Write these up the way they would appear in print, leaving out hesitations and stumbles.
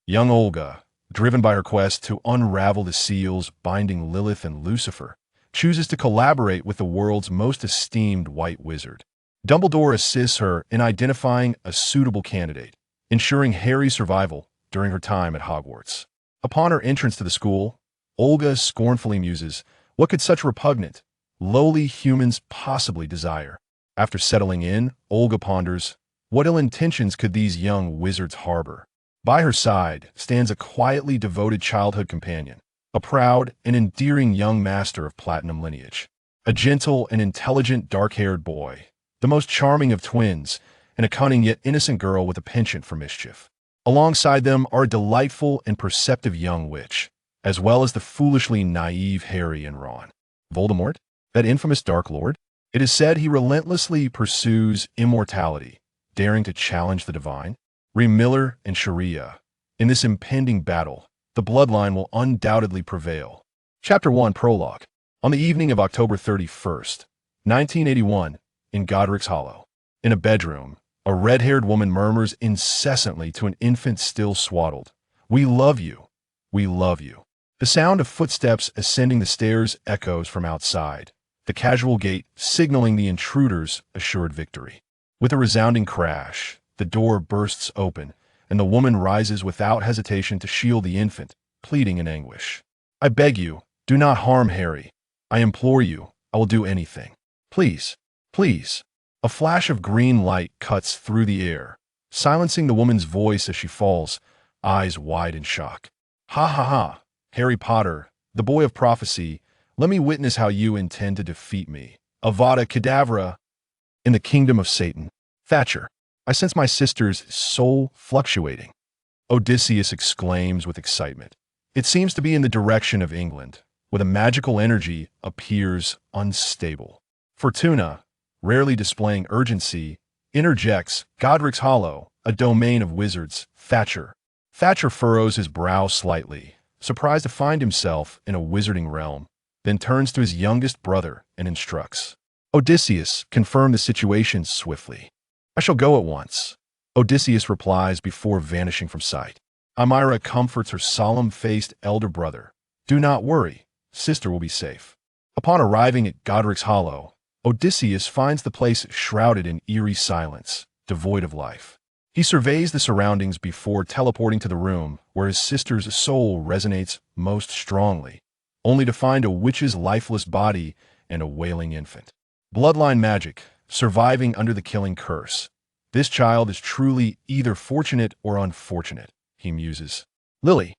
Young Olga, driven by her quest to unravel the seals binding Lilith and Lucifer, chooses to collaborate with the world's most esteemed white wizard. Dumbledore assists her in identifying a suitable candidate, ensuring Harry's survival during her time at Hogwarts. Upon her entrance to the school, Olga scornfully muses, "What could such repugnant, lowly humans possibly desire?" After settling in, Olga ponders, what ill intentions could these young wizards harbor? By her side stands a quietly devoted childhood companion, a proud and endearing young master of platinum lineage, a gentle and intelligent dark-haired boy, the most charming of twins, and a cunning yet innocent girl with a penchant for mischief. Alongside them are a delightful and perceptive young witch, as well as the foolishly naive Harry and Ron. Voldemort, that infamous Dark Lord? It is said he relentlessly pursues immortality, daring to challenge the divine. Miller and Sharia. In this impending battle, the bloodline will undoubtedly prevail. Chapter 1 Prologue. On the evening of October 31st, 1981, in Godric's Hollow, in a bedroom, a red-haired woman murmurs incessantly to an infant still swaddled, "We love you. We love you." The sound of footsteps ascending the stairs echoes from outside, the casual gate signaling the intruder's assured victory. With a resounding crash, the door bursts open, and the woman rises without hesitation to shield the infant, pleading in anguish. "I beg you, do not harm Harry. I implore you, I will do anything. Please, please." A flash of green light cuts through the air, silencing the woman's voice as she falls, eyes wide in shock. "Ha ha ha, Harry Potter, the boy of prophecy, let me witness how you intend to defeat me. Avada Kedavra!" In the kingdom of Satan. Thatcher. I sense my sister's soul fluctuating. Odysseus exclaims with excitement. It seems to be in the direction of England, where the magical energy appears unstable. Fortuna, rarely displaying urgency, interjects, "Godric's Hollow, a domain of wizards, Thatcher." Thatcher furrows his brow slightly, surprised to find himself in a wizarding realm, then turns to his youngest brother and instructs. Odysseus, confirm the situation swiftly. "I shall go at once," Odysseus replies before vanishing from sight. Amira comforts her solemn-faced elder brother. "Do not worry, sister will be safe." Upon arriving at Godric's Hollow, Odysseus finds the place shrouded in eerie silence, devoid of life. He surveys the surroundings before teleporting to the room where his sister's soul resonates most strongly, only to find a witch's lifeless body and a wailing infant. Bloodline magic, surviving under the killing curse. This child is truly either fortunate or unfortunate, he muses. Lily,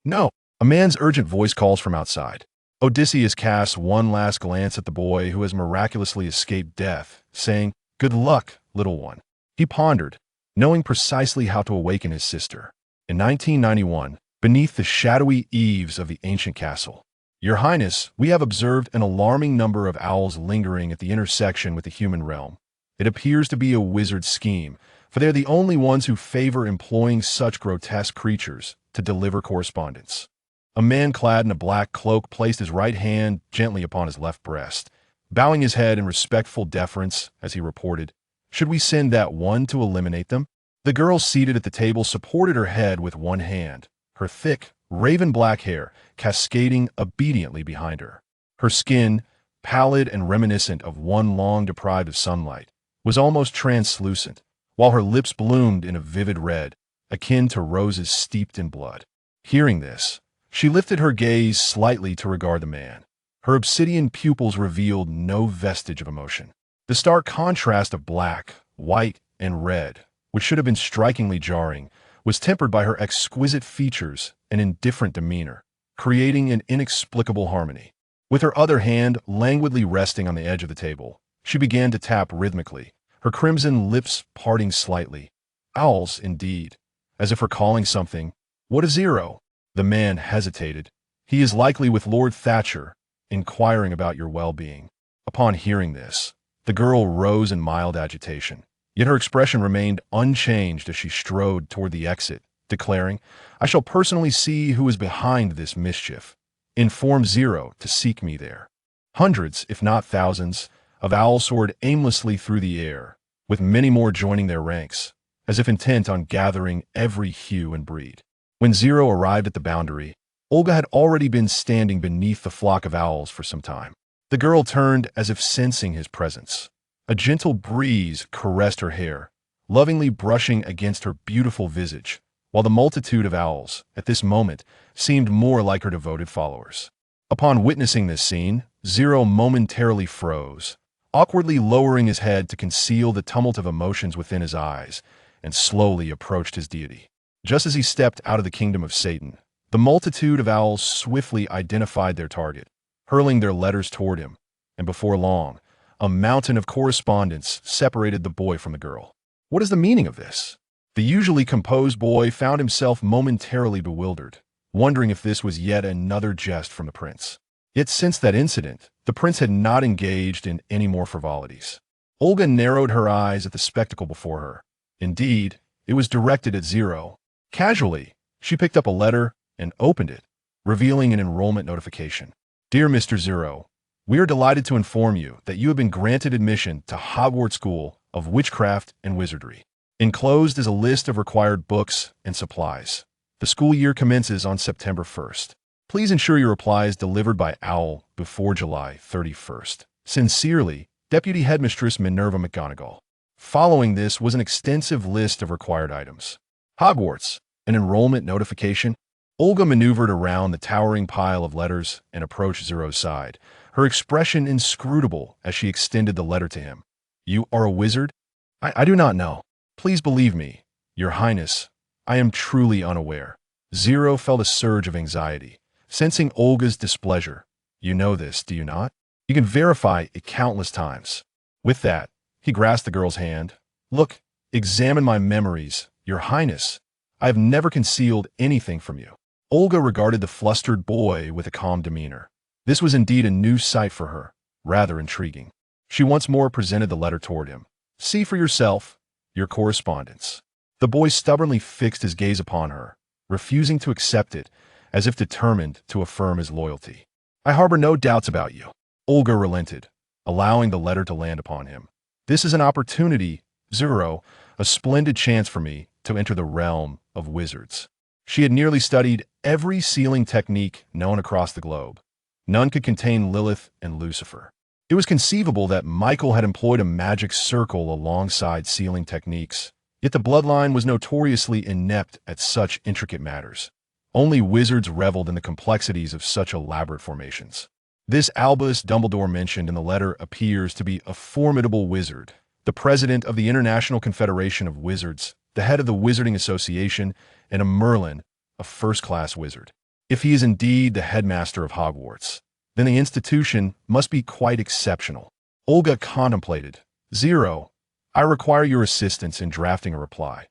no!" A man's urgent voice calls from outside. Odysseus casts one last glance at the boy who has miraculously escaped death, saying, "Good luck, little one." He pondered, knowing precisely how to awaken his sister. In 1991, beneath the shadowy eaves of the ancient castle, "Your Highness, we have observed an alarming number of owls lingering at the intersection with the human realm. It appears to be a wizard's scheme, for they are the only ones who favor employing such grotesque creatures to deliver correspondence." A man clad in a black cloak placed his right hand gently upon his left breast, bowing his head in respectful deference as he reported, "Should we send that one to eliminate them?" The girl seated at the table supported her head with one hand, her thick, raven-black hair cascading obediently behind her. Her skin, pallid and reminiscent of one long deprived of sunlight, was almost translucent, while her lips bloomed in a vivid red, akin to roses steeped in blood. Hearing this, she lifted her gaze slightly to regard the man. Her obsidian pupils revealed no vestige of emotion. The stark contrast of black, white, and red, which should have been strikingly jarring, was tempered by her exquisite features and indifferent demeanor, creating an inexplicable harmony. With her other hand languidly resting on the edge of the table, she began to tap rhythmically, her crimson lips parting slightly. "Owls, indeed. As if recalling something. What a zero?" The man hesitated. "He is likely with Lord Thatcher, inquiring about your well-being." Upon hearing this, the girl rose in mild agitation, yet her expression remained unchanged as she strode toward the exit, declaring, "I shall personally see who is behind this mischief. Inform Zero to seek me there." Hundreds, if not thousands, of owls soared aimlessly through the air, with many more joining their ranks, as if intent on gathering every hue and breed. When Zero arrived at the boundary, Olga had already been standing beneath the flock of owls for some time. The girl turned as if sensing his presence. A gentle breeze caressed her hair, lovingly brushing against her beautiful visage, while the multitude of owls, at this moment, seemed more like her devoted followers. Upon witnessing this scene, Zero momentarily froze, awkwardly lowering his head to conceal the tumult of emotions within his eyes, and slowly approached his deity. Just as he stepped out of the kingdom of Satan, the multitude of owls swiftly identified their target, hurling their letters toward him, and before long, a mountain of correspondence separated the boy from the girl. What is the meaning of this? The usually composed boy found himself momentarily bewildered, wondering if this was yet another jest from the prince. Yet since that incident, the prince had not engaged in any more frivolities. Olga narrowed her eyes at the spectacle before her. Indeed, it was directed at Zero. Casually, she picked up a letter and opened it, revealing an enrollment notification. Dear Mr. Zero, we are delighted to inform you that you have been granted admission to Hogwarts School of Witchcraft and Wizardry. Enclosed is a list of required books and supplies. The school year commences on September 1st. Please ensure your reply is delivered by owl before July 31st. Sincerely, Deputy Headmistress Minerva McGonagall. Following this was an extensive list of required items. Hogwarts, an enrollment notification. Olga maneuvered around the towering pile of letters and approached Zero's side, her expression inscrutable as she extended the letter to him. You are a wizard? I do not know. Please believe me, Your Highness. I am truly unaware. Zero felt a surge of anxiety, sensing Olga's displeasure. You know this, do you not? You can verify it countless times. With that, he grasped the girl's hand. Look, examine my memories, Your Highness. I have never concealed anything from you. Olga regarded the flustered boy with a calm demeanor. This was indeed a new sight for her, rather intriguing. She once more presented the letter toward him. See for yourself, your correspondence. The boy stubbornly fixed his gaze upon her, refusing to accept it, as if determined to affirm his loyalty. I harbor no doubts about you. Olga relented, allowing the letter to land upon him. This is an opportunity, Zero, a splendid chance for me to enter the realm of wizards. She had nearly studied every sealing technique known across the globe. None could contain Lilith and Lucifer. It was conceivable that Michael had employed a magic circle alongside sealing techniques, yet the bloodline was notoriously inept at such intricate matters. Only wizards reveled in the complexities of such elaborate formations. This Albus Dumbledore mentioned in the letter appears to be a formidable wizard, the president of the International Confederation of Wizards, the head of the Wizarding Association, and a Merlin, a first-class wizard. If he is indeed the headmaster of Hogwarts, then the institution must be quite exceptional. Olga contemplated. Zero, I require your assistance in drafting a reply.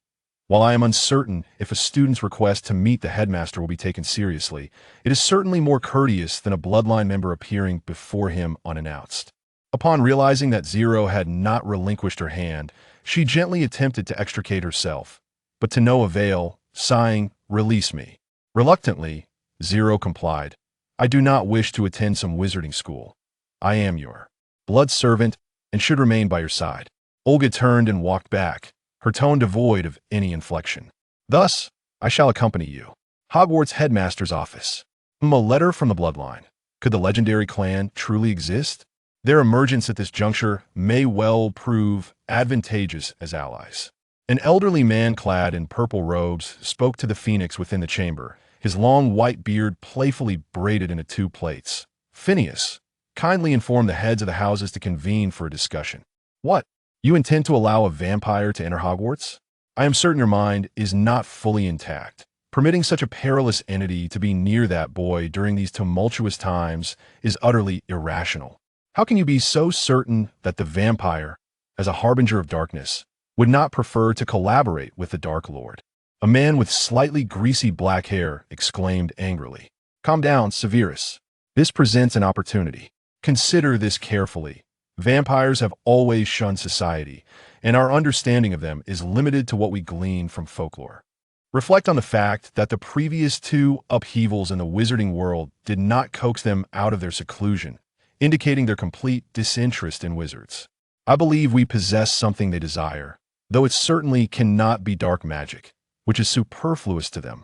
While I am uncertain if a student's request to meet the headmaster will be taken seriously, it is certainly more courteous than a bloodline member appearing before him unannounced. Upon realizing that Zero had not relinquished her hand, she gently attempted to extricate herself, but to no avail, sighing, Release me. Reluctantly, Zero complied. I do not wish to attend some wizarding school. I am your blood servant and should remain by your side. Olga turned and walked back, her tone devoid of any inflection. Thus, I shall accompany you. Hogwarts headmaster's office. A letter from the bloodline. Could the legendary clan truly exist? Their emergence at this juncture may well prove advantageous as allies. An elderly man clad in purple robes spoke to the phoenix within the chamber, his long white beard playfully braided into 2 plaits. Phineas, kindly inform the heads of the houses to convene for a discussion. What? You intend to allow a vampire to enter Hogwarts? I am certain your mind is not fully intact. Permitting such a perilous entity to be near that boy during these tumultuous times is utterly irrational. How can you be so certain that the vampire, as a harbinger of darkness, would not prefer to collaborate with the Dark Lord? A man with slightly greasy black hair exclaimed angrily. Calm down, Severus. This presents an opportunity. Consider this carefully. Vampires have always shunned society, and our understanding of them is limited to what we glean from folklore. Reflect on the fact that the previous 2 upheavals in the wizarding world did not coax them out of their seclusion, indicating their complete disinterest in wizards. I believe we possess something they desire, though it certainly cannot be dark magic, which is superfluous to them.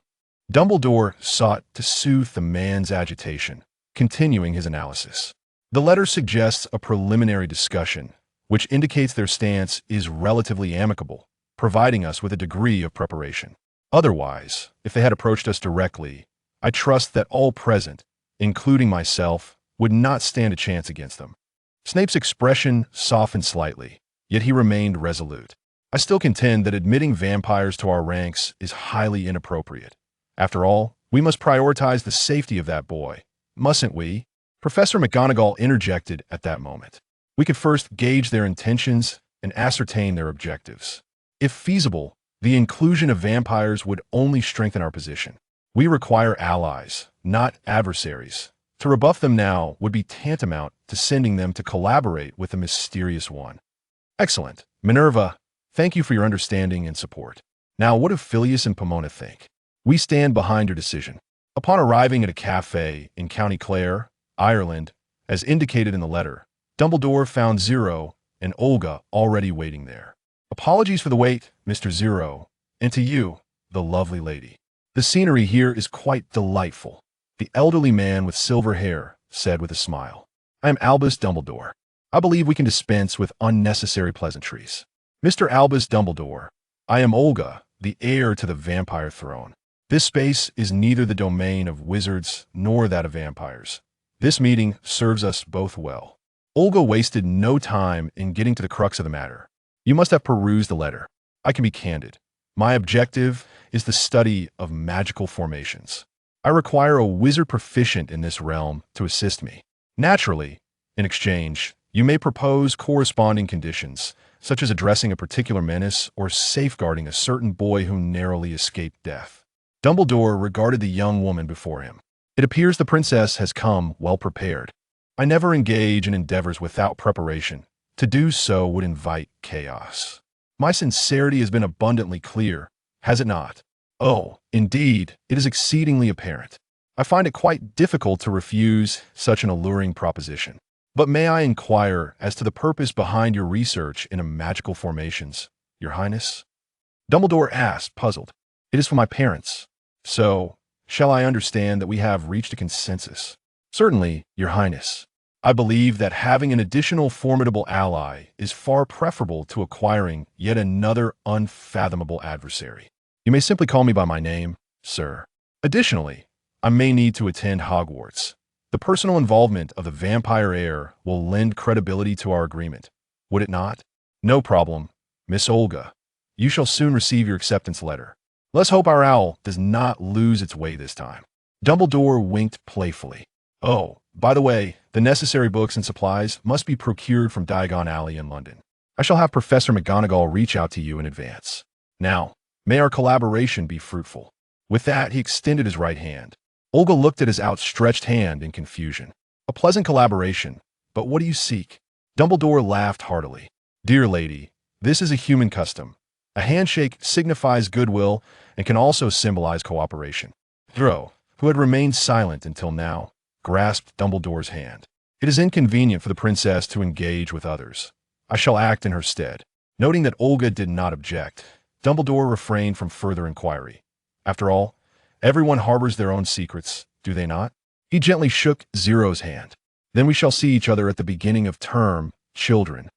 Dumbledore sought to soothe the man's agitation, continuing his analysis. The letter suggests a preliminary discussion, which indicates their stance is relatively amicable, providing us with a degree of preparation. Otherwise, if they had approached us directly, I trust that all present, including myself, would not stand a chance against them. Snape's expression softened slightly, yet he remained resolute. I still contend that admitting vampires to our ranks is highly inappropriate. After all, we must prioritize the safety of that boy, mustn't we? Professor McGonagall interjected at that moment. We could first gauge their intentions and ascertain their objectives. If feasible, the inclusion of vampires would only strengthen our position. We require allies, not adversaries. To rebuff them now would be tantamount to sending them to collaborate with the mysterious one. Excellent. Minerva, thank you for your understanding and support. Now, what do Phileas and Pomona think? We stand behind your decision. Upon arriving at a cafe in County Clare, Ireland, as indicated in the letter, Dumbledore found Zero and Olga already waiting there. Apologies for the wait, Mr. Zero, and to you, the lovely lady. The scenery here is quite delightful, the elderly man with silver hair said with a smile. I am Albus Dumbledore. I believe we can dispense with unnecessary pleasantries. Mr. Albus Dumbledore, I am Olga, the heir to the vampire throne. This space is neither the domain of wizards nor that of vampires. This meeting serves us both well. Olga wasted no time in getting to the crux of the matter. You must have perused the letter. I can be candid. My objective is the study of magical formations. I require a wizard proficient in this realm to assist me. Naturally, in exchange, you may propose corresponding conditions, such as addressing a particular menace or safeguarding a certain boy who narrowly escaped death. Dumbledore regarded the young woman before him. It appears the princess has come well prepared. I never engage in endeavors without preparation. To do so would invite chaos. My sincerity has been abundantly clear, has it not? Oh, indeed, it is exceedingly apparent. I find it quite difficult to refuse such an alluring proposition. But may I inquire as to the purpose behind your research into magical formations, Your Highness? Dumbledore asked, puzzled. It is for my parents. So, shall I understand that we have reached a consensus? Certainly, Your Highness. I believe that having an additional formidable ally is far preferable to acquiring yet another unfathomable adversary. You may simply call me by my name, sir. Additionally, I may need to attend Hogwarts. The personal involvement of the vampire heir will lend credibility to our agreement, would it not? No problem, Miss Olga. You shall soon receive your acceptance letter. Let's hope our owl does not lose its way this time. Dumbledore winked playfully. Oh, by the way, the necessary books and supplies must be procured from Diagon Alley in London. I shall have Professor McGonagall reach out to you in advance. Now, may our collaboration be fruitful. With that, he extended his right hand. Olga looked at his outstretched hand in confusion. A pleasant collaboration, but what do you seek? Dumbledore laughed heartily. Dear lady, this is a human custom. A handshake signifies goodwill and can also symbolize cooperation. Thro, who had remained silent until now, grasped Dumbledore's hand. It is inconvenient for the princess to engage with others. I shall act in her stead. Noting that Olga did not object, Dumbledore refrained from further inquiry. After all, everyone harbors their own secrets, do they not? He gently shook Zero's hand. Then we shall see each other at the beginning of term, children.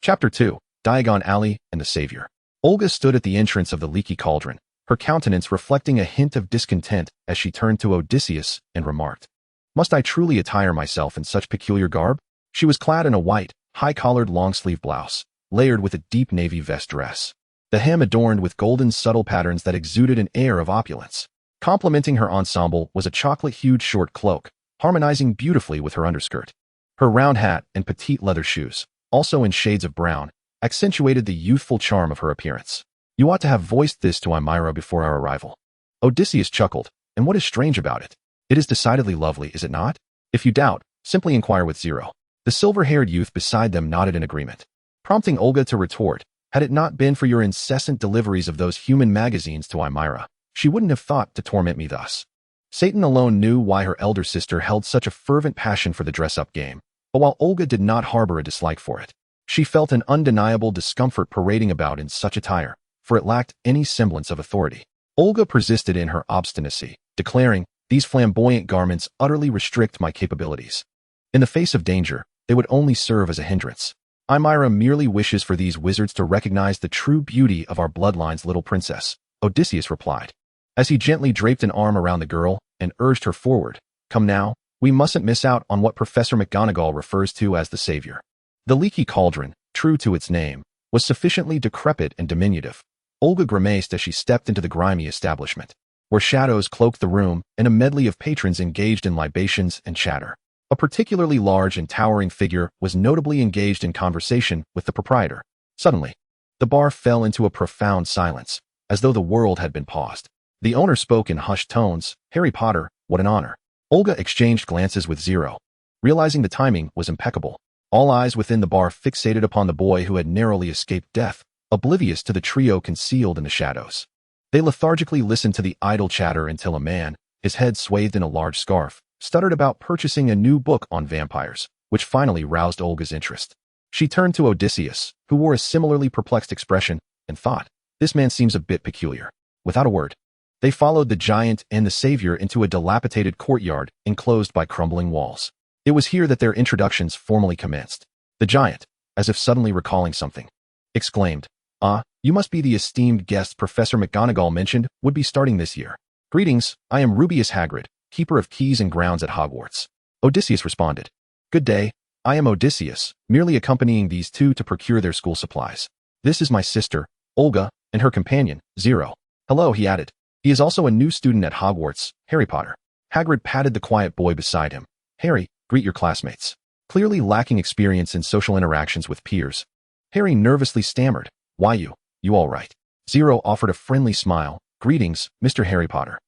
Chapter 2. Diagon Alley and the Savior. Olga stood at the entrance of the leaky cauldron, her countenance reflecting a hint of discontent as she turned to Odysseus and remarked, Must I truly attire myself in such peculiar garb? She was clad in a white, high-collared long-sleeve blouse, layered with a deep navy vest dress. The hem adorned with golden subtle patterns that exuded an air of opulence. Complementing her ensemble was a chocolate-hued short cloak, harmonizing beautifully with her underskirt. Her round hat and petite leather shoes, also in shades of brown, accentuated the youthful charm of her appearance. You ought to have voiced this to Amira before our arrival. Odysseus chuckled, and what is strange about it? It is decidedly lovely, is it not? If you doubt, simply inquire with Zero. The silver-haired youth beside them nodded in agreement, prompting Olga to retort, had it not been for your incessant deliveries of those human magazines to Amira, she wouldn't have thought to torment me thus. Satan alone knew why her elder sister held such a fervent passion for the dress-up game, but while Olga did not harbor a dislike for it, She felt an undeniable discomfort parading about in such attire, for it lacked any semblance of authority. Olga persisted in her obstinacy, declaring, "These flamboyant garments utterly restrict my capabilities. In the face of danger, they would only serve as a hindrance. Myra merely wishes for these wizards to recognize the true beauty of our bloodline's little princess," Odysseus replied, as he gently draped an arm around the girl and urged her forward. "Come now, we mustn't miss out on what Professor McGonagall refers to as the savior." The leaky cauldron, true to its name, was sufficiently decrepit and diminutive. Olga grimaced as she stepped into the grimy establishment, where shadows cloaked the room and a medley of patrons engaged in libations and chatter. A particularly large and towering figure was notably engaged in conversation with the proprietor. Suddenly, the bar fell into a profound silence, as though the world had been paused. The owner spoke in hushed tones, "Harry Potter, what an honor." Olga exchanged glances with Zero. Realizing the timing was impeccable, all eyes within the bar fixated upon the boy who had narrowly escaped death, oblivious to the trio concealed in the shadows. They lethargically listened to the idle chatter until a man, his head swathed in a large scarf, stuttered about purchasing a new book on vampires, which finally roused Olga's interest. She turned to Odysseus, who wore a similarly perplexed expression, and thought, "This man seems a bit peculiar." Without a word, they followed the giant and the savior into a dilapidated courtyard enclosed by crumbling walls. It was here that their introductions formally commenced. The giant, as if suddenly recalling something, exclaimed, "Ah, you must be the esteemed guest Professor McGonagall mentioned would be starting this year. Greetings, I am Rubeus Hagrid, keeper of keys and grounds at Hogwarts." Odysseus responded, "Good day, I am Odysseus, merely accompanying these two to procure their school supplies. This is my sister, Olga, and her companion, Zero. Hello," he added. "He is also a new student at Hogwarts, Harry Potter." Hagrid patted the quiet boy beside him. "Harry, greet your classmates." Clearly lacking experience in social interactions with peers, Harry nervously stammered, "Why you all right?" Zero offered a friendly smile. "Greetings, Mr. Harry Potter."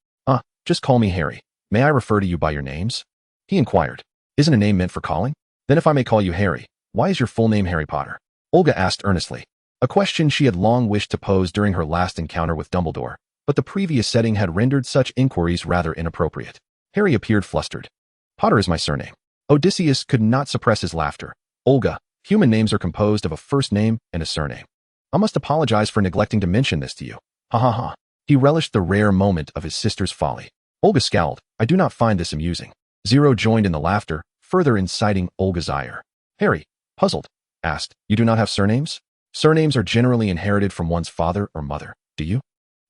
Just call me Harry. May I refer to you by your names?" he inquired. "Isn't a name meant for calling? Then if I may call you Harry, why is your full name Harry Potter?" Olga asked earnestly, a question she had long wished to pose during her last encounter with Dumbledore, but the previous setting had rendered such inquiries rather inappropriate. Harry appeared flustered. "Potter is my surname." Odysseus could not suppress his laughter. "Olga, human names are composed of a first name and a surname. I must apologize for neglecting to mention this to you. Ha ha ha." He relished the rare moment of his sister's folly. Olga scowled. "I do not find this amusing." Zero joined in the laughter, further inciting Olga's ire. Harry, puzzled, asked, "You do not have surnames?" "Surnames are generally inherited from one's father or mother. Do you?"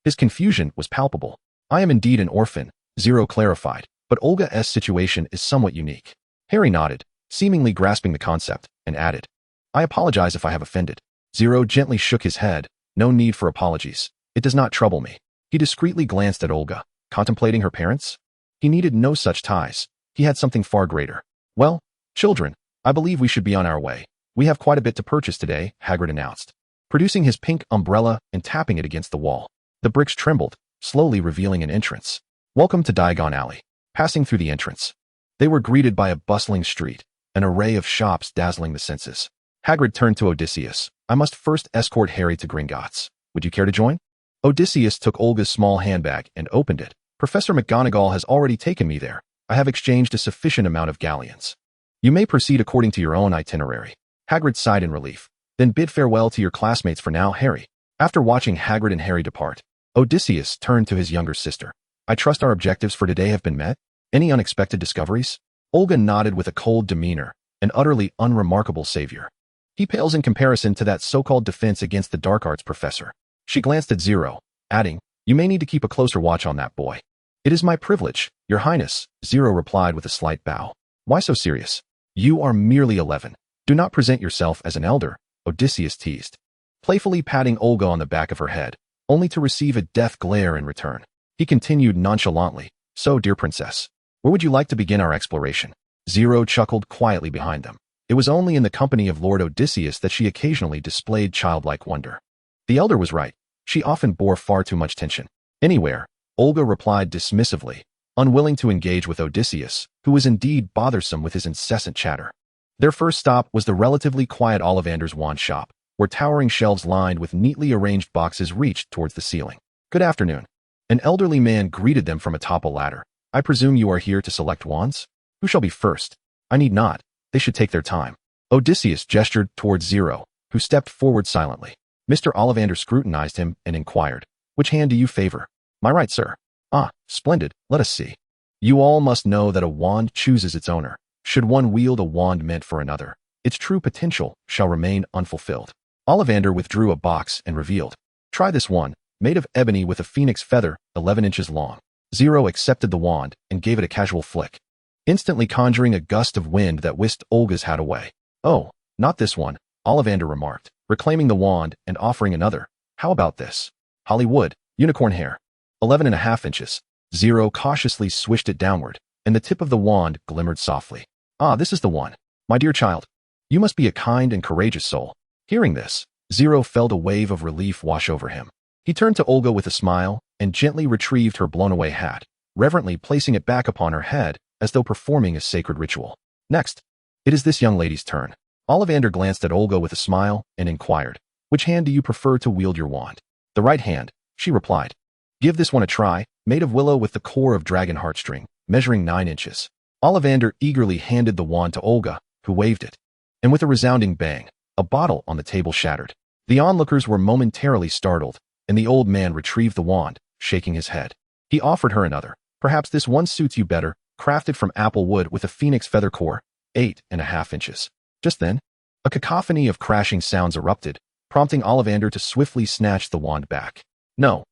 His confusion was palpable. "I am indeed an orphan," Zero clarified, "but Olga's situation is somewhat unique." Harry nodded, seemingly grasping the concept, and added, "I apologize if I have offended." Zero gently shook his head. "No need for apologies. It does not trouble me." He discreetly glanced at Olga, contemplating her parents. He needed no such ties. He had something far greater. "Well, children, I believe we should be on our way. We have quite a bit to purchase today," Hagrid announced, producing his pink umbrella and tapping it against the wall. The bricks trembled, slowly revealing an entrance. "Welcome to Diagon Alley." Passing through the entrance, they were greeted by a bustling street, an array of shops dazzling the senses. Hagrid turned to Odysseus. "I must first escort Harry to Gringotts. Would you care to join?" Odysseus took Olga's small handbag and opened it. "Professor McGonagall has already taken me there. I have exchanged a sufficient amount of galleons. You may proceed according to your own itinerary." Hagrid sighed in relief. "Then bid farewell to your classmates for now, Harry." After watching Hagrid and Harry depart, Odysseus turned to his younger sister. "I trust our objectives for today have been met? Any unexpected discoveries?" Olga nodded with a cold demeanor, an utterly unremarkable savior. "He pales in comparison to that so-called defense against the dark arts professor." She glanced at Zero, adding, "You may need to keep a closer watch on that boy." "It is my privilege, Your Highness," Zero replied with a slight bow. "Why so serious? You are merely 11. Do not present yourself as an elder," Odysseus teased, playfully patting Olga on the back of her head, only to receive a death glare in return. He continued nonchalantly, "So, dear princess, where would you like to begin our exploration?" Zero chuckled quietly behind them. It was only in the company of Lord Odysseus that she occasionally displayed childlike wonder. The elder was right. She often bore far too much tension. "Anywhere," Olga replied dismissively, unwilling to engage with Odysseus, who was indeed bothersome with his incessant chatter. Their first stop was the relatively quiet Ollivander's wand shop, where towering shelves lined with neatly arranged boxes reached towards the ceiling. "Good afternoon." An elderly man greeted them from atop a ladder. "I presume you are here to select wands? Who shall be first?" "I need not. They should take their time." Odysseus gestured towards Zero, who stepped forward silently. Mr. Ollivander scrutinized him and inquired, "Which hand do you favor?" "My right, sir." "Ah, splendid, let us see." "You all must know that a wand chooses its owner. Should one wield a wand meant for another, its true potential shall remain unfulfilled." Ollivander withdrew a box and revealed, "Try this one, made of ebony with a phoenix feather, 11 inches long." Zero accepted the wand and gave it a casual flick, instantly conjuring a gust of wind that whisked Olga's hat away. "Oh, not this one," Ollivander remarked, reclaiming the wand and offering another. "How about this? Hollywood, unicorn hair, 11.5 inches. Zero cautiously swished it downward, and the tip of the wand glimmered softly. "Ah, this is the one. My dear child, you must be a kind and courageous soul." Hearing this, Zero felt a wave of relief wash over him. He turned to Olga with a smile and gently retrieved her blown-away hat, reverently placing it back upon her head as though performing a sacred ritual. "Next, it is this young lady's turn." Ollivander glanced at Olga with a smile and inquired, "Which hand do you prefer to wield your wand?" "The right hand," she replied. "Give this one a try, made of willow with the core of dragon heartstring, measuring 9 inches. Ollivander eagerly handed the wand to Olga, who waved it. And with a resounding bang, a bottle on the table shattered. The onlookers were momentarily startled, and the old man retrieved the wand, shaking his head. He offered her another. "Perhaps this one suits you better, crafted from apple wood with a phoenix feather core, 8.5 inches. Just then, a cacophony of crashing sounds erupted, prompting Ollivander to swiftly snatch the wand back. No,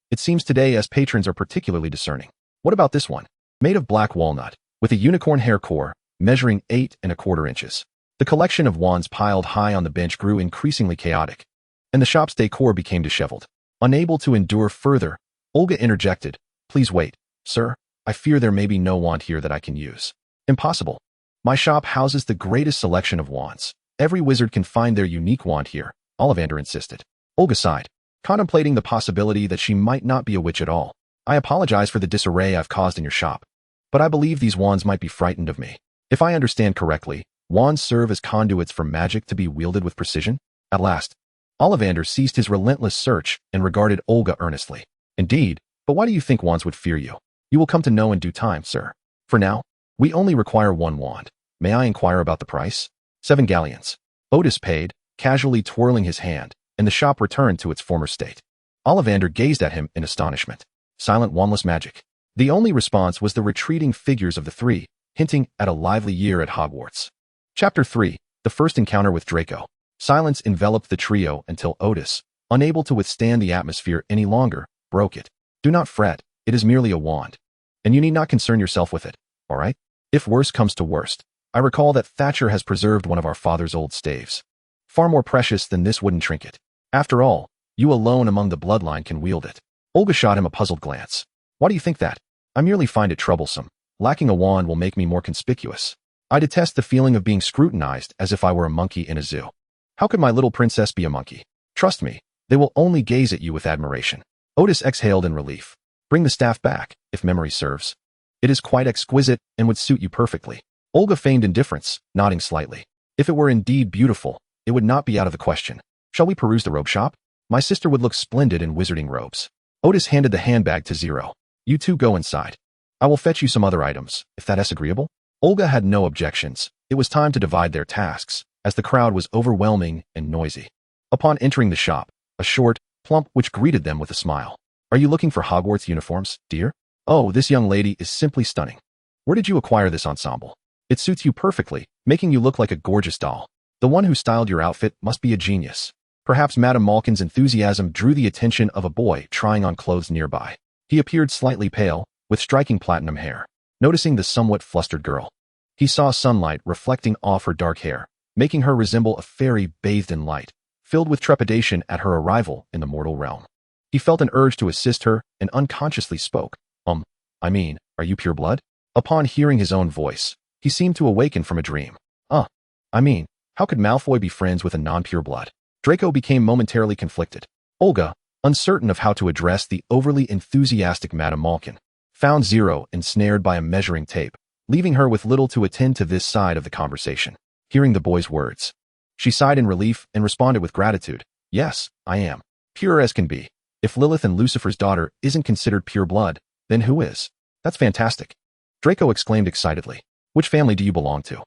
it seems today as patrons are particularly discerning. What about this one? Made of black walnut, with a unicorn hair core, measuring 8.25 inches. The collection of wands piled high on the bench grew increasingly chaotic, and the shop's decor became disheveled. Unable to endure further, Olga interjected, "Please wait, sir. I fear there may be no wand here that I can use." "Impossible. My shop houses the greatest selection of wands. Every wizard can find their unique wand here," Ollivander insisted. Olga sighed, contemplating the possibility that she might not be a witch at all. "I apologize for the disarray I've caused in your shop, but I believe these wands might be frightened of me. If I understand correctly, wands serve as conduits for magic to be wielded with precision?" At last, Ollivander ceased his relentless search and regarded Olga earnestly. "Indeed, but why do you think wands would fear you? You will come to know in due time, sir. For now, we only require one wand. May I inquire about the price?" 7 galleons. Otis paid, casually twirling his hand, and the shop returned to its former state. Ollivander gazed at him in astonishment. Silent wandless magic. The only response was the retreating figures of the three, hinting at a lively year at Hogwarts. Chapter 3. The First Encounter with Draco. Silence enveloped the trio until Otis, unable to withstand the atmosphere any longer, broke it. "Do not fret, it is merely a wand, and you need not concern yourself with it, all right? If worse comes to worst, I recall that Thatcher has preserved one of our father's old staves. Far more precious than this wooden trinket. After all, you alone among the bloodline can wield it." Olga shot him a puzzled glance. "Why do you think that?" "I merely find it troublesome. Lacking a wand will make me more conspicuous. I detest the feeling of being scrutinized as if I were a monkey in a zoo. How could my little princess be a monkey? Trust me, they will only gaze at you with admiration." Otis exhaled in relief. "Bring the staff back, if memory serves. It is quite exquisite and would suit you perfectly." Olga feigned indifference, nodding slightly. "If it were indeed beautiful, it would not be out of the question. Shall we peruse the robe shop? My sister would look splendid in wizarding robes." Otis handed the handbag to Zero. "You two go inside. I will fetch you some other items, if that is agreeable." Olga had no objections. It was time to divide their tasks, as the crowd was overwhelming and noisy. Upon entering the shop, a short, plump witch greeted them with a smile. "Are you looking for Hogwarts uniforms, dear? Oh, this young lady is simply stunning. Where did you acquire this ensemble? It suits you perfectly, making you look like a gorgeous doll. The one who styled your outfit must be a genius." Perhaps Madame Malkin's enthusiasm drew the attention of a boy trying on clothes nearby. He appeared slightly pale, with striking platinum hair. Noticing the somewhat flustered girl, he saw sunlight reflecting off her dark hair, making her resemble a fairy bathed in light, filled with trepidation at her arrival in the mortal realm. He felt an urge to assist her and unconsciously spoke. Are you pure blood?" Upon hearing his own voice, he seemed to awaken from a dream. How could Malfoy be friends with a non-pure blood?" Draco became momentarily conflicted. Olga, uncertain of how to address the overly enthusiastic Madame Malkin, found Zero ensnared by a measuring tape, leaving her with little to attend to this side of the conversation. Hearing the boy's words, she sighed in relief and responded with gratitude. "Yes, I am. Pure as can be. If Lilith and Lucifer's daughter isn't considered pure blood, then who is?" "That's fantastic," Draco exclaimed excitedly. "Which family do you belong to?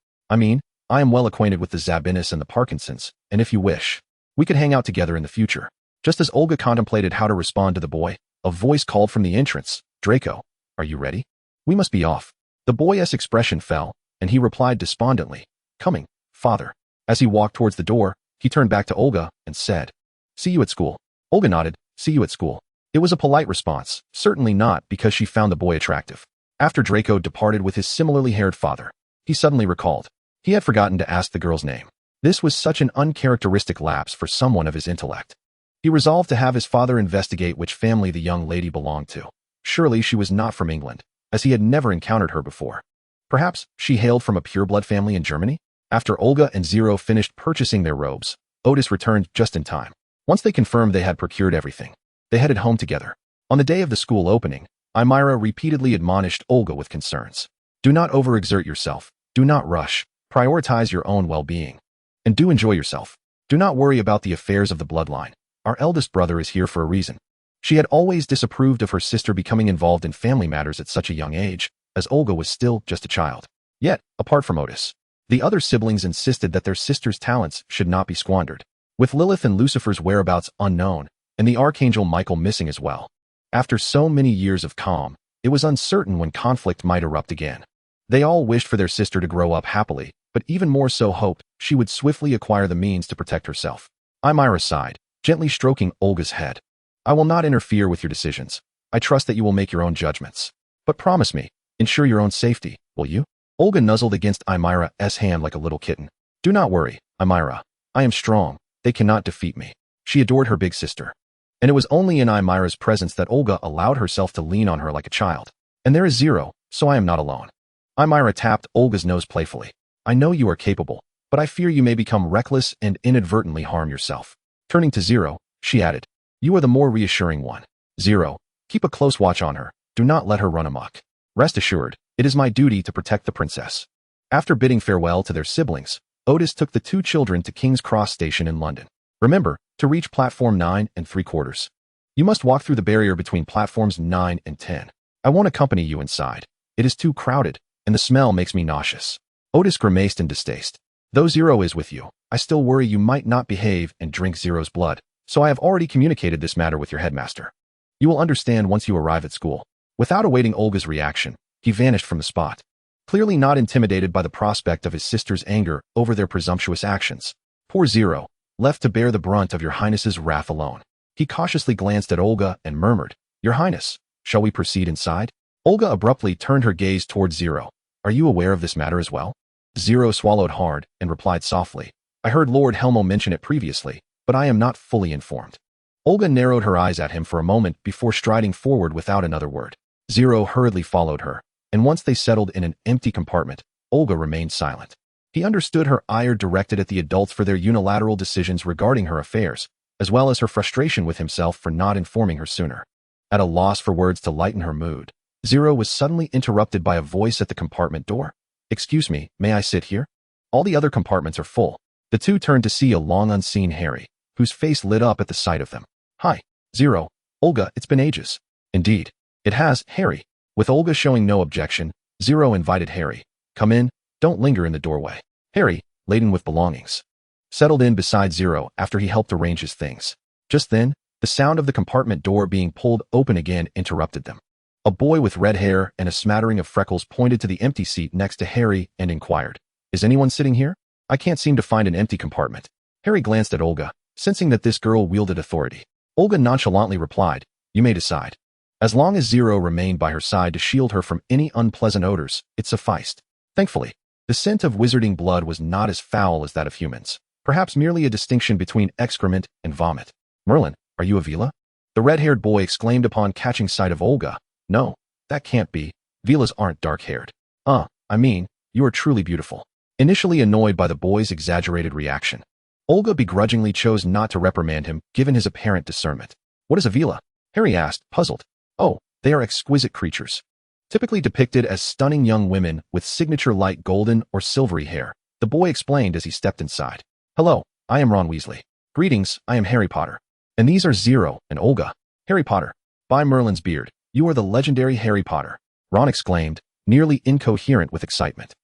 I am well acquainted with the Zabinis and the Parkinsons, and if you wish, we could hang out together in the future. Just as Olga contemplated how to respond to the boy, a voice called from the entrance, Draco, are you ready? We must be off. The boy's expression fell, and he replied despondently, coming, father. As he walked towards the door, he turned back to Olga and said, see you at school. Olga nodded, see you at school. It was a polite response, certainly not because she found the boy attractive. After Draco departed with his similarly haired father, he suddenly recalled. He had forgotten to ask the girl's name. This was such an uncharacteristic lapse for someone of his intellect. He resolved to have his father investigate which family the young lady belonged to. Surely she was not from England, as he had never encountered her before. Perhaps she hailed from a pureblood family in Germany? After Olga and Zero finished purchasing their robes, Otis returned just in time. Once they confirmed they had procured everything, they headed home together. On the day of the school opening, Imira repeatedly admonished Olga with concerns. Do not overexert yourself. Do not rush. Prioritize your own well-being. And do enjoy yourself. Do not worry about the affairs of the bloodline. Our eldest brother is here for a reason. She had always disapproved of her sister becoming involved in family matters at such a young age, as Olga was still just a child. Yet, apart from Otis, the other siblings insisted that their sister's talents should not be squandered. With Lilith and Lucifer's whereabouts unknown, and the Archangel Michael missing as well. After so many years of calm, it was uncertain when conflict might erupt again. They all wished for their sister to grow up happily, but even more so hoped she would swiftly acquire the means to protect herself. Imira sighed, gently stroking Olga's head. I will not interfere with your decisions. I trust that you will make your own judgments. But promise me, ensure your own safety, will you? Olga nuzzled against Imira's hand like a little kitten. Do not worry, Imira. I am strong. They cannot defeat me. She adored her big sister. And it was only in Imira's presence that Olga allowed herself to lean on her like a child. And there is Zero, so I am not alone. Imira tapped Olga's nose playfully. I know you are capable, but I fear you may become reckless and inadvertently harm yourself. Turning to Zero, she added, you are the more reassuring one. Zero, keep a close watch on her. Do not let her run amok. Rest assured, it is my duty to protect the princess. After bidding farewell to their siblings, Otis took the two children to King's Cross Station in London. Remember, to reach platform 9 3/4, you must walk through the barrier between platforms 9 and 10. I won't accompany you inside. It is too crowded, and the smell makes me nauseous. Otis grimaced in distaste. Though Zero is with you, I still worry you might not behave and drink Zero's blood, so I have already communicated this matter with your headmaster. You will understand once you arrive at school. Without awaiting Olga's reaction, he vanished from the spot. Clearly not intimidated by the prospect of his sister's anger over their presumptuous actions. Poor Zero, left to bear the brunt of your highness's wrath alone. He cautiously glanced at Olga and murmured, Your Highness, shall we proceed inside? Olga abruptly turned her gaze towards Zero. Are you aware of this matter as well? Zero swallowed hard and replied softly, I heard Lord Helmo mention it previously, but I am not fully informed. Olga narrowed her eyes at him for a moment before striding forward without another word. Zero hurriedly followed her, and once they settled in an empty compartment, Olga remained silent. He understood her ire directed at the adults for their unilateral decisions regarding her affairs, as well as her frustration with himself for not informing her sooner. At a loss for words to lighten her mood, Zero was suddenly interrupted by a voice at the compartment door. Excuse me, may I sit here? All the other compartments are full. The two turned to see a long unseen Harry, whose face lit up at the sight of them. Hi, Zero. Olga, it's been ages. Indeed, it has, Harry. With Olga showing no objection, Zero invited Harry. Come in, don't linger in the doorway. Harry, laden with belongings, settled in beside Zero after he helped arrange his things. Just then, the sound of the compartment door being pulled open again interrupted them. A boy with red hair and a smattering of freckles pointed to the empty seat next to Harry and inquired, Is anyone sitting here? I can't seem to find an empty compartment. Harry glanced at Olga, sensing that this girl wielded authority. Olga nonchalantly replied, You may decide. As long as Zero remained by her side to shield her from any unpleasant odors, it sufficed. Thankfully, the scent of wizarding blood was not as foul as that of humans, perhaps merely a distinction between excrement and vomit. Merlin, are you a Vila? The red-haired boy exclaimed upon catching sight of Olga. No, that can't be. Vilas aren't dark-haired. I mean, you are truly beautiful. Initially annoyed by the boy's exaggerated reaction, Olga begrudgingly chose not to reprimand him given his apparent discernment. What is a Vila? Harry asked, puzzled. Oh, they are exquisite creatures. Typically depicted as stunning young women with signature light golden or silvery hair, the boy explained as he stepped inside. Hello, I am Ron Weasley. Greetings, I am Harry Potter. And these are Zero and Olga. Harry Potter. By Merlin's beard, you are the legendary Harry Potter, Ron exclaimed, nearly incoherent with excitement.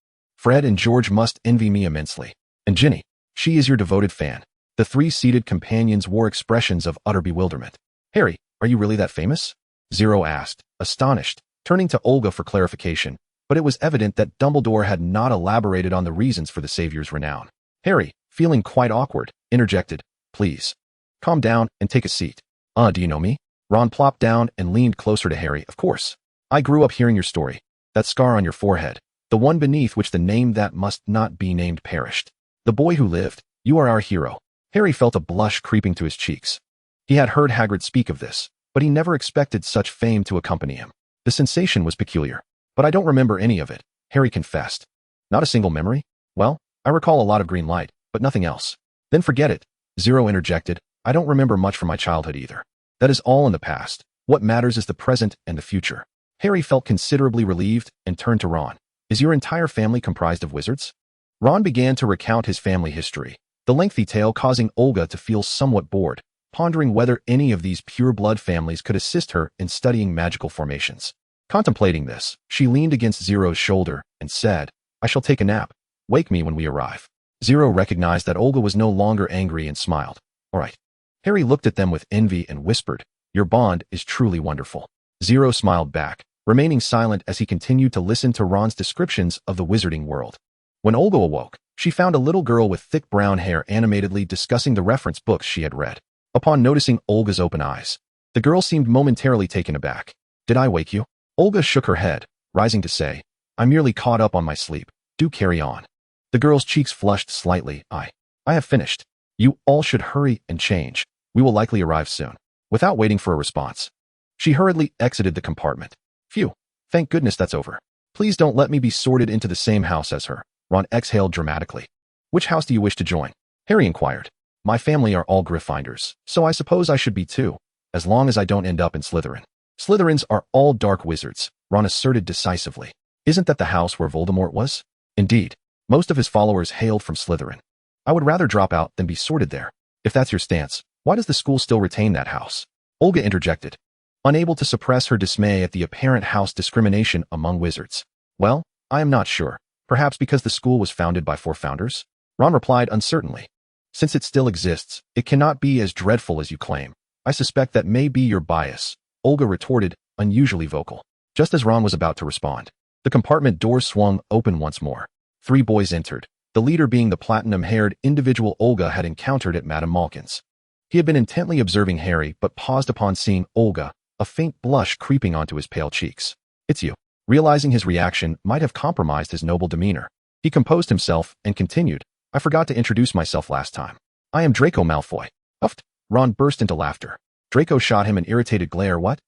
Fred and George must envy me immensely. And Ginny, she is your devoted fan. The three seated companions wore expressions of utter bewilderment. Harry, are you really that famous? Zero asked, astonished, turning to Olga for clarification, but it was evident that Dumbledore had not elaborated on the reasons for the Savior's renown. Harry, feeling quite awkward, interjected, please. Calm down and take a seat. Do you know me? Ron plopped down and leaned closer to Harry. Of course. I grew up hearing your story. That scar on your forehead. The one beneath which the name that must not be named perished. The boy who lived. You are our hero. Harry felt a blush creeping to his cheeks. He had heard Hagrid speak of this, but he never expected such fame to accompany him. The sensation was peculiar. But I don't remember any of it, Harry confessed. Not a single memory? Well, I recall a lot of green light, but nothing else. Then forget it, Zero interjected. I don't remember much from my childhood either. That is all in the past. What matters is the present and the future. Harry felt considerably relieved and turned to Ron. Is your entire family comprised of wizards? Ron began to recount his family history, the lengthy tale causing Olga to feel somewhat bored, pondering whether any of these pure-blood families could assist her in studying magical formations. Contemplating this, she leaned against Zero's shoulder and said, I shall take a nap. Wake me when we arrive. Zero recognized that Olga was no longer angry and smiled. All right. Harry looked at them with envy and whispered, your bond is truly wonderful. Zero smiled back, remaining silent as he continued to listen to Ron's descriptions of the wizarding world. When Olga awoke, she found a little girl with thick brown hair animatedly discussing the reference books she had read. Upon noticing Olga's open eyes, the girl seemed momentarily taken aback. Did I wake you? Olga shook her head, rising to say, I'm merely caught up on my sleep. Do carry on. The girl's cheeks flushed slightly. I have finished. You all should hurry and change. We will likely arrive soon. Without waiting for a response, she hurriedly exited the compartment. Phew. Thank goodness that's over. Please don't let me be sorted into the same house as her. Ron exhaled dramatically. Which house do you wish to join? Harry inquired. My family are all Gryffindors, so I suppose I should be too, as long as I don't end up in Slytherin. Slytherins are all dark wizards, Ron asserted decisively. Isn't that the house where Voldemort was? Indeed. Most of his followers hailed from Slytherin. I would rather drop out than be sorted there. If that's your stance, why does the school still retain that house? Olga interjected, unable to suppress her dismay at the apparent house discrimination among wizards. Well, I am not sure. Perhaps because the school was founded by 4 founders? Ron replied uncertainly. Since it still exists, it cannot be as dreadful as you claim. I suspect that may be your bias, Olga retorted, unusually vocal. Just as Ron was about to respond, the compartment doors swung open once more. 3 boys entered, the leader being the platinum-haired individual Olga had encountered at Madame Malkin's. He had been intently observing Harry but paused upon seeing Olga, a faint blush creeping onto his pale cheeks. It's you. Realizing his reaction might have compromised his noble demeanor, he composed himself and continued, I forgot to introduce myself last time. I am Draco Malfoy. Uffed. Ron burst into laughter. Draco shot him an irritated glare. What?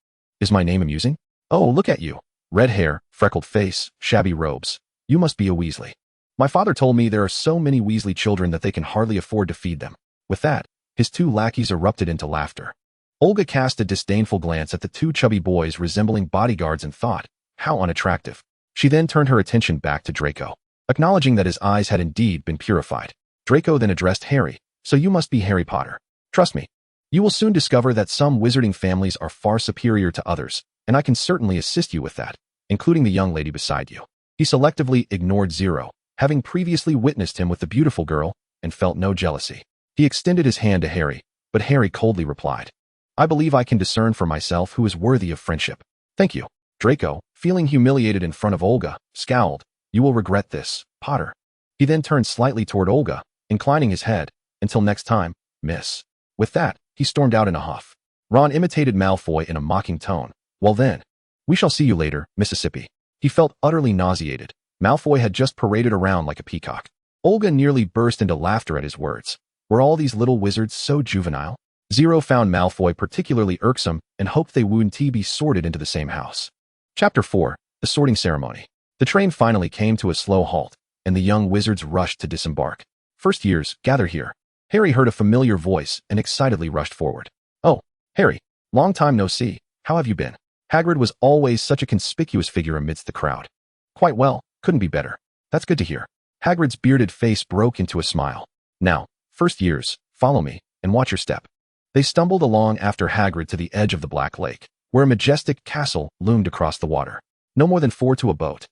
Is my name amusing? Oh, look at you. Red hair, freckled face, shabby robes. You must be a Weasley. My father told me there are so many Weasley children that they can hardly afford to feed them. With that, his 2 lackeys erupted into laughter. Olga cast a disdainful glance at the 2 chubby boys resembling bodyguards and thought, how unattractive. She then turned her attention back to Draco, acknowledging that his eyes had indeed been purified. Draco then addressed Harry, so you must be Harry Potter. Trust me. You will soon discover that some wizarding families are far superior to others, and I can certainly assist you with that, including the young lady beside you. He selectively ignored Zero, having previously witnessed him with the beautiful girl, and felt no jealousy. He extended his hand to Harry, but Harry coldly replied, I believe I can discern for myself who is worthy of friendship. Thank you. Draco, feeling humiliated in front of Olga, scowled. You will regret this, Potter. He then turned slightly toward Olga, inclining his head. Until next time, miss. With that, he stormed out in a huff. Ron imitated Malfoy in a mocking tone. Well then, we shall see you later, Mississippi. He felt utterly nauseated. Malfoy had just paraded around like a peacock. Olga nearly burst into laughter at his words. Were all these little wizards so juvenile? Zero found Malfoy particularly irksome and hoped they wouldn't be sorted into the same house. Chapter 4. The Sorting Ceremony. The train finally came to a slow halt, and the young wizards rushed to disembark. First years, gather here. Harry heard a familiar voice and excitedly rushed forward. Oh, Harry, long time no see. How have you been? Hagrid was always such a conspicuous figure amidst the crowd. Quite well, couldn't be better. That's good to hear. Hagrid's bearded face broke into a smile. Now, first years, follow me, and watch your step. They stumbled along after Hagrid to the edge of the Black Lake, where a majestic castle loomed across the water. No more than 4 to a boat.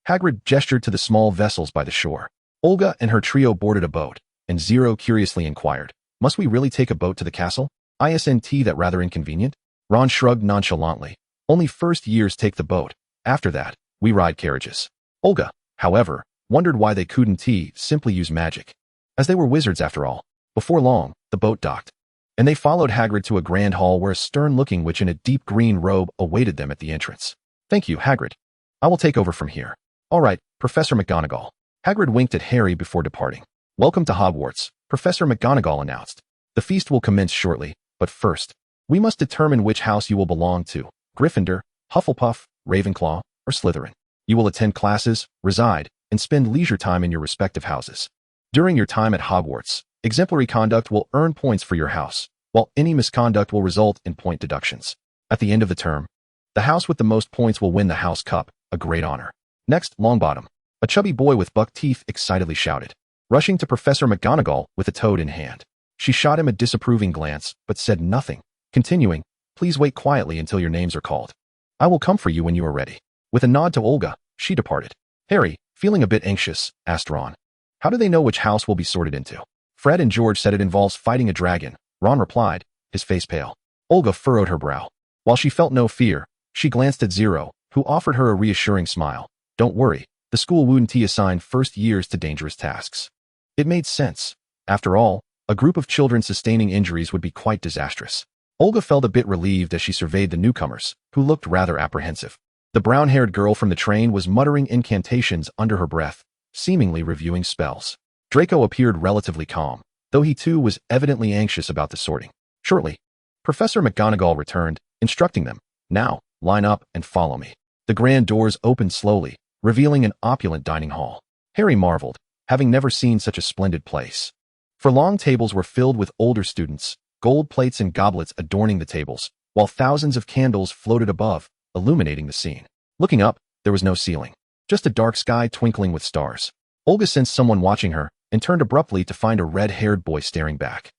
Hagrid gestured to the small vessels by the shore. Olga and her trio boarded a boat, and Zero curiously inquired, "Must we really take a boat to the castle? Isn't that rather inconvenient?" Ron shrugged nonchalantly. "Only first years take the boat. After that, we ride carriages." Olga, however, wondered why they couldn't simply use magic. As they were wizards after all. Before long, the boat docked, and they followed Hagrid to a grand hall where a stern-looking witch in a deep green robe awaited them at the entrance. "Thank you, Hagrid. I will take over from here." "All right, Professor McGonagall." Hagrid winked at Harry before departing. "Welcome to Hogwarts," Professor McGonagall announced. "The feast will commence shortly, but first, we must determine which house you will belong to, Gryffindor, Hufflepuff, Ravenclaw, or Slytherin. You will attend classes, reside, and spend leisure time in your respective houses. During your time at Hogwarts, exemplary conduct will earn points for your house, while any misconduct will result in point deductions. At the end of the term, the house with the most points will win the House Cup, a great honor." "Next, Longbottom," a chubby boy with buck teeth excitedly shouted, rushing to Professor McGonagall with a toad in hand. She shot him a disapproving glance, but said nothing, continuing, "Please wait quietly until your names are called. I will come for you when you are ready." With a nod to Olga, she departed. Harry, feeling a bit anxious, asked Ron, "How do they know which house will be sorted into?" "Fred and George said it involves fighting a dragon," Ron replied, his face pale. Olga furrowed her brow. While she felt no fear, she glanced at Zero, who offered her a reassuring smile. "Don't worry, the school wouldn't assign first years to dangerous tasks." It made sense. After all, a group of children sustaining injuries would be quite disastrous. Olga felt a bit relieved as she surveyed the newcomers, who looked rather apprehensive. The brown-haired girl from the train was muttering incantations under her breath, seemingly reviewing spells. Draco appeared relatively calm, though he too was evidently anxious about the sorting. Shortly, Professor McGonagall returned, instructing them, "Now, line up and follow me." The grand doors opened slowly, revealing an opulent dining hall. Harry marveled, having never seen such a splendid place. For long tables were filled with older students, gold plates and goblets adorning the tables, while thousands of candles floated above, illuminating the scene. Looking up, there was no ceiling, just a dark sky twinkling with stars. Olga sensed someone watching her, and turned abruptly to find a red-haired boy staring back.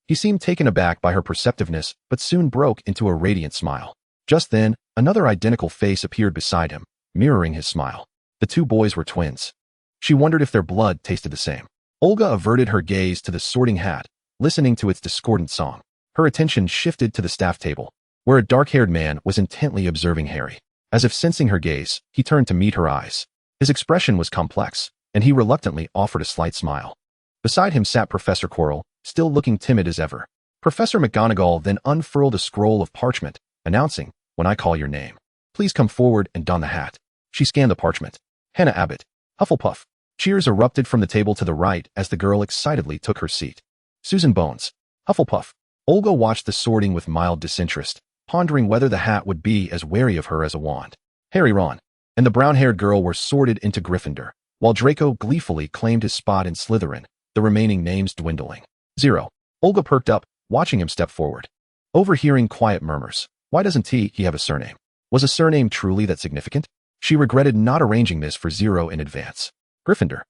He seemed taken aback by her perceptiveness, but soon broke into a radiant smile. Just then, another identical face appeared beside him, mirroring his smile. The two boys were twins. She wondered if their blood tasted the same. Olga averted her gaze to the sorting hat, listening to its discordant song. Her attention shifted to the staff table, where a dark-haired man was intently observing Harry. As if sensing her gaze, he turned to meet her eyes. His expression was complex, and he reluctantly offered a slight smile. Beside him sat Professor Quirrell, still looking timid as ever. Professor McGonagall then unfurled a scroll of parchment, announcing, "When I call your name, please come forward and don the hat." She scanned the parchment. Hannah Abbott, Hufflepuff. Cheers erupted from the table to the right as the girl excitedly took her seat. Susan Bones, Hufflepuff. Olga watched the sorting with mild disinterest, pondering whether the hat would be as wary of her as a wand. Harry, Ron, and the brown-haired girl were sorted into Gryffindor, while Draco gleefully claimed his spot in Slytherin, the remaining names dwindling. Zero. Olga perked up, watching him step forward. Overhearing quiet murmurs. Why doesn't he have a surname? Was a surname truly that significant? She regretted not arranging this for Zero in advance. Gryffindor.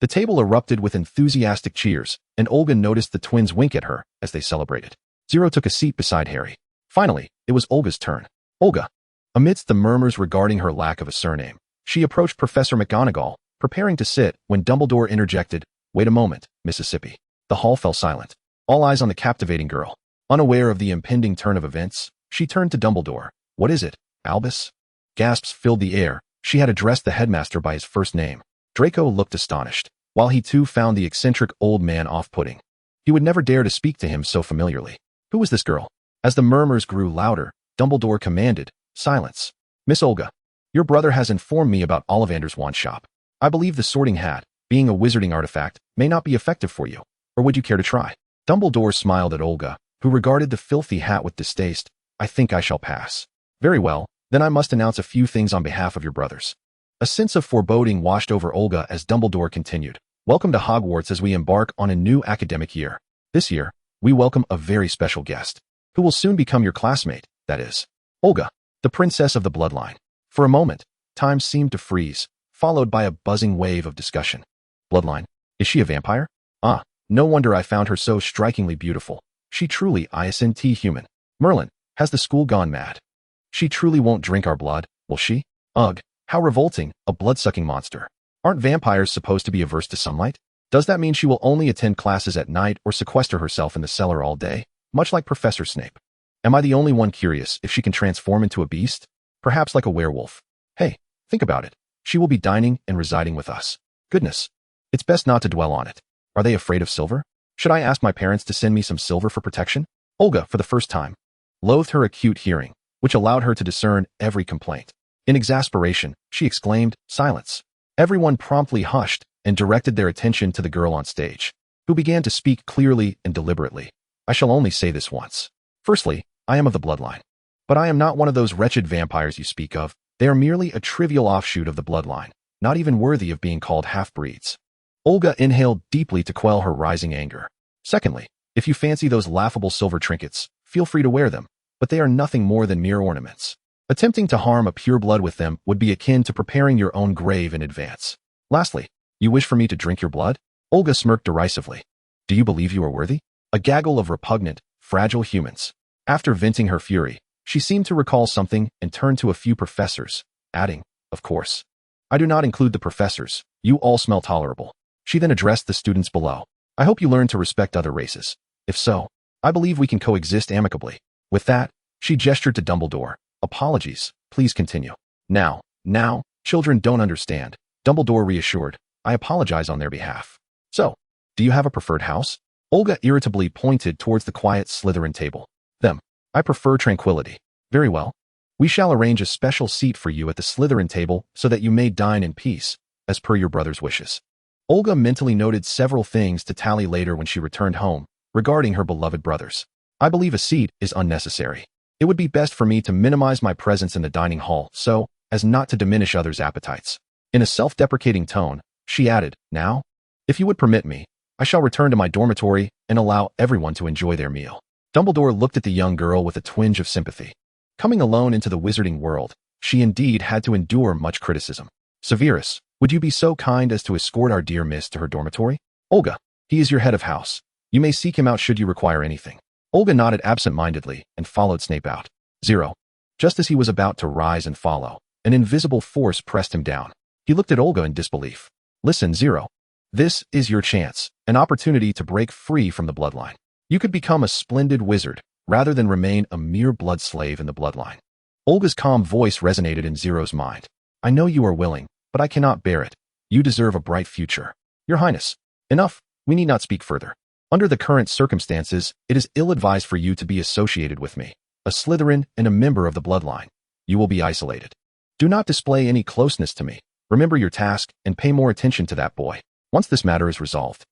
The table erupted with enthusiastic cheers, and Olga noticed the twins wink at her as they celebrated. Zero took a seat beside Harry. Finally, it was Olga's turn. Olga. Amidst the murmurs regarding her lack of a surname, she approached Professor McGonagall, preparing to sit when Dumbledore interjected, "Wait a moment, Mississippi." The hall fell silent. All eyes on the captivating girl. Unaware of the impending turn of events, she turned to Dumbledore. "What is it, Albus?" Gasps filled the air. She had addressed the headmaster by his first name. Draco looked astonished, while he too found the eccentric old man off-putting. He would never dare to speak to him so familiarly. Who was this girl? As the murmurs grew louder, Dumbledore commanded, "Silence. Miss Olga, your brother has informed me about Ollivander's wand shop. I believe the sorting hat, being a wizarding artifact, may not be effective for you. Or would you care to try?" Dumbledore smiled at Olga, who regarded the filthy hat with distaste. "I think I shall pass." "Very well, then I must announce a few things on behalf of your brothers." A sense of foreboding washed over Olga as Dumbledore continued. "Welcome to Hogwarts as we embark on a new academic year. This year, we welcome a very special guest, who will soon become your classmate, that is, Olga, the princess of the bloodline." For a moment, time seemed to freeze, followed by a buzzing wave of discussion. "Bloodline? Is she a vampire? Ah, no wonder I found her so strikingly beautiful. She truly isn't human. Merlin, has the school gone mad? She truly won't drink our blood, will she? Ugh, How revolting, a blood-sucking monster. Aren't vampires supposed to be averse to sunlight? Does that mean she will only attend classes at night or sequester herself in the cellar all day, much like Professor Snape? Am I the only one curious if she can transform into a beast? Perhaps like a werewolf. Hey, think about it. She will be dining and residing with us. Goodness. It's best not to dwell on it. Are they afraid of silver? Should I ask my parents to send me some silver for protection? Olga, for the first time, loathed her acute hearing, which allowed her to discern every complaint. In exasperation, she exclaimed, "Silence." Everyone promptly hushed and directed their attention to the girl on stage, who began to speak clearly and deliberately. I shall only say this once. Firstly, I am of the bloodline. But I am not one of those wretched vampires you speak of. They are merely a trivial offshoot of the bloodline, not even worthy of being called half-breeds. Olga inhaled deeply to quell her rising anger. Secondly, if you fancy those laughable silver trinkets, feel free to wear them, but they are nothing more than mere ornaments. Attempting to harm a pureblood with them would be akin to preparing your own grave in advance. Lastly, you wish for me to drink your blood? Olga smirked derisively. Do you believe you are worthy? A gaggle of repugnant, fragile humans. After venting her fury, she seemed to recall something and turned to a few professors, adding, "Of course. I do not include the professors. You all smell tolerable." She then addressed the students below. "I hope you learn to respect other races. If so, I believe we can coexist amicably." With that, she gestured to Dumbledore. "Apologies, please continue." Now, children don't understand," Dumbledore reassured. "I apologize on their behalf." "So, do you have a preferred house?" Olga irritably pointed towards the quiet Slytherin table. "Them. I prefer tranquility." "Very well. We shall arrange a special seat for you at the Slytherin table so that you may dine in peace, as per your brother's wishes." Olga mentally noted several things to tally later when she returned home, regarding her beloved brothers. "I believe a seat is unnecessary. It would be best for me to minimize my presence in the dining hall so as not to diminish others' appetites." In a self-deprecating tone, she added, "Now, if you would permit me, I shall return to my dormitory and allow everyone to enjoy their meal." Dumbledore looked at the young girl with a twinge of sympathy. Coming alone into the wizarding world, she indeed had to endure much criticism. "Severus, would you be so kind as to escort our dear miss to her dormitory?" "Olga, he is your head of house. You may seek him out should you require anything." Olga nodded absent-mindedly and followed Snape out. 0. Just as he was about to rise and follow, an invisible force pressed him down. He looked at Olga in disbelief. "Listen, 0. This is your chance, an opportunity to break free from the bloodline. You could become a splendid wizard, rather than remain a mere blood slave in the bloodline." Olga's calm voice resonated in Zero's mind. "I know you are willing, but I cannot bear it. You deserve a bright future." "Your Highness, enough. We need not speak further. Under the current circumstances, it is ill-advised for you to be associated with me, a Slytherin and a member of the bloodline. You will be isolated. Do not display any closeness to me. Remember your task and pay more attention to that boy. Once this matter is resolved,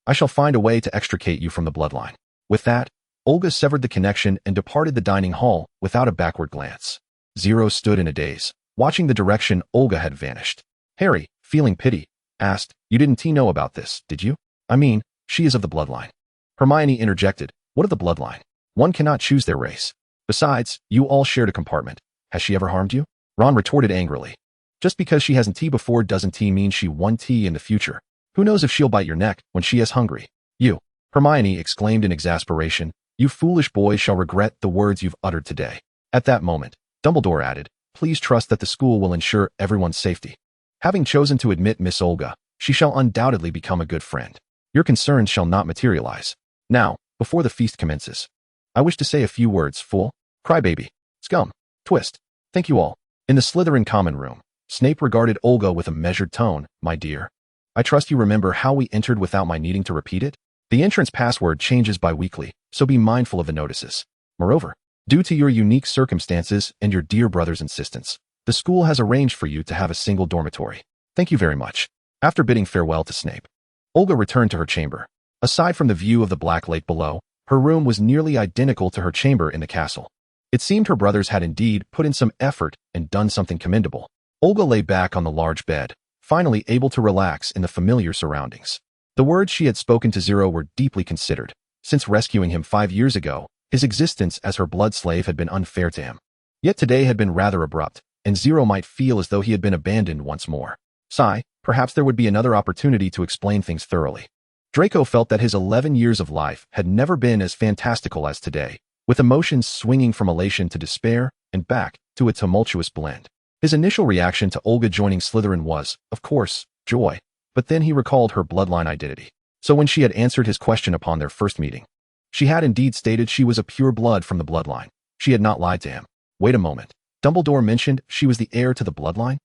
I shall find a way to extricate you from the bloodline." With that, Olga severed the connection and departed the dining hall without a backward glance. Zero stood in a daze, watching the direction Olga had vanished. Harry, feeling pity, asked, "You didn't know about this, did you?" "I mean, she is of the bloodline." Hermione interjected, "What of the bloodline? One cannot choose their race. Besides, you all shared a compartment. Has she ever harmed you?" Ron retorted angrily. "Just because she hasn't tea before doesn't tea mean she won't tea in the future. Who knows if she'll bite your neck when she is hungry." "You," Hermione exclaimed in exasperation, "you foolish boys shall regret the words you've uttered today." At that moment, Dumbledore added, "Please trust that the school will ensure everyone's safety. Having chosen to admit Miss Olga, she shall undoubtedly become a good friend. Your concerns shall not materialize. Now, before the feast commences, I wish to say a few words, fool, crybaby, scum, twist. Thank you all." In the Slytherin common room, Snape regarded Olga with a measured tone. "My dear, I trust you remember how we entered without my needing to repeat it? The entrance password changes bi-weekly, so be mindful of the notices. Moreover, due to your unique circumstances and your dear brother's insistence, the school has arranged for you to have a single dormitory. Thank you very much." After bidding farewell to Snape, Olga returned to her chamber. Aside from the view of the Black Lake below, her room was nearly identical to her chamber in the castle. It seemed her brothers had indeed put in some effort and done something commendable. Olga lay back on the large bed, finally able to relax in the familiar surroundings. The words she had spoken to Zero were deeply considered. Since rescuing him 5 years ago, his existence as her blood slave had been unfair to him. Yet today had been rather abrupt, and Zero might feel as though he had been abandoned once more. Perhaps there would be another opportunity to explain things thoroughly. Draco felt that his 11 years of life had never been as fantastical as today, with emotions swinging from elation to despair and back to a tumultuous blend. His initial reaction to Olga joining Slytherin was, of course, joy, but then he recalled her bloodline identity. So when she had answered his question upon their first meeting, she had indeed stated she was a pure blood from the bloodline. She had not lied to him. Wait a moment. Dumbledore mentioned she was the heir to the bloodline?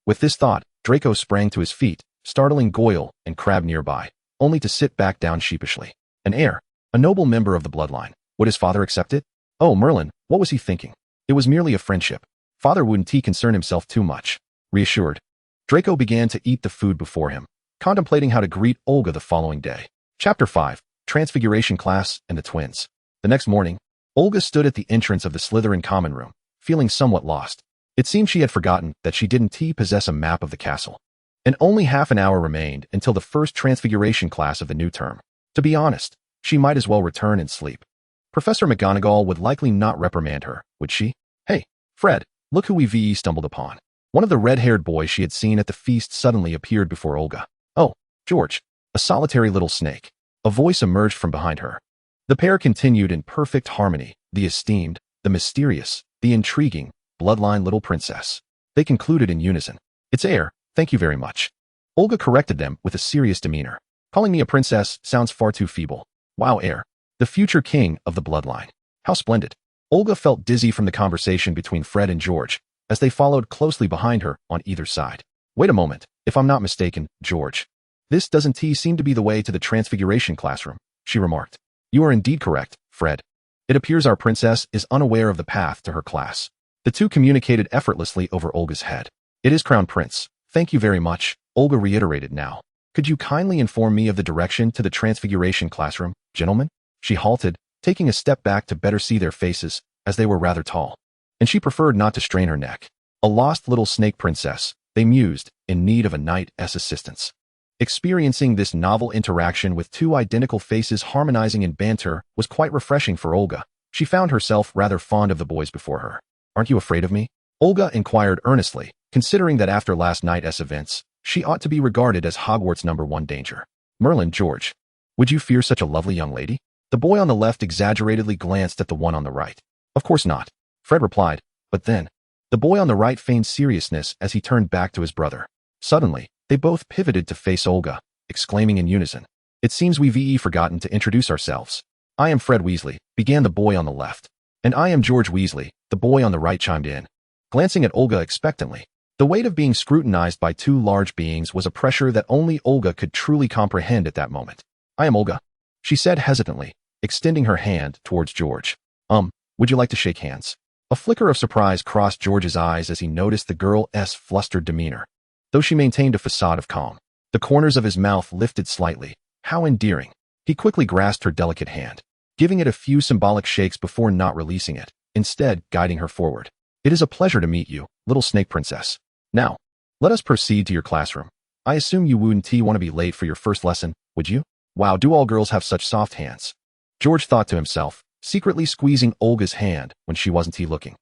With this thought, Draco sprang to his feet, startling Goyle and Crabbe nearby, only to sit back down sheepishly. An heir, a noble member of the bloodline. Would his father accept it? Oh, Merlin, what was he thinking? It was merely a friendship. Father wouldn't concern himself too much. Reassured, Draco began to eat the food before him, contemplating how to greet Olga the following day. Chapter 5, Transfiguration Class and the Twins. The next morning, Olga stood at the entrance of the Slytherin common room, feeling somewhat lost. It seemed she had forgotten that she didn't possess a map of the castle. And only half an hour remained until the first Transfiguration class of the new term. To be honest, she might as well return and sleep. Professor McGonagall would likely not reprimand her, would she? Hey, Fred, look who we stumbled upon. One of the red-haired boys she had seen at the feast suddenly appeared before Olga. Oh, George, a solitary little snake. A voice emerged from behind her. The pair continued in perfect harmony, the esteemed, the mysterious, the intriguing, bloodline little princess. They concluded in unison. It's Heir, thank you very much. Olga corrected them with a serious demeanor. Calling me a princess sounds far too feeble. Wow, Heir, the future king of the bloodline. How splendid. Olga felt dizzy from the conversation between Fred and George, as they followed closely behind her on either side. Wait a moment, if I'm not mistaken, George. This doesn't seem to be the way to the Transfiguration classroom, she remarked. You are indeed correct, Fred. It appears our princess is unaware of the path to her class. The two communicated effortlessly over Olga's head. It is Crown Prince. Thank you very much, Olga reiterated now. Could you kindly inform me of the direction to the Transfiguration classroom, gentlemen? She halted, taking a step back to better see their faces, as they were rather tall. And she preferred not to strain her neck. A lost little snake princess, they mused, in need of a knight's assistance. Experiencing this novel interaction with two identical faces harmonizing in banter was quite refreshing for Olga. She found herself rather fond of the boys before her. Aren't you afraid of me? Olga inquired earnestly, considering that after last night's events, she ought to be regarded as Hogwarts' #1 danger. Merlin, George, would you fear such a lovely young lady? The boy on the left exaggeratedly glanced at the one on the right. Of course not, Fred replied, but then, the boy on the right feigned seriousness as he turned back to his brother. Suddenly, they both pivoted to face Olga, exclaiming in unison, It seems we've forgotten to introduce ourselves. I am Fred Weasley, began the boy on the left. And I am George Weasley, the boy on the right chimed in. Glancing at Olga expectantly, the weight of being scrutinized by two large beings was a pressure that only Olga could truly comprehend at that moment. I am Olga, she said hesitantly, extending her hand towards George. Would you like to shake hands? A flicker of surprise crossed George's eyes as he noticed the girl's flustered demeanor. Though she maintained a facade of calm, the corners of his mouth lifted slightly. How endearing. He quickly grasped her delicate hand, giving it a few symbolic shakes before not releasing it, instead guiding her forward. It is a pleasure to meet you, little snake princess. Now, let us proceed to your classroom. I assume you wouldn't want to be late for your first lesson, would you? Wow, do all girls have such soft hands? George thought to himself, secretly squeezing Olga's hand when she wasn't looking.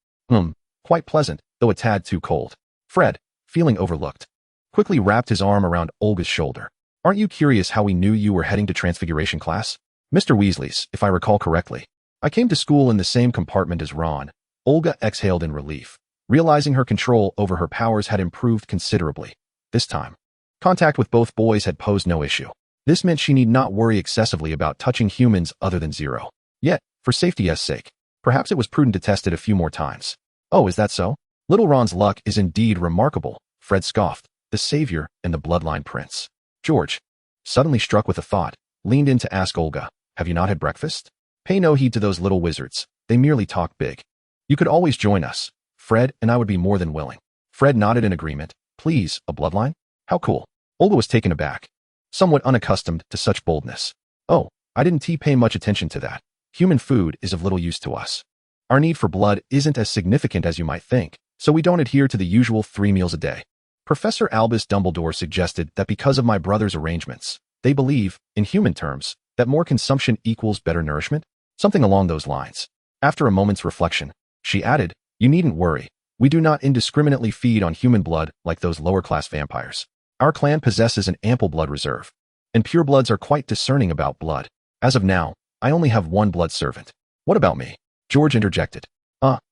Quite pleasant, though a tad too cold. Fred, feeling overlooked, quickly wrapped his arm around Olga's shoulder. Aren't you curious how we knew you were heading to Transfiguration class? Mr. Weasley's, if I recall correctly. I came to school in the same compartment as Ron. Olga exhaled in relief, realizing her control over her powers had improved considerably. This time, contact with both boys had posed no issue. This meant she need not worry excessively about touching humans other than Zero. Yet, for safety's sake, perhaps it was prudent to test it a few more times. Oh, is that so? Little Ron's luck is indeed remarkable, Fred scoffed, the savior and the bloodline prince. George, suddenly struck with a thought, leaned in to ask Olga, have you not had breakfast? Pay no heed to those little wizards, they merely talk big. You could always join us, Fred, and I would be more than willing. Fred nodded in agreement. Please, a bloodline? How cool. Olga was taken aback, somewhat unaccustomed to such boldness. Oh, I didn't pay much attention to that. Human food is of little use to us. Our need for blood isn't as significant as you might think, so we don't adhere to the usual 3 meals a day. Professor Albus Dumbledore suggested that because of my brother's arrangements, they believe, in human terms, that more consumption equals better nourishment? Something along those lines. After a moment's reflection, she added, you needn't worry. We do not indiscriminately feed on human blood like those lower-class vampires. Our clan possesses an ample blood reserve, and purebloods are quite discerning about blood. As of now, I only have 1 blood servant. What about me? George interjected.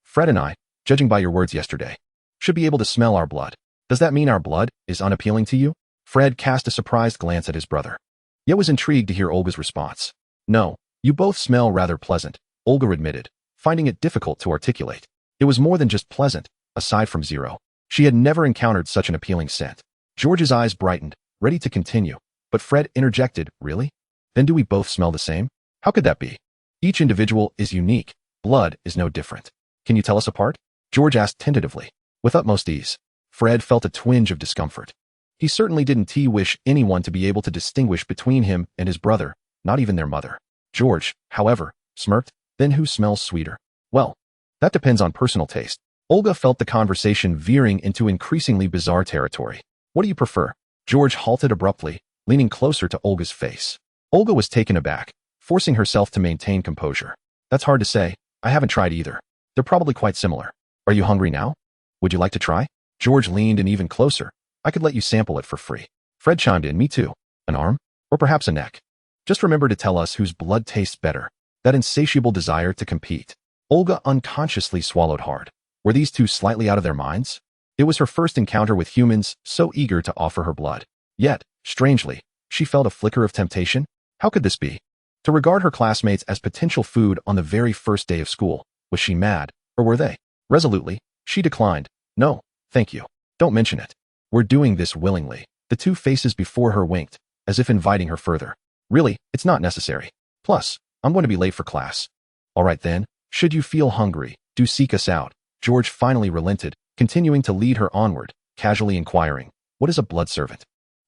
Fred and I, judging by your words yesterday. should be able to smell our blood. Does that mean our blood is unappealing to you? Fred cast a surprised glance at his brother. Yet was intrigued to hear Olga's response. No, you both smell rather pleasant, Olga admitted, finding it difficult to articulate. It was more than just pleasant, aside from zero. She had never encountered such an appealing scent. George's eyes brightened, ready to continue, but Fred interjected, really? Then do we both smell the same? How could that be? Each individual is unique. Blood is no different. Can you tell us apart? George asked tentatively. With utmost ease. Fred felt a twinge of discomfort. He certainly didn't wish anyone to be able to distinguish between him and his brother, not even their mother. George, however, smirked. Then who smells sweeter? Well, that depends on personal taste. Olga felt the conversation veering into increasingly bizarre territory. What do you prefer? George halted abruptly, leaning closer to Olga's face. Olga was taken aback, forcing herself to maintain composure. That's hard to say. I haven't tried either. They're probably quite similar. Are you hungry now? Would you like to try? George leaned in even closer. I could let you sample it for free. Fred chimed in, me too. An arm? Or perhaps a neck? Just remember to tell us whose blood tastes better. That insatiable desire to compete. Olga unconsciously swallowed hard. Were these two slightly out of their minds? It was her first encounter with humans, so eager to offer her blood. Yet, strangely, she felt a flicker of temptation. How could this be? To regard her classmates as potential food on the very first day of school. Was she mad, or were they? Resolutely, she declined. No, thank you. Don't mention it. We're doing this willingly. The two faces before her winked, as if inviting her further. Really, it's not necessary. Plus, I'm going to be late for class. All right then, should you feel hungry, do seek us out. George finally relented, continuing to lead her onward, casually inquiring, what is a blood servant?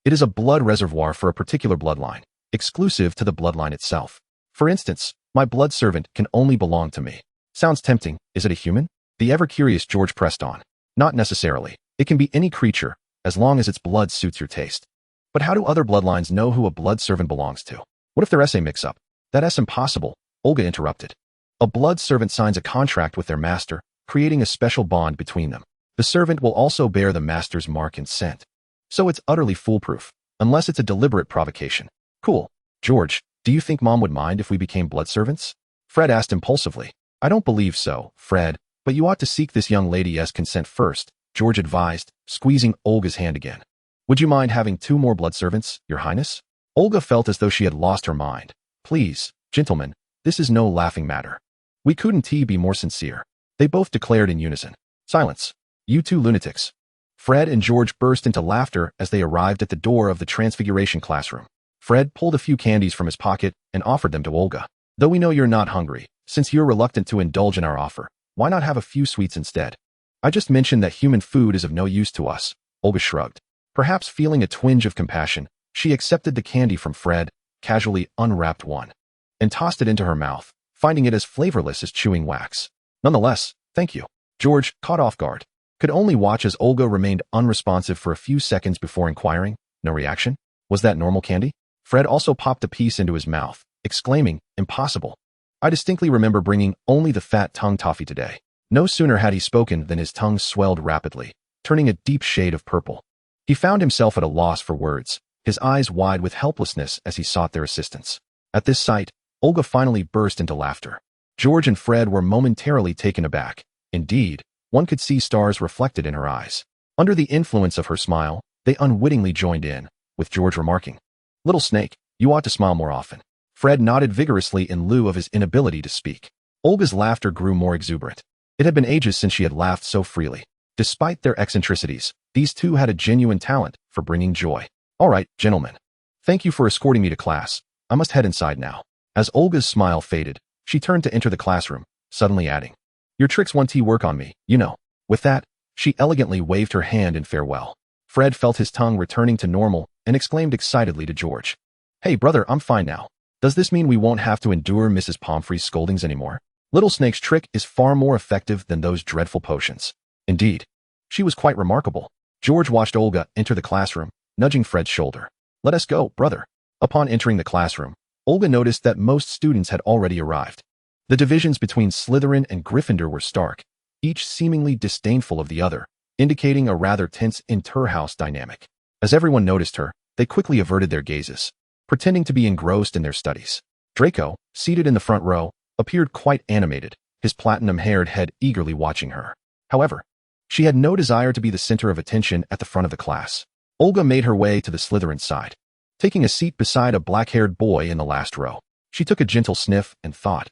It is a blood reservoir for a particular bloodline, exclusive to the bloodline itself. For instance, my blood servant can only belong to me. Sounds tempting. Is it a human? The ever-curious George pressed on. Not necessarily. It can be any creature, as long as its blood suits your taste. But how do other bloodlines know who a blood servant belongs to? What if their essay mix-up? That's impossible, Olga interrupted. A blood servant signs a contract with their master, creating a special bond between them. The servant will also bear the master's mark and scent. So it's utterly foolproof, unless it's a deliberate provocation. Cool. George, do you think Mom would mind if we became blood servants? Fred asked impulsively. I don't believe so, Fred, but you ought to seek this young lady's consent first, George advised, squeezing Olga's hand again. Would you mind having 2 more blood servants, Your Highness? Olga felt as though she had lost her mind. Please, gentlemen, this is no laughing matter. We couldn't be more sincere. They both declared in unison. Silence. You two lunatics. Fred and George burst into laughter as they arrived at the door of the Transfiguration classroom. Fred pulled a few candies from his pocket and offered them to Olga. Though we know you're not hungry, since you're reluctant to indulge in our offer, why not have a few sweets instead? I just mentioned that human food is of no use to us, Olga shrugged. Perhaps feeling a twinge of compassion, she accepted the candy from Fred, casually unwrapped one, and tossed it into her mouth, finding it as flavorless as chewing wax. Nonetheless, thank you. George, caught off guard, could only watch as Olga remained unresponsive for a few seconds before inquiring. No reaction? Was that normal candy? Fred also popped a piece into his mouth, exclaiming, impossible. I distinctly remember bringing only the fat tongue toffee today. No sooner had he spoken than his tongue swelled rapidly, turning a deep shade of purple. He found himself at a loss for words, his eyes wide with helplessness as he sought their assistance. At this sight, Olga finally burst into laughter. George and Fred were momentarily taken aback. Indeed, one could see stars reflected in her eyes. Under the influence of her smile, they unwittingly joined in, with George remarking, Little snake, you ought to smile more often. Fred nodded vigorously in lieu of his inability to speak. Olga's laughter grew more exuberant. It had been ages since she had laughed so freely. Despite their eccentricities, these two had a genuine talent for bringing joy. All right, gentlemen. Thank you for escorting me to class. I must head inside now. As Olga's smile faded, she turned to enter the classroom, suddenly adding, Your tricks won't work on me, you know. With that, she elegantly waved her hand in farewell. Fred felt his tongue returning to normal and exclaimed excitedly to George, Hey brother, I'm fine now. Does this mean we won't have to endure Mrs. Pomfrey's scoldings anymore? Little Snake's trick is far more effective than those dreadful potions. Indeed, she was quite remarkable. George watched Olga enter the classroom, nudging Fred's shoulder. Let us go, brother. Upon entering the classroom, Olga noticed that most students had already arrived. The divisions between Slytherin and Gryffindor were stark, each seemingly disdainful of the other, indicating a rather tense inter-house dynamic. As everyone noticed her, they quickly averted their gazes, pretending to be engrossed in their studies. Draco, seated in the front row, appeared quite animated, his platinum-haired head eagerly watching her. However, She had no desire to be the center of attention at the front of the class. Olga made her way to the Slytherin side, taking a seat beside a black-haired boy in the last row. She took a gentle sniff and thought,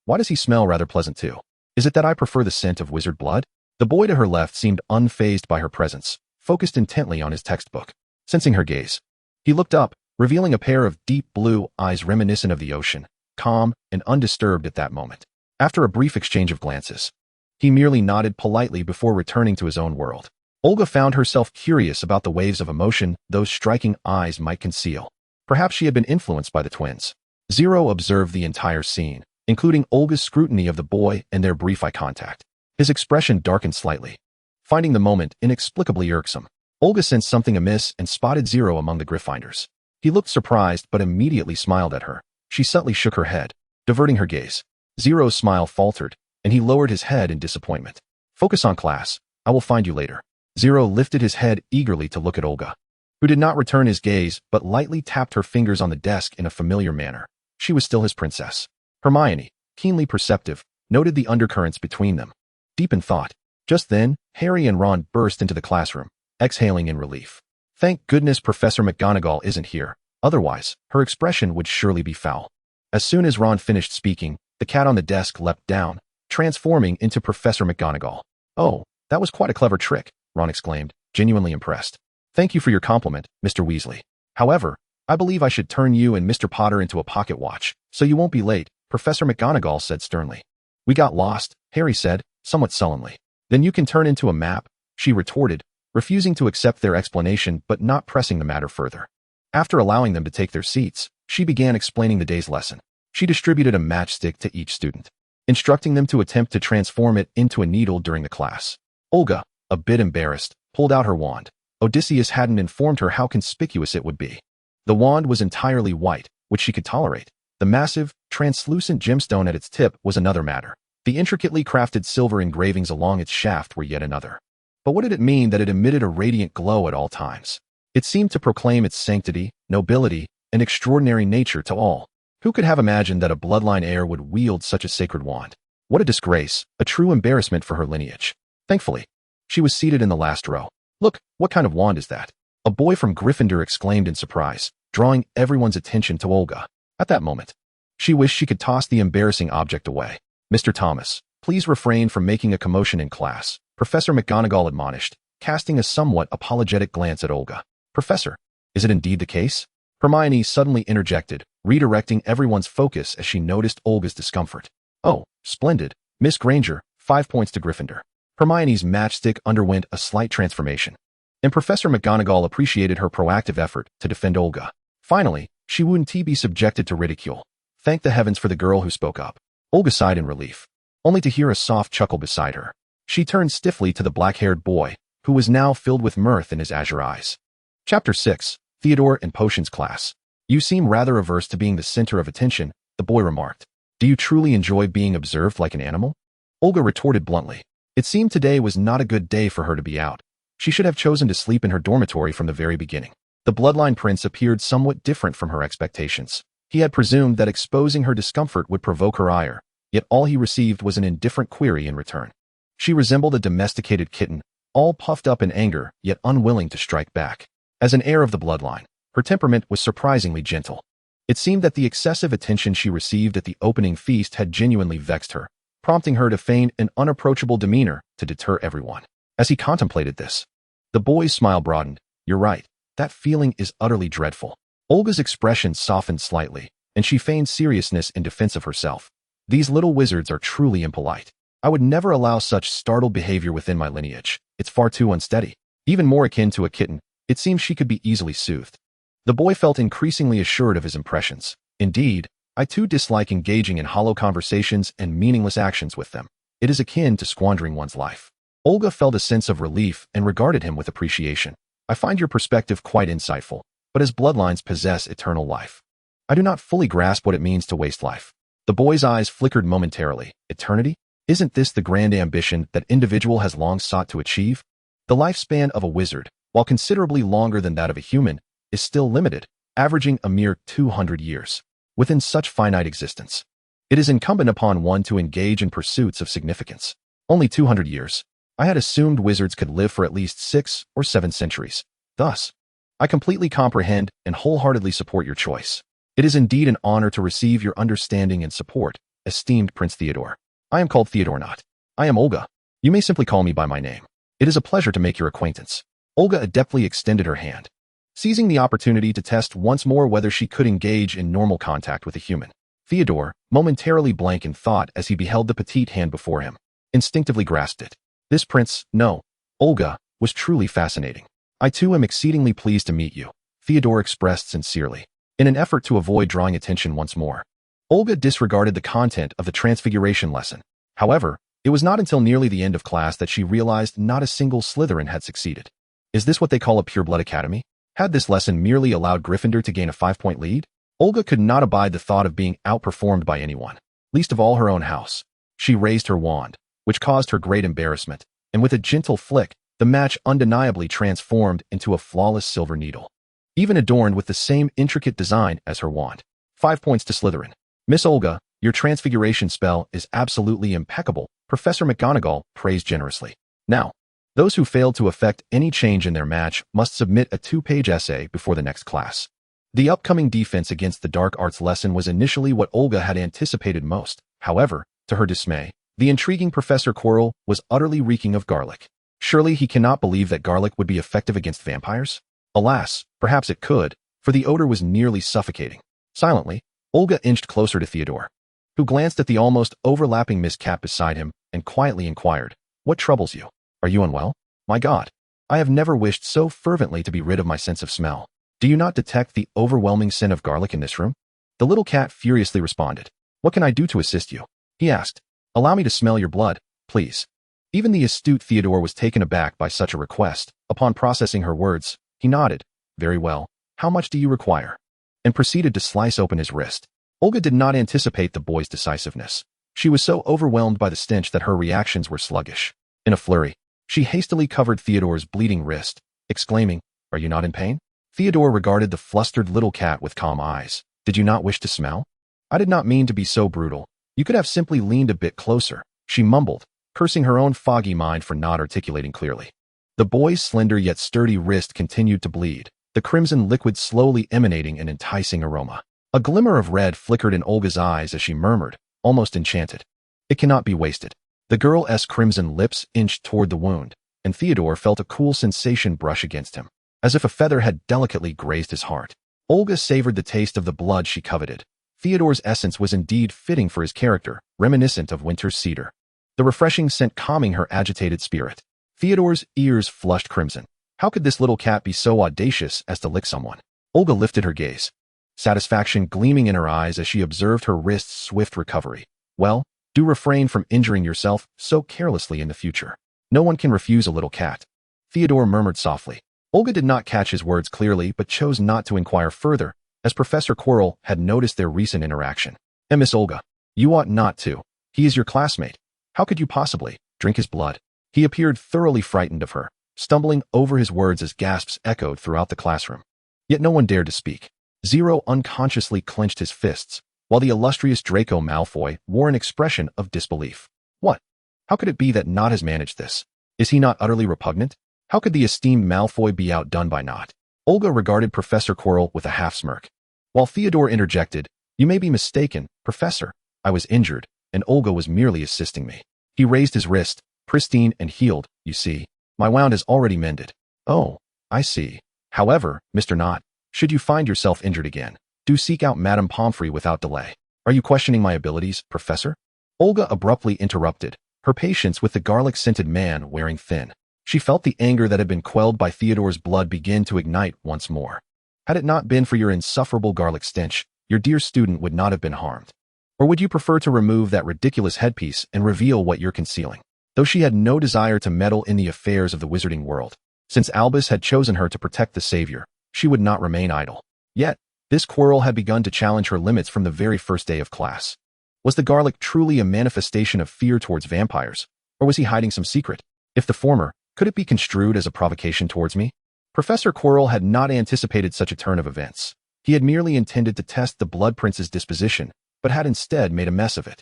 why does he smell rather pleasant too? Is it that I prefer the scent of wizard blood? The boy to her left seemed unfazed by her presence, focused intently on his textbook. Sensing her gaze, he looked up, revealing a pair of deep blue eyes reminiscent of the ocean, calm and undisturbed at that moment. After a brief exchange of glances, he merely nodded politely before returning to his own world. Olga found herself curious about the waves of emotion those striking eyes might conceal. Perhaps she had been influenced by the twins. Zero observed the entire scene, including Olga's scrutiny of the boy and their brief eye contact. His expression darkened slightly, finding the moment inexplicably irksome. Olga sensed something amiss and spotted Zero among the Gryffindors. He looked surprised but immediately smiled at her. She subtly shook her head, diverting her gaze. Zero's smile faltered, and he lowered his head in disappointment. Focus on class. I will find you later. Zero lifted his head eagerly to look at Olga, who did not return his gaze but lightly tapped her fingers on the desk in a familiar manner. She was still his princess. Hermione, keenly perceptive, noted the undercurrents between them. Deep in thought. Just then, Harry and Ron burst into the classroom, exhaling in relief. Thank goodness Professor McGonagall isn't here, otherwise, her expression would surely be foul. As soon as Ron finished speaking, the cat on the desk leapt down, transforming into Professor McGonagall. Oh, that was quite a clever trick, Ron exclaimed, genuinely impressed. Thank you for your compliment, Mr. Weasley. However, I believe I should turn you and Mr. Potter into a pocket watch, so you won't be late, Professor McGonagall said sternly. We got lost, Harry said, somewhat sullenly. Then you can turn into a map, she retorted, refusing to accept their explanation but not pressing the matter further. After allowing them to take their seats, she began explaining the day's lesson. She distributed a matchstick to each student, instructing them to attempt to transform it into a needle during the class. Olga, a bit embarrassed, pulled out her wand. Odysseus hadn't informed her how conspicuous it would be. The wand was entirely white, which she could tolerate. The massive, translucent gemstone at its tip was another matter. The intricately crafted silver engravings along its shaft were yet another. But what did it mean that it emitted a radiant glow at all times? It seemed to proclaim its sanctity, nobility, and extraordinary nature to all. Who could have imagined that a bloodline heir would wield such a sacred wand? What a disgrace, a true embarrassment for her lineage. Thankfully, she was seated in the last row. Look, what kind of wand is that? A boy from Gryffindor exclaimed in surprise, drawing everyone's attention to Olga. At that moment, she wished she could toss the embarrassing object away. Mr. Thomas, please refrain from making a commotion in class, Professor McGonagall admonished, casting a somewhat apologetic glance at Olga. Professor, is it indeed the case? Hermione suddenly interjected, redirecting everyone's focus as she noticed Olga's discomfort. Oh, splendid. Miss Granger, 5 points to Gryffindor. Hermione's matchstick underwent a slight transformation, and Professor McGonagall appreciated her proactive effort to defend Olga. Finally, she wouldn't be subjected to ridicule. Thank the heavens for the girl who spoke up. Olga sighed in relief, only to hear a soft chuckle beside her. She turned stiffly to the black-haired boy, who was now filled with mirth in his azure eyes. Chapter 6, Theodore and Potions Class. You seem rather averse to being the center of attention, the boy remarked. Do you truly enjoy being observed like an animal? Olga retorted bluntly. It seemed today was not a good day for her to be out. She should have chosen to sleep in her dormitory from the very beginning. The bloodline prince appeared somewhat different from her expectations. He had presumed that exposing her discomfort would provoke her ire, yet all he received was an indifferent query in return. She resembled a domesticated kitten, all puffed up in anger, yet unwilling to strike back. As an heir of the bloodline, her temperament was surprisingly gentle. It seemed that the excessive attention she received at the opening feast had genuinely vexed her, prompting her to feign an unapproachable demeanor to deter everyone. As he contemplated this, the boy's smile broadened. You're right, that feeling is utterly dreadful. Olga's expression softened slightly, and she feigned seriousness in defense of herself. These little wizards are truly impolite. I would never allow such startled behavior within my lineage. It's far too unsteady. Even more akin to a kitten, it seems she could be easily soothed. The boy felt increasingly assured of his impressions. Indeed, I too dislike engaging in hollow conversations and meaningless actions with them. It is akin to squandering one's life. Olga felt a sense of relief and regarded him with appreciation. I find your perspective quite insightful, but as bloodlines possess eternal life, I do not fully grasp what it means to waste life. The boy's eyes flickered momentarily. Eternity? Isn't this the grand ambition that individual has long sought to achieve? The lifespan of a wizard, while considerably longer than that of a human, is still limited, averaging a mere 200 years. Within such finite existence, it is incumbent upon one to engage in pursuits of significance. Only 200 years. I had assumed wizards could live for at least 6 or 7 centuries. Thus, I completely comprehend and wholeheartedly support your choice. It is indeed an honor to receive your understanding and support, esteemed Prince Theodore. I am called Theodore not. I am Olga. You may simply call me by my name. It is a pleasure to make your acquaintance. Olga adeptly extended her hand, seizing the opportunity to test once more whether she could engage in normal contact with a human. Theodore, momentarily blank in thought as he beheld the petite hand before him, instinctively grasped it. This prince, no, Olga, was truly fascinating. I too am exceedingly pleased to meet you, Theodore expressed sincerely, in an effort to avoid drawing attention once more. Olga disregarded the content of the transfiguration lesson. However, it was not until nearly the end of class that she realized not a single Slytherin had succeeded. Is this what they call a pureblood academy? Had this lesson merely allowed Gryffindor to gain a 5-point lead? Olga could not abide the thought of being outperformed by anyone, least of all her own house. She raised her wand, which caused her great embarrassment, and with a gentle flick, the match undeniably transformed into a flawless silver needle, even adorned with the same intricate design as her wand. 5 points to Slytherin. Miss Olga, your transfiguration spell is absolutely impeccable, Professor McGonagall praised generously. Now, those who failed to effect any change in their match must submit a 2-page essay before the next class. The upcoming defense against the dark arts lesson was initially what Olga had anticipated most. However, to her dismay, the intriguing Professor Quirrell was utterly reeking of garlic. Surely he cannot believe that garlic would be effective against vampires? Alas, perhaps it could, for the odor was nearly suffocating. Silently, Olga inched closer to Theodore, who glanced at the almost overlapping Miss Cat beside him and quietly inquired, "What troubles you? Are you unwell? My God, I have never wished so fervently to be rid of my sense of smell. Do you not detect the overwhelming scent of garlic in this room?" The little cat furiously responded. "What can I do to assist you?" he asked. "Allow me to smell your blood, please." Even the astute Theodore was taken aback by such a request. Upon processing her words, he nodded. "Very well. How much do you require?" and proceeded to slice open his wrist. Olga did not anticipate the boy's decisiveness. She was so overwhelmed by the stench that her reactions were sluggish. In a flurry, she hastily covered Theodore's bleeding wrist, exclaiming, "Are you not in pain?" Theodore regarded the flustered little cat with calm eyes. "Did you not wish to smell?" "I did not mean to be so brutal. You could have simply leaned a bit closer," she mumbled, cursing her own foggy mind for not articulating clearly. The boy's slender yet sturdy wrist continued to bleed, the crimson liquid slowly emanating an enticing aroma. A glimmer of red flickered in Olga's eyes as she murmured, almost enchanted, "It cannot be wasted." The girl's crimson lips inched toward the wound, and Theodore felt a cool sensation brush against him, as if a feather had delicately grazed his heart. Olga savored the taste of the blood she coveted. Theodore's essence was indeed fitting for his character, reminiscent of winter's cedar, the refreshing scent calming her agitated spirit. Theodore's ears flushed crimson. How could this little cat be so audacious as to lick someone? Olga lifted her gaze, satisfaction gleaming in her eyes as she observed her wrist's swift recovery. "Well, do refrain from injuring yourself so carelessly in the future. No one can refuse a little cat," Theodore murmured softly. Olga did not catch his words clearly but chose not to inquire further, as Professor Quirrell had noticed their recent interaction. "Miss Olga, you ought not to. He is your classmate. How could you possibly drink his blood?" He appeared thoroughly frightened of her, stumbling over his words as gasps echoed throughout the classroom. Yet no one dared to speak. Zero unconsciously clenched his fists, while the illustrious Draco Malfoy wore an expression of disbelief. What? How could it be that Nott has managed this? Is he not utterly repugnant? How could the esteemed Malfoy be outdone by Nott? Olga regarded Professor Quirrell with a half-smirk, while Theodore interjected, "You may be mistaken, Professor. I was injured, and Olga was merely assisting me." He raised his wrist, pristine and healed, "You see, my wound is already mended." "Oh, I see. However, Mr. Nott, should you find yourself injured again, do seek out Madame Pomfrey without delay." "Are you questioning my abilities, Professor?" Olga abruptly interrupted, her patience with the garlic-scented man wearing thin. She felt the anger that had been quelled by Theodore's blood begin to ignite once more. "Had it not been for your insufferable garlic stench, your dear student would not have been harmed. Or would you prefer to remove that ridiculous headpiece and reveal what you're concealing?" Though she had no desire to meddle in the affairs of the wizarding world, since Albus had chosen her to protect the Savior, she would not remain idle. Yet, this quarrel had begun to challenge her limits from the very first day of class. Was the garlic truly a manifestation of fear towards vampires, or was he hiding some secret? If the former, could it be construed as a provocation towards me? Professor Quirrell had not anticipated such a turn of events. He had merely intended to test the Blood Prince's disposition, but had instead made a mess of it.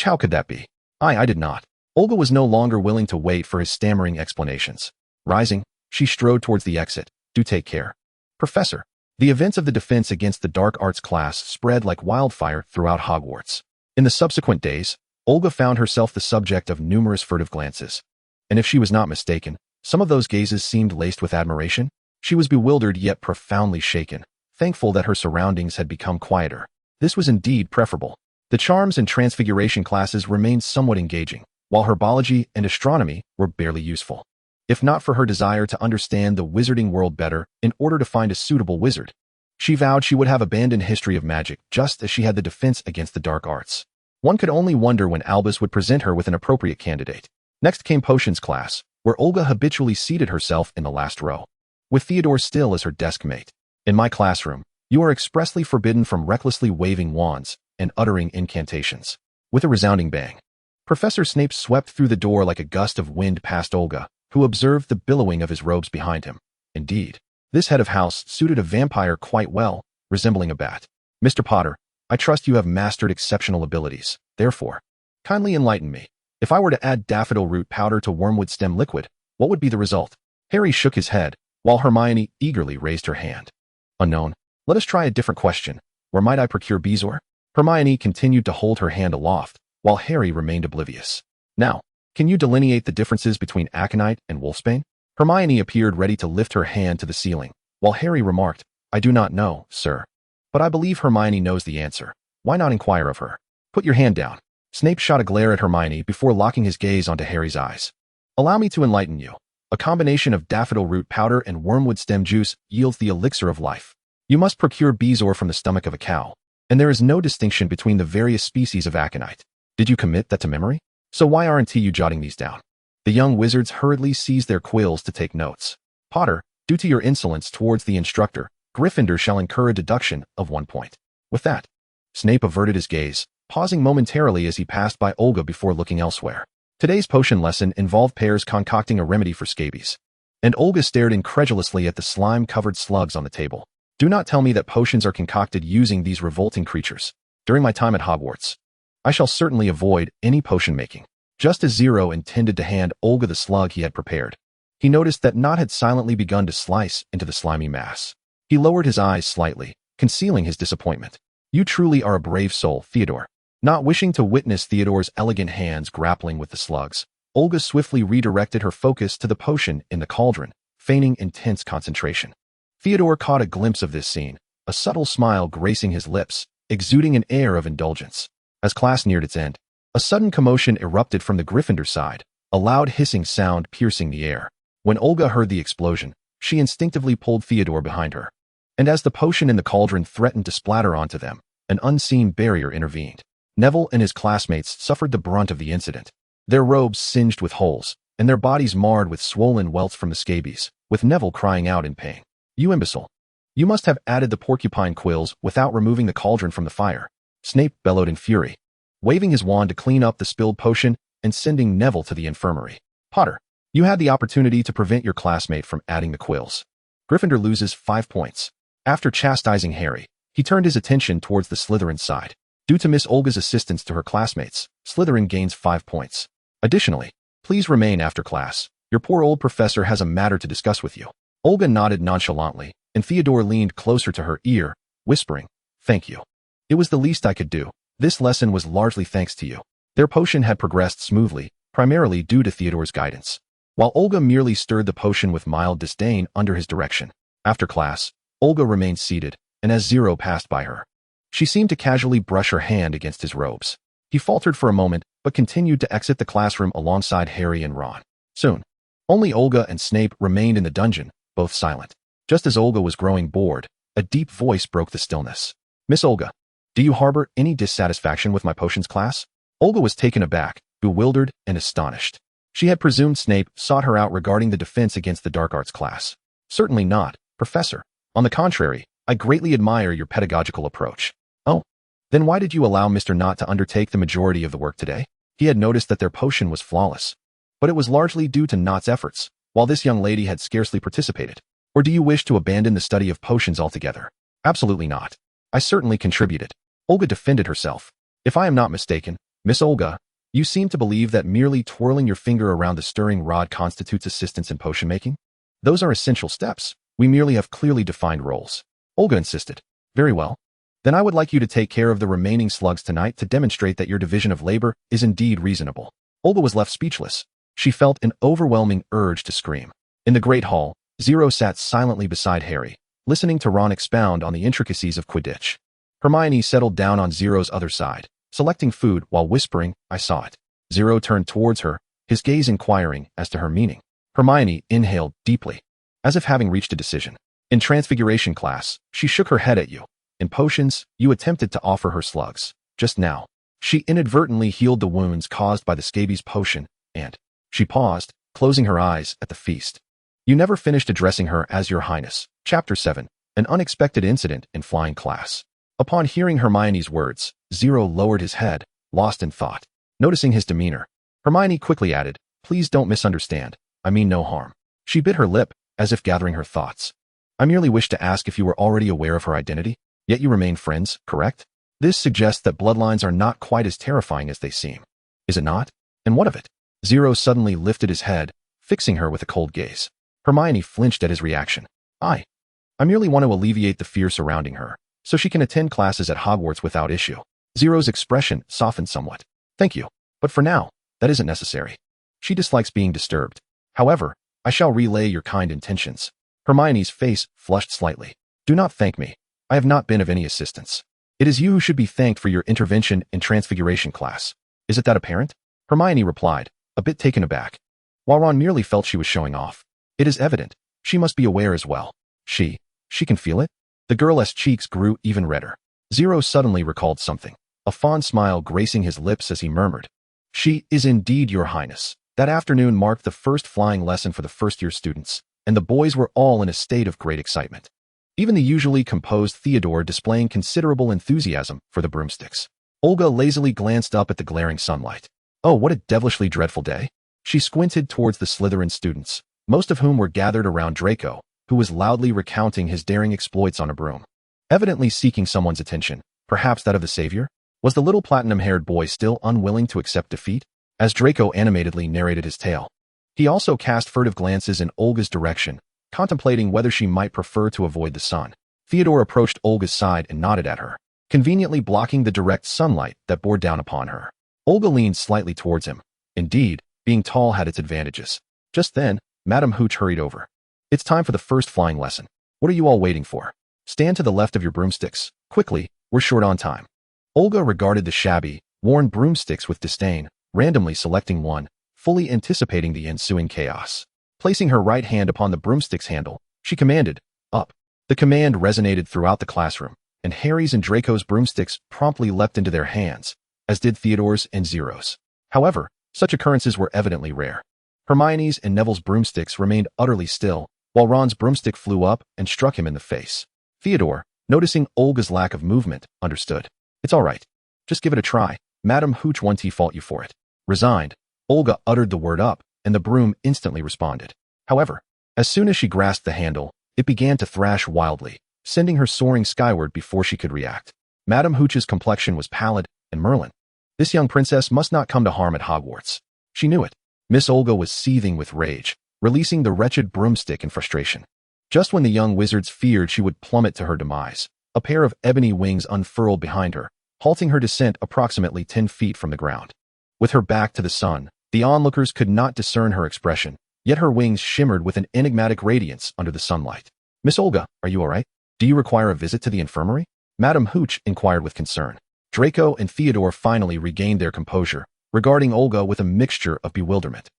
How could that be? I did not. Olga was no longer willing to wait for his stammering explanations. Rising, she strode towards the exit. Do take care. Professor. The events of the defense against the dark arts class spread like wildfire throughout Hogwarts. In the subsequent days, Olga found herself the subject of numerous furtive glances. And if she was not mistaken, some of those gazes seemed laced with admiration. She was bewildered yet profoundly shaken, thankful that her surroundings had become quieter. This was indeed preferable. The charms and transfiguration classes remained somewhat engaging, while herbology and astronomy were barely useful. If not for her desire to understand the wizarding world better in order to find a suitable wizard, she vowed she would have abandoned history of magic just as she had the defense against the dark arts. One could only wonder when Albus would present her with an appropriate candidate. Next came potions class, where Olga habitually seated herself in the last row, with Theodore still as her desk mate. In my classroom, you are expressly forbidden from recklessly waving wands and uttering incantations. With a resounding bang, Professor Snape swept through the door like a gust of wind past Olga, who observed the billowing of his robes behind him. Indeed, this head of house suited a vampire quite well, resembling a bat. Mr. Potter, I trust you have mastered exceptional abilities. Therefore, kindly enlighten me. If I were to add daffodil root powder to wormwood stem liquid, what would be the result? Harry shook his head, while Hermione eagerly raised her hand. Unknown. Let us try a different question. Where might I procure bezoar? Hermione continued to hold her hand aloft, while Harry remained oblivious. Now, can you delineate the differences between aconite and wolfsbane? Hermione appeared ready to lift her hand to the ceiling, while Harry remarked, I do not know, sir. But I believe Hermione knows the answer. Why not inquire of her? Put your hand down. Snape shot a glare at Hermione before locking his gaze onto Harry's eyes. Allow me to enlighten you. A combination of daffodil root powder and wormwood stem juice yields the elixir of life. You must procure bezoar from the stomach of a cow, and there is no distinction between the various species of aconite. Did you commit that to memory? So why aren't you jotting these down? The young wizards hurriedly seized their quills to take notes. Potter, due to your insolence towards the instructor, Gryffindor shall incur a deduction of 1 point. With that, Snape averted his gaze, pausing momentarily as he passed by Olga before looking elsewhere. Today's potion lesson involved pairs concocting a remedy for scabies, and Olga stared incredulously at the slime-covered slugs on the table. Do not tell me that potions are concocted using these revolting creatures. During my time at Hogwarts, I shall certainly avoid any potion making. Just as Zero intended to hand Olga the slug he had prepared, he noticed that Nott had silently begun to slice into the slimy mass. He lowered his eyes slightly, concealing his disappointment. You truly are a brave soul, Theodore. Not wishing to witness Theodore's elegant hands grappling with the slugs, Olga swiftly redirected her focus to the potion in the cauldron, feigning intense concentration. Theodore caught a glimpse of this scene, a subtle smile gracing his lips, exuding an air of indulgence. As class neared its end, a sudden commotion erupted from the Gryffindor side, a loud hissing sound piercing the air. When Olga heard the explosion, she instinctively pulled Theodore behind her. And as the potion in the cauldron threatened to splatter onto them, an unseen barrier intervened. Neville and his classmates suffered the brunt of the incident, their robes singed with holes, and their bodies marred with swollen welts from the scabies, with Neville crying out in pain. You imbecile. You must have added the porcupine quills without removing the cauldron from the fire. Snape bellowed in fury, waving his wand to clean up the spilled potion and sending Neville to the infirmary. Potter, you had the opportunity to prevent your classmate from adding the quills. Gryffindor loses 5 points. After chastising Harry, he turned his attention towards the Slytherin side. Due to Miss Olga's assistance to her classmates, Slytherin gains 5 points. Additionally, please remain after class. Your poor old professor has a matter to discuss with you. Olga nodded nonchalantly, and Theodore leaned closer to her ear, whispering, Thank you. It was the least I could do. This lesson was largely thanks to you. Their potion had progressed smoothly, primarily due to Theodore's guidance, while Olga merely stirred the potion with mild disdain under his direction. After class, Olga remained seated, and as Zero passed by her, she seemed to casually brush her hand against his robes. He faltered for a moment, but continued to exit the classroom alongside Harry and Ron. Soon, only Olga and Snape remained in the dungeon, both silent. Just as Olga was growing bored, a deep voice broke the stillness. Miss Olga, do you harbor any dissatisfaction with my potions class? Olga was taken aback, bewildered, and astonished. She had presumed Snape sought her out regarding the defense against the dark arts class. Certainly not, Professor. On the contrary, I greatly admire your pedagogical approach. Oh, then why did you allow Mr. Nott to undertake the majority of the work today? He had noticed that their potion was flawless, but it was largely due to Nott's efforts, while this young lady had scarcely participated. Or do you wish to abandon the study of potions altogether? Absolutely not. I certainly contributed. Olga defended herself. If I am not mistaken, Miss Olga, You seem to believe that merely twirling your finger around the stirring rod constitutes assistance in potion making? Those are essential steps. We merely have clearly defined roles. Olga insisted. Very well. Then I would like you to take care of the remaining slugs tonight to demonstrate that your division of labor is indeed reasonable. Olga was left speechless. She felt an overwhelming urge to scream. In the great hall, Zero sat silently beside Harry, listening to Ron expound on the intricacies of Quidditch. Hermione settled down on Zero's other side, selecting food while whispering, "I saw it." Zero turned towards her, his gaze inquiring as to her meaning. Hermione inhaled deeply, as if having reached a decision. In Transfiguration class, she shook her head at you. In potions, you attempted to offer her slugs. Just now, she inadvertently healed the wounds caused by the scabies potion, and she paused, closing her eyes at the feast. You never finished addressing her as Your Highness. Chapter 7. An Unexpected Incident in Flying Class. Upon hearing Hermione's words, Zero lowered his head, lost in thought. Noticing his demeanor, Hermione quickly added, "Please don't misunderstand. I mean no harm." She bit her lip, as if gathering her thoughts. "I merely wish to ask if you were already aware of her identity, yet you remain friends, correct? This suggests that bloodlines are not quite as terrifying as they seem. Is it not? And what of it?" Zero suddenly lifted his head, fixing her with a cold gaze. Hermione flinched at his reaction. I merely want to alleviate the fear surrounding her, so she can attend classes at Hogwarts without issue." Zero's expression softened somewhat. "Thank you, but for now, that isn't necessary. She dislikes being disturbed. However, I shall relay your kind intentions." Hermione's face flushed slightly. "Do not thank me. I have not been of any assistance. It is you who should be thanked for your intervention in Transfiguration class. Is it that apparent?" Hermione replied, a bit taken aback. While Ron merely felt she was showing off, it is evident she must be aware as well. She can feel it? The girl's cheeks grew even redder. Zero suddenly recalled something, a fond smile gracing his lips as he murmured, "She is indeed Your Highness." That afternoon marked the first flying lesson for the first-year students, and the boys were all in a state of great excitement. Even the usually composed Theodore displaying considerable enthusiasm for the broomsticks. Olga lazily glanced up at the glaring sunlight. Oh, what a devilishly dreadful day. She squinted towards the Slytherin students, most of whom were gathered around Draco, who was loudly recounting his daring exploits on a broom. Evidently seeking someone's attention, perhaps that of the savior? Was the little platinum-haired boy still unwilling to accept defeat? As Draco animatedly narrated his tale, he also cast furtive glances in Olga's direction, contemplating whether she might prefer to avoid the sun. Theodore approached Olga's side and nodded at her, conveniently blocking the direct sunlight that bore down upon her. Olga leaned slightly towards him. Indeed, being tall had its advantages. Just then, Madame Hooch hurried over. "It's time for the first flying lesson. What are you all waiting for? Stand to the left of your broomsticks. Quickly, we're short on time." Olga regarded the shabby, worn broomsticks with disdain, randomly selecting one, fully anticipating the ensuing chaos. Placing her right hand upon the broomstick's handle, she commanded, "Up." The command resonated throughout the classroom, and Harry's and Draco's broomsticks promptly leapt into their hands, as did Theodore's and Zero's. However, such occurrences were evidently rare. Hermione's and Neville's broomsticks remained utterly still, while Ron's broomstick flew up and struck him in the face. Theodore, noticing Olga's lack of movement, understood. "It's all right. Just give it a try. Madame Hooch won't fault you for it." Resigned, Olga uttered the word "up," and the broom instantly responded. However, as soon as she grasped the handle, it began to thrash wildly, sending her soaring skyward before she could react. Madame Hooch's complexion was pallid and Merlin. This young princess must not come to harm at Hogwarts. She knew it. Miss Olga was seething with rage, releasing the wretched broomstick in frustration. Just when the young wizards feared she would plummet to her demise, a pair of ebony wings unfurled behind her, halting her descent approximately 10 feet from the ground. With her back to the sun, the onlookers could not discern her expression, yet her wings shimmered with an enigmatic radiance under the sunlight. "Miss Olga, are you all right? Do you require a visit to the infirmary?" Madame Hooch inquired with concern. Draco and Theodore finally regained their composure, regarding Olga with a mixture of bewilderment.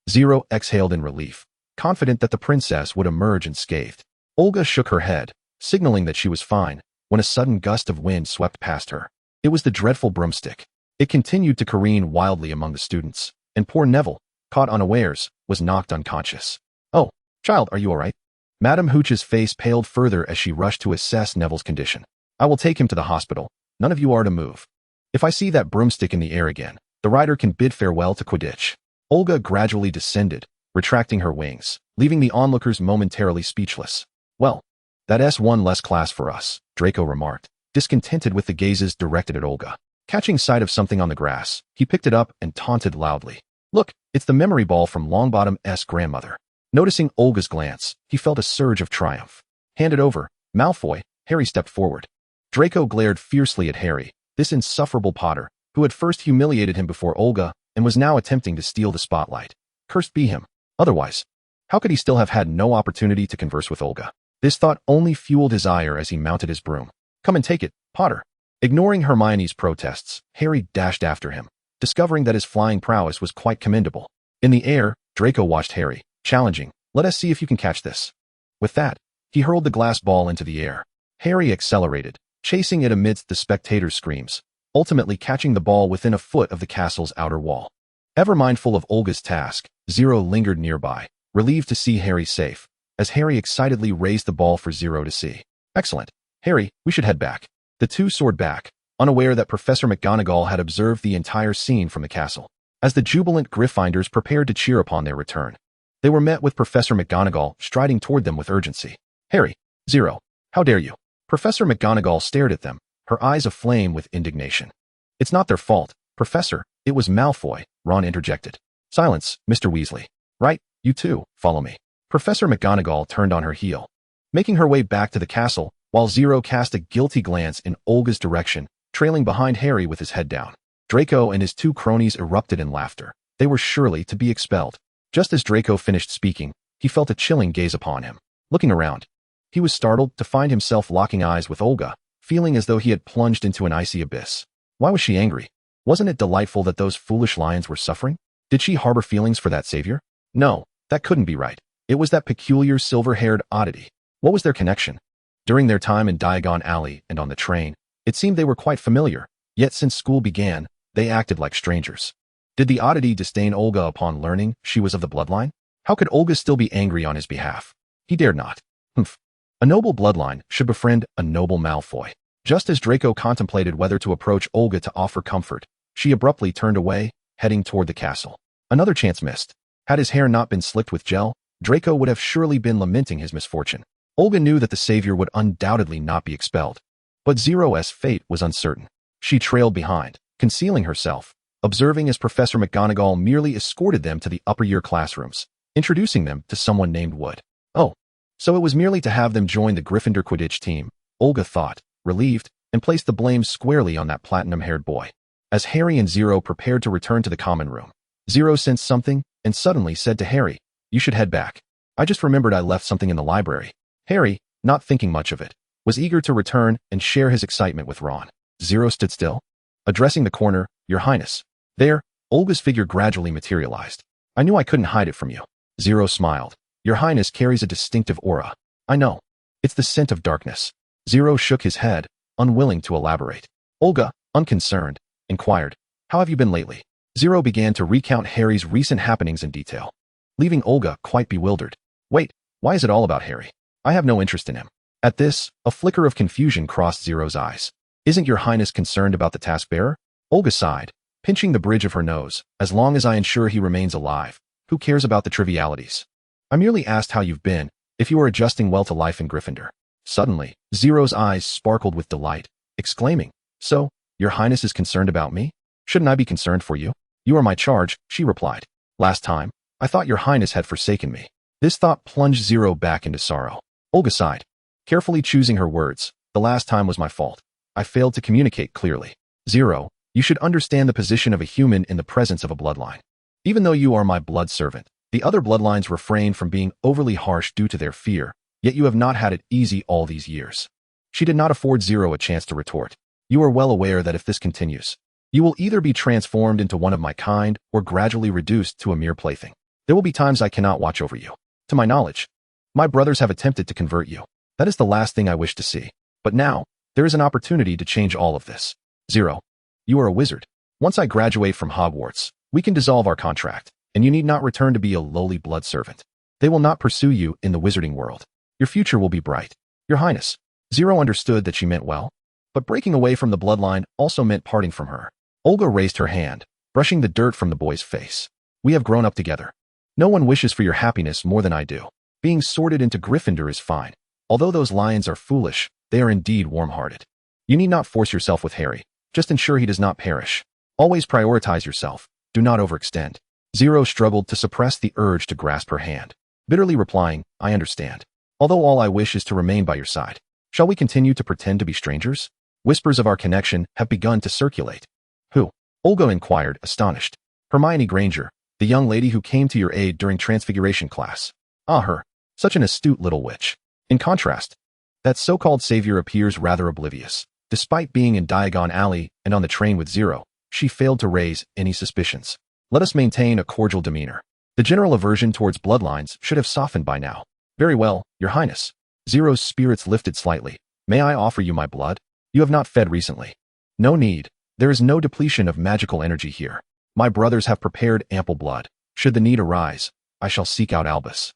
Zero exhaled in relief, confident that the princess would emerge unscathed. Olga shook her head, signaling that she was fine, when a sudden gust of wind swept past her. It was the dreadful broomstick. It continued to careen wildly among the students, and poor Neville, caught unawares, was knocked unconscious. "Oh, child, are you all right?" Madame Hooch's face paled further as she rushed to assess Neville's condition. "I will take him to the hospital. None of you are to move. If I see that broomstick in the air again, the rider can bid farewell to Quidditch." Olga gradually descended, retracting her wings, leaving the onlookers momentarily speechless. "Well, that's one less class for us," Draco remarked, discontented with the gazes directed at Olga. Catching sight of something on the grass, he picked it up and taunted loudly. Look, it's the memory ball from Longbottom's grandmother. Noticing Olga's glance, he felt a surge of triumph. Hand it over, Malfoy. Harry stepped forward. Draco glared fiercely at Harry, this insufferable Potter, who had first humiliated him before Olga and was now attempting to steal the spotlight. Cursed be him. Otherwise, how could he still have had no opportunity to converse with Olga? This thought only fueled his ire as he mounted his broom. Come and take it, Potter. Ignoring Hermione's protests, Harry dashed after him, discovering that his flying prowess was quite commendable. In the air, Draco watched Harry, challenging, let us see if you can catch this. With that, he hurled the glass ball into the air. Harry accelerated, chasing it amidst the spectators' screams, ultimately catching the ball within a foot of the castle's outer wall. Ever mindful of Olga's task, Zero lingered nearby, relieved to see Harry safe, as Harry excitedly raised the ball for Zero to see. Excellent. Harry, we should head back. The two soared back, unaware that Professor McGonagall had observed the entire scene from the castle. As the jubilant Gryffindors prepared to cheer upon their return, they were met with Professor McGonagall striding toward them with urgency. Harry, Zero, how dare you? Professor McGonagall stared at them, her eyes aflame with indignation. It's not their fault, Professor, it was Malfoy, Ron interjected. Silence, Mr. Weasley. Right, you two, follow me. Professor McGonagall turned on her heel. Making her way back to the castle, while Zero cast a guilty glance in Olga's direction, trailing behind Harry with his head down. Draco and his two cronies erupted in laughter. They were surely to be expelled. Just as Draco finished speaking, he felt a chilling gaze upon him. Looking around, he was startled to find himself locking eyes with Olga, feeling as though he had plunged into an icy abyss. Why was she angry? Wasn't it delightful that those foolish lions were suffering? Did she harbor feelings for that savior? No, that couldn't be right. It was that peculiar silver-haired oddity. What was their connection? During their time in Diagon Alley and on the train, it seemed they were quite familiar, yet since school began, they acted like strangers. Did the oddity disdain Olga upon learning she was of the bloodline? How could Olga still be angry on his behalf? He dared not. Humph. A noble bloodline should befriend a noble Malfoy. Just as Draco contemplated whether to approach Olga to offer comfort, she abruptly turned away, heading toward the castle. Another chance missed. Had his hair not been slicked with gel, Draco would have surely been lamenting his misfortune. Olga knew that the savior would undoubtedly not be expelled. But Zero's fate was uncertain. She trailed behind, concealing herself, observing as Professor McGonagall merely escorted them to the upper-year classrooms, introducing them to someone named Wood. Oh, so it was merely to have them join the Gryffindor Quidditch team, Olga thought, relieved, and placed the blame squarely on that platinum-haired boy. As Harry and Zero prepared to return to the common room, Zero sensed something and suddenly said to Harry, you should head back. I just remembered I left something in the library. Harry, not thinking much of it, was eager to return and share his excitement with Ron. Zero stood still, addressing the corner, Your Highness. There, Olga's figure gradually materialized. I knew I couldn't hide it from you. Zero smiled. Your Highness carries a distinctive aura. I know. It's the scent of darkness. Zero shook his head, unwilling to elaborate. Olga, unconcerned, inquired, how have you been lately? Zero began to recount Harry's recent happenings in detail, leaving Olga quite bewildered. Wait, why is it all about Harry? I have no interest in him. At this, a flicker of confusion crossed Zero's eyes. Isn't Your Highness concerned about the task-bearer? Olga sighed, pinching the bridge of her nose. As long as I ensure he remains alive, who cares about the trivialities? I merely asked how you've been, if you are adjusting well to life in Gryffindor. Suddenly, Zero's eyes sparkled with delight, exclaiming, So, Your Highness is concerned about me? Shouldn't I be concerned for you? You are my charge, she replied. Last time, I thought Your Highness had forsaken me. This thought plunged Zero back into sorrow. Olga sighed, carefully choosing her words. The last time was my fault. I failed to communicate clearly. Zero, you should understand the position of a human in the presence of a bloodline. Even though you are my blood servant, the other bloodlines refrain from being overly harsh due to their fear, yet you have not had it easy all these years. She did not afford Zero a chance to retort. You are well aware that if this continues, you will either be transformed into one of my kind or gradually reduced to a mere plaything. There will be times I cannot watch over you. To my knowledge, my brothers have attempted to convert you. That is the last thing I wish to see. But now, there is an opportunity to change all of this. Zero, you are a wizard. Once I graduate from Hogwarts, we can dissolve our contract, and you need not return to be a lowly blood servant. They will not pursue you in the wizarding world. Your future will be bright. Your Highness. Zero understood that she meant well, but breaking away from the bloodline also meant parting from her. Olga raised her hand, brushing the dirt from the boy's face. We have grown up together. No one wishes for your happiness more than I do. Being sorted into Gryffindor is fine. Although those lions are foolish, they are indeed warm-hearted. You need not force yourself with Harry. Just ensure he does not perish. Always prioritize yourself. Do not overextend. Zero struggled to suppress the urge to grasp her hand, bitterly replying, I understand. Although all I wish is to remain by your side. Shall we continue to pretend to be strangers? Whispers of our connection have begun to circulate. Who? Olga inquired, astonished. Hermione Granger, the young lady who came to your aid during Transfiguration class. Ah, her. Such an astute little witch. In contrast, that so-called savior appears rather oblivious. Despite being in Diagon Alley and on the train with Zero, she failed to raise any suspicions. Let us maintain a cordial demeanor. The general aversion towards bloodlines should have softened by now. Very well, Your Highness. Zero's spirits lifted slightly. May I offer you my blood? You have not fed recently. No need. There is no depletion of magical energy here. My brothers have prepared ample blood. Should the need arise, I shall seek out Albus.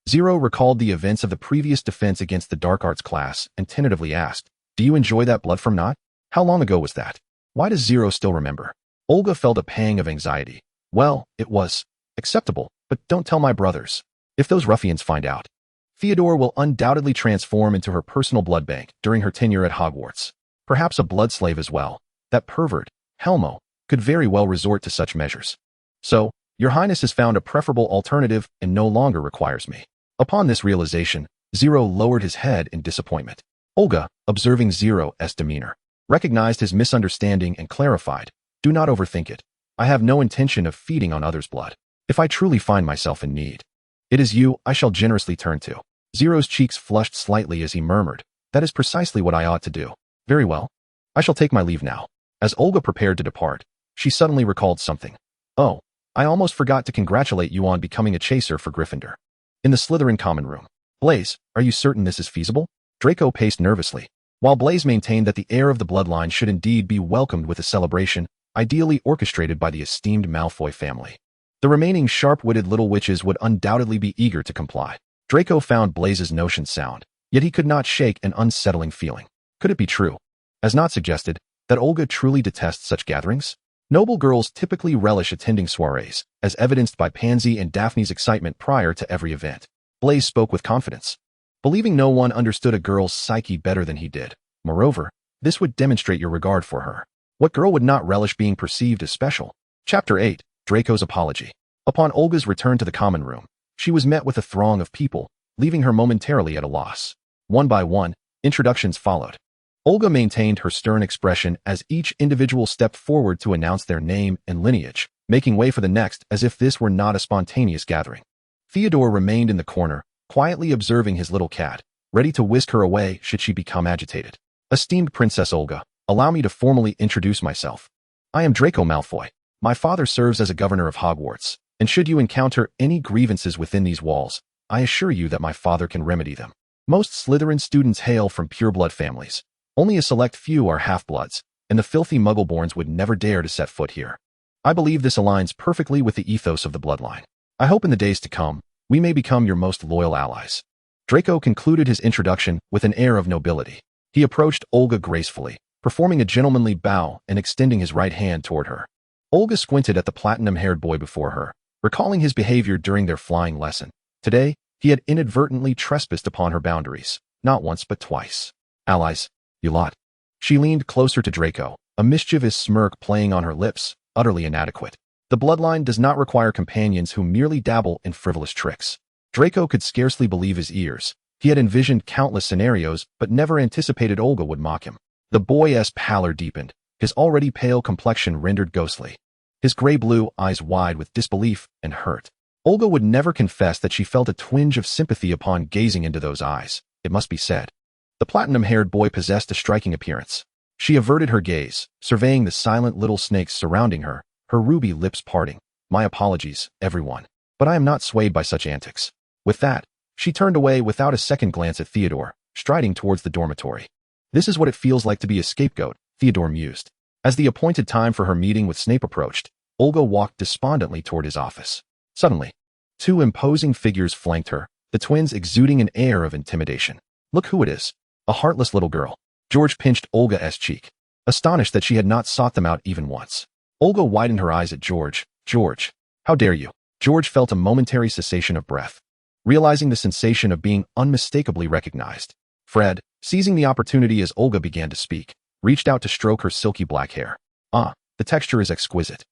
Zero recalled the events of the previous defense against the Dark Arts class and tentatively asked, Do you enjoy that blood from Not? How long ago was that? Why does Zero still remember? Olga felt a pang of anxiety. Well, it was acceptable, but don't tell my brothers. If those ruffians find out, Theodore will undoubtedly transform into her personal blood bank during her tenure at Hogwarts. Perhaps a blood slave as well. That pervert, Helmo, could very well resort to such measures. So, Your Highness has found a preferable alternative and no longer requires me. Upon this realization, Zero lowered his head in disappointment. Olga, observing Zero's demeanor, recognized his misunderstanding and clarified, Do not overthink it. I have no intention of feeding on others' blood. If I truly find myself in need, it is you I shall generously turn to. Zero's cheeks flushed slightly as he murmured, That is precisely what I ought to do. Very well. I shall take my leave now. As Olga prepared to depart, she suddenly recalled something. Oh, I almost forgot to congratulate you on becoming a chaser for Gryffindor. In the Slytherin common room. Blaise, are you certain this is feasible? Draco paced nervously. While Blaise maintained that the heir of the bloodline should indeed be welcomed with a celebration, ideally orchestrated by the esteemed Malfoy family. The remaining sharp-witted little witches would undoubtedly be eager to comply. Draco found Blaise's notion sound, yet he could not shake an unsettling feeling. Could it be true, as Not suggested, that Olga truly detests such gatherings? Noble girls typically relish attending soirees, as evidenced by Pansy and Daphne's excitement prior to every event. Blaise spoke with confidence, believing no one understood a girl's psyche better than he did. Moreover, this would demonstrate your regard for her. What girl would not relish being perceived as special? Chapter 8, Draco's Apology. Upon Olga's return to the common room, she was met with a throng of people, leaving her momentarily at a loss. One by one, introductions followed. Olga maintained her stern expression as each individual stepped forward to announce their name and lineage, making way for the next as if this were not a spontaneous gathering. Theodore remained in the corner, quietly observing his little cat, ready to whisk her away should she become agitated. Esteemed Princess Olga, allow me to formally introduce myself. I am Draco Malfoy. My father serves as a governor of Hogwarts, and should you encounter any grievances within these walls, I assure you that my father can remedy them. Most Slytherin students hail from pureblood families. Only a select few are half-bloods, and the filthy Muggleborns would never dare to set foot here. I believe this aligns perfectly with the ethos of the bloodline. I hope in the days to come, we may become your most loyal allies. Draco concluded his introduction with an air of nobility. He approached Olga gracefully, performing a gentlemanly bow and extending his right hand toward her. Olga squinted at the platinum-haired boy before her, recalling his behavior during their flying lesson. Today, he had inadvertently trespassed upon her boundaries, not once but twice. Allies, you lot. She leaned closer to Draco, a mischievous smirk playing on her lips, utterly inadequate. The bloodline does not require companions who merely dabble in frivolous tricks. Draco could scarcely believe his ears. He had envisioned countless scenarios, but never anticipated Olga would mock him. The boy's pallor deepened, his already pale complexion rendered ghostly. His gray-blue eyes wide with disbelief and hurt. Olga would never confess that she felt a twinge of sympathy upon gazing into those eyes, it must be said. The platinum-haired boy possessed a striking appearance. She averted her gaze, surveying the silent little snakes surrounding her, her ruby lips parting. My apologies, everyone, but I am not swayed by such antics. With that, she turned away without a second glance at Theodore, striding towards the dormitory. This is what it feels like to be a scapegoat, Theodore mused. As the appointed time for her meeting with Snape approached, Olga walked despondently toward his office. Suddenly, two imposing figures flanked her, the twins exuding an air of intimidation. Look who it is. A heartless little girl. George pinched Olga's cheek, astonished that she had not sought them out even once. Olga widened her eyes at George. George, how dare you? George felt a momentary cessation of breath, realizing the sensation of being unmistakably recognized. Fred, seizing the opportunity as Olga began to speak. reached out to stroke her silky black hair. Ah, the texture is exquisite.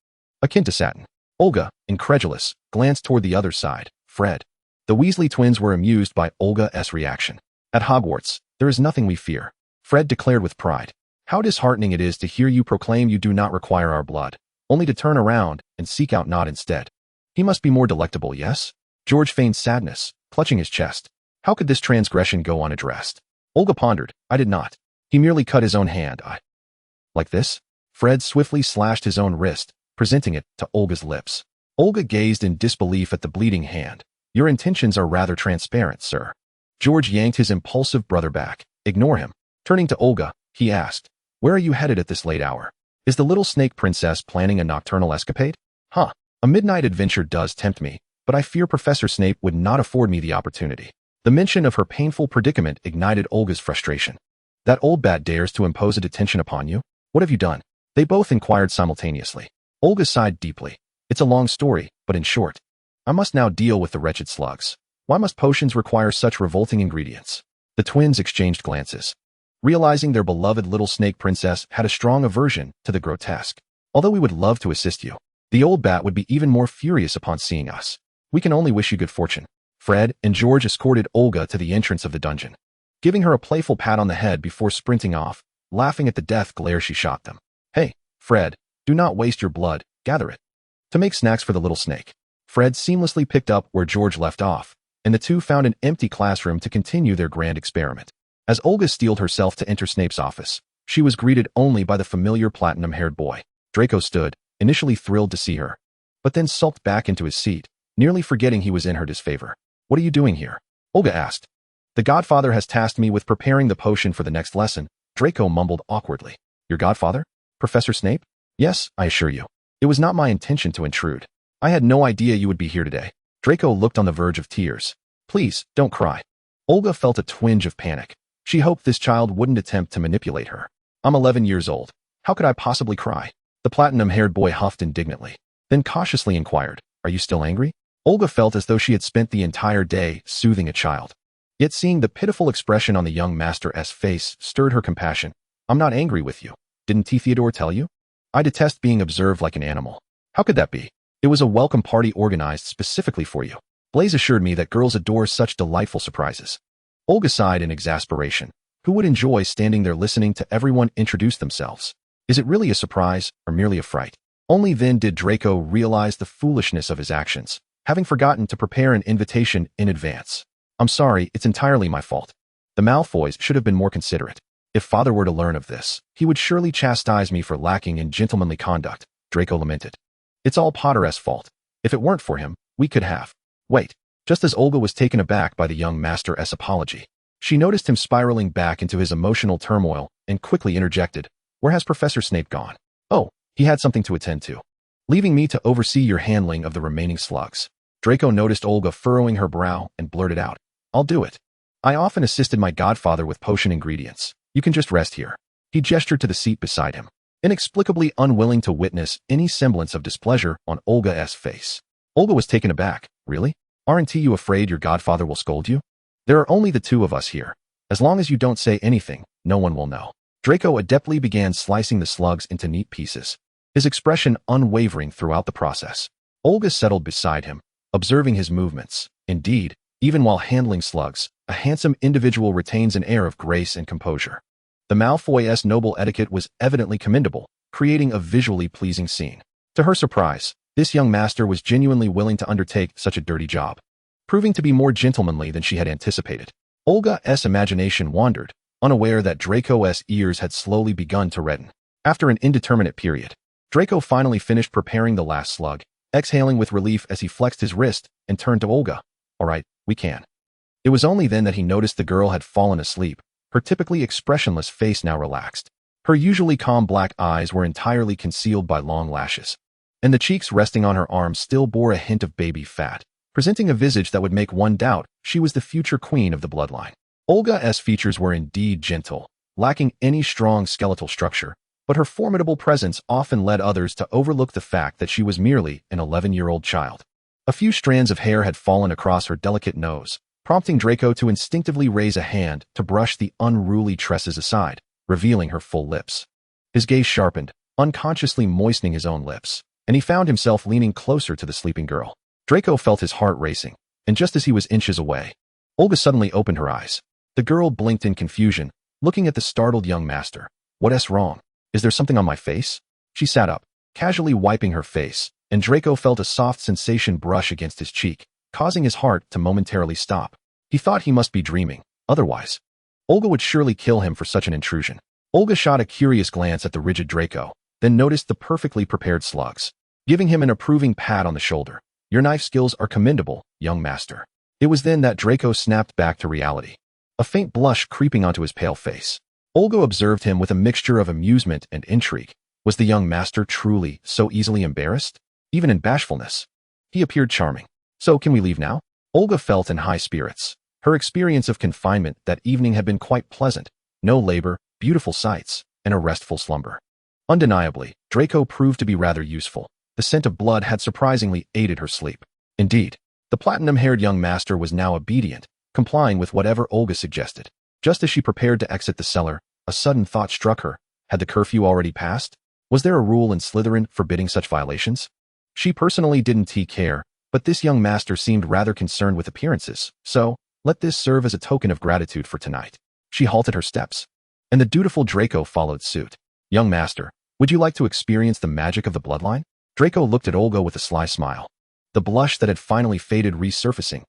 Akin to satin. Olga, incredulous, glanced toward the other side, Fred. The Weasley twins were amused by Olga's reaction. At Hogwarts, there is nothing we fear, Fred declared with pride. How disheartening it is to hear you proclaim you do not require our blood, only to turn around and seek out Nod instead. He must be more delectable, yes? George feigned sadness, clutching his chest. How could this transgression go unaddressed? Olga pondered. I did not. He merely cut his own hand. Like this? Fred swiftly slashed his own wrist, presenting it to Olga's lips. Olga gazed in disbelief at the bleeding hand. Your intentions are rather transparent, sir. George yanked his impulsive brother back. Ignore him. Turning to Olga, he asked, where are you headed at this late hour? Is the little snake princess planning a nocturnal escapade? Huh. A midnight adventure does tempt me, but I fear Professor Snape would not afford me the opportunity. The mention of her painful predicament ignited Olga's frustration. That old bat dares to impose a detention upon you? What have you done? They both inquired simultaneously. Olga sighed deeply. It's a long story, but in short, I must now deal with the wretched slugs. Why must potions require such revolting ingredients? The twins exchanged glances, realizing their beloved little snake princess had a strong aversion to the grotesque. Although we would love to assist you, the old bat would be even more furious upon seeing us. We can only wish you good fortune. Fred and George escorted Olga to the entrance of the dungeon, giving her a playful pat on the head before sprinting off, laughing at the death glare she shot them. Hey, Fred, do not waste your blood, gather it. To make snacks for the little snake. Fred seamlessly picked up where George left off, and the two found an empty classroom to continue their grand experiment. As Olga steeled herself to enter Snape's office, she was greeted only by the familiar platinum-haired boy. Draco stood, initially thrilled to see her, but then sulked back into his seat, nearly forgetting he was in her disfavor. What are you doing here? Olga asked. The Godfather has tasked me with preparing the potion for the next lesson, Draco mumbled awkwardly. Your Godfather? Professor Snape? Yes, I assure you. It was not my intention to intrude. I had no idea you would be here today. Draco looked on the verge of tears. Please, don't cry. Olga felt a twinge of panic. She hoped this child wouldn't attempt to manipulate her. I'm 11 years old. How could I possibly cry? The platinum-haired boy huffed indignantly, then cautiously inquired, Are you still angry? Olga felt as though she had spent the entire day soothing a child. Yet seeing the pitiful expression on the young master's face stirred her compassion. I'm not angry with you. Didn't T. Theodore tell you? I detest being observed like an animal. How could that be? It was a welcome party organized specifically for you. Blaise assured me that girls adore such delightful surprises. Olga sighed in exasperation. Who would enjoy standing there listening to everyone introduce themselves? Is it really a surprise or merely a fright? Only then did Draco realize the foolishness of his actions, having forgotten to prepare an invitation in advance. I'm sorry, it's entirely my fault. The Malfoys should have been more considerate. If Father were to learn of this, he would surely chastise me for lacking in gentlemanly conduct, Draco lamented. It's all Potter's fault. If it weren't for him, we could have. Wait. Just as Olga was taken aback by the young master's apology, she noticed him spiraling back into his emotional turmoil and quickly interjected, Where has Professor Snape gone? Oh, he had something to attend to. Leaving me to oversee your handling of the remaining slugs. Draco noticed Olga furrowing her brow and blurted out, I'll do it. I often assisted my godfather with potion ingredients. You can just rest here. He gestured to the seat beside him, inexplicably unwilling to witness any semblance of displeasure on Olga's face. Olga was taken aback. Really? Aren't you afraid your godfather will scold you? There are only the two of us here. As long as you don't say anything, no one will know. Draco adeptly began slicing the slugs into neat pieces, his expression unwavering throughout the process. Olga settled beside him, observing his movements. Indeed, even while handling slugs, a handsome individual retains an air of grace and composure. The Malfoy's noble etiquette was evidently commendable, creating a visually pleasing scene. To her surprise, this young master was genuinely willing to undertake such a dirty job, proving to be more gentlemanly than she had anticipated. Olga's imagination wandered, unaware that Draco's ears had slowly begun to redden. After an indeterminate period, Draco finally finished preparing the last slug, exhaling with relief as he flexed his wrist and turned to Olga. All right, we can. It was only then that he noticed the girl had fallen asleep, her typically expressionless face now relaxed. Her usually calm black eyes were entirely concealed by long lashes, and the cheeks resting on her arms still bore a hint of baby fat, presenting a visage that would make one doubt she was the future queen of the bloodline. Olga's features were indeed gentle, lacking any strong skeletal structure, but her formidable presence often led others to overlook the fact that she was merely an 11-year-old child. A few strands of hair had fallen across her delicate nose, prompting Draco to instinctively raise a hand to brush the unruly tresses aside. revealing her full lips. His gaze sharpened, unconsciously moistening his own lips, and he found himself leaning closer to the sleeping girl. Draco felt his heart racing, and just as he was inches away, Olga suddenly opened her eyes. The girl blinked in confusion, looking at the startled young master. "What's wrong? Is there something on my face?" She sat up, casually wiping her face, and Draco felt a soft sensation brush against his cheek, causing his heart to momentarily stop. He thought he must be dreaming, otherwise Olga would surely kill him for such an intrusion. Olga shot a curious glance at the rigid Draco, then noticed the perfectly prepared slugs, giving him an approving pat on the shoulder. "Your knife skills are commendable, young master." It was then that Draco snapped back to reality, a faint blush creeping onto his pale face. Olga observed him with a mixture of amusement and intrigue. Was the young master truly so easily embarrassed? Even in bashfulness, he appeared charming. "So can we leave now?" Olga felt in high spirits. Her experience of confinement that evening had been quite pleasant. No labor, beautiful sights, and a restful slumber. Undeniably, Draco proved to be rather useful. The scent of blood had surprisingly aided her sleep. Indeed, the platinum-haired young master was now obedient, complying with whatever Olga suggested. Just as she prepared to exit the cellar, a sudden thought struck her. Had the curfew already passed? Was there a rule in Slytherin forbidding such violations? She personally didn't care, but this young master seemed rather concerned with appearances, so let this serve as a token of gratitude for tonight. She halted her steps, and the dutiful Draco followed suit. "Young master, would you like to experience the magic of the bloodline?" Draco looked at Olga with a sly smile. The blush that had finally faded resurfacing.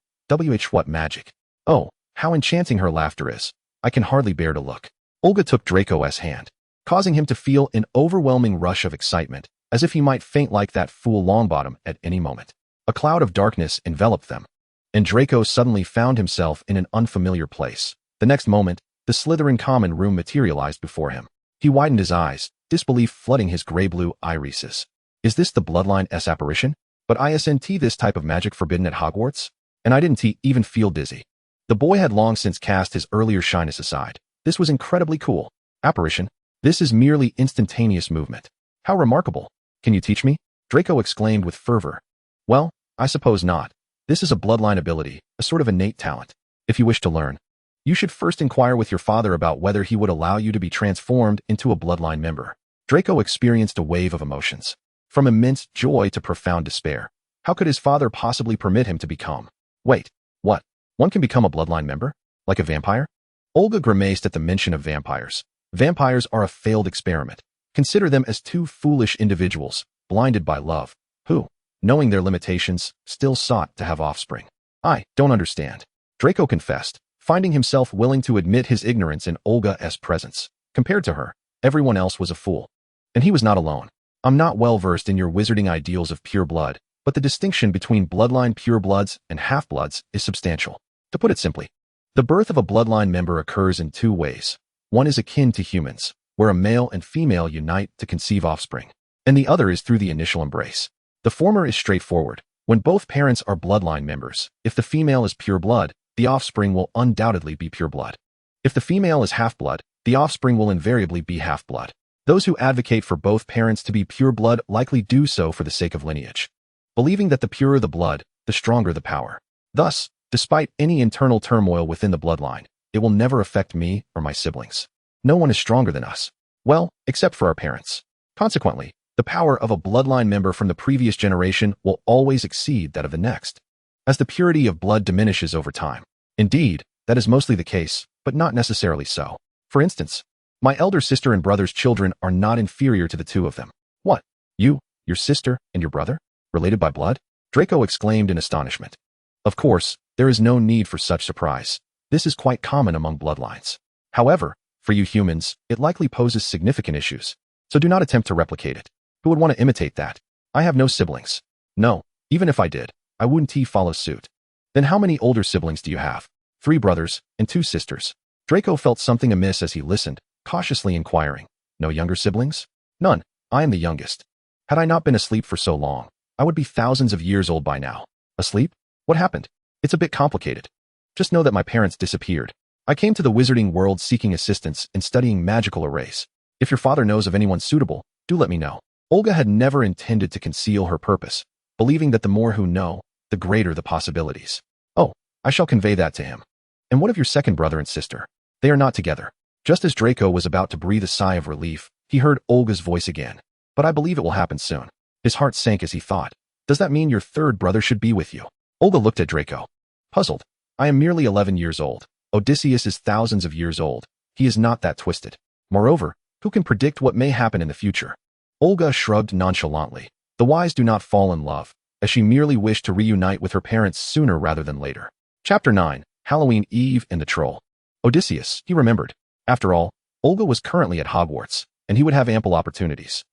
What magic? Oh, how enchanting her laughter is. I can hardly bear to look. Olga took Draco's hand, causing him to feel an overwhelming rush of excitement, as if he might faint like that fool Longbottom at any moment. A cloud of darkness enveloped them, and Draco suddenly found himself in an unfamiliar place. The next moment, the Slytherin common room materialized before him. He widened his eyes, disbelief flooding his gray-blue irises. Is this the bloodline-s apparition? But isn't this type of magic forbidden at Hogwarts? And I didn't even feel dizzy. The boy had long since cast his earlier shyness aside. This was incredibly cool. Apparition? This is merely instantaneous movement. How remarkable. Can you teach me? Draco exclaimed with fervor. Well, I suppose not. This is a bloodline ability, a sort of innate talent. If you wish to learn, you should first inquire with your father about whether he would allow you to be transformed into a bloodline member. Draco experienced a wave of emotions, from immense joy to profound despair. How could his father possibly permit him to become? Wait, what? One can become a bloodline member? Like a vampire? Olga grimaced at the mention of vampires. Vampires are a failed experiment. Consider them as two foolish individuals, blinded by love, who, knowing their limitations, still sought to have offspring. I don't understand. Draco confessed, finding himself willing to admit his ignorance in Olga's presence. Compared to her, everyone else was a fool. And he was not alone. I'm not well versed in your wizarding ideals of pure blood, but the distinction between bloodline purebloods and half-bloods is substantial. To put it simply, the birth of a bloodline member occurs in two ways. One is akin to humans, where a male and female unite to conceive offspring, and the other is through the initial embrace. The former is straightforward. When both parents are bloodline members, if the female is pure blood, the offspring will undoubtedly be pure blood. If the female is half-blood, the offspring will invariably be half-blood. Those who advocate for both parents to be pure blood likely do so for the sake of lineage, believing that the purer the blood, the stronger the power. Thus, despite any internal turmoil within the bloodline, it will never affect me or my siblings. No one is stronger than us. Well, except for our parents. Consequently, the power of a bloodline member from the previous generation will always exceed that of the next, as the purity of blood diminishes over time. Indeed, that is mostly the case, but not necessarily so. For instance, my elder sister and brother's children are not inferior to the two of them. What? You, your sister, and your brother? Related by blood? Draco exclaimed in astonishment. Of course, there is no need for such surprise. This is quite common among bloodlines. However, for you humans, it likely poses significant issues, so do not attempt to replicate it. Who would want to imitate that? I have no siblings. No, even if I did, I wouldn't follow suit. Then how many older siblings do you have? 3 brothers and 2 sisters. Draco felt something amiss as he listened, cautiously inquiring. No younger siblings? None. I am the youngest. Had I not been asleep for so long, I would be thousands of years old by now. Asleep? What happened? It's a bit complicated. Just know that my parents disappeared. I came to the wizarding world seeking assistance in studying magical arrays. If your father knows of anyone suitable, do let me know. Olga had never intended to conceal her purpose, believing that the more who know, the greater the possibilities. Oh, I shall convey that to him. And what of your second brother and sister? They are not together. Just as Draco was about to breathe a sigh of relief, he heard Olga's voice again. But I believe it will happen soon. His heart sank as he thought. Does that mean your third brother should be with you? Olga looked at Draco. Puzzled. I am merely 11 years old. Odysseus is thousands of years old. He is not that twisted. Moreover, who can predict what may happen in the future? Olga shrugged nonchalantly. The wise do not fall in love, as she merely wished to reunite with her parents sooner rather than later. Chapter 9. Halloween Eve and the Troll. Odysseus, he remembered. After all, Olga was currently at Hogwarts, and he would have ample opportunities.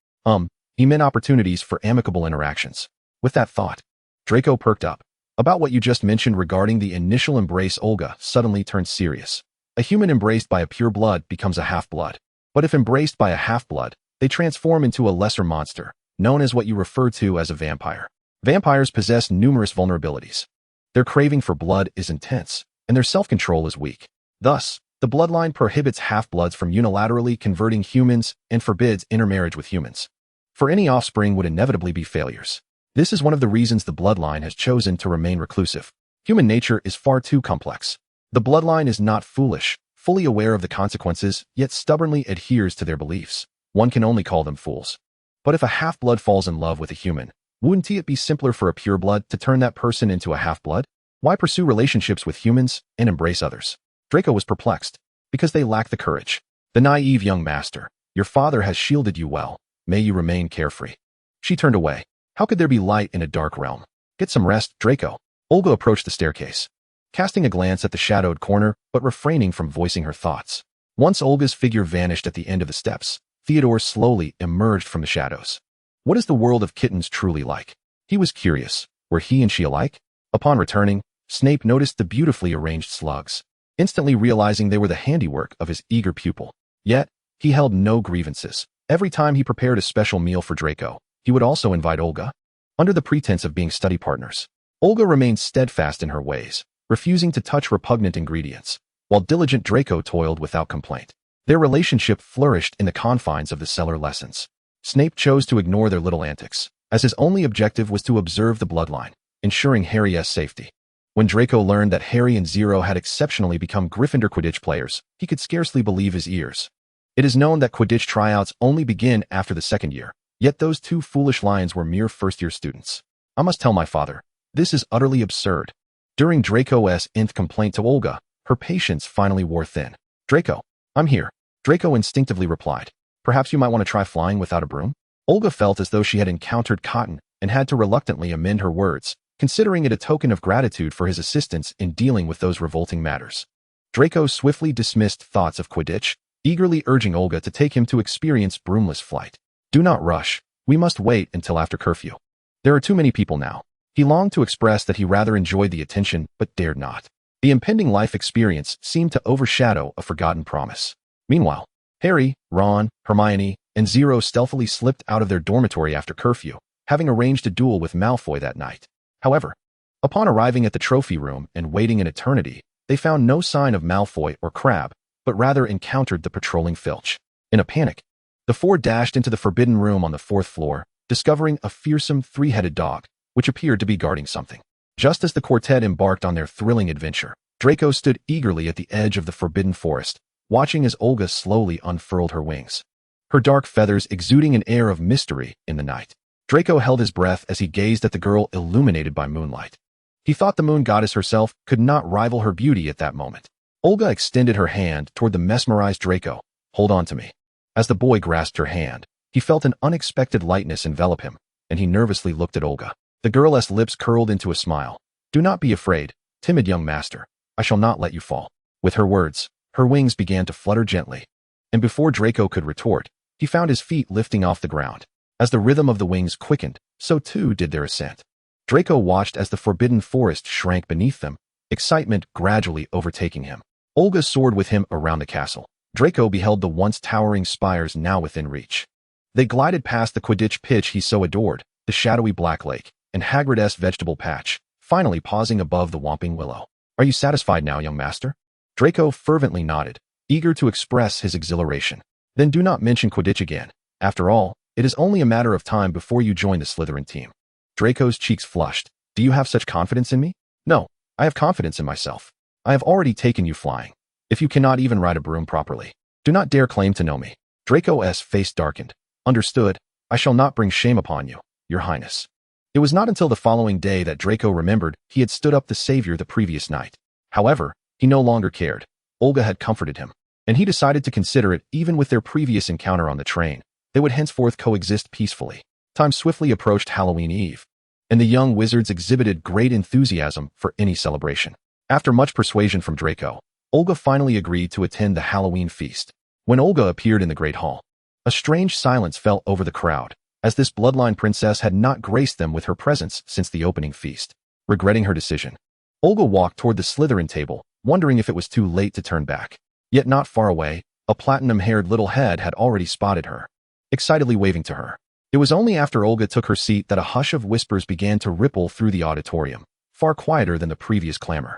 He meant opportunities for amicable interactions. With that thought, Draco perked up. About what you just mentioned regarding the initial embrace, Olga suddenly turned serious. A human embraced by a pure blood becomes a half-blood. But if embraced by a half-blood, they transform into a lesser monster, known as what you refer to as a vampire. Vampires possess numerous vulnerabilities. Their craving for blood is intense, and their self-control is weak. Thus, the bloodline prohibits half-bloods from unilaterally converting humans and forbids intermarriage with humans. For any offspring would inevitably be failures. This is one of the reasons the bloodline has chosen to remain reclusive. Human nature is far too complex. The bloodline is not foolish, fully aware of the consequences, yet stubbornly adheres to their beliefs. One can only call them fools. But if a half-blood falls in love with a human, wouldn't it be simpler for a pure-blood to turn that person into a half-blood? Why pursue relationships with humans and embrace others? Draco was perplexed, because they lack the courage. The naive young master, your father has shielded you well. May you remain carefree. She turned away. How could there be light in a dark realm? Get some rest, Draco. Olga approached the staircase, casting a glance at the shadowed corner, but refraining from voicing her thoughts. Once Olga's figure vanished at the end of the steps, Theodore slowly emerged from the shadows. What is the world of kittens truly like? He was curious. Were he and she alike? Upon returning, Snape noticed the beautifully arranged slugs, instantly realizing they were the handiwork of his eager pupil. Yet, he held no grievances. Every time he prepared a special meal for Draco, he would also invite Olga. Under the pretense of being study partners, Olga remained steadfast in her ways, refusing to touch repugnant ingredients, while diligent Draco toiled without complaint. Their relationship flourished in the confines of the cellar lessons. Snape chose to ignore their little antics, as his only objective was to observe the bloodline, ensuring Harry's safety. When Draco learned that Harry and Zero had exceptionally become Gryffindor Quidditch players, he could scarcely believe his ears. It is known that Quidditch tryouts only begin after the second year, yet those two foolish lions were mere first-year students. I must tell my father, this is utterly absurd. During Draco's nth complaint to Olga, her patience finally wore thin. Draco, I'm here. Draco instinctively replied. Perhaps you might want to try flying without a broom? Olga felt as though she had encountered cotton and had to reluctantly amend her words, considering it a token of gratitude for his assistance in dealing with those revolting matters. Draco swiftly dismissed thoughts of Quidditch, eagerly urging Olga to take him to experience broomless flight. Do not rush. We must wait until after curfew. There are too many people now. He longed to express that he rather enjoyed the attention, but dared not. The impending life experience seemed to overshadow a forgotten promise. Meanwhile, Harry, Ron, Hermione, and Zero stealthily slipped out of their dormitory after curfew, having arranged a duel with Malfoy that night. However, upon arriving at the trophy room and waiting an eternity, they found no sign of Malfoy or Crabbe, but rather encountered the patrolling Filch. In a panic, the four dashed into the forbidden room on the 4th floor, discovering a fearsome three-headed dog, which appeared to be guarding something. Just as the quartet embarked on their thrilling adventure, Draco stood eagerly at the edge of the forbidden forest, watching as Olga slowly unfurled her wings, her dark feathers exuding an air of mystery in the night. Draco held his breath as he gazed at the girl illuminated by moonlight. He thought the moon goddess herself could not rival her beauty at that moment. Olga extended her hand toward the mesmerized Draco. Hold on to me. As the boy grasped her hand, he felt an unexpected lightness envelop him, and he nervously looked at Olga. The girl's lips curled into a smile. Do not be afraid, timid young master. I shall not let you fall. With her words, her wings began to flutter gently, and before Draco could retort, he found his feet lifting off the ground. As the rhythm of the wings quickened, so too did their ascent. Draco watched as the forbidden forest shrank beneath them, excitement gradually overtaking him. Olga soared with him around the castle. Draco beheld the once towering spires now within reach. They glided past the Quidditch pitch he so adored, the shadowy Black Lake, and Hagrid's vegetable patch, finally pausing above the Whomping Willow. Are you satisfied now, young master? Draco fervently nodded, eager to express his exhilaration. Then do not mention Quidditch again. After all, it is only a matter of time before you join the Slytherin team. Draco's cheeks flushed. Do you have such confidence in me? No, I have confidence in myself. I have already taken you flying. If you cannot even ride a broom properly, Do not dare claim to know me. Draco's face darkened. Understood. I shall not bring shame upon you, Your Highness. It was not until the following day that Draco remembered he had stood up the savior the previous night. However, he no longer cared. Olga had comforted him, and he decided to consider it even with their previous encounter on the train. They would henceforth coexist peacefully. Time swiftly approached Halloween Eve, and the young wizards exhibited great enthusiasm for any celebration. After much persuasion from Draco, Olga finally agreed to attend the Halloween feast. When Olga appeared in the Great Hall, a strange silence fell over the crowd, as this bloodline princess had not graced them with her presence since the opening feast. Regretting her decision, Olga walked toward the Slytherin table, wondering if it was too late to turn back. Yet not far away, a platinum-haired little head had already spotted her, excitedly waving to her. It was only after Olga took her seat that a hush of whispers began to ripple through the auditorium, far quieter than the previous clamor.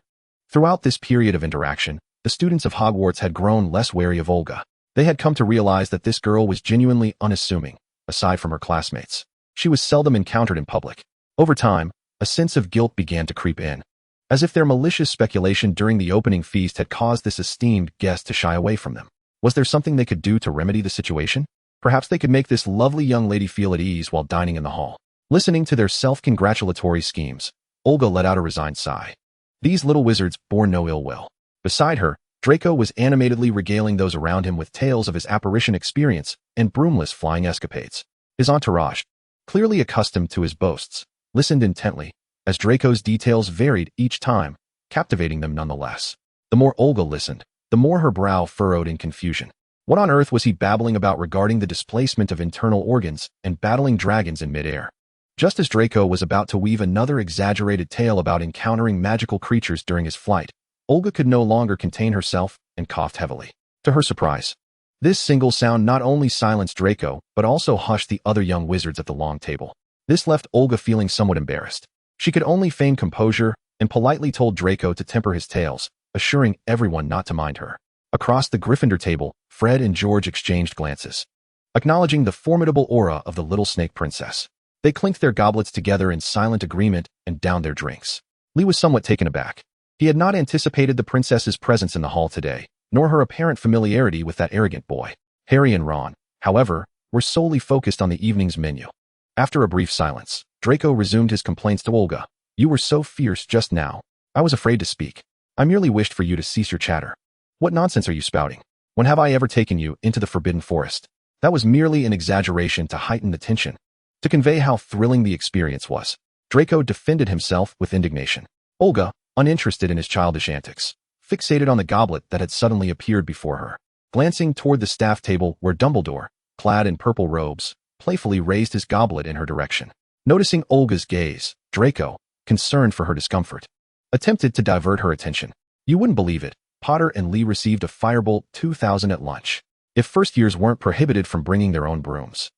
Throughout this period of interaction, the students of Hogwarts had grown less wary of Olga. They had come to realize that this girl was genuinely unassuming. Aside from her classmates, she was seldom encountered in public. Over time, a sense of guilt began to creep in, as if their malicious speculation during the opening feast had caused this esteemed guest to shy away from them. Was there something they could do to remedy the situation? Perhaps they could make this lovely young lady feel at ease while dining in the hall. Listening to their self-congratulatory schemes, Olga let out a resigned sigh. These little wizards bore no ill will. Beside her, Draco was animatedly regaling those around him with tales of his apparition experience and broomless flying escapades. His entourage, clearly accustomed to his boasts, listened intently, as Draco's details varied each time, captivating them nonetheless. The more Olga listened, the more her brow furrowed in confusion. What on earth was he babbling about regarding the displacement of internal organs and battling dragons in midair? Just as Draco was about to weave another exaggerated tale about encountering magical creatures during his flight, Olga could no longer contain herself and coughed heavily. To her surprise, this single sound not only silenced Draco, but also hushed the other young wizards at the long table. This left Olga feeling somewhat embarrassed. She could only feign composure and politely told Draco to temper his tales, assuring everyone not to mind her. Across the Gryffindor table, Fred and George exchanged glances, acknowledging the formidable aura of the little snake princess. They clinked their goblets together in silent agreement and downed their drinks. Lee was somewhat taken aback. He had not anticipated the princess's presence in the hall today, nor her apparent familiarity with that arrogant boy. Harry and Ron, however, were solely focused on the evening's menu. After a brief silence, Draco resumed his complaints to Olga. You were so fierce just now. I was afraid to speak. I merely wished for you to cease your chatter. What nonsense are you spouting? When have I ever taken you into the Forbidden Forest? That was merely an exaggeration to heighten the tension, to convey how thrilling the experience was. Draco defended himself with indignation. Olga, uninterested in his childish antics, fixated on the goblet that had suddenly appeared before her. Glancing toward the staff table where Dumbledore, clad in purple robes, playfully raised his goblet in her direction. Noticing Olga's gaze, Draco, concerned for her discomfort, attempted to divert her attention. You wouldn't believe it, Potter and Lee received a Firebolt 2000 at lunch. If first years weren't prohibited from bringing their own brooms,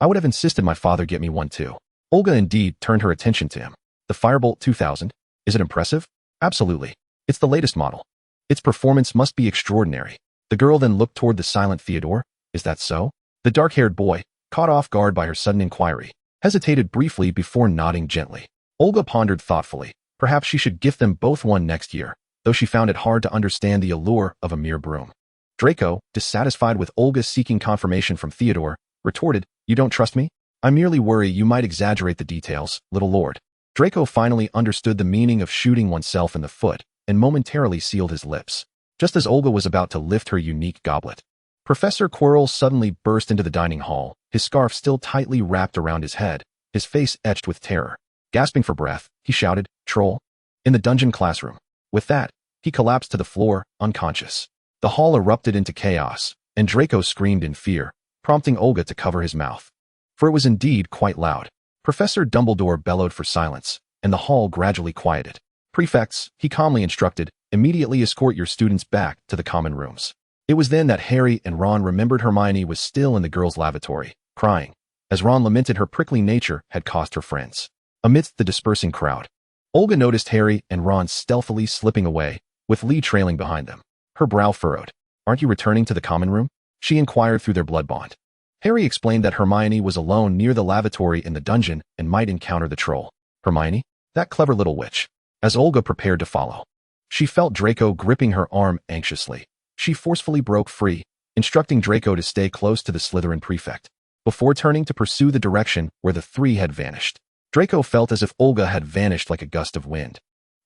I would have insisted my father get me one too. Olga indeed turned her attention to him. The Firebolt 2000? Is it impressive? Absolutely. It's the latest model. Its performance must be extraordinary. The girl then looked toward the silent Theodore. Is that so? The dark-haired boy, caught off guard by her sudden inquiry, hesitated briefly before nodding gently. Olga pondered thoughtfully. Perhaps she should gift them both one next year, though she found it hard to understand the allure of a mere broom. Draco, dissatisfied with Olga seeking confirmation from Theodore, retorted, You don't trust me? I merely worry you might exaggerate the details, little lord. Draco finally understood the meaning of shooting oneself in the foot and momentarily sealed his lips. Just as Olga was about to lift her unique goblet, Professor Quirrell suddenly burst into the dining hall, his scarf still tightly wrapped around his head, his face etched with terror. Gasping for breath, he shouted, Troll! In the dungeon classroom. With that, he collapsed to the floor, unconscious. The hall erupted into chaos, and Draco screamed in fear, prompting Olga to cover his mouth. For it was indeed quite loud. Professor Dumbledore bellowed for silence, and the hall gradually quieted. Prefects, he calmly instructed, immediately escort your students back to the common rooms. It was then that Harry and Ron remembered Hermione was still in the girls' lavatory, crying, as Ron lamented her prickly nature had cost her friends. Amidst the dispersing crowd, Olga noticed Harry and Ron stealthily slipping away, with Lee trailing behind them. Her brow furrowed. Aren't you returning to the common room? She inquired through their blood bond. Harry explained that Hermione was alone near the lavatory in the dungeon and might encounter the troll. Hermione? That clever little witch. As Olga prepared to follow, she felt Draco gripping her arm anxiously. She forcefully broke free, instructing Draco to stay close to the Slytherin prefect, before turning to pursue the direction where the three had vanished. Draco felt as if Olga had vanished like a gust of wind,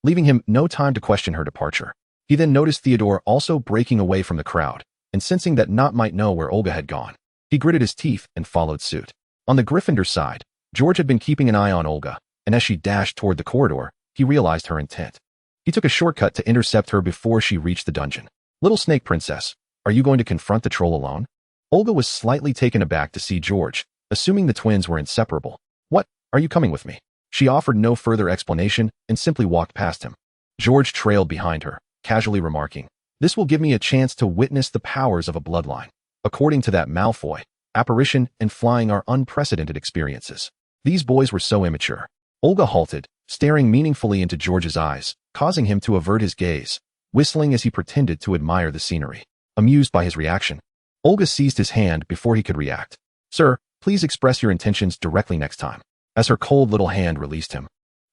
leaving him no time to question her departure. He then noticed Theodore also breaking away from the crowd, and sensing that Not might know where Olga had gone, he gritted his teeth and followed suit. On the Gryffindor side, George had been keeping an eye on Olga, and as she dashed toward the corridor, he realized her intent. He took a shortcut to intercept her before she reached the dungeon. "Little snake princess, are you going to confront the troll alone?" Olga was slightly taken aback to see George, assuming the twins were inseparable. "What, are you coming with me?" She offered no further explanation and simply walked past him. George trailed behind her, casually remarking, "This will give me a chance to witness the powers of a bloodline. According to that Malfoy, apparition and flying are unprecedented experiences." These boys were so immature. Olga halted, staring meaningfully into George's eyes, causing him to avert his gaze, whistling as he pretended to admire the scenery. Amused by his reaction, Olga seized his hand before he could react. "Sir, please express your intentions directly next time." As her cold little hand released him,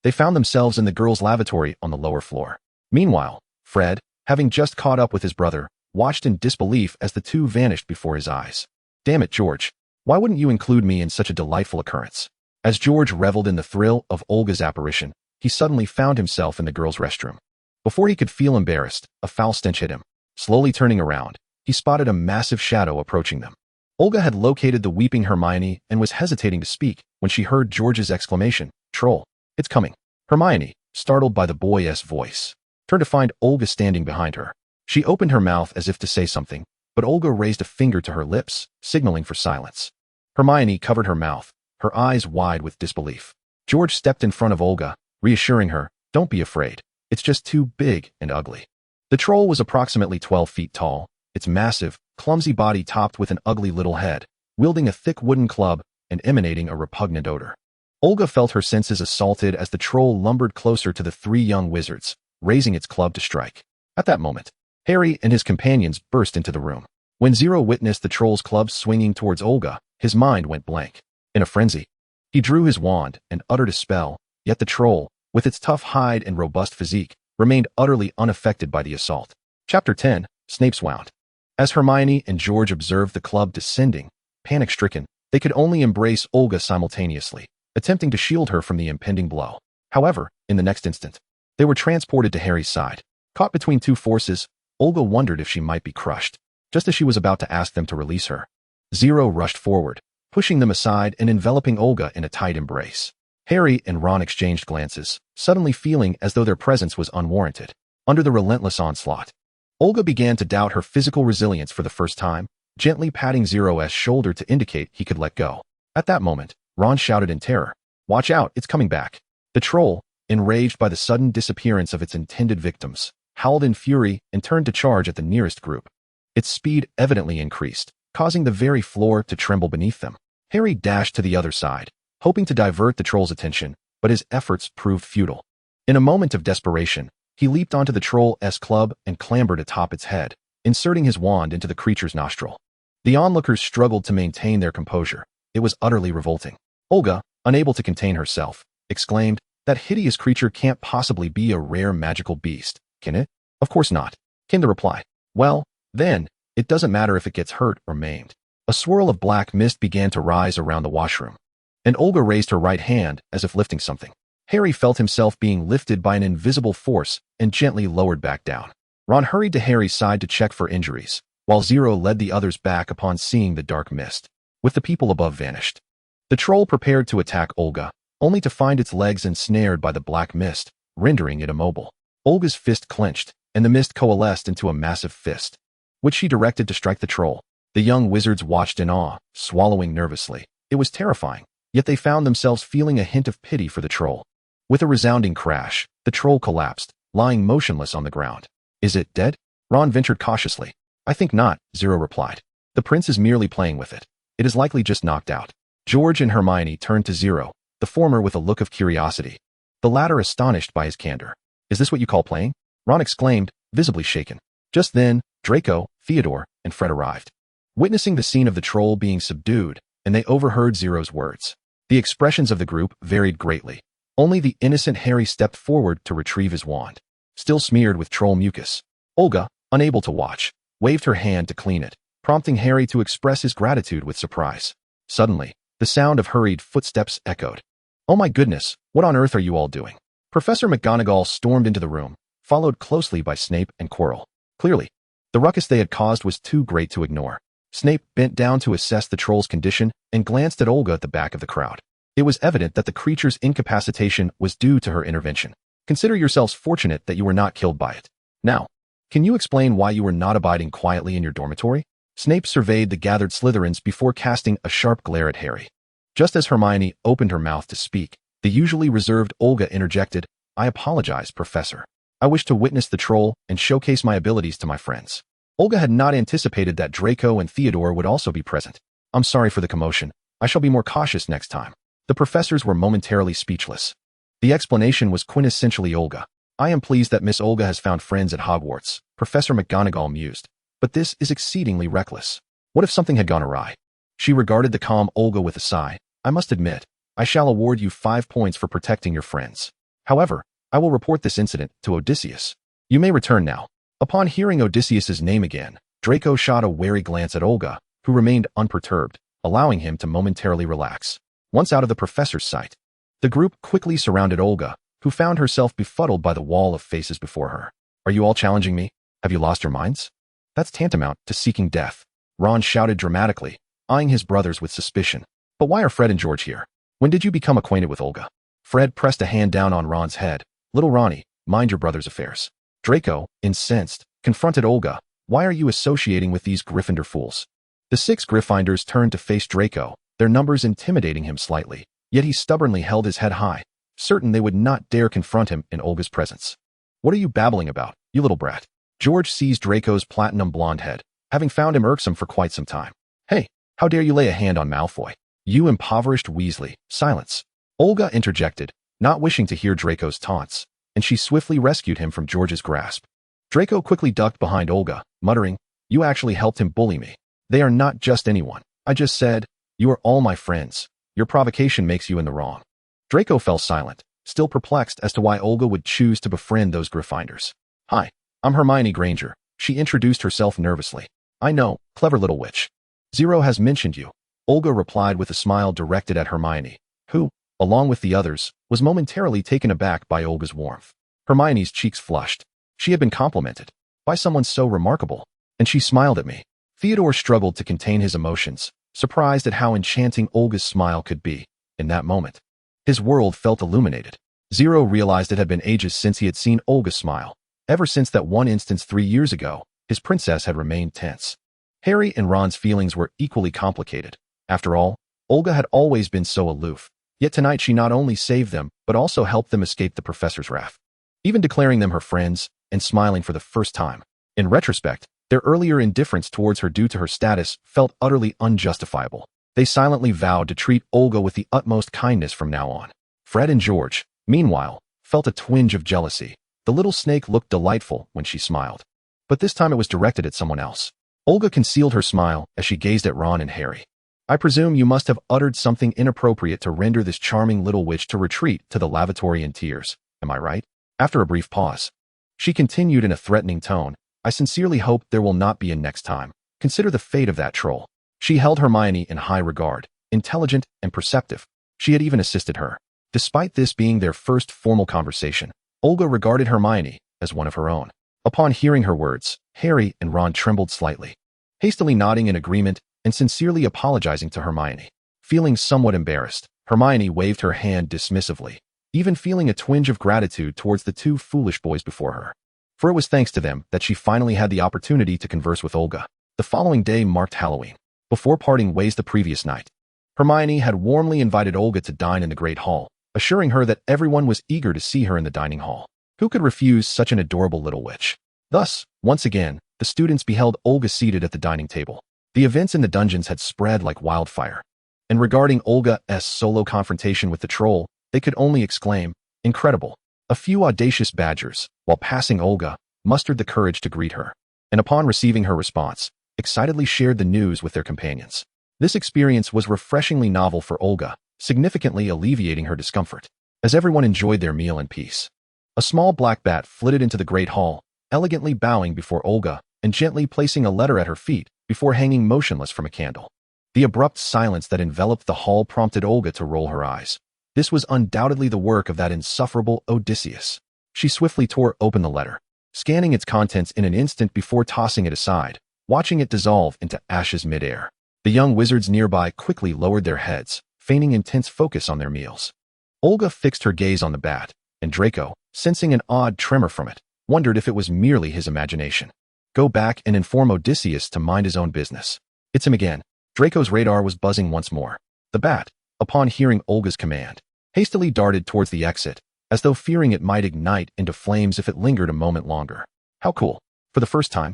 they found themselves in the girls' lavatory on the lower floor. Meanwhile, Fred, having just caught up with his brother, watched in disbelief as the two vanished before his eyes. "Damn it, George. Why wouldn't you include me in such a delightful occurrence?" As George reveled in the thrill of Olga's apparition, he suddenly found himself in the girls' restroom. Before he could feel embarrassed, a foul stench hit him. Slowly turning around, he spotted a massive shadow approaching them. Olga had located the weeping Hermione and was hesitating to speak when she heard George's exclamation, "Troll, it's coming." Hermione, startled by the boy's voice, turned to find Olga standing behind her. She opened her mouth as if to say something, but Olga raised a finger to her lips, signaling for silence. Hermione covered her mouth, her eyes wide with disbelief. George stepped in front of Olga, reassuring her, "Don't be afraid. It's just too big and ugly." The troll was approximately 12 feet tall, its massive, clumsy body topped with an ugly little head, wielding a thick wooden club and emanating a repugnant odor. Olga felt her senses assaulted as the troll lumbered closer to the three young wizards, raising its club to strike. At that moment, Harry and his companions burst into the room. When Zero witnessed the troll's club swinging towards Olga, his mind went blank. In a frenzy, he drew his wand and uttered a spell, yet the troll, with its tough hide and robust physique, remained utterly unaffected by the assault. Chapter 10, Snape's Wound. As Hermione and George observed the club descending, panic-stricken, they could only embrace Olga simultaneously, attempting to shield her from the impending blow. However, in the next instant, they were transported to Harry's side. Caught between two forces, Olga wondered if she might be crushed. Just as she was about to ask them to release her, Zero rushed forward, pushing them aside and enveloping Olga in a tight embrace. Harry and Ron exchanged glances, suddenly feeling as though their presence was unwarranted. Under the relentless onslaught, Olga began to doubt her physical resilience for the first time, gently patting Zero's shoulder to indicate he could let go. At that moment, Ron shouted in terror, "Watch out, it's coming back." The troll, enraged by the sudden disappearance of its intended victims, howled in fury and turned to charge at the nearest group. Its speed evidently increased, causing the very floor to tremble beneath them. Harry dashed to the other side, hoping to divert the troll's attention, but his efforts proved futile. In a moment of desperation, he leaped onto the troll's club and clambered atop its head, inserting his wand into the creature's nostril. The onlookers struggled to maintain their composure. It was utterly revolting. Olga, unable to contain herself, exclaimed, "That hideous creature can't possibly be a rare magical beast, can it?" "Of course not," came the reply. "Well, then, it doesn't matter if it gets hurt or maimed." A swirl of black mist began to rise around the washroom, and Olga raised her right hand as if lifting something. Harry felt himself being lifted by an invisible force and gently lowered back down. Ron hurried to Harry's side to check for injuries, while Zero led the others back upon seeing the dark mist. With the people above vanished, the troll prepared to attack Olga, only to find its legs ensnared by the black mist, rendering it immobile. Olga's fist clenched, and the mist coalesced into a massive fist, which she directed to strike the troll. The young wizards watched in awe, swallowing nervously. It was terrifying, yet they found themselves feeling a hint of pity for the troll. With a resounding crash, the troll collapsed, lying motionless on the ground. "Is it dead?" Ron ventured cautiously. "I think not," Zero replied. "The prince is merely playing with it. It is likely just knocked out." George and Hermione turned to Zero, the former with a look of curiosity, the latter astonished by his candor. "Is this what you call playing?" Ron exclaimed, visibly shaken. Just then, Draco, Theodore, and Fred arrived, witnessing the scene of the troll being subdued, and they overheard Zero's words. The expressions of the group varied greatly. Only the innocent Harry stepped forward to retrieve his wand, still smeared with troll mucus. Olga, unable to watch, waved her hand to clean it, prompting Harry to express his gratitude with surprise. Suddenly, the sound of hurried footsteps echoed. "Oh my goodness, what on earth are you all doing?" Professor McGonagall stormed into the room, followed closely by Snape and Quirrell. Clearly, the ruckus they had caused was too great to ignore. Snape bent down to assess the troll's condition and glanced at Olga at the back of the crowd. It was evident that the creature's incapacitation was due to her intervention. "Consider yourselves fortunate that you were not killed by it. Now, can you explain why you were not abiding quietly in your dormitory?" Snape surveyed the gathered Slytherins before casting a sharp glare at Harry. Just as Hermione opened her mouth to speak, the usually reserved Olga interjected, "I apologize, Professor. I wish to witness the troll and showcase my abilities to my friends." Olga had not anticipated that Draco and Theodore would also be present. "I'm sorry for the commotion. I shall be more cautious next time." The professors were momentarily speechless. The explanation was quintessentially Olga. "I am pleased that Miss Olga has found friends at Hogwarts," Professor McGonagall mused. "But this is exceedingly reckless. What if something had gone awry?" She regarded the calm Olga with a sigh. "I must admit, I shall award you 5 points for protecting your friends. However, I will report this incident to Odysseus. You may return now." Upon hearing Odysseus's name again, Draco shot a wary glance at Olga, who remained unperturbed, allowing him to momentarily relax. Once out of the professor's sight, the group quickly surrounded Olga, who found herself befuddled by the wall of faces before her. "Are you all challenging me? Have you lost your minds? That's tantamount to seeking death," Ron shouted dramatically, eyeing his brothers with suspicion. "But why are Fred and George here? When did you become acquainted with Olga?" Fred pressed a hand down on Ron's head. "Little Ronnie, mind your brother's affairs." Draco, incensed, confronted Olga. "Why are you associating with these Gryffindor fools?" The 6 Gryffindors turned to face Draco, their numbers intimidating him slightly, yet he stubbornly held his head high, certain they would not dare confront him in Olga's presence. "What are you babbling about, you little brat?" George seized Draco's platinum blonde head, having found him irksome for quite some time. "Hey, how dare you lay a hand on Malfoy? You impoverished Weasley." "Silence," Olga interjected, not wishing to hear Draco's taunts, and she swiftly rescued him from George's grasp. Draco quickly ducked behind Olga, muttering, "You actually helped him bully me. They are not just anyone. I just said, you are all my friends. Your provocation makes you in the wrong." Draco fell silent, still perplexed as to why Olga would choose to befriend those Gryffindors. "Hi, I'm Hermione Granger," she introduced herself nervously. "I know, clever little witch. Zero has mentioned you," Olga replied with a smile directed at Hermione, who, along with the others, was momentarily taken aback by Olga's warmth. Hermione's cheeks flushed. She had been complimented by someone so remarkable, and she smiled at me. Theodore struggled to contain his emotions, surprised at how enchanting Olga's smile could be. In that moment, his world felt illuminated. Zero realized it had been ages since he had seen Olga smile. Ever since that one instance 3 years ago, his princess had remained tense. Harry and Ron's feelings were equally complicated. After all, Olga had always been so aloof. Yet tonight she not only saved them, but also helped them escape the professor's wrath, even declaring them her friends and smiling for the first time. In retrospect, their earlier indifference towards her due to her status felt utterly unjustifiable. They silently vowed to treat Olga with the utmost kindness from now on. Fred and George, meanwhile, felt a twinge of jealousy. The little snake looked delightful when she smiled, but this time it was directed at someone else. Olga concealed her smile as she gazed at Ron and Harry. "I presume you must have uttered something inappropriate to render this charming little witch to retreat to the lavatory in tears. Am I right?" After a brief pause, she continued in a threatening tone, "I sincerely hope there will not be a next time. Consider the fate of that troll." She held Hermione in high regard, intelligent and perceptive. She had even assisted her. Despite this being their first formal conversation, Olga regarded Hermione as one of her own. Upon hearing her words, Harry and Ron trembled slightly, hastily nodding in agreement and sincerely apologizing to Hermione. Feeling somewhat embarrassed, Hermione waved her hand dismissively, even feeling a twinge of gratitude towards the 2 foolish boys before her. For it was thanks to them that she finally had the opportunity to converse with Olga. The following day marked Halloween. Before parting ways the previous night, Hermione had warmly invited Olga to dine in the Great Hall, assuring her that everyone was eager to see her in the dining hall. Who could refuse such an adorable little witch? Thus, once again, the students beheld Olga seated at the dining table. The events in the dungeons had spread like wildfire. And regarding Olga's solo confrontation with the troll, they could only exclaim, "Incredible." A few audacious badgers, while passing Olga, mustered the courage to greet her, and upon receiving her response, excitedly shared the news with their companions. This experience was refreshingly novel for Olga, significantly alleviating her discomfort. As everyone enjoyed their meal in peace, a small black bat flitted into the great hall, elegantly bowing before Olga and gently placing a letter at her feet before hanging motionless from a candle. The abrupt silence that enveloped the hall prompted Olga to roll her eyes. This was undoubtedly the work of that insufferable Odysseus. She swiftly tore open the letter, scanning its contents in an instant before tossing it aside, watching it dissolve into ashes midair. The young wizards nearby quickly lowered their heads, feigning intense focus on their meals. Olga fixed her gaze on the bat, and Draco, sensing an odd tremor from it, wondered if it was merely his imagination. Go back and inform Odysseus to mind his own business. It's him again. Draco's radar was buzzing once more. The bat, upon hearing Olga's command, hastily darted towards the exit, as though fearing it might ignite into flames if it lingered a moment longer. How cool. For the first time,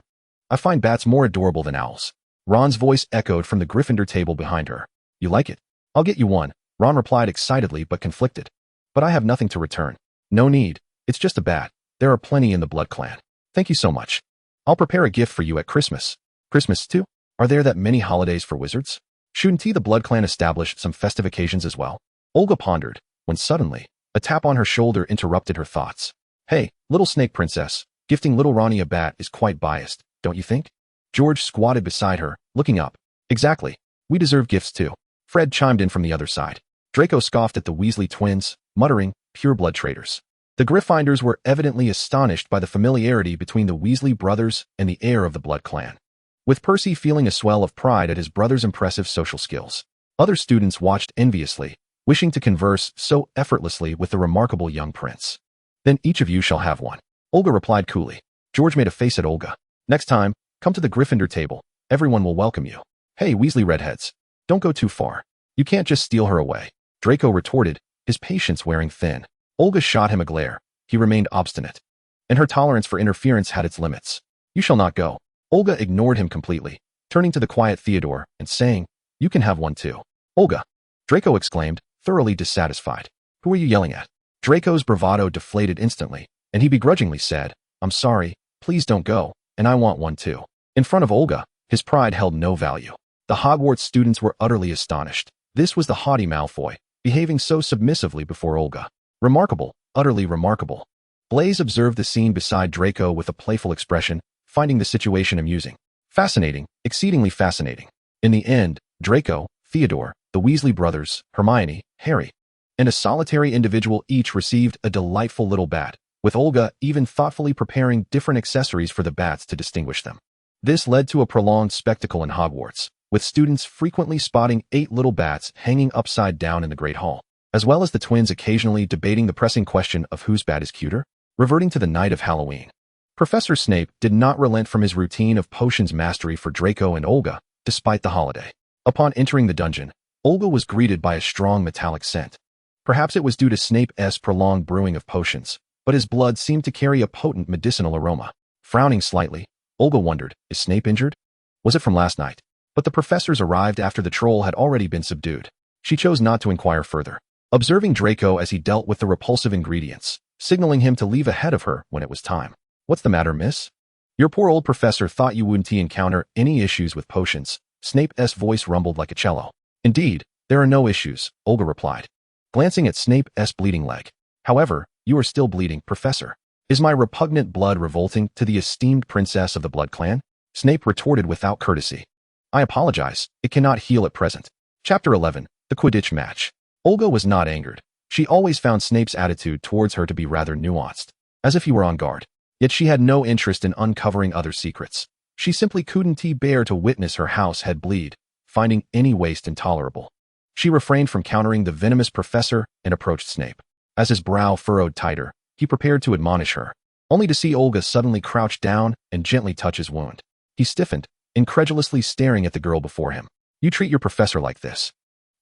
I find bats more adorable than owls. Ron's voice echoed from the Gryffindor table behind her. You like it? I'll get you one, Ron replied excitedly but conflicted. But I have nothing to return. No need. It's just a bat. There are plenty in the Blood Clan. Thank you so much. I'll prepare a gift for you at Christmas. Christmas too? Are there that many holidays for wizards? Shouldn't the Blood Clan establish some festive occasions as well? Olga pondered, when suddenly, a tap on her shoulder interrupted her thoughts. Hey, little snake princess, gifting little Ronnie a bat is quite biased, don't you think? George squatted beside her, looking up. Exactly. We deserve gifts too. Fred chimed in from the other side. Draco scoffed at the Weasley twins, muttering, pure-blood traitors. The Gryffindors were evidently astonished by the familiarity between the Weasley brothers and the heir of the Blood Clan, with Percy feeling a swell of pride at his brother's impressive social skills. Other students watched enviously, wishing to converse so effortlessly with the remarkable young prince. Then each of you shall have one. Olga replied coolly. George made a face at Olga. Next time, come to the Gryffindor table. Everyone will welcome you. Hey, Weasley redheads. Don't go too far. You can't just steal her away. Draco retorted, his patience wearing thin. Olga shot him a glare. He remained obstinate. And her tolerance for interference had its limits. You shall not go. Olga ignored him completely, turning to the quiet Theodore and saying, you can have one too. Olga. Draco exclaimed, thoroughly dissatisfied. Who are you yelling at? Draco's bravado deflated instantly, and he begrudgingly said, I'm sorry, please don't go, and I want one too. In front of Olga, his pride held no value. The Hogwarts students were utterly astonished. This was the haughty Malfoy, behaving so submissively before Olga. Remarkable, utterly remarkable. Blaise observed the scene beside Draco with a playful expression, finding the situation amusing. Fascinating, exceedingly fascinating. In the end, Draco, Theodore, the Weasley brothers, Hermione, Harry, and a solitary individual each received a delightful little bat, with Olga even thoughtfully preparing different accessories for the bats to distinguish them. This led to a prolonged spectacle in Hogwarts, with students frequently spotting 8 little bats hanging upside down in the Great Hall, as well as the twins occasionally debating the pressing question of whose bat is cuter. Reverting to the night of Halloween, Professor Snape did not relent from his routine of potions mastery for Draco and Olga, despite the holiday. Upon entering the dungeon, Olga was greeted by a strong metallic scent. Perhaps it was due to Snape's prolonged brewing of potions, but his blood seemed to carry a potent medicinal aroma. Frowning slightly, Olga wondered, is Snape injured? Was it from last night? But the professors arrived after the troll had already been subdued. She chose not to inquire further, observing Draco as he dealt with the repulsive ingredients, signaling him to leave ahead of her when it was time. What's the matter, miss? Your poor old professor thought you wouldn't encounter any issues with potions. Snape's voice rumbled like a cello. Indeed, there are no issues, Olga replied, glancing at Snape's bleeding leg. However, you are still bleeding, Professor. Is my repugnant blood revolting to the esteemed princess of the Blood Clan? Snape retorted without courtesy. I apologize, it cannot heal at present. Chapter 11, The Quidditch Match. Olga was not angered. She always found Snape's attitude towards her to be rather nuanced, as if he were on guard. Yet she had no interest in uncovering other secrets. She simply couldn't bear to witness her house head bleed, finding any waste intolerable. She refrained from countering the venomous professor and approached Snape. As his brow furrowed tighter, he prepared to admonish her, only to see Olga suddenly crouch down and gently touch his wound. He stiffened, incredulously staring at the girl before him. You treat your professor like this.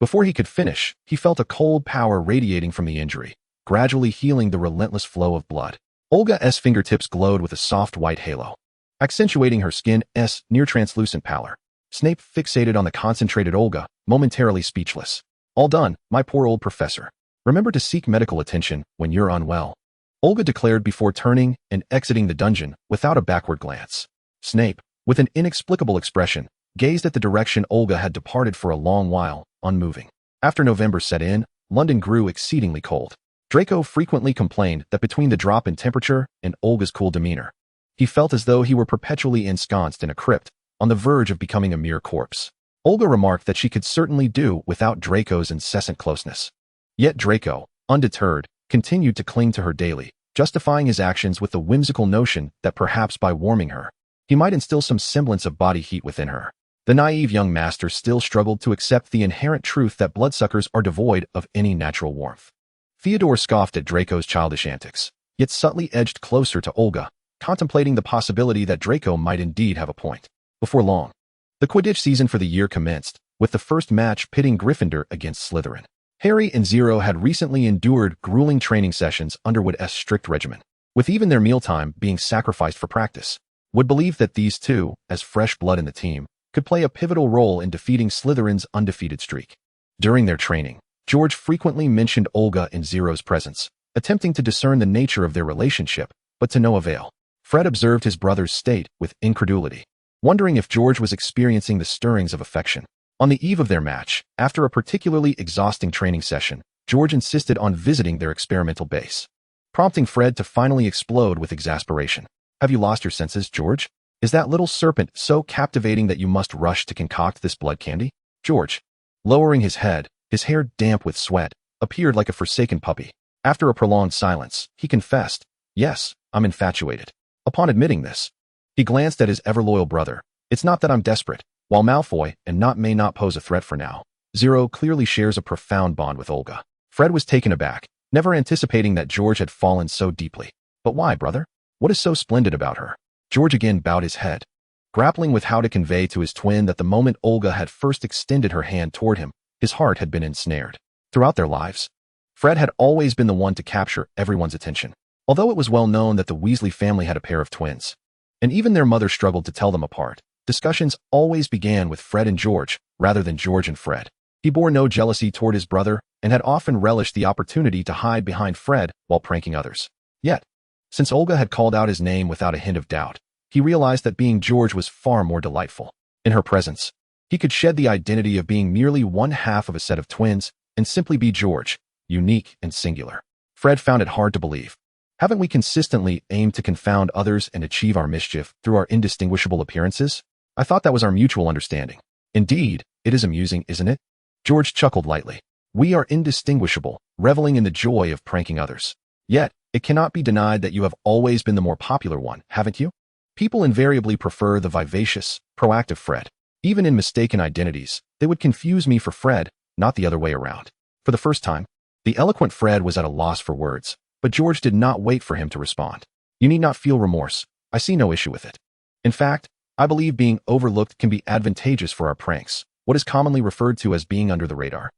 Before he could finish, he felt a cold power radiating from the injury, gradually healing the relentless flow of blood. Olga's fingertips glowed with a soft white halo, accentuating her skin's near-translucent pallor. Snape fixated on the concentrated Olga, momentarily speechless. All done, my poor old professor. Remember to seek medical attention when you're unwell, Olga declared before turning and exiting the dungeon without a backward glance. Snape, with an inexplicable expression, gazed at the direction Olga had departed for a long while, unmoving. After November set in, London grew exceedingly cold. Draco frequently complained that between the drop in temperature and Olga's cool demeanor, he felt as though he were perpetually ensconced in a crypt, on the verge of becoming a mere corpse. Olga remarked that she could certainly do without Draco's incessant closeness. Yet Draco, undeterred, continued to cling to her daily, justifying his actions with the whimsical notion that perhaps by warming her, he might instill some semblance of body heat within her. The naive young master still struggled to accept the inherent truth that bloodsuckers are devoid of any natural warmth. Theodore scoffed at Draco's childish antics, yet subtly edged closer to Olga, contemplating the possibility that Draco might indeed have a point. Before long, the Quidditch season for the year commenced, with the first match pitting Gryffindor against Slytherin. Harry and Zero had recently endured grueling training sessions under Wood's strict regimen, with even their mealtime being sacrificed for practice. Wood believed that these two, as fresh blood in the team, could play a pivotal role in defeating Slytherin's undefeated streak. During their training, George frequently mentioned Olga in Zero's presence, attempting to discern the nature of their relationship, but to no avail. Fred observed his brother's state with incredulity, wondering if George was experiencing the stirrings of affection. On the eve of their match, after a particularly exhausting training session, George insisted on visiting their experimental base, prompting Fred to finally explode with exasperation. "Have you lost your senses, George? Is that little serpent so captivating that you must rush to concoct this blood candy?" George, lowering his head, his hair damp with sweat, appeared like a forsaken puppy. After a prolonged silence, he confessed, "Yes, I'm infatuated." Upon admitting this, he glanced at his ever-loyal brother. "It's not that I'm desperate. While Malfoy and not may not pose a threat for now, Zero clearly shares a profound bond with Olga." Fred was taken aback, never anticipating that George had fallen so deeply. "But why, brother? What is so splendid about her?" George again bowed his head, grappling with how to convey to his twin that the moment Olga had first extended her hand toward him, his heart had been ensnared. Throughout their lives, Fred had always been the one to capture everyone's attention. Although it was well known that the Weasley family had a pair of twins, and even their mother struggled to tell them apart, discussions always began with Fred and George, rather than George and Fred. He bore no jealousy toward his brother, and had often relished the opportunity to hide behind Fred while pranking others. Yet, since Olga had called out his name without a hint of doubt, he realized that being George was far more delightful. In her presence, he could shed the identity of being merely one half of a set of twins, and simply be George, unique and singular. Fred found it hard to believe. "Haven't we consistently aimed to confound others and achieve our mischief through our indistinguishable appearances? I thought that was our mutual understanding." "Indeed, it is amusing, isn't it?" George chuckled lightly. "We are indistinguishable, reveling in the joy of pranking others. Yet, it cannot be denied that you have always been the more popular one, haven't you? People invariably prefer the vivacious, proactive Fred. Even in mistaken identities, they would confuse me for Fred, not the other way around." For the first time, the eloquent Fred was at a loss for words, but George did not wait for him to respond. "You need not feel remorse. I see no issue with it. In fact, I believe being overlooked can be advantageous for our pranks, what is commonly referred to as being under the radar.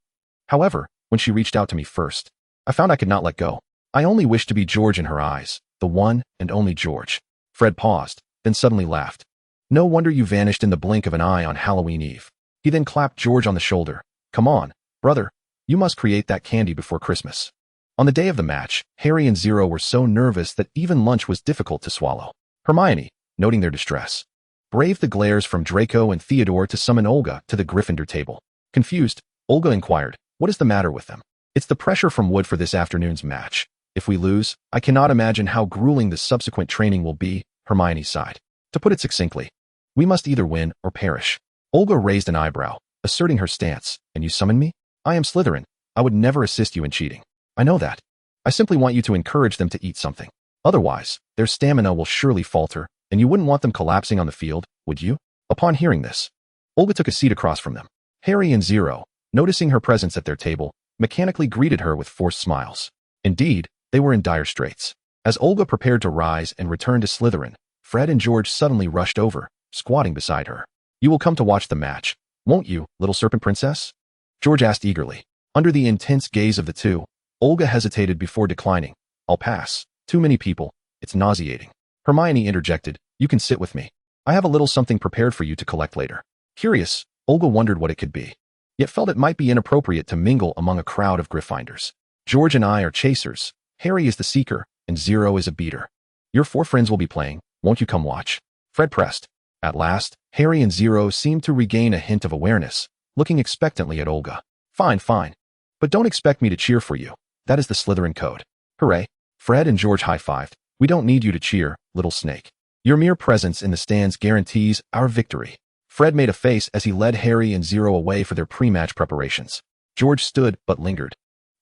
However, when she reached out to me first, I found I could not let go. I only wished to be George in her eyes, the one and only George." Fred paused, then suddenly laughed. "No wonder you vanished in the blink of an eye on Halloween Eve." He then clapped George on the shoulder. "Come on, brother, you must create that candy before Christmas." On the day of the match, Harry and Zero were so nervous that even lunch was difficult to swallow. Hermione, noting their distress, braved the glares from Draco and Theodore to summon Olga to the Gryffindor table. Confused, Olga inquired, "What is the matter with them?" "It's the pressure from Wood for this afternoon's match. If we lose, I cannot imagine how grueling the subsequent training will be," Hermione sighed. "To put it succinctly, we must either win or perish." Olga raised an eyebrow, asserting her stance. "And you summon me? I am Slytherin. I would never assist you in cheating. I know that. I simply want you to encourage them to eat something. Otherwise, their stamina will surely falter, and you wouldn't want them collapsing on the field, would you?" Upon hearing this, Olga took a seat across from them. Harry and Zero, noticing her presence at their table, mechanically greeted her with forced smiles. Indeed, they were in dire straits. As Olga prepared to rise and return to Slytherin, Fred and George suddenly rushed over, squatting beside her. "You will come to watch the match, won't you, little serpent princess?" George asked eagerly. Under the intense gaze of the two, Olga hesitated before declining. "I'll pass. Too many people. It's nauseating." Hermione interjected, "You can sit with me. I have a little something prepared for you to collect later." Curious, Olga wondered what it could be, yet felt it might be inappropriate to mingle among a crowd of Gryffindors. "George and I are chasers. Harry is the seeker, and Zero is a beater. Your 4 friends will be playing. Won't you come watch?" Fred pressed. At last, Harry and Zero seemed to regain a hint of awareness, looking expectantly at Olga. Fine. But don't expect me to cheer for you. That is the Slytherin code." "Hooray." Fred and George high-fived. "We don't need you to cheer, little snake. Your mere presence in the stands guarantees our victory." Fred made a face as he led Harry and Zero away for their pre-match preparations. George stood but lingered,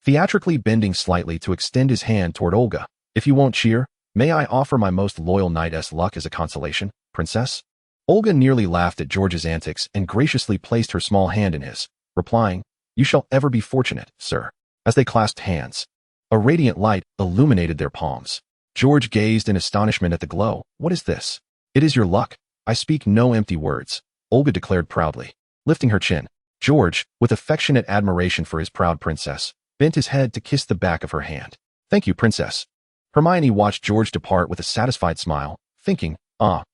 theatrically bending slightly to extend his hand toward Olga. If you won't cheer, may I offer my most loyal knight's luck as a consolation, princess? Olga nearly laughed at George's antics and graciously placed her small hand in his, replying, You shall ever be fortunate, sir. As they clasped hands, a radiant light illuminated their palms. George gazed in astonishment at the glow. What is this? It is your luck. I speak no empty words, Olga declared proudly, lifting her chin. George, with affectionate admiration for his proud princess, bent his head to kiss the back of her hand. Thank you, princess. Hermione watched George depart with a satisfied smile, thinking,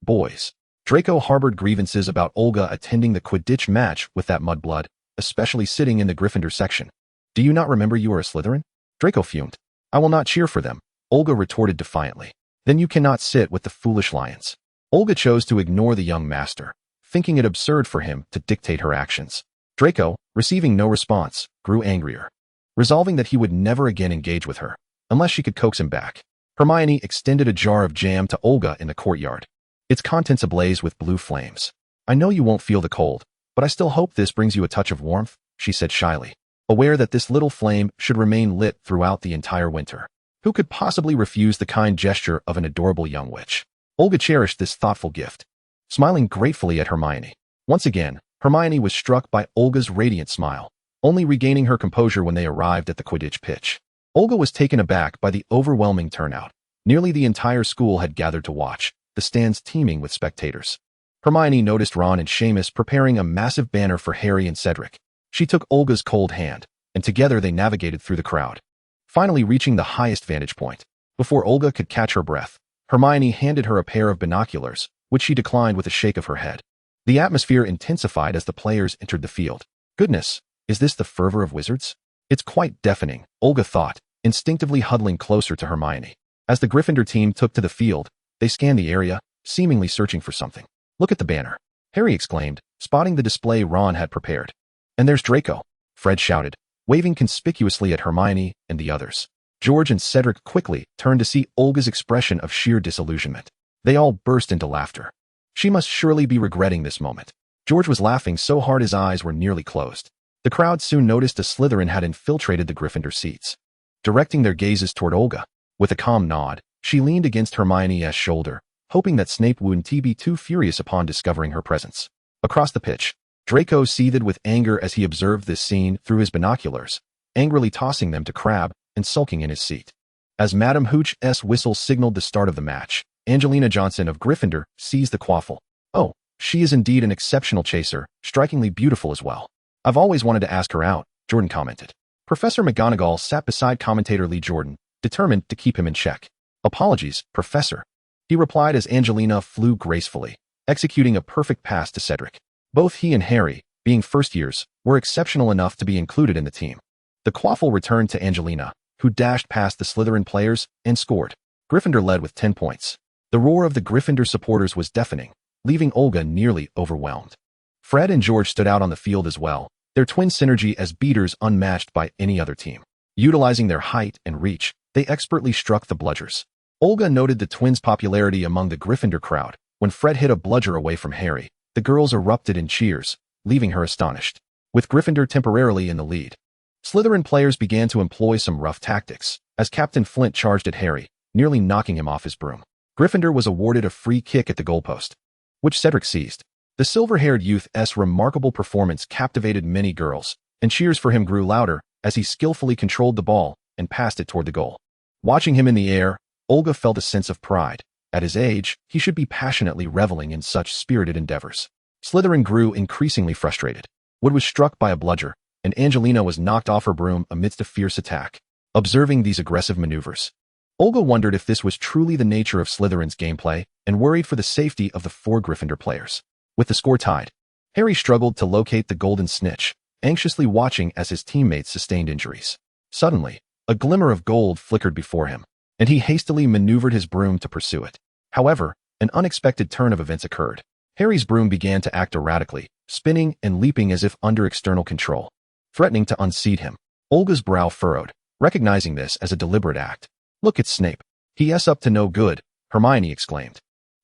boys. Draco harbored grievances about Olga attending the Quidditch match with that mudblood, especially sitting in the Gryffindor section. Do you not remember you are a Slytherin? Draco fumed. I will not cheer for them, Olga retorted defiantly. Then you cannot sit with the foolish lions. Olga chose to ignore the young master, thinking it absurd for him to dictate her actions. Draco, receiving no response, grew angrier, resolving that he would never again engage with her, unless she could coax him back. Hermione extended a jar of jam to Olga in the courtyard, its contents ablaze with blue flames. I know you won't feel the cold, but I still hope this brings you a touch of warmth, she said shyly, aware that this little flame should remain lit throughout the entire winter. Who could possibly refuse the kind gesture of an adorable young witch? Olga cherished this thoughtful gift, smiling gratefully at Hermione. Once again, Hermione was struck by Olga's radiant smile, only regaining her composure when they arrived at the Quidditch pitch. Olga was taken aback by the overwhelming turnout. Nearly the entire school had gathered to watch, the stands teeming with spectators. Hermione noticed Ron and Seamus preparing a massive banner for Harry and Cedric. She took Olga's cold hand, and together they navigated through the crowd, finally reaching the highest vantage point. Before Olga could catch her breath, Hermione handed her a pair of binoculars, which she declined with a shake of her head. The atmosphere intensified as the players entered the field. Goodness, is this the fervor of wizards? It's quite deafening, Olga thought, instinctively huddling closer to Hermione. As the Gryffindor team took to the field, they scanned the area, seemingly searching for something. Look at the banner, Harry exclaimed, spotting the display Ron had prepared. And there's Draco, Fred shouted, waving conspicuously at Hermione and the others. George and Cedric quickly turned to see Olga's expression of sheer disillusionment. They all burst into laughter. She must surely be regretting this moment. George was laughing so hard his eyes were nearly closed. The crowd soon noticed a Slytherin had infiltrated the Gryffindor seats. Directing their gazes toward Olga, with a calm nod, she leaned against Hermione's shoulder, hoping that Snape wouldn't be too furious upon discovering her presence. Across the pitch, Draco seethed with anger as he observed this scene through his binoculars, angrily tossing them to Crabbe and sulking in his seat. As Madame Hooch's whistle signaled the start of the match, Angelina Johnson of Gryffindor seized the quaffle. Oh, she is indeed an exceptional chaser, strikingly beautiful as well. I've always wanted to ask her out, Jordan commented. Professor McGonagall sat beside commentator Lee Jordan, determined to keep him in check. Apologies, Professor, he replied as Angelina flew gracefully, executing a perfect pass to Cedric. Both he and Harry, being first years, were exceptional enough to be included in the team. The quaffle returned to Angelina, who dashed past the Slytherin players and scored. Gryffindor led with 10 points. The roar of the Gryffindor supporters was deafening, leaving Olga nearly overwhelmed. Fred and George stood out on the field as well, their twin synergy as beaters unmatched by any other team. Utilizing their height and reach, they expertly struck the bludgers. Olga noted the twins' popularity among the Gryffindor crowd. When Fred hit a bludger away from Harry, the girls erupted in cheers, leaving her astonished. With Gryffindor temporarily in the lead, Slytherin players began to employ some rough tactics, as Captain Flint charged at Harry, nearly knocking him off his broom. Gryffindor was awarded a free kick at the goalpost, which Cedric seized. The silver-haired youth's remarkable performance captivated many girls, and cheers for him grew louder as he skillfully controlled the ball and passed it toward the goal. Watching him in the air, Olga felt a sense of pride. At his age, he should be passionately reveling in such spirited endeavors. Slytherin grew increasingly frustrated. Wood was struck by a bludger, and Angelina was knocked off her broom amidst a fierce attack. Observing these aggressive maneuvers, Olga wondered if this was truly the nature of Slytherin's gameplay and worried for the safety of the 4 Gryffindor players. With the score tied, Harry struggled to locate the golden snitch, anxiously watching as his teammates sustained injuries. Suddenly, a glimmer of gold flickered before him, and he hastily maneuvered his broom to pursue it. However, an unexpected turn of events occurred. Harry's broom began to act erratically, spinning and leaping as if under external control, threatening to unseat him. Olga's brow furrowed, recognizing this as a deliberate act. Look at Snape. He's up to no good, Hermione exclaimed.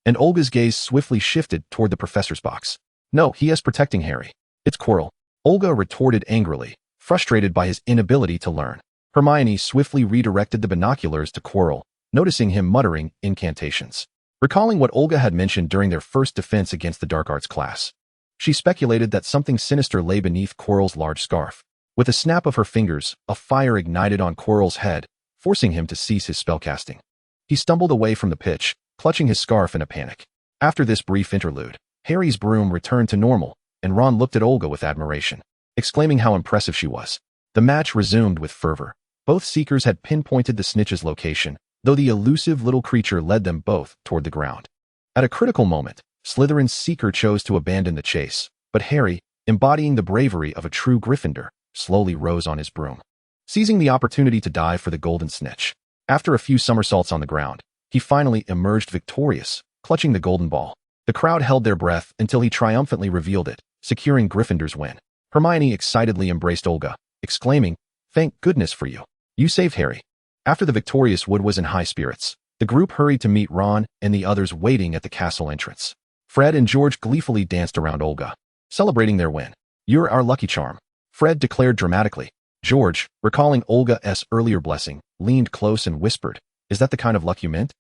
And Olga's gaze swiftly shifted toward the professor's box. No, he is protecting Harry. It's Quirrell. Olga retorted angrily, frustrated by his inability to learn. Hermione swiftly redirected the binoculars to Quirrell, noticing him muttering incantations. Recalling what Olga had mentioned during their first defense against the dark arts class, she speculated that something sinister lay beneath Quirrell's large scarf. With a snap of her fingers, a fire ignited on Quirrell's head, forcing him to cease his spellcasting. He stumbled away from the pitch, clutching his scarf in a panic. After this brief interlude, Harry's broom returned to normal, and Ron looked at Olga with admiration, exclaiming how impressive she was. The match resumed with fervor. Both seekers had pinpointed the snitch's location, though the elusive little creature led them both toward the ground. At a critical moment, Slytherin's seeker chose to abandon the chase, but Harry, embodying the bravery of a true Gryffindor, slowly rose on his broom, seizing the opportunity to dive for the golden snitch. After a few somersaults on the ground, he finally emerged victorious, clutching the golden ball. The crowd held their breath until he triumphantly revealed it, securing Gryffindor's win. Hermione excitedly embraced Olga, exclaiming, "Thank goodness for you. You saved Harry." After the victorious Wood was in high spirits, the group hurried to meet Ron and the others waiting at the castle entrance. Fred and George gleefully danced around Olga, celebrating their win. "You're our lucky charm," Fred declared dramatically. George, recalling Olga's earlier blessing, leaned close and whispered, "Is that the kind of luck you meant?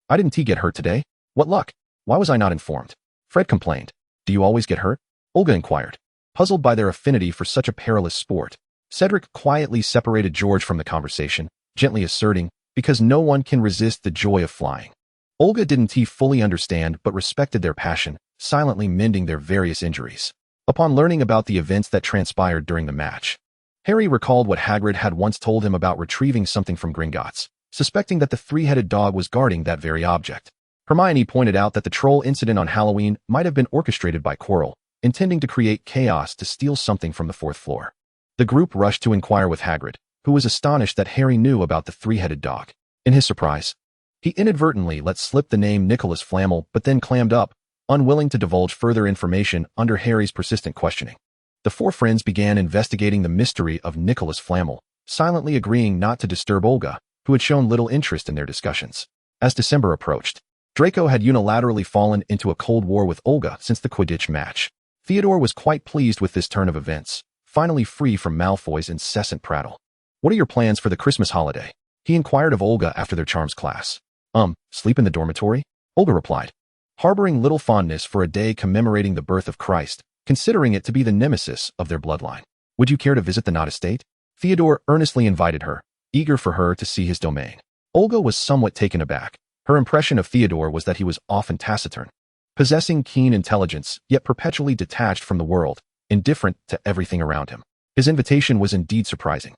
I didn't get hurt today. What luck? Why was I not informed?" Fred complained. "Do you always get hurt?" Olga inquired, puzzled by their affinity for such a perilous sport. Cedric quietly separated George from the conversation, gently asserting, "Because no one can resist the joy of flying." Olga didn't fully understand but respected their passion, silently mending their various injuries. Upon learning about the events that transpired during the match, Harry recalled what Hagrid had once told him about retrieving something from Gringotts, suspecting that the three-headed dog was guarding that very object. Hermione pointed out that the troll incident on Halloween might have been orchestrated by Quirrell, intending to create chaos to steal something from the fourth floor. The group rushed to inquire with Hagrid, who was astonished that Harry knew about the three-headed dog. In his surprise, he inadvertently let slip the name Nicholas Flamel but then clammed up, unwilling to divulge further information under Harry's persistent questioning. The four friends began investigating the mystery of Nicholas Flamel, silently agreeing not to disturb Olga, who had shown little interest in their discussions. As December approached, Draco had unilaterally fallen into a cold war with Olga since the Quidditch match. Theodore was quite pleased with this turn of events, finally free from Malfoy's incessant prattle. "What are your plans for the Christmas holiday?" he inquired of Olga after their charms class. Sleep in the dormitory?" Olga replied, harboring little fondness for a day commemorating the birth of Christ, considering it to be the nemesis of their bloodline. "Would you care to visit the Knot estate?" Theodore earnestly invited her, eager for her to see his domain. Olga was somewhat taken aback. Her impression of Theodore was that he was often taciturn, possessing keen intelligence, yet perpetually detached from the world, indifferent to everything around him. His invitation was indeed surprising.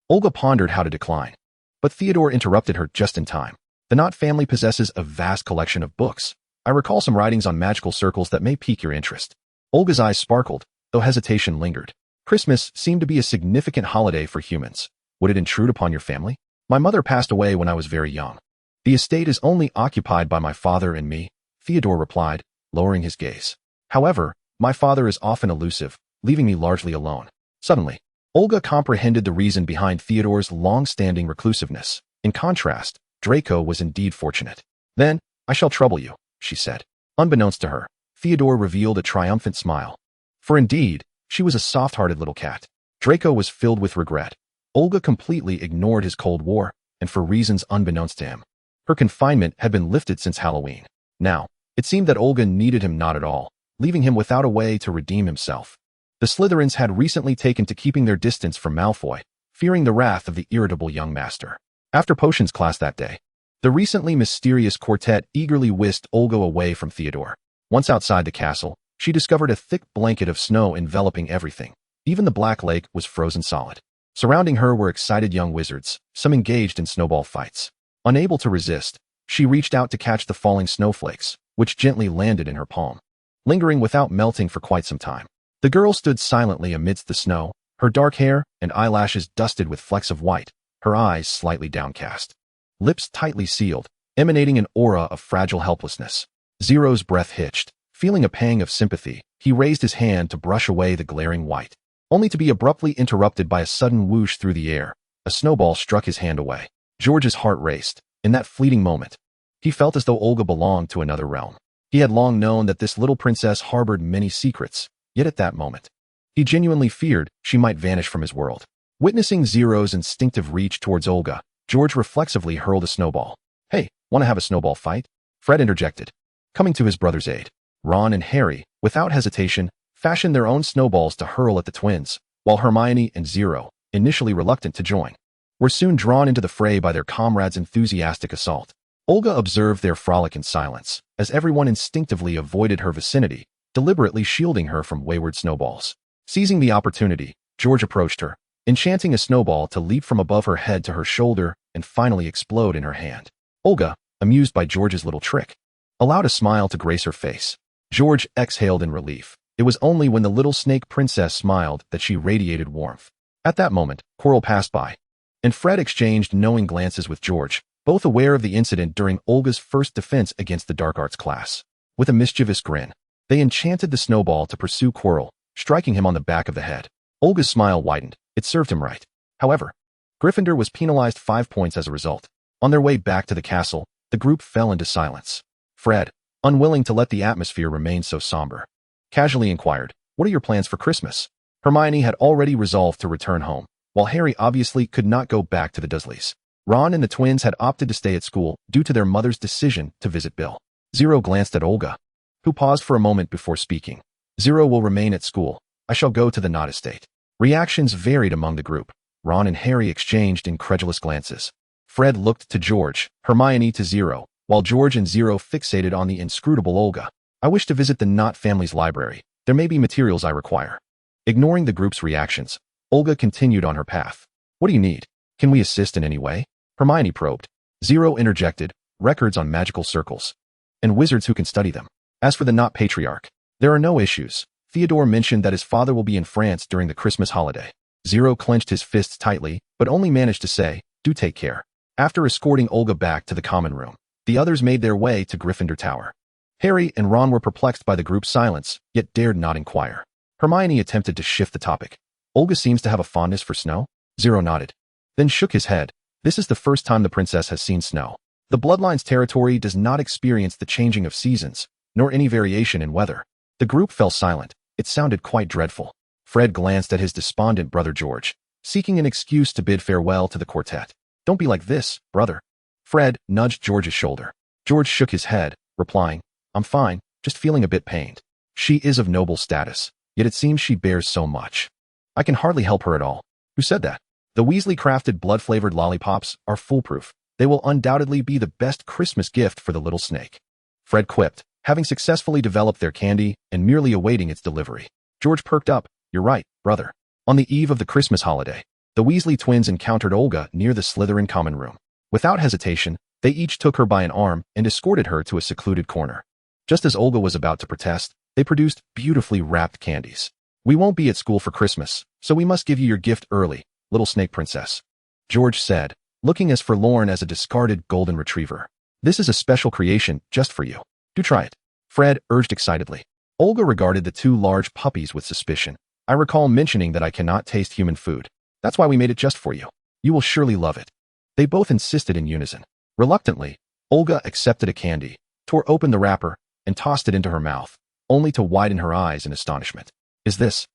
Olga pondered how to decline, but Theodore interrupted her just in time. "The Knot family possesses a vast collection of books. I recall some writings on magical circles that may pique your interest." Olga's eyes sparkled, though hesitation lingered. "Christmas seemed to be a significant holiday for humans. Would it intrude upon your family?" "My mother passed away when I was very young. The estate is only occupied by my father and me," Theodore replied, lowering his gaze. "However, my father is often elusive, leaving me largely alone." Suddenly, Olga comprehended the reason behind Theodore's long-standing reclusiveness. In contrast, Draco was indeed fortunate. "Then, I shall trouble you," she said. Unbeknownst to her, Theodore revealed a triumphant smile. For indeed, she was a soft-hearted little cat. Draco was filled with regret. Olga completely ignored his Cold War, and for reasons unbeknownst to him. Her confinement had been lifted since Halloween. Now, it seemed that Olga needed him not at all, leaving him without a way to redeem himself. The Slytherins had recently taken to keeping their distance from Malfoy, fearing the wrath of the irritable young master. After potions class that day, the recently mysterious quartet eagerly whisked Olga away from Theodore. Once outside the castle, she discovered a thick blanket of snow enveloping everything. Even the Black Lake was frozen solid. Surrounding her were excited young wizards, some engaged in snowball fights. Unable to resist, she reached out to catch the falling snowflakes, which gently landed in her palm, lingering without melting for quite some time. The girl stood silently amidst the snow, her dark hair and eyelashes dusted with flecks of white, her eyes slightly downcast, lips tightly sealed, emanating an aura of fragile helplessness. Zero's breath hitched. Feeling a pang of sympathy, he raised his hand to brush away the glaring white, only to be abruptly interrupted by a sudden whoosh through the air. A snowball struck his hand away. George's heart raced. In that fleeting moment, he felt as though Olga belonged to another realm. He had long known that this little princess harbored many secrets, yet at that moment, he genuinely feared she might vanish from his world. Witnessing Zero's instinctive reach towards Olga, George reflexively hurled a snowball. "Hey, want to have a snowball fight?" Fred interjected, coming to his brother's aid. Ron and Harry, without hesitation, fashioned their own snowballs to hurl at the twins, while Hermione and Zero, initially reluctant to join, were soon drawn into the fray by their comrades' enthusiastic assault. Olga observed their frolic in silence, as everyone instinctively avoided her vicinity, deliberately shielding her from wayward snowballs. Seizing the opportunity, George approached her, enchanting a snowball to leap from above her head to her shoulder and finally explode in her hand. Olga, amused by George's little trick, allowed a smile to grace her face. George exhaled in relief. It was only when the little snake princess smiled that she radiated warmth. At that moment, Quirrell passed by, and Fred exchanged knowing glances with George, both aware of the incident during Olga's first defense against the dark arts class. With a mischievous grin, they enchanted the snowball to pursue Quirrell, striking him on the back of the head. Olga's smile widened. It served him right. However, Gryffindor was penalized 5 points as a result. On their way back to the castle, the group fell into silence. Fred, unwilling to let the atmosphere remain so somber, casually inquired, "What are your plans for Christmas?" Hermione had already resolved to return home, while Harry obviously could not go back to the Dursleys. Ron and the twins had opted to stay at school due to their mother's decision to visit Bill. Zero glanced at Olga, who paused for a moment before speaking. "Zero will remain at school. I shall go to the Knot Estate." Reactions varied among the group. Ron and Harry exchanged incredulous glances. Fred looked to George, Hermione to Zero, while George and Zero fixated on the inscrutable Olga. "I wish to visit the Knot family's library. There may be materials I require." Ignoring the group's reactions, Olga continued on her path. "What do you need? Can we assist in any way?" Hermione probed. Zero interjected, "Records on magical circles, and wizards who can study them. As for the Knot Patriarch, there are no issues. Theodore mentioned that his father will be in France during the Christmas holiday." Zero clenched his fists tightly, but only managed to say, "Do take care." After escorting Olga back to the common room, the others made their way to Gryffindor Tower. Harry and Ron were perplexed by the group's silence, yet dared not inquire. Hermione attempted to shift the topic. "Olga seems to have a fondness for snow?" Zero nodded, then shook his head. "This is the first time the princess has seen snow. The Bloodlines territory does not experience the changing of seasons, nor any variation in weather." The group fell silent. It sounded quite dreadful. Fred glanced at his despondent brother George, seeking an excuse to bid farewell to the quartet. "Don't be like this, brother." Fred nudged George's shoulder. George shook his head, replying, "I'm fine, just feeling a bit pained. She is of noble status, yet it seems she bears so much. I can hardly help her at all." "Who said that?" "The Weasley-crafted blood-flavored lollipops are foolproof. They will undoubtedly be the best Christmas gift for the little snake," Fred quipped, having successfully developed their candy and merely awaiting its delivery. George perked up. "You're right, brother." On the eve of the Christmas holiday, the Weasley twins encountered Olga near the Slytherin common room. Without hesitation, they each took her by an arm and escorted her to a secluded corner. Just as Olga was about to protest, they produced beautifully wrapped candies. "We won't be at school for Christmas, so we must give you your gift early, little snake princess," George said, looking as forlorn as a discarded golden retriever. "This is a special creation just for you. Do try it," Fred urged excitedly. Olga regarded the two large puppies with suspicion. "I recall mentioning that I cannot taste human food. That's why we made it just for you. You will surely love it." They both insisted in unison. Reluctantly, Olga accepted a candy, tore open the wrapper, and tossed it into her mouth, only to widen her eyes in astonishment. "Is this...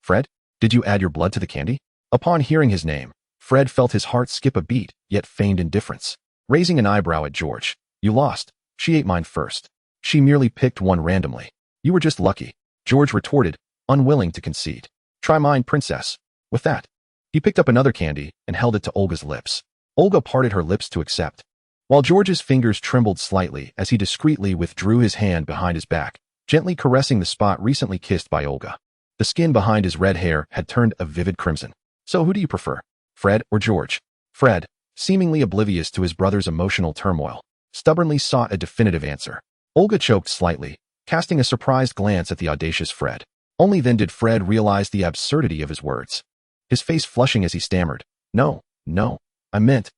Fred? Did you add your blood to the candy?" Upon hearing his name, Fred felt his heart skip a beat, yet feigned indifference. Raising an eyebrow at George, "You lost. She ate mine first. She merely picked one randomly. You were just lucky," George retorted, unwilling to concede. "Try mine, princess." With that, he picked up another candy and held it to Olga's lips. Olga parted her lips to accept, while George's fingers trembled slightly as he discreetly withdrew his hand behind his back, gently caressing the spot recently kissed by Olga. The skin behind his red hair had turned a vivid crimson. "So who do you prefer, Fred or George?" Fred, seemingly oblivious to his brother's emotional turmoil, stubbornly sought a definitive answer. Olga choked slightly, casting a surprised glance at the audacious Fred. Only then did Fred realize the absurdity of his words, his face flushing as he stammered, No, I meant,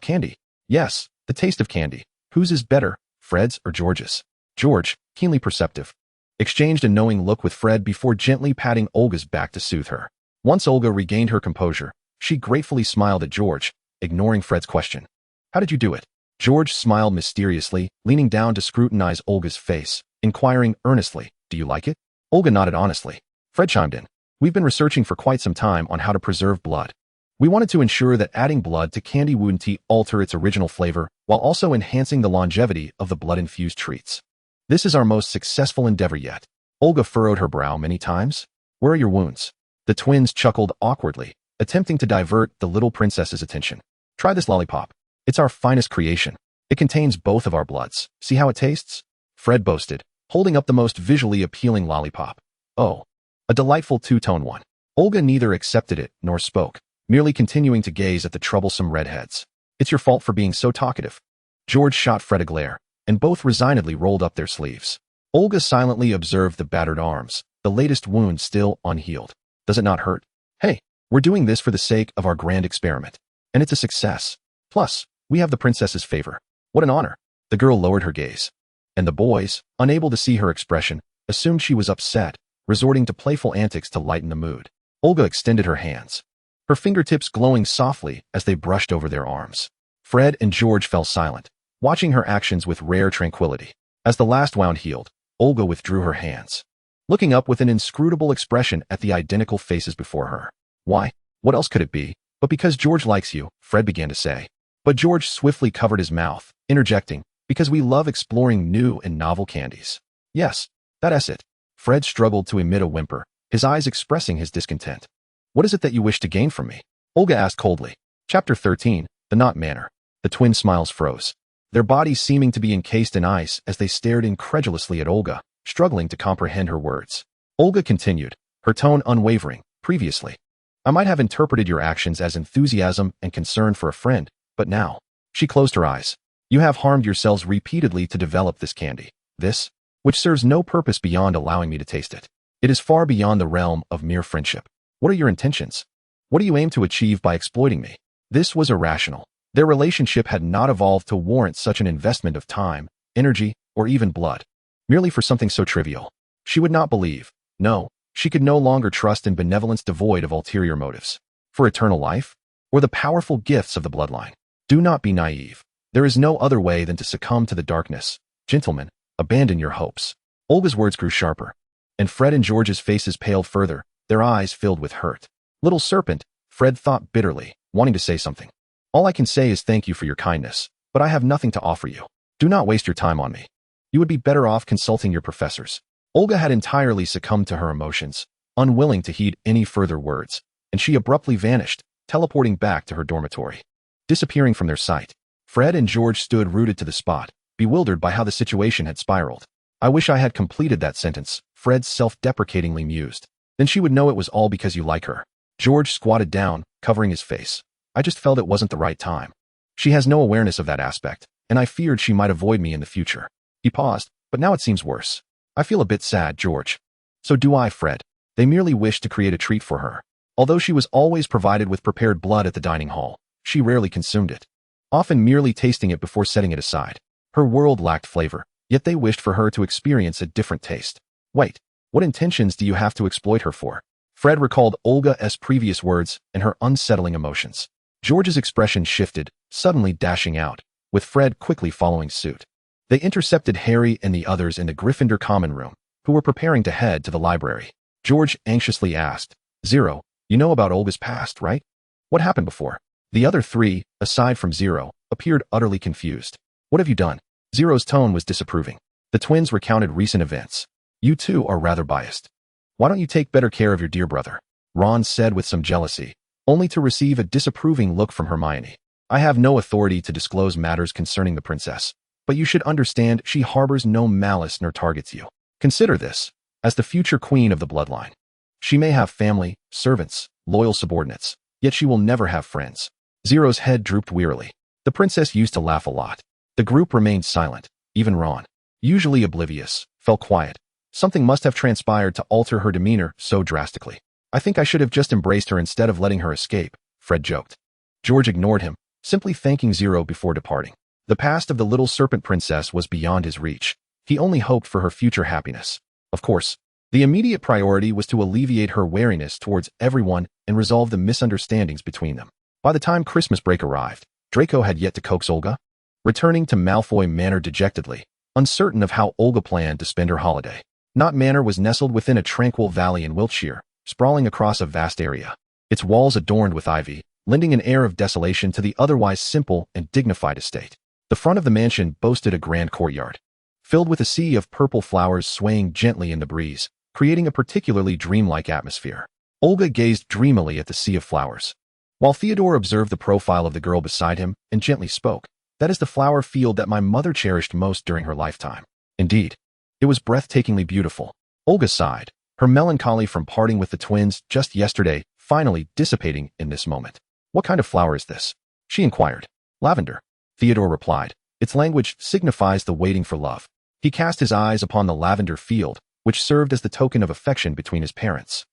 candy. Yes, the taste of candy. Whose is better, Fred's or George's?" George, keenly perceptive, exchanged a knowing look with Fred before gently patting Olga's back to soothe her. Once Olga regained her composure, she gratefully smiled at George, ignoring Fred's question. "How did you do it?" George smiled mysteriously, leaning down to scrutinize Olga's face, inquiring earnestly, "Do you like it?" Olga nodded honestly. Fred chimed in. "We've been researching for quite some time on how to preserve blood. We wanted to ensure that adding blood to candy wouldn't alter its original flavor, while also enhancing the longevity of the blood-infused treats. This is our most successful endeavor yet." Olga furrowed her brow many times. "Where are your wounds?" The twins chuckled awkwardly, attempting to divert the little princess's attention. "Try this lollipop. It's our finest creation. It contains both of our bloods. See how it tastes?" Fred boasted, holding up the most visually appealing lollipop. "Oh, a delightful two-tone one." Olga neither accepted it nor spoke, merely continuing to gaze at the troublesome redheads. "It's your fault for being so talkative." George shot Fred a glare, and both resignedly rolled up their sleeves. Olga silently observed the battered arms, the latest wound still unhealed. "Does it not hurt? Hey, we're doing this for the sake of our grand experiment. And it's a success. Plus, we have the princess's favor. What an honor." The girl lowered her gaze. And the boys, unable to see her expression, assumed she was upset, resorting to playful antics to lighten the mood. Olga extended her hands, her fingertips glowing softly as they brushed over their arms. Fred and George fell silent, watching her actions with rare tranquility. As the last wound healed, Olga withdrew her hands, looking up with an inscrutable expression at the identical faces before her. "Why, what else could it be? But because George likes you," Fred began to say. But George swiftly covered his mouth, interjecting, "Because we love exploring new and novel candies." "Yes, that's it." Fred struggled to emit a whimper, his eyes expressing his discontent. "What is it that you wish to gain from me?" Olga asked coldly. Chapter 13, The Knot Manor. The twin smiles froze, their bodies seeming to be encased in ice as they stared incredulously at Olga, struggling to comprehend her words. Olga continued, her tone unwavering. "Previously, I might have interpreted your actions as enthusiasm and concern for a friend, but now..." She closed her eyes. "You have harmed yourselves repeatedly to develop this candy. This, which serves no purpose beyond allowing me to taste it. It is far beyond the realm of mere friendship. What are your intentions? What do you aim to achieve by exploiting me?" This was irrational. Their relationship had not evolved to warrant such an investment of time, energy, or even blood, merely for something so trivial. She would not believe. No, she could no longer trust in benevolence devoid of ulterior motives. For eternal life? Or the powerful gifts of the bloodline? Do not be naive. There is no other way than to succumb to the darkness. Gentlemen, abandon your hopes. Olga's words grew sharper, and Fred and George's faces paled further, their eyes filled with hurt. "Little serpent," Fred thought bitterly, wanting to say something. "All I can say is thank you for your kindness, but I have nothing to offer you. Do not waste your time on me. You would be better off consulting your professors." Olga had entirely succumbed to her emotions, unwilling to heed any further words, and she abruptly vanished, teleporting back to her dormitory. Disappearing from their sight, Fred and George stood rooted to the spot, bewildered by how the situation had spiraled. "I wish I had completed that sentence," Fred self-deprecatingly mused. "Then she would know it was all because you like her." George squatted down, covering his face. "I just felt it wasn't the right time. She has no awareness of that aspect, and I feared she might avoid me in the future." He paused, "But now it seems worse. I feel a bit sad, George." "So do I, Fred." They merely wished to create a treat for her. Although she was always provided with prepared blood at the dining hall, she rarely consumed it, often merely tasting it before setting it aside. Her world lacked flavor, yet they wished for her to experience a different taste. "Wait, what intentions do you have to exploit her for?" Fred recalled Olga's previous words and her unsettling emotions. George's expression shifted, suddenly dashing out, with Fred quickly following suit. They intercepted Harry and the others in the Gryffindor common room, who were preparing to head to the library. George anxiously asked, "Zero, you know about Olga's past, right? What happened before?" The other three, aside from Zero, appeared utterly confused. "What have you done?" Zero's tone was disapproving. The twins recounted recent events. "You two are rather biased. Why don't you take better care of your dear brother?" Ron said with some jealousy, only to receive a disapproving look from Hermione. "I have no authority to disclose matters concerning the princess, but you should understand she harbors no malice nor targets you. Consider this, as the future queen of the bloodline. She may have family, servants, loyal subordinates, yet she will never have friends." Zero's head drooped wearily. The princess used to laugh a lot. The group remained silent. Even Ron, usually oblivious, fell quiet. Something must have transpired to alter her demeanor so drastically. "I think I should have just embraced her instead of letting her escape," Fred joked. George ignored him, simply thanking Zero before departing. The past of the little serpent princess was beyond his reach. He only hoped for her future happiness. Of course, the immediate priority was to alleviate her wariness towards everyone and resolve the misunderstandings between them. By the time Christmas break arrived, Draco had yet to coax Olga. returning to Malfoy Manor dejectedly, uncertain of how Olga planned to spend her holiday. Knot Manor was nestled within a tranquil valley in Wiltshire, sprawling across a vast area. Its walls adorned with ivy, lending an air of desolation to the otherwise simple and dignified estate. The front of the mansion boasted a grand courtyard, filled with a sea of purple flowers swaying gently in the breeze, creating a particularly dreamlike atmosphere. Olga gazed dreamily at the sea of flowers, while Theodore observed the profile of the girl beside him and gently spoke. That is the flower field that my mother cherished most during her lifetime. Indeed, it was breathtakingly beautiful. Olga sighed, her melancholy from parting with the twins just yesterday finally dissipating in this moment. What kind of flower is this? She inquired. Lavender, Theodore replied. Its language signifies the waiting for love. He cast his eyes upon the lavender field, which served as the token of affection between his parents.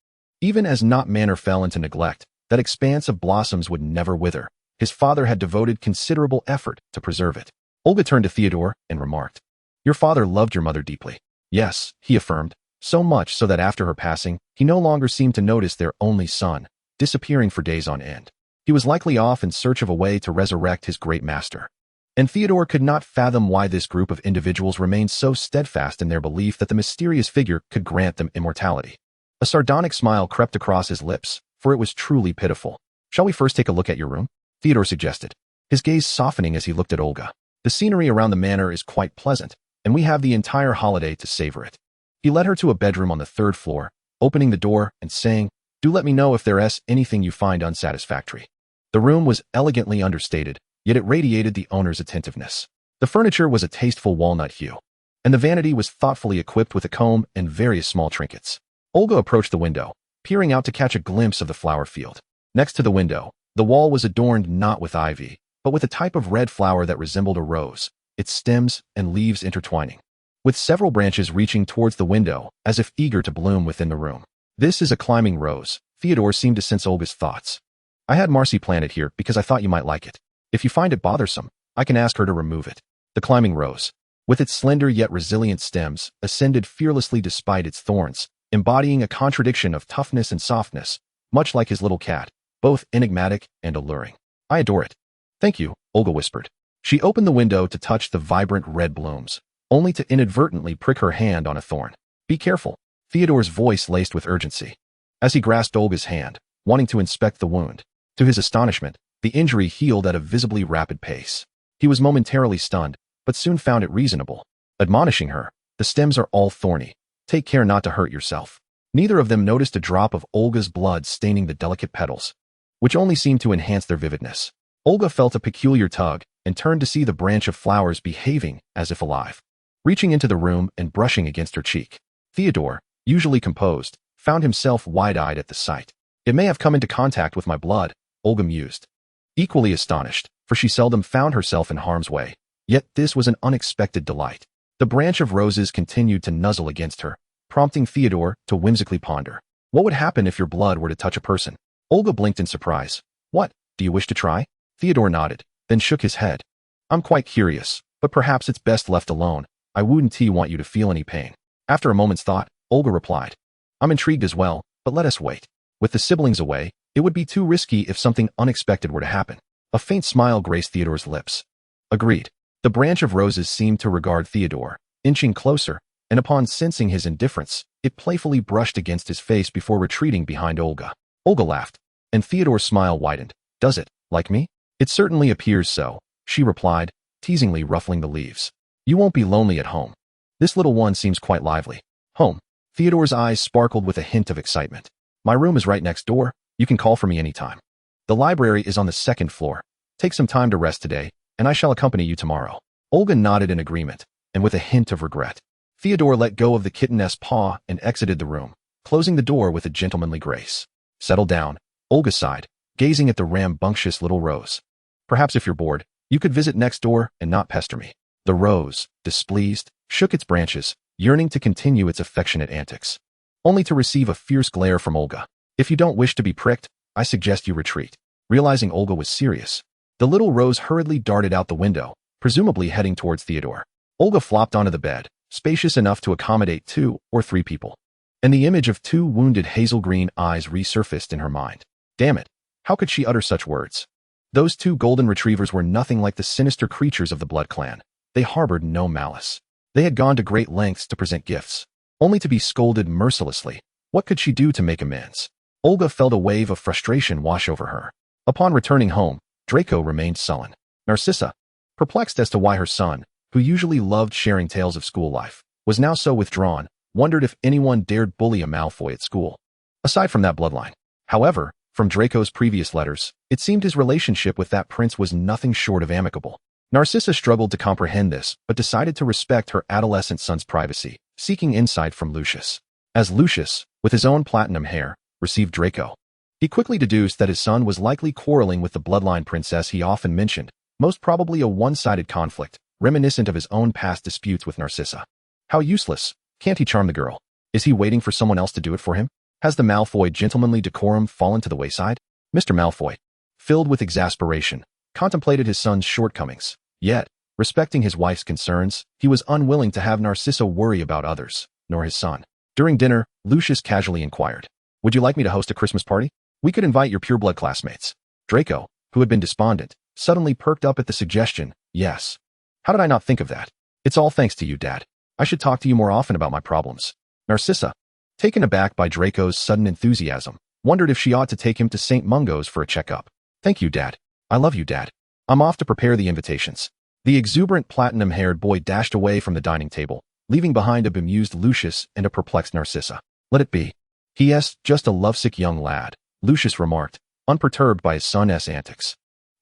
Even as Knot Manor fell into neglect, that expanse of blossoms would never wither. His father had devoted considerable effort to preserve it. Olga turned to Theodore and remarked, "Your father loved your mother deeply." "Yes," he affirmed, "so much so that after her passing, he no longer seemed to notice their only son, disappearing for days on end. He was likely off in search of a way to resurrect his great master." And Theodore could not fathom why this group of individuals remained so steadfast in their belief that the mysterious figure could grant them immortality. A sardonic smile crept across his lips, for it was truly pitiful. "Shall we first take a look at your room?" Theodore suggested, his gaze softening as he looked at Olga. "The scenery around the manor is quite pleasant, and we have the entire holiday to savor it." He led her to a bedroom on the 3rd floor, opening the door and saying, "Do let me know if there's anything you find unsatisfactory." The room was elegantly understated, yet it radiated the owner's attentiveness. The furniture was a tasteful walnut hue, and the vanity was thoughtfully equipped with a comb and various small trinkets. Olga approached the window, peering out to catch a glimpse of the flower field. Next to the window, the wall was adorned not with ivy, but with a type of red flower that resembled a rose, its stems and leaves intertwining, with several branches reaching towards the window as if eager to bloom within the room. "This is a climbing rose," Theodore seemed to sense Olga's thoughts. "I had Marcy plant it here because I thought you might like it. If you find it bothersome, I can ask her to remove it." The climbing rose, with its slender yet resilient stems, ascended fearlessly despite its thorns, embodying a contradiction of toughness and softness, much like his little cat, both enigmatic and alluring. "I adore it." "Thank you," Olga whispered. She opened the window to touch the vibrant red blooms, only to inadvertently prick her hand on a thorn. "Be careful," Theodore's voice laced with urgency, as he grasped Olga's hand, wanting to inspect the wound. To his astonishment, the injury healed at a visibly rapid pace. He was momentarily stunned, but soon found it reasonable, admonishing her, "The stems are all thorny. Take care not to hurt yourself." Neither of them noticed a drop of Olga's blood staining the delicate petals, which only seemed to enhance their vividness. Olga felt a peculiar tug and turned to see the branch of flowers behaving as if alive, reaching into the room and brushing against her cheek. Theodore, usually composed, found himself wide-eyed at the sight. "It may have come into contact with my blood," Olga mused, equally astonished, for she seldom found herself in harm's way. Yet this was an unexpected delight. The branch of roses continued to nuzzle against her, prompting Theodore to whimsically ponder. What would happen if your blood were to touch a person? Olga blinked in surprise. "What, do you wish to try?" Theodore nodded, then shook his head. "I'm quite curious, but perhaps it's best left alone. I wouldn't want you to feel any pain." After a moment's thought, Olga replied, "I'm intrigued as well, but let us wait. With the siblings away, it would be too risky if something unexpected were to happen." A faint smile graced Theodore's lips. "Agreed." The branch of roses seemed to regard Theodore, inching closer, and upon sensing his indifference, it playfully brushed against his face before retreating behind Olga. Olga laughed, and Theodore's smile widened. "Does it, like me?" "It certainly appears so," she replied, teasingly ruffling the leaves. "You won't be lonely at home. This little one seems quite lively." "Home?" Theodore's eyes sparkled with a hint of excitement. "My room is right next door. You can call for me anytime. The library is on the 2nd floor. Take some time to rest today, and I shall accompany you tomorrow." Olga nodded in agreement, and with a hint of regret. Theodore let go of the kitten's paw and exited the room, closing the door with a gentlemanly grace. "Settle down," Olga sighed, gazing at the rambunctious little rose. "Perhaps if you're bored, you could visit next door and not pester me." The rose, displeased, shook its branches, yearning to continue its affectionate antics, only to receive a fierce glare from Olga. "If you don't wish to be pricked, I suggest you retreat." Realizing Olga was serious, the little rose hurriedly darted out the window, presumably heading towards Theodore. Olga flopped onto the bed, spacious enough to accommodate 2 or 3 people, and the image of 2 wounded hazel green eyes resurfaced in her mind. Damn it, how could she utter such words? Those two golden retrievers were nothing like the sinister creatures of the Blood Clan. They harbored no malice. They had gone to great lengths to present gifts, only to be scolded mercilessly. What could she do to make amends? Olga felt a wave of frustration wash over her. Upon returning home, Draco remained sullen. Narcissa, perplexed as to why her son, who usually loved sharing tales of school life, was now so withdrawn, wondered if anyone dared bully a Malfoy at school. Aside from that bloodline. However, from Draco's previous letters, it seemed his relationship with that prince was nothing short of amicable. Narcissa struggled to comprehend this, but decided to respect her adolescent son's privacy, seeking insight from Lucius. As Lucius, with his own platinum hair, received Draco, he quickly deduced that his son was likely quarreling with the bloodline princess he often mentioned, most probably a one-sided conflict, reminiscent of his own past disputes with Narcissa. How useless. Can't he charm the girl? Is he waiting for someone else to do it for him? Has the Malfoy gentlemanly decorum fallen to the wayside? Mr. Malfoy, filled with exasperation, contemplated his son's shortcomings. Yet, respecting his wife's concerns, he was unwilling to have Narcissa worry about others, nor his son. During dinner, Lucius casually inquired, "Would you like me to host a Christmas party? We could invite your pureblood classmates." Draco, who had been despondent, suddenly perked up at the suggestion. "Yes. How did I not think of that? It's all thanks to you, Dad. I should talk to you more often about my problems." Narcissa, taken aback by Draco's sudden enthusiasm, wondered if she ought to take him to St. Mungo's for a checkup. "Thank you, Dad. I love you, Dad. I'm off to prepare the invitations." The exuberant platinum-haired boy dashed away from the dining table, leaving behind a bemused Lucius and a perplexed Narcissa. "Let it be. He.S. just a lovesick young lad," Lucius remarked, unperturbed by his son's antics.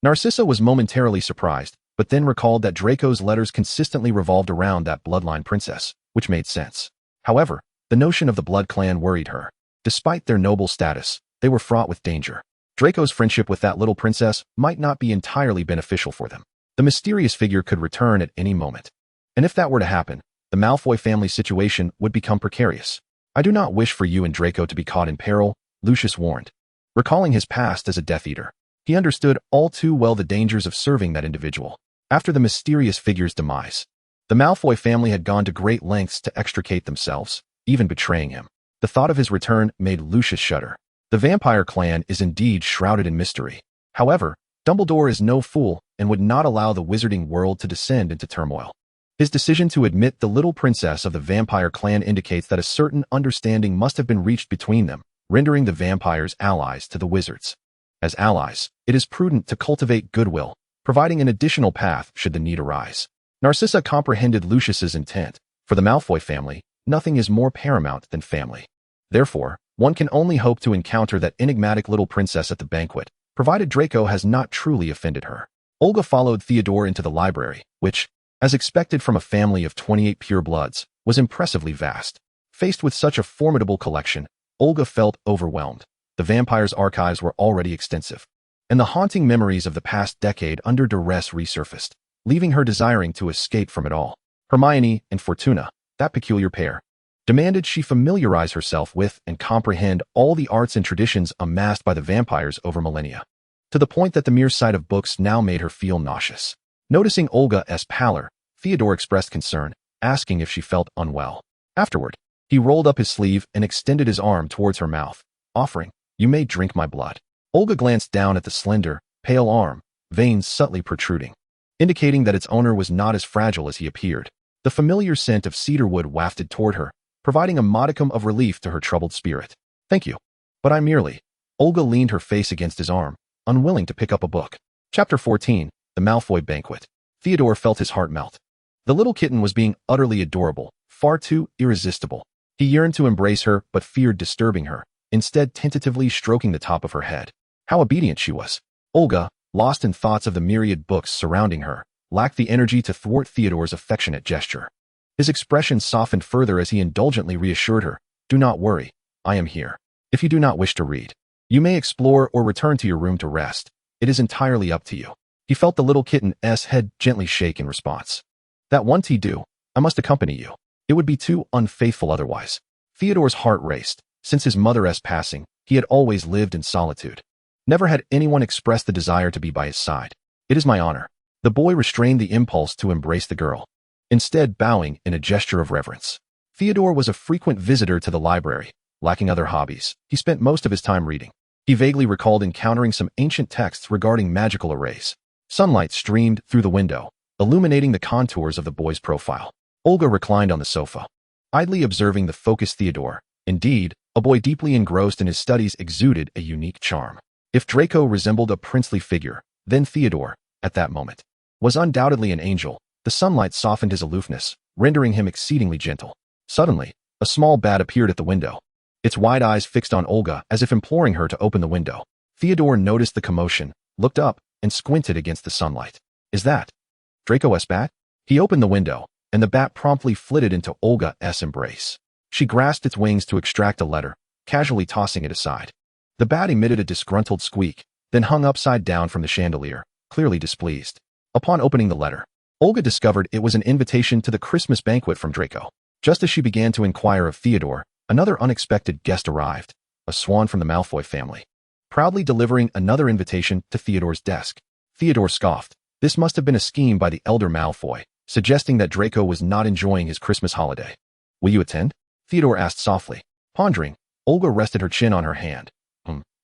Narcissa was momentarily surprised, but then recalled that Draco's letters consistently revolved around that bloodline princess, which made sense. However, the notion of the Blood Clan worried her. Despite their noble status, they were fraught with danger. Draco's friendship with that little princess might not be entirely beneficial for them. The mysterious figure could return at any moment. And if that were to happen, the Malfoy family situation would become precarious. "I do not wish for you and Draco to be caught in peril," Lucius warned. Recalling his past as a Death Eater, he understood all too well the dangers of serving that individual. After the mysterious figure's demise, the Malfoy family had gone to great lengths to extricate themselves, even betraying him. The thought of his return made Lucius shudder. The vampire clan is indeed shrouded in mystery. However, Dumbledore is no fool and would not allow the wizarding world to descend into turmoil. His decision to admit the little princess of the vampire clan indicates that a certain understanding must have been reached between them, rendering the vampires allies to the wizards. As allies, it is prudent to cultivate goodwill, providing an additional path should the need arise. Narcissa comprehended Lucius's intent. For the Malfoy family, nothing is more paramount than family. Therefore, one can only hope to encounter that enigmatic little princess at the banquet, provided Draco has not truly offended her. Olga followed Theodore into the library, which, as expected from a family of 28 purebloods, was impressively vast. Faced with such a formidable collection, Olga felt overwhelmed. The vampire's archives were already extensive, and the haunting memories of the past decade under duress resurfaced, leaving her desiring to escape from it all. Hermione and Fortuna, that peculiar pair, demanded she familiarize herself with and comprehend all the arts and traditions amassed by the vampires over millennia, to the point that the mere sight of books now made her feel nauseous. Noticing Olga's pallor, Theodore expressed concern, asking if she felt unwell. Afterward, he rolled up his sleeve and extended his arm towards her mouth, offering, "You may drink my blood." Olga glanced down at the slender, pale arm, veins subtly protruding, indicating that its owner was not as fragile as he appeared. The familiar scent of cedarwood wafted toward her, providing a modicum of relief to her troubled spirit. "Thank you. But I merely..." Olga leaned her face against his arm, unwilling to pick up a book. Chapter 14, The Malfoy Banquet. Theodore felt his heart melt. The little kitten was being utterly adorable, far too irresistible. He yearned to embrace her, but feared disturbing her, instead tentatively stroking the top of her head. How obedient she was. Olga, lost in thoughts of the myriad books surrounding her, lacked the energy to thwart Theodore's affectionate gesture. His expression softened further as he indulgently reassured her, "Do not worry, I am here. If you do not wish to read, you may explore or return to your room to rest. It is entirely up to you." He felt the little kitten's head gently shake in response. "That won't do. I must accompany you. It would be too unfaithful otherwise." Theodore's heart raced. Since his mother's passing, he had always lived in solitude. Never had anyone expressed the desire to be by his side. "It is my honor." The boy restrained the impulse to embrace the girl, instead bowing in a gesture of reverence. Theodore was a frequent visitor to the library. Lacking other hobbies, he spent most of his time reading. He vaguely recalled encountering some ancient texts regarding magical arrays. Sunlight streamed through the window, illuminating the contours of the boy's profile. Olga reclined on the sofa, idly observing the focused Theodore. Indeed, a boy deeply engrossed in his studies exuded a unique charm. If Draco resembled a princely figure, then Theodore, at that moment, was undoubtedly an angel. The sunlight softened his aloofness, rendering him exceedingly gentle. Suddenly, a small bat appeared at the window, its wide eyes fixed on Olga as if imploring her to open the window. Theodore noticed the commotion, looked up, and squinted against the sunlight. Is that Draco's bat? He opened the window, and the bat promptly flitted into Olga's embrace. She grasped its wings to extract a letter, casually tossing it aside. The bat emitted a disgruntled squeak, then hung upside down from the chandelier, clearly displeased. Upon opening the letter, Olga discovered it was an invitation to the Christmas banquet from Draco. Just as she began to inquire of Theodore, another unexpected guest arrived, a swan from the Malfoy family, proudly delivering another invitation to Theodore's desk. Theodore scoffed. This must have been a scheme by the elder Malfoy, suggesting that Draco was not enjoying his Christmas holiday. Will you attend? Theodore asked softly. Pondering, Olga rested her chin on her hand.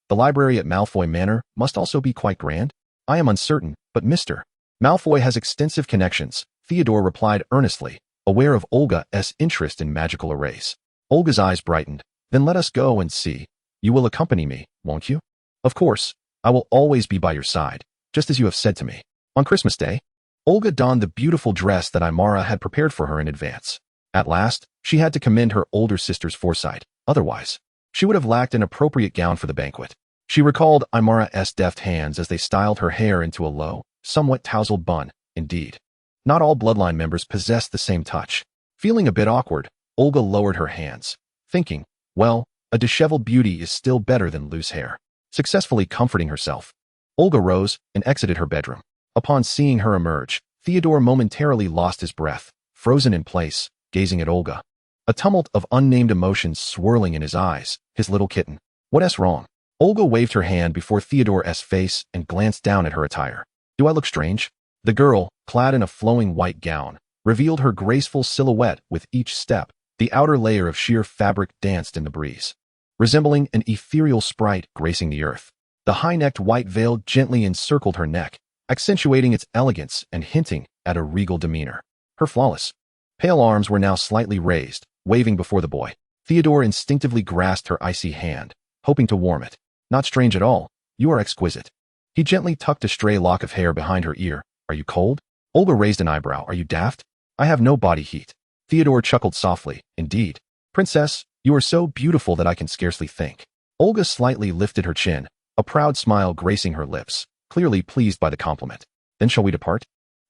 The library at Malfoy Manor must also be quite grand? I am uncertain, but Mr. Malfoy has extensive connections, Theodore replied earnestly, aware of Olga's interest in magical arrays. Olga's eyes brightened. Then let us go and see. You will accompany me, won't you? Of course. I will always be by your side, just as you have said to me. On Christmas Day, Olga donned the beautiful dress that Aimara had prepared for her in advance. At last, she had to commend her older sister's foresight. Otherwise, she would have lacked an appropriate gown for the banquet. She recalled Aimara's deft hands as they styled her hair into a low, somewhat tousled bun. Indeed, not all bloodline members possessed the same touch. Feeling a bit awkward, Olga lowered her hands, thinking, well, a disheveled beauty is still better than loose hair. Successfully comforting herself, Olga rose and exited her bedroom. Upon seeing her emerge, Theodore momentarily lost his breath, frozen in place, gazing at Olga. A tumult of unnamed emotions swirling in his eyes. His little kitten. What's wrong? Olga waved her hand before Theodore's face and glanced down at her attire. Do I look strange? The girl, clad in a flowing white gown, revealed her graceful silhouette with each step. The outer layer of sheer fabric danced in the breeze, resembling an ethereal sprite gracing the earth. The high-necked white veil gently encircled her neck, accentuating its elegance and hinting at a regal demeanor. Her flawless, pale arms were now slightly raised, waving before the boy. Theodore instinctively grasped her icy hand, hoping to warm it. Not strange at all. You are exquisite. He gently tucked a stray lock of hair behind her ear. Are you cold? Olga raised an eyebrow. Are you daft? I have no body heat. Theodore chuckled softly. Indeed. Princess, you are so beautiful that I can scarcely think. Olga slightly lifted her chin, a proud smile gracing her lips, clearly pleased by the compliment. Then shall we depart?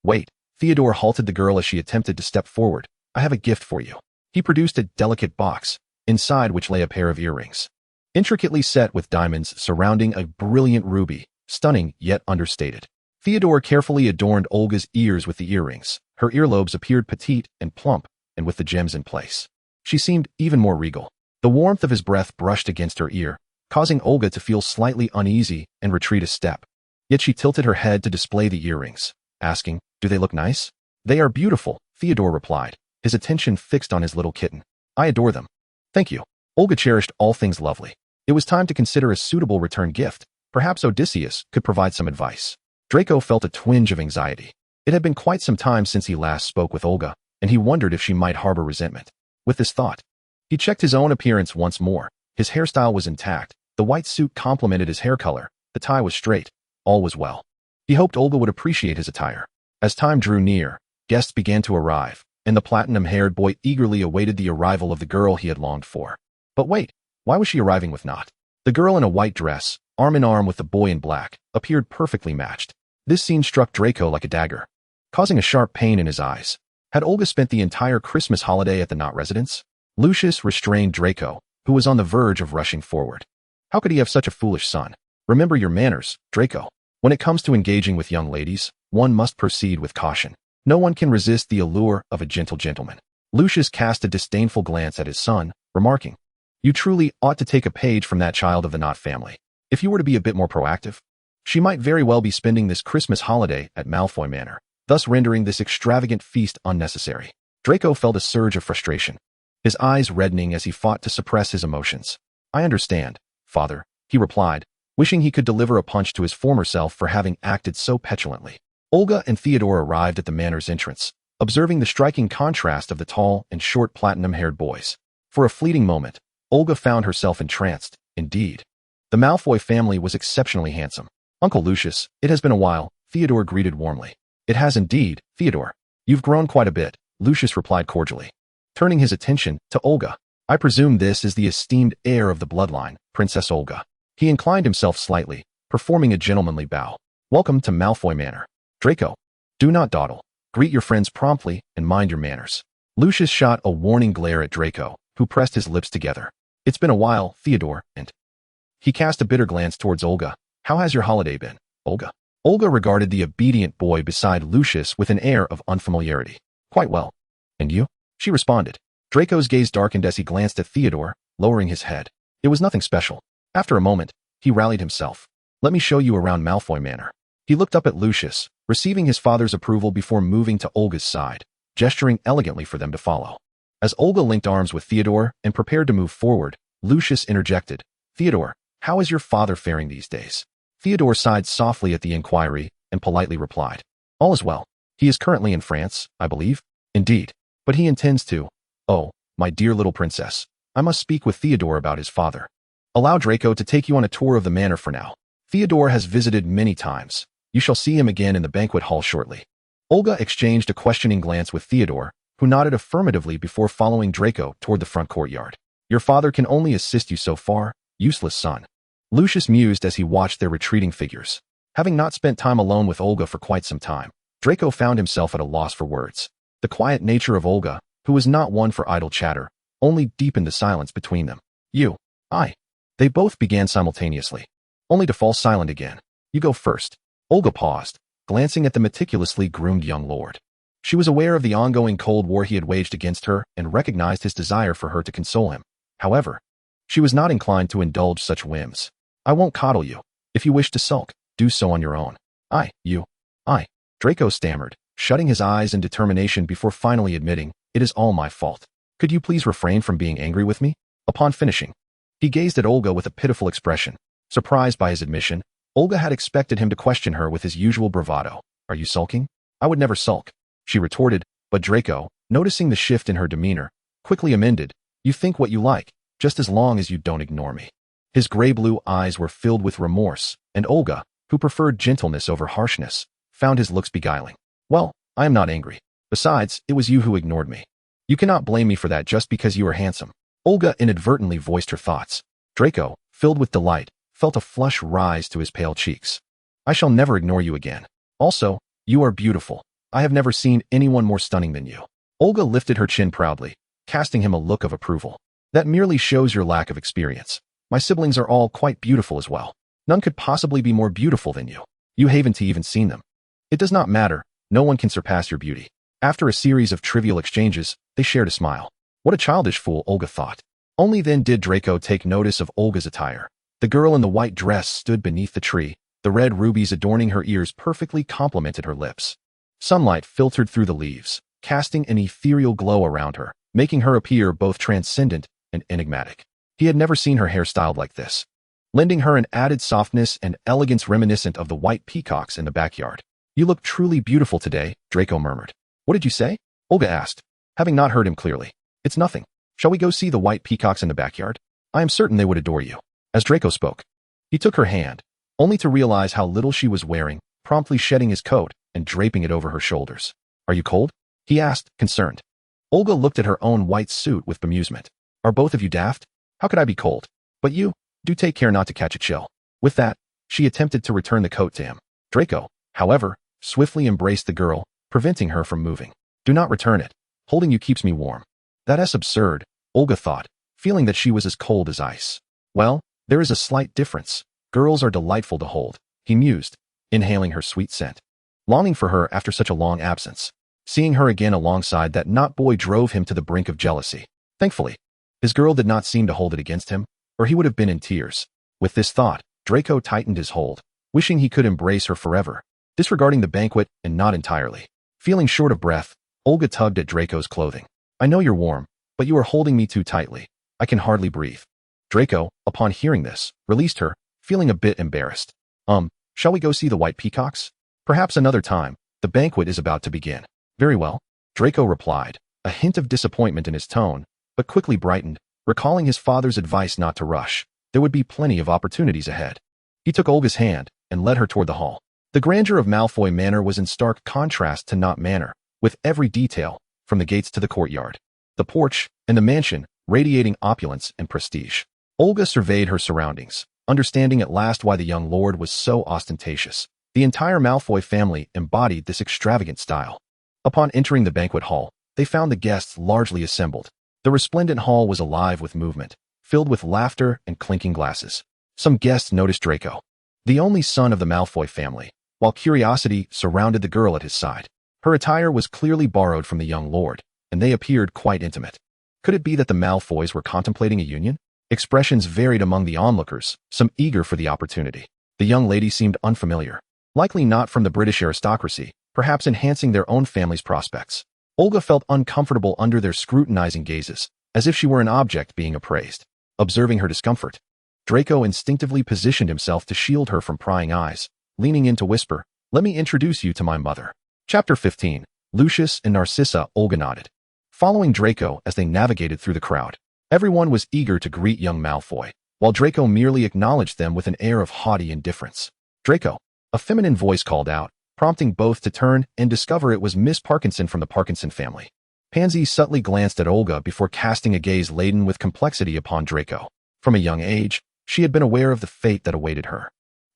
Wait. Theodore halted the girl as she attempted to step forward. I have a gift for you. He produced a delicate box, inside which lay a pair of earrings, intricately set with diamonds surrounding a brilliant ruby, stunning yet understated. Theodore carefully adorned Olga's ears with the earrings. Her earlobes appeared petite and plump, and with the gems in place, she seemed even more regal. The warmth of his breath brushed against her ear, causing Olga to feel slightly uneasy and retreat a step. Yet she tilted her head to display the earrings, asking, Do they look nice? They are beautiful, Theodore replied, his attention fixed on his little kitten. I adore them. Thank you. Olga cherished all things lovely. It was time to consider a suitable return gift. Perhaps Odysseus could provide some advice. Draco felt a twinge of anxiety. It had been quite some time since he last spoke with Olga, and he wondered if she might harbor resentment. With this thought, he checked his own appearance once more. His hairstyle was intact. The white suit complemented his hair color. The tie was straight. All was well. He hoped Olga would appreciate his attire. As time drew near, guests began to arrive, and the platinum-haired boy eagerly awaited the arrival of the girl he had longed for. But wait, why was she arriving with Not? The girl in a white dress, arm in arm with the boy in black, appeared perfectly matched. This scene struck Draco like a dagger, causing a sharp pain in his eyes. Had Olga spent the entire Christmas holiday at the Not residence? Lucius restrained Draco, who was on the verge of rushing forward. How could he have such a foolish son? Remember your manners, Draco. When it comes to engaging with young ladies, one must proceed with caution. No one can resist the allure of a gentle gentleman. Lucius cast a disdainful glance at his son, remarking, You truly ought to take a page from that child of the Not family. If you were to be a bit more proactive, she might very well be spending this Christmas holiday at Malfoy Manor, thus rendering this extravagant feast unnecessary. Draco felt a surge of frustration, his eyes reddening as he fought to suppress his emotions. I understand, father, he replied, wishing he could deliver a punch to his former self for having acted so petulantly. Olga and Theodore arrived at the manor's entrance, observing the striking contrast of the tall and short platinum-haired boys. For a fleeting moment, Olga found herself entranced. Indeed, the Malfoy family was exceptionally handsome. Uncle Lucius, it has been a while, Theodore greeted warmly. It has indeed, Theodore. You've grown quite a bit, Lucius replied cordially. Turning his attention to Olga. I presume this is the esteemed heir of the bloodline, Princess Olga. He inclined himself slightly, performing a gentlemanly bow. Welcome to Malfoy Manor. Draco, do not dawdle. Greet your friends promptly and mind your manners. Lucius shot a warning glare at Draco, who pressed his lips together. It's been a while, Theodore, and... He cast a bitter glance towards Olga. How has your holiday been, Olga? Olga regarded the obedient boy beside Lucius with an air of unfamiliarity. Quite well. And you? She responded. Draco's gaze darkened as he glanced at Theodore, lowering his head. It was nothing special. After a moment, he rallied himself. Let me show you around Malfoy Manor. He looked up at Lucius, receiving his father's approval before moving to Olga's side, gesturing elegantly for them to follow. As Olga linked arms with Theodore and prepared to move forward, Lucius interjected. Theodore, how is your father faring these days? Theodore sighed softly at the inquiry and politely replied. All is well. He is currently in France, I believe. Indeed. But he intends to. Oh, my dear little princess. I must speak with Theodore about his father. Allow Draco to take you on a tour of the manor for now. Theodore has visited many times. You shall see him again in the banquet hall shortly. Olga exchanged a questioning glance with Theodore, who nodded affirmatively before following Draco toward the front courtyard. Your father can only assist you so far, useless son. Lucius mused as he watched their retreating figures. Having not spent time alone with Olga for quite some time, Draco found himself at a loss for words. The quiet nature of Olga, who was not one for idle chatter, only deepened the silence between them. You, I. They both began simultaneously, only to fall silent again. You go first. Olga paused, glancing at the meticulously groomed young lord. She was aware of the ongoing Cold War he had waged against her and recognized his desire for her to console him. However, she was not inclined to indulge such whims. I won't coddle you. If you wish to sulk, do so on your own. I. Draco stammered, shutting his eyes in determination before finally admitting, it is all my fault. Could you please refrain from being angry with me? Upon finishing, he gazed at Olga with a pitiful expression. Surprised by his admission, Olga had expected him to question her with his usual bravado. Are you sulking? I would never sulk, she retorted, but Draco, noticing the shift in her demeanor, quickly amended, you think what you like, just as long as you don't ignore me. His gray-blue eyes were filled with remorse, and Olga, who preferred gentleness over harshness, found his looks beguiling. Well, I am not angry. Besides, it was you who ignored me. You cannot blame me for that just because you are handsome. Olga inadvertently voiced her thoughts. Draco, filled with delight, felt a flush rise to his pale cheeks. I shall never ignore you again. Also, you are beautiful. I have never seen anyone more stunning than you. Olga lifted her chin proudly, casting him a look of approval. That merely shows your lack of experience. My siblings are all quite beautiful as well. None could possibly be more beautiful than you. You haven't even seen them. It does not matter. No one can surpass your beauty. After a series of trivial exchanges, they shared a smile. What a childish fool, Olga thought. Only then did Draco take notice of Olga's attire. The girl in the white dress stood beneath the tree. The red rubies adorning her ears perfectly complemented her lips. Sunlight filtered through the leaves, casting an ethereal glow around her, making her appear both transcendent and enigmatic. He had never seen her hair styled like this, lending her an added softness and elegance reminiscent of the white peacocks in the backyard. You look truly beautiful today, Draco murmured. What did you say? Olga asked, having not heard him clearly. It's nothing. Shall we go see the white peacocks in the backyard? I am certain they would adore you. As Draco spoke, he took her hand, only to realize how little she was wearing, promptly shedding his coat and draping it over her shoulders. Are you cold? He asked, concerned. Olga looked at her own white suit with bemusement. Are both of you daft? How could I be cold? But you, do take care not to catch a chill. With that, she attempted to return the coat to him. Draco, however, swiftly embraced the girl, preventing her from moving. Do not return it. Holding you keeps me warm. That's absurd, Olga thought, feeling that she was as cold as ice. Well, there is a slight difference. Girls are delightful to hold, he mused, inhaling her sweet scent. Longing for her after such a long absence. Seeing her again alongside that not boy drove him to the brink of jealousy. Thankfully, his girl did not seem to hold it against him, or he would have been in tears. With this thought, Draco tightened his hold, wishing he could embrace her forever, disregarding the banquet and not entirely. Feeling short of breath, Olga tugged at Draco's clothing. I know you're warm, but you are holding me too tightly. I can hardly breathe. Draco, upon hearing this, released her, feeling a bit embarrassed. Shall we go see the white peacocks? Perhaps another time. The banquet is about to begin. Very well, Draco replied, a hint of disappointment in his tone, but quickly brightened, recalling his father's advice not to rush. There would be plenty of opportunities ahead. He took Olga's hand and led her toward the hall. The grandeur of Malfoy Manor was in stark contrast to Not Manor, with every detail, from the gates to the courtyard, the porch, and the mansion, radiating opulence and prestige. Olga surveyed her surroundings, understanding at last why the young lord was so ostentatious. The entire Malfoy family embodied this extravagant style. Upon entering the banquet hall, they found the guests largely assembled. The resplendent hall was alive with movement, filled with laughter and clinking glasses. Some guests noticed Draco, the only son of the Malfoy family, while curiosity surrounded the girl at his side. Her attire was clearly borrowed from the young lord, and they appeared quite intimate. Could it be that the Malfoys were contemplating a union? Expressions varied among the onlookers, some eager for the opportunity. The young lady seemed unfamiliar, likely not from the British aristocracy, perhaps enhancing their own family's prospects. Olga felt uncomfortable under their scrutinizing gazes, as if she were an object being appraised. Observing her discomfort, Draco instinctively positioned himself to shield her from prying eyes, leaning in to whisper, "Let me introduce you to my mother." Chapter 15. Lucius and Narcissa. Olga nodded, following Draco as they navigated through the crowd. Everyone was eager to greet young Malfoy, while Draco merely acknowledged them with an air of haughty indifference. "Draco," a feminine voice called out, prompting both to turn and discover it was Miss Parkinson from the Parkinson family. Pansy subtly glanced at Olga before casting a gaze laden with complexity upon Draco. From a young age, she had been aware of the fate that awaited her.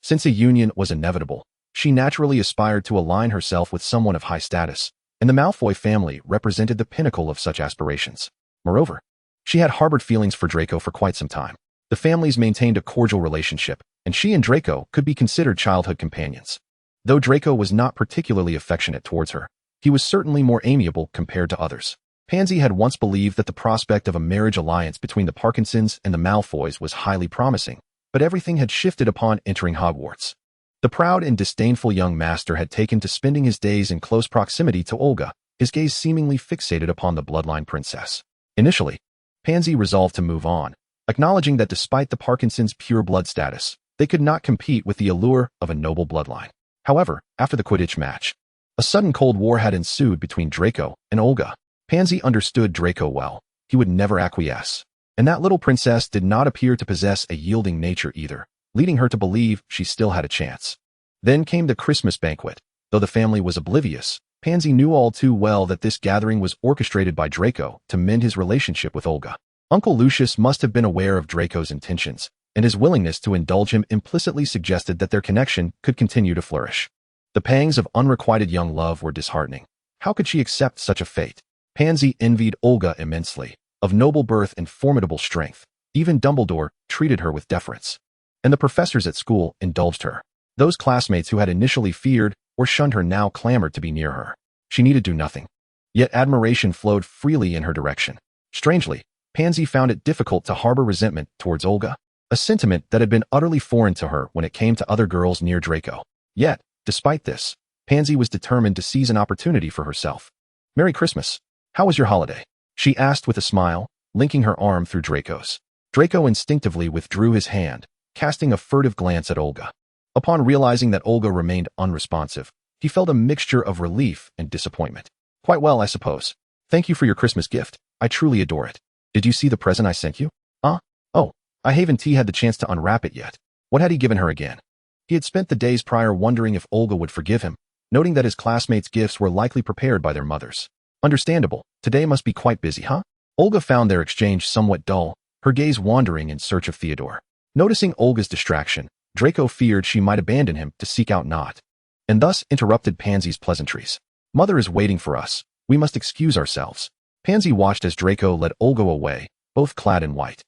Since a union was inevitable, she naturally aspired to align herself with someone of high status, and the Malfoy family represented the pinnacle of such aspirations. Moreover, she had harbored feelings for Draco for quite some time. The families maintained a cordial relationship, and she and Draco could be considered childhood companions. Though Draco was not particularly affectionate towards her, he was certainly more amiable compared to others. Pansy had once believed that the prospect of a marriage alliance between the Parkinsons and the Malfoys was highly promising, but everything had shifted upon entering Hogwarts. The proud and disdainful young master had taken to spending his days in close proximity to Olga, his gaze seemingly fixated upon the bloodline princess. Initially, Pansy resolved to move on, acknowledging that despite the Parkinsons' pure blood status, they could not compete with the allure of a noble bloodline. However, after the Quidditch match, a sudden cold war had ensued between Draco and Olga. Pansy understood Draco well. He would never acquiesce. And that little princess did not appear to possess a yielding nature either, leading her to believe she still had a chance. Then came the Christmas banquet. Though the family was oblivious, Pansy knew all too well that this gathering was orchestrated by Draco to mend his relationship with Olga. Uncle Lucius must have been aware of Draco's intentions, and his willingness to indulge him implicitly suggested that their connection could continue to flourish. The pangs of unrequited young love were disheartening. How could she accept such a fate? Pansy envied Olga immensely. Of noble birth and formidable strength, even Dumbledore treated her with deference. And the professors at school indulged her. Those classmates who had initially feared or shunned her now clamored to be near her. She needed do nothing. Yet admiration flowed freely in her direction. Strangely, Pansy found it difficult to harbor resentment towards Olga, a sentiment that had been utterly foreign to her when it came to other girls near Draco. Yet, despite this, Pansy was determined to seize an opportunity for herself. "Merry Christmas. How was your holiday?" she asked with a smile, linking her arm through Draco's. Draco instinctively withdrew his hand, casting a furtive glance at Olga. Upon realizing that Olga remained unresponsive, he felt a mixture of relief and disappointment. "Quite well, I suppose. Thank you for your Christmas gift. I truly adore it. Did you see the present I sent you?" Oh, I haven't had the chance to unwrap it yet." What had he given her again? He had spent the days prior wondering if Olga would forgive him, noting that his classmates' gifts were likely prepared by their mothers. Understandable. Today must be quite busy, huh? Olga found their exchange somewhat dull, her gaze wandering in search of Theodore. Noticing Olga's distraction, Draco feared she might abandon him to seek out Nott, and thus interrupted Pansy's pleasantries. "Mother is waiting for us. We must excuse ourselves." Pansy watched as Draco led Olga away, both clad in white,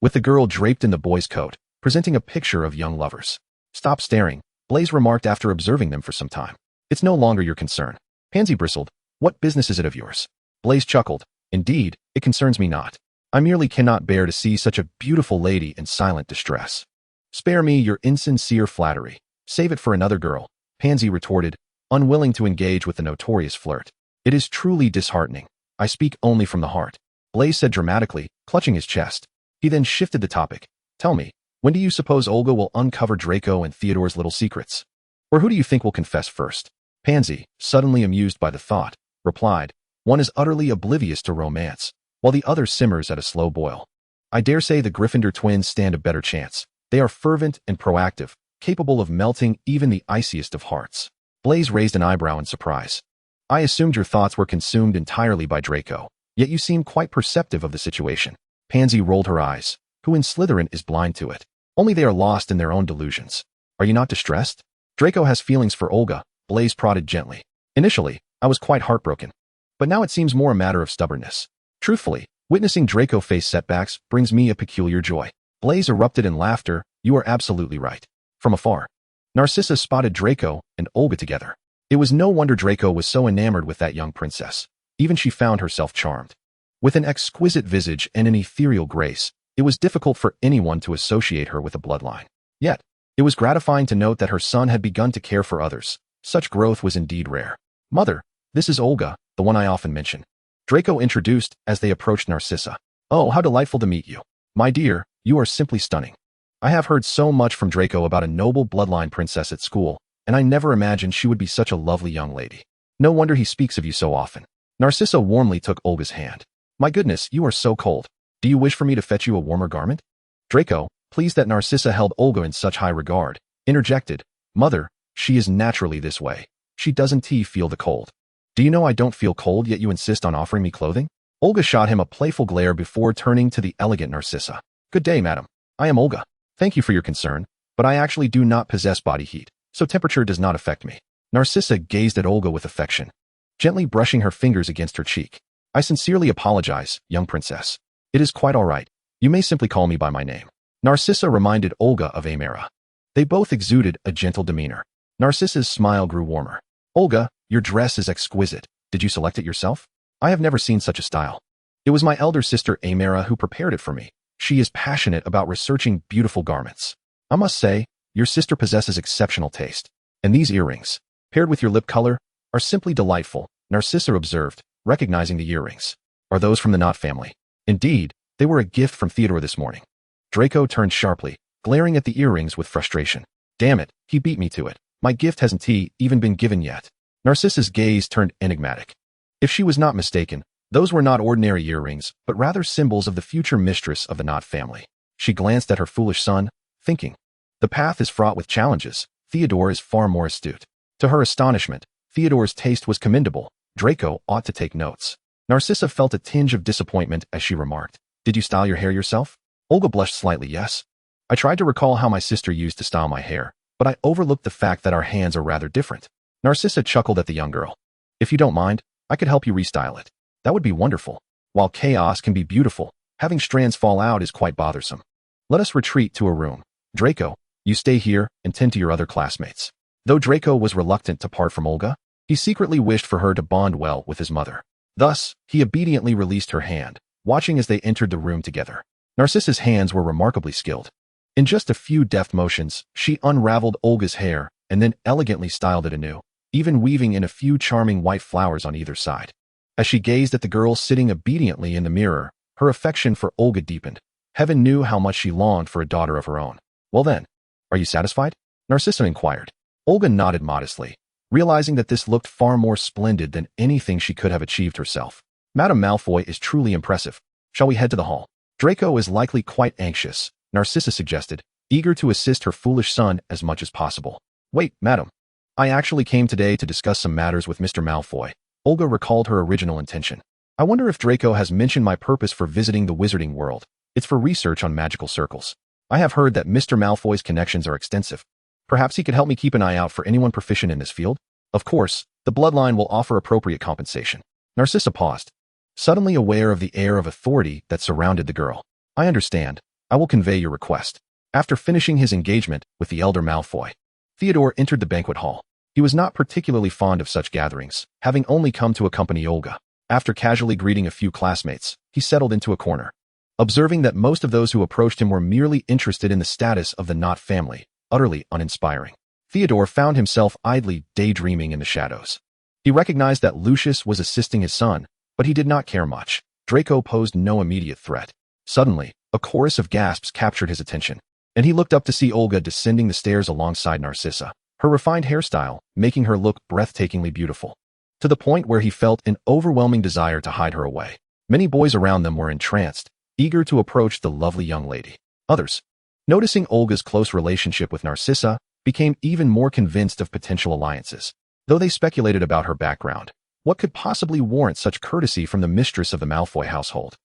with the girl draped in the boy's coat, presenting a picture of young lovers. "Stop staring," Blaise remarked after observing them for some time. "It's no longer your concern." Pansy bristled. "What business is it of yours?" Blaise chuckled. "Indeed, it concerns me not. I merely cannot bear to see such a beautiful lady in silent distress." "Spare me your insincere flattery. Save it for another girl," Pansy retorted, unwilling to engage with the notorious flirt. "It is truly disheartening. I speak only from the heart," Blaise said dramatically, clutching his chest. He then shifted the topic. "Tell me, When do you suppose Olga will uncover Draco and Theodore's little secrets? Or who do you think will confess first? Pansy, suddenly amused by the thought, replied, one is utterly oblivious to romance, while the other simmers at a slow boil. I dare say the Gryffindor twins stand a better chance. They are fervent and proactive, capable of melting even the iciest of hearts. Blaise raised an eyebrow in surprise. I assumed your thoughts were consumed entirely by Draco, yet you seem quite perceptive of the situation. Pansy rolled her eyes. Who in Slytherin is blind to it? Only they are lost in their own delusions. Are you not distressed? Draco has feelings for Olga, Blaise prodded gently. Initially, I was quite heartbroken. But now it seems more a matter of stubbornness. Truthfully, witnessing Draco face setbacks brings me a peculiar joy. Blaise erupted in laughter. You are absolutely right. From afar, Narcissa spotted Draco and Olga together. It was no wonder Draco was so enamored with that young princess. Even she found herself charmed. With an exquisite visage and an ethereal grace, it was difficult for anyone to associate her with a bloodline. Yet, it was gratifying to note that her son had begun to care for others. Such growth was indeed rare. Mother, this is Olga, the one I often mention. Draco introduced as they approached Narcissa. Oh, how delightful to meet you. My dear, you are simply stunning. I have heard so much from Draco about a noble bloodline princess at school, and I never imagined she would be such a lovely young lady. No wonder he speaks of you so often. Narcissa warmly took Olga's hand. My goodness, you are so cold. Do you wish for me to fetch you a warmer garment? Draco, pleased that Narcissa held Olga in such high regard, interjected, Mother, she is naturally this way. She doesn't feel the cold. Do you know I don't feel cold, yet you insist on offering me clothing? Olga shot him a playful glare before turning to the elegant Narcissa. Good day, madam. I am Olga. Thank you for your concern, but I actually do not possess body heat, so temperature does not affect me. Narcissa gazed at Olga with affection, gently brushing her fingers against her cheek. I sincerely apologize, young princess. It is quite all right. You may simply call me by my name. Narcissa reminded Olga of Amira. They both exuded a gentle demeanor. Narcissa's smile grew warmer. Olga, your dress is exquisite. Did you select it yourself? I have never seen such a style. It was my elder sister Amira who prepared it for me. She is passionate about researching beautiful garments. I must say, your sister possesses exceptional taste. And these earrings, paired with your lip color, are simply delightful, Narcissa observed, recognizing the earrings. Are those from the Knot family? Indeed, they were a gift from Theodore this morning. Draco turned sharply, glaring at the earrings with frustration. Damn it, he beat me to it. My gift hasn't even been given yet. Narcissa's gaze turned enigmatic. If she was not mistaken, those were not ordinary earrings, but rather symbols of the future mistress of the Knot family. She glanced at her foolish son, thinking, the path is fraught with challenges. Theodore is far more astute. To her astonishment, Theodore's taste was commendable. Draco ought to take notes. Narcissa felt a tinge of disappointment as she remarked, Did you style your hair yourself? Olga blushed slightly, yes. I tried to recall how my sister used to style my hair, but I overlooked the fact that our hands are rather different. Narcissa chuckled at the young girl. If you don't mind, I could help you restyle it. That would be wonderful. While chaos can be beautiful, having strands fall out is quite bothersome. Let us retreat to a room. Draco, you stay here and tend to your other classmates. Though Draco was reluctant to part from Olga, he secretly wished for her to bond well with his mother. Thus, he obediently released her hand, watching as they entered the room together. Narcissa's hands were remarkably skilled. In just a few deft motions, she unraveled Olga's hair and then elegantly styled it anew, even weaving in a few charming white flowers on either side. As she gazed at the girl sitting obediently in the mirror, her affection for Olga deepened. Heaven knew how much she longed for a daughter of her own. Well then, are you satisfied? Narcissa inquired. Olga nodded modestly, realizing that this looked far more splendid than anything she could have achieved herself. Madame Malfoy is truly impressive. Shall we head to the hall? Draco is likely quite anxious, Narcissa suggested, eager to assist her foolish son as much as possible. Wait, madam. I actually came today to discuss some matters with Mr. Malfoy. Olga recalled her original intention. I wonder if Draco has mentioned my purpose for visiting the wizarding world. It's for research on magical circles. I have heard that Mr. Malfoy's connections are extensive. Perhaps he could help me keep an eye out for anyone proficient in this field. Of course, the bloodline will offer appropriate compensation. Narcissa paused, suddenly aware of the air of authority that surrounded the girl. I understand. I will convey your request. After finishing his engagement with the elder Malfoy, Theodore entered the banquet hall. He was not particularly fond of such gatherings, having only come to accompany Olga. After casually greeting a few classmates, he settled into a corner. Observing that most of those who approached him were merely interested in the status of the Knot family, utterly uninspiring, Theodore found himself idly daydreaming in the shadows. He recognized that Lucius was assisting his son, but he did not care much. Draco posed no immediate threat. Suddenly, a chorus of gasps captured his attention. and he looked up to see Olga descending the stairs alongside Narcissa, her refined hairstyle making her look breathtakingly beautiful, to the point where he felt an overwhelming desire to hide her away. Many boys around them were entranced, eager to approach the lovely young lady. Others, noticing Olga's close relationship with Narcissa, became even more convinced of potential alliances, though they speculated about her background. What could possibly warrant such courtesy from the mistress of the Malfoy household?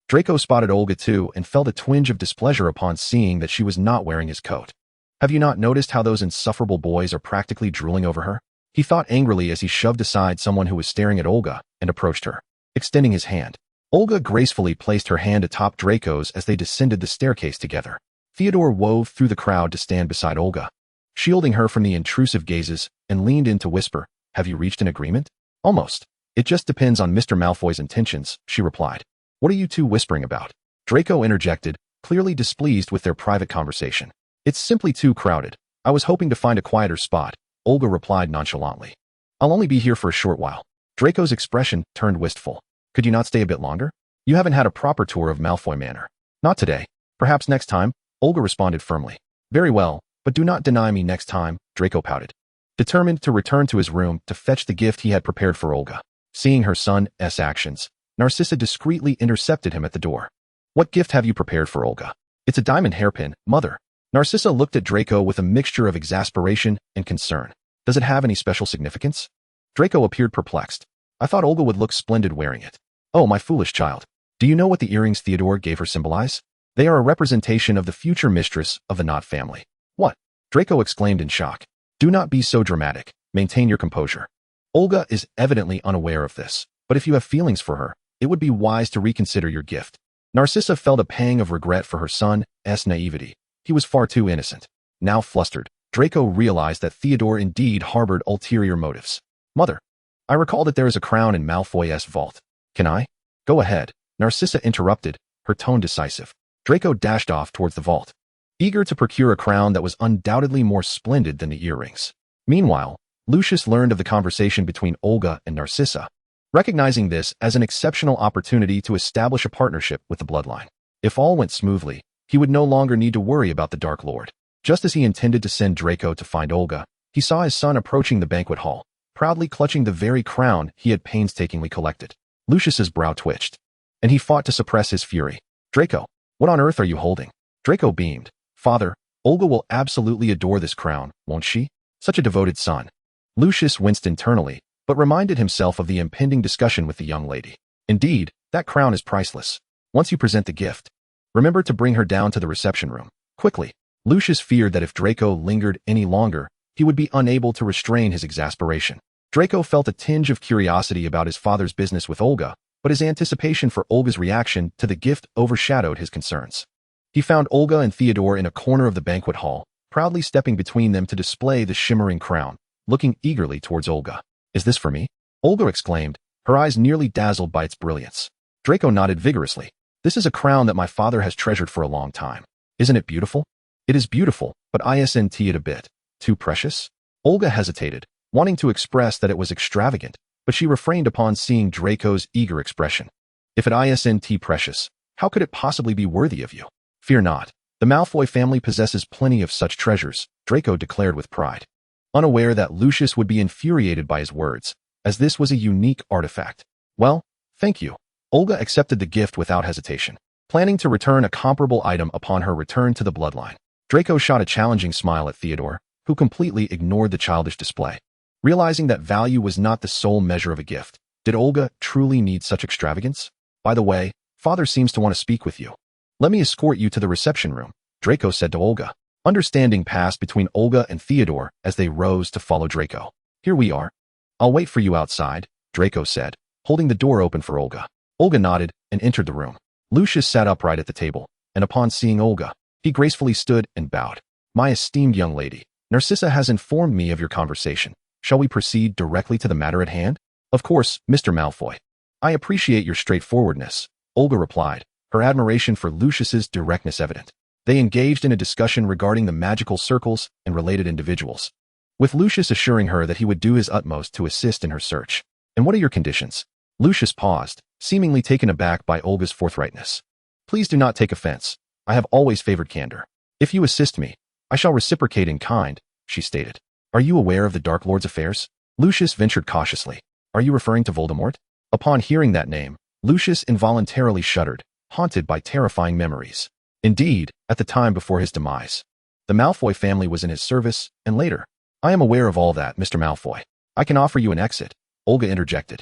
Draco spotted Olga too and felt a twinge of displeasure upon seeing that she was not wearing his coat. Have you not noticed how those insufferable boys are practically drooling over her? He thought angrily as he shoved aside someone who was staring at Olga and approached her, extending his hand. Olga gracefully placed her hand atop Draco's as they descended the staircase together. Theodore wove through the crowd to stand beside Olga, shielding her from the intrusive gazes, and leaned in to whisper, "Have you reached an agreement?" "Almost. It just depends on Mr. Malfoy's intentions," she replied. "What are you two whispering about?" Draco interjected, clearly displeased with their private conversation. "It's simply too crowded. I was hoping to find a quieter spot," Olga replied nonchalantly. "I'll only be here for a short while." Draco's expression turned wistful. "Could you not stay a bit longer? You haven't had a proper tour of Malfoy Manor." "Not today. Perhaps next time," Olga responded firmly. "Very well, but do not deny me next time," Draco pouted, determined to return to his room to fetch the gift he had prepared for Olga. Seeing her son's actions, Narcissa discreetly intercepted him at the door. "What gift have you prepared for Olga?" "It's a diamond hairpin, mother." Narcissa looked at Draco with a mixture of exasperation and concern. "Does it have any special significance?" Draco appeared perplexed. "I thought Olga would look splendid wearing it." "Oh, my foolish child. Do you know what the earrings Theodore gave her symbolize? They are a representation of the future mistress of the Knot family." "What?" Draco exclaimed in shock. "Do not be so dramatic. Maintain your composure. Olga is evidently unaware of this, but if you have feelings for her, it would be wise to reconsider your gift." Narcissa felt a pang of regret for her son's naivety. He was far too innocent. Now flustered, Draco realized that Theodore indeed harbored ulterior motives. "Mother, I recall that there is a crown in Malfoy's vault. Can I?" "Go ahead," Narcissa interrupted, her tone decisive. Draco dashed off towards the vault, eager to procure a crown that was undoubtedly more splendid than the earrings. Meanwhile, Lucius learned of the conversation between Olga and Narcissa, recognizing this as an exceptional opportunity to establish a partnership with the bloodline. If all went smoothly, he would no longer need to worry about the Dark Lord. Just as he intended to send Draco to find Olga, he saw his son approaching the banquet hall, proudly clutching the very crown he had painstakingly collected. Lucius's brow twitched, and he fought to suppress his fury. "Draco, what on earth are you holding?" Draco beamed. "Father, Olga will absolutely adore this crown, won't she? Such a devoted son." Lucius winced internally, but reminded himself of the impending discussion with the young lady. "Indeed, that crown is priceless. Once you present the gift, remember to bring her down to the reception room, quickly." Lucius feared that if Draco lingered any longer, he would be unable to restrain his exasperation. Draco felt a tinge of curiosity about his father's business with Olga, but his anticipation for Olga's reaction to the gift overshadowed his concerns. He found Olga and Theodore in a corner of the banquet hall, proudly stepping between them to display the shimmering crown, looking eagerly towards Olga. "Is this for me?" Olga exclaimed, her eyes nearly dazzled by its brilliance. Draco nodded vigorously. "This is a crown that my father has treasured for a long time. Isn't it beautiful?" "It is beautiful, but isn't it a bit too precious?" Olga hesitated, wanting to express that it was extravagant, but she refrained upon seeing Draco's eager expression. "If it isn't precious, how could it possibly be worthy of you?" "Fear not. The Malfoy family possesses plenty of such treasures," Draco declared with pride, unaware that Lucius would be infuriated by his words, as this was a unique artifact. "Well, thank you." Olga accepted the gift without hesitation, planning to return a comparable item upon her return to the bloodline. Draco shot a challenging smile at Theodore, who completely ignored the childish display. Realizing that value was not the sole measure of a gift, did Olga truly need such extravagance? "By the way, father seems to want to speak with you. Let me escort you to the reception room," Draco said to Olga. Understanding passed between Olga and Theodore as they rose to follow Draco. "Here we are." "I'll wait for you outside," Draco said, holding the door open for Olga. Olga nodded and entered the room. Lucius sat upright at the table, and upon seeing Olga, he gracefully stood and bowed. "My esteemed young lady, Narcissa has informed me of your conversation. Shall we proceed directly to the matter at hand?" "Of course, Mr. Malfoy. I appreciate your straightforwardness," Olga replied, her admiration for Lucius's directness evident. They engaged in a discussion regarding the magical circles and related individuals, with Lucius assuring her that he would do his utmost to assist in her search. "And what are your conditions?" Lucius paused, seemingly taken aback by Olga's forthrightness. "Please do not take offense. I have always favored candor. If you assist me, I shall reciprocate in kind, she stated. Are you aware of the Dark Lord's affairs? Lucius ventured cautiously. Are you referring to Voldemort? Upon hearing that name, Lucius involuntarily shuddered, haunted by terrifying memories. Indeed, at the time before his demise, the Malfoy family was in his service, and later. I am aware of all that, Mr. Malfoy. I can offer you an exit, Olga interjected.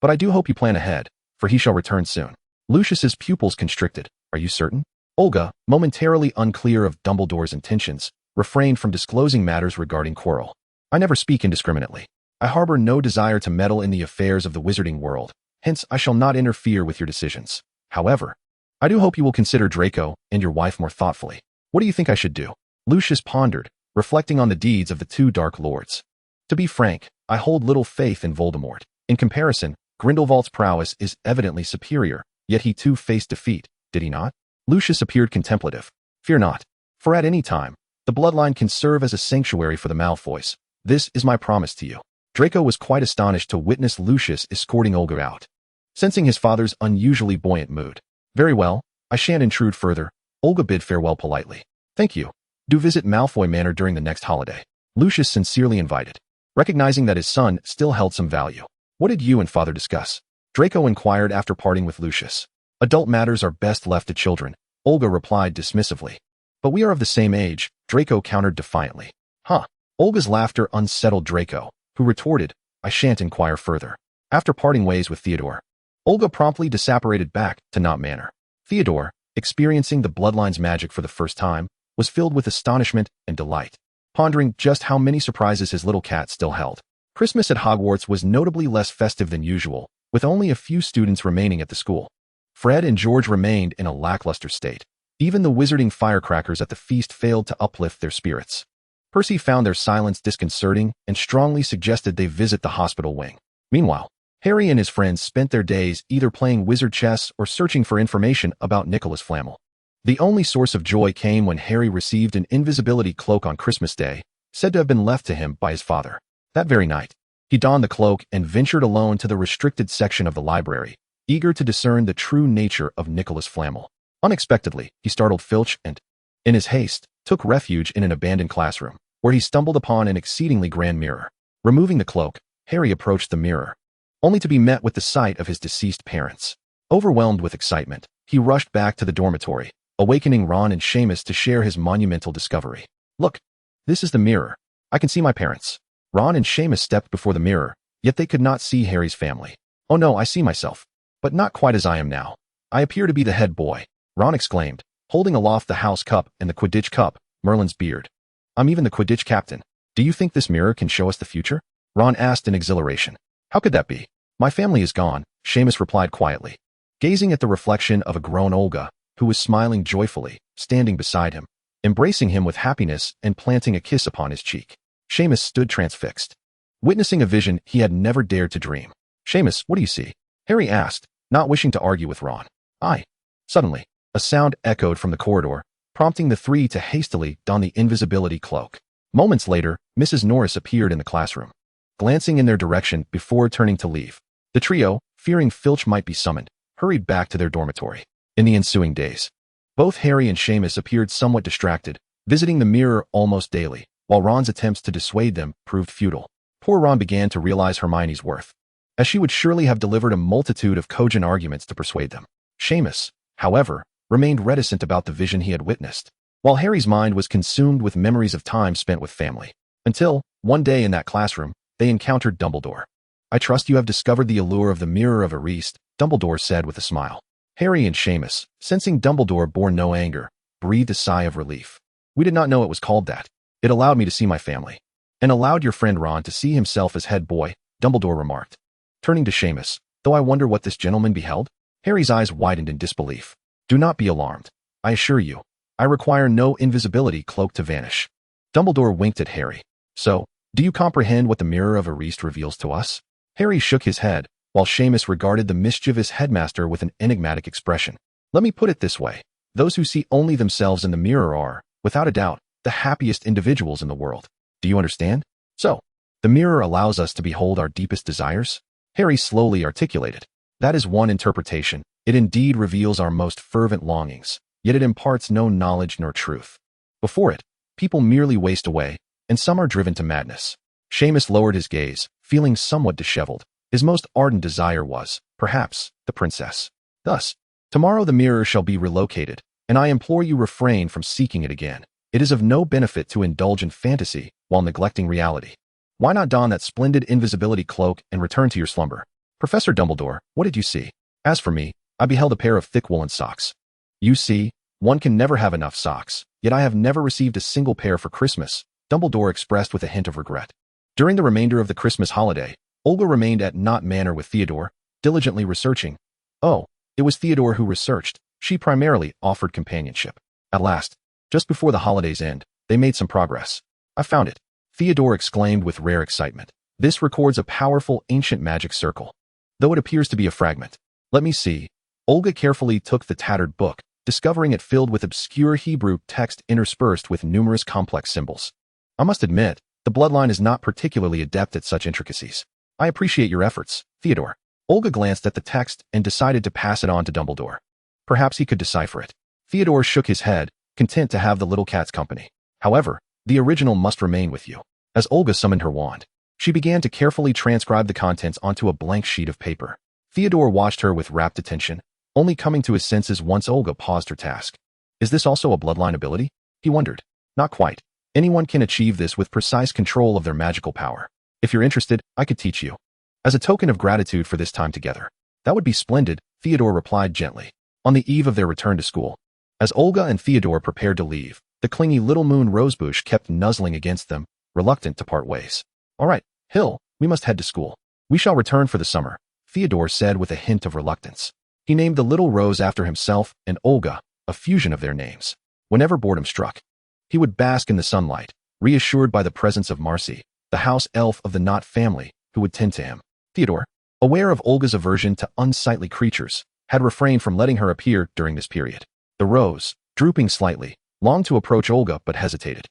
But I do hope you plan ahead, for he shall return soon. Lucius's pupils constricted. Are you certain? Olga, momentarily unclear of Dumbledore's intentions, refrained from disclosing matters regarding Quirrell. I never speak indiscriminately. I harbor no desire to meddle in the affairs of the wizarding world, hence I shall not interfere with your decisions. However, I do hope you will consider Draco and your wife more thoughtfully. What do you think I should do? Lucius pondered, reflecting on the deeds of the two Dark Lords. To be frank, I hold little faith in Voldemort. In comparison, Grindelwald's prowess is evidently superior, yet he too faced defeat, did he not? Lucius appeared contemplative. Fear not, for at any time, the bloodline can serve as a sanctuary for the Malfoys. This is my promise to you. Draco was quite astonished to witness Lucius escorting Olga out, sensing his father's unusually buoyant mood. Very well, I shan't intrude further. Olga bid farewell politely. Thank you. Do visit Malfoy Manor during the next holiday. Lucius sincerely invited, recognizing that his son still held some value. What did you and father discuss? Draco inquired after parting with Lucius. Adult matters are best left to children, Olga replied dismissively. But we are of the same age, Draco countered defiantly. Huh. Olga's laughter unsettled Draco, who retorted, I shan't inquire further. After parting ways with Theodore, Olga promptly disapparated back to Knott Manor. Theodore, experiencing the bloodline's magic for the first time, was filled with astonishment and delight, pondering just how many surprises his little cat still held. Christmas at Hogwarts was notably less festive than usual, with only a few students remaining at the school. Fred and George remained in a lackluster state. Even the wizarding firecrackers at the feast failed to uplift their spirits. Percy found their silence disconcerting and strongly suggested they visit the hospital wing. Meanwhile, Harry and his friends spent their days either playing wizard chess or searching for information about Nicholas Flamel. The only source of joy came when Harry received an invisibility cloak on Christmas Day, said to have been left to him by his father. That very night, he donned the cloak and ventured alone to the restricted section of the library, eager to discern the true nature of Nicholas Flamel. Unexpectedly, he startled Filch and, in his haste, took refuge in an abandoned classroom, where he stumbled upon an exceedingly grand mirror. Removing the cloak, Harry approached the mirror, only to be met with the sight of his deceased parents. Overwhelmed with excitement, he rushed back to the dormitory, awakening Ron and Seamus to share his monumental discovery. Look, this is the mirror. I can see my parents. Ron and Seamus stepped before the mirror, yet they could not see Harry's family. Oh no, I see myself. But not quite as I am now. I appear to be the head boy, Ron exclaimed, holding aloft the house cup and the Quidditch cup, Merlin's beard. I'm even the Quidditch captain. Do you think this mirror can show us the future? Ron asked in exhilaration. How could that be? My family is gone, Seamus replied quietly, gazing at the reflection of a grown Olga, who was smiling joyfully, standing beside him, embracing him with happiness and planting a kiss upon his cheek. Seamus stood transfixed, witnessing a vision he had never dared to dream. Seamus, what do you see? Harry asked, not wishing to argue with Ron. Suddenly, a sound echoed from the corridor, prompting the three to hastily don the invisibility cloak. Moments later, Mrs. Norris appeared in the classroom, glancing in their direction before turning to leave. The trio, fearing Filch might be summoned, hurried back to their dormitory. In the ensuing days, both Harry and Seamus appeared somewhat distracted, visiting the mirror almost daily, while Ron's attempts to dissuade them proved futile. Poor Ron began to realize Hermione's worth, as she would surely have delivered a multitude of cogent arguments to persuade them. Seamus, however, remained reticent about the vision he had witnessed, while Harry's mind was consumed with memories of time spent with family. Until, one day in that classroom, they encountered Dumbledore. I trust you have discovered the allure of the Mirror of Erised, Dumbledore said with a smile. Harry and Seamus, sensing Dumbledore bore no anger, breathed a sigh of relief. We did not know it was called that. It allowed me to see my family. And allowed your friend Ron to see himself as head boy, Dumbledore remarked. Turning to Seamus, though I wonder what this gentleman beheld? Harry's eyes widened in disbelief. Do not be alarmed. I assure you, I require no invisibility cloak to vanish. Dumbledore winked at Harry. So, do you comprehend what the Mirror of Erised reveals to us? Harry shook his head, while Seamus regarded the mischievous headmaster with an enigmatic expression. Let me put it this way. Those who see only themselves in the mirror are, without a doubt, the happiest individuals in the world. Do you understand? So, the mirror allows us to behold our deepest desires? Harry slowly articulated. That is one interpretation. It indeed reveals our most fervent longings, yet it imparts no knowledge nor truth. Before it, people merely waste away, and some are driven to madness. Seamus lowered his gaze, feeling somewhat disheveled. His most ardent desire was, perhaps, the princess. Thus, tomorrow the mirror shall be relocated, and I implore you refrain from seeking it again. It is of no benefit to indulge in fantasy while neglecting reality. Why not don that splendid invisibility cloak and return to your slumber? Professor Dumbledore, what did you see? As for me, I beheld a pair of thick woolen socks. You see, one can never have enough socks, yet I have never received a single pair for Christmas, Dumbledore expressed with a hint of regret. During the remainder of the Christmas holiday, Olga remained at Knot Manor with Theodore, diligently researching. Oh, it was Theodore who researched. She primarily offered companionship. At last, just before the holidays end, they made some progress. I found it, Theodore exclaimed with rare excitement. This records a powerful ancient magic circle, though it appears to be a fragment. Let me see. Olga carefully took the tattered book, discovering it filled with obscure Hebrew text interspersed with numerous complex symbols. I must admit, the bloodline is not particularly adept at such intricacies. I appreciate your efforts, Theodore. Olga glanced at the text and decided to pass it on to Dumbledore. Perhaps he could decipher it. Theodore shook his head, content to have the little cat's company. However, the original must remain with you. As Olga summoned her wand, she began to carefully transcribe the contents onto a blank sheet of paper. Theodore watched her with rapt attention, only coming to his senses once Olga paused her task. Is this also a bloodline ability? He wondered. Not quite. Anyone can achieve this with precise control of their magical power. If you're interested, I could teach you. As a token of gratitude for this time together. That would be splendid, Theodore replied gently. On the eve of their return to school, as Olga and Theodore prepared to leave, the clingy little moon rosebush kept nuzzling against them, reluctant to part ways. All right, Hill, we must head to school. We shall return for the summer, Theodore said with a hint of reluctance. He named the little rose after himself and Olga, a fusion of their names. Whenever boredom struck, he would bask in the sunlight, reassured by the presence of Marcy, the house elf of the Knot family, who would tend to him. Theodore, aware of Olga's aversion to unsightly creatures, had refrained from letting her appear during this period. The rose, drooping slightly, longed to approach Olga but hesitated.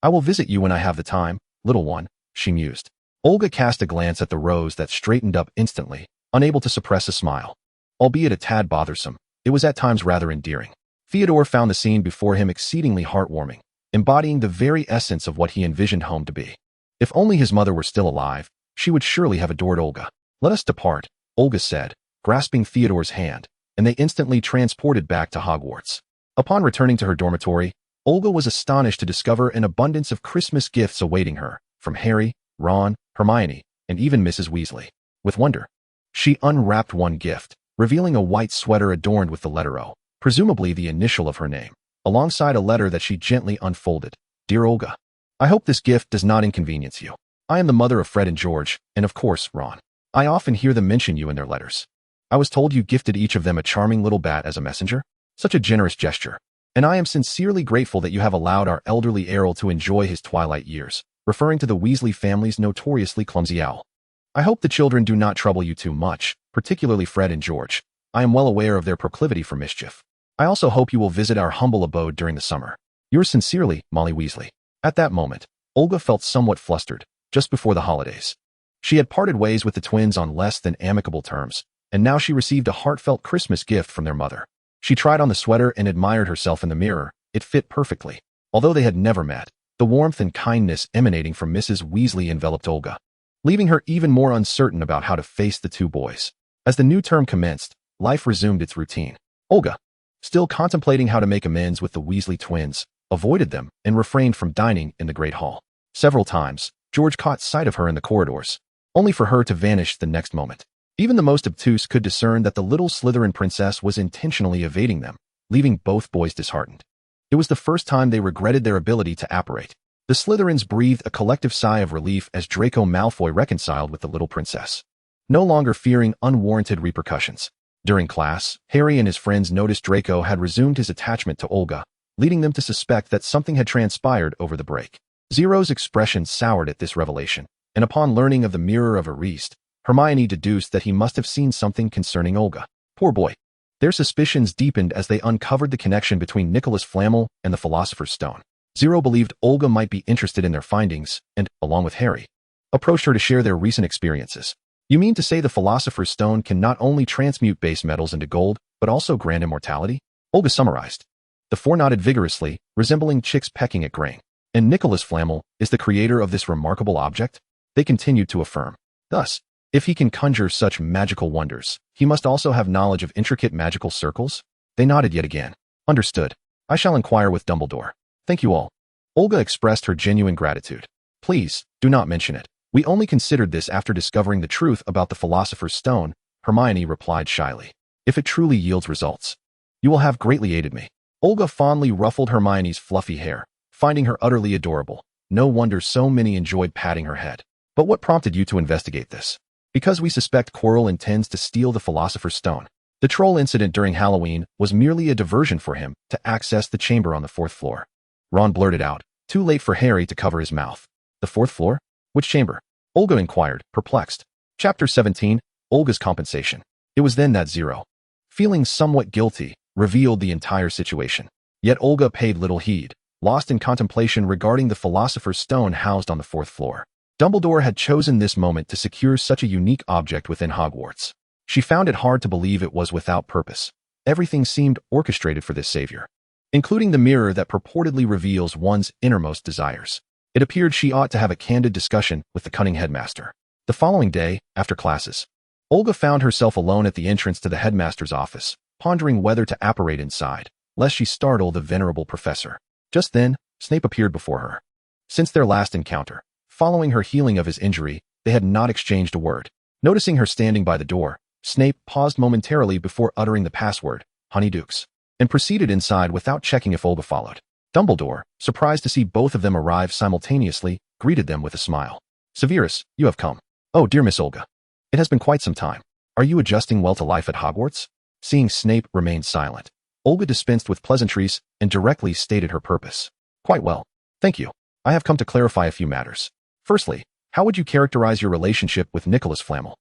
I will visit you when I have the time, little one, she mused. Olga cast a glance at the rose that straightened up instantly, unable to suppress a smile. Albeit a tad bothersome, it was at times rather endearing. Theodore found the scene before him exceedingly heartwarming, embodying the very essence of what he envisioned home to be. If only his mother were still alive, she would surely have adored Olga. Let us depart, Olga said, grasping Theodore's hand, and they instantly transported back to Hogwarts. Upon returning to her dormitory, Olga was astonished to discover an abundance of Christmas gifts awaiting her, from Harry, Ron, Hermione, and even Mrs. Weasley. With wonder, she unwrapped one gift, revealing a white sweater adorned with the letter O, presumably the initial of her name, alongside a letter that she gently unfolded. Dear Olga, I hope this gift does not inconvenience you. I am the mother of Fred and George, and of course, Ron. I often hear them mention you in their letters. I was told you gifted each of them a charming little bat as a messenger. Such a generous gesture. And I am sincerely grateful that you have allowed our elderly Errol to enjoy his twilight years, referring to the Weasley family's notoriously clumsy owl. I hope the children do not trouble you too much, particularly Fred and George. I am well aware of their proclivity for mischief. I also hope you will visit our humble abode during the summer. Yours sincerely, Molly Weasley. At that moment, Olga felt somewhat flustered, just before the holidays. She had parted ways with the twins on less than amicable terms, and now she received a heartfelt Christmas gift from their mother. She tried on the sweater and admired herself in the mirror. It fit perfectly. Although they had never met, the warmth and kindness emanating from Mrs. Weasley enveloped Olga, leaving her even more uncertain about how to face the two boys. As the new term commenced, life resumed its routine. Olga, still contemplating how to make amends with the Weasley twins, avoided them and refrained from dining in the Great Hall. Several times, George caught sight of her in the corridors, only for her to vanish the next moment. Even the most obtuse could discern that the little Slytherin princess was intentionally evading them, leaving both boys disheartened. It was the first time they regretted their ability to apparate. The Slytherins breathed a collective sigh of relief as Draco Malfoy reconciled with the little princess, no longer fearing unwarranted repercussions. During class, Harry and his friends noticed Draco had resumed his attachment to Olga, leading them to suspect that something had transpired over the break. Zero's expression soured at this revelation, and upon learning of the Mirror of Erist, Hermione deduced that he must have seen something concerning Olga. Poor boy. Their suspicions deepened as they uncovered the connection between Nicholas Flamel and the Philosopher's Stone. Zero believed Olga might be interested in their findings and, along with Harry, approached her to share their recent experiences. You mean to say the Philosopher's Stone can not only transmute base metals into gold, but also grant immortality? Olga summarized. The four nodded vigorously, resembling chicks pecking at grain. And Nicholas Flamel is the creator of this remarkable object? They continued to affirm. Thus, if he can conjure such magical wonders, he must also have knowledge of intricate magical circles? They nodded yet again. Understood. I shall inquire with Dumbledore. Thank you all. Olga expressed her genuine gratitude. Please, do not mention it. We only considered this after discovering the truth about the Philosopher's Stone, Hermione replied shyly. If it truly yields results, you will have greatly aided me. Olga fondly ruffled Hermione's fluffy hair, finding her utterly adorable. No wonder so many enjoyed patting her head. But what prompted you to investigate this? Because we suspect Quirrell intends to steal the Philosopher's Stone. The troll incident during Halloween was merely a diversion for him to access the chamber on the 4th floor. Ron blurted out, too late for Harry to cover his mouth. The 4th floor? Which chamber? Olga inquired, perplexed. Chapter 17, Olga's Compensation. It was then that Zero, feeling somewhat guilty, revealed the entire situation. Yet Olga paid little heed, lost in contemplation regarding the Philosopher's Stone housed on the 4th floor. Dumbledore had chosen this moment to secure such a unique object within Hogwarts. She found it hard to believe it was without purpose. Everything seemed orchestrated for this savior, including the mirror that purportedly reveals one's innermost desires. It appeared she ought to have a candid discussion with the cunning headmaster. The following day, after classes, Olga found herself alone at the entrance to the headmaster's office, pondering whether to apparate inside, lest she startle the venerable professor. Just then, Snape appeared before her. Since their last encounter, following her healing of his injury, they had not exchanged a word. Noticing her standing by the door, Snape paused momentarily before uttering the password, Honeydukes, and proceeded inside without checking if Olga followed. Dumbledore, surprised to see both of them arrive simultaneously, greeted them with a smile. Severus, you have come. Oh, dear Miss Olga. It has been quite some time. Are you adjusting well to life at Hogwarts? Seeing Snape remain silent, Olga dispensed with pleasantries and directly stated her purpose. Quite well. Thank you. I have come to clarify a few matters. Firstly, how would you characterize your relationship with Nicholas Flamel?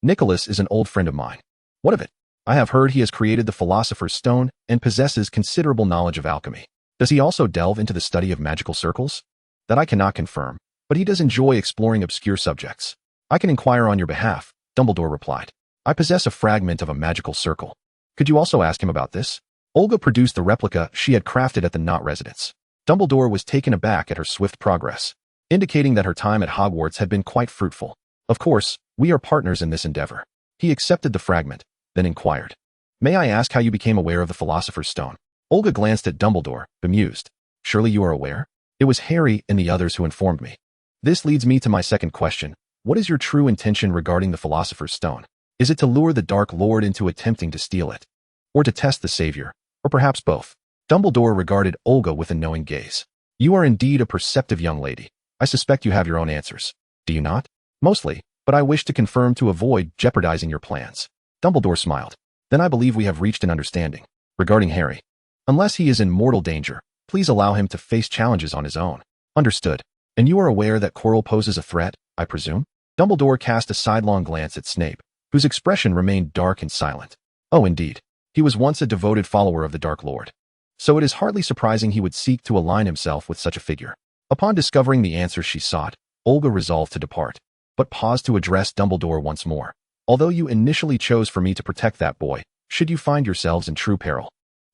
Nicholas is an old friend of mine. What of it? I have heard he has created the Philosopher's Stone and possesses considerable knowledge of alchemy. Does he also delve into the study of magical circles? That I cannot confirm, but he does enjoy exploring obscure subjects. I can inquire on your behalf, Dumbledore replied. I possess a fragment of a magical circle. Could you also ask him about this? Olga produced the replica she had crafted at the Knot residence. Dumbledore was taken aback at her swift progress, indicating that her time at Hogwarts had been quite fruitful. Of course, we are partners in this endeavor. He accepted the fragment, then inquired. May I ask how you became aware of the Philosopher's Stone? Olga glanced at Dumbledore, bemused. Surely you are aware? It was Harry and the others who informed me. This leads me to my second question. What is your true intention regarding the Philosopher's Stone? Is it to lure the Dark Lord into attempting to steal it? Or to test the Savior? Or perhaps both? Dumbledore regarded Olga with a knowing gaze. You are indeed a perceptive young lady. I suspect you have your own answers. Do you not? Mostly, but I wish to confirm to avoid jeopardizing your plans. Dumbledore smiled. Then I believe we have reached an understanding. Regarding Harry, unless he is in mortal danger, please allow him to face challenges on his own. Understood. And you are aware that Quirrell poses a threat, I presume? Dumbledore cast a sidelong glance at Snape, whose expression remained dark and silent. Oh, indeed. He was once a devoted follower of the Dark Lord. So it is hardly surprising he would seek to align himself with such a figure. Upon discovering the answers she sought, Olga resolved to depart, but paused to address Dumbledore once more. Although you initially chose for me to protect that boy, should you find yourselves in true peril,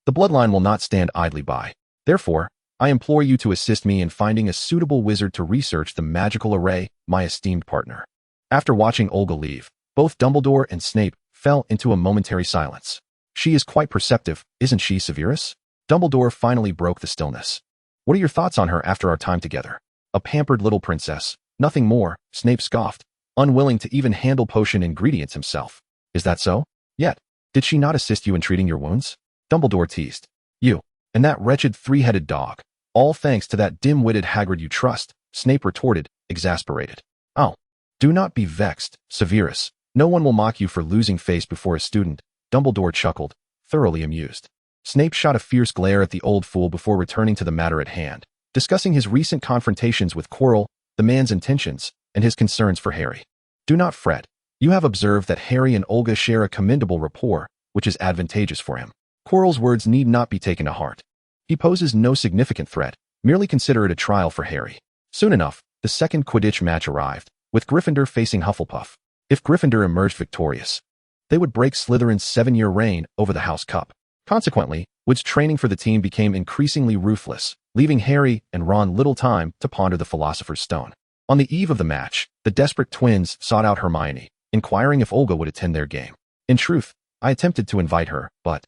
the bloodline will not stand idly by. Therefore, I implore you to assist me in finding a suitable wizard to research the magical array, my esteemed partner. After watching Olga leave, both Dumbledore and Snape fell into a momentary silence. She is quite perceptive, isn't she, Severus? Dumbledore finally broke the stillness. What are your thoughts on her after our time together? A pampered little princess, nothing more, Snape scoffed, unwilling to even handle potion ingredients himself. Is that so? Yet, did she not assist you in treating your wounds? Dumbledore teased. You, and that wretched three-headed dog. All thanks to that dim-witted Hagrid you trust, Snape retorted, exasperated. Oh, do not be vexed, Severus. No one will mock you for losing face before a student. Dumbledore chuckled, thoroughly amused. Snape shot a fierce glare at the old fool before returning to the matter at hand, discussing his recent confrontations with Quirrell, the man's intentions, and his concerns for Harry. Do not fret. You have observed that Harry and Olga share a commendable rapport, which is advantageous for him. Quirrell's words need not be taken to heart. He poses no significant threat. Merely consider it a trial for Harry. Soon enough, the second Quidditch match arrived, with Gryffindor facing Hufflepuff. If Gryffindor emerged victorious, they would break Slytherin's 7-year reign over the House Cup. Consequently, Wood's training for the team became increasingly ruthless, leaving Harry and Ron little time to ponder the Philosopher's Stone. On the eve of the match, the desperate twins sought out Hermione, inquiring if Olga would attend their game. In truth, I attempted to invite her, but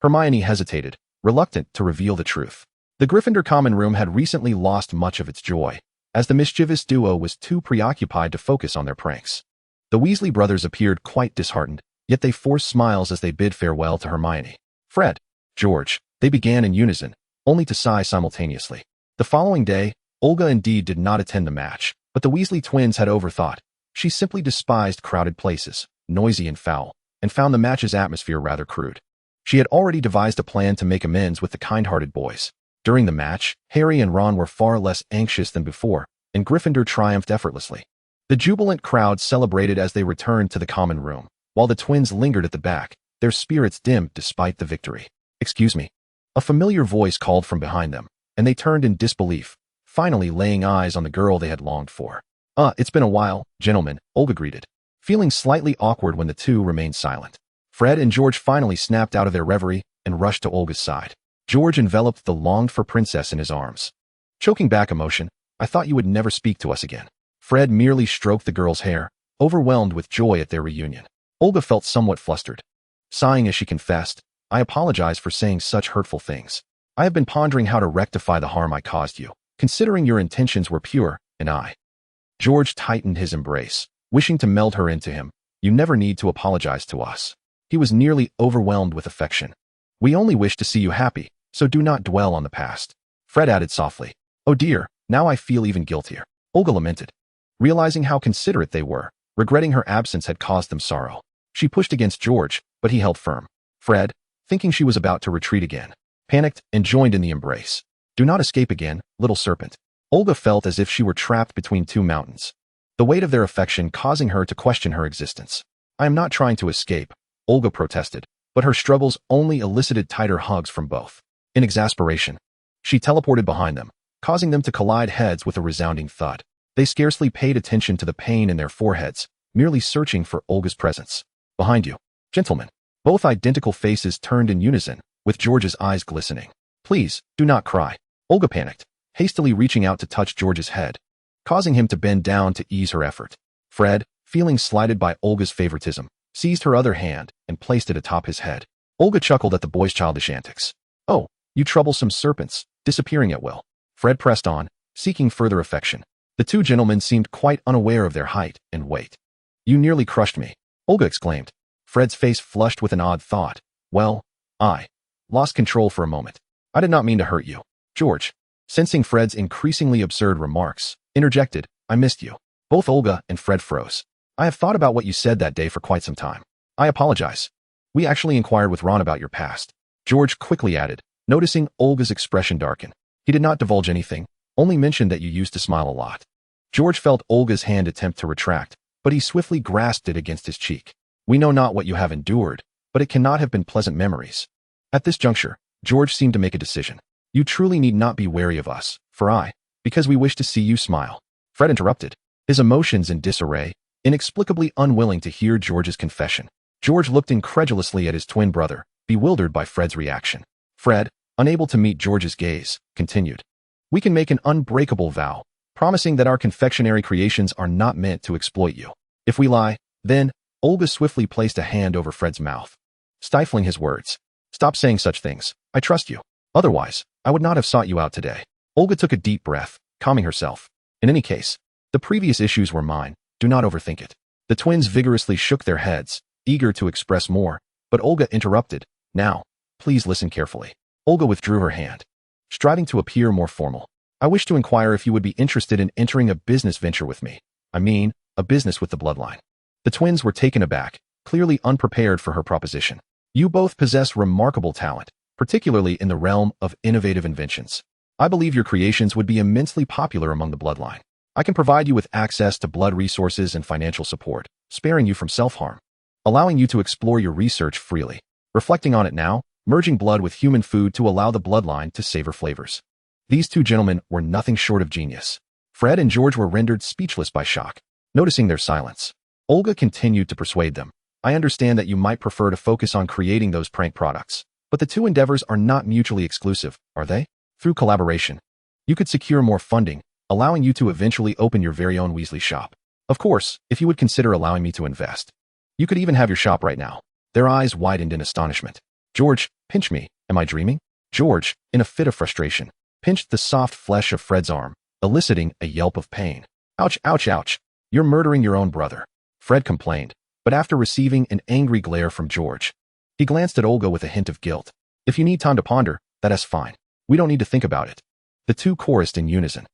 Hermione hesitated, reluctant to reveal the truth. The Gryffindor common room had recently lost much of its joy, as the mischievous duo was too preoccupied to focus on their pranks. The Weasley brothers appeared quite disheartened, yet they forced smiles as they bid farewell to Hermione. Fred, George, they began in unison, only to sigh simultaneously. The following day, Olga indeed did not attend the match, but the Weasley twins had overthought. She simply despised crowded places, noisy and foul, and found the match's atmosphere rather crude. She had already devised a plan to make amends with the kind-hearted boys. During the match, Harry and Ron were far less anxious than before, and Gryffindor triumphed effortlessly. The jubilant crowd celebrated as they returned to the common room, while the twins lingered at the back, their spirits dimmed despite the victory. "Excuse me." A familiar voice called from behind them, and they turned in disbelief, finally laying eyes on the girl they had longed for. It's been a while, gentlemen," Olga greeted, feeling slightly awkward when the two remained silent. Fred and George finally snapped out of their reverie and rushed to Olga's side. George enveloped the longed-for princess in his arms. Choking back emotion, "I thought you would never speak to us again." Fred merely stroked the girl's hair, overwhelmed with joy at their reunion. Olga felt somewhat flustered. Sighing as she confessed, "I apologize for saying such hurtful things. I have been pondering how to rectify the harm I caused you, considering your intentions were pure, and I." George tightened his embrace, wishing to meld her into him. "You never need to apologize to us." He was nearly overwhelmed with affection. "We only wish to see you happy, so do not dwell on the past." Fred added softly, "Oh dear, now I feel even guiltier." Olga lamented, realizing how considerate they were, regretting her absence had caused them sorrow. She pushed against George, but he held firm. Fred, thinking she was about to retreat again, panicked and joined in the embrace. "Do not escape again, little serpent." Olga felt as if she were trapped between two mountains, the weight of their affection causing her to question her existence. "I am not trying to escape," Olga protested, but her struggles only elicited tighter hugs from both. In exasperation, she teleported behind them, causing them to collide heads with a resounding thud. They scarcely paid attention to the pain in their foreheads, merely searching for Olga's presence. "Behind you, gentlemen." Both identical faces turned in unison, with George's eyes glistening. "Please, do not cry." Olga panicked, hastily reaching out to touch George's head, causing him to bend down to ease her effort. Fred, feeling slighted by Olga's favoritism, seized her other hand and placed it atop his head. Olga chuckled at the boy's childish antics. "Oh, you troublesome serpents, disappearing at will." Fred pressed on, seeking further affection. The two gentlemen seemed quite unaware of their height and weight. "You nearly crushed me," Olga exclaimed. Fred's face flushed with an odd thought. "Well, I lost control for a moment. I did not mean to hurt you." George, sensing Fred's increasingly absurd remarks, interjected, "I missed you." Both Olga and Fred froze. "I have thought about what you said that day for quite some time. I apologize. We actually inquired with Ron about your past." George quickly added, noticing Olga's expression darken. "He did not divulge anything, only mentioned that you used to smile a lot." George felt Olga's hand attempt to retract, but he swiftly grasped it against his cheek. "We know not what you have endured, but it cannot have been pleasant memories." At this juncture, George seemed to make a decision. "You truly need not be wary of us, because we wish to see you smile." Fred interrupted, his emotions in disarray, inexplicably unwilling to hear George's confession. George looked incredulously at his twin brother, bewildered by Fred's reaction. Fred, unable to meet George's gaze, continued, "We can make an unbreakable vow, promising that our confectionery creations are not meant to exploit you. If we lie, then..." Olga swiftly placed a hand over Fred's mouth, stifling his words. "Stop saying such things. I trust you. Otherwise, I would not have sought you out today." Olga took a deep breath, calming herself. "In any case, the previous issues were mine. Do not overthink it." The twins vigorously shook their heads, eager to express more, but Olga interrupted. "Now, please listen carefully." Olga withdrew her hand, striving to appear more formal. "I wish to inquire if you would be interested in entering a business venture with me. I mean, a business with the bloodline." The twins were taken aback, clearly unprepared for her proposition. "You both possess remarkable talent, particularly in the realm of innovative inventions. I believe your creations would be immensely popular among the bloodline. I can provide you with access to blood resources and financial support, sparing you from self-harm, allowing you to explore your research freely. Reflecting on it now, merging blood with human food to allow the bloodline to savor flavors." These two gentlemen were nothing short of genius. Fred and George were rendered speechless by shock. Noticing their silence, Olga continued to persuade them. "I understand that you might prefer to focus on creating those prank products, But the two endeavors are not mutually exclusive, are they? Through collaboration, you could secure more funding, allowing you to eventually open your very own Weasley shop. Of course, if you would consider allowing me to invest. You could even have your shop right now. Their eyes widened in astonishment. George, pinch me. Am I dreaming? George, in a fit of frustration, pinched the soft flesh of Fred's arm, eliciting a yelp of pain. Ouch, ouch, ouch. You're murdering your own brother. Fred complained, but after receiving an angry glare from George, he glanced at Olga with a hint of guilt. If you need time to ponder, that's fine. We don't need to think about it. The two chorused in unison.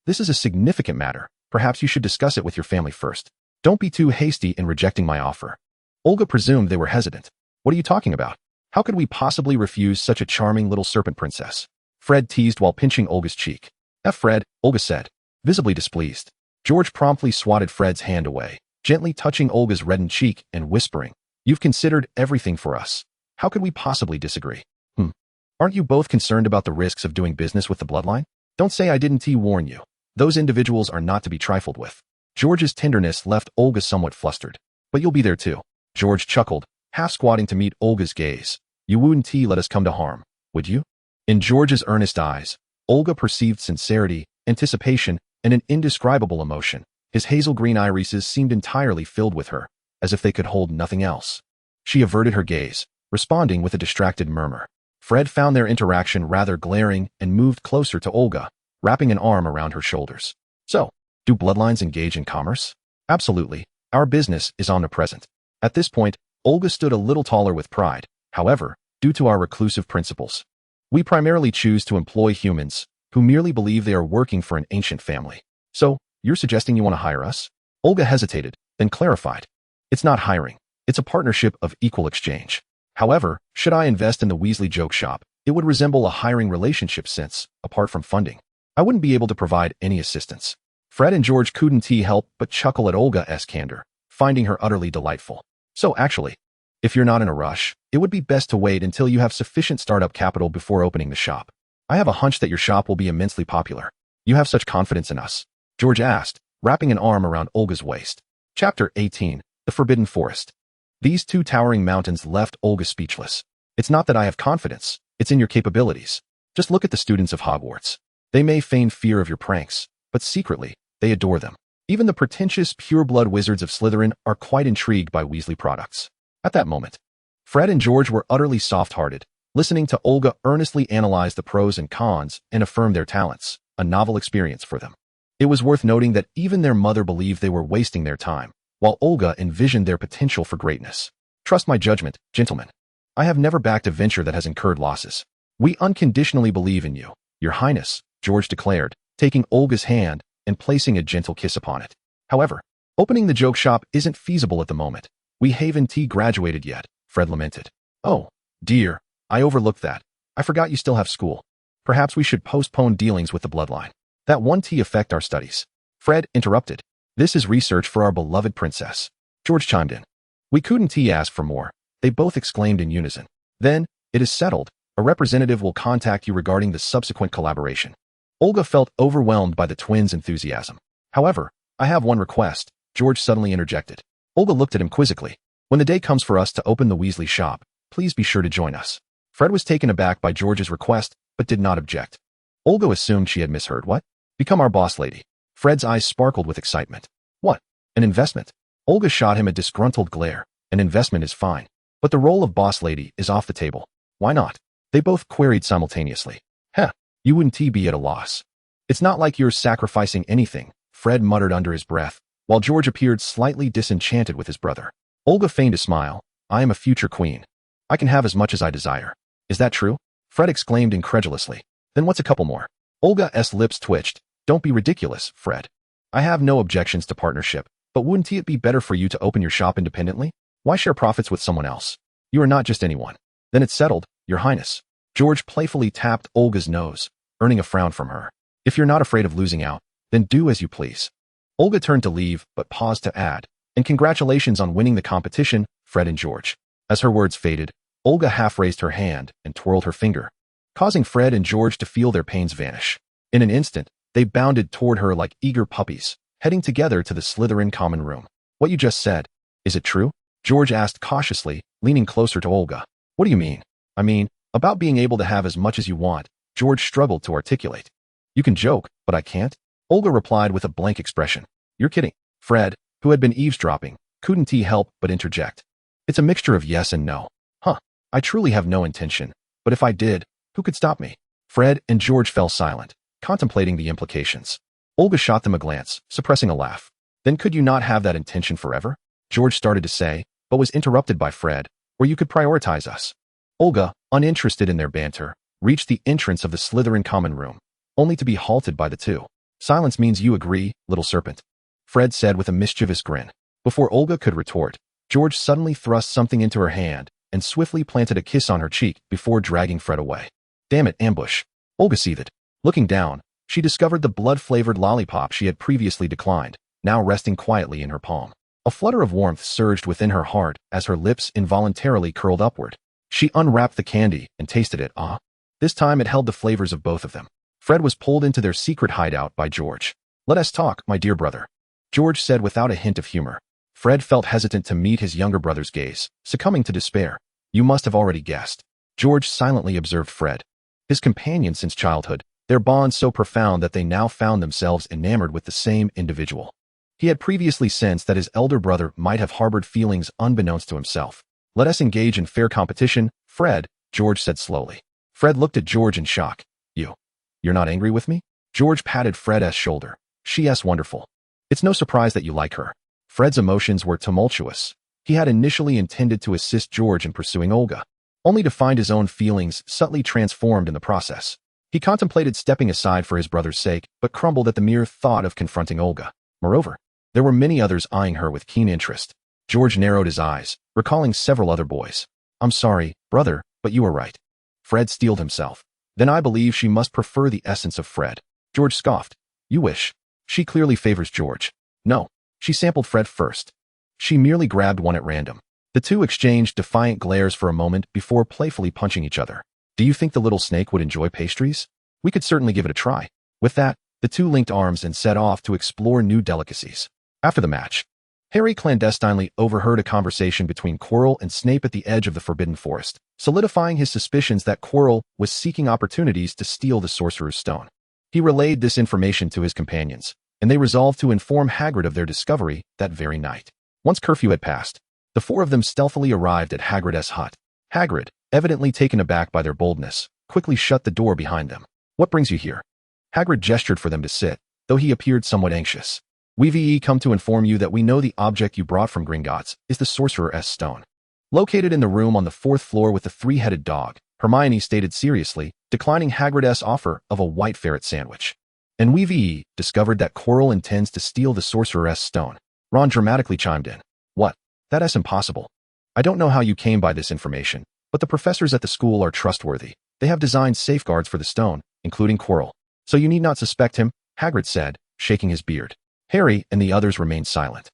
This is a significant matter. Perhaps you should discuss it with your family first. Don't be too hasty in rejecting my offer. Olga presumed they were hesitant. What are you talking about? How could we possibly refuse such a charming little serpent princess? Fred teased while pinching Olga's cheek. Fred, Olga said, visibly displeased. George promptly swatted Fred's hand away, gently touching Olga's reddened cheek and whispering, You've considered everything for us. How could we possibly disagree? Aren't you both concerned about the risks of doing business with the bloodline? Don't say I didn't warn you. Those individuals are not to be trifled with. George's tenderness left Olga somewhat flustered. But you'll be there too. George chuckled, half squatting to meet Olga's gaze. You wouldn't let us come to harm, would you? In George's earnest eyes, Olga perceived sincerity, anticipation, and an indescribable emotion. His hazel green irises seemed entirely filled with her, as if they could hold nothing else. She averted her gaze, responding with a distracted murmur. Fred found their interaction rather glaring and moved closer to Olga, wrapping an arm around her shoulders. So, do bloodlines engage in commerce? Absolutely. Our business is omnipresent. At this point, Olga stood a little taller with pride. However, due to our reclusive principles, we primarily choose to employ humans who merely believe they are working for an ancient family. So, you're suggesting you want to hire us? Olga hesitated, then clarified. It's not hiring. It's a partnership of equal exchange. However, should I invest in the Weasley joke shop, it would resemble a hiring relationship since, apart from funding, I wouldn't be able to provide any assistance. Fred and George couldn't help but chuckle at Olga's candor, finding her utterly delightful. So actually, if you're not in a rush, it would be best to wait until you have sufficient startup capital before opening the shop. I have a hunch that your shop will be immensely popular. You have such confidence in us? George asked, wrapping an arm around Olga's waist. Chapter 18, The Forbidden Forest. These two towering mountains left Olga speechless. It's not that I have confidence, it's in your capabilities. Just look at the students of Hogwarts. They may feign fear of your pranks, but secretly, they adore them. Even the pretentious pure-blood wizards of Slytherin are quite intrigued by Weasley products. At that moment, Fred and George were utterly soft-hearted, listening to Olga earnestly analyze the pros and cons and affirm their talents, a novel experience for them. It was worth noting that even their mother believed they were wasting their time, while Olga envisioned their potential for greatness. Trust my judgment, gentlemen. I have never backed a venture that has incurred losses. We unconditionally believe in you, Your Highness, George declared, taking Olga's hand and placing a gentle kiss upon it. However, opening the joke shop isn't feasible at the moment. We haven't graduated yet, Fred lamented. Oh, dear, I overlooked that. I forgot you still have school. Perhaps we should postpone dealings with the bloodline. That won't affect our studies. Fred interrupted. This is research for our beloved princess. George chimed in. We couldn't ask for more. They both exclaimed in unison. Then, it is settled. A representative will contact you regarding the subsequent collaboration. Olga felt overwhelmed by the twins' enthusiasm. However, I have one request, George suddenly interjected. Olga looked at him quizzically. When the day comes for us to open the Weasley shop, please be sure to join us. Fred was taken aback by George's request, but did not object. Olga assumed she had misheard. What? Become our boss lady. Fred's eyes sparkled with excitement. What? An investment? Olga shot him a disgruntled glare. An investment is fine, but the role of boss lady is off the table. Why not? They both queried simultaneously. You wouldn't be at a loss. It's not like you're sacrificing anything, Fred muttered under his breath, while George appeared slightly disenchanted with his brother. Olga feigned a smile. I am a future queen. I can have as much as I desire. Is that true? Fred exclaimed incredulously. Then what's a couple more? Olga's lips twitched. Don't be ridiculous, Fred. I have no objections to partnership, but wouldn't it be better for you to open your shop independently? Why share profits with someone else? You are not just anyone. Then it's settled, Your Highness. George playfully tapped Olga's nose, earning a frown from her. If you're not afraid of losing out, then do as you please. Olga turned to leave, but paused to add, and congratulations on winning the competition, Fred and George. As her words faded, Olga half raised her hand and twirled her finger, causing Fred and George to feel their pains vanish. In an instant, they bounded toward her like eager puppies, heading together to the Slytherin common room. What you just said, is it true? George asked cautiously, leaning closer to Olga. What do you mean? I mean, about being able to have as much as you want, George struggled to articulate. You can joke, but I can't? Olga replied with a blank expression. You're kidding. Fred, who had been eavesdropping, couldn't he help but interject. It's a mixture of yes and no. Huh. I truly have no intention, but if I did, who could stop me? Fred and George fell silent, contemplating the implications. Olga shot them a glance, suppressing a laugh. Then could you not have that intention forever? George started to say, but was interrupted by Fred, or you could prioritize us. Olga, uninterested in their banter, reached the entrance of the Slytherin common room, only to be halted by the two. Silence means you agree, little serpent, Fred said with a mischievous grin. Before Olga could retort, George suddenly thrust something into her hand and swiftly planted a kiss on her cheek before dragging Fred away. Damn it, ambush. Olga seethed. Looking down, she discovered the blood-flavored lollipop she had previously declined, now resting quietly in her palm. A flutter of warmth surged within her heart as her lips involuntarily curled upward. She unwrapped the candy and tasted it. This time it held the flavors of both of them. Fred was pulled into their secret hideout by George. Let us talk, my dear brother, George said without a hint of humor. Fred felt hesitant to meet his younger brother's gaze, succumbing to despair. You must have already guessed. George silently observed Fred. His companion since childhood, their bond so profound that they now found themselves enamored with the same individual. He had previously sensed that his elder brother might have harbored feelings unbeknownst to himself. Let us engage in fair competition, Fred, George said slowly. Fred looked at George in shock. You're not angry with me? George patted Fred's shoulder. She's wonderful. It's no surprise that you like her. Fred's emotions were tumultuous. He had initially intended to assist George in pursuing Olga, only to find his own feelings subtly transformed in the process. He contemplated stepping aside for his brother's sake, but crumbled at the mere thought of confronting Olga. Moreover, there were many others eyeing her with keen interest. George narrowed his eyes, recalling several other boys. I'm sorry, brother, but you were right. Fred steeled himself. Then I believe she must prefer the essence of Fred. George scoffed. You wish. She clearly favors George. No, she sampled Fred first. She merely grabbed one at random. The two exchanged defiant glares for a moment before playfully punching each other. Do you think the little snake would enjoy pastries? We could certainly give it a try. With that, the two linked arms and set off to explore new delicacies. After the match, Harry clandestinely overheard a conversation between Quirrell and Snape at the edge of the Forbidden Forest, solidifying his suspicions that Quirrell was seeking opportunities to steal the Sorcerer's Stone. He relayed this information to his companions, and they resolved to inform Hagrid of their discovery that very night. Once curfew had passed, the four of them stealthily arrived at Hagrid's hut. Hagrid, evidently taken aback by their boldness, quickly shut the door behind them. What brings you here? Hagrid gestured for them to sit, though he appeared somewhat anxious. We've come to inform you that we know the object you brought from Gringotts is the Sorcerer's Stone. Located in the room on the 4th floor with the three-headed dog, Hermione stated seriously, declining Hagrid's offer of a white ferret sandwich. And we've discovered that Quirrell intends to steal the Sorcerer's Stone. Ron dramatically chimed in. What? That's impossible. I don't know how you came by this information, but the professors at the school are trustworthy. They have designed safeguards for the stone, including Quirrell. So you need not suspect him, Hagrid said, shaking his beard. Harry and the others remained silent.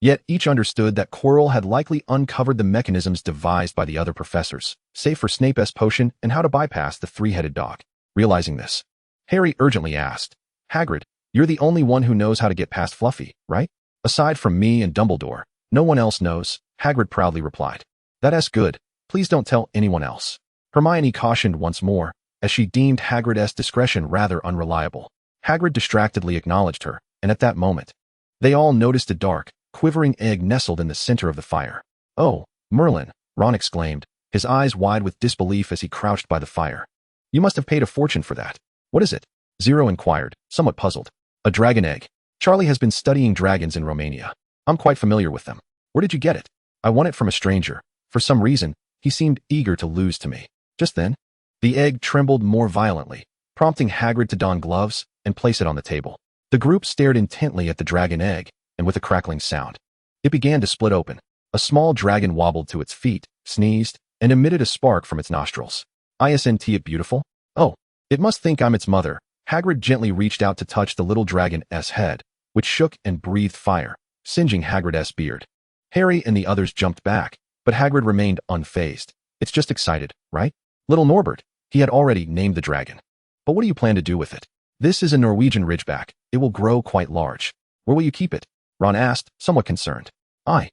Yet each understood that Quirrell had likely uncovered the mechanisms devised by the other professors, save for Snape's potion and how to bypass the three-headed dog. Realizing this, Harry urgently asked, Hagrid, you're the only one who knows how to get past Fluffy, right? Aside from me and Dumbledore, no one else knows, Hagrid proudly replied. That's good. Please don't tell anyone else. Hermione cautioned once more, as she deemed Hagrid's discretion rather unreliable. Hagrid distractedly acknowledged her, and at that moment, they all noticed a dark, quivering egg nestled in the center of the fire. Oh, Merlin, Ron exclaimed, his eyes wide with disbelief as he crouched by the fire. You must have paid a fortune for that. What is it? Zero inquired, somewhat puzzled. A dragon egg. Charlie has been studying dragons in Romania. I'm quite familiar with them. Where did you get it? I won it from a stranger. For some reason, he seemed eager to lose to me. Just then, the egg trembled more violently, prompting Hagrid to don gloves and place it on the table. The group stared intently at the dragon egg, and with a crackling sound, it began to split open. A small dragon wobbled to its feet, sneezed, and emitted a spark from its nostrils. Isn't it beautiful? Oh, it must think I'm its mother. Hagrid gently reached out to touch the little dragon's head, which shook and breathed fire, singeing Hagrid's beard. Harry and the others jumped back, but Hagrid remained unfazed. It's just excited, right? Little Norbert. He had already named the dragon. But what do you plan to do with it? This is a Norwegian ridgeback. It will grow quite large. Where will you keep it? Ron asked, somewhat concerned. I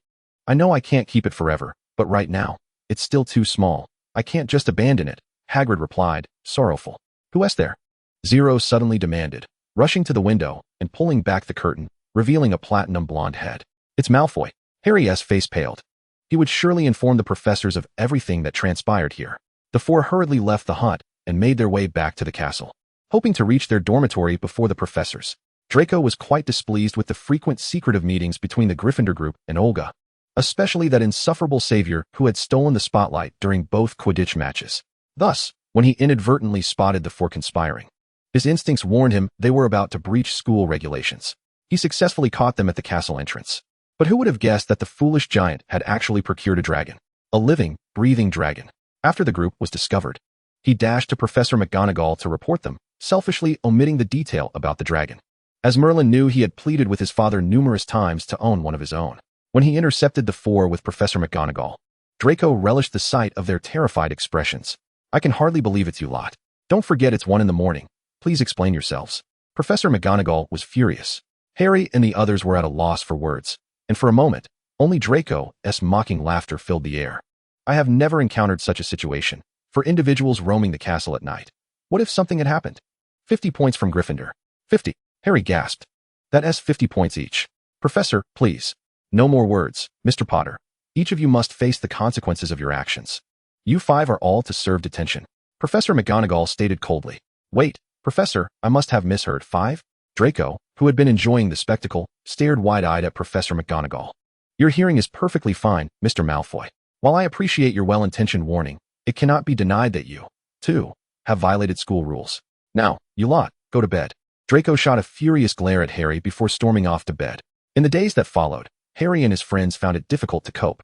know I can't keep it forever, but right now, it's still too small. I can't just abandon it, Hagrid replied, sorrowful. Who is there? Zero suddenly demanded, rushing to the window and pulling back the curtain, revealing a platinum blonde head. It's Malfoy. Harry's face paled. He would surely inform the professors of everything that transpired here. The four hurriedly left the hut and made their way back to the castle, hoping to reach their dormitory before the professors. Draco was quite displeased with the frequent secretive meetings between the Gryffindor group and Olga, especially that insufferable savior who had stolen the spotlight during both Quidditch matches. Thus, when he inadvertently spotted the four conspiring, his instincts warned him they were about to breach school regulations. He successfully caught them at the castle entrance. But who would have guessed that the foolish giant had actually procured a dragon? A living, breathing dragon. After the group was discovered, he dashed to Professor McGonagall to report them, selfishly omitting the detail about the dragon. As Merlin knew, he had pleaded with his father numerous times to own one of his own. When he intercepted the four with Professor McGonagall, Draco relished the sight of their terrified expressions. I can hardly believe it's you lot. Don't forget it's 1 a.m. Please explain yourselves. Professor McGonagall was furious. Harry and the others were at a loss for words, and for a moment, only Draco's mocking laughter filled the air. I have never encountered such a situation, for individuals roaming the castle at night. What if something had happened? 50 points from Gryffindor. 50. Harry gasped. That's 50 points each. Professor, please. No more words, Mr. Potter. Each of you must face the consequences of your actions. You 5 are all to serve detention. Professor McGonagall stated coldly. Wait, Professor, I must have misheard. 5? Draco, who had been enjoying the spectacle, stared wide-eyed at Professor McGonagall. Your hearing is perfectly fine, Mr. Malfoy. While I appreciate your well-intentioned warning, it cannot be denied that you, too, have violated school rules. Now, you lot, go to bed. Draco shot a furious glare at Harry before storming off to bed. In the days that followed, Harry and his friends found it difficult to cope,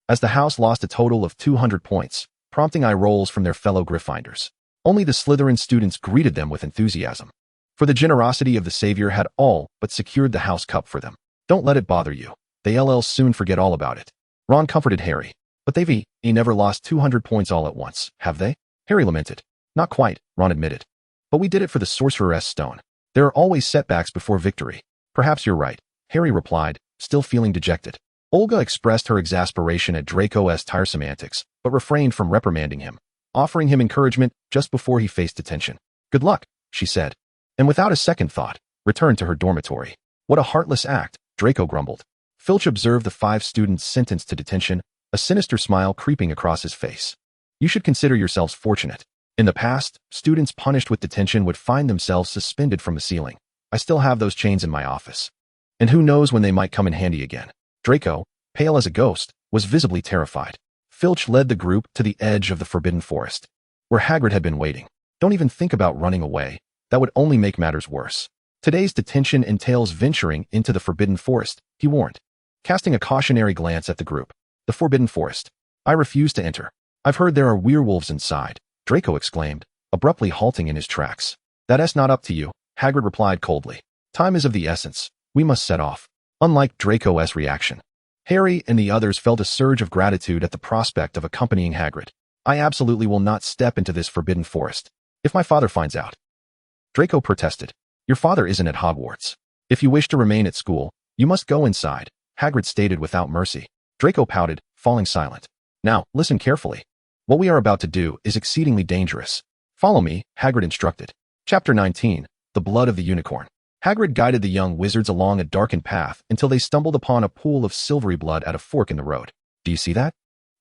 as the house lost a total of 200 points, prompting eye rolls from their fellow Gryffindors. Only the Slytherin students greeted them with enthusiasm, for the generosity of the savior had all but secured the house cup for them. Don't let it bother you. They'll soon forget all about it. Ron comforted Harry. But they've never lost 200 points all at once, have they? Harry lamented. Not quite, Ron admitted. But we did it for the Sorcerer's Stone. There are always setbacks before victory. Perhaps you're right, Harry replied, still feeling dejected. Olga expressed her exasperation at Draco's tiresome antics, but refrained from reprimanding him, offering him encouragement just before he faced detention. Good luck, she said, and without a second thought, returned to her dormitory. What a heartless act, Draco grumbled. Filch observed the 5 students sentenced to detention, a sinister smile creeping across his face. You should consider yourselves fortunate. In the past, students punished with detention would find themselves suspended from the ceiling. I still have those chains in my office. And who knows when they might come in handy again. Draco, pale as a ghost, was visibly terrified. Filch led the group to the edge of the Forbidden Forest, where Hagrid had been waiting. Don't even think about running away. That would only make matters worse. Today's detention entails venturing into the Forbidden Forest, he warned, casting a cautionary glance at the group. The Forbidden Forest. I refuse to enter. I've heard there are werewolves inside, Draco exclaimed, abruptly halting in his tracks. That's not up to you, Hagrid replied coldly. Time is of the essence. We must set off. Unlike Draco's reaction, Harry and the others felt a surge of gratitude at the prospect of accompanying Hagrid. I absolutely will not step into this Forbidden Forest. If my father finds out. Draco protested. Your father isn't at Hogwarts. If you wish to remain at school, you must go inside, Hagrid stated without mercy. Draco pouted, falling silent. Now, listen carefully. What we are about to do is exceedingly dangerous. Follow me, Hagrid instructed. Chapter 19. The Blood of the Unicorn. Hagrid guided the young wizards along a darkened path until they stumbled upon a pool of silvery blood at a fork in the road. Do you see that?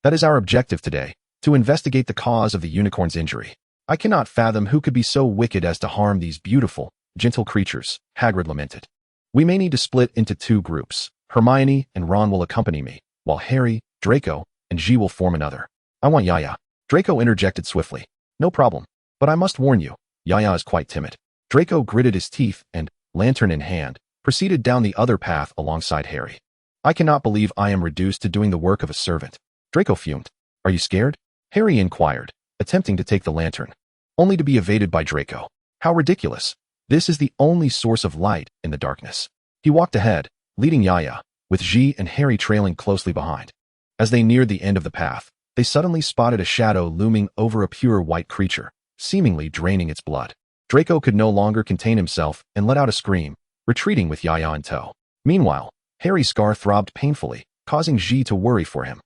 That is our objective today, to investigate the cause of the unicorn's injury. I cannot fathom who could be so wicked as to harm these beautiful, gentle creatures, Hagrid lamented. We may need to split into 2 groups. Hermione and Ron will accompany me, while Harry, Draco, and G will form another. I want Yaya. Draco interjected swiftly. No problem. But I must warn you, Yaya is quite timid. Draco gritted his teeth and, lantern in hand, proceeded down the other path alongside Harry. I cannot believe I am reduced to doing the work of a servant. Draco fumed. Are you scared? Harry inquired, attempting to take the lantern, only to be evaded by Draco. How ridiculous. This is the only source of light in the darkness. He walked ahead, leading Yaya, with G and Harry trailing closely behind. As they neared the end of the path, they suddenly spotted a shadow looming over a pure white creature, seemingly draining its blood. Draco could no longer contain himself and let out a scream, retreating with Yaya in tow. Meanwhile, Harry's scar throbbed painfully, causing G to worry for him.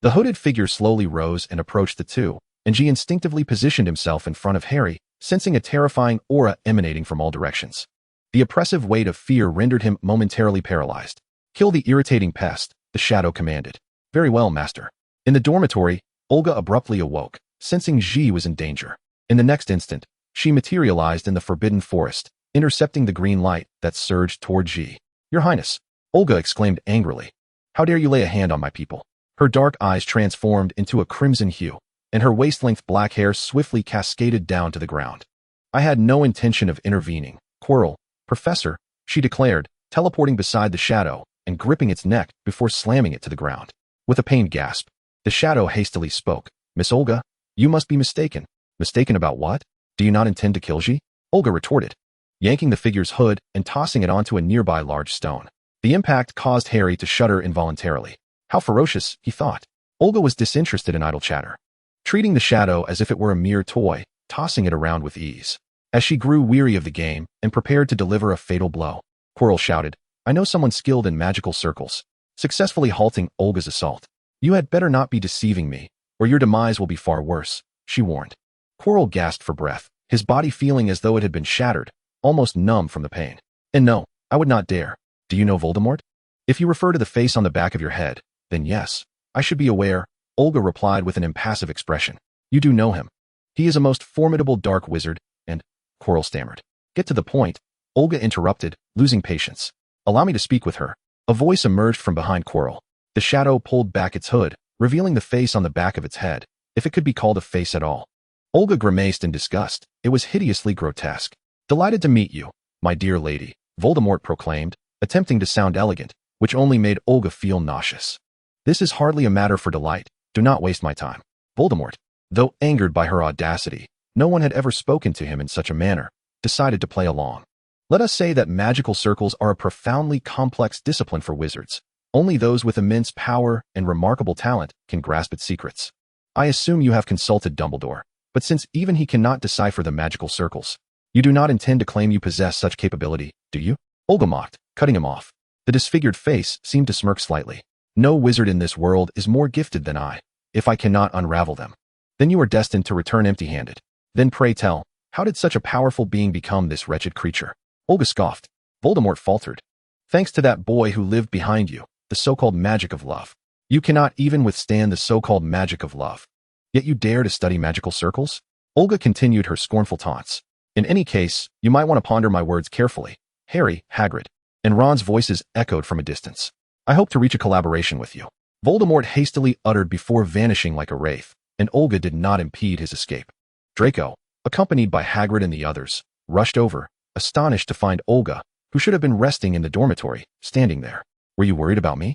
The hooded figure slowly rose and approached the two, and G instinctively positioned himself in front of Harry, sensing a terrifying aura emanating from all directions. The oppressive weight of fear rendered him momentarily paralyzed. "Kill the irritating pest," the shadow commanded. "Very well, master." In the dormitory, Olga abruptly awoke, sensing G was in danger. In the next instant, she materialized in the forbidden forest, intercepting the green light that surged toward G. "Your Highness," Olga exclaimed angrily. "How dare you lay a hand on my people?" Her dark eyes transformed into a crimson hue, and her waist-length black hair swiftly cascaded down to the ground. "I had no intention of intervening, Quirrell, Professor," she declared, teleporting beside the shadow and gripping its neck before slamming it to the ground. With a pained gasp, the shadow hastily spoke. "Miss Olga, you must be mistaken." "Mistaken about what? Do you not intend to kill G?" Olga retorted, yanking the figure's hood and tossing it onto a nearby large stone. The impact caused Harry to shudder involuntarily. How ferocious, he thought. Olga was disinterested in idle chatter, treating the shadow as if it were a mere toy, tossing it around with ease. As she grew weary of the game and prepared to deliver a fatal blow, Quirrell shouted, "I know someone skilled in magical circles," successfully halting Olga's assault. "You had better not be deceiving me, or your demise will be far worse," she warned. Quirrell gasped for breath, his body feeling as though it had been shattered, almost numb from the pain. "And no, I would not dare. Do you know Voldemort?" "If you refer to the face on the back of your head, then yes, I should be aware," Olga replied with an impassive expression. "You do know him. He is a most formidable dark wizard, and—" Quirrell stammered. "Get to the point," Olga interrupted, losing patience. "Allow me to speak with her." A voice emerged from behind Quirrell. The shadow pulled back its hood, revealing the face on the back of its head, if it could be called a face at all. Olga grimaced in disgust. It was hideously grotesque. "Delighted to meet you, my dear lady," Voldemort proclaimed, attempting to sound elegant, which only made Olga feel nauseous. "This is hardly a matter for delight. Do not waste my time." Voldemort, though angered by her audacity, no one had ever spoken to him in such a manner, decided to play along. "Let us say that magical circles are a profoundly complex discipline for wizards. Only those with immense power and remarkable talent can grasp its secrets. I assume you have consulted Dumbledore, but since even he cannot decipher the magical circles, you do not intend to claim you possess such capability, do you?" Olga mocked, cutting him off. The disfigured face seemed to smirk slightly. "No wizard in this world is more gifted than I. If I cannot unravel them, then you are destined to return empty-handed. Then pray tell, how did such a powerful being become this wretched creature?" Olga scoffed. Voldemort faltered. "Thanks to that boy who lived behind you, the so-called magic of love. You cannot even withstand the so-called magic of love. Yet you dare to study magical circles?" Olga continued her scornful taunts. "In any case, you might want to ponder my words carefully. Harry, Hagrid," and Ron's voices echoed from a distance. "I hope to reach a collaboration with you." Voldemort hastily uttered before vanishing like a wraith, and Olga did not impede his escape. Draco, accompanied by Hagrid and the others, rushed over, astonished to find Olga, who should have been resting in the dormitory, standing there. "Were you worried about me?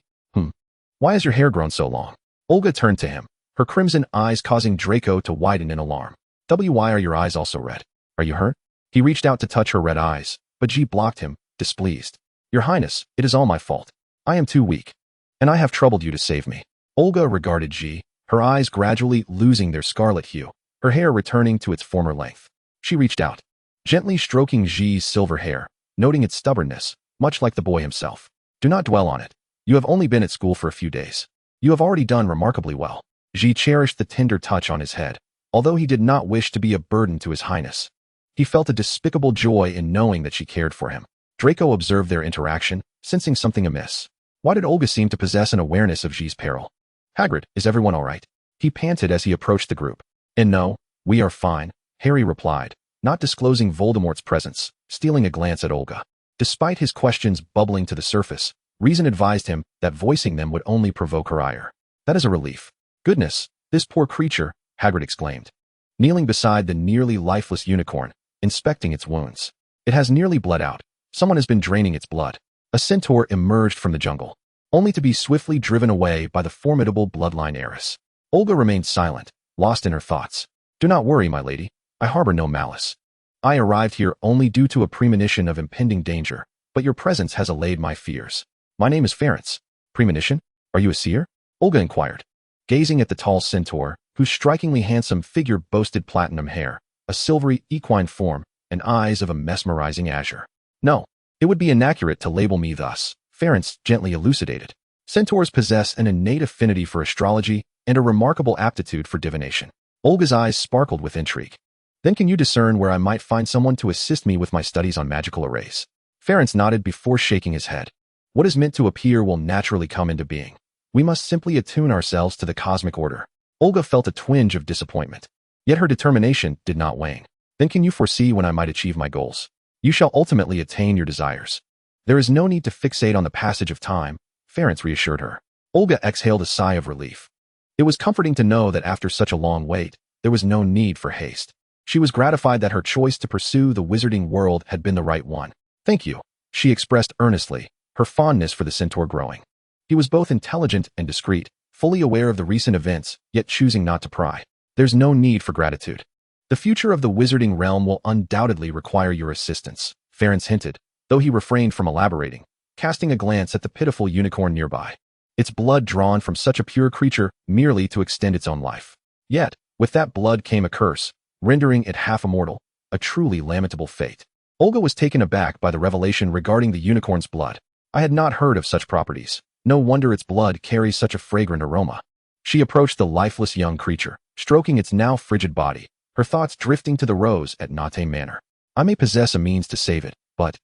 Why has your hair grown so long?" Olga turned to him, her crimson eyes causing Draco to widen in alarm. "Why are your eyes also red? Are you hurt?" He reached out to touch her red eyes, but G blocked him, displeased. "Your Highness, it is all my fault. I am too weak, and I have troubled you to save me." Olga regarded G, her eyes gradually losing their scarlet hue, her hair returning to its former length. She reached out, gently stroking G's silver hair, noting its stubbornness, much like the boy himself. "Do not dwell on it. You have only been at school for a few days. You have already done remarkably well." G cherished the tender touch on his head, although he did not wish to be a burden to his Highness. He felt a despicable joy in knowing that she cared for him. Draco observed their interaction, sensing something amiss. Why did Olga seem to possess an awareness of G's peril? "Hagrid, is everyone all right?" He panted as he approached the group. "And no, we are fine," Harry replied, not disclosing Voldemort's presence, stealing a glance at Olga. Despite his questions bubbling to the surface, reason advised him that voicing them would only provoke her ire. "That is a relief." "Goodness, this poor creature," Hagrid exclaimed, kneeling beside the nearly lifeless unicorn, inspecting its wounds. "It has nearly bled out. Someone has been draining its blood." A centaur emerged from the jungle, only to be swiftly driven away by the formidable bloodline heiress. Olga remained silent, lost in her thoughts. "Do not worry, my lady. I harbor no malice. I arrived here only due to a premonition of impending danger, but your presence has allayed my fears. My name is Ference." "Premonition? Are you a seer?" Olga inquired, gazing at the tall centaur, whose strikingly handsome figure boasted platinum hair, a silvery equine form, and eyes of a mesmerizing azure. "No, it would be inaccurate to label me thus," Ference gently elucidated. "Centaurs possess an innate affinity for astrology and a remarkable aptitude for divination. Olga's eyes sparkled with intrigue. Then can you discern where I might find someone to assist me with my studies on magical arrays? Ferenc nodded before shaking his head. What is meant to appear will naturally come into being. We must simply attune ourselves to the cosmic order. Olga felt a twinge of disappointment. Yet her determination did not wane. Then can you foresee when I might achieve my goals? You shall ultimately attain your desires. There is no need to fixate on the passage of time, Ferenc reassured her. Olga exhaled a sigh of relief. It was comforting to know that after such a long wait, there was no need for haste. She was gratified that her choice to pursue the wizarding world had been the right one. Thank you, she expressed earnestly, her fondness for the centaur growing. He was both intelligent and discreet, fully aware of the recent events, yet choosing not to pry. There's no need for gratitude. The future of the wizarding realm will undoubtedly require your assistance, Ferenc hinted, though he refrained from elaborating, casting a glance at the pitiful unicorn nearby. Its blood drawn from such a pure creature merely to extend its own life. Yet, with that blood came a curse, rendering it half immortal, a truly lamentable fate. Olga was taken aback by the revelation regarding the unicorn's blood. I had not heard of such properties. No wonder its blood carries such a fragrant aroma. She approached the lifeless young creature, stroking its now frigid body, her thoughts drifting to the rose at Nate Manor. I may possess a means to save it, but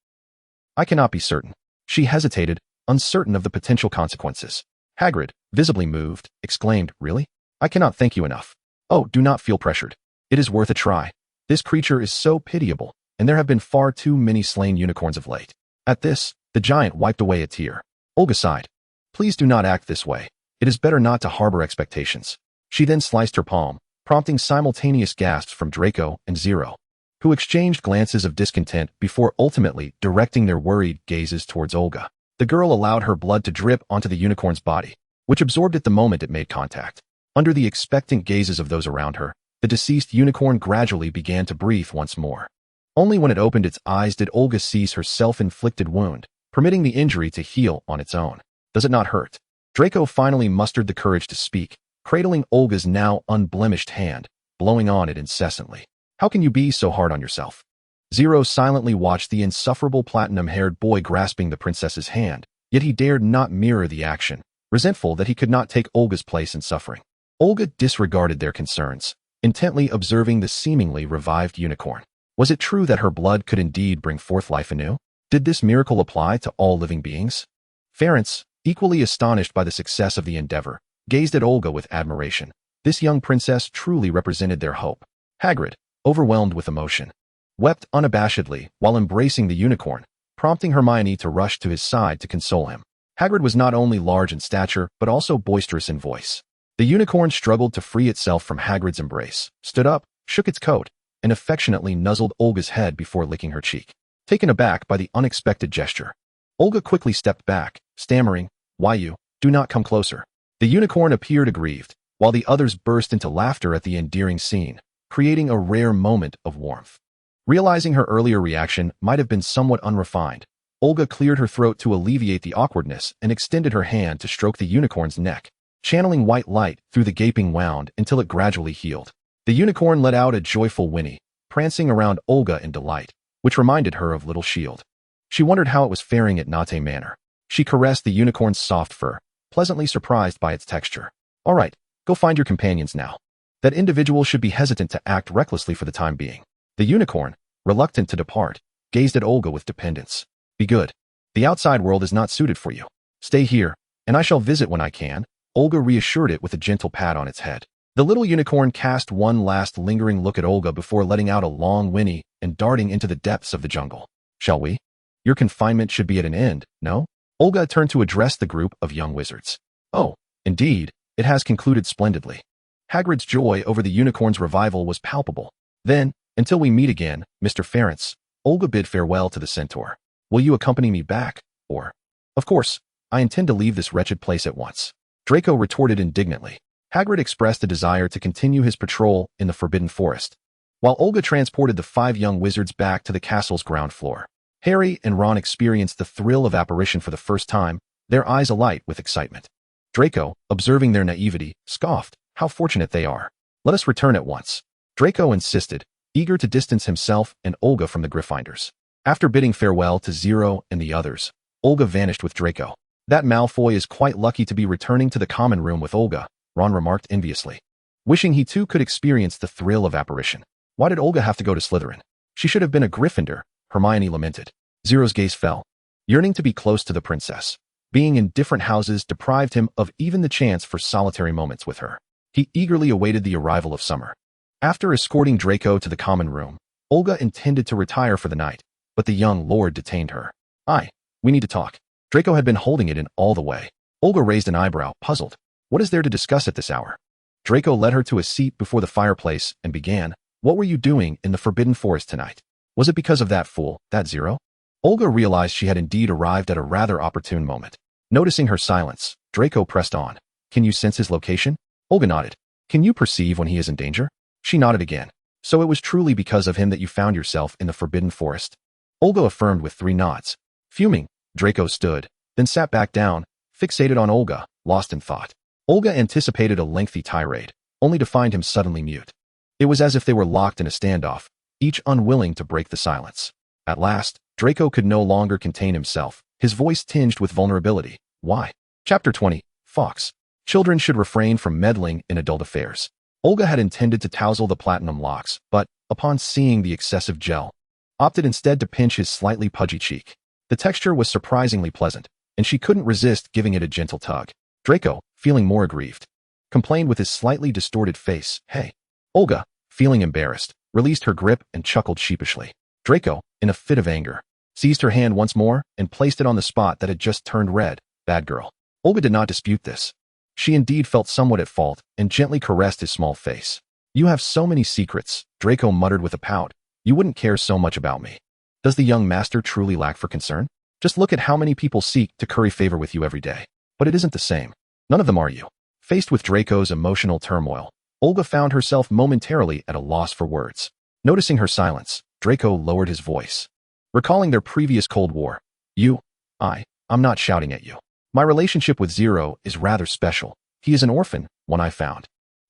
I cannot be certain. She hesitated, uncertain of the potential consequences. Hagrid, visibly moved, exclaimed, Really? I cannot thank you enough. Oh, do not feel pressured. It is worth a try. This creature is so pitiable, and there have been far too many slain unicorns of late. At this, the giant wiped away a tear. Olga sighed. Please do not act this way. It is better not to harbor expectations. She then sliced her palm, prompting simultaneous gasps from Draco and Zero, who exchanged glances of discontent before ultimately directing their worried gazes towards Olga. The girl allowed her blood to drip onto the unicorn's body, which absorbed it the moment it made contact. Under the expectant gazes of those around her, the deceased unicorn gradually began to breathe once more. Only when it opened its eyes did Olga cease her self-inflicted wound, permitting the injury to heal on its own. Does it not hurt? Draco finally mustered the courage to speak, cradling Olga's now unblemished hand, blowing on it incessantly. How can you be so hard on yourself? Zero silently watched the insufferable platinum-haired boy grasping the princess's hand, yet he dared not mirror the action, resentful that he could not take Olga's place in suffering. Olga disregarded their concerns, intently observing the seemingly revived unicorn. Was it true that her blood could indeed bring forth life anew? Did this miracle apply to all living beings? Ferenc, equally astonished by the success of the endeavor, gazed at Olga with admiration. This young princess truly represented their hope. Hagrid, overwhelmed with emotion, wept unabashedly while embracing the unicorn, prompting Hermione to rush to his side to console him. Hagrid was not only large in stature but also boisterous in voice. The unicorn struggled to free itself from Hagrid's embrace, stood up, shook its coat, and affectionately nuzzled Olga's head before licking her cheek. Taken aback by the unexpected gesture, Olga quickly stepped back, stammering, Why you? Do not come closer. The unicorn appeared aggrieved, while the others burst into laughter at the endearing scene, creating a rare moment of warmth. Realizing her earlier reaction might have been somewhat unrefined, Olga cleared her throat to alleviate the awkwardness and extended her hand to stroke the unicorn's neck, channeling white light through the gaping wound until it gradually healed. The unicorn let out a joyful whinny, prancing around Olga in delight, which reminded her of Little Shield. She wondered how it was faring at Nate Manor. She caressed the unicorn's soft fur, pleasantly surprised by its texture. All right, go find your companions now. That individual should be hesitant to act recklessly for the time being. The unicorn, reluctant to depart, gazed at Olga with dependence. Be good. The outside world is not suited for you. Stay here, and I shall visit when I can, Olga reassured it with a gentle pat on its head. The little unicorn cast one last lingering look at Olga before letting out a long whinny and darting into the depths of the jungle. Shall we? Your confinement should be at an end, no? Olga turned to address the group of young wizards. Oh, indeed, it has concluded splendidly. Hagrid's joy over the unicorn's revival was palpable. Then, until we meet again, Mr. Ferenc, Olga bid farewell to the centaur. Will you accompany me back, or? Of course, I intend to leave this wretched place at once. Draco retorted indignantly. Hagrid expressed a desire to continue his patrol in the Forbidden Forest, while Olga transported the 5 young wizards back to the castle's ground floor. Harry and Ron experienced the thrill of apparition for the first time, their eyes alight with excitement. Draco, observing their naivety, scoffed, How fortunate they are. Let us return at once. Draco insisted, eager to distance himself and Olga from the Gryffindors. After bidding farewell to Zero and the others, Olga vanished with Draco. That Malfoy is quite lucky to be returning to the common room with Olga, Ron remarked enviously. wishing he too could experience the thrill of apparition. Why did Olga have to go to Slytherin? She should have been a Gryffindor, Hermione lamented. Zero's gaze fell, yearning to be close to the princess. Being in different houses deprived him of even the chance for solitary moments with her. He eagerly awaited the arrival of summer. After escorting Draco to the common room, Olga intended to retire for the night, but the young lord detained her. We need to talk. Draco had been holding it in all the way. Olga raised an eyebrow, puzzled. What is there to discuss at this hour? Draco led her to a seat before the fireplace and began. What were you doing in the Forbidden Forest tonight? Was it because of that fool, that Zero? Olga realized she had indeed arrived at a rather opportune moment. Noticing her silence, Draco pressed on. Can you sense his location? Olga nodded. Can you perceive when he is in danger? She nodded again. So it was truly because of him that you found yourself in the Forbidden Forest? Olga affirmed with 3 nods. Fuming, Draco stood, then sat back down, fixated on Olga, lost in thought. Olga anticipated a lengthy tirade, only to find him suddenly mute. It was as if they were locked in a standoff, each unwilling to break the silence. At last, Draco could no longer contain himself, his voice tinged with vulnerability. Why? Chapter 20, Fawkes. Children should refrain from meddling in adult affairs. Olga had intended to touzle the platinum locks, but, upon seeing the excessive gel, opted instead to pinch his slightly pudgy cheek. The texture was surprisingly pleasant, and she couldn't resist giving it a gentle tug. Draco, feeling more aggrieved, complained with his slightly distorted face, Hey. Olga, feeling embarrassed, released her grip and chuckled sheepishly. Draco, in a fit of anger, seized her hand once more and placed it on the spot that had just turned red. Bad girl. Olga did not dispute this. She indeed felt somewhat at fault and gently caressed his small face. You have so many secrets, Draco muttered with a pout. You wouldn't care so much about me. Does the young master truly lack for concern? Just look at how many people seek to curry favor with you every day. But it isn't the same. None of them are you. Faced with Draco's emotional turmoil, Olga found herself momentarily at a loss for words. Noticing her silence, Draco lowered his voice. Recalling their previous Cold War, I'm not shouting at you. My relationship with Zero is rather special. He is an orphan, one I found.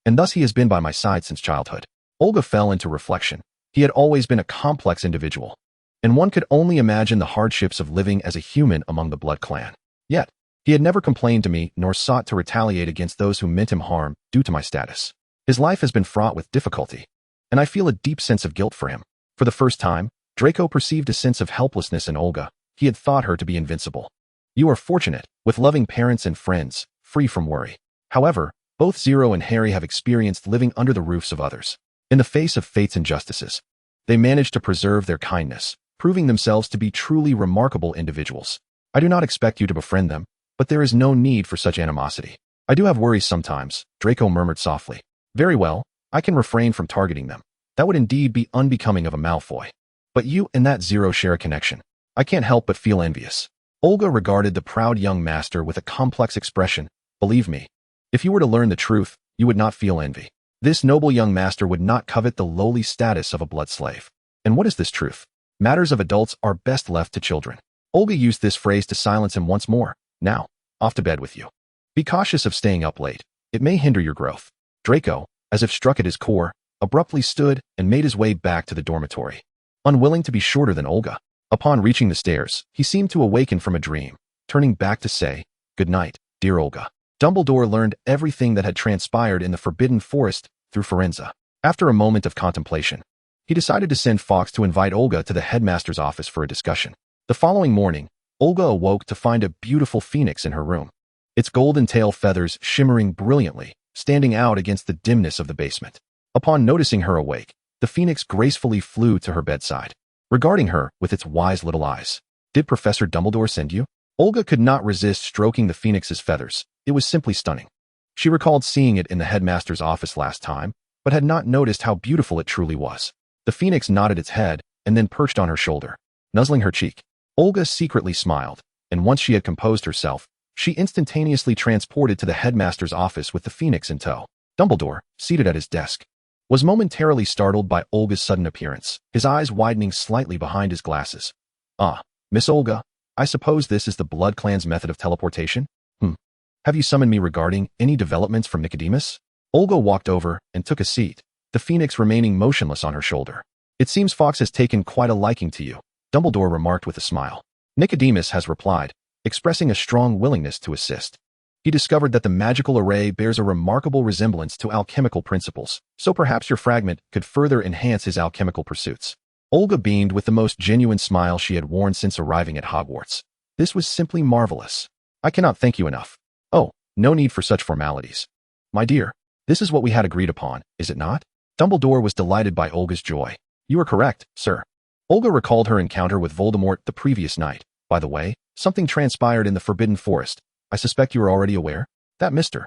And thus he has been by my side since childhood. Olga fell into reflection. He had always been a complex individual, and one could only imagine the hardships of living as a human among the Blood Clan. Yet, he had never complained to me nor sought to retaliate against those who meant him harm due to my status. His life has been fraught with difficulty, and I feel a deep sense of guilt for him. For the first time, Draco perceived a sense of helplessness in Olga. He had thought her to be invincible. You are fortunate, with loving parents and friends, free from worry. However, both Zero and Harry have experienced living under the roofs of others. In the face of fate's injustices, they managed to preserve their kindness, proving themselves to be truly remarkable individuals. I do not expect you to befriend them, but there is no need for such animosity. I do have worries sometimes, Draco murmured softly. Very well, I can refrain from targeting them. That would indeed be unbecoming of a Malfoy. But you and that Zero share a connection. I can't help but feel envious. Olga regarded the proud young master with a complex expression. Believe me, if you were to learn the truth, you would not feel envy. This noble young master would not covet the lowly status of a blood slave. And what is this truth? Matters of adults are best left to children. Olga used this phrase to silence him once more. Now, off to bed with you. Be cautious of staying up late. It may hinder your growth. Draco, as if struck at his core, abruptly stood and made his way back to the dormitory. Unwilling to be shorter than Olga. Upon reaching the stairs, he seemed to awaken from a dream, turning back to say, Good night, dear Olga. Dumbledore learned everything that had transpired in the Forbidden Forest through Forenza. After a moment of contemplation, he decided to send Fawkes to invite Olga to the headmaster's office for a discussion. The following morning, Olga awoke to find a beautiful phoenix in her room, its golden tail feathers shimmering brilliantly, standing out against the dimness of the basement. Upon noticing her awake, the phoenix gracefully flew to her bedside, regarding her with its wise little eyes. Did Professor Dumbledore send you? Olga could not resist stroking the phoenix's feathers. It was simply stunning. She recalled seeing it in the headmaster's office last time, but had not noticed how beautiful it truly was. The phoenix nodded its head and then perched on her shoulder, nuzzling her cheek. Olga secretly smiled, and once she had composed herself, she instantaneously transported to the headmaster's office with the phoenix in tow. Dumbledore, seated at his desk, was momentarily startled by Olga's sudden appearance, his eyes widening slightly behind his glasses. Ah, Miss Olga, I suppose this is the Blood Clan's method of teleportation? Have you summoned me regarding any developments from Nicodemus? Olga walked over and took a seat, the phoenix remaining motionless on her shoulder. It seems Fawkes has taken quite a liking to you, Dumbledore remarked with a smile. Nicodemus has replied, expressing a strong willingness to assist. He discovered that the magical array bears a remarkable resemblance to alchemical principles, so perhaps your fragment could further enhance his alchemical pursuits. Olga beamed with the most genuine smile she had worn since arriving at Hogwarts. This was simply marvelous. I cannot thank you enough. Oh, no need for such formalities. My dear, this is what we had agreed upon, is it not? Dumbledore was delighted by Olga's joy. You are correct, sir. Olga recalled her encounter with Voldemort the previous night. By the way, something transpired in the Forbidden Forest. I suspect you are already aware. That Mr.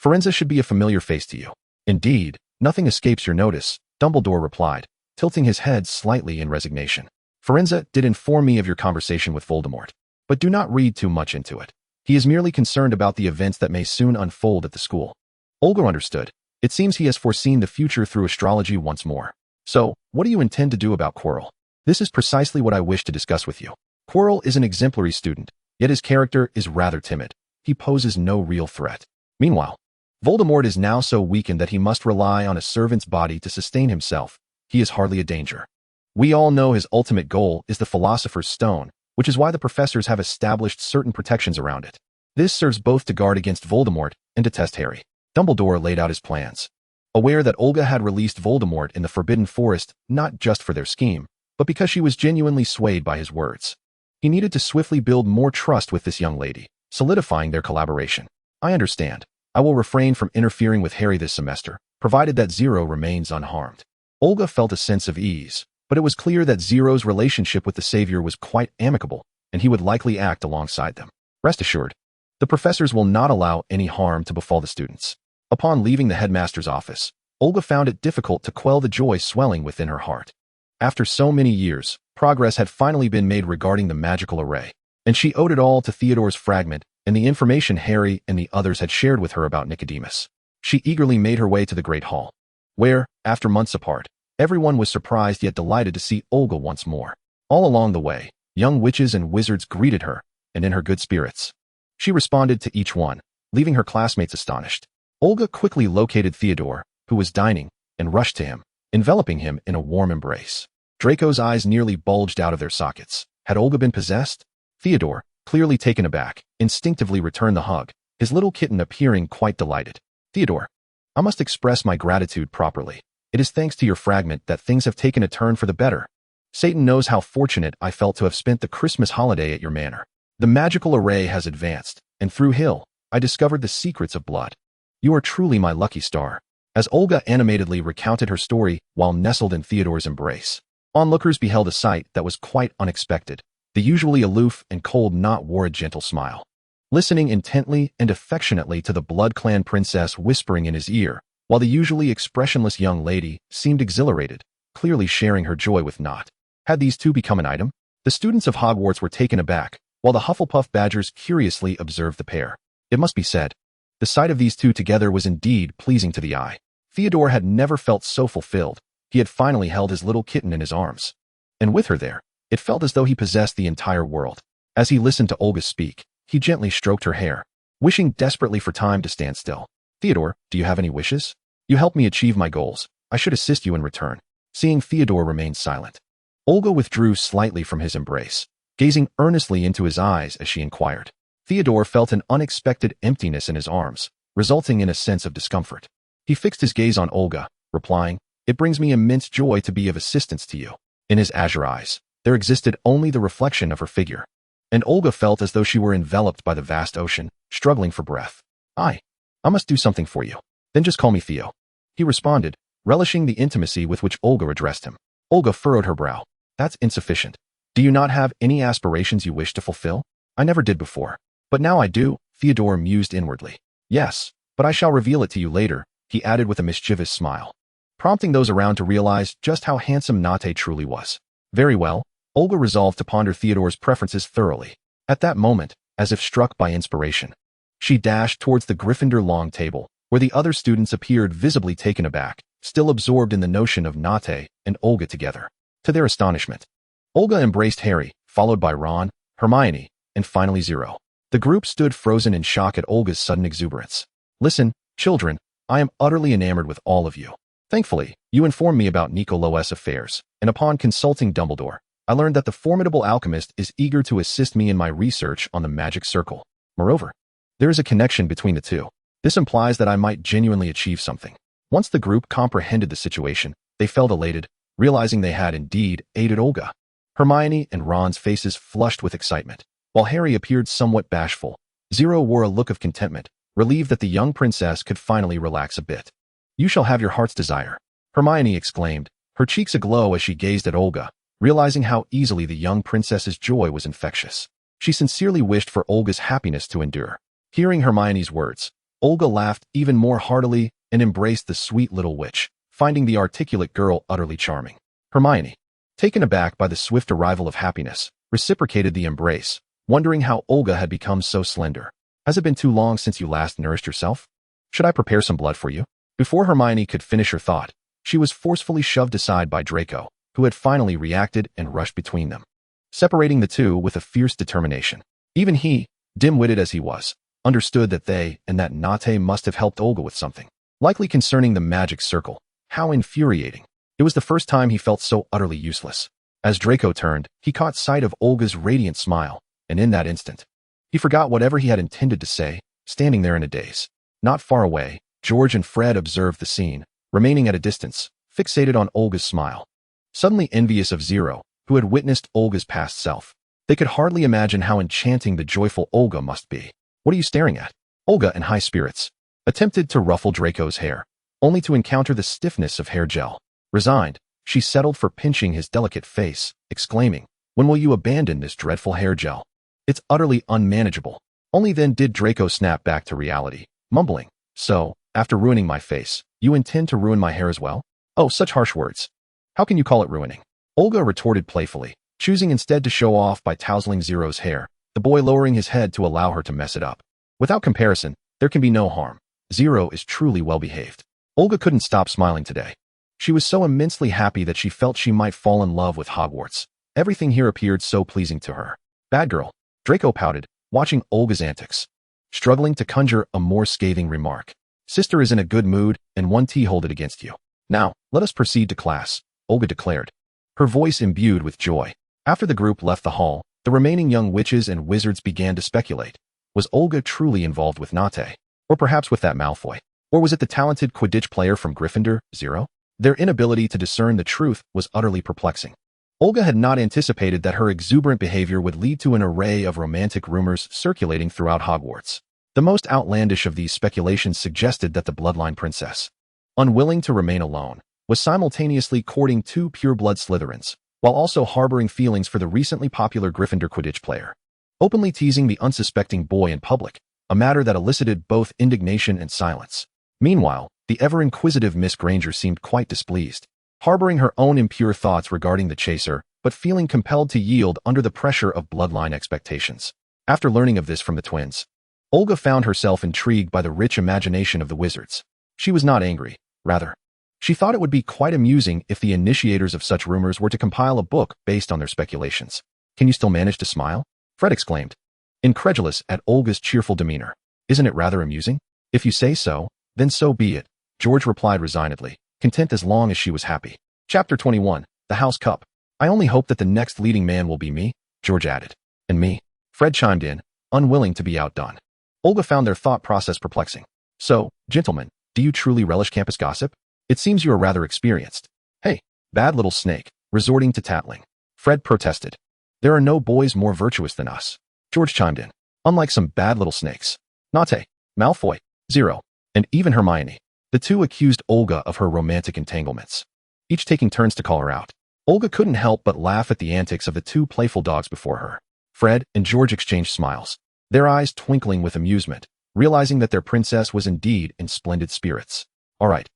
Firenze should be a familiar face to you. Indeed, nothing escapes your notice, Dumbledore replied, tilting his head slightly in resignation. Firenze did inform me of your conversation with Voldemort, but do not read too much into it. He is merely concerned about the events that may soon unfold at the school. Olga understood. It seems he has foreseen the future through astrology once more. So, what do you intend to do about Quirrell? This is precisely what I wish to discuss with you. Quirrell is an exemplary student, yet his character is rather timid. He poses no real threat. Meanwhile, Voldemort is now so weakened that he must rely on a servant's body to sustain himself. He is hardly a danger. We all know his ultimate goal is the Philosopher's Stone, which is why the professors have established certain protections around it. This serves both to guard against Voldemort and to test Harry. Dumbledore laid out his plans. Aware that Olga had released Voldemort in the Forbidden Forest not just for their scheme, but because she was genuinely swayed by his words. He needed to swiftly build more trust with this young lady, solidifying their collaboration. I understand. I will refrain from interfering with Harry this semester, provided that Zero remains unharmed. Olga felt a sense of ease, but it was clear that Zero's relationship with the Savior was quite amicable, and he would likely act alongside them. Rest assured, the professors will not allow any harm to befall the students. Upon leaving the headmaster's office, Olga found it difficult to quell the joy swelling within her heart. After so many years, progress had finally been made regarding the magical array, and she owed it all to Theodore's fragment and the information Harry and the others had shared with her about Nicodemus. She eagerly made her way to the Great Hall, where, after months apart, everyone was surprised yet delighted to see Olga once more. All along the way, young witches and wizards greeted her, and in her good spirits. She responded to each one, leaving her classmates astonished. Olga quickly located Theodore, who was dining, and rushed to him, enveloping him in a warm embrace. Draco's eyes nearly bulged out of their sockets. Had Olga been possessed? Theodore, clearly taken aback, instinctively returned the hug, his little kitten appearing quite delighted. Theodore, I must express my gratitude properly. It is thanks to your fragment that things have taken a turn for the better. Satan knows how fortunate I felt to have spent the Christmas holiday at your manor. The magical array has advanced, and through Hill, I discovered the secrets of blood. You are truly my lucky star. As Olga animatedly recounted her story while nestled in Theodore's embrace, onlookers beheld a sight that was quite unexpected. The usually aloof and cold Knot wore a gentle smile. Listening intently and affectionately to the Blood Clan princess whispering in his ear, while the usually expressionless young lady seemed exhilarated, clearly sharing her joy with Knot. Had these two become an item? The students of Hogwarts were taken aback, while the Hufflepuff Badgers curiously observed the pair. It must be said, the sight of these two together was indeed pleasing to the eye. Theodore had never felt so fulfilled. He had finally held his little kitten in his arms. And with her there, it felt as though he possessed the entire world. As he listened to Olga speak, he gently stroked her hair, wishing desperately for time to stand still. Theodore, do you have any wishes? You helped me achieve my goals. I should assist you in return. Seeing Theodore remain silent, Olga withdrew slightly from his embrace, gazing earnestly into his eyes as she inquired. Theodore felt an unexpected emptiness in his arms, resulting in a sense of discomfort. He fixed his gaze on Olga, replying, "It brings me immense joy to be of assistance to you." In his azure eyes, there existed only the reflection of her figure, and Olga felt as though she were enveloped by the vast ocean, struggling for breath. I must do something for you. Then just call me Theo. He responded, relishing the intimacy with which Olga addressed him. Olga furrowed her brow. That's insufficient. Do you not have any aspirations you wish to fulfill? I never did before. But now I do, Theodore mused inwardly. Yes, but I shall reveal it to you later, he added with a mischievous smile, prompting those around to realize just how handsome Nate truly was. Very well, Olga resolved to ponder Theodore's preferences thoroughly. At that moment, as if struck by inspiration, she dashed towards the Gryffindor long table, where the other students appeared visibly taken aback, still absorbed in the notion of Nate and Olga together. To their astonishment, Olga embraced Harry, followed by Ron, Hermione, and finally Zero. The group stood frozen in shock at Olga's sudden exuberance. Listen, children, I am utterly enamored with all of you. Thankfully, you informed me about Nicolas' affairs, and upon consulting Dumbledore, I learned that the formidable alchemist is eager to assist me in my research on the magic circle. Moreover, There is a connection between the two. This implies that I might genuinely achieve something. Once the group comprehended the situation, they felt elated, realizing they had indeed aided Olga. Hermione and Ron's faces flushed with excitement, while Harry appeared somewhat bashful. Zero wore a look of contentment, relieved that the young princess could finally relax a bit. "You shall have your heart's desire," Hermione exclaimed, her cheeks aglow as she gazed at Olga, realizing how easily the young princess's joy was infectious. She sincerely wished for Olga's happiness to endure. Hearing Hermione's words, Olga laughed even more heartily and embraced the sweet little witch, finding the articulate girl utterly charming. Hermione, taken aback by the swift arrival of happiness, reciprocated the embrace, wondering how Olga had become so slender. "Has it been too long since you last nourished yourself? Should I prepare some blood for you?" Before Hermione could finish her thought, she was forcefully shoved aside by Draco, who had finally reacted and rushed between them, separating the two with a fierce determination. Even he, dim-witted as he was, understood that they and that Nate must have helped Olga with something, likely concerning the magic circle. How infuriating. It was the first time he felt so utterly useless. As Draco turned, he caught sight of Olga's radiant smile, and in that instant, he forgot whatever he had intended to say, standing there in a daze. Not far away, George and Fred observed the scene, remaining at a distance, fixated on Olga's smile. Suddenly envious of Zero, who had witnessed Olga's past self. They could hardly imagine how enchanting the joyful Olga must be. "What are you staring at?" Olga, in high spirits, attempted to ruffle Draco's hair, only to encounter the stiffness of hair gel. Resigned, she settled for pinching his delicate face, exclaiming, "When will you abandon this dreadful hair gel? It's utterly unmanageable." Only then did Draco snap back to reality, mumbling, "So, after ruining my face, you intend to ruin my hair as well? Oh, such harsh words. How can you call it ruining?" Olga retorted playfully, choosing instead to show off by tousling Zero's hair, the boy lowering his head to allow her to mess it up. Without comparison, there can be no harm. Zero is truly well-behaved. Olga couldn't stop smiling today. She was so immensely happy that she felt she might fall in love with Hogwarts. Everything here appeared so pleasing to her. "Bad girl," Draco pouted, watching Olga's antics, struggling to conjure a more scathing remark. "Sister is in a good mood, and one tea hold it against you. Now, let us proceed to class," Olga declared, her voice imbued with joy. After the group left the hall, the remaining young witches and wizards began to speculate. Was Olga truly involved with Nate? Or perhaps with that Malfoy? Or was it the talented Quidditch player from Gryffindor, Zero? Their inability to discern the truth was utterly perplexing. Olga had not anticipated that her exuberant behavior would lead to an array of romantic rumors circulating throughout Hogwarts. The most outlandish of these speculations suggested that the bloodline princess, unwilling to remain alone, was simultaneously courting two pure-blood Slytherins, while also harboring feelings for the recently popular Gryffindor Quidditch player, openly teasing the unsuspecting boy in public, a matter that elicited both indignation and silence. Meanwhile, the ever-inquisitive Miss Granger seemed quite displeased, harboring her own impure thoughts regarding the chaser, but feeling compelled to yield under the pressure of bloodline expectations. After learning of this from the twins, Olga found herself intrigued by the rich imagination of the wizards. She was not angry, rather, she thought it would be quite amusing if the initiators of such rumors were to compile a book based on their speculations. "Can you still manage to smile?" Fred exclaimed, incredulous at Olga's cheerful demeanor. "Isn't it rather amusing? If you say so, then so be it," George replied resignedly, content as long as she was happy. Chapter 21, The House Cup. "I only hope that the next leading man will be me," George added. "And me," Fred chimed in, unwilling to be outdone. Olga found their thought process perplexing. "So, gentlemen, do you truly relish campus gossip? It seems you are rather experienced." "Hey, bad little snake," resorting to tattling, Fred protested. "There are no boys more virtuous than us," George chimed in. "Unlike some bad little snakes. Nate, Malfoy, Zero, and even Hermione." The two accused Olga of her romantic entanglements, each taking turns to call her out. Olga couldn't help but laugh at the antics of the two playful dogs before her. Fred and George exchanged smiles, their eyes twinkling with amusement, realizing that their princess was indeed in splendid spirits. All right.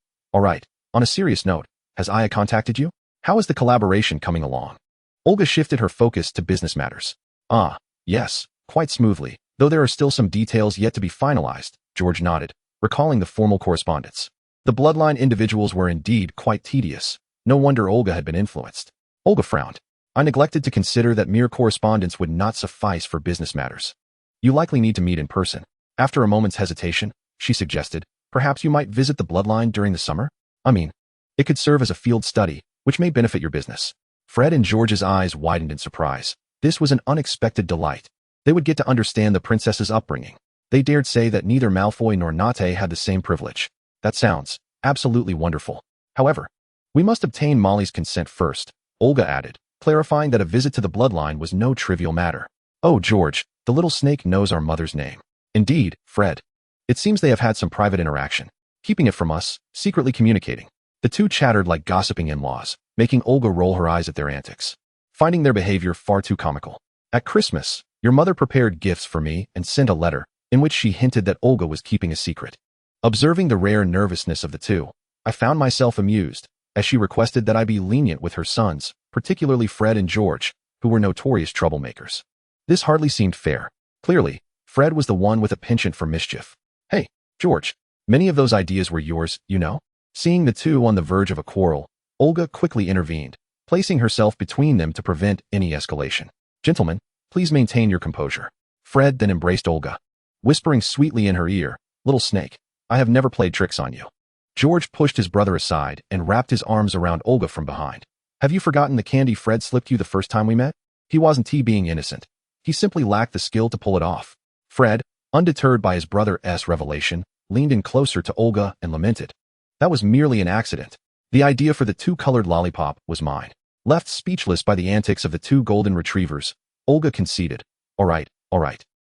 On a serious note, has Aya contacted you? How is the collaboration coming along?" Olga shifted her focus to business matters. "Ah, yes, quite smoothly, though there are still some details yet to be finalized," George nodded, recalling the formal correspondence. The bloodline individuals were indeed quite tedious. No wonder Olga had been influenced. Olga frowned. "I neglected to consider that mere correspondence would not suffice for business matters. You likely need to meet in person." After a moment's hesitation, she suggested, "Perhaps you might visit the bloodline during the summer? I mean, it could serve as a field study, which may benefit your business." Fred and George's eyes widened in surprise. This was an unexpected delight. They would get to understand the princess's upbringing, They dared say that neither Malfoy nor Nate had the same privilege. That sounds absolutely wonderful. However, we must obtain Molly's consent first, Olga added, clarifying that a visit to the bloodline was no trivial matter. Oh, George, the little snake knows our mother's name. Indeed, Fred. It seems they have had some private interaction, keeping it from us, secretly communicating. The two chattered like gossiping in-laws, making Olga roll her eyes at their antics, finding their behavior far too comical. At Christmas, your mother prepared gifts for me and sent a letter in which she hinted that Olga was keeping a secret. Observing the rare nervousness of the two, I found myself amused, as she requested that I be lenient with her sons, particularly Fred and George, who were notorious troublemakers. This hardly seemed fair. Clearly, Fred was the one with a penchant for mischief. Hey, George, many of those ideas were yours, you know? Seeing the two on the verge of a quarrel, Olga quickly intervened, placing herself between them to prevent any escalation. Gentlemen, please maintain your composure. Fred then embraced Olga, whispering sweetly in her ear, little snake, I have never played tricks on you. George pushed his brother aside and wrapped his arms around Olga from behind. Have you forgotten the candy Fred slipped you the first time we met? He wasn't being innocent. He simply lacked the skill to pull it off. Fred, undeterred by his brother's revelation, leaned in closer to Olga and lamented. That was merely an accident. The idea for the two-colored lollipop was mine. Left speechless by the antics of the two golden retrievers, Olga conceded. All right.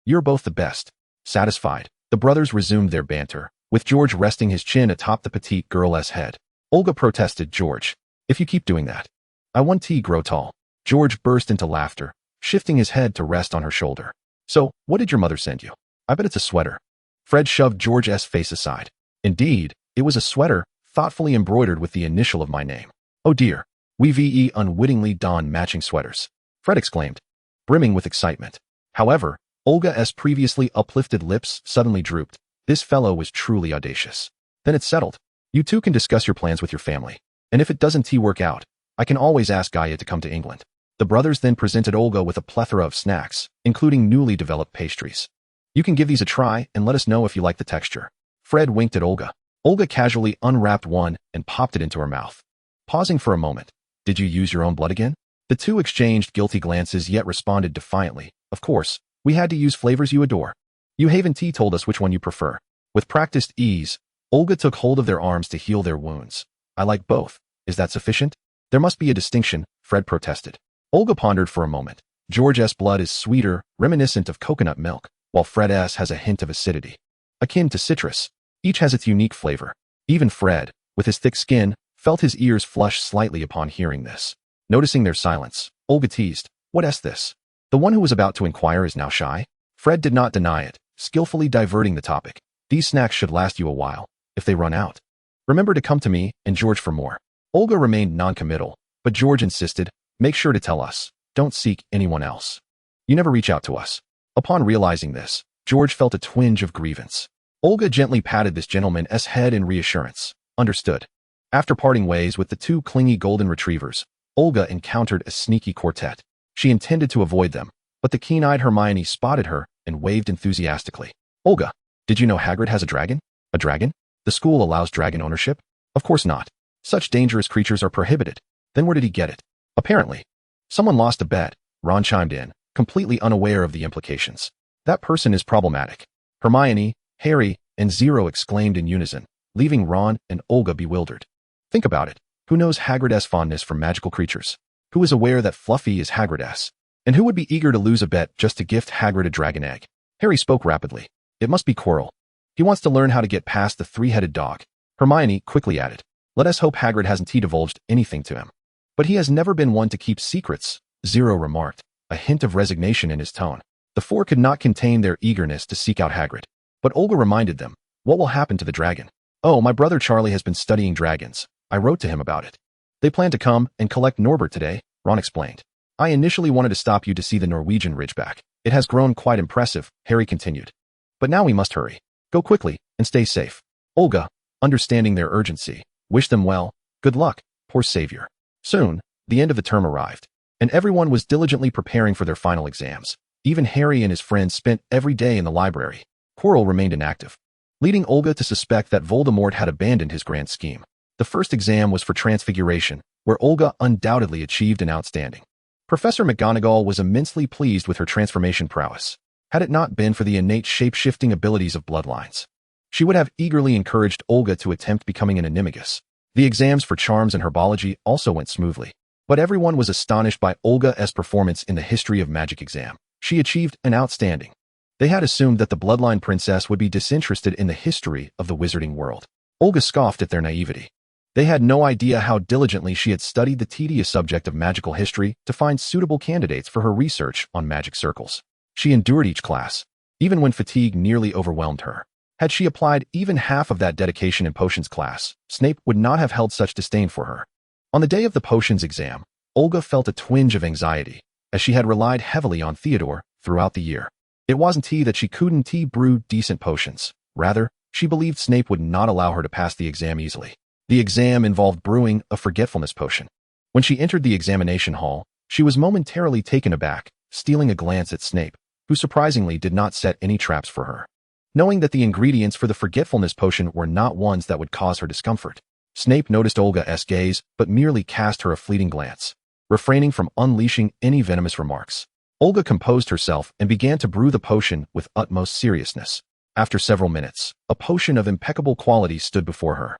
You're both the best. Satisfied, the brothers resumed their banter, with George resting his chin atop the petite girl's head. Olga protested, George, if you keep doing that, I want to grow tall. George burst into laughter, shifting his head to rest on her shoulder. So, what did your mother send you? I bet it's a sweater. Fred shoved George's face aside. Indeed, it was a sweater, thoughtfully embroidered with the initial of my name. Oh dear, we unwittingly donned matching sweaters. Fred exclaimed, brimming with excitement. However, Olga's previously uplifted lips suddenly drooped. This fellow was truly audacious. Then it's settled. You two can discuss your plans with your family. And if it doesn't work out, I can always ask Gaia to come to England. The brothers then presented Olga with a plethora of snacks, including newly developed pastries. You can give these a try and let us know if you like the texture. Fred winked at Olga. Olga casually unwrapped one and popped it into her mouth. Pausing for a moment, did you use your own blood again? The two exchanged guilty glances yet responded defiantly. Of course, we had to use flavors you adore. You haven't told us which one you prefer. With practiced ease, Olga took hold of their arms to heal their wounds. I like both. Is that sufficient? There must be a distinction, Fred protested. Olga pondered for a moment. George's blood is sweeter, reminiscent of coconut milk, while Fred's has a hint of acidity, akin to citrus. Each has its unique flavor. Even Fred, with his thick skin, felt his ears flush slightly upon hearing this. Noticing their silence, Olga teased, What's this? The one who was about to inquire is now shy? Fred did not deny it, skillfully diverting the topic. These snacks should last you a while, if they run out. Remember to come to me and George for more. Olga remained non-committal, but George insisted, make sure to tell us. Don't seek anyone else. You never reach out to us. Upon realizing this, George felt a twinge of grievance. Olga gently patted this gentleman's head in reassurance. Understood. After parting ways with the two clingy golden retrievers, Olga encountered a sneaky quartet. She intended to avoid them, but the keen-eyed Hermione spotted her and waved enthusiastically. Olga, did you know Hagrid has a dragon? A dragon? The school allows dragon ownership? Of course not. Such dangerous creatures are prohibited. Then where did he get it? Apparently. Someone lost a bet, Ron chimed in, completely unaware of the implications. That person is problematic. Hermione, Harry, and Zero exclaimed in unison, leaving Ron and Olga bewildered. Think about it. Who knows Hagrid's fondness for magical creatures? Who is aware that Fluffy is Hagrid's? And who would be eager to lose a bet just to gift Hagrid a dragon egg? Harry spoke rapidly. It must be Quirrell. He wants to learn how to get past the three-headed dog. Hermione quickly added, let us hope Hagrid hasn't divulged anything to him. But he has never been one to keep secrets, Zero remarked, a hint of resignation in his tone. The four could not contain their eagerness to seek out Hagrid. But Olga reminded them, what will happen to the dragon? Oh, my brother Charlie has been studying dragons. I wrote to him about it. They plan to come and collect Norbert today, Ron explained. I initially wanted to stop you to see the Norwegian Ridgeback. It has grown quite impressive, Harry continued. But now we must hurry. Go quickly and stay safe. Olga, understanding their urgency, wished them well. Good luck, poor savior. Soon, the end of the term arrived, and everyone was diligently preparing for their final exams. Even Harry and his friends spent every day in the library. Quirrell remained inactive, leading Olga to suspect that Voldemort had abandoned his grand scheme. The first exam was for Transfiguration, where Olga undoubtedly achieved an outstanding. Professor McGonagall was immensely pleased with her transformation prowess. had it not been for the innate shape-shifting abilities of bloodlines. She would have eagerly encouraged Olga to attempt becoming an animagus. The exams for charms and herbology also went smoothly, but everyone was astonished by Olga's performance in the history of magic exam. She achieved an outstanding. They had assumed that the bloodline princess would be disinterested in the history of the wizarding world. Olga scoffed at their naivety. They had no idea how diligently she had studied the tedious subject of magical history to find suitable candidates for her research on magic circles. She endured each class, even when fatigue nearly overwhelmed her. Had she applied even half of that dedication in potions class, Snape would not have held such disdain for her. On the day of the potions exam, Olga felt a twinge of anxiety, as she had relied heavily on Theodore throughout the year. It wasn't that she couldn't brew decent potions. Rather, she believed Snape would not allow her to pass the exam easily. The exam involved brewing a forgetfulness potion. When she entered the examination hall, she was momentarily taken aback, stealing a glance at Snape, who surprisingly did not set any traps for her. Knowing that the ingredients for the forgetfulness potion were not ones that would cause her discomfort, Snape noticed Olga's gaze but merely cast her a fleeting glance, refraining from unleashing any venomous remarks. Olga composed herself and began to brew the potion with utmost seriousness. After several minutes, a potion of impeccable quality stood before her,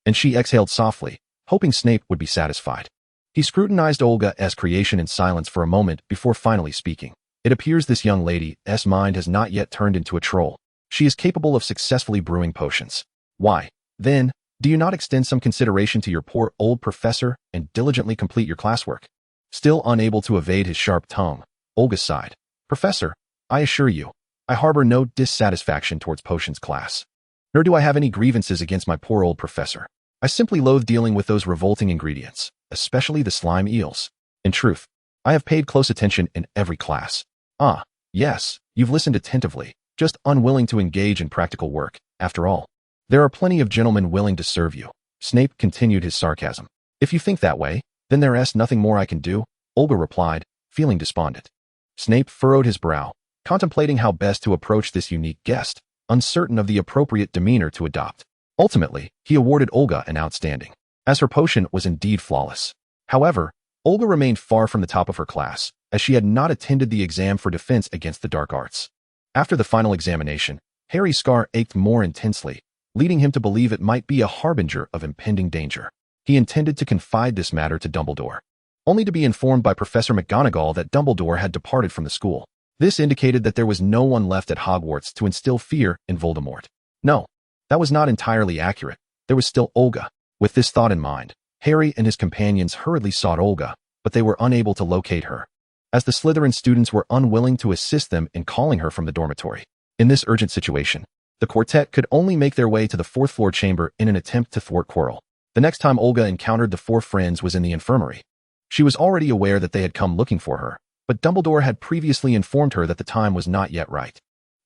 and she exhaled softly, hoping Snape would be satisfied. He scrutinized Olga's creation in silence for a moment before finally speaking. It appears this young lady's mind has not yet turned into a troll. She is capable of successfully brewing potions. Why, then, do you not extend some consideration to your poor old professor and diligently complete your classwork? Still unable to evade his sharp tongue, Olga sighed. Professor, I assure you, I harbor no dissatisfaction towards potions class. Nor do I have any grievances against my poor old professor. I simply loathe dealing with those revolting ingredients, especially the slime eels. In truth, I have paid close attention in every class. Ah, yes, you've listened attentively, just unwilling to engage in practical work. After all, there are plenty of gentlemen willing to serve you. Snape continued his sarcasm. If you think that way, then there's nothing more I can do, Olga replied, feeling despondent. Snape furrowed his brow, contemplating how best to approach this unique guest, uncertain of the appropriate demeanor to adopt. Ultimately, he awarded Olga an outstanding, as her potion was indeed flawless. However, Olga remained far from the top of her class, as she had not attended the exam for defense against the dark arts. After the final examination, Harry's scar ached more intensely, leading him to believe it might be a harbinger of impending danger. He intended to confide this matter to Dumbledore, only to be informed by Professor McGonagall that Dumbledore had departed from the school. This indicated that there was no one left at Hogwarts to instill fear in Voldemort. No, that was not entirely accurate. There was still Olga. With this thought in mind, Harry and his companions hurriedly sought Olga, but they were unable to locate her, as the Slytherin students were unwilling to assist them in calling her from the dormitory. In this urgent situation, the quartet could only make their way to the fourth-floor chamber in an attempt to thwart Quirrell. The next time Olga encountered the four friends was in the infirmary. She was already aware that they had come looking for her, but Dumbledore had previously informed her that the time was not yet right.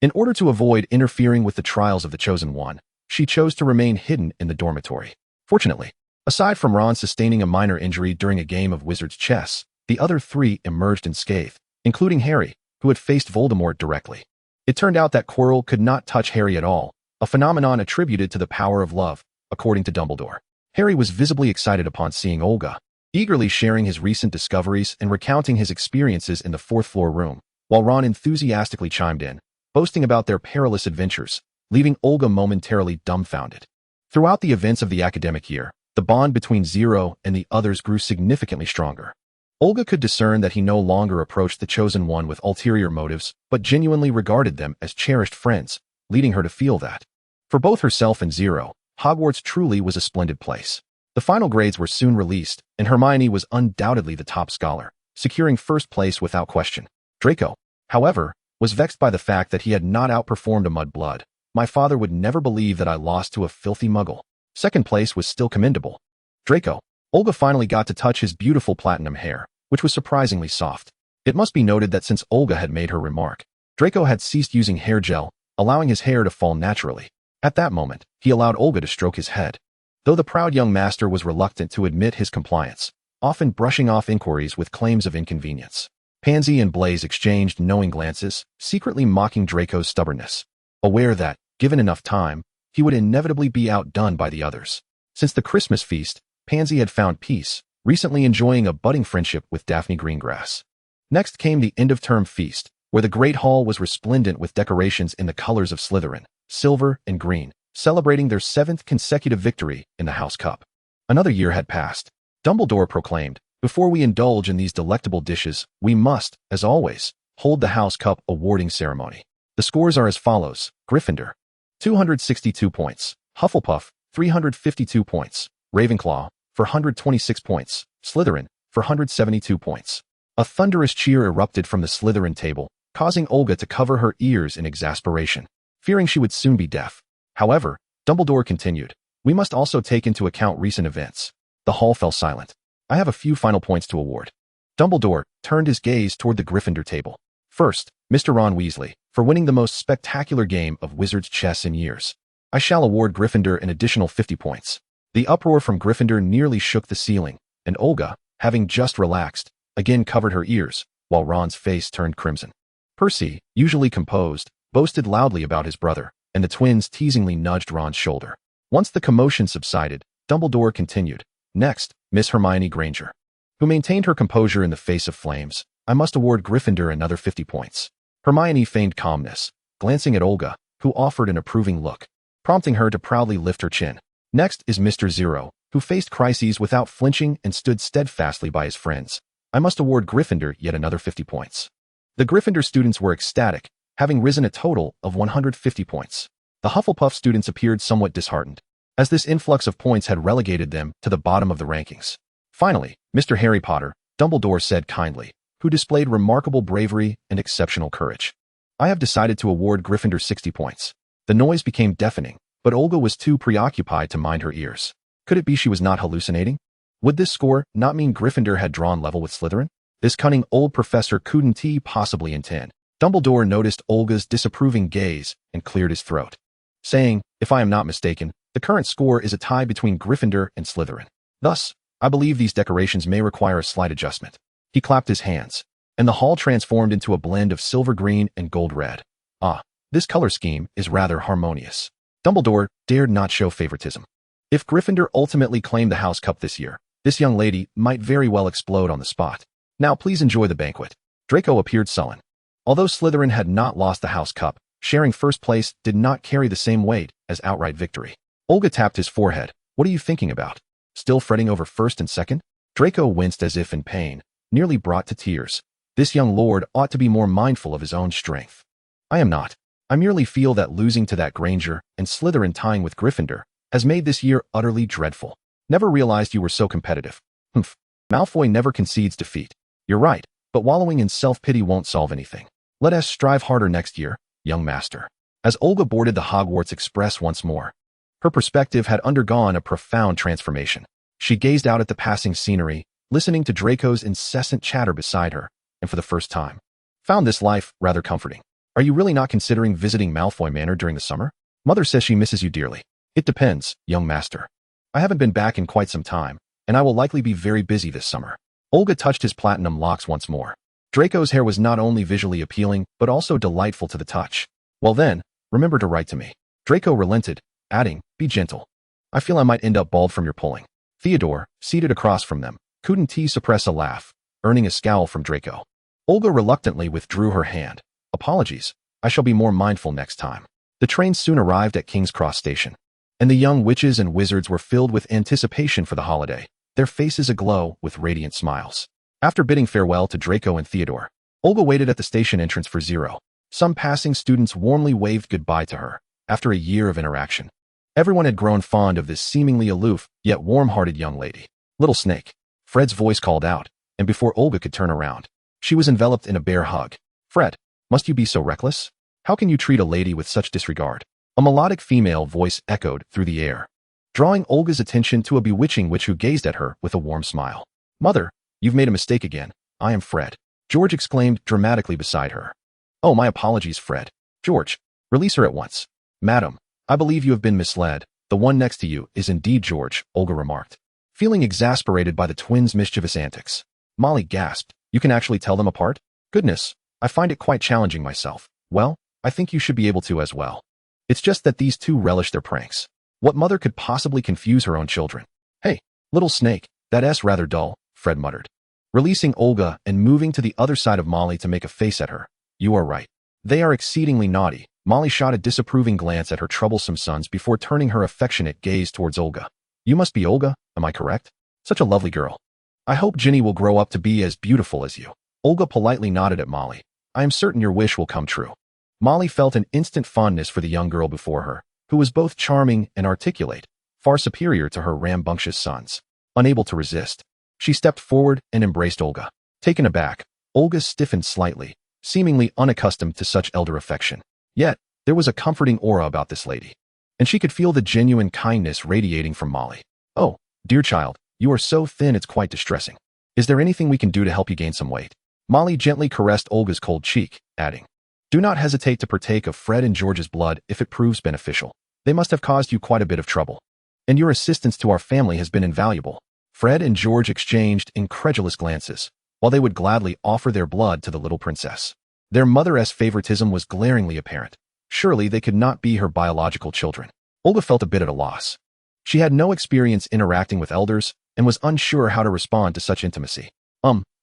In order to avoid interfering with the trials of the Chosen One, she chose to remain hidden in the dormitory. Fortunately, aside from Ron sustaining a minor injury during a game of wizard's chess, the other three emerged unscathed, including Harry, who had faced Voldemort directly. It turned out that Quirrell could not touch Harry at all, a phenomenon attributed to the power of love, according to Dumbledore. Harry was visibly excited upon seeing Olga, eagerly sharing his recent discoveries and recounting his experiences in the fourth-floor room, while Ron enthusiastically chimed in, boasting about their perilous adventures, leaving Olga momentarily dumbfounded. Throughout the events of the academic year, the bond between Zero and the others grew significantly stronger. Olga could discern that he no longer approached the Chosen One with ulterior motives, but genuinely regarded them as cherished friends, leading her to feel that, for both herself and Zero, Hogwarts truly was a splendid place. The final grades were soon released, and Hermione was undoubtedly the top scholar, securing first place without question. Draco, however, was vexed by the fact that he had not outperformed a mudblood. My father would never believe that I lost to a filthy muggle. Second place was still commendable. Draco. Olga finally got to touch his beautiful platinum hair, which was surprisingly soft. It must be noted that since Olga had made her remark, Draco had ceased using hair gel, allowing his hair to fall naturally. At that moment, he allowed Olga to stroke his head. Though the proud young master was reluctant to admit his compliance, often brushing off inquiries with claims of inconvenience. Pansy and Blaise exchanged knowing glances, secretly mocking Draco's stubbornness, aware that, given enough time, he would inevitably be outdone by the others. Since the Christmas feast, Pansy had found peace, recently enjoying a budding friendship with Daphne Greengrass. Next came the end-of-term feast, where the Great Hall was resplendent with decorations in the colors of Slytherin, silver and green, celebrating their 7th consecutive victory in the House Cup. Another year had passed. Dumbledore proclaimed, "Before we indulge in these delectable dishes, we must, as always, hold the House Cup awarding ceremony." The scores are as follows: Gryffindor, 262 points, Hufflepuff, 352 points, Ravenclaw, 426 points, Slytherin, 472 points. A thunderous cheer erupted from the Slytherin table, causing Olga to cover her ears in exasperation, fearing she would soon be deaf. However, Dumbledore continued, "We must also take into account recent events." The hall fell silent. "I have a few final points to award." Dumbledore turned his gaze toward the Gryffindor table. First, Mr. Ron Weasley, for winning the most spectacular game of wizard's chess in years. I shall award Gryffindor an additional 50 points. The uproar from Gryffindor nearly shook the ceiling, and Olga, having just relaxed, again covered her ears, while Ron's face turned crimson. Percy, usually composed, boasted loudly about his brother, and the twins teasingly nudged Ron's shoulder. Once the commotion subsided, Dumbledore continued, "Next, Miss Hermione Granger, who maintained her composure in the face of flames. I must award Gryffindor another 50 points." Hermione feigned calmness, glancing at Olga, who offered an approving look, prompting her to proudly lift her chin. Next is Mr. Zero, who faced crises without flinching and stood steadfastly by his friends. I must award Gryffindor yet another 50 points. The Gryffindor students were ecstatic, having risen a total of 150 points. The Hufflepuff students appeared somewhat disheartened, as this influx of points had relegated them to the bottom of the rankings. Finally, Mr. Harry Potter, Dumbledore said kindly, who displayed remarkable bravery and exceptional courage. I have decided to award Gryffindor 60 points. The noise became deafening, but Olga was too preoccupied to mind her ears. Could it be she was not hallucinating? Would this score not mean Gryffindor had drawn level with Slytherin? This cunning old professor couldn't he possibly intend? Dumbledore noticed Olga's disapproving gaze and cleared his throat, saying, "If I am not mistaken, the current score is a tie between Gryffindor and Slytherin. Thus, I believe these decorations may require a slight adjustment." He clapped his hands, and the hall transformed into a blend of silver green and gold red. Ah, this color scheme is rather harmonious. Dumbledore dared not show favoritism. If Gryffindor ultimately claimed the House Cup this year, this young lady might very well explode on the spot. Now please enjoy the banquet. Draco appeared sullen. Although Slytherin had not lost the House Cup, sharing first place did not carry the same weight as outright victory. Olga tapped his forehead. "What are you thinking about? Still fretting over first and second?" Draco winced as if in pain, nearly brought to tears. This young lord ought to be more mindful of his own strength. "I am not. I merely feel that losing to that Granger and Slytherin tying with Gryffindor has made this year utterly dreadful. Never realized you were so competitive." "Humph. Malfoy never concedes defeat." "You're right, but wallowing in self-pity won't solve anything. Let us strive harder next year, young master." As Olga boarded the Hogwarts Express once more, her perspective had undergone a profound transformation. She gazed out at the passing scenery, listening to Draco's incessant chatter beside her, and for the first time, found this life rather comforting. "Are you really not considering visiting Malfoy Manor during the summer? Mother says she misses you dearly." "It depends, young master. I haven't been back in quite some time, and I will likely be very busy this summer." Olga touched his platinum locks once more. Draco's hair was not only visually appealing, but also delightful to the touch. "Well then, remember to write to me." Draco relented, adding, "Be gentle. I feel I might end up bald from your pulling." Theodore, seated across from them, couldn't he suppress a laugh, earning a scowl from Draco. Olga reluctantly withdrew her hand. "Apologies. I shall be more mindful next time." The train soon arrived at King's Cross Station, and the young witches and wizards were filled with anticipation for the holiday, their faces aglow with radiant smiles. After bidding farewell to Draco and Theodore, Olga waited at the station entrance for Zero. Some passing students warmly waved goodbye to her after a year of interaction. Everyone had grown fond of this seemingly aloof yet warm-hearted young lady. "Little snake," Fred's voice called out, and before Olga could turn around, she was enveloped in a bear hug. "Fred, must you be so reckless? How can you treat a lady with such disregard?" A melodic female voice echoed through the air, drawing Olga's attention to a bewitching witch who gazed at her with a warm smile. "Mother, you've made a mistake again. I am Fred," George exclaimed dramatically beside her. "Oh, my apologies, Fred." "George, release her at once." "Madam, I believe you have been misled. The one next to you is indeed George," Olga remarked, feeling exasperated by the twins' mischievous antics. Molly gasped. "You can actually tell them apart?" "Goodness, I find it quite challenging myself." "Well, I think you should be able to as well. It's just that these two relish their pranks. What mother could possibly confuse her own children?" "Hey, little snake, that S rather dull," Fred muttered, releasing Olga and moving to the other side of Molly to make a face at her. You are right. They are exceedingly naughty. Molly shot a disapproving glance at her troublesome sons before turning her affectionate gaze towards Olga. You must be Olga, am I correct? Such a lovely girl. I hope Ginny will grow up to be as beautiful as you. Olga politely nodded at Molly. I am certain your wish will come true. Molly felt an instant fondness for the young girl before her, who was both charming and articulate, far superior to her rambunctious sons. Unable to resist, she stepped forward and embraced Olga. Taken aback, Olga stiffened slightly, seemingly unaccustomed to such elder affection. Yet, there was a comforting aura about this lady, and she could feel the genuine kindness radiating from Molly. Oh, dear child, you are so thin it's quite distressing. Is there anything we can do to help you gain some weight? Molly gently caressed Olga's cold cheek, adding, do not hesitate to partake of Fred and George's blood if it proves beneficial. They must have caused you quite a bit of trouble. And your assistance to our family has been invaluable. Fred and George exchanged incredulous glances, while they would gladly offer their blood to the little princess. Their mother's favoritism was glaringly apparent. Surely they could not be her biological children. Olga felt a bit at a loss. She had no experience interacting with elders and was unsure how to respond to such intimacy.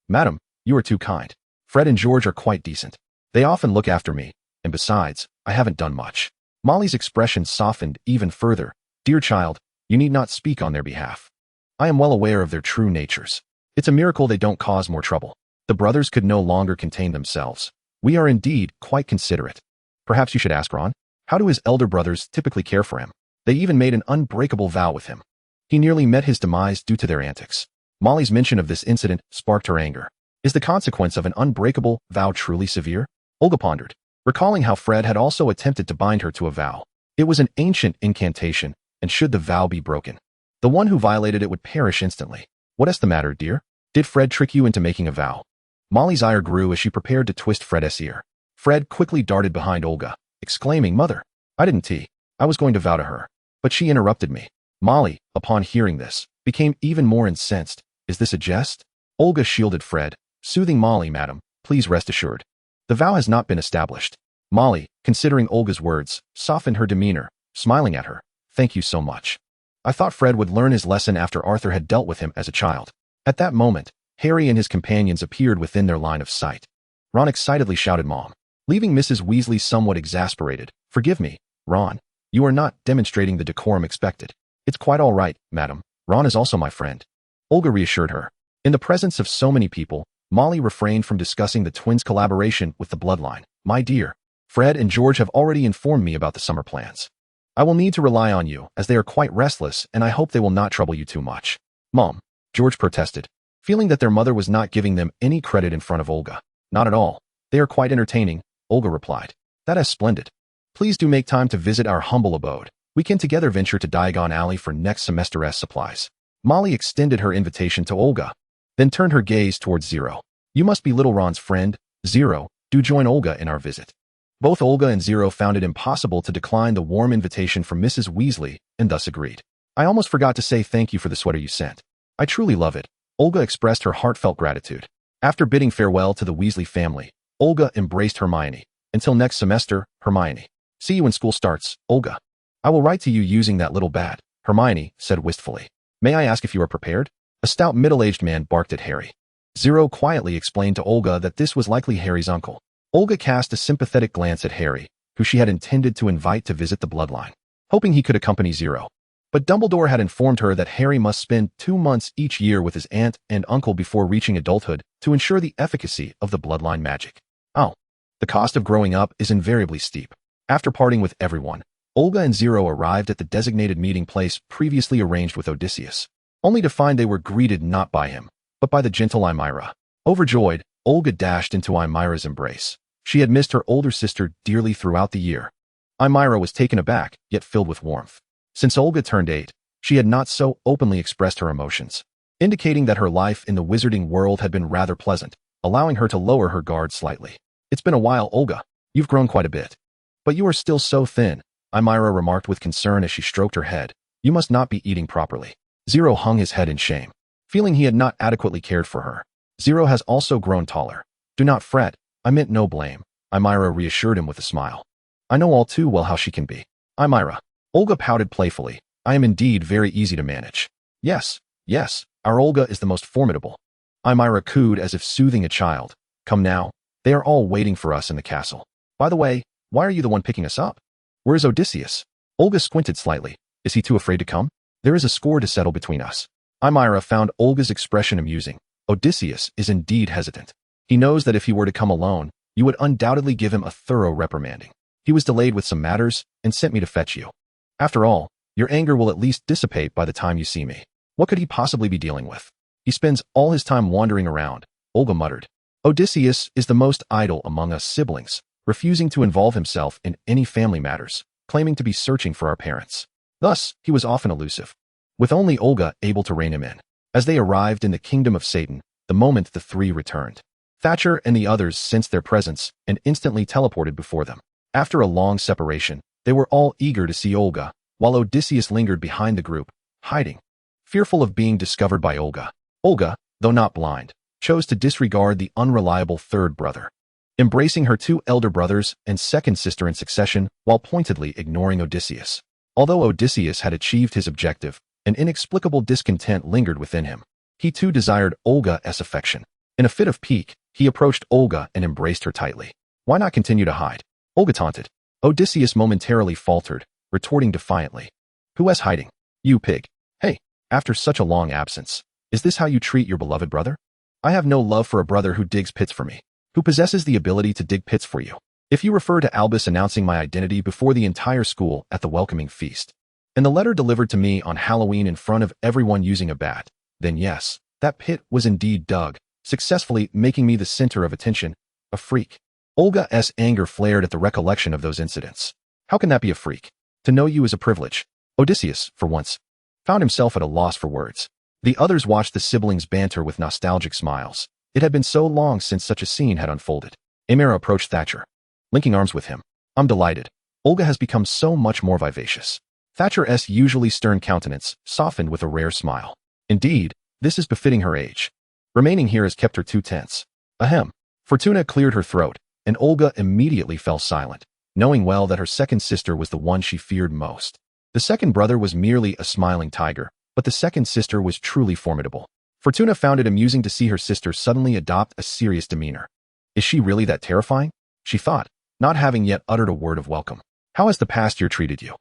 Madam, you are too kind. Fred and George are quite decent. They often look after me, and besides, I haven't done much. Molly's expression softened even further. Dear child, you need not speak on their behalf. I am well aware of their true natures. It's a miracle they don't cause more trouble. The brothers could no longer contain themselves. We are indeed quite considerate. Perhaps you should ask Ron. How do his elder brothers typically care for him? They even made an unbreakable vow with him. He nearly met his demise due to their antics. Molly's mention of this incident sparked her anger. Is the consequence of an unbreakable vow truly severe? Olga pondered, recalling how Fred had also attempted to bind her to a vow. It was an ancient incantation, and should the vow be broken, the one who violated it would perish instantly. What's the matter, dear? Did Fred trick you into making a vow? Molly's ire grew as she prepared to twist Fred's ear. Fred quickly darted behind Olga, exclaiming, Mother, I didn't tea. I was going to vow to her. But she interrupted me. Molly, upon hearing this, became even more incensed. Is this a jest? Olga shielded Fred, soothing Molly, Madam, please rest assured. The vow has not been established. Molly, considering Olga's words, softened her demeanor, smiling at her. Thank you so much. I thought Fred would learn his lesson after Arthur had dealt with him as a child. At that moment, Harry and his companions appeared within their line of sight. Ron excitedly shouted Mom, leaving Mrs. Weasley somewhat exasperated. Forgive me, Ron. You are not demonstrating the decorum expected. It's quite all right, Madam. Ron is also my friend. Olga reassured her. In the presence of so many people, Molly refrained from discussing the twins' collaboration with the bloodline. My dear, Fred and George have already informed me about the summer plans. I will need to rely on you, as they are quite restless, and I hope they will not trouble you too much. Mom, George protested, feeling that their mother was not giving them any credit in front of Olga. Not at all. They are quite entertaining, Olga replied. That is splendid. Please do make time to visit our humble abode. We can together venture to Diagon Alley for next semester's supplies. Molly extended her invitation to Olga, then turned her gaze towards Zero. You must be little Ron's friend, Zero. Do join Olga in our visit. Both Olga and Zero found it impossible to decline the warm invitation from Mrs. Weasley, and thus agreed. I almost forgot to say thank you for the sweater you sent. I truly love it. Olga expressed her heartfelt gratitude. After bidding farewell to the Weasley family, Olga embraced Hermione. Until next semester, Hermione. See you when school starts, Olga. I will write to you using that little bat, Hermione said wistfully. May I ask if you are prepared? A stout middle-aged man barked at Harry. Zero quietly explained to Olga that this was likely Harry's uncle. Olga cast a sympathetic glance at Harry, who she had intended to invite to visit the bloodline, hoping he could accompany Zero. But Dumbledore had informed her that Harry must spend 2 months each year with his aunt and uncle before reaching adulthood to ensure the efficacy of the bloodline magic. Oh, the cost of growing up is invariably steep. After parting with everyone, Olga and Zero arrived at the designated meeting place previously arranged with Odysseus, only to find they were greeted not by him, but by the gentle Aymira. Overjoyed, Olga dashed into Aymira's embrace. She had missed her older sister dearly throughout the year. Aymira was taken aback, yet filled with warmth. Since Olga turned 8, she had not so openly expressed her emotions, indicating that her life in the wizarding world had been rather pleasant, allowing her to lower her guard slightly. It's been a while, Olga. You've grown quite a bit. But you are still so thin, Aymira remarked with concern as she stroked her head. You must not be eating properly. Zero hung his head in shame, feeling he had not adequately cared for her. Zero has also grown taller. Do not fret. I meant no blame, Aymira reassured him with a smile. I know all too well how she can be. Aymira. Olga pouted playfully. I am indeed very easy to manage. Yes, our Olga is the most formidable. Aymira cooed as if soothing a child. Come now, They are all waiting for us in the castle. By the way, why are you the one picking us up? Where is Odysseus? Olga squinted slightly. Is he too afraid to come? There is a score to settle between us. Myra found Olga's expression amusing. Odysseus is indeed hesitant. He knows that if he were to come alone, you would undoubtedly give him a thorough reprimanding. He was delayed with some matters and sent me to fetch you. After all, your anger will at least dissipate by the time you see me. What could he possibly be dealing with? He spends all his time wandering around, Olga muttered. Odysseus is the most idle among us siblings, refusing to involve himself in any family matters, claiming to be searching for our parents. Thus, he was often elusive, with only Olga able to rein him in. As they arrived in the kingdom of Satan, the moment the three returned, Thatcher and the others sensed their presence and instantly teleported before them. After a long separation, they were all eager to see Olga, while Odysseus lingered behind the group, hiding, fearful of being discovered by Olga. Olga, though not blind, chose to disregard the unreliable third brother, embracing her two elder brothers and second sister in succession while pointedly ignoring Odysseus. Although Odysseus had achieved his objective, an inexplicable discontent lingered within him. He too desired Olga's affection. In a fit of pique, he approached Olga and embraced her tightly. Why not continue to hide? Olga taunted. Odysseus momentarily faltered, retorting defiantly. Who is hiding? You pig. Hey, after such a long absence, is this how you treat your beloved brother? I have no love for a brother who digs pits for me, who possesses the ability to dig pits for you. If you refer to Albus announcing my identity before the entire school at the welcoming feast, and the letter delivered to me on Halloween in front of everyone using a bat, then yes, that pit was indeed dug, successfully making me the center of attention, a freak. Olga's anger flared at the recollection of those incidents. How can that be a freak? To know you is a privilege. Odysseus, for once, found himself at a loss for words. The others watched the siblings banter with nostalgic smiles. It had been so long since such a scene had unfolded. Myra approached Thatcher, linking arms with him. I'm delighted. Olga has become so much more vivacious. Thatcher's usually stern countenance softened with a rare smile. Indeed, this is befitting her age. Remaining here has kept her too tense. Ahem. Fortuna cleared her throat, and Olga immediately fell silent, knowing well that her second sister was the one she feared most. The second brother was merely a smiling tiger, but the second sister was truly formidable. Fortuna found it amusing to see her sister suddenly adopt a serious demeanor. Is she really that terrifying? She thought, not having yet uttered a word of welcome. How has the past year treated you?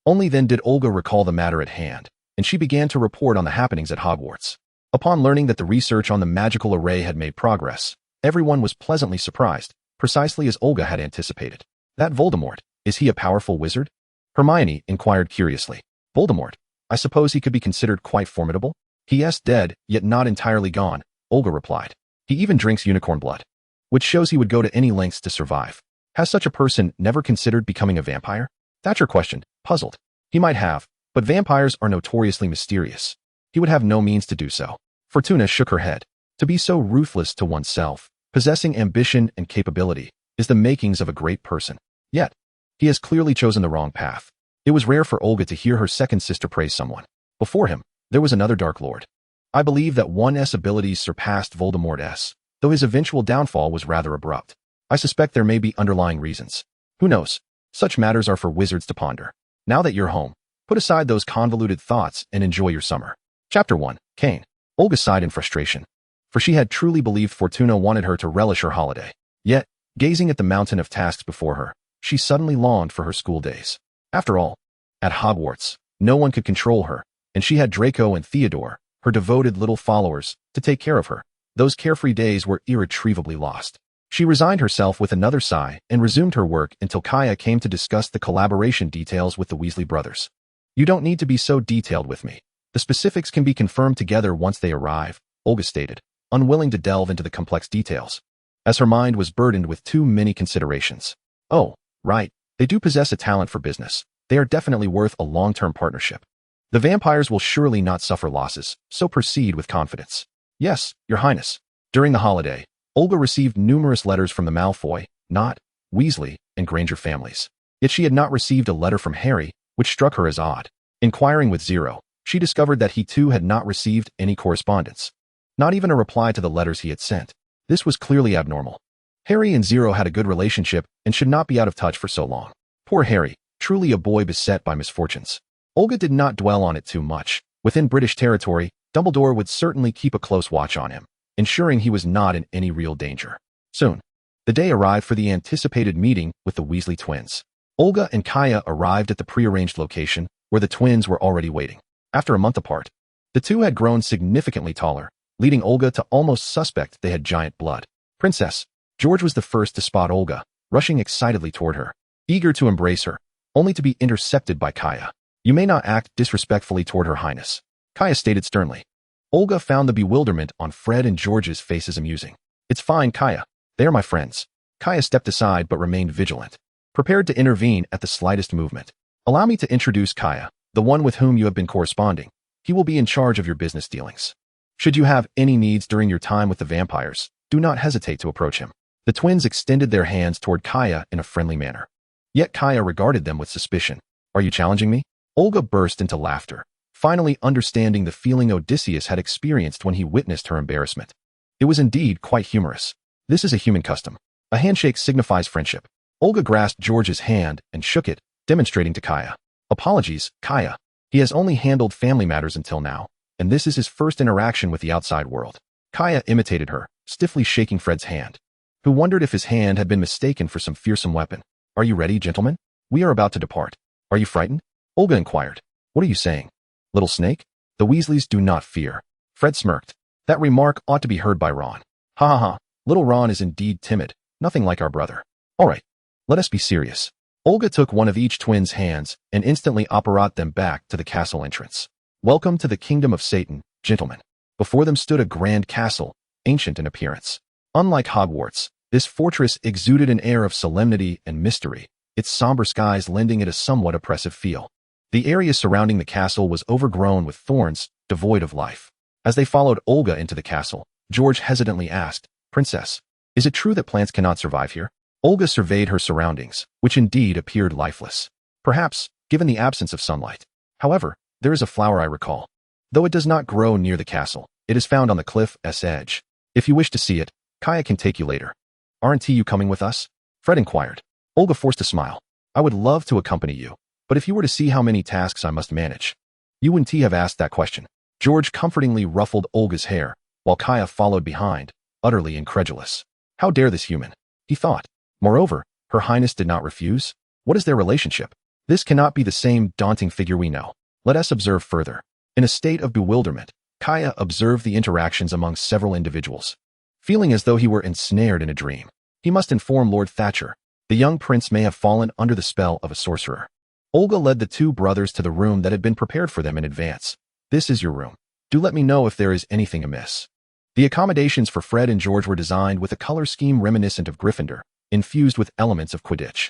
Only then did Olga recall the matter at hand, and she began to report on the happenings at Hogwarts. Upon learning that the research on the magical array had made progress, everyone was pleasantly surprised, precisely as Olga had anticipated. That Voldemort, is he a powerful wizard? Hermione inquired curiously. Voldemort, I suppose he could be considered quite formidable? He is dead, yet not entirely gone, Olga replied. He even drinks unicorn blood, which shows he would go to any lengths to survive. Has such a person never considered becoming a vampire? Thatcher questioned, puzzled. He might have, but vampires are notoriously mysterious. He would have no means to do so. Fortuna shook her head. To be so ruthless to oneself, possessing ambition and capability, is the makings of a great person. Yet, he has clearly chosen the wrong path. It was rare for Olga to hear her second sister praise someone. Before him, there was another Dark Lord. I believe that one's abilities surpassed Voldemort's, though his eventual downfall was rather abrupt. I suspect there may be underlying reasons. Who knows? Such matters are for wizards to ponder. Now that you're home, put aside those convoluted thoughts and enjoy your summer. Chapter 1. Cain. Olga sighed in frustration, for she had truly believed Fortuna wanted her to relish her holiday. Yet, gazing at the mountain of tasks before her, she suddenly longed for her school days. After all, at Hogwarts, no one could control her, and she had Draco and Theodore, her devoted little followers, to take care of her. Those carefree days were irretrievably lost. She resigned herself with another sigh and resumed her work until Kaya came to discuss the collaboration details with the Weasley brothers. You don't need to be so detailed with me. The specifics can be confirmed together once they arrive, Olga stated, unwilling to delve into the complex details, as her mind was burdened with too many considerations. Oh, right, they do possess a talent for business. They are definitely worth a long-term partnership. The vampires will surely not suffer losses, so proceed with confidence. Yes, Your Highness. During the holiday, Olga received numerous letters from the Malfoy, Not, Weasley, and Granger families. Yet she had not received a letter from Harry, which struck her as odd. Inquiring with Zero, she discovered that he too had not received any correspondence. Not even a reply to the letters he had sent. This was clearly abnormal. Harry and Zero had a good relationship and should not be out of touch for so long. Poor Harry, truly a boy beset by misfortunes. Olga did not dwell on it too much. Within British territory, Dumbledore would certainly keep a close watch on him, ensuring he was not in any real danger. Soon, The day arrived for the anticipated meeting with the Weasley twins. Olga and Kaya arrived at the prearranged location where the twins were already waiting. After a month apart, the two had grown significantly taller, leading Olga to almost suspect they had giant blood. Princess, George was the first to spot Olga, rushing excitedly toward her, eager to embrace her, only to be intercepted by Kaya. You may not act disrespectfully toward her highness, Kaya stated sternly. Olga found the bewilderment on Fred and George's faces amusing. It's fine, Kaya. They are my friends. Kaya stepped aside but remained vigilant, prepared to intervene at the slightest movement. Allow me to introduce Kaya, the one with whom you have been corresponding. He will be in charge of your business dealings. Should you have any needs during your time with the vampires, do not hesitate to approach him. The twins extended their hands toward Kaya in a friendly manner. Yet Kaya regarded them with suspicion. Are you challenging me? Olga burst into laughter, finally understanding the feeling Odysseus had experienced when he witnessed her embarrassment. It was indeed quite humorous. This is a human custom. A handshake signifies friendship. Olga grasped George's hand and shook it, demonstrating to Kaya. Apologies, Kaya. He has only handled family matters until now, and this is his first interaction with the outside world. Kaya imitated her, stiffly shaking Fred's hand, who wondered if his hand had been mistaken for some fearsome weapon. Are you ready, gentlemen? We are about to depart. Are you frightened? Olga inquired. What are you saying? Little snake? The Weasleys do not fear. Fred smirked. That remark ought to be heard by Ron. Ha ha ha. Little Ron is indeed timid, nothing like our brother. All right, let us be serious. Olga took one of each twin's hands and instantly apparat them back to the castle entrance. Welcome to the kingdom of Satan, gentlemen. Before them stood a grand castle, ancient in appearance. Unlike Hogwarts, this fortress exuded an air of solemnity and mystery, its somber skies lending it a somewhat oppressive feel. The area surrounding the castle was overgrown with thorns, devoid of life. As they followed Olga into the castle, George hesitantly asked, Princess, is it true that plants cannot survive here? Olga surveyed her surroundings, which indeed appeared lifeless. Perhaps, given the absence of sunlight. However, there is a flower I recall. Though it does not grow near the castle, it is found on the cliff's edge. If you wish to see it, Kaya can take you later. Aren't you coming with us? Fred inquired. Olga forced a smile. I would love to accompany you, but if you were to see how many tasks I must manage, you wouldn't have asked that question. George comfortingly ruffled Olga's hair, while Kaya followed behind, utterly incredulous. How dare this human? He thought. Moreover, Her Highness did not refuse? What is their relationship? This cannot be the same daunting figure we know. Let us observe further. In a state of bewilderment, Kaya observed the interactions among several individuals, feeling as though he were ensnared in a dream. He must inform Lord Thatcher. The young prince may have fallen under the spell of a sorcerer. Olga led the two brothers to the room that had been prepared for them in advance. This is your room. Do let me know if there is anything amiss. The accommodations for Fred and George were designed with a color scheme reminiscent of Gryffindor, infused with elements of Quidditch.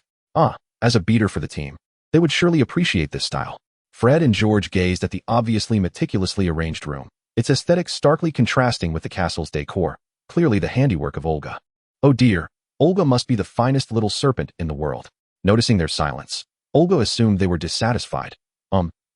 As a beater for the team, they would surely appreciate this style. Fred and George gazed at the obviously meticulously arranged room, its aesthetics starkly contrasting with the castle's decor, clearly the handiwork of Olga. Oh dear, Olga must be the finest little serpent in the world. Noticing their silence, Olga assumed they were dissatisfied.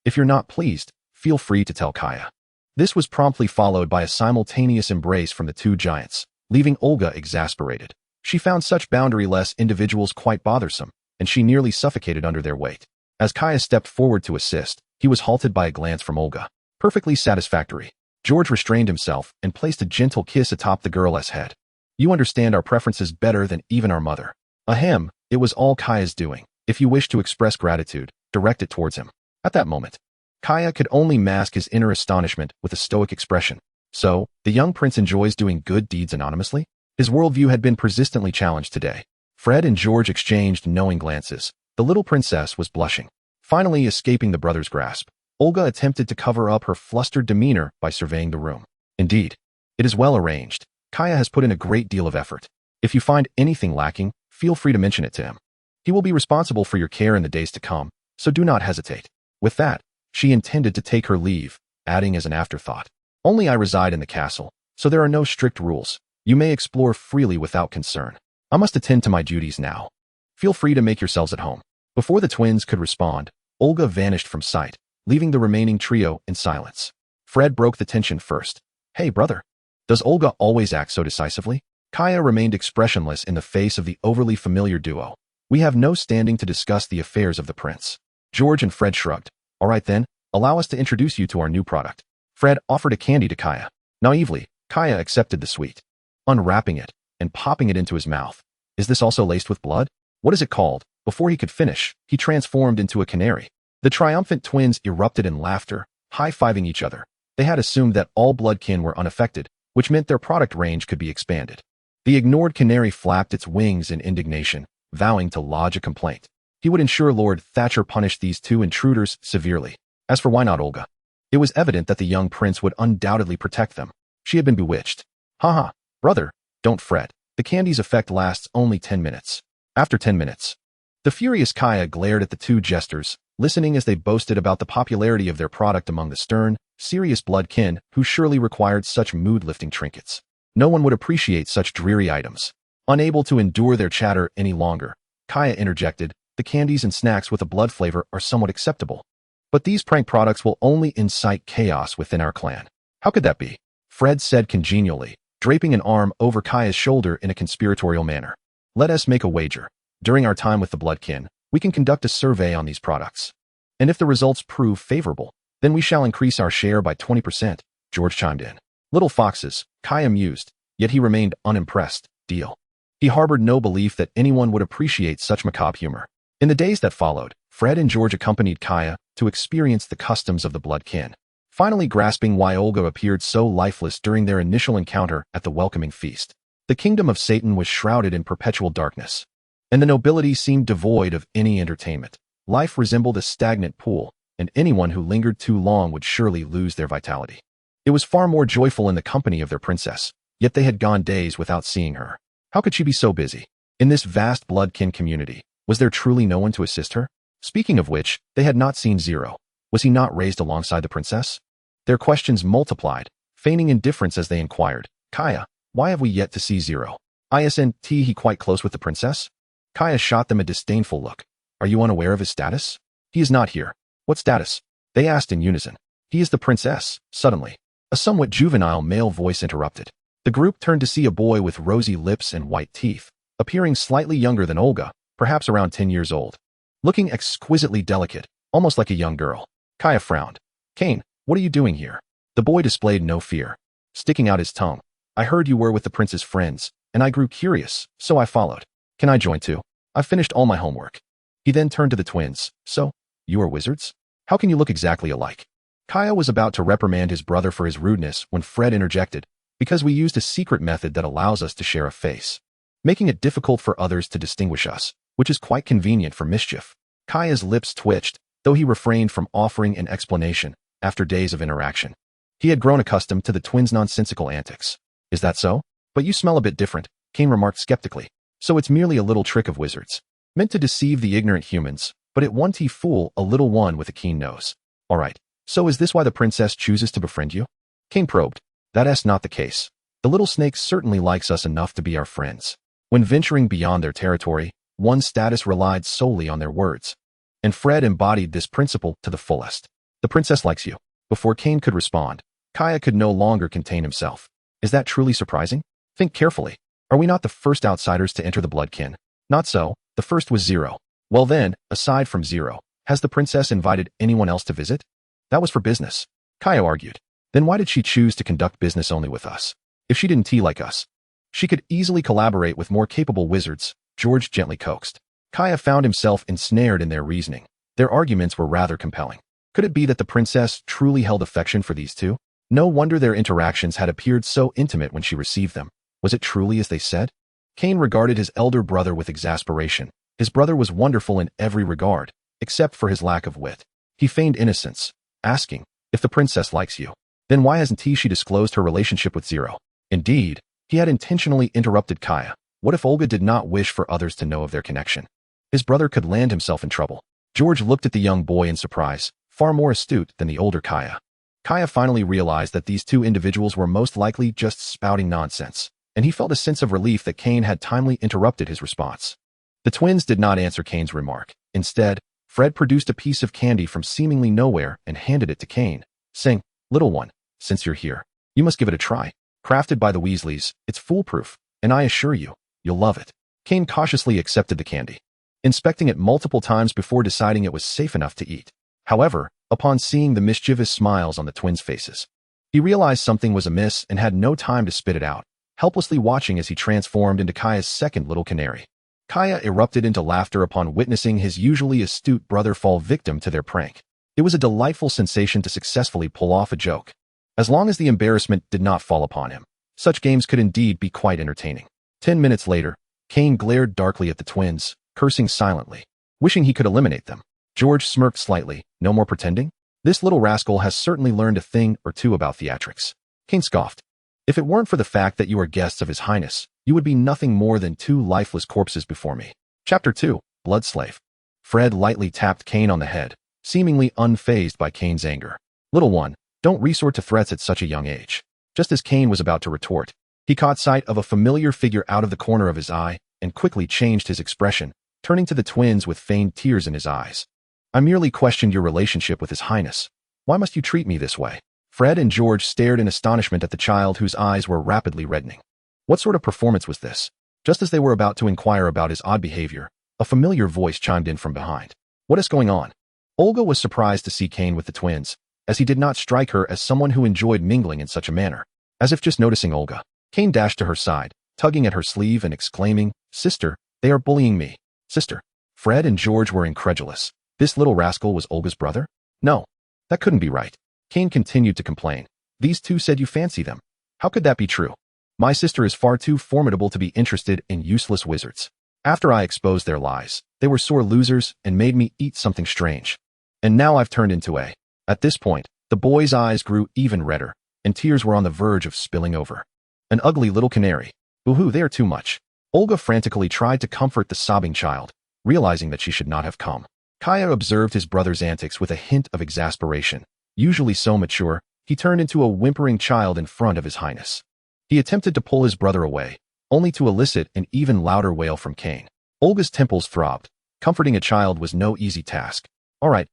If you're not pleased, feel free to tell Kaya. This was promptly followed by a simultaneous embrace from the two giants, leaving Olga exasperated. She found such boundary-less individuals quite bothersome, and she nearly suffocated under their weight. As Kaya stepped forward to assist, he was halted by a glance from Olga. Perfectly satisfactory. George restrained himself and placed a gentle kiss atop the girl's head. You understand our preferences better than even our mother. Ahem, it was all Kaya's doing. If you wish to express gratitude, direct it towards him. At that moment, Kaya could only mask his inner astonishment with a stoic expression. So, the young prince enjoys doing good deeds anonymously? His worldview had been persistently challenged today. Fred and George exchanged knowing glances. The little princess was blushing. Finally escaping the brother's grasp, Olga attempted to cover up her flustered demeanor by surveying the room. Indeed, it is well arranged. Kaya has put in a great deal of effort. If you find anything lacking, feel free to mention it to him. He will be responsible for your care in the days to come, so do not hesitate. With that, she intended to take her leave, adding as an afterthought, only I reside in the castle, so there are no strict rules. You may explore freely without concern. I must attend to my duties now. Feel free to make yourselves at home. Before the twins could respond, Olga vanished from sight, leaving the remaining trio in silence. Fred broke the tension first. Hey, brother. Does Olga always act so decisively? Kaya remained expressionless in the face of the overly familiar duo. We have no standing to discuss the affairs of the prince. George and Fred shrugged. All right then, allow us to introduce you to our new product. Fred offered a candy to Kaya. Naively, Kaya accepted the sweet. Unwrapping it and popping it into his mouth, Is this also laced with blood? What is it called? Before he could finish, he transformed into a canary. The triumphant twins erupted in laughter, high-fiving each other. They had assumed that all bloodkin were unaffected, which meant their product range could be expanded. The ignored canary flapped its wings in indignation, vowing to lodge a complaint. He would ensure Lord Thatcher punished these two intruders severely. As for why not Olga? It was evident that the young prince would undoubtedly protect them. She had been bewitched. Haha, brother, don't fret. The candy's effect lasts only 10 minutes. After 10 minutes, the furious Kaya glared at the two jesters, listening as they boasted about the popularity of their product among the stern, serious bloodkin who surely required such mood-lifting trinkets. No one would appreciate such dreary items. Unable to endure their chatter any longer, Kaya interjected, the candies and snacks with a blood flavor are somewhat acceptable. But these prank products will only incite chaos within our clan. How could that be? Fred said congenially, draping an arm over Kaya's shoulder in a conspiratorial manner. Let us make a wager. During our time with the bloodkin, we can conduct a survey on these products. And if the results prove favorable, then we shall increase our share by 20%, George chimed in. Little foxes, Kaya mused, yet he remained unimpressed. Deal. He harbored no belief that anyone would appreciate such macabre humor. In the days that followed, Fred and George accompanied Kaya to experience the customs of the bloodkin, finally grasping why Olga appeared so lifeless during their initial encounter at the welcoming feast. The kingdom of Satan was shrouded in perpetual darkness, and the nobility seemed devoid of any entertainment. Life resembled a stagnant pool, and anyone who lingered too long would surely lose their vitality. It was far more joyful in the company of their princess, yet they had gone days without seeing her. How could she be so busy? In this vast bloodkin community, was there truly no one to assist her? Speaking of which, they had not seen Zero. Was he not raised alongside the princess? Their questions multiplied, feigning indifference as they inquired, Kaya, why have we yet to see Zero? Isn't he quite close with the princess? Kaya shot them a disdainful look. Are you unaware of his status? He is not here. What status? They asked in unison. He is the princess. Suddenly, a somewhat juvenile male voice interrupted. The group turned to see a boy with rosy lips and white teeth, appearing slightly younger than Olga, perhaps around 10 years old. Looking exquisitely delicate, almost like a young girl. Kaya frowned. Cain, what are you doing here? The boy displayed no fear, sticking out his tongue. I heard you were with the prince's friends, and I grew curious, so I followed. Can I join too? I've finished all my homework. He then turned to the twins. So, you are wizards? How can you look exactly alike? Kaya was about to reprimand his brother for his rudeness when Fred interjected, because we used a secret method that allows us to share a face, making it difficult for others to distinguish us, which is quite convenient for mischief. Kaya's lips twitched, though he refrained from offering an explanation after days of interaction. He had grown accustomed to the twins' nonsensical antics. Is that so? But you smell a bit different, Cain remarked skeptically. So it's merely a little trick of wizards, meant to deceive the ignorant humans, but it won't fool a little one with a keen nose. All right, so is this why the princess chooses to befriend you? Cain probed. That's not the case. The little snake certainly likes us enough to be our friends. When venturing beyond their territory, one's status relied solely on their words. And Fred embodied this principle to the fullest. The princess likes you. Before Cain could respond, Kaya could no longer contain himself. Is that truly surprising? Think carefully. Are we not the first outsiders to enter the bloodkin? Not so. The first was Zero. Well then, aside from Zero, has the princess invited anyone else to visit? That was for business, Kaya argued. Then why did she choose to conduct business only with us? If she didn't like us, she could easily collaborate with more capable wizards, George gently coaxed. Kaya found himself ensnared in their reasoning. Their arguments were rather compelling. Could it be that the princess truly held affection for these two? No wonder their interactions had appeared so intimate when she received them. Was it truly as they said? Cain regarded his elder brother with exasperation. His brother was wonderful in every regard, except for his lack of wit. He feigned innocence, asking, if the princess likes you, then why hasn't she disclosed her relationship with Zero? Indeed, he had intentionally interrupted Kaya. What if Olga did not wish for others to know of their connection? His brother could land himself in trouble. George looked at the young boy in surprise, far more astute than the older Kaya. Kaya finally realized that these two individuals were most likely just spouting nonsense, and he felt a sense of relief that Cain had timely interrupted his response. The twins did not answer Cain's remark. Instead, Fred produced a piece of candy from seemingly nowhere and handed it to Cain, saying, Little one, since you're here, you must give it a try. Crafted by the Weasleys, it's foolproof, and I assure you, you'll love it. Cain cautiously accepted the candy, inspecting it multiple times before deciding it was safe enough to eat. However, upon seeing the mischievous smiles on the twins' faces, he realized something was amiss and had no time to spit it out. helplessly watching as he transformed into Kaya's second little canary. Kaya erupted into laughter upon witnessing his usually astute brother fall victim to their prank. It was a delightful sensation to successfully pull off a joke. As long as the embarrassment did not fall upon him, such games could indeed be quite entertaining. 10 minutes later, Cain glared darkly at the twins, cursing silently, wishing he could eliminate them. George smirked slightly. No more pretending? This little rascal has certainly learned a thing or two about theatrics. Cain scoffed. If it weren't for the fact that you are guests of His Highness, you would be nothing more than two lifeless corpses before me. Chapter 2, Blood Slave. Fred lightly tapped Cain on the head, seemingly unfazed by Cain's anger. Little one, don't resort to threats at such a young age. Just as Cain was about to retort, he caught sight of a familiar figure out of the corner of his eye and quickly changed his expression, turning to the twins with feigned tears in his eyes. I merely questioned your relationship with His Highness. Why must you treat me this way? Fred and George stared in astonishment at the child whose eyes were rapidly reddening. What sort of performance was this? Just as they were about to inquire about his odd behavior, a familiar voice chimed in from behind. What is going on? Olga was surprised to see Cain with the twins, as he did not strike her as someone who enjoyed mingling in such a manner. As if just noticing Olga, Cain dashed to her side, tugging at her sleeve and exclaiming, Sister, they are bullying me. Sister. Fred and George were incredulous. This little rascal was Olga's brother? No. That couldn't be right. Cain continued to complain. These two said you fancy them. How could that be true? My sister is far too formidable to be interested in useless wizards. After I exposed their lies, they were sore losers and made me eat something strange. And now I've turned into a... At this point, the boy's eyes grew even redder, and tears were on the verge of spilling over. An ugly little canary. Boo-hoo, they are too much. Olga frantically tried to comfort the sobbing child, realizing that she should not have come. Kaya observed his brother's antics with a hint of exasperation. Usually so mature, he turned into a whimpering child in front of His Highness. He attempted to pull his brother away, only to elicit an even louder wail from Cain. Olga's temples throbbed. Comforting a child was no easy task. All right,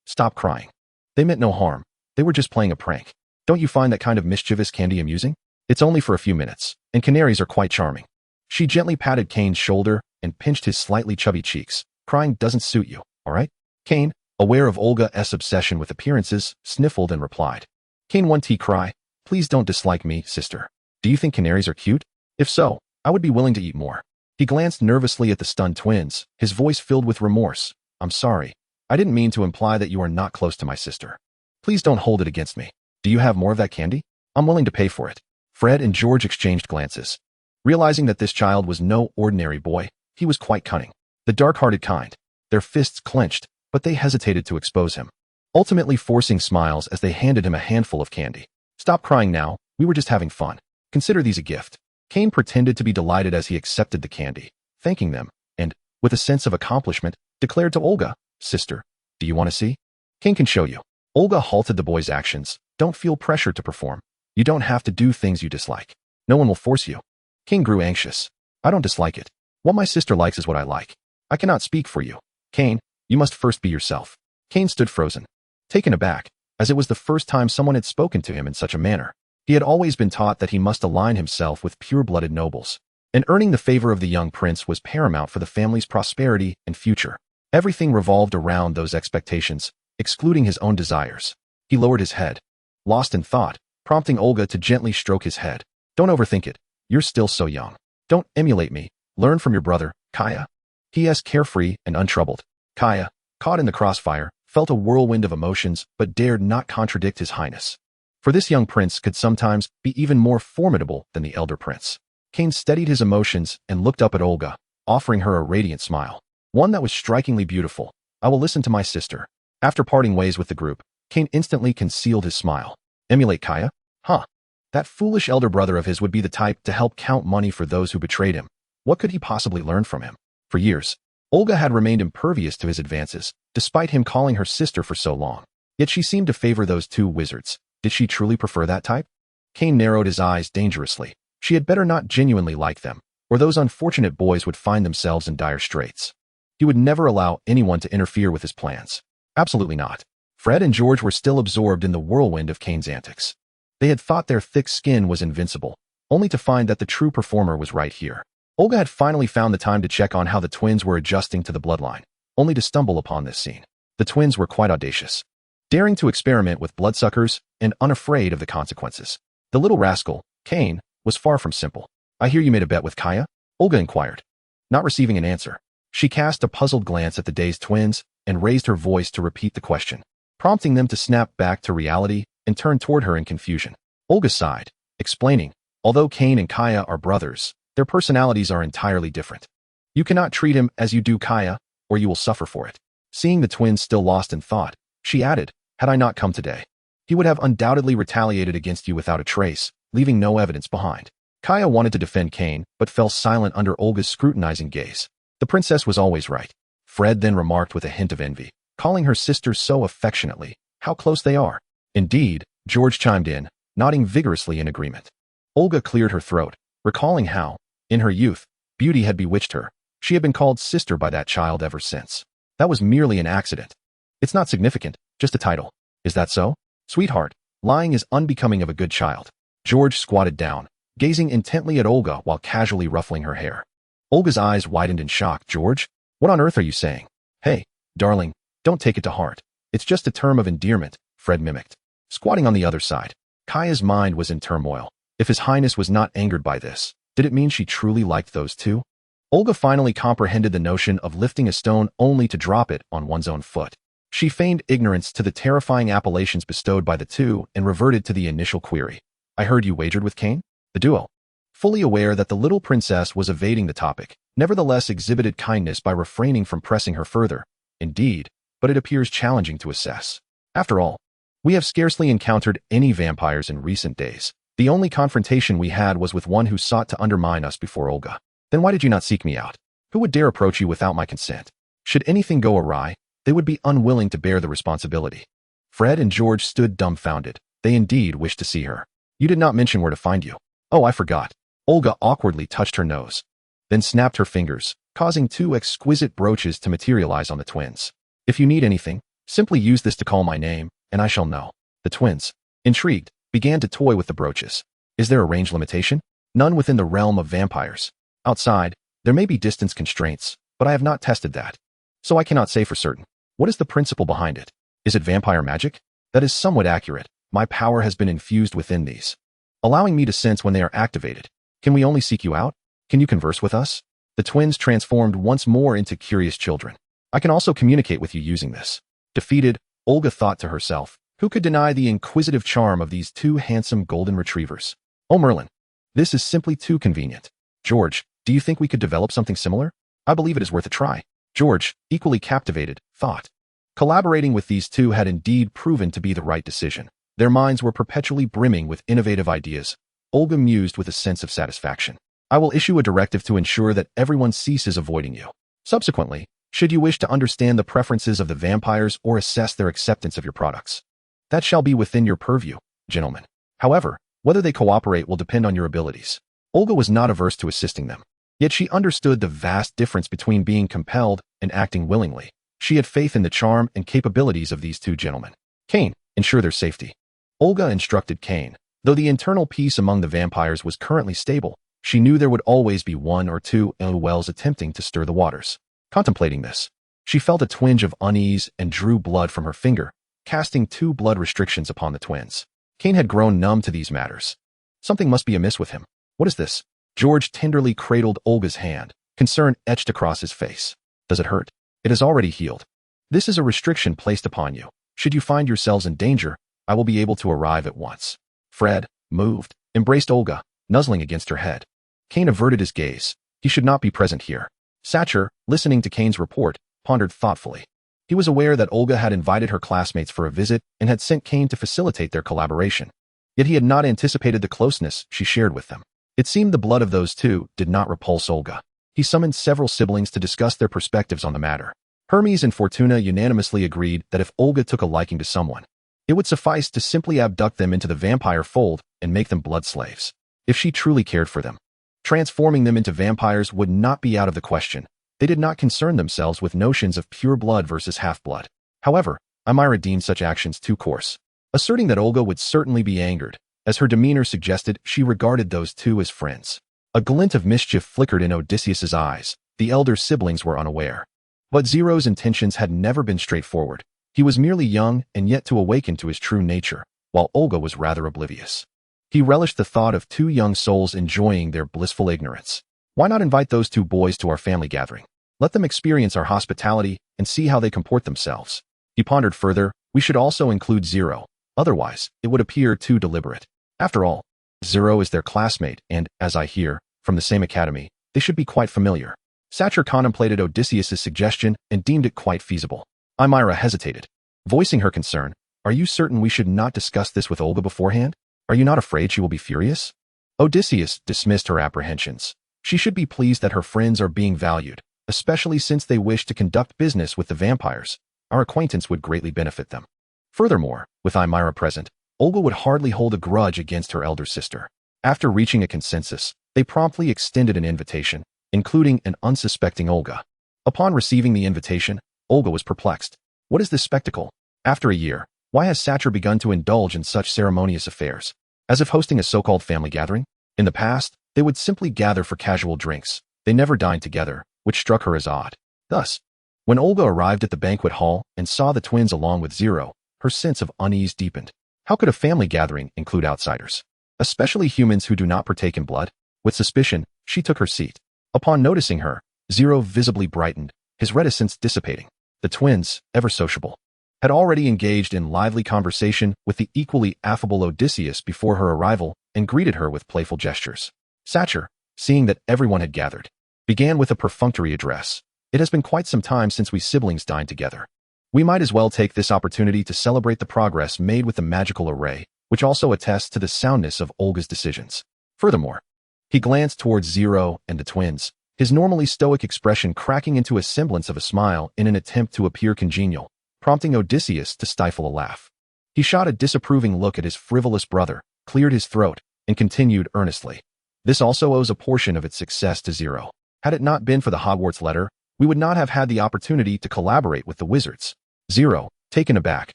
stop crying. They meant no harm. They were just playing a prank. Don't you find that kind of mischievous candy amusing? It's only for a few minutes, and canaries are quite charming. She gently patted Cain's shoulder and pinched his slightly chubby cheeks. Crying doesn't suit you, all right? Cain, aware of Olga's obsession with appearances, sniffled and replied. Cain, one tea cry. Please don't dislike me, sister. Do you think canaries are cute? If so, I would be willing to eat more. He glanced nervously at the stunned twins, his voice filled with remorse. I'm sorry. I didn't mean to imply that you are not close to my sister. Please don't hold it against me. Do you have more of that candy? I'm willing to pay for it. Fred and George exchanged glances. Realizing that this child was no ordinary boy, he was quite cunning. The dark-hearted kind. Their fists clenched, but they hesitated to expose him, ultimately forcing smiles as they handed him a handful of candy. Stop crying now, we were just having fun. Consider these a gift. Cain pretended to be delighted as he accepted the candy, thanking them, and, with a sense of accomplishment, declared to Olga, Sister, do you want to see? Cain can show you. Olga halted the boy's actions. Don't feel pressure to perform. You don't have to do things you dislike. No one will force you. Cain grew anxious. I don't dislike it. What my sister likes is what I like. I cannot speak for you. Cain, you must first be yourself. Cain stood frozen, taken aback, as it was the first time someone had spoken to him in such a manner. He had always been taught that he must align himself with pure-blooded nobles, and earning the favor of the young prince was paramount for the family's prosperity and future. Everything revolved around those expectations, excluding his own desires. He lowered his head, lost in thought, prompting Olga to gently stroke his head. Don't overthink it. You're still so young. Don't emulate me. Learn from your brother, Kaya. He is carefree and untroubled. Kaya, caught in the crossfire, felt a whirlwind of emotions but dared not contradict His Highness. For this young prince could sometimes be even more formidable than the elder prince. Cain steadied his emotions and looked up at Olga, offering her a radiant smile. One that was strikingly beautiful. I will listen to my sister. After parting ways with the group, Cain instantly concealed his smile. Emulate Kaya? Huh. That foolish elder brother of his would be the type to help count money for those who betrayed him. What could he possibly learn from him? For years, Olga had remained impervious to his advances, despite him calling her sister for so long. Yet she seemed to favor those two wizards. Did she truly prefer that type? Cain narrowed his eyes dangerously. She had better not genuinely like them, or those unfortunate boys would find themselves in dire straits. He would never allow anyone to interfere with his plans. Absolutely not. Fred and George were still absorbed in the whirlwind of Cain's antics. They had thought their thick skin was invincible, only to find that the true performer was right here. Olga had finally found the time to check on how the twins were adjusting to the bloodline, only to stumble upon this scene. The twins were quite audacious, daring to experiment with bloodsuckers and unafraid of the consequences. The little rascal, Cain, was far from simple. I hear you made a bet with Kaya? Olga inquired. Not receiving an answer, she cast a puzzled glance at the dazed twins and raised her voice to repeat the question, prompting them to snap back to reality and turn toward her in confusion. Olga sighed, explaining, although Cain and Kaya are brothers, their personalities are entirely different. You cannot treat him as you do Kaya, or you will suffer for it. Seeing the twins still lost in thought, she added, had I not come today, he would have undoubtedly retaliated against you without a trace, leaving no evidence behind. Kaya wanted to defend Cain, but fell silent under Olga's scrutinizing gaze. The princess was always right. Fred then remarked with a hint of envy, calling her sister so affectionately, how close they are. Indeed, George chimed in, nodding vigorously in agreement. Olga cleared her throat, recalling how, in her youth, beauty had bewitched her. She had been called sister by that child ever since. That was merely an accident. It's not significant, just a title. Is that so? Sweetheart, lying is unbecoming of a good child. George squatted down, gazing intently at Olga while casually ruffling her hair. Olga's eyes widened in shock. George, what on earth are you saying? Hey, darling, don't take it to heart. It's just a term of endearment, Fred mimicked. Squatting on the other side, Kaya's mind was in turmoil. If His Highness was not angered by this, did it mean she truly liked those two? Olga finally comprehended the notion of lifting a stone only to drop it on one's own foot. She feigned ignorance to the terrifying appellations bestowed by the two and reverted to the initial query. I heard you wagered with Cain? The duo, fully aware that the little princess was evading the topic, nevertheless exhibited kindness by refraining from pressing her further. Indeed, but it appears challenging to assess. After all, we have scarcely encountered any vampires in recent days. The only confrontation we had was with one who sought to undermine us before Olga. Then why did you not seek me out? Who would dare approach you without my consent? Should anything go awry, they would be unwilling to bear the responsibility. Fred and George stood dumbfounded. They indeed wished to see her. You did not mention where to find you. Oh, I forgot. Olga awkwardly touched her nose, then snapped her fingers, causing two exquisite brooches to materialize on the twins. If you need anything, simply use this to call my name, and I shall know. The twins, intrigued, began to toy with the brooches. Is there a range limitation? None within the realm of vampires. Outside, there may be distance constraints, but I have not tested that, so I cannot say for certain. What is the principle behind it? Is it vampire magic? That is somewhat accurate. My power has been infused within these, allowing me to sense when they are activated. Can we only seek you out? Can you converse with us? The twins transformed once more into curious children. I can also communicate with you using this. Defeated, Olga thought to herself, who could deny the inquisitive charm of these two handsome golden retrievers? Oh Merlin, this is simply too convenient. George, do you think we could develop something similar? I believe it is worth a try. George, equally captivated, thought. Collaborating with these two had indeed proven to be the right decision. Their minds were perpetually brimming with innovative ideas. Olga mused with a sense of satisfaction. I will issue a directive to ensure that everyone ceases avoiding you. Subsequently, should you wish to understand the preferences of the vampires or assess their acceptance of your products, that shall be within your purview, gentlemen. However, whether they cooperate will depend on your abilities. Olga was not averse to assisting them, yet she understood the vast difference between being compelled and acting willingly. She had faith in the charm and capabilities of these two gentlemen. Cain, ensure their safety. Olga instructed Cain. Though the internal peace among the vampires was currently stable, she knew there would always be one or two ill-wills attempting to stir the waters. Contemplating this, she felt a twinge of unease and drew blood from her finger, casting 2 blood restrictions upon the twins. Cain had grown numb to these matters. Something must be amiss with him. What is this? George tenderly cradled Olga's hand, concern etched across his face. Does it hurt? It has already healed. This is a restriction placed upon you. Should you find yourselves in danger, I will be able to arrive at once. Fred, moved, embraced Olga, nuzzling against her head. Cain averted his gaze. He should not be present here. Satcher, listening to Cain's report, pondered thoughtfully. He was aware that Olga had invited her classmates for a visit and had sent Cain to facilitate their collaboration. Yet he had not anticipated the closeness she shared with them. It seemed the blood of those two did not repulse Olga. He summoned several siblings to discuss their perspectives on the matter. Hermes and Fortuna unanimously agreed that if Olga took a liking to someone, it would suffice to simply abduct them into the vampire fold and make them blood slaves. If she truly cared for them, transforming them into vampires would not be out of the question. They did not concern themselves with notions of pure blood versus half-blood. However, Amira deemed such actions too coarse, asserting that Olga would certainly be angered. As her demeanor suggested, she regarded those two as friends. A glint of mischief flickered in Odysseus's eyes. The elder siblings were unaware. But Zero's intentions had never been straightforward. He was merely young and yet to awaken to his true nature, while Olga was rather oblivious. He relished the thought of two young souls enjoying their blissful ignorance. Why not invite those two boys to our family gathering? Let them experience our hospitality and see how they comport themselves. He pondered further, we should also include Zero. Otherwise, it would appear too deliberate. After all, Zero is their classmate and, as I hear, from the same academy, they should be quite familiar. Sacher contemplated Odysseus's suggestion and deemed it quite feasible. Aimira hesitated, voicing her concern. Are you certain we should not discuss this with Olga beforehand? Are you not afraid she will be furious? Odysseus dismissed her apprehensions. She should be pleased that her friends are being valued, especially since they wish to conduct business with the vampires. Our acquaintance would greatly benefit them. Furthermore, with Aimira present, Olga would hardly hold a grudge against her elder sister. After reaching a consensus, they promptly extended an invitation, including an unsuspecting Olga. Upon receiving the invitation, Olga was perplexed. What is this spectacle? After a year, why has Sacher begun to indulge in such ceremonious affairs? As if hosting a so-called family gathering? In the past, they would simply gather for casual drinks. They never dined together, which struck her as odd. Thus, when Olga arrived at the banquet hall and saw the twins along with Zero, her sense of unease deepened. How could a family gathering include outsiders, especially humans who do not partake in blood? With suspicion, she took her seat. Upon noticing her, Zero visibly brightened, his reticence dissipating. The twins, ever sociable, had already engaged in lively conversation with the equally affable Odysseus before her arrival and greeted her with playful gestures. Sacher, seeing that everyone had gathered, began with a perfunctory address. It has been quite some time since we siblings dined together. We might as well take this opportunity to celebrate the progress made with the magical array, which also attests to the soundness of Olga's decisions. Furthermore, he glanced towards Zero and the twins, his normally stoic expression cracking into a semblance of a smile in an attempt to appear congenial, prompting Odysseus to stifle a laugh. He shot a disapproving look at his frivolous brother, cleared his throat, and continued earnestly. This also owes a portion of its success to Zero. Had it not been for the Hogwarts letter, we would not have had the opportunity to collaborate with the wizards. Zero, taken aback,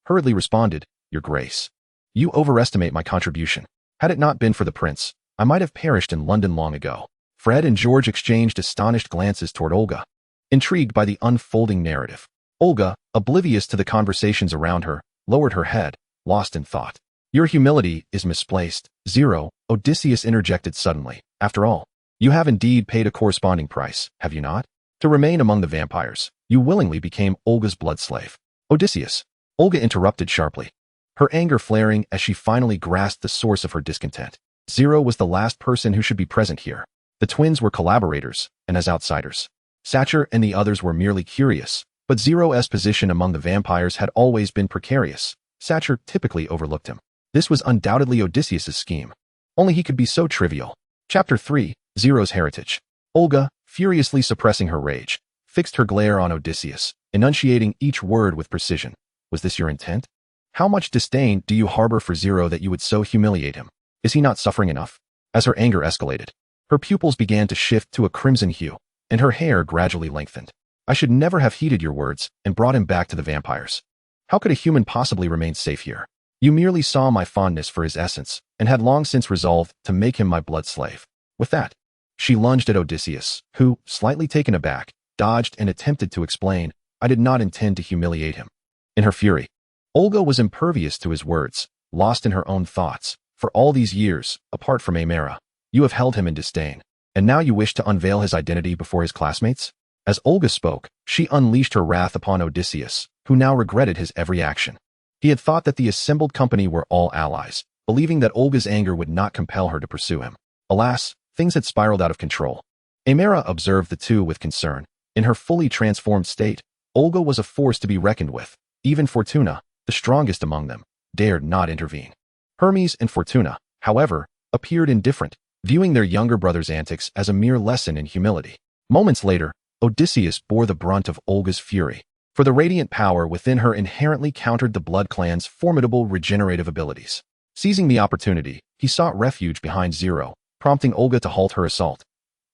hurriedly responded, Your Grace. You overestimate my contribution. Had it not been for the prince, I might have perished in London long ago. Fred and George exchanged astonished glances toward Olga, intrigued by the unfolding narrative. Olga, oblivious to the conversations around her, lowered her head, lost in thought. Your humility is misplaced, Zero, Odysseus interjected suddenly. After all, you have indeed paid a corresponding price, have you not? To remain among the vampires, you willingly became Olga's blood slave. Odysseus, Olga interrupted sharply, her anger flaring as she finally grasped the source of her discontent. Zero was the last person who should be present here. The twins were collaborators, and as outsiders. Sacher and the others were merely curious, but Zero's position among the vampires had always been precarious. Sacher typically overlooked him. This was undoubtedly Odysseus's scheme. Only he could be so trivial. Chapter 3, Zero's Heritage. Olga, furiously suppressing her rage, fixed her glare on Odysseus, enunciating each word with precision. Was this your intent? How much disdain do you harbor for Zero that you would so humiliate him? Is he not suffering enough? As her anger escalated, her pupils began to shift to a crimson hue, and her hair gradually lengthened. I should never have heeded your words and brought him back to the vampires. How could a human possibly remain safe here? You merely saw my fondness for his essence, and had long since resolved to make him my blood slave. With that, she lunged at Odysseus, who, slightly taken aback, dodged and attempted to explain, I did not intend to humiliate him. In her fury, Olga was impervious to his words, lost in her own thoughts. For all these years, apart from Aimira, you have held him in disdain, and now you wish to unveil his identity before his classmates? As Olga spoke, she unleashed her wrath upon Odysseus, who now regretted his every action. He had thought that the assembled company were all allies, believing that Olga's anger would not compel her to pursue him. Alas, things had spiraled out of control. Aimira observed the two with concern. In her fully transformed state, Olga was a force to be reckoned with. Even Fortuna, the strongest among them, dared not intervene. Hermes and Fortuna, however, appeared indifferent, viewing their younger brother's antics as a mere lesson in humility. Moments later, Odysseus bore the brunt of Olga's fury, for the radiant power within her inherently countered the Blood Clan's formidable regenerative abilities. Seizing the opportunity, he sought refuge behind Zero, prompting Olga to halt her assault.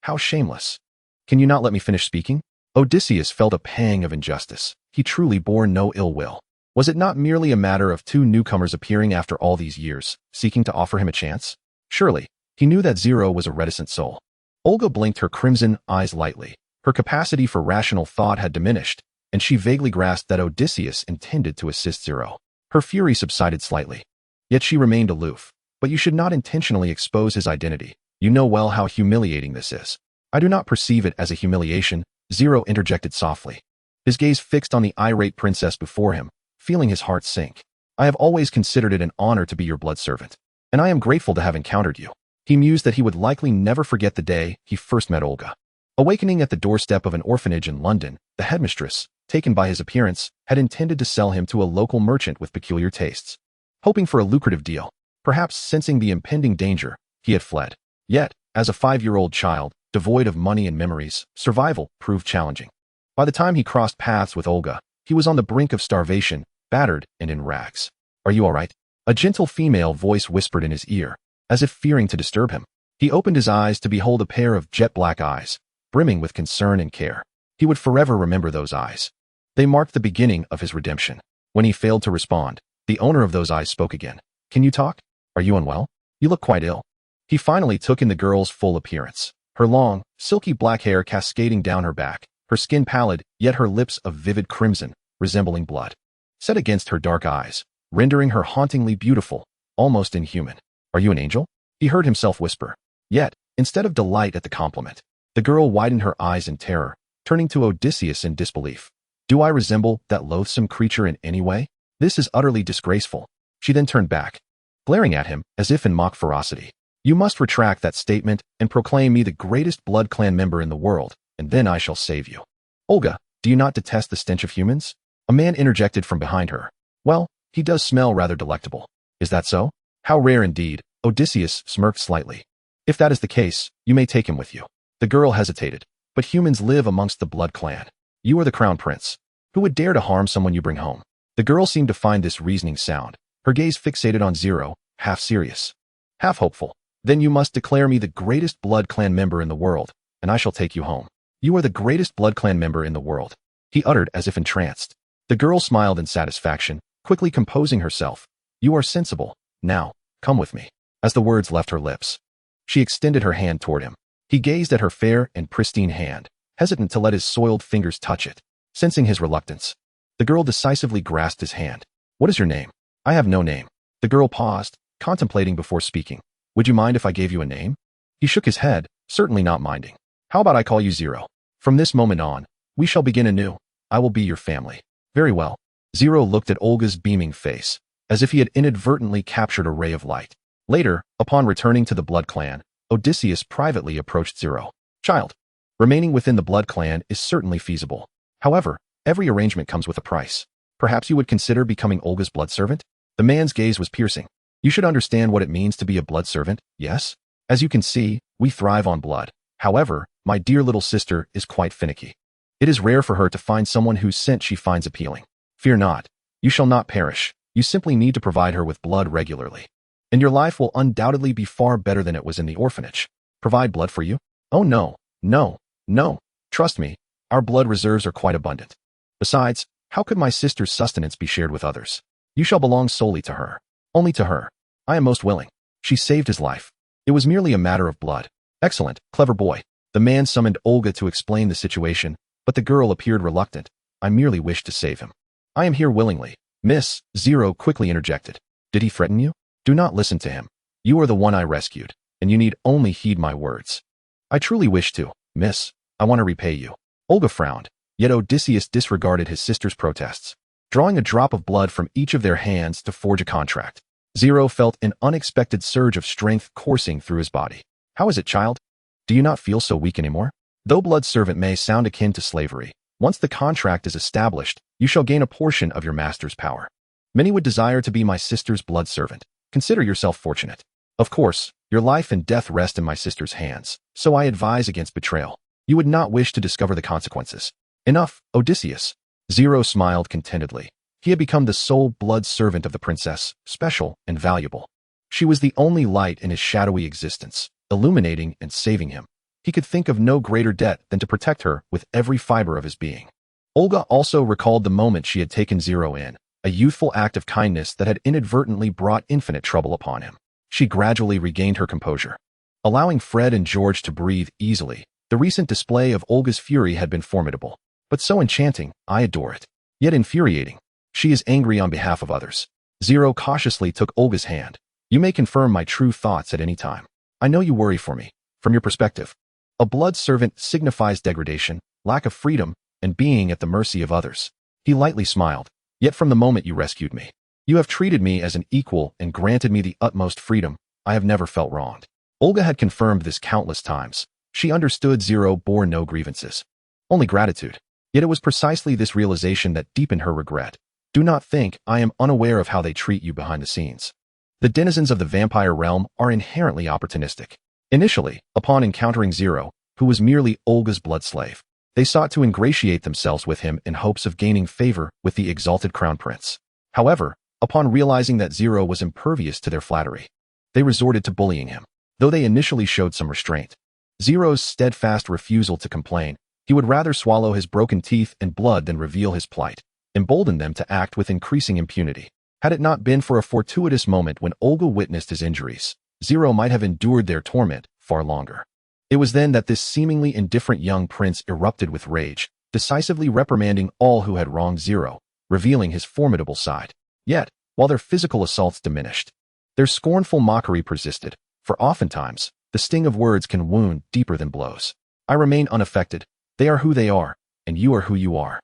How shameless! Can you not let me finish speaking? Odysseus felt a pang of injustice. He truly bore no ill will. Was it not merely a matter of two newcomers appearing after all these years, seeking to offer him a chance? Surely, he knew that Zero was a reticent soul. Olga blinked her crimson eyes lightly. Her capacity for rational thought had diminished, and she vaguely grasped that Odysseus intended to assist Zero. Her fury subsided slightly. Yet she remained aloof, But you should not intentionally expose his identity. You know well how humiliating this is. I do not perceive it as a humiliation, Zero interjected softly. His gaze fixed on the irate princess before him, feeling his heart sink. I have always considered it an honor to be your blood servant, and I am grateful to have encountered you. He mused that he would likely never forget the day he first met Olga. Awakening at the doorstep of an orphanage in London, the headmistress, taken by his appearance, had intended to sell him to a local merchant with peculiar tastes. Hoping for a lucrative deal, perhaps sensing the impending danger, he had fled. Yet, as a 5-year-old child, devoid of money and memories, survival proved challenging. By the time he crossed paths with Olga, he was on the brink of starvation, battered and in rags. Are you all right? A gentle female voice whispered in his ear, as if fearing to disturb him. He opened his eyes to behold a pair of jet-black eyes, brimming with concern and care. He would forever remember those eyes. They marked the beginning of his redemption. When he failed to respond, the owner of those eyes spoke again. Can you talk? Are you unwell? You look quite ill. He finally took in the girl's full appearance. Her long, silky black hair cascading down her back, her skin pallid, yet her lips of vivid crimson, resembling blood, set against her dark eyes, rendering her hauntingly beautiful, almost inhuman. Are you an angel? He heard himself whisper. Yet, instead of delight at the compliment, the girl widened her eyes in terror, turning to Odysseus in disbelief. Do I resemble that loathsome creature in any way? This is utterly disgraceful. She then turned back, glaring at him as if in mock ferocity. You must retract that statement and proclaim me the greatest blood clan member in the world, and then I shall save you. Olga, do you not detest the stench of humans? A man interjected from behind her. Well, he does smell rather delectable. Is that so? How rare indeed. Odysseus smirked slightly. If that is the case, you may take him with you. The girl hesitated. But humans live amongst the blood clan. You are the crown prince. Who would dare to harm someone you bring home? The girl seemed to find this reasoning sound, her gaze fixated on Zero, half serious, half hopeful. Then you must declare me the greatest blood clan member in the world, and I shall take you home. You are the greatest blood clan member in the world, he uttered as if entranced. The girl smiled in satisfaction, quickly composing herself. You are sensible. Now, come with me. As the words left her lips, she extended her hand toward him. He gazed at her fair and pristine hand, hesitant to let his soiled fingers touch it. Sensing his reluctance, the girl decisively grasped his hand. What is your name? I have no name. The girl paused, contemplating before speaking. Would you mind if I gave you a name? He shook his head, certainly not minding. How about I call you Zero? From this moment on, we shall begin anew. I will be your family. Very well. Zero looked at Olga's beaming face, as if he had inadvertently captured a ray of light. Later, upon returning to the blood clan, Odysseus privately approached Zero. Child, remaining within the blood clan is certainly feasible. However, every arrangement comes with a price. Perhaps you would consider becoming Olga's blood servant? The man's gaze was piercing. You should understand what it means to be a blood servant, yes? As you can see, we thrive on blood. However, my dear little sister is quite finicky. It is rare for her to find someone whose scent she finds appealing. Fear not. You shall not perish. You simply need to provide her with blood regularly. And your life will undoubtedly be far better than it was in the orphanage. Provide blood for you? Oh no, no, no. Trust me, our blood reserves are quite abundant. Besides, how could my sister's sustenance be shared with others? You shall belong solely to her. Only to her. I am most willing. She saved his life. It was merely a matter of blood. Excellent, clever boy. The man summoned Olga to explain the situation, but the girl appeared reluctant. I merely wished to save him. I am here willingly. Miss, Zero quickly interjected. Did he threaten you? Do not listen to him. You are the one I rescued, and you need only heed my words. I truly wish to, miss. I want to repay you. Olga frowned, yet Odysseus disregarded his sister's protests, drawing a drop of blood from each of their hands to forge a contract. Zero felt an unexpected surge of strength coursing through his body. How is it, child? Do you not feel so weak anymore? Though blood servant may sound akin to slavery, once the contract is established, you shall gain a portion of your master's power. Many would desire to be my sister's blood servant. Consider yourself fortunate. Of course, your life and death rest in my sister's hands, so I advise against betrayal. You would not wish to discover the consequences. Enough, Odysseus. Zero smiled contentedly. He had become the sole blood servant of the princess, special and valuable. She was the only light in his shadowy existence, illuminating and saving him. He could think of no greater debt than to protect her with every fiber of his being. Olga also recalled the moment she had taken Zero in, a youthful act of kindness that had inadvertently brought infinite trouble upon him. She gradually regained her composure. Allowing Fred and George to breathe easily, the recent display of Olga's fury had been formidable, but so enchanting, I adore it. Yet infuriating. She is angry on behalf of others. Zero cautiously took Olga's hand, You may confirm my true thoughts at any time. I know you worry for me. From your perspective, a blood servant signifies degradation, lack of freedom, and being at the mercy of others. He lightly smiled. Yet from the moment you rescued me, you have treated me as an equal and granted me the utmost freedom. I have never felt wronged. Olga had confirmed this countless times. She understood Zero bore no grievances, only gratitude. Yet it was precisely this realization that deepened her regret. Do not think I am unaware of how they treat you behind the scenes. The denizens of the vampire realm are inherently opportunistic. Initially, upon encountering Zero, who was merely Olga's blood slave, they sought to ingratiate themselves with him in hopes of gaining favor with the exalted crown prince. However, upon realizing that Zero was impervious to their flattery, they resorted to bullying him. Though they initially showed some restraint, Zero's steadfast refusal to complain, he would rather swallow his broken teeth and blood than reveal his plight, emboldened them to act with increasing impunity. Had it not been for a fortuitous moment when Olga witnessed his injuries, Zero might have endured their torment far longer. It was then that this seemingly indifferent young prince erupted with rage, decisively reprimanding all who had wronged Zero, revealing his formidable side. Yet, while their physical assaults diminished, their scornful mockery persisted, for oftentimes, the sting of words can wound deeper than blows. I remain unaffected. They are who they are, and you are who you are.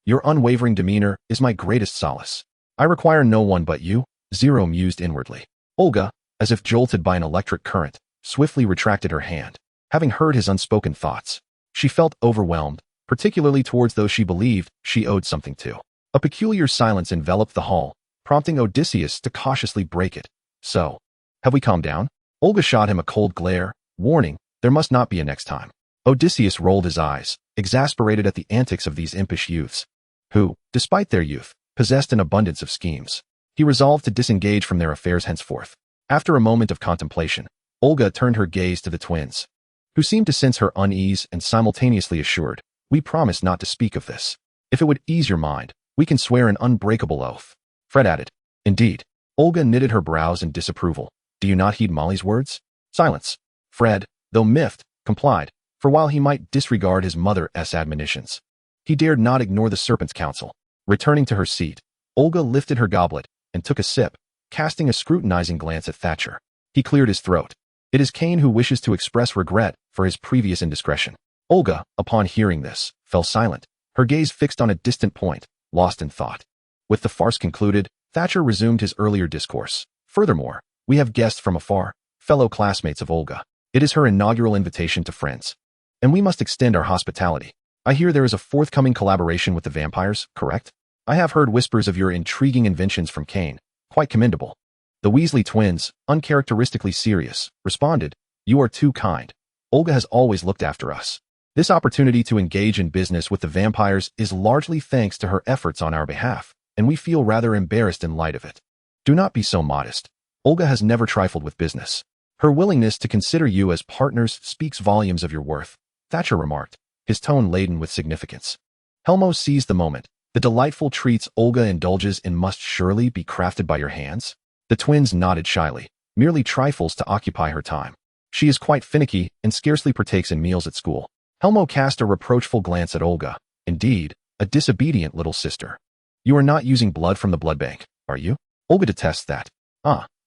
Your unwavering demeanor is my greatest solace. I require no one but you, Zero mused inwardly. Olga, as if jolted by an electric current, swiftly retracted her hand. Having heard his unspoken thoughts, she felt overwhelmed, particularly towards those she believed she owed something to. A peculiar silence enveloped the hall, prompting Odysseus to cautiously break it. So, have we calmed down? Olga shot him a cold glare, warning, there must not be a next time. Odysseus rolled his eyes, exasperated at the antics of these impish youths, who, despite their youth, possessed an abundance of schemes. He resolved to disengage from their affairs henceforth. After a moment of contemplation, Olga turned her gaze to the twins, who seemed to sense her unease and simultaneously assured, we promise not to speak of this. If it would ease your mind, we can swear an unbreakable oath. Fred added, indeed. Olga knitted her brows in disapproval. Do you not heed Molly's words? Silence. Fred, though miffed, complied, for while he might disregard his mother's admonitions, he dared not ignore the serpent's counsel. Returning to her seat, Olga lifted her goblet and took a sip, casting a scrutinizing glance at Thatcher. He cleared his throat. It is Cain who wishes to express regret for his previous indiscretion. Olga, upon hearing this, fell silent, her gaze fixed on a distant point, lost in thought. With the farce concluded, Thatcher resumed his earlier discourse. Furthermore, we have guests from afar, fellow classmates of Olga. It is her inaugural invitation to friends, and we must extend our hospitality. I hear there is a forthcoming collaboration with the vampires, correct? I have heard whispers of your intriguing inventions from Cain, quite commendable. The Weasley twins, uncharacteristically serious, responded, you are too kind. Olga has always looked after us. This opportunity to engage in business with the vampires is largely thanks to her efforts on our behalf, and we feel rather embarrassed in light of it. Do not be so modest. Olga has never trifled with business. Her willingness to consider you as partners speaks volumes of your worth, Thatcher remarked, his tone laden with significance. Helmo seized the moment. The delightful treats Olga indulges in must surely be crafted by your hands? The twins nodded shyly, merely trifles to occupy her time. She is quite finicky and scarcely partakes in meals at school. Helmo cast a reproachful glance at Olga. Indeed, a disobedient little sister. You are not using blood from the blood bank, are you? Olga detests that.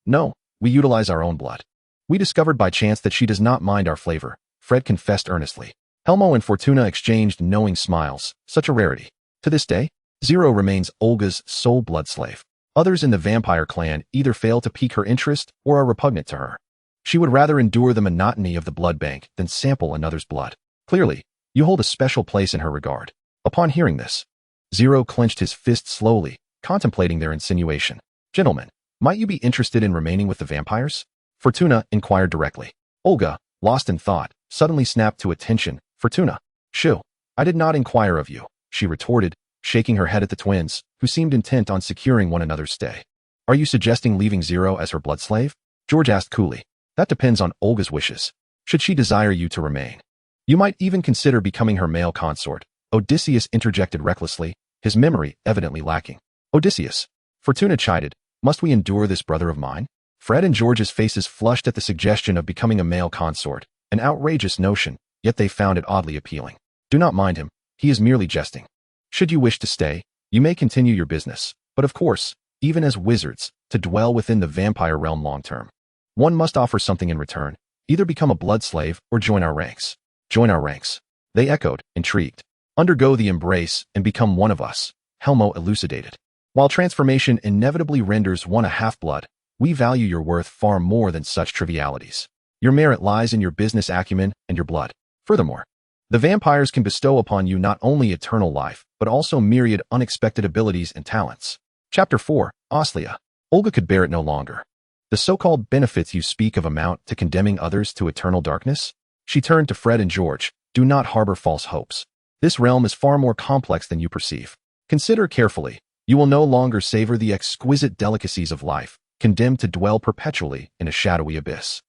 No, we utilize our own blood. We discovered by chance that she does not mind our flavor, Fred confessed earnestly. Helmo and Fortuna exchanged knowing smiles, such a rarity. To this day, Zero remains Olga's sole blood slave. Others in the vampire clan either fail to pique her interest or are repugnant to her. She would rather endure the monotony of the blood bank than sample another's blood. Clearly, you hold a special place in her regard. Upon hearing this, Zero clenched his fist slowly, contemplating their insinuation. Gentlemen, might you be interested in remaining with the vampires? Fortuna inquired directly. Olga, lost in thought, suddenly snapped to attention. Fortuna. Shoo. I did not inquire of you, she retorted, shaking her head at the twins, who seemed intent on securing one another's stay. Are you suggesting leaving Zero as her blood slave? George asked coolly. That depends on Olga's wishes. Should she desire you to remain, you might even consider becoming her male consort. Odysseus interjected recklessly, his memory evidently lacking. Odysseus. Fortuna chided. Must we endure this brother of mine? Fred and George's faces flushed at the suggestion of becoming a male consort, an outrageous notion, yet they found it oddly appealing. Do not mind him, he is merely jesting. Should you wish to stay, you may continue your business, but of course, even as wizards, to dwell within the vampire realm long-term. One must offer something in return, either become a blood slave or join our ranks. Join our ranks. They echoed, intrigued. Undergo the embrace and become one of us, Helmo elucidated. While transformation inevitably renders one a half-blood, we value your worth far more than such trivialities. Your merit lies in your business acumen and your blood. Furthermore, the vampires can bestow upon you not only eternal life, but also myriad unexpected abilities and talents. Chapter 4, Oslia. Olga could bear it no longer. The so-called benefits you speak of amount to condemning others to eternal darkness? She turned to Fred and George. Do not harbor false hopes. This realm is far more complex than you perceive. Consider carefully. You will no longer savor the exquisite delicacies of life, condemned to dwell perpetually in a shadowy abyss.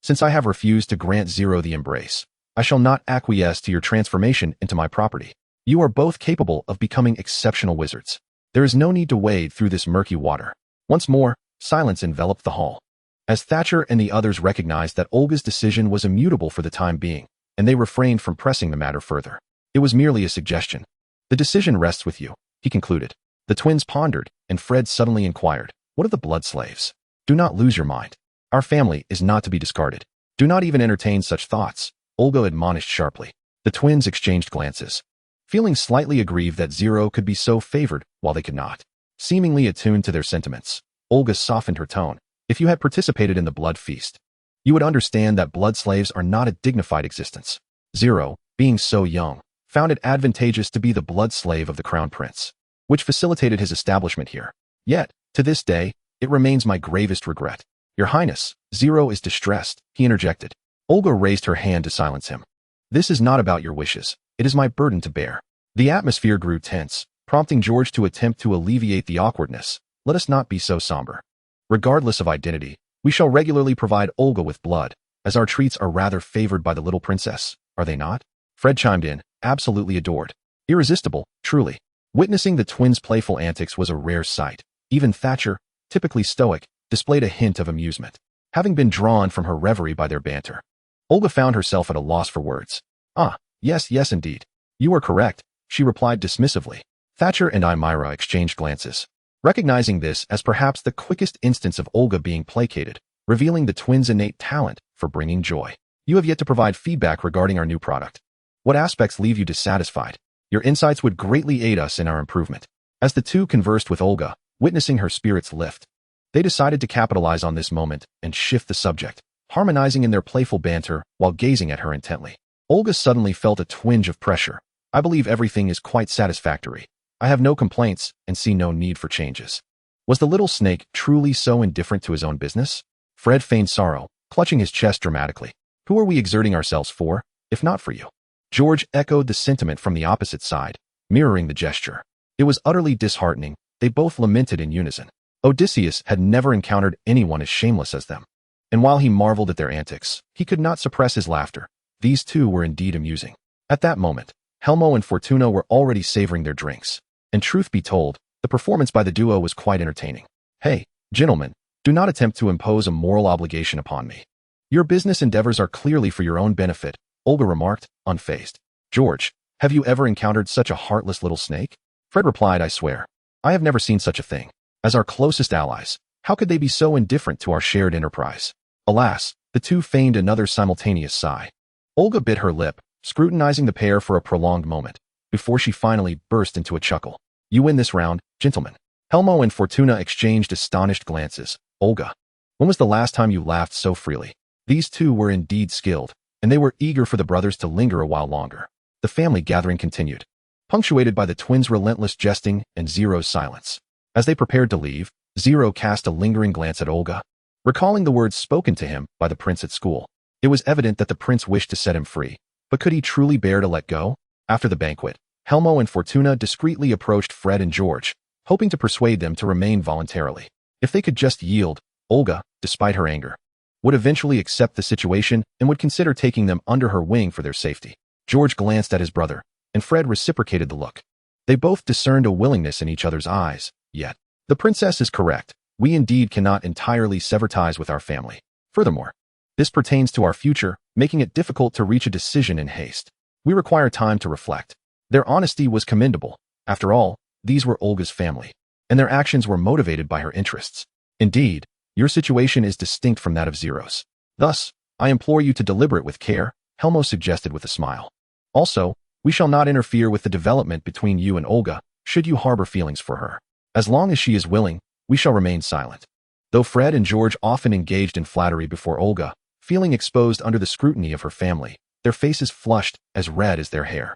Since I have refused to grant Zero the embrace, I shall not acquiesce to your transformation into my property. You are both capable of becoming exceptional wizards. There is no need to wade through this murky water. Once more, silence enveloped the hall. As Thatcher and the others recognized that Olga's decision was immutable for the time being, and they refrained from pressing the matter further. It was merely a suggestion. The decision rests with you, he concluded. The twins pondered, and Fred suddenly inquired, what of the blood slaves? Do not lose your mind. Our family is not to be discarded. Do not even entertain such thoughts, Olga admonished sharply. The twins exchanged glances, feeling slightly aggrieved that Zero could be so favored while they could not. Seemingly attuned to their sentiments, Olga softened her tone. If you had participated in the blood feast, you would understand that blood slaves are not a dignified existence. Zero, being so young, found it advantageous to be the blood slave of the crown prince, which facilitated his establishment here. Yet, to this day, it remains my gravest regret. Your Highness, Zero is distressed, he interjected. Olga raised her hand to silence him. This is not about your wishes. It is my burden to bear. The atmosphere grew tense, prompting George to attempt to alleviate the awkwardness. Let us not be so somber. Regardless of identity, we shall regularly provide Olga with blood, as our treats are rather favored by the little princess, are they not? Fred chimed in, absolutely adored. Irresistible, truly. Witnessing the twins' playful antics was a rare sight. Even Thatcher, typically stoic, displayed a hint of amusement, having been drawn from her reverie by their banter. Olga found herself at a loss for words. Ah, yes, indeed. You are correct, she replied dismissively. Thatcher and Myra exchanged glances, recognizing this as perhaps the quickest instance of Olga being placated, revealing the twins' innate talent for bringing joy. You have yet to provide feedback regarding our new product. What aspects leave you dissatisfied? Your insights would greatly aid us in our improvement. As the two conversed with Olga, witnessing her spirits lift, they decided to capitalize on this moment and shift the subject, harmonizing in their playful banter while gazing at her intently. Olga suddenly felt a twinge of pressure. I believe everything is quite satisfactory. I have no complaints and see no need for changes. Was the little snake truly so indifferent to his own business? Fred feigned sorrow, clutching his chest dramatically. Who are we exerting ourselves for, if not for you? George echoed the sentiment from the opposite side, mirroring the gesture. It was utterly disheartening. They both lamented in unison. Odysseus had never encountered anyone as shameless as them. And while he marveled at their antics, he could not suppress his laughter. These two were indeed amusing. At that moment, Helmo and Fortuna were already savoring their drinks. And truth be told, the performance by the duo was quite entertaining. Hey, gentlemen, do not attempt to impose a moral obligation upon me. Your business endeavors are clearly for your own benefit, Olga remarked, unfazed. George, have you ever encountered such a heartless little snake? Fred replied, I swear. I have never seen such a thing. As our closest allies, how could they be so indifferent to our shared enterprise? Alas, the two feigned another simultaneous sigh. Olga bit her lip, scrutinizing the pair for a prolonged moment, before she finally burst into a chuckle. You win this round, gentlemen. Helmo and Fortuna exchanged astonished glances. Olga, when was the last time you laughed so freely? These two were indeed skilled, and they were eager for the brothers to linger a while longer. The family gathering continued, punctuated by the twins' relentless jesting and Zero's silence. As they prepared to leave, Zero cast a lingering glance at Olga, recalling the words spoken to him by the prince at school. It was evident that the prince wished to set him free, but could he truly bear to let go? After the banquet, Helmo and Fortuna discreetly approached Fred and George, hoping to persuade them to remain voluntarily. If they could just yield, Olga, despite her anger, would eventually accept the situation and would consider taking them under her wing for their safety. George glanced at his brother, and Fred reciprocated the look. They both discerned a willingness in each other's eyes, yet. The princess is correct. We indeed cannot entirely sever ties with our family. Furthermore, this pertains to our future, making it difficult to reach a decision in haste. We require time to reflect. Their honesty was commendable. After all, these were Olga's family, and their actions were motivated by her interests. Indeed, your situation is distinct from that of Zero's. Thus, I implore you to deliberate with care, Helmo suggested with a smile. Also, we shall not interfere with the development between you and Olga, should you harbor feelings for her. As long as she is willing, we shall remain silent. Though Fred and George often engaged in flattery before Olga, feeling exposed under the scrutiny of her family, their faces flushed as red as their hair.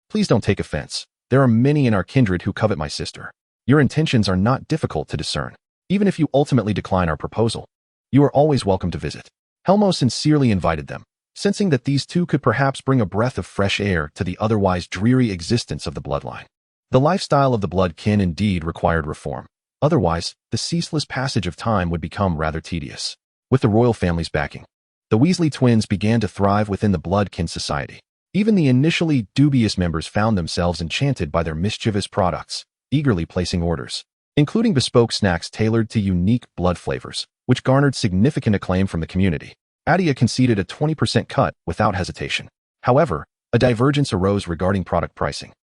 Please don't take offense. There are many in our kindred who covet my sister. Your intentions are not difficult to discern. Even if you ultimately decline our proposal, you are always welcome to visit. Helmo sincerely invited them, sensing that these two could perhaps bring a breath of fresh air to the otherwise dreary existence of the bloodline. The lifestyle of the bloodkin indeed required reform. Otherwise, the ceaseless passage of time would become rather tedious. With the royal family's backing, the Weasley twins began to thrive within the bloodkin society. Even the initially dubious members found themselves enchanted by their mischievous products, eagerly placing orders, including bespoke snacks tailored to unique blood flavors, which garnered significant acclaim from the community. Adia conceded a 20% cut without hesitation. However, a divergence arose regarding product pricing.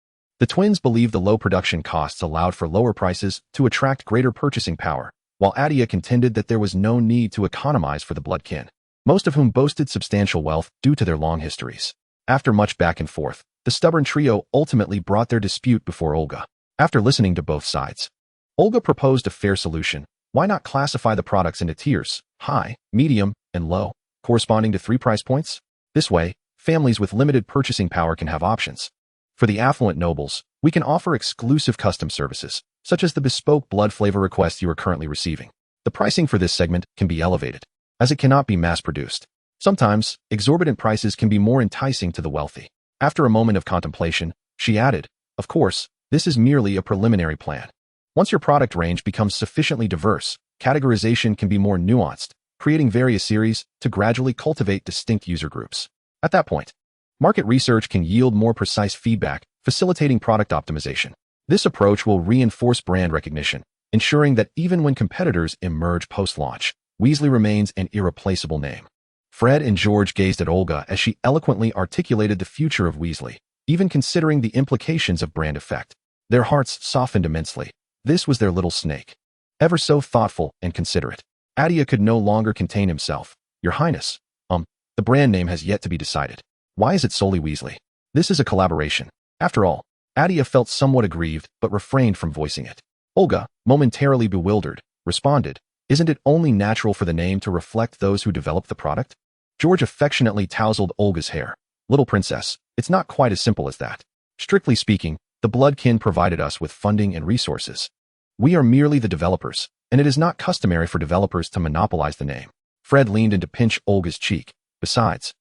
The twins believed the low production costs allowed for lower prices to attract greater purchasing power, while Adia contended that there was no need to economize for the bloodkin, most of whom boasted substantial wealth due to their long histories. After much back and forth, the stubborn trio ultimately brought their dispute before Olga. After listening to both sides, Olga proposed a fair solution. Why not classify the products into tiers, high, medium, and low, corresponding to 3 price points? This way, families with limited purchasing power can have options. For the affluent nobles, we can offer exclusive custom services, such as the bespoke blood flavor requests you are currently receiving. The pricing for this segment can be elevated, as it cannot be mass-produced. Sometimes, exorbitant prices can be more enticing to the wealthy. After a moment of contemplation, she added, of course, this is merely a preliminary plan. Once your product range becomes sufficiently diverse, categorization can be more nuanced, creating various series to gradually cultivate distinct user groups. At that point, market research can yield more precise feedback, facilitating product optimization. This approach will reinforce brand recognition, ensuring that even when competitors emerge post-launch, Weasley remains an irreplaceable name. Fred and George gazed at Olga as she eloquently articulated the future of Weasley, even considering the implications of brand effect. Their hearts softened immensely. This was their little snake. Ever so thoughtful and considerate. Adia could no longer contain himself. Your Highness, the brand name has yet to be decided. Why is it solely Weasley? This is a collaboration. After all, Adia felt somewhat aggrieved but refrained from voicing it. Olga, momentarily bewildered, responded, isn't it only natural for the name to reflect those who develop the product? George affectionately tousled Olga's hair. Little princess, it's not quite as simple as that. Strictly speaking, the bloodkin provided us with funding and resources. We are merely the developers, and it is not customary for developers to monopolize the name. Fred leaned in to pinch Olga's cheek. Besides,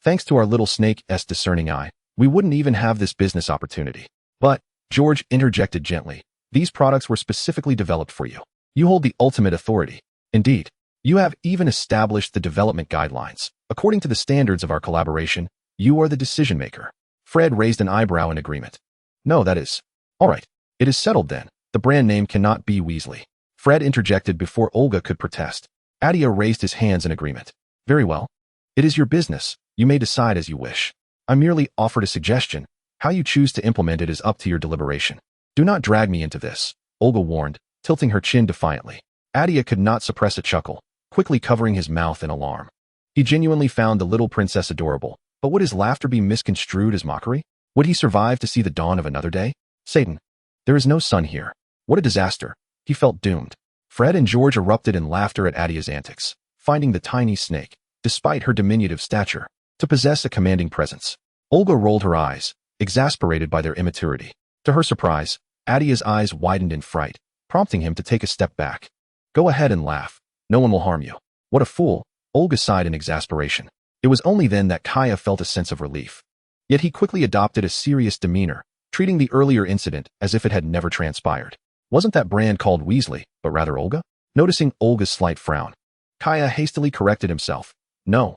thanks to our little snake's discerning eye, we wouldn't even have this business opportunity. But, George interjected gently, these products were specifically developed for you. You hold the ultimate authority. Indeed, you have even established the development guidelines. According to the standards of our collaboration, you are the decision maker. Fred raised an eyebrow in agreement. No, that is. All right, it is settled then. The brand name cannot be Weasley. Fred interjected before Olga could protest. Adia raised his hands in agreement. Very well. It is your business. You may decide as you wish. I merely offered a suggestion. How you choose to implement it is up to your deliberation. Do not drag me into this, Olga warned, tilting her chin defiantly. Adia could not suppress a chuckle, quickly covering his mouth in alarm. He genuinely found the little princess adorable, but would his laughter be misconstrued as mockery? Would he survive to see the dawn of another day? Satan, there is no sun here. What a disaster. He felt doomed. Fred and George erupted in laughter at Adia's antics, finding the tiny snake, despite her diminutive stature, to possess a commanding presence. Olga rolled her eyes, exasperated by their immaturity. To her surprise, Adia's eyes widened in fright, prompting him to take a step back. Go ahead and laugh. No one will harm you. What a fool, Olga sighed in exasperation. It was only then that Kaya felt a sense of relief. Yet he quickly adopted a serious demeanor, treating the earlier incident as if it had never transpired. Wasn't that brand called Weasley, but rather Olga? Noticing Olga's slight frown, Kaya hastily corrected himself. No,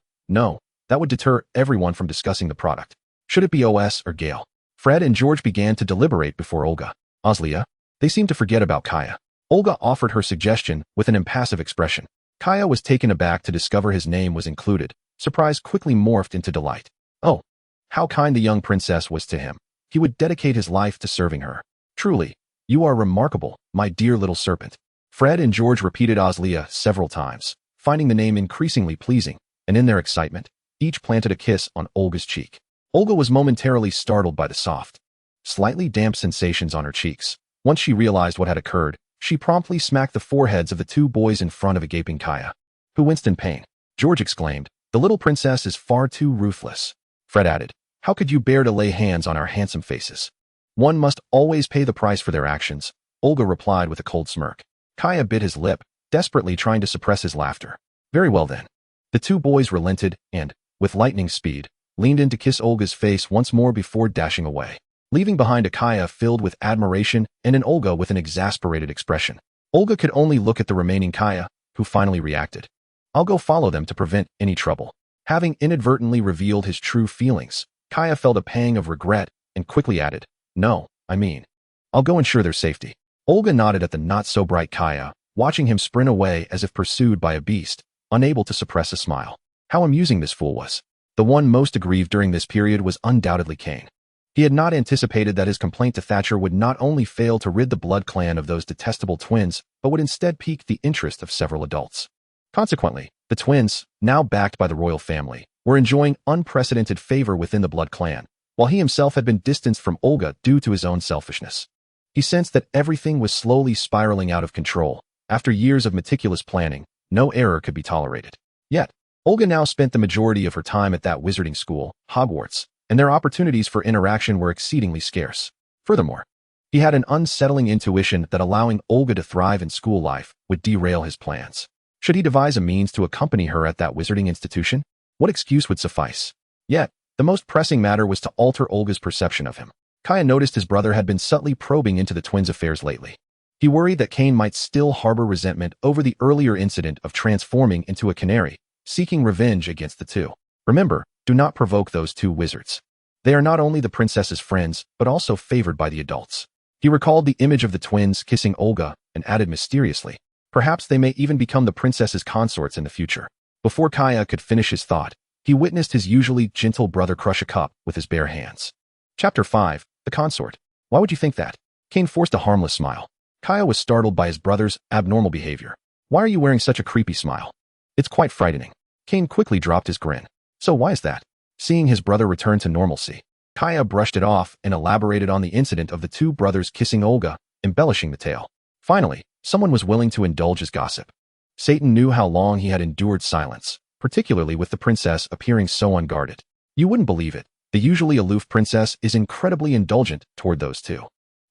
that would deter everyone from discussing the product. Should it be OS or Gale? Fred and George began to deliberate before Olga. Oslia? They seemed to forget about Kaya. Olga offered her suggestion with an impassive expression. Kaya was taken aback to discover his name was included. Surprise quickly morphed into delight. Oh, how kind the young princess was to him. He would dedicate his life to serving her. Truly, you are remarkable, my dear little serpent. Fred and George repeated Oslia several times, finding the name increasingly pleasing, and in their excitement, each planted a kiss on Olga's cheek. Olga was momentarily startled by the soft, slightly damp sensations on her cheeks. Once she realized what had occurred, she promptly smacked the foreheads of the two boys in front of a gaping Kaya, who winced in pain. George exclaimed, "The little princess is far too ruthless." Fred added, "How could you bear to lay hands on our handsome faces?" "One must always pay the price for their actions," Olga replied with a cold smirk. Kaya bit his lip, desperately trying to suppress his laughter. "Very well then." The two boys relented and, with lightning speed, leaned in to kiss Olga's face once more before dashing away, leaving behind a Kaya filled with admiration and an Olga with an exasperated expression. Olga could only look at the remaining Kaya, who finally reacted. "I'll go follow them to prevent any trouble." Having inadvertently revealed his true feelings, Kaya felt a pang of regret and quickly added, "No, I'll go ensure their safety." Olga nodded at the not-so-bright Kaya, watching him sprint away as if pursued by a beast, unable to suppress a smile. How amusing this fool was. The one most aggrieved during this period was undoubtedly Kane. He had not anticipated that his complaint to Thatcher would not only fail to rid the blood clan of those detestable twins, but would instead pique the interest of several adults. Consequently, the twins, now backed by the royal family, were enjoying unprecedented favor within the blood clan, while he himself had been distanced from Olga due to his own selfishness. He sensed that everything was slowly spiraling out of control. After years of meticulous planning, no error could be tolerated. Yet, Olga now spent the majority of her time at that wizarding school, Hogwarts, and their opportunities for interaction were exceedingly scarce. Furthermore, he had an unsettling intuition that allowing Olga to thrive in school life would derail his plans. Should he devise a means to accompany her at that wizarding institution? What excuse would suffice? Yet, the most pressing matter was to alter Olga's perception of him. Kaya noticed his brother had been subtly probing into the twins' affairs lately. He worried that Kane might still harbor resentment over the earlier incident of transforming into a canary, seeking revenge against the two. Remember, do not provoke those two wizards. They are not only the princess's friends, but also favored by the adults. He recalled the image of the twins kissing Olga and added mysteriously, "Perhaps they may even become the princess's consorts in the future." Before Kaya could finish his thought, he witnessed his usually gentle brother crush a cup with his bare hands. Chapter 5, The Consort. "Why would you think that?" Kane forced a harmless smile. Kaya was startled by his brother's abnormal behavior. "Why are you wearing such a creepy smile?" "It's quite frightening." Kane quickly dropped his grin. "So why is that?" Seeing his brother return to normalcy, Kaya brushed it off and elaborated on the incident of the two brothers kissing Olga, embellishing the tale. Finally, someone was willing to indulge his gossip. Satan knew how long he had endured silence, particularly with the princess appearing so unguarded. You wouldn't believe it. The usually aloof princess is incredibly indulgent toward those two.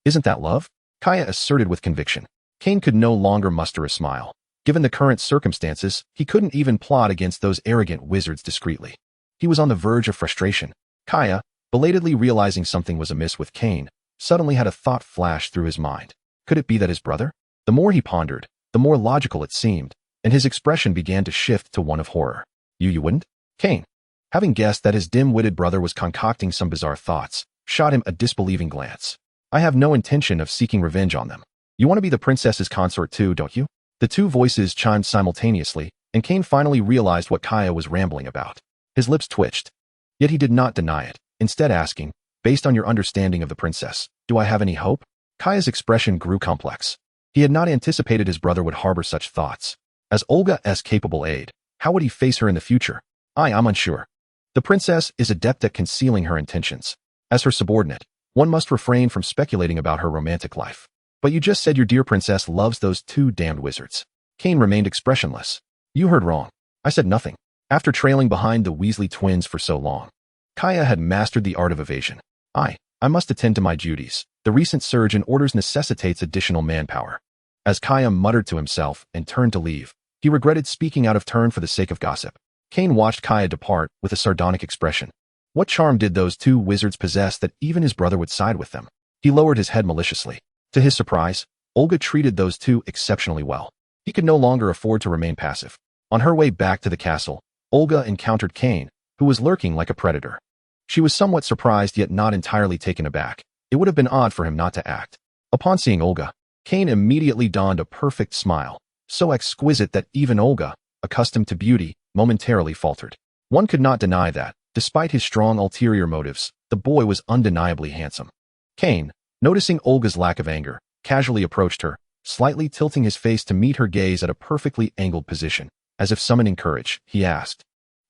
"Isn't that love?" Kaya asserted with conviction. Kane could no longer muster a smile. Given the current circumstances, he couldn't even plot against those arrogant wizards discreetly. He was on the verge of frustration. Kaya, belatedly realizing something was amiss with Kane, suddenly had a thought flash through his mind. Could it be that his brother? The more he pondered, the more logical it seemed, and his expression began to shift to one of horror. You wouldn't?" Kane, having guessed that his dim-witted brother was concocting some bizarre thoughts, shot him a disbelieving glance. "I have no intention of seeking revenge on them. You want to be the princess's consort too, don't you?" The two voices chimed simultaneously, and Kane finally realized what Kaya was rambling about. His lips twitched. Yet he did not deny it, instead asking, "Based on your understanding of the princess, do I have any hope?" Kaya's expression grew complex. He had not anticipated his brother would harbor such thoughts. As Olga's capable aide, how would he face her in the future? I'm unsure. The princess is adept at concealing her intentions. As her subordinate, one must refrain from speculating about her romantic life. But you just said your dear princess loves those two damned wizards. Kane remained expressionless. You heard wrong. I said nothing. After trailing behind the Weasley twins for so long, Kaya had mastered the art of evasion. I must attend to my duties. The recent surge in orders necessitates additional manpower." As Kaya muttered to himself and turned to leave, he regretted speaking out of turn for the sake of gossip. Kane watched Kaya depart with a sardonic expression. What charm did those two wizards possess that even his brother would side with them? He lowered his head maliciously. To his surprise, Olga treated those two exceptionally well. He could no longer afford to remain passive. On her way back to the castle, Olga encountered Kane, who was lurking like a predator. She was somewhat surprised yet not entirely taken aback. It would have been odd for him not to act. Upon seeing Olga, Kane immediately donned a perfect smile, so exquisite that even Olga, accustomed to beauty, momentarily faltered. One could not deny that, despite his strong ulterior motives, the boy was undeniably handsome. Kane, noticing Olga's lack of anger, casually approached her, Slightly tilting his face to meet her gaze at a perfectly angled position, as if summoning courage, he asked,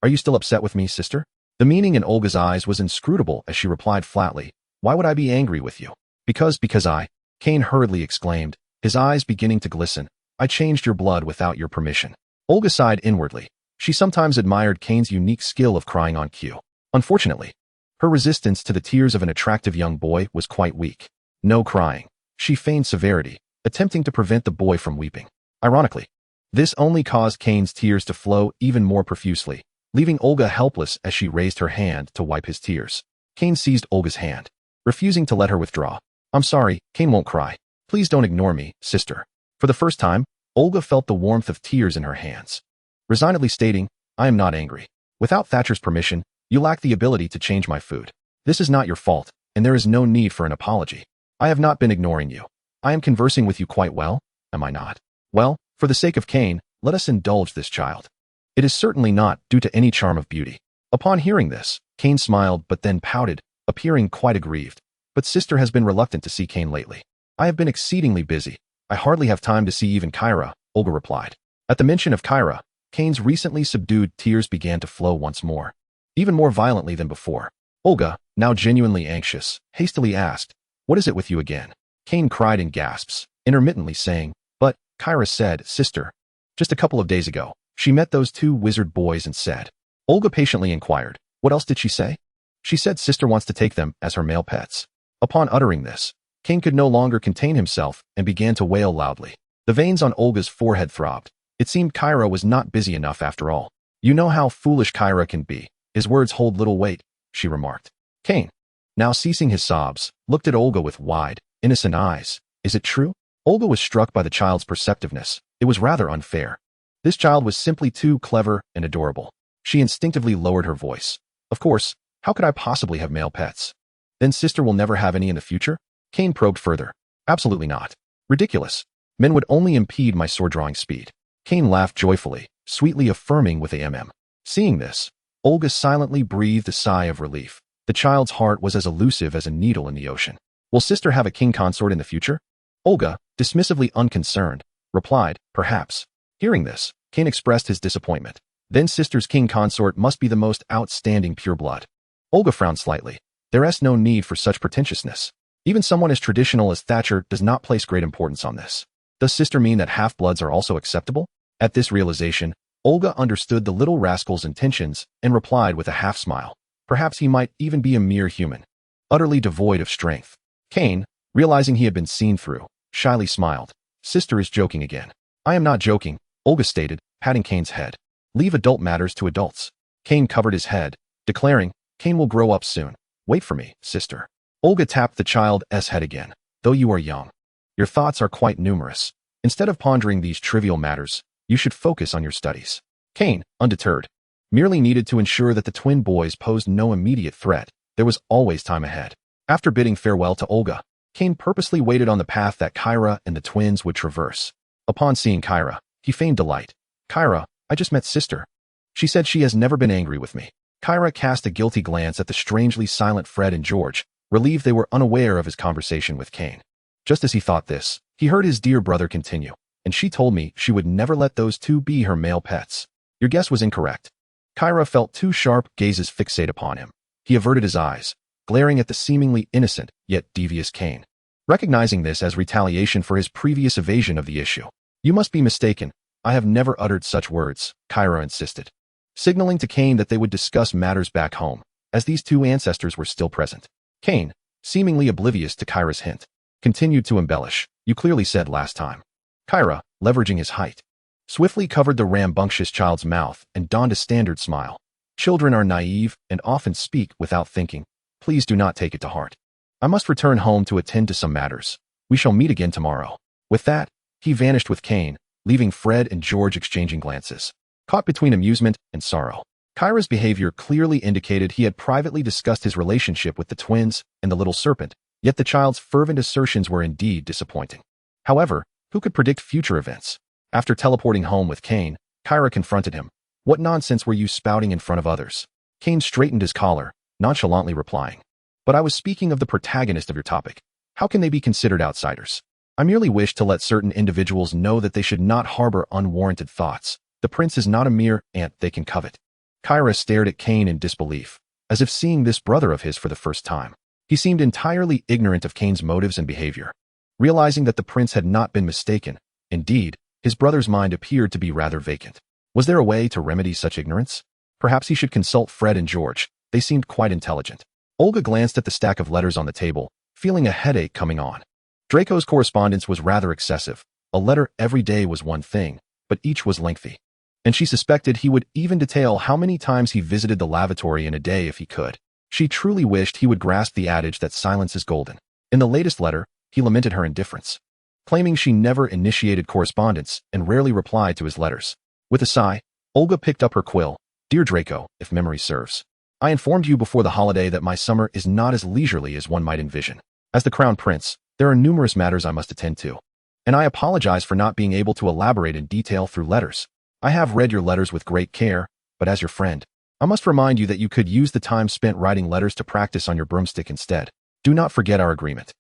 "Are you still upset with me, sister?" The meaning in Olga's eyes was inscrutable as she replied flatly, "Why would I be angry with you?" Because Cain hurriedly exclaimed, his eyes beginning to glisten, "I changed your blood without your permission." Olga sighed inwardly. She sometimes admired Cain's unique skill of crying on cue. Unfortunately, her resistance to the tears of an attractive young boy was quite weak. No crying. She feigned severity, attempting to prevent the boy from weeping. Ironically, this only caused Cain's tears to flow even more profusely, leaving Olga helpless as she raised her hand to wipe his tears. Cain seized Olga's hand, refusing to let her withdraw. "I'm sorry, Cain won't cry. Please don't ignore me, sister." For the first time, Olga felt the warmth of tears in her hands, resignedly stating, "I am not angry. Without Thatcher's permission, you lack the ability to change my food. This is not your fault, and there is no need for an apology. I have not been ignoring you. I am conversing with you quite well, am I not? Well, for the sake of Cain, let us indulge this child. It is certainly not due to any charm of beauty." Upon hearing this, Cain smiled but then pouted, appearing quite aggrieved. "But sister has been reluctant to see Cain lately. I have been exceedingly busy. I hardly have time to see even Kyra," Olga replied. At the mention of Kyra, Cain's recently subdued tears began to flow once more, even more violently than before. Olga, now genuinely anxious, hastily asked, "What is it with you again?" Cain cried in gasps, intermittently saying, "But," Kyra said, "sister, just a couple of days ago, she met those two wizard boys and said." Olga patiently inquired, "What else did she say?" "She said sister wants to take them as her male pets." Upon uttering this, Cain could no longer contain himself and began to wail loudly. The veins on Olga's forehead throbbed. It seemed Kyra was not busy enough after all. "You know how foolish Kyra can be. His words hold little weight," she remarked. Cain, now ceasing his sobs, looked at Olga with wide, innocent eyes. "Is it true?" Olga was struck by the child's perceptiveness. It was rather unfair. This child was simply too clever and adorable. She instinctively lowered her voice. "Of course, how could I possibly have male pets?" "Then sister will never have any in the future?" Cain probed further. "Absolutely not. Ridiculous. Men would only impede my sword-drawing speed." Cain laughed joyfully, sweetly affirming with a Seeing this, Olga silently breathed a sigh of relief. The child's heart was as elusive as a needle in the ocean. "Will sister have a king consort in the future?" Olga, dismissively unconcerned, replied, "Perhaps." Hearing this, Cain expressed his disappointment. "Then sister's king consort must be the most outstanding pureblood." Olga frowned slightly. "There is no need for such pretentiousness. Even someone as traditional as Thatcher does not place great importance on this. Does sister mean that half-bloods are also acceptable?" At this realization, Olga understood the little rascal's intentions and replied with a half-smile. Perhaps he might even be a mere human, utterly devoid of strength. Cain, realizing he had been seen through, shyly smiled. "Sister is joking again." "I am not joking," Olga stated, patting Cain's head. "Leave adult matters to adults." Cain covered his head, declaring, "Cain will grow up soon. Wait for me, sister." Olga tapped the child's head again. "Though you are young, your thoughts are quite numerous. Instead of pondering these trivial matters, you should focus on your studies." Cain, undeterred, merely needed to ensure that the twin boys posed no immediate threat. There was always time ahead. After bidding farewell to Olga, Cain purposely waited on the path that Kyra and the twins would traverse. Upon seeing Kyra, he feigned delight. "Kyra, I just met sister. She said she has never been angry with me." Kyra cast a guilty glance at the strangely silent Fred and George, relieved they were unaware of his conversation with Cain. Just as he thought this, he heard his dear brother continue, "And she told me she would never let those two be her male pets." Your guess was incorrect. Kyra felt two sharp gazes fixate upon him. He averted his eyes, glaring at the seemingly innocent yet devious Cain, recognizing this as retaliation for his previous evasion of the issue. "You must be mistaken. I have never uttered such words," Kyra insisted, signaling to Cain that they would discuss matters back home, as these two ancestors were still present. Cain, seemingly oblivious to Kyra's hint, continued to embellish. "You clearly said last time." Kyra, leveraging his height, swiftly covered the rambunctious child's mouth and donned a standard smile. "Children are naive and often speak without thinking. Please do not take it to heart. I must return home to attend to some matters. We shall meet again tomorrow." With that, he vanished with Cain, leaving Fred and George exchanging glances, caught between amusement and sorrow. Kyra's behavior clearly indicated he had privately discussed his relationship with the twins and the little serpent, yet the child's fervent assertions were indeed disappointing. However, who could predict future events? After teleporting home with Cain, Kyra confronted him. "What nonsense were you spouting in front of others?" Cain straightened his collar, nonchalantly replying, "But I was speaking of the protagonist of your topic. How can they be considered outsiders?" I merely wish to let certain individuals know that they should not harbor unwarranted thoughts. The prince is not a mere ant they can covet. Kyra stared at Cain in disbelief, as if seeing this brother of his for the first time. He seemed entirely ignorant of Cain's motives and behavior. Realizing that the prince had not been mistaken, indeed, his brother's mind appeared to be rather vacant. Was there a way to remedy such ignorance? Perhaps he should consult Fred and George. They seemed quite intelligent. Olga glanced at the stack of letters on the table, feeling a headache coming on. Draco's correspondence was rather excessive. A letter every day was one thing, but each was lengthy. And she suspected he would even detail how many times he visited the lavatory in a day if he could. She truly wished he would grasp the adage that silence is golden. In the latest letter, he lamented her indifference, claiming she never initiated correspondence and rarely replied to his letters. With a sigh, Olga picked up her quill. Dear Draco, if memory serves, I informed you before the holiday that my summer is not as leisurely as one might envision. As the crown prince, there are numerous matters I must attend to, and I apologize for not being able to elaborate in detail through letters. I have read your letters with great care, but as your friend, I must remind you that you could use the time spent writing letters to practice on your broomstick instead. Do not forget our agreement.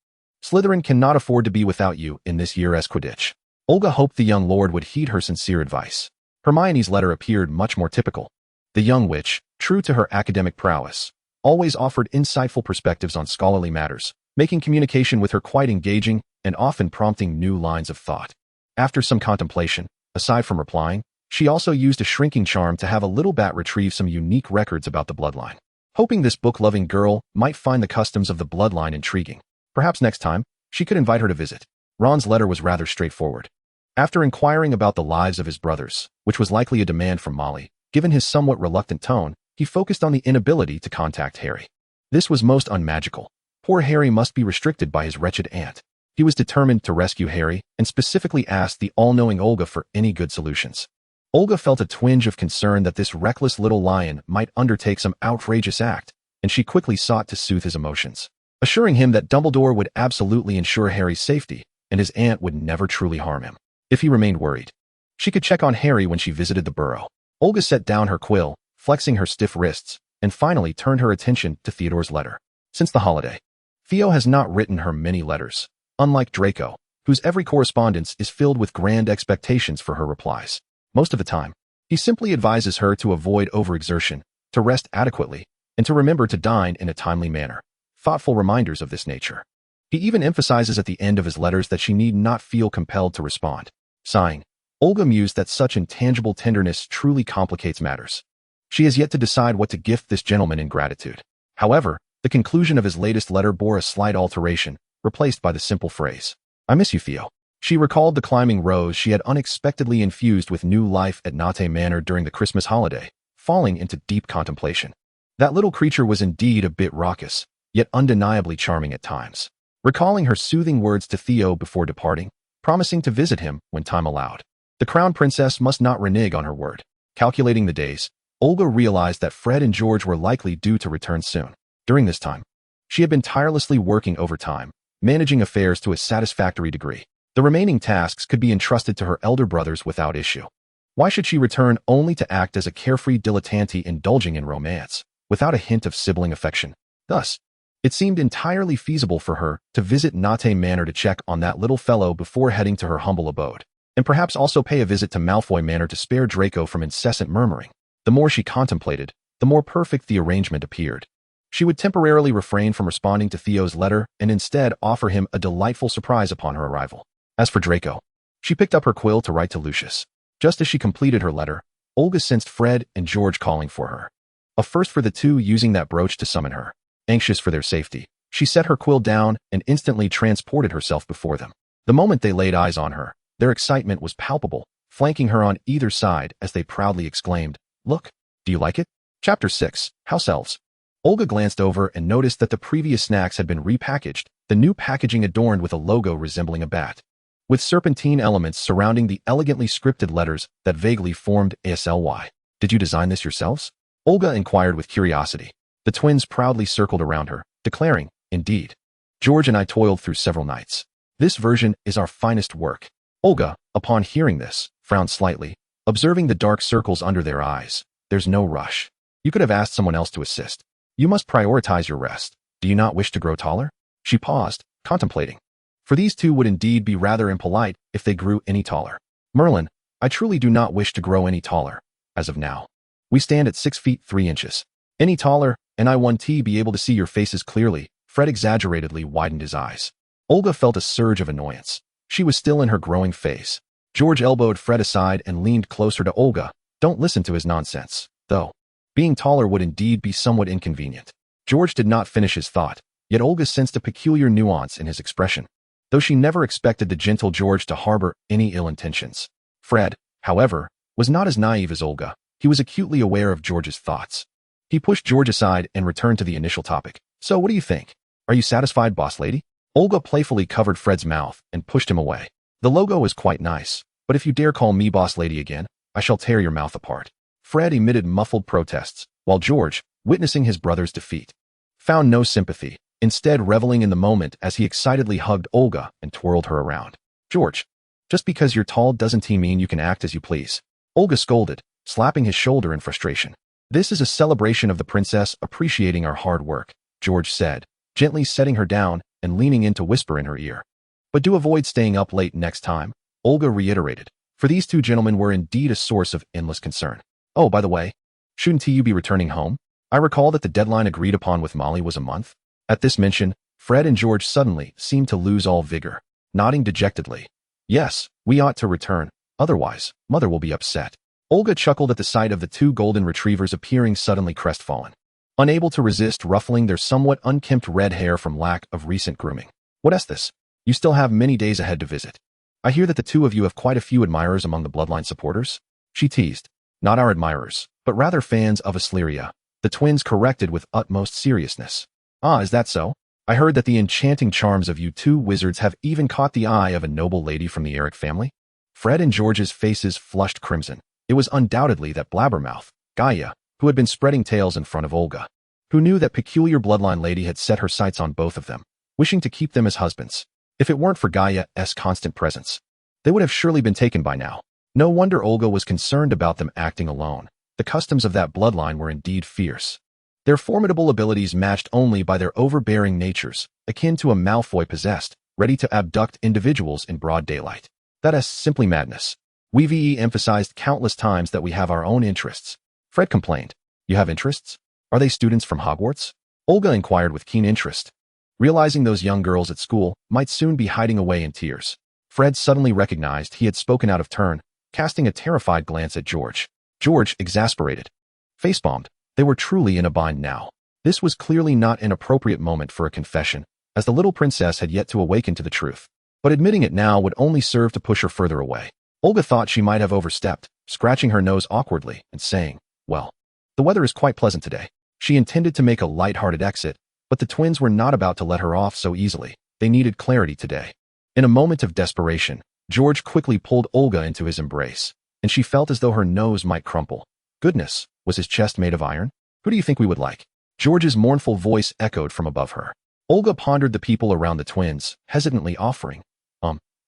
Slytherin cannot afford to be without you in this year's Quidditch. Olga hoped the young lord would heed her sincere advice. Hermione's letter appeared much more typical. The young witch, true to her academic prowess, always offered insightful perspectives on scholarly matters, making communication with her quite engaging and often prompting new lines of thought. After some contemplation, aside from replying, she also used a shrinking charm to have a little bat retrieve some unique records about the bloodline, hoping this book-loving girl might find the customs of the bloodline intriguing. Perhaps next time, she could invite her to visit. Ron's letter was rather straightforward. After inquiring about the lives of his brothers, which was likely a demand from Molly, given his somewhat reluctant tone, he focused on the inability to contact Harry. This was most unmagical. Poor Harry must be restricted by his wretched aunt. He was determined to rescue Harry and specifically asked the all-knowing Olga for any good solutions. Olga felt a twinge of concern that this reckless little lion might undertake some outrageous act, and she quickly sought to soothe his emotions, assuring him that Dumbledore would absolutely ensure Harry's safety, and his aunt would never truly harm him. If he remained worried, she could check on Harry when she visited the burrow. Olga set down her quill, flexing her stiff wrists, and finally turned her attention to Theodore's letter. Since the holiday, Theo has not written her many letters, unlike Draco, whose every correspondence is filled with grand expectations for her replies. Most of the time, he simply advises her to avoid overexertion, to rest adequately, and to remember to dine in a timely manner. Thoughtful reminders of this nature. He even emphasizes at the end of his letters that she need not feel compelled to respond. Sighing, Olga mused that such intangible tenderness truly complicates matters. She has yet to decide what to gift this gentleman in gratitude. However, the conclusion of his latest letter bore a slight alteration, replaced by the simple phrase, I miss you, Theo. She recalled the climbing rose she had unexpectedly infused with new life at Nate Manor during the Christmas holiday, falling into deep contemplation. That little creature was indeed a bit raucous, yet undeniably charming at times. Recalling her soothing words to Theo before departing, promising to visit him when time allowed, the crown princess must not renege on her word. Calculating the days, Olga realized that Fred and George were likely due to return soon. During this time, she had been tirelessly working overtime, managing affairs to a satisfactory degree. The remaining tasks could be entrusted to her elder brothers without issue. Why should she return only to act as a carefree dilettante indulging in romance, without a hint of sibling affection? Thus, it seemed entirely feasible for her to visit Nate Manor to check on that little fellow before heading to her humble abode, and perhaps also pay a visit to Malfoy Manor to spare Draco from incessant murmuring. The more she contemplated, the more perfect the arrangement appeared. She would temporarily refrain from responding to Theo's letter and instead offer him a delightful surprise upon her arrival. As for Draco, she picked up her quill to write to Lucius. Just as she completed her letter, Olga sensed Fred and George calling for her. A first for the two using that brooch to summon her. Anxious for their safety, she set her quill down and instantly transported herself before them. The moment they laid eyes on her, their excitement was palpable, flanking her on either side as they proudly exclaimed, Look, do you like it? Chapter 6, House Elves. Olga glanced over and noticed that the previous snacks had been repackaged, the new packaging adorned with a logo resembling a bat, with serpentine elements surrounding the elegantly scripted letters that vaguely formed ASLY. Did you design this yourselves? Olga inquired with curiosity. The twins proudly circled around her, declaring, Indeed. George and I toiled through several nights. This version is our finest work. Olga, upon hearing this, frowned slightly, observing the dark circles under their eyes. There's no rush. You could have asked someone else to assist. You must prioritize your rest. Do you not wish to grow taller? She paused, contemplating. for these two would indeed be rather impolite if they grew any taller. Merlin, I truly do not wish to grow any taller, as of now. We stand at 6 feet 3 inches. Any taller, and I want to be able to see your faces clearly. Fred exaggeratedly widened his eyes. Olga felt a surge of annoyance. She was still in her growing phase. George elbowed Fred aside and leaned closer to Olga. Don't listen to his nonsense, though. Being taller would indeed be somewhat inconvenient. George did not finish his thought, yet Olga sensed a peculiar nuance in his expression, though she never expected the gentle George to harbor any ill intentions. Fred, however, was not as naive as Olga. He was acutely aware of George's thoughts. He pushed George aside and returned to the initial topic. So what do you think? Are you satisfied, boss lady? Olga playfully covered Fred's mouth and pushed him away. The logo is quite nice, but if you dare call me boss lady again, I shall tear your mouth apart. Fred emitted muffled protests, while George, witnessing his brother's defeat, found no sympathy, instead reveling in the moment as he excitedly hugged Olga and twirled her around. George, just because you're tall doesn't mean you can act as you please. Olga scolded, slapping his shoulder in frustration. This is a celebration of the princess appreciating our hard work, George said, gently setting her down and leaning in to whisper in her ear. But do avoid staying up late next time, Olga reiterated, for these two gentlemen were indeed a source of endless concern. Oh, by the way, shouldn't you be returning home? I recall that the deadline agreed upon with Molly was a month. At this mention, Fred and George suddenly seemed to lose all vigor, nodding dejectedly. Yes, we ought to return, otherwise, Mother will be upset. Olga chuckled at the sight of the two golden retrievers appearing suddenly crestfallen, unable to resist ruffling their somewhat unkempt red hair from lack of recent grooming. What's this? You still have many days ahead to visit. I hear that the two of you have quite a few admirers among the bloodline supporters? She teased. Not our admirers, but rather fans of Aslyria. The twins corrected with utmost seriousness. Ah, is that so? I heard that the enchanting charms of you two wizards have even caught the eye of a noble lady from the Eric family. Fred and George's faces flushed crimson. It was undoubtedly that blabbermouth, Gaia, who had been spreading tales in front of Olga, who knew that peculiar bloodline lady had set her sights on both of them, wishing to keep them as husbands. If it weren't for Gaia's constant presence, they would have surely been taken by now. No wonder Olga was concerned about them acting alone. The customs of that bloodline were indeed fierce. Their formidable abilities matched only by their overbearing natures, akin to a Malfoy possessed, ready to abduct individuals in broad daylight. That is simply madness. We've emphasized countless times that we have our own interests. Fred complained. You have interests? Are they students from Hogwarts? Olga inquired with keen interest, realizing those young girls at school might soon be hiding away in tears. Fred suddenly recognized he had spoken out of turn, casting a terrified glance at George. George, exasperated, face-bombed. They were truly in a bind now. This was clearly not an appropriate moment for a confession, as the little princess had yet to awaken to the truth. But admitting it now would only serve to push her further away. Olga thought she might have overstepped, scratching her nose awkwardly and saying, well, the weather is quite pleasant today. She intended to make a light-hearted exit, but the twins were not about to let her off so easily. They needed clarity today. In a moment of desperation, George quickly pulled Olga into his embrace, and she felt as though her nose might crumple. Goodness, was his chest made of iron? Who do you think we would like? George's mournful voice echoed from above her. Olga pondered the people around the twins, hesitantly offering,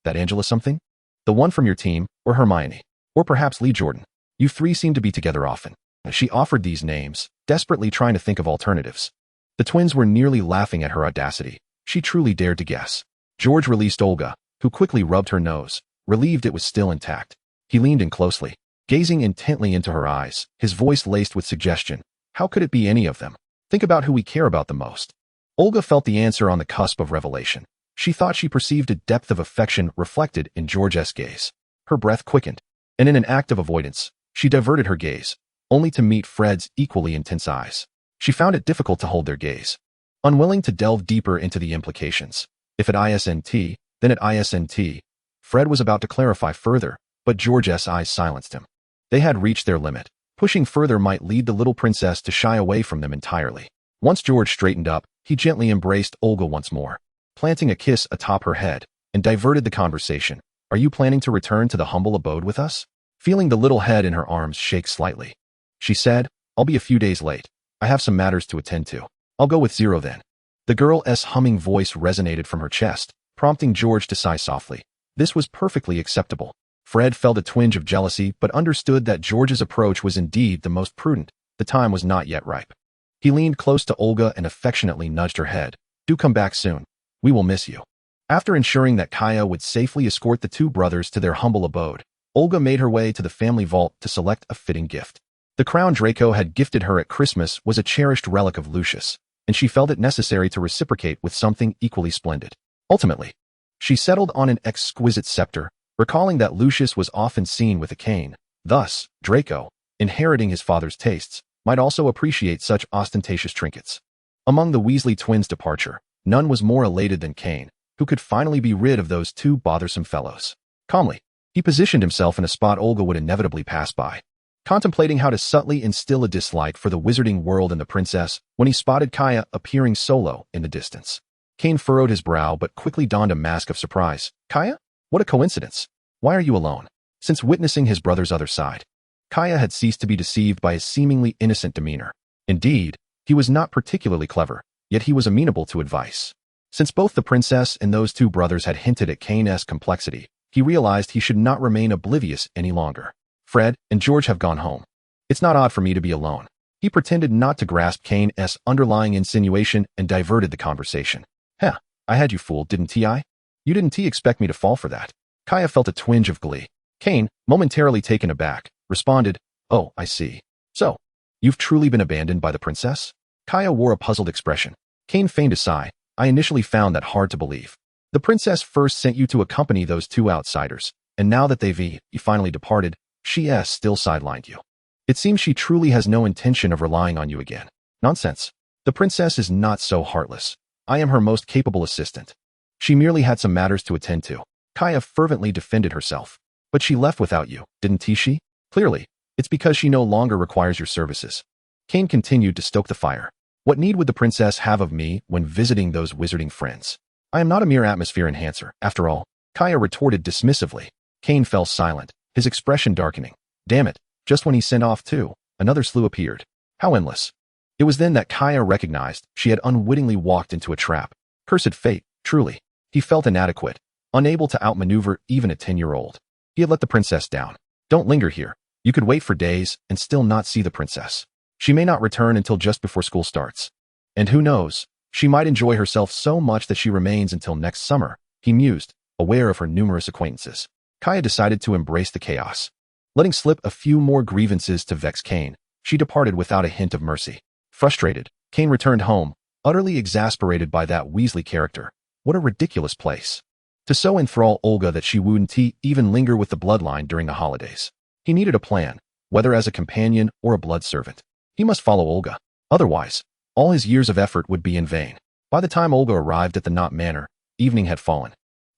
that Angela something? The one from your team, or Hermione, or perhaps Lee Jordan. You three seem to be together often. She offered these names, desperately trying to think of alternatives. The twins were nearly laughing at her audacity. She truly dared to guess. George released Olga, who quickly rubbed her nose, relieved it was still intact. He leaned in closely, gazing intently into her eyes, his voice laced with suggestion. How could it be any of them? Think about who we care about the most. Olga felt the answer on the cusp of revelation. She thought she perceived a depth of affection reflected in George's gaze. Her breath quickened, and in an act of avoidance, she diverted her gaze, only to meet Fred's equally intense eyes. She found it difficult to hold their gaze, unwilling to delve deeper into the implications. If at ISNT, then at ISNT. Fred was about to clarify further, but George's eyes silenced him. They had reached their limit. Pushing further might lead the little princess to shy away from them entirely. Once George straightened up, he gently embraced Olga once more, planting a kiss atop her head, and diverted the conversation. Are you planning to return to the humble abode with us? Feeling the little head in her arms shake slightly, she said, I'll be a few days late. I have some matters to attend to. I'll go with Zero then. The girl's humming voice resonated from her chest, prompting George to sigh softly. This was perfectly acceptable. Fred felt a twinge of jealousy but understood that George's approach was indeed the most prudent. The time was not yet ripe. He leaned close to Olga and affectionately nudged her head. Do come back soon. We will miss you. After ensuring that Kaya would safely escort the two brothers to their humble abode, Olga made her way to the family vault to select a fitting gift. The crown Draco had gifted her at Christmas was a cherished relic of Lucius, and she felt it necessary to reciprocate with something equally splendid. Ultimately, she settled on an exquisite scepter, recalling that Lucius was often seen with a cane. Thus, Draco, inheriting his father's tastes, might also appreciate such ostentatious trinkets. Among the Weasley twins' departure, none was more elated than Kane, who could finally be rid of those two bothersome fellows. Calmly, he positioned himself in a spot Olga would inevitably pass by, contemplating how to subtly instill a dislike for the wizarding world and the princess when he spotted Kaya appearing solo in the distance. Kane furrowed his brow but quickly donned a mask of surprise. Kaya? What a coincidence. Why are you alone? Since witnessing his brother's other side, Kaya had ceased to be deceived by his seemingly innocent demeanor. Indeed, he was not particularly clever, yet he was amenable to advice. Since both the princess and those two brothers had hinted at Kane's complexity, he realized he should not remain oblivious any longer. Fred and George have gone home. It's not odd for me to be alone. He pretended not to grasp Kane's underlying insinuation and diverted the conversation. Heh, I had you fooled, didn't I? You didn't expect me to fall for that. Kaya felt a twinge of glee. Kane, momentarily taken aback, responded, Oh, I see. So, you've truly been abandoned by the princess? Kaya wore a puzzled expression. Kane feigned a sigh. I initially found that hard to believe. The princess first sent you to accompany those two outsiders, and now that they've finally departed, she still sidelined you. It seems she truly has no intention of relying on you again. Nonsense. The princess is not so heartless. I am her most capable assistant. She merely had some matters to attend to. Kaya fervently defended herself. But she left without you, didn't she? Clearly, it's because she no longer requires your services. Kane continued to stoke the fire. What need would the princess have of me when visiting those wizarding friends? I am not a mere atmosphere enhancer, after all, Kaya retorted dismissively. Kane fell silent, his expression darkening. Damn it, just when he sent off too, another slew appeared. How endless. It was then that Kaya recognized she had unwittingly walked into a trap. Cursed fate, truly. He felt inadequate, unable to outmaneuver even a 10-year-old. He had let the princess down. Don't linger here. You could wait for days and still not see the princess. She may not return until just before school starts. And who knows, she might enjoy herself so much that she remains until next summer, he mused, aware of her numerous acquaintances. Kaya decided to embrace the chaos. Letting slip a few more grievances to vex Kane, she departed without a hint of mercy. Frustrated, Kane returned home, utterly exasperated by that Weasley character. What a ridiculous place. To so enthrall Olga that she wouldn't even linger with the bloodline during the holidays. He needed a plan, whether as a companion or a blood servant. He must follow Olga. Otherwise, all his years of effort would be in vain. By the time Olga arrived at the Knot Manor, evening had fallen,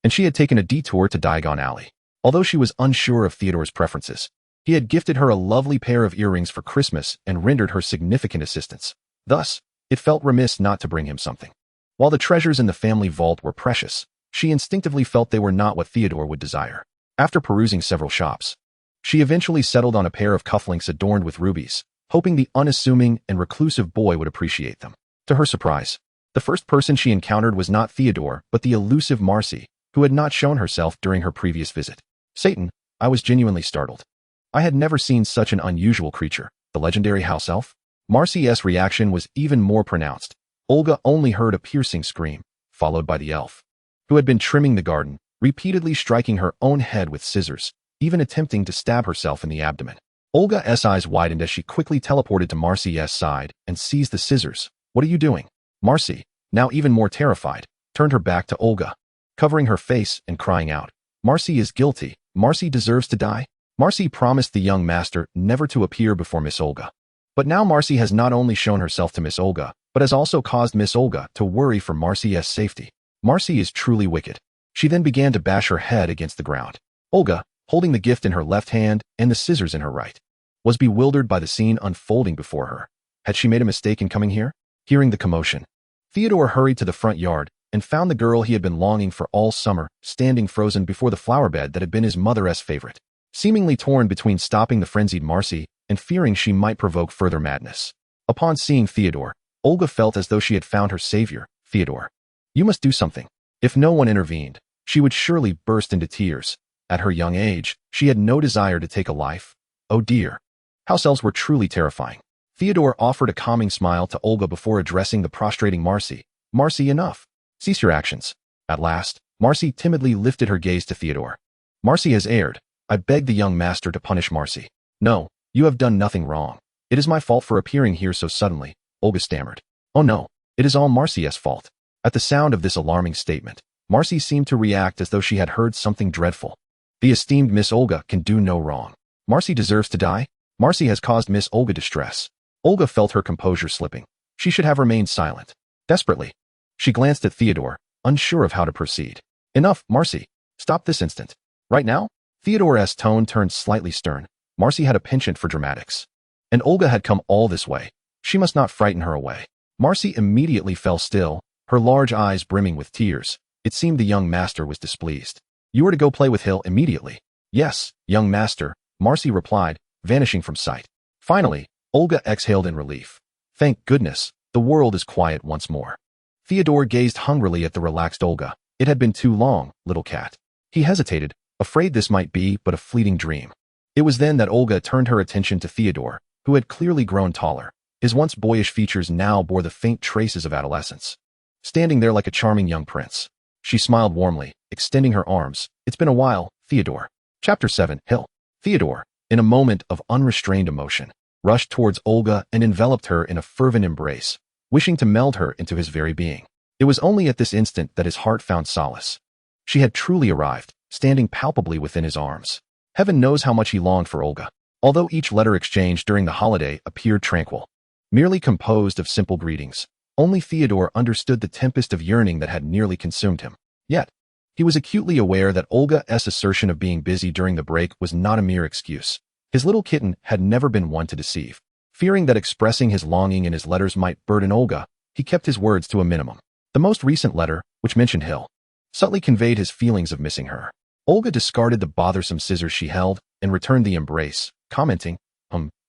and she had taken a detour to Diagon Alley. Although she was unsure of Theodore's preferences, he had gifted her a lovely pair of earrings for Christmas and rendered her significant assistance. Thus, it felt remiss not to bring him something. While the treasures in the family vault were precious, she instinctively felt they were not what Theodore would desire. After perusing several shops, she eventually settled on a pair of cufflinks adorned with rubies, hoping the unassuming and reclusive boy would appreciate them. To her surprise, the first person she encountered was not Theodore, but the elusive Marcy, who had not shown herself during her previous visit. Satan, I was genuinely startled. I had never seen such an unusual creature, the legendary house elf. Marcy's reaction was even more pronounced. Olga only heard a piercing scream, followed by the elf, who had been trimming the garden, repeatedly striking her own head with scissors, even attempting to stab herself in the abdomen. Olga's eyes widened as she quickly teleported to Marcy's side and seized the scissors. What are you doing? Marcy, now even more terrified, turned her back to Olga, covering her face and crying out. Marcy is guilty. Marcy deserves to die. Marcy promised the young master never to appear before Miss Olga. But now Marcy has not only shown herself to Miss Olga, but has also caused Miss Olga to worry for Marcy's safety. Marcy is truly wicked. She then began to bash her head against the ground. Olga, holding the gift in her left hand and the scissors in her right, was bewildered by the scene unfolding before her. Had she made a mistake in coming here? Hearing the commotion, Theodore hurried to the front yard and found the girl he had been longing for all summer, standing frozen before the flower bed that had been his mother's favorite. Seemingly torn between stopping the frenzied Marcy and fearing she might provoke further madness. Upon seeing Theodore, Olga felt as though she had found her savior. Theodore, you must do something. If no one intervened, she would surely burst into tears. At her young age, she had no desire to take a life. Oh dear. House elves were truly terrifying. Theodore offered a calming smile to Olga before addressing the prostrating Marcy. Marcy, enough. Cease your actions. At last, Marcy timidly lifted her gaze to Theodore. Marcy has erred. I beg the young master to punish Marcy. No, you have done nothing wrong. It is my fault for appearing here so suddenly, Olga stammered. Oh no, it is all Marcy's fault. At the sound of this alarming statement, Marcy seemed to react as though she had heard something dreadful. The esteemed Miss Olga can do no wrong. Marcy deserves to die? Marcy has caused Miss Olga distress. Olga felt her composure slipping. She should have remained silent. Desperately, she glanced at Theodore, unsure of how to proceed. Enough, Marcy. Stop this instant. Right now? Theodore's tone turned slightly stern. Marcy had a penchant for dramatics. And Olga had come all this way. She must not frighten her away. Marcy immediately fell still, her large eyes brimming with tears. It seemed the young master was displeased. You were to go play with Hill immediately. Yes, young master, Marcy replied, vanishing from sight. Finally, Olga exhaled in relief. Thank goodness, the world is quiet once more. Theodore gazed hungrily at the relaxed Olga. It had been too long, little cat. He hesitated, afraid this might be but a fleeting dream. It was then that Olga turned her attention to Theodore, who had clearly grown taller. His once boyish features now bore the faint traces of adolescence. Standing there like a charming young prince, she smiled warmly, extending her arms. It's been a while, Theodore. Chapter 7, Hill. Theodore, in a moment of unrestrained emotion, rushed towards Olga and enveloped her in a fervent embrace, wishing to meld her into his very being. It was only at this instant that his heart found solace. She had truly arrived, standing palpably within his arms. Heaven knows how much he longed for Olga, although each letter exchanged during the holiday appeared tranquil, merely composed of simple greetings. Only Theodore understood the tempest of yearning that had nearly consumed him. Yet, he was acutely aware that Olga's assertion of being busy during the break was not a mere excuse. His little kitten had never been one to deceive. Fearing that expressing his longing in his letters might burden Olga, he kept his words to a minimum. The most recent letter, which mentioned Hill, subtly conveyed his feelings of missing her. Olga discarded the bothersome scissors she held and returned the embrace, commenting,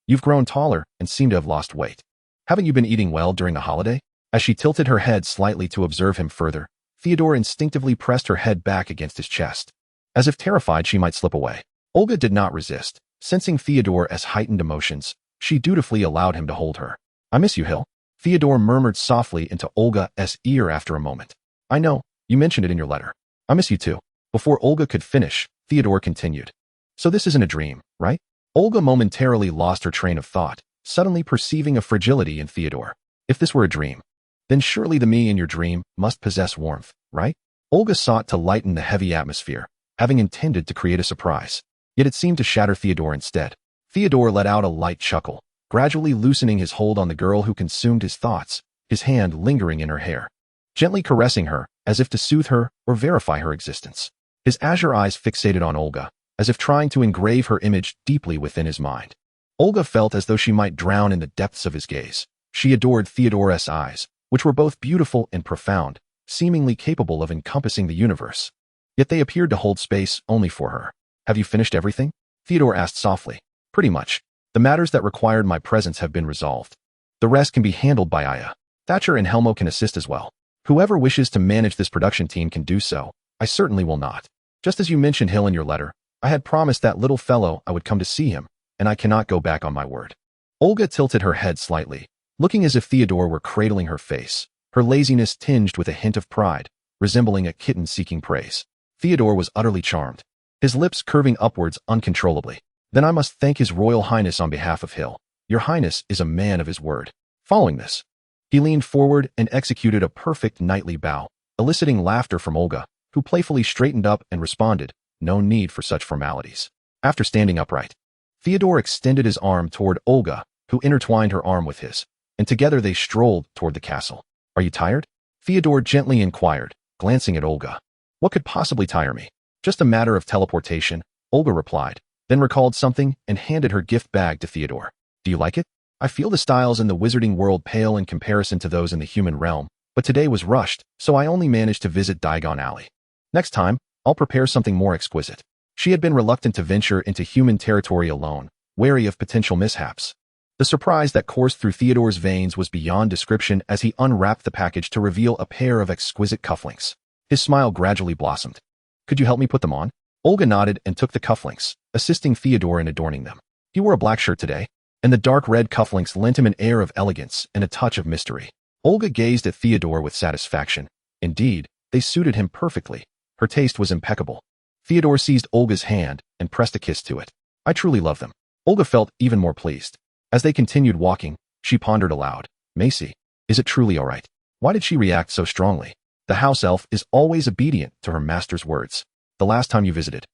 You've grown taller and seem to have lost weight. Haven't you been eating well during the holiday? As she tilted her head slightly to observe him further, Theodore instinctively pressed her head back against his chest, as if terrified she might slip away. Olga did not resist. Sensing Theodore's heightened emotions, she dutifully allowed him to hold her. I miss you, Hill. Theodore murmured softly into Olga's ear after a moment. I know, you mentioned it in your letter. I miss you too. Before Olga could finish, Theodore continued. So this isn't a dream, right? Olga momentarily lost her train of thought, suddenly perceiving a fragility in Theodore. If this were a dream, then surely the me in your dream must possess warmth, right? Olga sought to lighten the heavy atmosphere, having intended to create a surprise. Yet it seemed to shatter Theodore instead. Theodore let out a light chuckle, gradually loosening his hold on the girl who consumed his thoughts, his hand lingering in her hair, gently caressing her, as if to soothe her or verify her existence. His azure eyes fixated on Olga, as if trying to engrave her image deeply within his mind. Olga felt as though she might drown in the depths of his gaze. She adored Theodore's eyes, which were both beautiful and profound, seemingly capable of encompassing the universe. Yet they appeared to hold space only for her. Have you finished everything? Theodore asked softly. Pretty much. The matters that required my presence have been resolved. The rest can be handled by Aya. Thatcher and Helmo can assist as well. Whoever wishes to manage this production team can do so. I certainly will not. Just as you mentioned Hill in your letter, I had promised that little fellow I would come to see him, and I cannot go back on my word. Olga tilted her head slightly, looking as if Theodore were cradling her face, her laziness tinged with a hint of pride, resembling a kitten seeking praise. Theodore was utterly charmed, his lips curving upwards uncontrollably. Then I must thank His Royal Highness on behalf of Hill. Your Highness is a man of his word. Following this, he leaned forward and executed a perfect knightly bow, eliciting laughter from Olga, who playfully straightened up and responded, no need for such formalities. After standing upright, Theodore extended his arm toward Olga, who intertwined her arm with his, and together they strolled toward the castle. Are you tired? Theodore gently inquired, glancing at Olga. What could possibly tire me? Just a matter of teleportation, Olga replied, then recalled something and handed her gift bag to Theodore. Do you like it? I feel the styles in the wizarding world pale in comparison to those in the human realm, but today was rushed, so I only managed to visit Diagon Alley. Next time, I'll prepare something more exquisite. She had been reluctant to venture into human territory alone, wary of potential mishaps. The surprise that coursed through Theodore's veins was beyond description as he unwrapped the package to reveal a pair of exquisite cufflinks. His smile gradually blossomed. Could you help me put them on? Olga nodded and took the cufflinks, assisting Theodore in adorning them. He wore a black shirt today, and the dark red cufflinks lent him an air of elegance and a touch of mystery. Olga gazed at Theodore with satisfaction. Indeed, they suited him perfectly. Her taste was impeccable. Theodore seized Olga's hand and pressed a kiss to it. I truly love them. Olga felt even more pleased. As they continued walking, she pondered aloud. Macy, is it truly all right? Why did she react so strongly? The house elf is always obedient to her master's words. The last time you visited,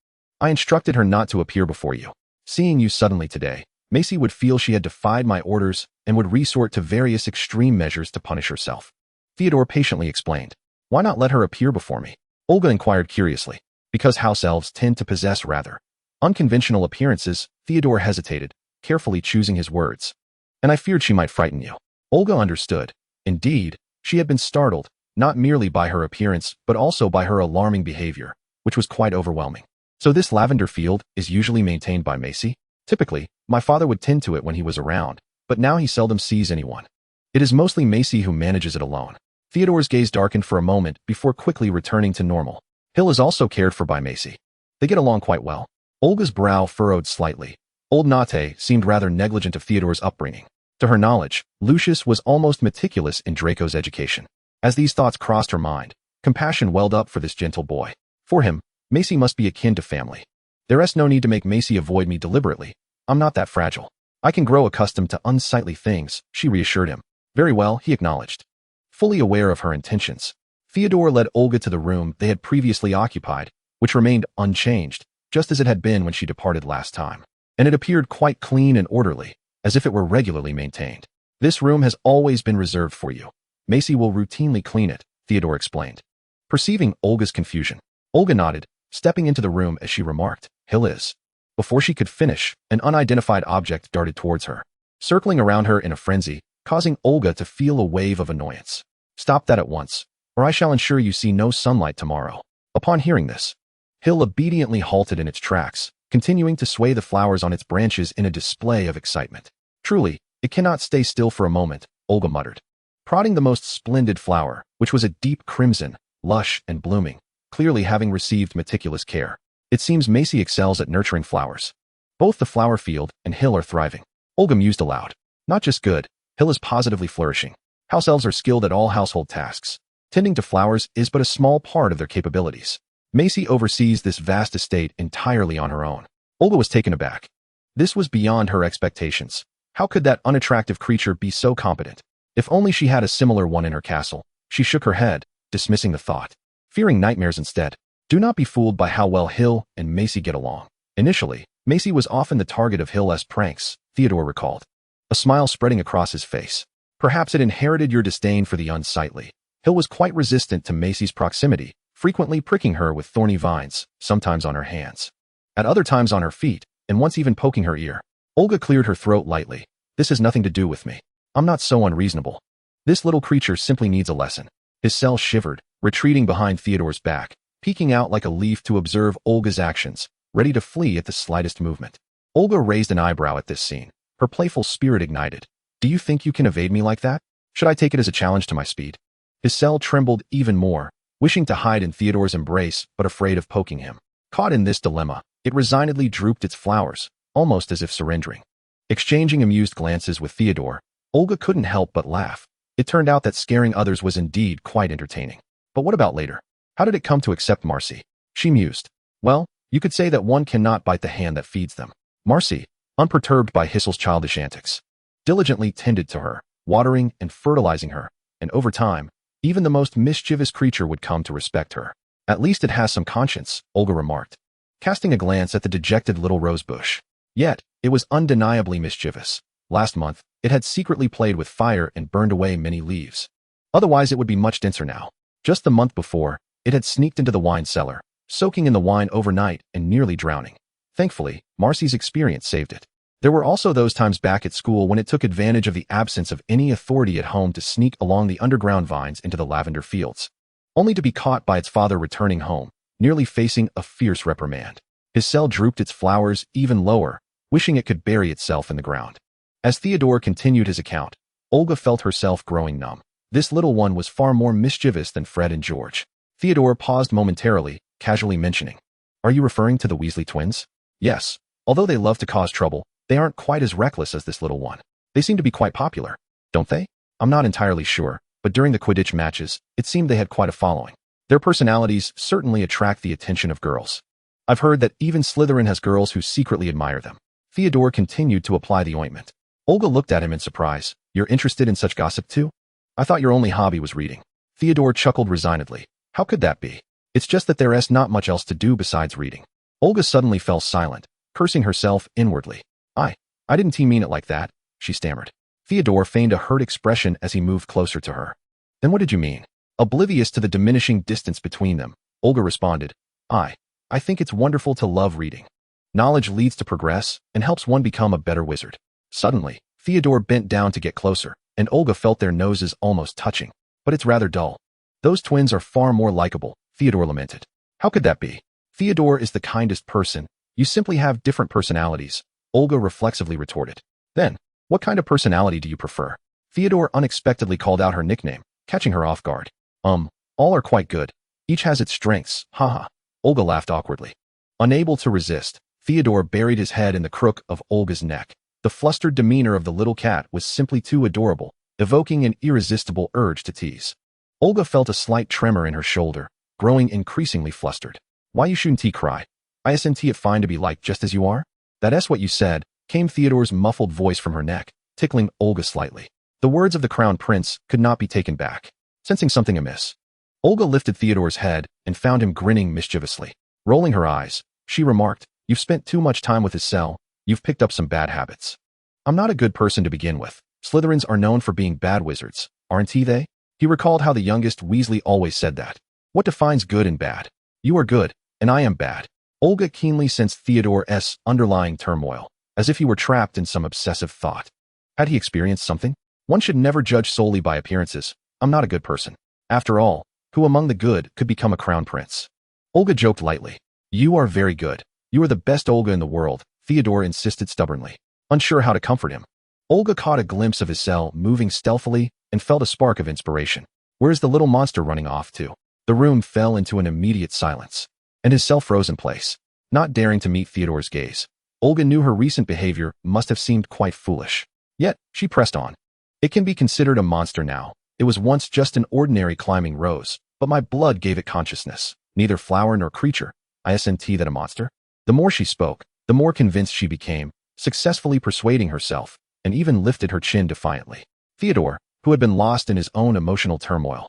I instructed her not to appear before you. Seeing you suddenly today, Macy would feel she had defied my orders and would resort to various extreme measures to punish herself. Theodore patiently explained. Why not let her appear before me? Olga inquired curiously. Because house elves tend to possess rather unconventional appearances, Theodore hesitated, carefully choosing his words. And I feared she might frighten you. Olga understood. Indeed, she had been startled, not merely by her appearance, but also by her alarming behavior, which was quite overwhelming. So this lavender field is usually maintained by Macy? Typically, my father would tend to it when he was around, but now he seldom sees anyone. It is mostly Macy who manages it alone. Theodore's gaze darkened for a moment before quickly returning to normal. Hill is also cared for by Macy. They get along quite well. Olga's brow furrowed slightly. Old Nate seemed rather negligent of Theodore's upbringing. To her knowledge, Lucius was almost meticulous in Draco's education. As these thoughts crossed her mind, compassion welled up for this gentle boy. For him, Macy must be akin to family. There's no need to make Macy avoid me deliberately. I'm not that fragile. I can grow accustomed to unsightly things, she reassured him. Very well, he acknowledged. Fully aware of her intentions, Theodore led Olga to the room they had previously occupied, which remained unchanged, just as it had been when she departed last time. And it appeared quite clean and orderly, as if it were regularly maintained. This room has always been reserved for you. Macy will routinely clean it, Theodore explained. Perceiving Olga's confusion, Olga nodded, stepping into the room as she remarked, Hill is. Before she could finish, an unidentified object darted towards her, circling around her in a frenzy, causing Olga to feel a wave of annoyance. Stop that at once, or I shall ensure you see no sunlight tomorrow. Upon hearing this, Hill obediently halted in its tracks, continuing to sway the flowers on its branches in a display of excitement. Truly, it cannot stay still for a moment, Olga muttered. Prodding the most splendid flower, which was a deep crimson, lush and blooming, clearly having received meticulous care. It seems Macy excels at nurturing flowers. Both the flower field and Hill are thriving. Olga mused aloud. Not just good, Hill is positively flourishing. House elves are skilled at all household tasks. Tending to flowers is but a small part of their capabilities. Macy oversees this vast estate entirely on her own. Olga was taken aback. This was beyond her expectations. How could that unattractive creature be so competent? If only she had a similar one in her castle. She shook her head, dismissing the thought. Fearing nightmares instead. Do not be fooled by how well Hill and Macy get along. Initially, Macy was often the target of Hill's pranks, Theodore recalled. A smile spreading across his face. Perhaps it inherited your disdain for the unsightly. Hill was quite resistant to Macy's proximity, frequently pricking her with thorny vines, sometimes on her hands, at other times on her feet, and once even poking her ear. Olga cleared her throat lightly. This has nothing to do with me. I'm not so unreasonable. This little creature simply needs a lesson. His cell shivered, retreating behind Theodore's back, peeking out like a leaf to observe Olga's actions, ready to flee at the slightest movement. Olga raised an eyebrow at this scene. Her playful spirit ignited. Do you think you can evade me like that? Should I take it as a challenge to my speed? His cell trembled even more, wishing to hide in Theodore's embrace but afraid of poking him. Caught in this dilemma, it resignedly drooped its flowers, almost as if surrendering. Exchanging amused glances with Theodore, Olga couldn't help but laugh. It turned out that scaring others was indeed quite entertaining. But what about later? How did it come to accept Marcy? She mused. Well, you could say that one cannot bite the hand that feeds them. Marcy, unperturbed by Hissel's childish antics, diligently tended to her, watering and fertilizing her, and over time, even the most mischievous creature would come to respect her. At least it has some conscience, Olga remarked, casting a glance at the dejected little rosebush. Yet, it was undeniably mischievous. Last month, it had secretly played with fire and burned away many leaves. Otherwise it would be much denser now. Just the month before, it had sneaked into the wine cellar, soaking in the wine overnight and nearly drowning. Thankfully, Marcy's experience saved it. There were also those times back at school when it took advantage of the absence of any authority at home to sneak along the underground vines into the lavender fields, only to be caught by its father returning home, nearly facing a fierce reprimand. His cell drooped its flowers even lower, wishing it could bury itself in the ground. As Theodore continued his account, Olga felt herself growing numb. This little one was far more mischievous than Fred and George. Theodore paused momentarily, casually mentioning, "Are you referring to the Weasley twins?" "Yes. Although they love to cause trouble, they aren't quite as reckless as this little one. They seem to be quite popular, don't they?" "I'm not entirely sure, but during the Quidditch matches, it seemed they had quite a following." Their personalities certainly attract the attention of girls. I've heard that even Slytherin has girls who secretly admire them. Theodore continued to apply the ointment. Olga looked at him in surprise. You're interested in such gossip too? I thought your only hobby was reading. Theodore chuckled resignedly. How could that be? It's just that there's not much else to do besides reading. Olga suddenly fell silent, cursing herself inwardly. I didn't mean it like that, she stammered. Theodore feigned a hurt expression as he moved closer to her. Then what did you mean? Oblivious to the diminishing distance between them, Olga responded. I think it's wonderful to love reading. Knowledge leads to progress and helps one become a better wizard. Suddenly, Theodore bent down to get closer, and Olga felt their noses almost touching. But it's rather dull. Those twins are far more likable, Theodore lamented. How could that be? Theodore is the kindest person. You simply have different personalities, Olga reflexively retorted. Then, what kind of personality do you prefer? Theodore unexpectedly called out her nickname, catching her off guard. All are quite good. Each has its strengths, haha. Olga laughed awkwardly. Unable to resist, Theodore buried his head in the crook of Olga's neck. The flustered demeanor of the little cat was simply too adorable, evoking an irresistible urge to tease. Olga felt a slight tremor in her shoulder, growing increasingly flustered. Why you shouldn't cry? Isn't it fine to be liked just as you are? That's what you said, came Theodore's muffled voice from her neck, tickling Olga slightly. The words of the crown prince could not be taken back. Sensing something amiss, Olga lifted Theodore's head and found him grinning mischievously. Rolling her eyes, she remarked, You've spent too much time with his cell. You've picked up some bad habits. I'm not a good person to begin with. Slytherins are known for being bad wizards, aren't they? He recalled how the youngest Weasley always said that. What defines good and bad? You are good, and I am bad. Olga keenly sensed Theodore's underlying turmoil, as if he were trapped in some obsessive thought. Had he experienced something? One should never judge solely by appearances. I'm not a good person. After all, who among the good could become a crown prince? Olga joked lightly. You are very good. You are the best Olga in the world, Theodore insisted stubbornly, unsure how to comfort him. Olga caught a glimpse of his cell moving stealthily and felt a spark of inspiration. Where's the little monster running off to? The room fell into an immediate silence, and his cell froze in place, not daring to meet Theodore's gaze. Olga knew her recent behavior must have seemed quite foolish. Yet, she pressed on. It can be considered a monster now. It was once just an ordinary climbing rose, but my blood gave it consciousness. Neither flower nor creature. Isn't that a monster? The more she spoke, the more convinced she became, successfully persuading herself, and even lifted her chin defiantly. Theodore, who had been lost in his own emotional turmoil,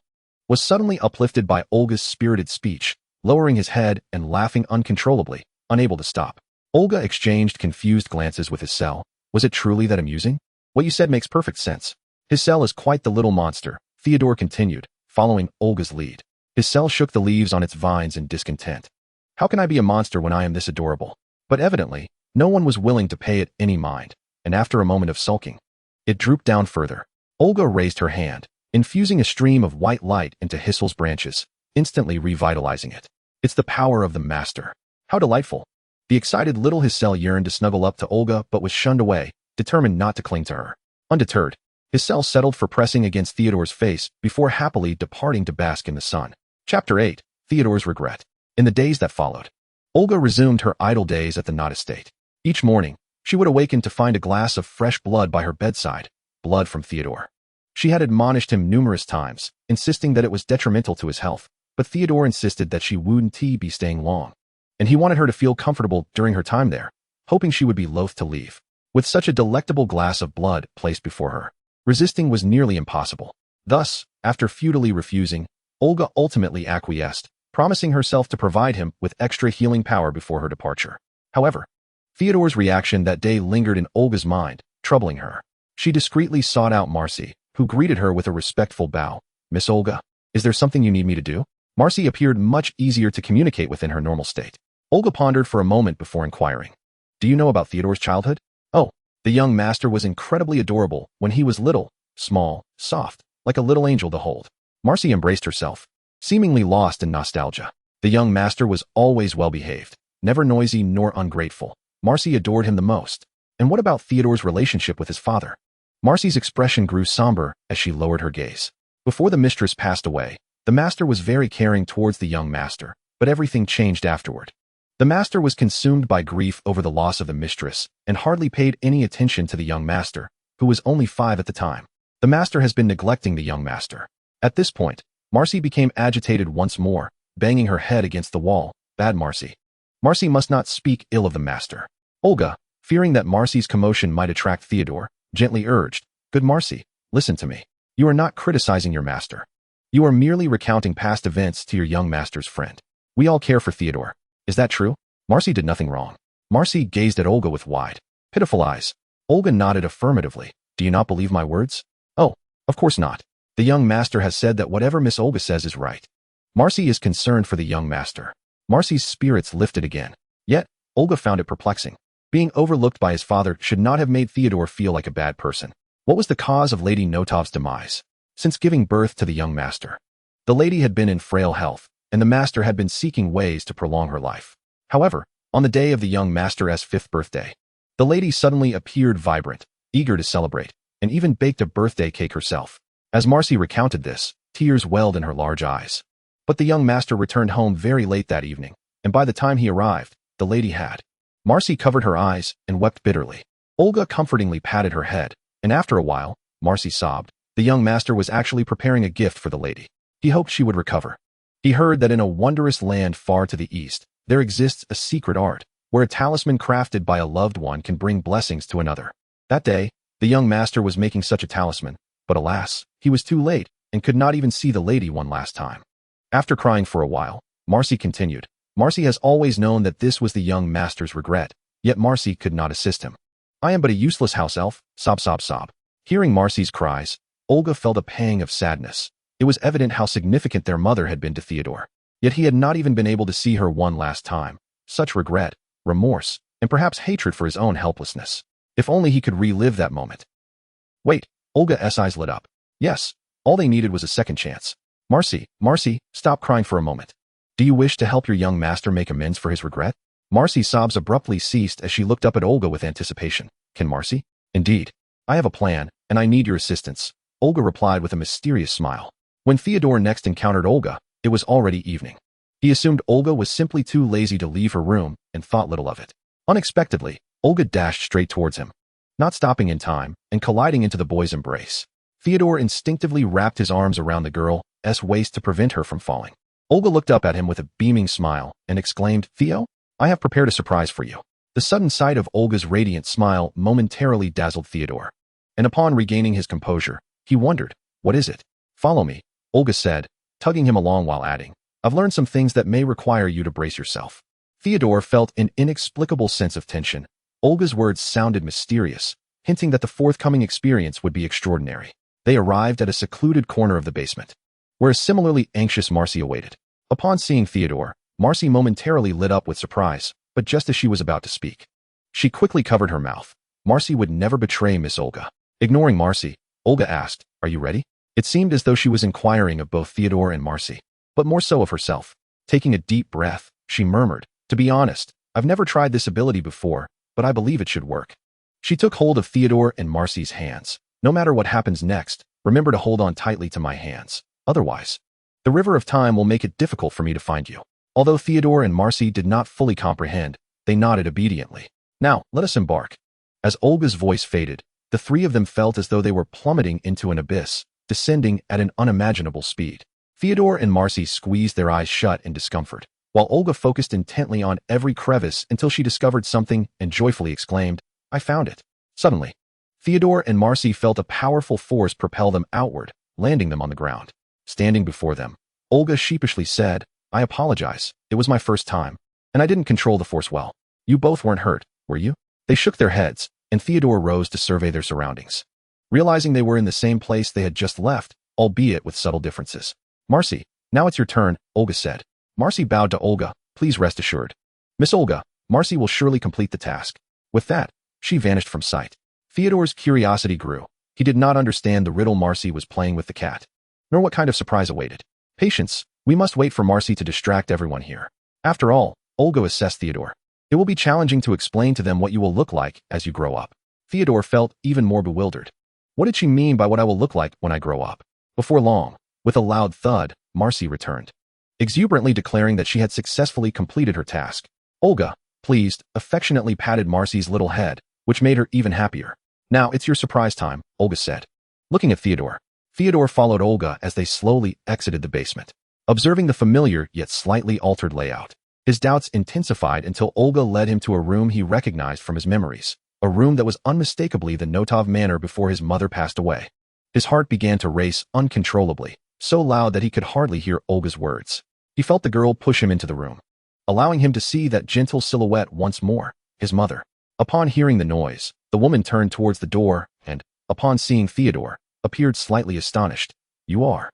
was suddenly uplifted by Olga's spirited speech, lowering his head and laughing uncontrollably, unable to stop. Olga exchanged confused glances with his cell. Was it truly that amusing? What you said makes perfect sense. His cell is quite the little monster, Theodore continued, following Olga's lead. His cell shook the leaves on its vines in discontent. How can I be a monster when I am this adorable? But evidently, no one was willing to pay it any mind, and after a moment of sulking, it drooped down further. Olga raised her hand, infusing a stream of white light into Hissel's branches, instantly revitalizing it. It's the power of the master. How delightful. The excited little Hissel yearned to snuggle up to Olga but was shunned away, determined not to cling to her. Undeterred, Hissel settled for pressing against Theodore's face before happily departing to bask in the sun. Chapter 8. Theodore's Regret. In the days that followed, Olga resumed her idle days at the Knot estate. Each morning, she would awaken to find a glass of fresh blood by her bedside, blood from Theodore. She had admonished him numerous times, insisting that it was detrimental to his health, but Theodore insisted that she wouldn't be staying long, and he wanted her to feel comfortable during her time there, hoping she would be loath to leave. With such a delectable glass of blood placed before her, resisting was nearly impossible. Thus, after futilely refusing, Olga ultimately acquiesced, promising herself to provide him with extra healing power before her departure. However, Theodore's reaction that day lingered in Olga's mind, troubling her. She discreetly sought out Marcy, who greeted her with a respectful bow. Miss Olga, is there something you need me to do? Marcy appeared much easier to communicate with in her normal state. Olga pondered for a moment before inquiring. Do you know about Theodore's childhood? Oh, the young master was incredibly adorable when he was little, small, soft, like a little angel to hold. Marcy embraced herself, seemingly lost in nostalgia. The young master was always well-behaved, never noisy nor ungrateful. Marcy adored him the most. And what about Theodore's relationship with his father? Marcy's expression grew somber as she lowered her gaze. Before the mistress passed away, the master was very caring towards the young master, but everything changed afterward. The master was consumed by grief over the loss of the mistress and hardly paid any attention to the young master, who was only 5 at the time. The master has been neglecting the young master. At this point, Marcy became agitated once more, banging her head against the wall. Bad Marcy. Marcy must not speak ill of the master. Olga, fearing that Marcy's commotion might attract Theodore, gently urged, Good Marcy, listen to me. You are not criticizing your master. You are merely recounting past events to your young master's friend. We all care for Theodore. Is that true? Marcy did nothing wrong. Marcy gazed at Olga with wide, pitiful eyes. Olga nodded affirmatively. Do you not believe my words? Oh, of course not. The young master has said that whatever Miss Olga says is right. Marcy is concerned for the young master. Marcy's spirits lifted again. Yet, Olga found it perplexing. Being overlooked by his father should not have made Theodore feel like a bad person. What was the cause of Lady Notov's demise? Since giving birth to the young master, the lady had been in frail health, and the master had been seeking ways to prolong her life. However, on the day of the young master's 5th birthday, the lady suddenly appeared vibrant, eager to celebrate, and even baked a birthday cake herself. As Marcy recounted this, tears welled in her large eyes. But the young master returned home very late that evening, and by the time he arrived, the lady had. Marcy covered her eyes and wept bitterly. Olga comfortingly patted her head, and after a while, Marcy sobbed. The young master was actually preparing a gift for the lady. He hoped she would recover. He heard that in a wondrous land far to the east, there exists a secret art, where a talisman crafted by a loved one can bring blessings to another. That day, the young master was making such a talisman, but alas, he was too late, and could not even see the lady one last time. After crying for a while, Marcy continued. Marcy has always known that this was the young master's regret, yet Marcy could not assist him. I am but a useless house elf, sob sob sob. Hearing Marcy's cries, Olga felt a pang of sadness. It was evident how significant their mother had been to Theodore. Yet he had not even been able to see her one last time. Such regret, remorse, and perhaps hatred for his own helplessness. If only he could relive that moment. Wait, Olga's eyes lit up. Yes, all they needed was a second chance. Marcy, stop crying for a moment. Do you wish to help your young master make amends for his regret? Marcy's sobs abruptly ceased as she looked up at Olga with anticipation. Can Marcy? Indeed. I have a plan, and I need your assistance, Olga replied with a mysterious smile. When Theodore next encountered Olga, it was already evening. He assumed Olga was simply too lazy to leave her room and thought little of it. Unexpectedly, Olga dashed straight towards him, not stopping in time and colliding into the boy's embrace. Theodore instinctively wrapped his arms around the girl's waist to prevent her from falling. Olga looked up at him with a beaming smile and exclaimed, Theo, I have prepared a surprise for you. The sudden sight of Olga's radiant smile momentarily dazzled Theodore, and upon regaining his composure, he wondered, what is it? Follow me, Olga said, tugging him along while adding, I've learned some things that may require you to brace yourself. Theodore felt an inexplicable sense of tension. Olga's words sounded mysterious, hinting that the forthcoming experience would be extraordinary. They arrived at a secluded corner of the basement, where a similarly anxious Marcy awaited. Upon seeing Theodore, Marcy momentarily lit up with surprise, but just as she was about to speak, she quickly covered her mouth. Marcy would never betray Miss Olga. Ignoring Marcy, Olga asked, Are you ready? It seemed as though she was inquiring of both Theodore and Marcy, but more so of herself. Taking a deep breath, she murmured, To be honest, I've never tried this ability before, but I believe it should work. She took hold of Theodore and Marcy's hands. No matter what happens next, remember to hold on tightly to my hands. Otherwise, the river of time will make it difficult for me to find you. Although Theodore and Marcy did not fully comprehend, they nodded obediently. Now, let us embark. As Olga's voice faded, the three of them felt as though they were plummeting into an abyss, descending at an unimaginable speed. Theodore and Marcy squeezed their eyes shut in discomfort, while Olga focused intently on every crevice until she discovered something and joyfully exclaimed, I found it. Suddenly, Theodore and Marcy felt a powerful force propel them outward, landing them on the ground. Standing before them, Olga sheepishly said, I apologize, it was my first time, and I didn't control the force well. You both weren't hurt, were you? They shook their heads, and Theodore rose to survey their surroundings, realizing they were in the same place they had just left, albeit with subtle differences. Marcy, now it's your turn, Olga said. Marcy bowed to Olga, please rest assured. Miss Olga, Marcy will surely complete the task. With that, she vanished from sight. Theodore's curiosity grew. He did not understand the riddle Marcy was playing with the cat, nor what kind of surprise awaited. Patience, we must wait for Marcy to distract everyone here. After all, Olga assessed Theodore. It will be challenging to explain to them what you will look like as you grow up. Theodore felt even more bewildered. What did she mean by what I will look like when I grow up? Before long, with a loud thud, Marcy returned, exuberantly declaring that she had successfully completed her task. Olga, pleased, affectionately patted Marcy's little head, which made her even happier. Now it's your surprise time, Olga said. Looking at Theodore, Theodore followed Olga as they slowly exited the basement. Observing the familiar yet slightly altered layout, his doubts intensified until Olga led him to a room he recognized from his memories, a room that was unmistakably the Notov manor before his mother passed away. His heart began to race uncontrollably, so loud that he could hardly hear Olga's words. He felt the girl push him into the room, allowing him to see that gentle silhouette once more, his mother. Upon hearing the noise, the woman turned towards the door and, upon seeing Theodore, appeared slightly astonished. "You are."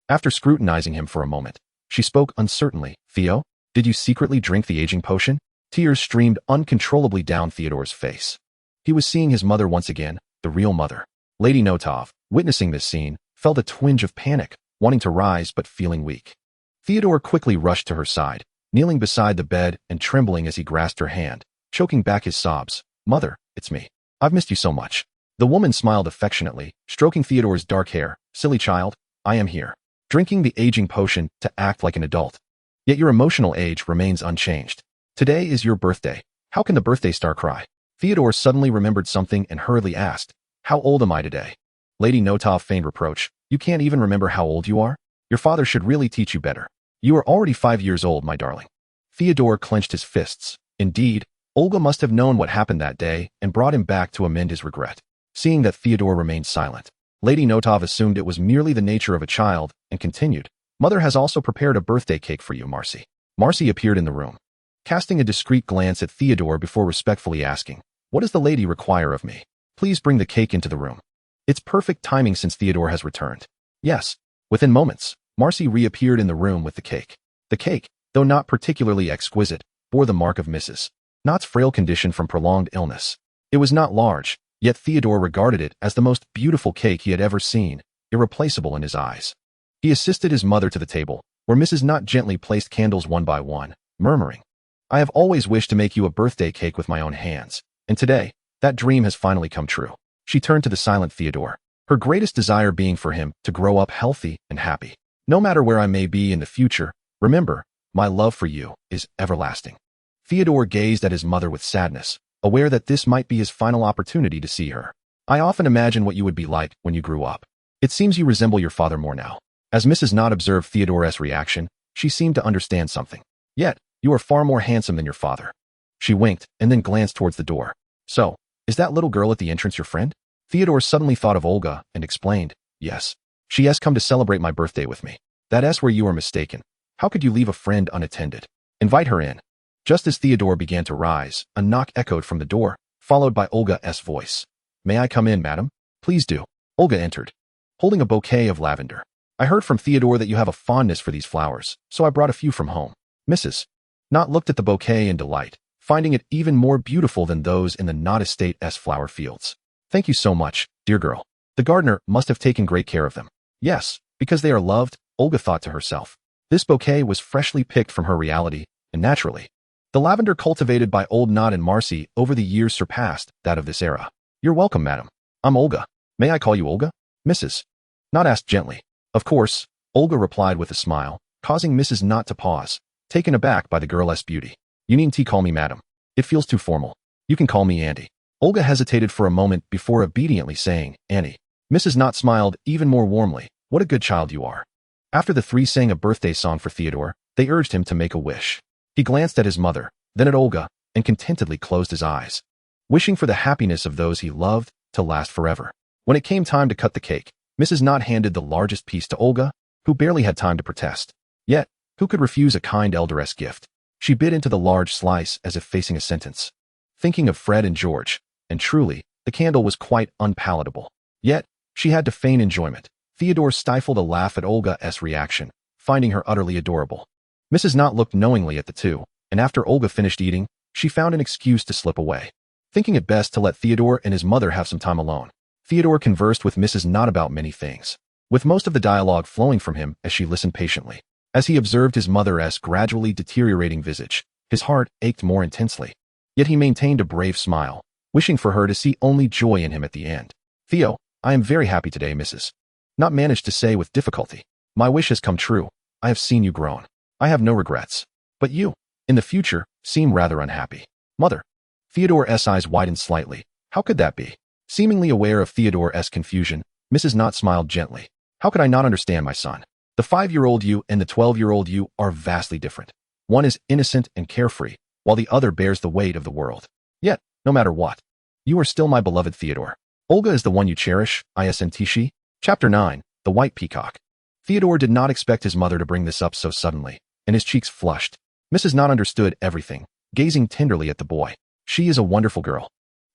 After scrutinizing him for a moment, she spoke uncertainly. "Theo, did you secretly drink the aging potion?" Tears streamed uncontrollably down Theodore's face. He was seeing his mother once again, the real mother. Lady Notov, witnessing this scene, felt a twinge of panic, wanting to rise but feeling weak. Theodore quickly rushed to her side, kneeling beside the bed and trembling as he grasped her hand, choking back his sobs. "Mother, it's me. I've missed you so much." The woman smiled affectionately, stroking Theodore's dark hair. "Silly child, I am here, drinking the aging potion to act like an adult. Yet your emotional age remains unchanged. Today is your birthday. How can the birthday star cry?" Theodore suddenly remembered something and hurriedly asked, "How old am I today?" Lady Notov feigned reproach. "You can't even remember how old you are? Your father should really teach you better. You are already 5 years old, my darling." Theodore clenched his fists. Indeed, Olga must have known what happened that day and brought him back to amend his regret. Seeing that Theodore remained silent, Lady Notov assumed it was merely the nature of a child and continued, "Mother has also prepared a birthday cake for you, Marcy." Marcy appeared in the room, casting a discreet glance at Theodore before respectfully asking, "What does the lady require of me? Please bring the cake into the room." It's perfect timing since Theodore has returned. Yes. Within moments, Marcy reappeared in the room with the cake. The cake, though not particularly exquisite, bore the mark of Mrs. Knott's frail condition from prolonged illness. It was not large, yet Theodore regarded it as the most beautiful cake he had ever seen, irreplaceable in his eyes. He assisted his mother to the table, where Mrs. Knott gently placed candles one by one, murmuring, "I have always wished to make you a birthday cake with my own hands, and today, that dream has finally come true." She turned to the silent Theodore, her greatest desire being for him to grow up healthy and happy. "No matter where I may be in the future, remember, my love for you is everlasting." Theodore gazed at his mother with sadness, aware that this might be his final opportunity to see her. "I often imagine what you would be like when you grew up. It seems you resemble your father more now." As Mrs. Knott observed Theodore's reaction, she seemed to understand something. "Yet, you are far more handsome than your father." She winked and then glanced towards the door. "So, is that little girl at the entrance your friend?" Theodore suddenly thought of Olga and explained, "Yes. She has come to celebrate my birthday with me." "That's where you are mistaken. How could you leave a friend unattended? Invite her in." Just as Theodore began to rise, a knock echoed from the door, followed by Olga's voice. "May I come in, madam?" "Please do." Olga entered, holding a bouquet of lavender. "I heard from Theodore that you have a fondness for these flowers, so I brought a few from home." Mrs. Knott looked at the bouquet in delight, finding it even more beautiful than those in the Knott estate's flower fields. "Thank you so much, dear girl. The gardener must have taken great care of them." "Yes, because they are loved," Olga thought to herself. This bouquet was freshly picked from her reality, and naturally, the lavender cultivated by old Knott and Marcy over the years surpassed that of this era. "You're welcome, madam. I'm Olga. May I call you Olga?" Mrs. Knott asked gently. "Of course," Olga replied with a smile, causing Mrs. Knott to pause, taken aback by the girl's beauty. "You needn't call me madam. It feels too formal. You can call me Auntie." Olga hesitated for a moment before obediently saying, "Annie." Mrs. Knott smiled even more warmly. "What a good child you are." After the three sang a birthday song for Theodore, they urged him to make a wish. He glanced at his mother, then at Olga, and contentedly closed his eyes, wishing for the happiness of those he loved to last forever. When it came time to cut the cake, Mrs. Knott handed the largest piece to Olga, who barely had time to protest. Yet, who could refuse a kind elderess gift? She bit into the large slice as if facing a sentence, thinking of Fred and George, and truly, the candle was quite unpalatable. Yet, she had to feign enjoyment. Theodore stifled a laugh at Olga's reaction, finding her utterly adorable. Mrs. Knott looked knowingly at the two, and after Olga finished eating, she found an excuse to slip away, thinking it best to let Theodore and his mother have some time alone. Theodore conversed with Mrs. Knott about many things, with most of the dialogue flowing from him as she listened patiently. As he observed his mother's gradually deteriorating visage, his heart ached more intensely. Yet he maintained a brave smile, wishing for her to see only joy in him at the end. "Theo, I am very happy today, Mrs. Knott managed to say with difficulty. "My wish has come true. I have seen you grown. I have no regrets. But you, in the future, seem rather unhappy." "Mother." Theodore's eyes widened slightly. How could that be? Seemingly aware of Theodore's confusion, Mrs. Knott smiled gently. How could I not understand, my son? The 5-year-old you and the 12-year-old you are vastly different. One is innocent and carefree, while the other bears the weight of the world. Yet, no matter what, you are still my beloved Theodore. Olga is the one you cherish, isn't she? Chapter 9, The White Peacock. Theodore did not expect his mother to bring this up so suddenly, and his cheeks flushed. Mrs. Knott understood everything, gazing tenderly at the boy. She is a wonderful girl.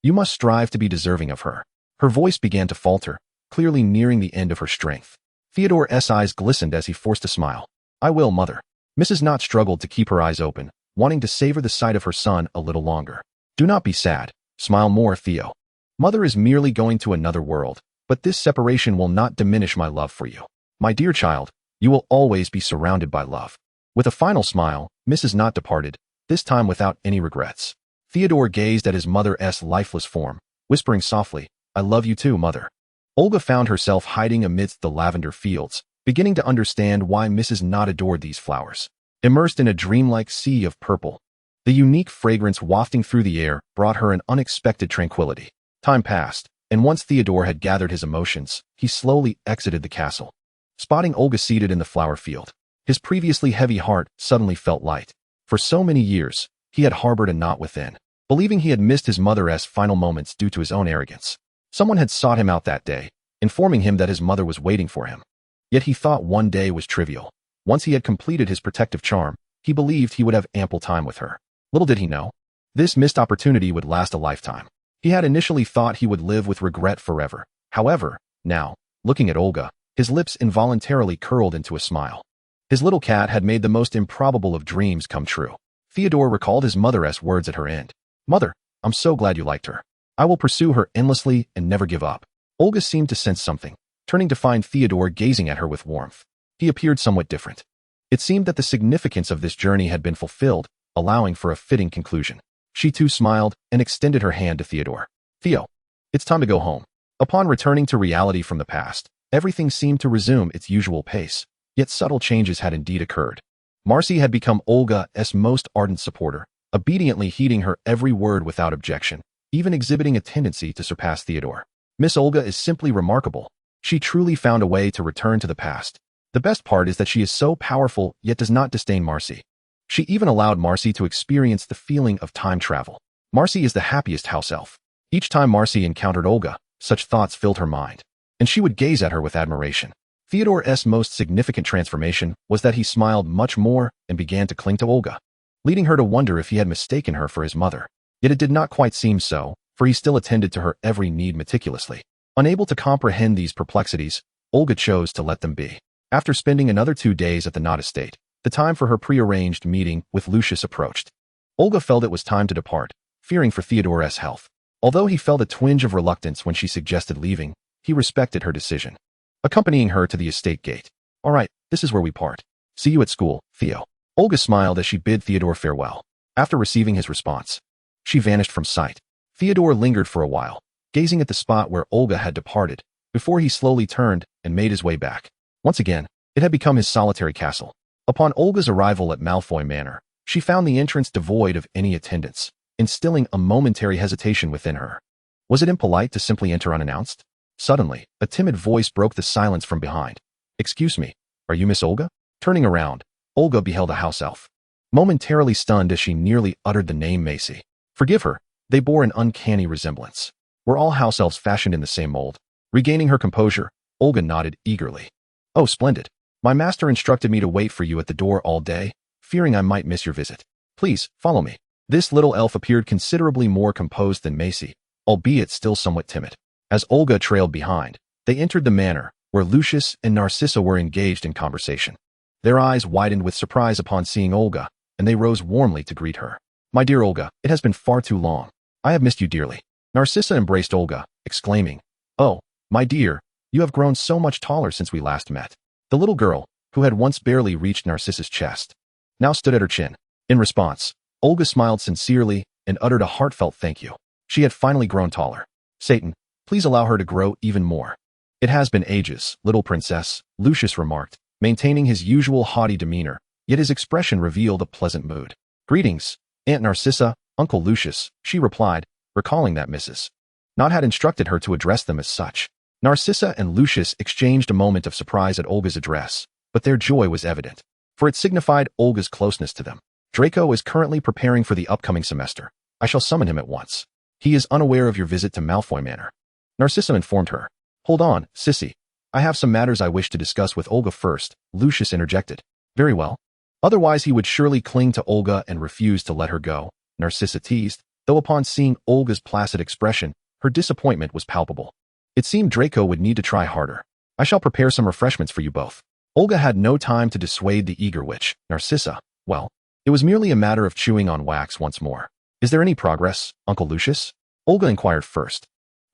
You must strive to be deserving of her. Her voice began to falter, clearly nearing the end of her strength. Theodore's eyes glistened as he forced a smile. I will, mother. Mrs. Knott struggled to keep her eyes open, wanting to savor the sight of her son a little longer. Do not be sad. Smile more, Theo. Mother is merely going to another world, but this separation will not diminish my love for you. My dear child, you will always be surrounded by love. With a final smile, Mrs. Knott departed, this time without any regrets. Theodore gazed at his mother's lifeless form, whispering softly, I love you too, mother. Olga found herself hiding amidst the lavender fields, beginning to understand why Mrs. Knott adored these flowers. Immersed in a dreamlike sea of purple, the unique fragrance wafting through the air brought her an unexpected tranquility. Time passed, and once Theodore had gathered his emotions, he slowly exited the castle. Spotting Olga seated in the flower field, his previously heavy heart suddenly felt light. For so many years, he had harbored a knot within, believing he had missed his mother's final moments due to his own arrogance. Someone had sought him out that day, informing him that his mother was waiting for him. Yet he thought one day was trivial. Once he had completed his protective charm, he believed he would have ample time with her. Little did he know, this missed opportunity would last a lifetime. He had initially thought he would live with regret forever. However, now, looking at Olga, his lips involuntarily curled into a smile. His little cat had made the most improbable of dreams come true. Theodore recalled his mother's words at her end. Mother, I'm so glad you liked her. I will pursue her endlessly and never give up. Olga seemed to sense something, turning to find Theodore gazing at her with warmth. He appeared somewhat different. It seemed that the significance of this journey had been fulfilled, allowing for a fitting conclusion. She too smiled and extended her hand to Theodore. Theo, it's time to go home. Upon returning to reality from the past, everything seemed to resume its usual pace, yet subtle changes had indeed occurred. Marcy had become Olga's most ardent supporter, obediently heeding her every word without objection, even exhibiting a tendency to surpass Theodore. Miss Olga is simply remarkable. She truly found a way to return to the past. The best part is that she is so powerful yet does not disdain Marcy. She even allowed Marcy to experience the feeling of time travel. Marcy is the happiest house elf. Each time Marcy encountered Olga, such thoughts filled her mind, and she would gaze at her with admiration. Theodore's most significant transformation was that he smiled much more and began to cling to Olga, leading her to wonder if he had mistaken her for his mother. Yet it did not quite seem so, for he still attended to her every need meticulously. Unable to comprehend these perplexities, Olga chose to let them be. After spending another 2 days at the Knott estate, the time for her prearranged meeting with Lucius approached. Olga felt it was time to depart, fearing for Theodore's health. Although he felt a twinge of reluctance when she suggested leaving, he respected her decision, accompanying her to the estate gate. All right, this is where we part. See you at school, Theo. Olga smiled as she bid Theodore farewell. After receiving his response, she vanished from sight. Theodore lingered for a while, gazing at the spot where Olga had departed, before he slowly turned and made his way back. Once again, it had become his solitary castle. Upon Olga's arrival at Malfoy Manor, she found the entrance devoid of any attendants, instilling a momentary hesitation within her. Was it impolite to simply enter unannounced? Suddenly, a timid voice broke the silence from behind. Excuse me, are you Miss Olga? Turning around, Olga beheld a house elf. Momentarily stunned as she nearly uttered the name Macy. Forgive her, they bore an uncanny resemblance. Were all house elves fashioned in the same mold? Regaining her composure, Olga nodded eagerly. Oh, splendid. My master instructed me to wait for you at the door all day, fearing I might miss your visit. Please, follow me. This little elf appeared considerably more composed than Macy, albeit still somewhat timid. As Olga trailed behind, they entered the manor, where Lucius and Narcissa were engaged in conversation. Their eyes widened with surprise upon seeing Olga, and they rose warmly to greet her. My dear Olga, it has been far too long. I have missed you dearly. Narcissa embraced Olga, exclaiming, Oh, my dear, you have grown so much taller since we last met. The little girl, who had once barely reached Narcissa's chest, now stood at her chin. In response, Olga smiled sincerely and uttered a heartfelt thank you. She had finally grown taller. Satan, please allow her to grow even more. It has been ages, little princess, Lucius remarked, maintaining his usual haughty demeanor, yet his expression revealed a pleasant mood. Greetings, Aunt Narcissa, Uncle Lucius, she replied, recalling that Mrs. Knott had instructed her to address them as such. Narcissa and Lucius exchanged a moment of surprise at Olga's address, but their joy was evident, for it signified Olga's closeness to them. Draco is currently preparing for the upcoming semester. I shall summon him at once. He is unaware of your visit to Malfoy Manor. Narcissa informed her. Hold on, sissy. I have some matters I wish to discuss with Olga first, Lucius interjected. Very well. Otherwise he would surely cling to Olga and refuse to let her go, Narcissa teased, though upon seeing Olga's placid expression, her disappointment was palpable. It seemed Draco would need to try harder. I shall prepare some refreshments for you both. Olga had no time to dissuade the eager witch. Narcissa, well, it was merely a matter of chewing on wax once more. Is there any progress, Uncle Lucius? Olga inquired first.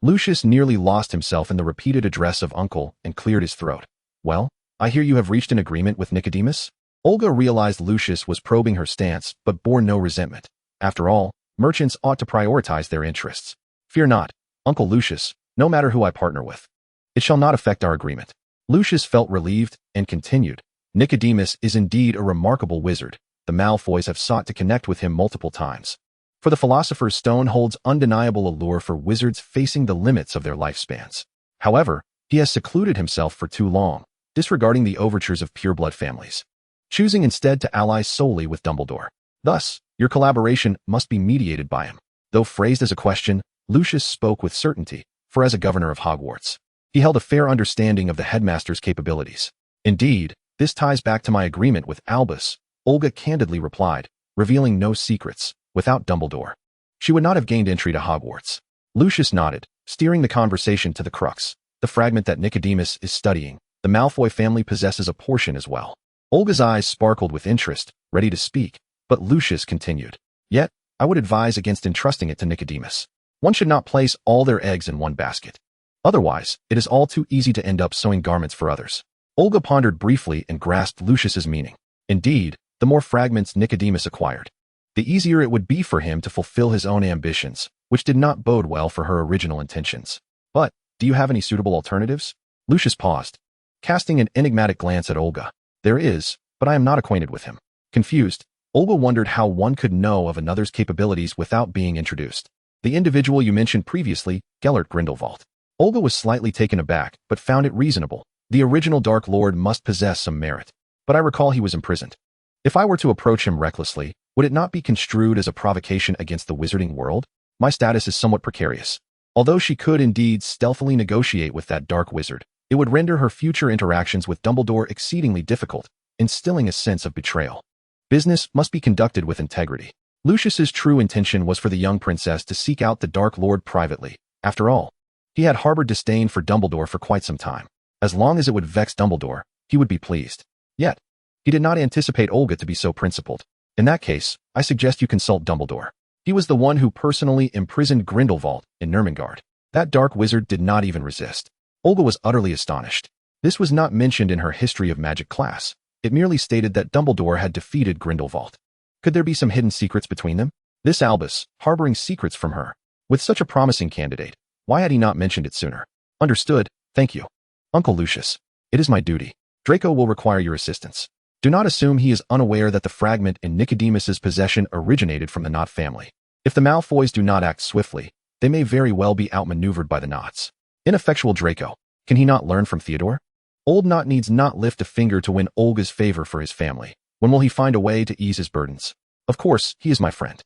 Lucius nearly lost himself in the repeated address of uncle and cleared his throat. Well, I hear you have reached an agreement with Nicodemus? Olga realized Lucius was probing her stance, but bore no resentment. After all, merchants ought to prioritize their interests. Fear not, Uncle Lucius, no matter who I partner with. It shall not affect our agreement. Lucius felt relieved and continued. Nicodemus is indeed a remarkable wizard. The Malfoys have sought to connect with him multiple times. For the Philosopher's Stone holds undeniable allure for wizards facing the limits of their lifespans. However, he has secluded himself for too long, disregarding the overtures of pureblood families, choosing instead to ally solely with Dumbledore. Thus, your collaboration must be mediated by him. Though phrased as a question, Lucius spoke with certainty, for as a governor of Hogwarts, he held a fair understanding of the headmaster's capabilities. Indeed, this ties back to my agreement with Albus, Olga candidly replied, revealing no secrets. Without Dumbledore, she would not have gained entry to Hogwarts. Lucius nodded, steering the conversation to the crux, the fragment that Nicodemus is studying. The Malfoy family possesses a portion as well. Olga's eyes sparkled with interest, ready to speak, but Lucius continued. Yet, I would advise against entrusting it to Nicodemus. One should not place all their eggs in one basket. Otherwise, it is all too easy to end up sewing garments for others. Olga pondered briefly and grasped Lucius's meaning. Indeed, the more fragments Nicodemus acquired, the easier it would be for him to fulfill his own ambitions, which did not bode well for her original intentions. But, do you have any suitable alternatives? Lucius paused, casting an enigmatic glance at Olga. There is, but I am not acquainted with him. Confused, Olga wondered how one could know of another's capabilities without being introduced. The individual you mentioned previously, Gellert Grindelwald. Olga was slightly taken aback, but found it reasonable. The original Dark Lord must possess some merit, but I recall he was imprisoned. If I were to approach him recklessly, would it not be construed as a provocation against the wizarding world? My status is somewhat precarious. Although she could indeed stealthily negotiate with that dark wizard, it would render her future interactions with Dumbledore exceedingly difficult, instilling a sense of betrayal. Business must be conducted with integrity. Lucius's true intention was for the young princess to seek out the Dark Lord privately. After all, he had harbored disdain for Dumbledore for quite some time. As long as it would vex Dumbledore, he would be pleased. Yet, he did not anticipate Olga to be so principled. In that case, I suggest you consult Dumbledore. He was the one who personally imprisoned Grindelwald in Nurmengard. That dark wizard did not even resist. Olga was utterly astonished. This was not mentioned in her History of Magic class. It merely stated that Dumbledore had defeated Grindelwald. Could there be some hidden secrets between them? This Albus, harboring secrets from her. With such a promising candidate, why had he not mentioned it sooner? Understood, thank you. Uncle Lucius, it is my duty. Draco will require your assistance. Do not assume he is unaware that the fragment in Nicodemus's possession originated from the Knot family. If the Malfoys do not act swiftly, they may very well be outmaneuvered by the Knots. Ineffectual Draco, can he not learn from Theodore? Old Knot needs not lift a finger to win Olga's favor for his family. When will he find a way to ease his burdens? Of course, he is my friend.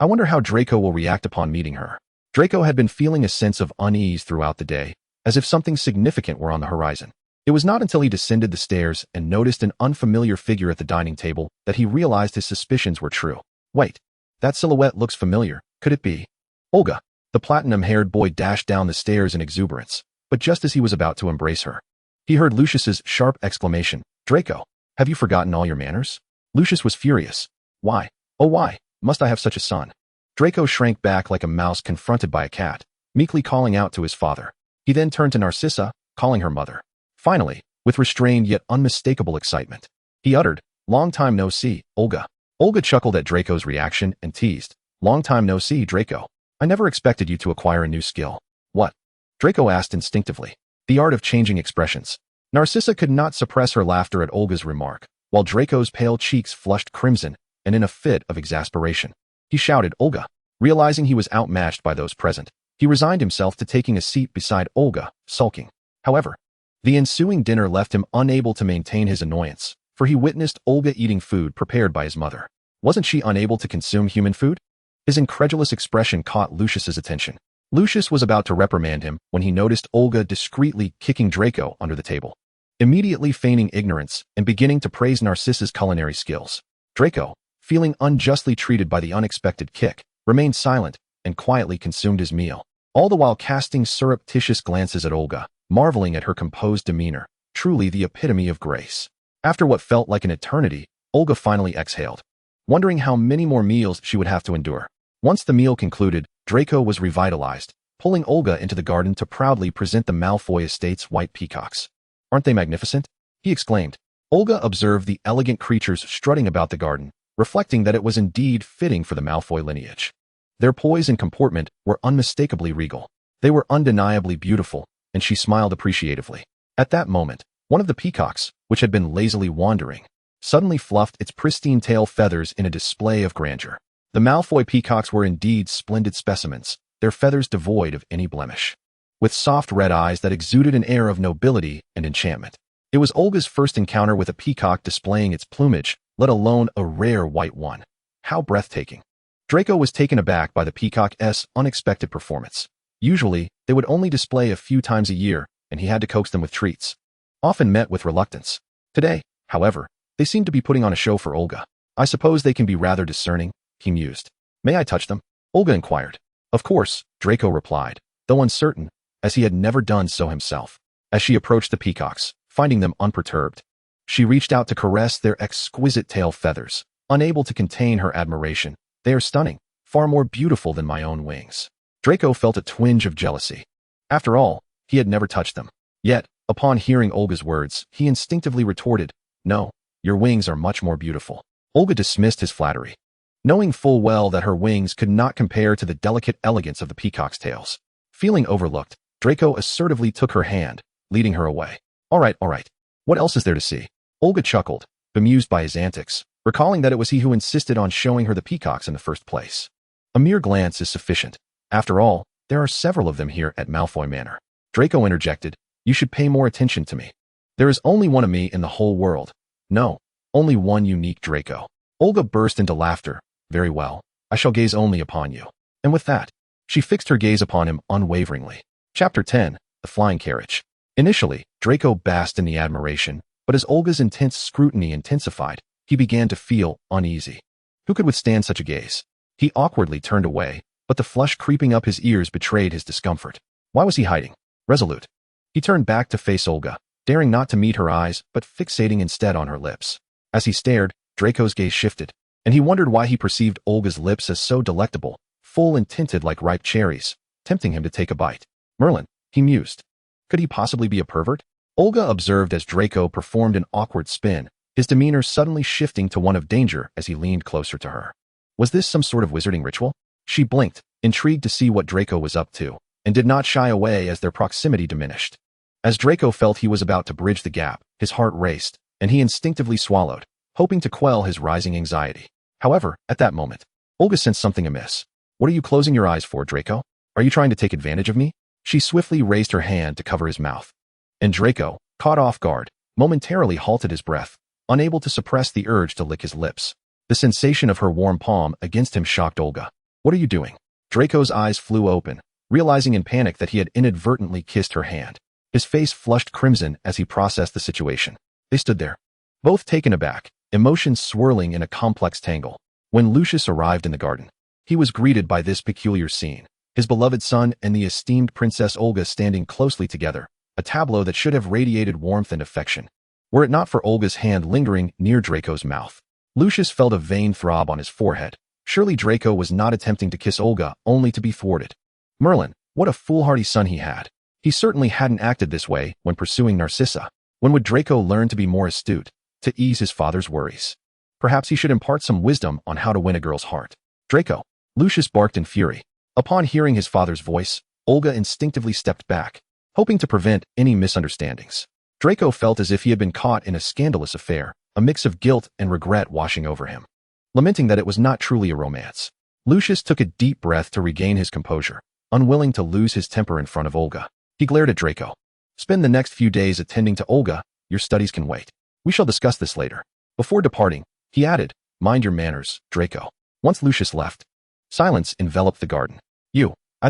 I wonder how Draco will react upon meeting her. Draco had been feeling a sense of unease throughout the day, as if something significant were on the horizon. It was not until he descended the stairs and noticed an unfamiliar figure at the dining table that he realized his suspicions were true. Wait, that silhouette looks familiar. Could it be Olga? The platinum-haired boy dashed down the stairs in exuberance, but just as he was about to embrace her, he heard Lucius's sharp exclamation, Draco, have you forgotten all your manners? Lucius was furious. Why? Oh why, must I have such a son? Draco shrank back like a mouse confronted by a cat, meekly calling out to his father. He then turned to Narcissa, calling her mother. Finally, with restrained yet unmistakable excitement, he uttered, long time no see, Olga. Olga chuckled at Draco's reaction and teased, long time no see, Draco. I never expected you to acquire a new skill. What? Draco asked instinctively. The art of changing expressions. Narcissa could not suppress her laughter at Olga's remark, while Draco's pale cheeks flushed crimson, and in a fit of exasperation, he shouted, Olga. Realizing he was outmatched by those present, he resigned himself to taking a seat beside Olga, sulking. However, the ensuing dinner left him unable to maintain his annoyance, for he witnessed Olga eating food prepared by his mother. Wasn't she unable to consume human food? His incredulous expression caught Lucius's attention. Lucius was about to reprimand him when he noticed Olga discreetly kicking Draco under the table. Immediately feigning ignorance and beginning to praise Narcissa's culinary skills, Draco, feeling unjustly treated by the unexpected kick, remained silent and quietly consumed his meal, all the while casting surreptitious glances at Olga, marveling at her composed demeanor, truly the epitome of grace. After what felt like an eternity, Olga finally exhaled, wondering how many more meals she would have to endure. Once the meal concluded, Draco was revitalized, pulling Olga into the garden to proudly present the Malfoy estate's white peacocks. "Aren't they magnificent?" he exclaimed. Olga observed the elegant creatures strutting about the garden, reflecting that it was indeed fitting for the Malfoy lineage. Their poise and comportment were unmistakably regal. They were undeniably beautiful, and she smiled appreciatively. At that moment, one of the peacocks, which had been lazily wandering, suddenly fluffed its pristine tail feathers in a display of grandeur. The Malfoy peacocks were indeed splendid specimens, their feathers devoid of any blemish, with soft red eyes that exuded an air of nobility and enchantment. It was Olga's first encounter with a peacock displaying its plumage, let alone a rare white one. How breathtaking. Draco was taken aback by the peacock's unexpected performance. Usually, they would only display a few times a year, and he had to coax them with treats, often met with reluctance. Today, however, they seemed to be putting on a show for Olga. "I suppose they can be rather discerning," he mused. "May I touch them?" Olga inquired. "Of course," Draco replied, though uncertain, as he had never done so himself. As she approached the peacocks, finding them unperturbed, she reached out to caress their exquisite tail feathers, unable to contain her admiration. "They are stunning, far more beautiful than my own wings." Draco felt a twinge of jealousy. After all, he had never touched them. Yet, upon hearing Olga's words, he instinctively retorted, "No, your wings are much more beautiful." Olga dismissed his flattery, knowing full well that her wings could not compare to the delicate elegance of the peacock's tails. Feeling overlooked, Draco assertively took her hand, leading her away. All right. What else is there to see?" Olga chuckled, bemused by his antics, recalling that it was he who insisted on showing her the peacocks in the first place. "A mere glance is sufficient. After all, there are several of them here at Malfoy Manor." Draco interjected, "You should pay more attention to me. There is only one of me in the whole world. No, only one unique Draco." Olga burst into laughter. "Very well, I shall gaze only upon you." And with that, she fixed her gaze upon him unwaveringly. Chapter 10, The Flying Carriage. Initially, Draco basked in the admiration, but as Olga's intense scrutiny intensified, he began to feel uneasy. Who could withstand such a gaze? He awkwardly turned away, but the flush creeping up his ears betrayed his discomfort. Why was he hiding? Resolute, he turned back to face Olga, daring not to meet her eyes, but fixating instead on her lips. As he stared, Draco's gaze shifted, and he wondered why he perceived Olga's lips as so delectable, full and tinted like ripe cherries, tempting him to take a bite. Merlin, he mused. Could he possibly be a pervert? Olga observed as Draco performed an awkward spin, his demeanor suddenly shifting to one of danger as he leaned closer to her. Was this some sort of wizarding ritual? She blinked, intrigued to see what Draco was up to, and did not shy away as their proximity diminished. As Draco felt he was about to bridge the gap, his heart raced, and he instinctively swallowed, hoping to quell his rising anxiety. However, at that moment, Olga sensed something amiss. "What are you closing your eyes for, Draco? Are you trying to take advantage of me?" She swiftly raised her hand to cover his mouth. And Draco, caught off guard, momentarily halted his breath, unable to suppress the urge to lick his lips. The sensation of her warm palm against him shocked Olga. "What are you doing?" Draco's eyes flew open, realizing in panic that he had inadvertently kissed her hand. His face flushed crimson as he processed the situation. They stood there, both taken aback, emotions swirling in a complex tangle. When Lucius arrived in the garden, he was greeted by this peculiar scene. His beloved son and the esteemed Princess Olga standing closely together, a tableau that should have radiated warmth and affection, were it not for Olga's hand lingering near Draco's mouth. Lucius felt a vain throb on his forehead. Surely Draco was not attempting to kiss Olga only to be thwarted. Merlin, what a foolhardy son he had. He certainly hadn't acted this way when pursuing Narcissa. When would Draco learn to be more astute, to ease his father's worries? Perhaps he should impart some wisdom on how to win a girl's heart. "Draco!" Lucius barked in fury. Upon hearing his father's voice, Olga instinctively stepped back, hoping to prevent any misunderstandings. Draco felt as if he had been caught in a scandalous affair, a mix of guilt and regret washing over him. Lamenting that it was not truly a romance, Lucius took a deep breath to regain his composure, unwilling to lose his temper in front of Olga. He glared at Draco. Spend the next few days attending to Olga. Your studies can wait. We shall discuss this later. Before departing, he added, mind your manners, Draco. Once Lucius left, silence enveloped the garden.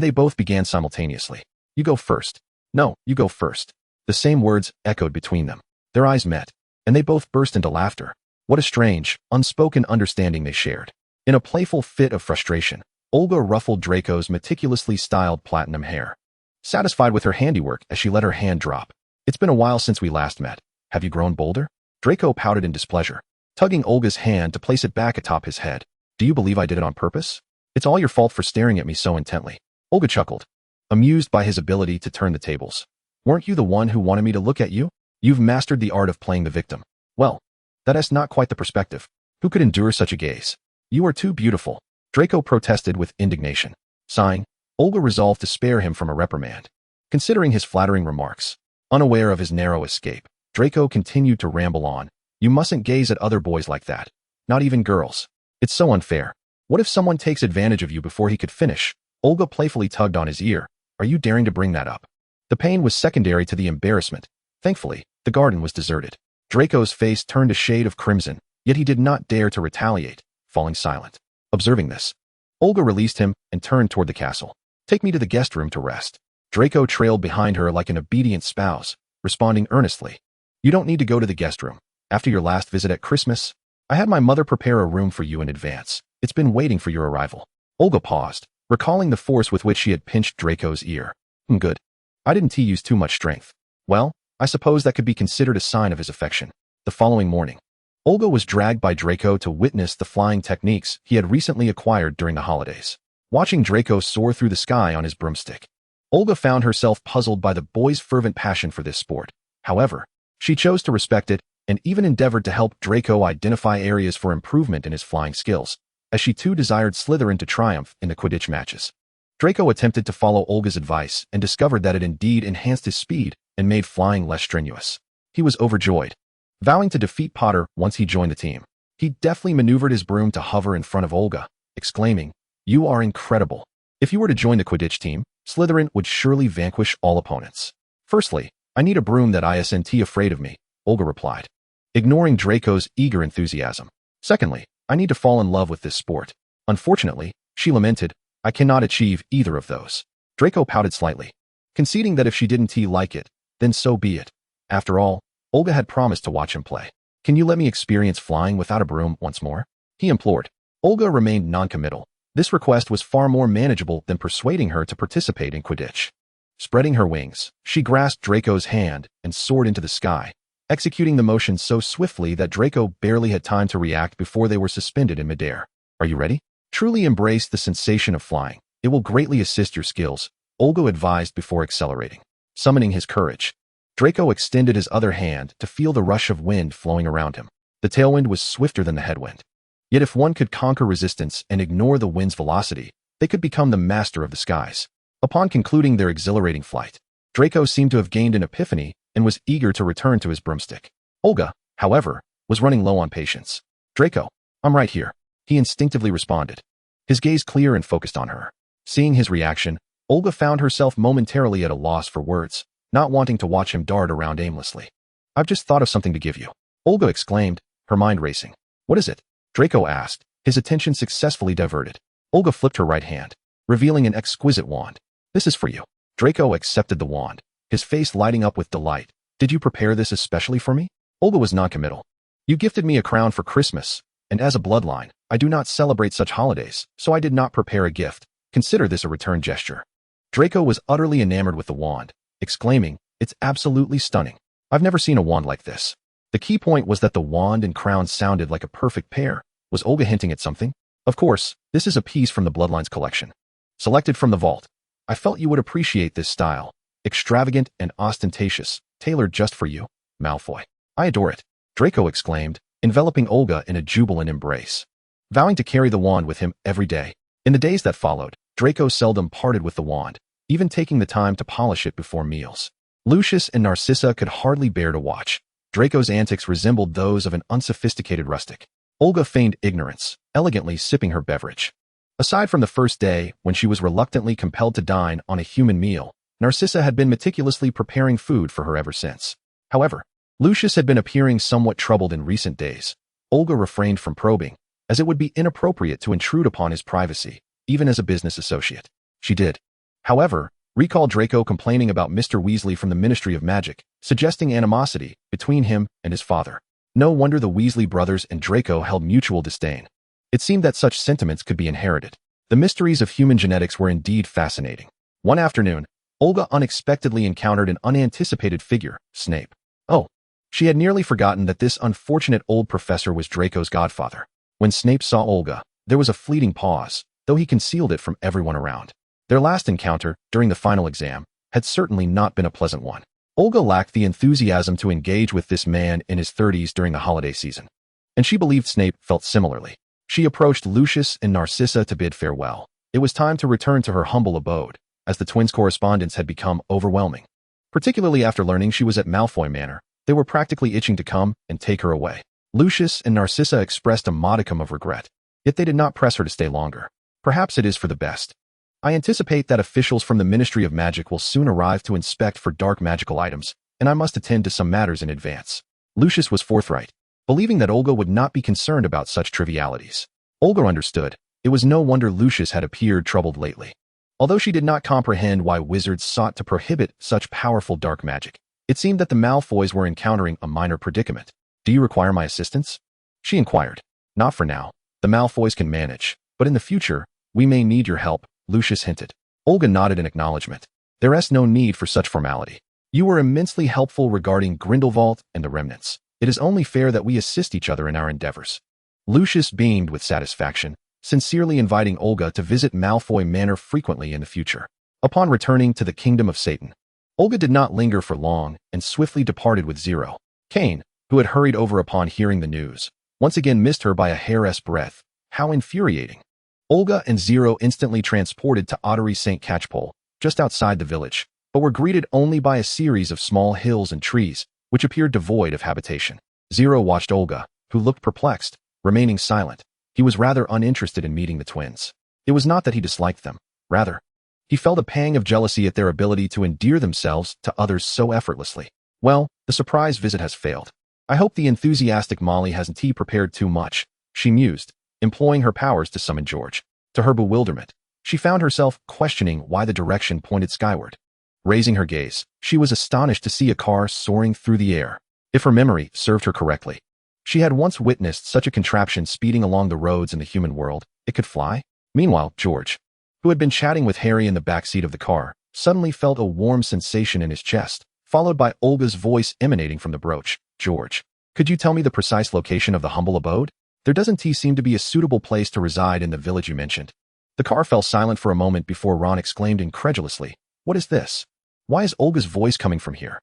They both began simultaneously. You go first. No, you go first. The same words echoed between them. Their eyes met, and they both burst into laughter. What a strange, unspoken understanding they shared. In a playful fit of frustration, Olga ruffled Draco's meticulously styled platinum hair, satisfied with her handiwork as she let her hand drop. It's been a while since we last met. Have you grown bolder? Draco pouted in displeasure, tugging Olga's hand to place it back atop his head. Do you believe I did it on purpose? It's all your fault for staring at me so intently. Olga chuckled, amused by his ability to turn the tables. Weren't you the one who wanted me to look at you? You've mastered the art of playing the victim. Well, that is not quite the perspective. Who could endure such a gaze? You are too beautiful. Draco protested with indignation. Sighing, Olga resolved to spare him from a reprimand. Considering his flattering remarks, unaware of his narrow escape, Draco continued to ramble on. You mustn't gaze at other boys like that. Not even girls. It's so unfair. What if someone takes advantage of you before he could finish? Olga playfully tugged on his ear. Are you daring to bring that up? The pain was secondary to the embarrassment. Thankfully, the garden was deserted. Draco's face turned a shade of crimson, yet he did not dare to retaliate, falling silent. Observing this, Olga released him and turned toward the castle. Take me to the guest room to rest. Draco trailed behind her like an obedient spouse, responding earnestly. You don't need to go to the guest room. After your last visit at Christmas, I had my mother prepare a room for you in advance. It's been waiting for your arrival. Olga paused, recalling the force with which she had pinched Draco's ear. Good. I didn't use too much strength. Well, I suppose that could be considered a sign of his affection. The following morning, Olga was dragged by Draco to witness the flying techniques he had recently acquired during the holidays. Watching Draco soar through the sky on his broomstick, Olga found herself puzzled by the boy's fervent passion for this sport. However, she chose to respect it and even endeavored to help Draco identify areas for improvement in his flying skills, as she too desired Slytherin to triumph in the Quidditch matches. Draco attempted to follow Olga's advice and discovered that it indeed enhanced his speed and made flying less strenuous. He was overjoyed, vowing to defeat Potter once he joined the team. He deftly maneuvered his broom to hover in front of Olga, exclaiming, You are incredible. If you were to join the Quidditch team, Slytherin would surely vanquish all opponents. Firstly, I need a broom that isn't afraid of me, Olga replied, ignoring Draco's eager enthusiasm. Secondly, I need to fall in love with this sport. Unfortunately, she lamented, I cannot achieve either of those. Draco pouted slightly, conceding that if she didn't like it, then so be it. After all, Olga had promised to watch him play. Can you let me experience flying without a broom once more? He implored. Olga remained noncommittal. This request was far more manageable than persuading her to participate in Quidditch. Spreading her wings, she grasped Draco's hand and soared into the sky, executing the motion so swiftly that Draco barely had time to react before they were suspended in midair. Are you ready? Truly embrace the sensation of flying. It will greatly assist your skills, Olga advised before accelerating. Summoning his courage, Draco extended his other hand to feel the rush of wind flowing around him. The tailwind was swifter than the headwind. Yet if one could conquer resistance and ignore the wind's velocity, they could become the master of the skies. Upon concluding their exhilarating flight, Draco seemed to have gained an epiphany and was eager to return to his broomstick. Olga, however, was running low on patience. Draco, I'm right here, he instinctively responded, his gaze clear and focused on her. Seeing his reaction, Olga found herself momentarily at a loss for words, not wanting to watch him dart around aimlessly. I've just thought of something to give you, Olga exclaimed, her mind racing. What is it? Draco asked, his attention successfully diverted. Olga flipped her right hand, revealing an exquisite wand. This is for you. Draco accepted the wand, his face lighting up with delight. Did you prepare this especially for me? Olga was noncommittal. You gifted me a crown for Christmas, and as a bloodline, I do not celebrate such holidays, so I did not prepare a gift. Consider this a return gesture. Draco was utterly enamored with the wand, exclaiming, It's absolutely stunning. I've never seen a wand like this. The key point was that the wand and crown sounded like a perfect pair. Was Olga hinting at something? Of course, this is a piece from the Bloodlines collection, selected from the vault. I felt you would appreciate this style. Extravagant and ostentatious, tailored just for you, Malfoy. I adore it, Draco exclaimed, enveloping Olga in a jubilant embrace, vowing to carry the wand with him every day. In the days that followed, Draco seldom parted with the wand, even taking the time to polish it before meals. Lucius and Narcissa could hardly bear to watch. Draco's antics resembled those of an unsophisticated rustic. Olga feigned ignorance, elegantly sipping her beverage. Aside from the first day, when she was reluctantly compelled to dine on a human meal, Narcissa had been meticulously preparing food for her ever since. However, Lucius had been appearing somewhat troubled in recent days. Olga refrained from probing, as it would be inappropriate to intrude upon his privacy, even as a business associate. She did, however, recall Draco complaining about Mr. Weasley from the Ministry of Magic, suggesting animosity between him and his father. No wonder the Weasley brothers and Draco held mutual disdain. It seemed that such sentiments could be inherited. The mysteries of human genetics were indeed fascinating. One afternoon, Olga unexpectedly encountered an unanticipated figure, Snape. Oh, she had nearly forgotten that this unfortunate old professor was Draco's godfather. When Snape saw Olga, there was a fleeting pause, though he concealed it from everyone around. Their last encounter, during the final exam, had certainly not been a pleasant one. Olga lacked the enthusiasm to engage with this man in his 30s during the holiday season, and she believed Snape felt similarly. She approached Lucius and Narcissa to bid farewell. It was time to return to her humble abode, as the twins' correspondence had become overwhelming. Particularly after learning she was at Malfoy Manor, they were practically itching to come and take her away. Lucius and Narcissa expressed a modicum of regret, yet they did not press her to stay longer. Perhaps it is for the best. I anticipate that officials from the Ministry of Magic will soon arrive to inspect for dark magical items, and I must attend to some matters in advance. Lucius was forthright, believing that Olga would not be concerned about such trivialities. Olga understood. It was no wonder Lucius had appeared troubled lately. Although she did not comprehend why wizards sought to prohibit such powerful dark magic, it seemed that the Malfoys were encountering a minor predicament. Do you require my assistance? She inquired. Not for now. The Malfoys can manage, but in the future, we may need your help, Lucius hinted. Olga nodded in acknowledgement. There is no need for such formality. You were immensely helpful regarding Grindelwald and the remnants. It is only fair that we assist each other in our endeavors. Lucius beamed with satisfaction, sincerely inviting Olga to visit Malfoy Manor frequently in the future. Upon returning to the kingdom of Satan, Olga did not linger for long and swiftly departed with Zero. Cain, who had hurried over upon hearing the news, once again missed her by a hair's breadth. How infuriating. Olga and Zero instantly transported to Ottery St. Catchpole, just outside the village, but were greeted only by a series of small hills and trees, which appeared devoid of habitation. Zero watched Olga, who looked perplexed, remaining silent. He was rather uninterested in meeting the twins. It was not that he disliked them. Rather, he felt a pang of jealousy at their ability to endear themselves to others so effortlessly. Well, the surprise visit has failed. I hope the enthusiastic Molly hasn't tea prepared too much, she mused, employing her powers to summon George. To her bewilderment, she found herself questioning why the direction pointed skyward. Raising her gaze, she was astonished to see a car soaring through the air. If her memory served her correctly, she had once witnessed such a contraption speeding along the roads in the human world. It could fly? Meanwhile, George, who had been chatting with Harry in the back seat of the car, suddenly felt a warm sensation in his chest, followed by Olga's voice emanating from the brooch. George, could you tell me the precise location of the humble abode? There doesn't seem to be a suitable place to reside in the village you mentioned. The car fell silent for a moment before Ron exclaimed incredulously, "What is this? Why is Olga's voice coming from here?"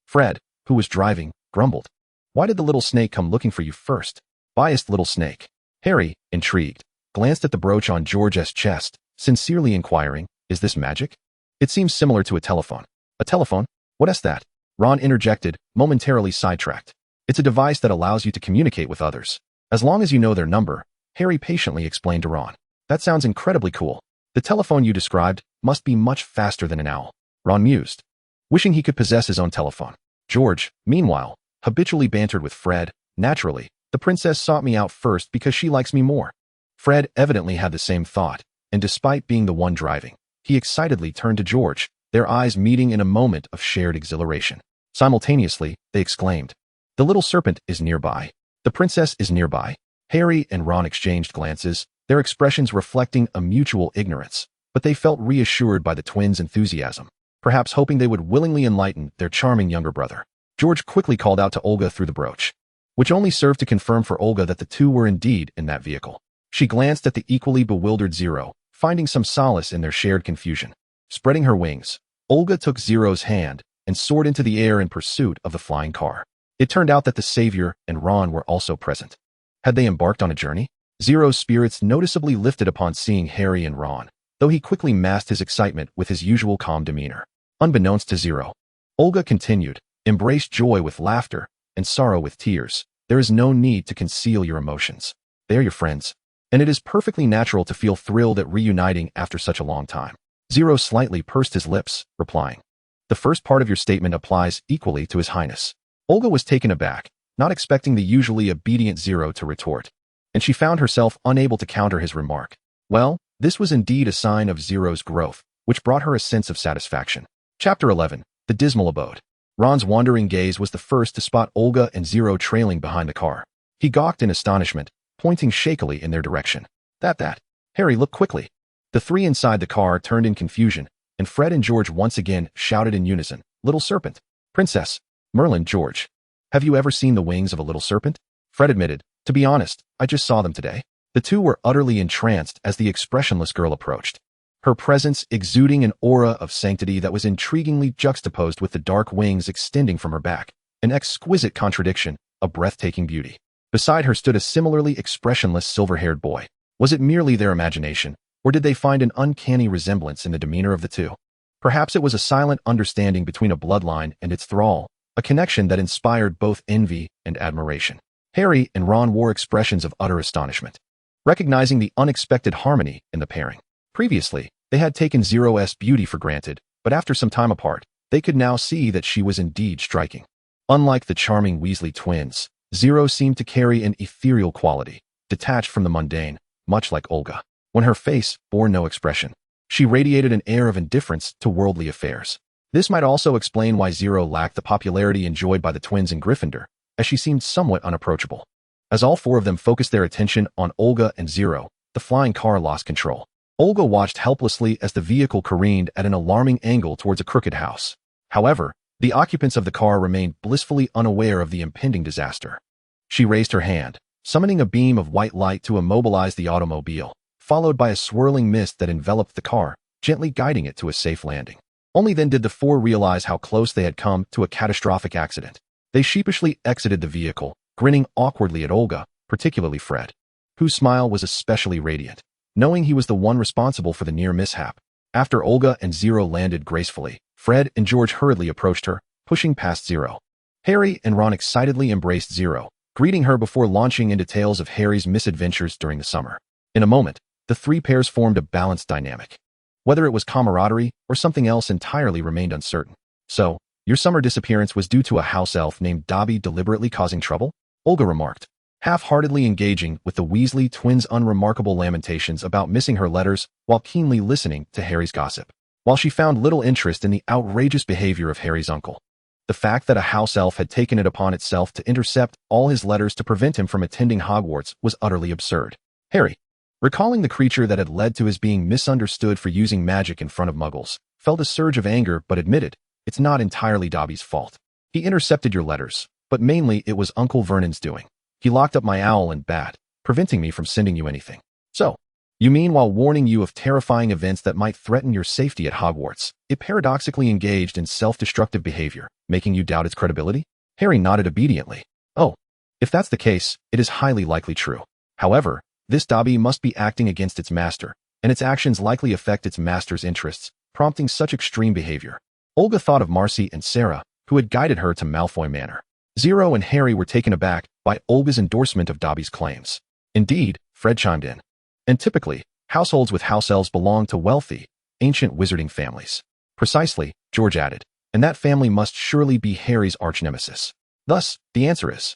Fred, who was driving, grumbled. "Why did the little snake come looking for you first? Biased little snake." Harry, intrigued, glanced at the brooch on George's chest, sincerely inquiring, "Is this magic? It seems similar to a telephone." "A telephone? What is that?" Ron interjected, momentarily sidetracked. "It's a device that allows you to communicate with others. As long as you know their number," Harry patiently explained to Ron. "That sounds incredibly cool. The telephone you described must be much faster than an owl." Ron mused, wishing he could possess his own telephone. George, meanwhile, habitually bantered with Fred. "Naturally, the princess sought me out first because she likes me more." Fred evidently had the same thought, and despite being the one driving, he excitedly turned to George, their eyes meeting in a moment of shared exhilaration. Simultaneously, they exclaimed, "The little serpent is nearby. The princess is nearby." Harry and Ron exchanged glances, their expressions reflecting a mutual ignorance, but they felt reassured by the twins' enthusiasm, perhaps hoping they would willingly enlighten their charming younger brother. George quickly called out to Olga through the brooch, which only served to confirm for Olga that the two were indeed in that vehicle. She glanced at the equally bewildered Zero, finding some solace in their shared confusion. Spreading her wings, Olga took Zero's hand and soared into the air in pursuit of the flying car. It turned out that the Savior and Ron were also present. Had they embarked on a journey? Zero's spirits noticeably lifted upon seeing Harry and Ron, though he quickly masked his excitement with his usual calm demeanor. Unbeknownst to Zero, Olga continued, "Embrace joy with laughter and sorrow with tears. There is no need to conceal your emotions. They are your friends, and it is perfectly natural to feel thrilled at reuniting after such a long time. Zero slightly pursed his lips, replying, "The first part of your statement applies equally to His Highness." Olga was taken aback, not expecting the usually obedient Zero to retort, and she found herself unable to counter his remark. Well, this was indeed a sign of Zero's growth, which brought her a sense of satisfaction. Chapter 11. The Dismal Abode. Ron's wandering gaze was the first to spot Olga and Zero trailing behind the car. He gawked in astonishment, pointing shakily in their direction. That. Harry, look quickly. The three inside the car turned in confusion, and Fred and George once again shouted in unison, "Little serpent! Princess! Merlin, George! Have you ever seen the wings of a little serpent?" Fred admitted, "To be honest, I just saw them today." The two were utterly entranced as the expressionless girl approached, her presence exuding an aura of sanctity that was intriguingly juxtaposed with the dark wings extending from her back, an exquisite contradiction, a breathtaking beauty. Beside her stood a similarly expressionless silver-haired boy. Was it merely their imagination, or did they find an uncanny resemblance in the demeanor of the two? Perhaps it was a silent understanding between a bloodline and its thrall, a connection that inspired both envy and admiration. Harry and Ron wore expressions of utter astonishment, recognizing the unexpected harmony in the pairing. Previously, they had taken Zero's beauty for granted, but after some time apart, they could now see that she was indeed striking. Unlike the charming Weasley twins, Zero seemed to carry an ethereal quality, detached from the mundane, much like Olga. When her face bore no expression, she radiated an air of indifference to worldly affairs. This might also explain why Zero lacked the popularity enjoyed by the twins in Gryffindor, as she seemed somewhat unapproachable. As all four of them focused their attention on Olga and Zero, the flying car lost control. Olga watched helplessly as the vehicle careened at an alarming angle towards a crooked house. However, the occupants of the car remained blissfully unaware of the impending disaster. She raised her hand, summoning a beam of white light to immobilize the automobile, followed by a swirling mist that enveloped the car, gently guiding it to a safe landing. Only then did the four realize how close they had come to a catastrophic accident. They sheepishly exited the vehicle, grinning awkwardly at Olga, particularly Fred, whose smile was especially radiant, knowing he was the one responsible for the near mishap. After Olga and Zero landed gracefully, Fred and George hurriedly approached her, pushing past Zero. Harry and Ron excitedly embraced Zero, greeting her before launching into tales of Harry's misadventures during the summer. In a moment, the three pairs formed a balanced dynamic. Whether it was camaraderie or something else entirely remained uncertain. "So, your summer disappearance was due to a house elf named Dobby deliberately causing trouble?" Olga remarked, half-heartedly engaging with the Weasley twins' unremarkable lamentations about missing her letters while keenly listening to Harry's gossip. While she found little interest in the outrageous behavior of Harry's uncle, the fact that a house elf had taken it upon itself to intercept all his letters to prevent him from attending Hogwarts was utterly absurd. Harry, recalling the creature that had led to his being misunderstood for using magic in front of Muggles, felt a surge of anger but admitted, "It's not entirely Dobby's fault. He intercepted your letters, but mainly it was Uncle Vernon's doing. He locked up my owl and bat, preventing me from sending you anything." "So, you mean while warning you of terrifying events that might threaten your safety at Hogwarts, it paradoxically engaged in self-destructive behavior, making you doubt its credibility?" Harry nodded obediently. "Oh, if that's the case, it is highly likely true. However, this Dobby must be acting against its master, and its actions likely affect its master's interests, prompting such extreme behavior." Olga thought of Marcy and Sarah, who had guided her to Malfoy Manor. Zero and Harry were taken aback by Olga's endorsement of Dobby's claims. "Indeed," Fred chimed in. "And typically, households with house elves belong to wealthy, ancient wizarding families." "Precisely," George added, "and that family must surely be Harry's arch-nemesis. Thus, the answer is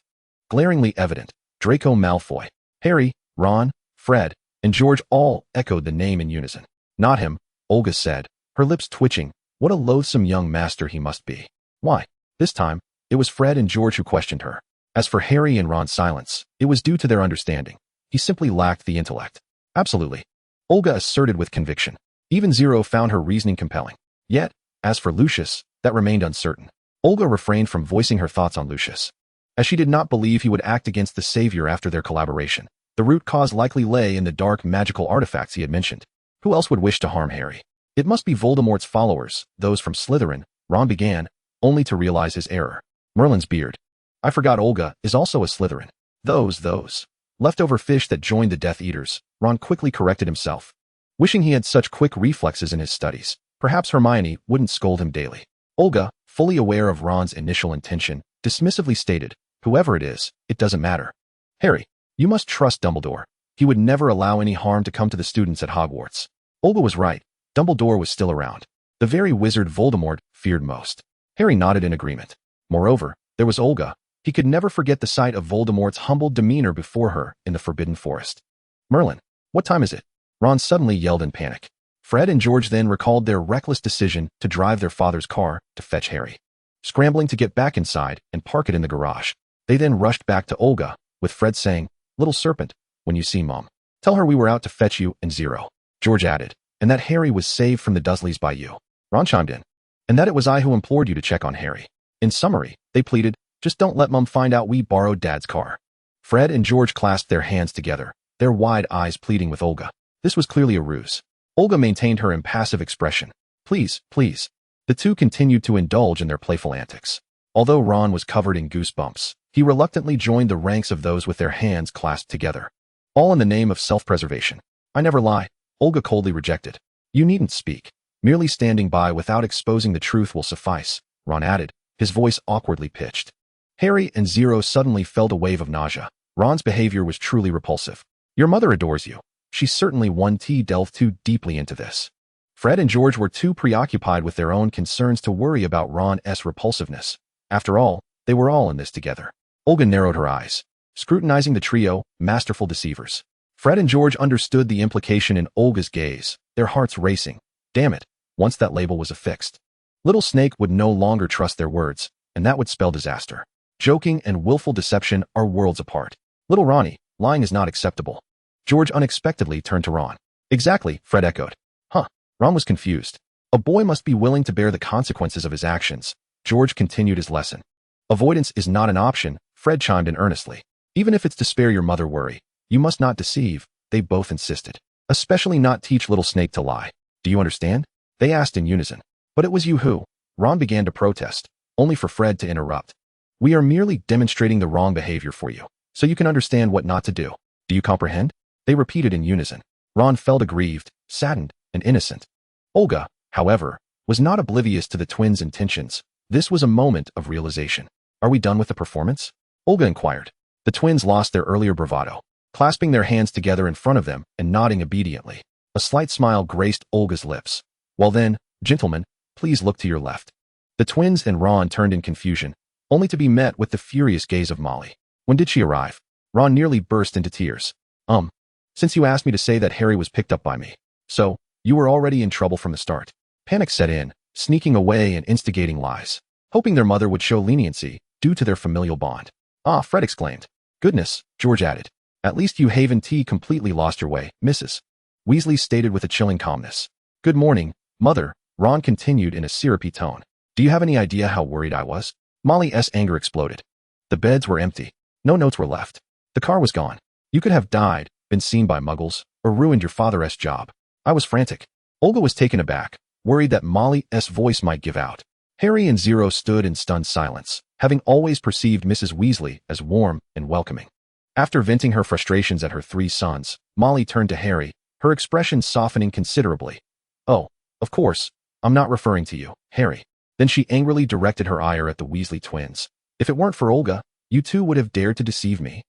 glaringly evident: Draco Malfoy." Harry, Ron, Fred, and George all echoed the name in unison. "Not him," Olga said, her lips twitching. "What a loathsome young master he must be." "Why?" This time, it was Fred and George who questioned her. As for Harry and Ron's silence, it was due to their understanding. He simply lacked the intellect. "Absolutely," Olga asserted with conviction. Even Zero found her reasoning compelling. Yet, as for Lucius, that remained uncertain. Olga refrained from voicing her thoughts on Lucius, as she did not believe he would act against the Savior after their collaboration. The root cause likely lay in the dark magical artifacts he had mentioned. Who else would wish to harm Harry? "It must be Voldemort's followers, those from Slytherin," Ron began, only to realize his error. "Merlin's beard. I forgot Olga is also a Slytherin. Those leftover fish that joined the Death Eaters," Ron quickly corrected himself, wishing he had such quick reflexes in his studies. Perhaps Hermione wouldn't scold him daily. Olga, fully aware of Ron's initial intention, dismissively stated, "Whoever it is, it doesn't matter. Harry, you must trust Dumbledore. He would never allow any harm to come to the students at Hogwarts." Olga was right. Dumbledore was still around. The very wizard Voldemort feared most. Harry nodded in agreement. Moreover, there was Olga. He could never forget the sight of Voldemort's humbled demeanor before her in the Forbidden Forest. Merlin, what time is it? Ron suddenly yelled in panic. Fred and George then recalled their reckless decision to drive their father's car to fetch Harry. Scrambling to get back inside and park it in the garage, they then rushed back to Olga, with Fred saying, "Little serpent, when you see Mom, tell her we were out to fetch you and Zero." George added, "And that Harry was saved from the Dursleys by you." Ron chimed in, "And that it was I who implored you to check on Harry." In summary, they pleaded, "Just don't let Mom find out we borrowed Dad's car." Fred and George clasped their hands together, their wide eyes pleading with Olga. This was clearly a ruse. Olga maintained her impassive expression. "Please, please." The two continued to indulge in their playful antics. Although Ron was covered in goosebumps, he reluctantly joined the ranks of those with their hands clasped together. All in the name of self-preservation. "I never lie," Olga coldly rejected. "You needn't speak. Merely standing by without exposing the truth will suffice," Ron added, his voice awkwardly pitched. Harry and Zero suddenly felt a wave of nausea. Ron's behavior was truly repulsive. "Your mother adores you. She's certainly delved too deeply into this." Fred and George were too preoccupied with their own concerns to worry about Ron's repulsiveness. After all, they were all in this together. Olga narrowed her eyes, scrutinizing the trio, masterful deceivers. Fred and George understood the implication in Olga's gaze, their hearts racing. Damn it, once that label was affixed, Little Snake would no longer trust their words, and that would spell disaster. Joking and willful deception are worlds apart. "Little Ronnie, lying is not acceptable." George unexpectedly turned to Ron. "Exactly," Fred echoed. "Huh." Ron was confused. "A boy must be willing to bear the consequences of his actions." George continued his lesson. "Avoidance is not an option," Fred chimed in earnestly. "Even if it's to spare your mother worry, you must not deceive," they both insisted. "Especially not teach Little Snake to lie. Do you understand?" they asked in unison. "But it was you who," Ron began to protest, only for Fred to interrupt. "We are merely demonstrating the wrong behavior for you, so you can understand what not to do. Do you comprehend?" They repeated in unison. Ron felt aggrieved, saddened, and innocent. Olga, however, was not oblivious to the twins' intentions. This was a moment of realization. "Are we done with the performance?" Olga inquired. The twins lost their earlier bravado, clasping their hands together in front of them and nodding obediently. A slight smile graced Olga's lips. "Well then, gentlemen, please look to your left." The twins and Ron turned in confusion, only to be met with the furious gaze of Molly. "When did she arrive?" Ron nearly burst into tears. Since you asked me to say that Harry was picked up by me. So, you were already in trouble from the start." Panic set in, sneaking away and instigating lies, hoping their mother would show leniency due to their familial bond. "Ah," Fred exclaimed. "Goodness," George added. "At least you haven't completely lost your way, Mrs. Weasley stated with a chilling calmness. "Good morning, Mother," Ron continued in a syrupy tone. "Do you have any idea how worried I was?" Molly's anger exploded. The beds were empty. No notes were left. The car was gone. You could have died, been seen by muggles, or ruined your father's job. I was frantic. Olga was taken aback, worried that Molly's voice might give out. Harry and Zero stood in stunned silence, having always perceived Mrs. Weasley as warm and welcoming. After venting her frustrations at her three sons, Molly turned to Harry, her expression softening considerably. "Oh, of course, I'm not referring to you, Harry." Then she angrily directed her ire at the Weasley twins. "If it weren't for Olga, you two would have dared to deceive me.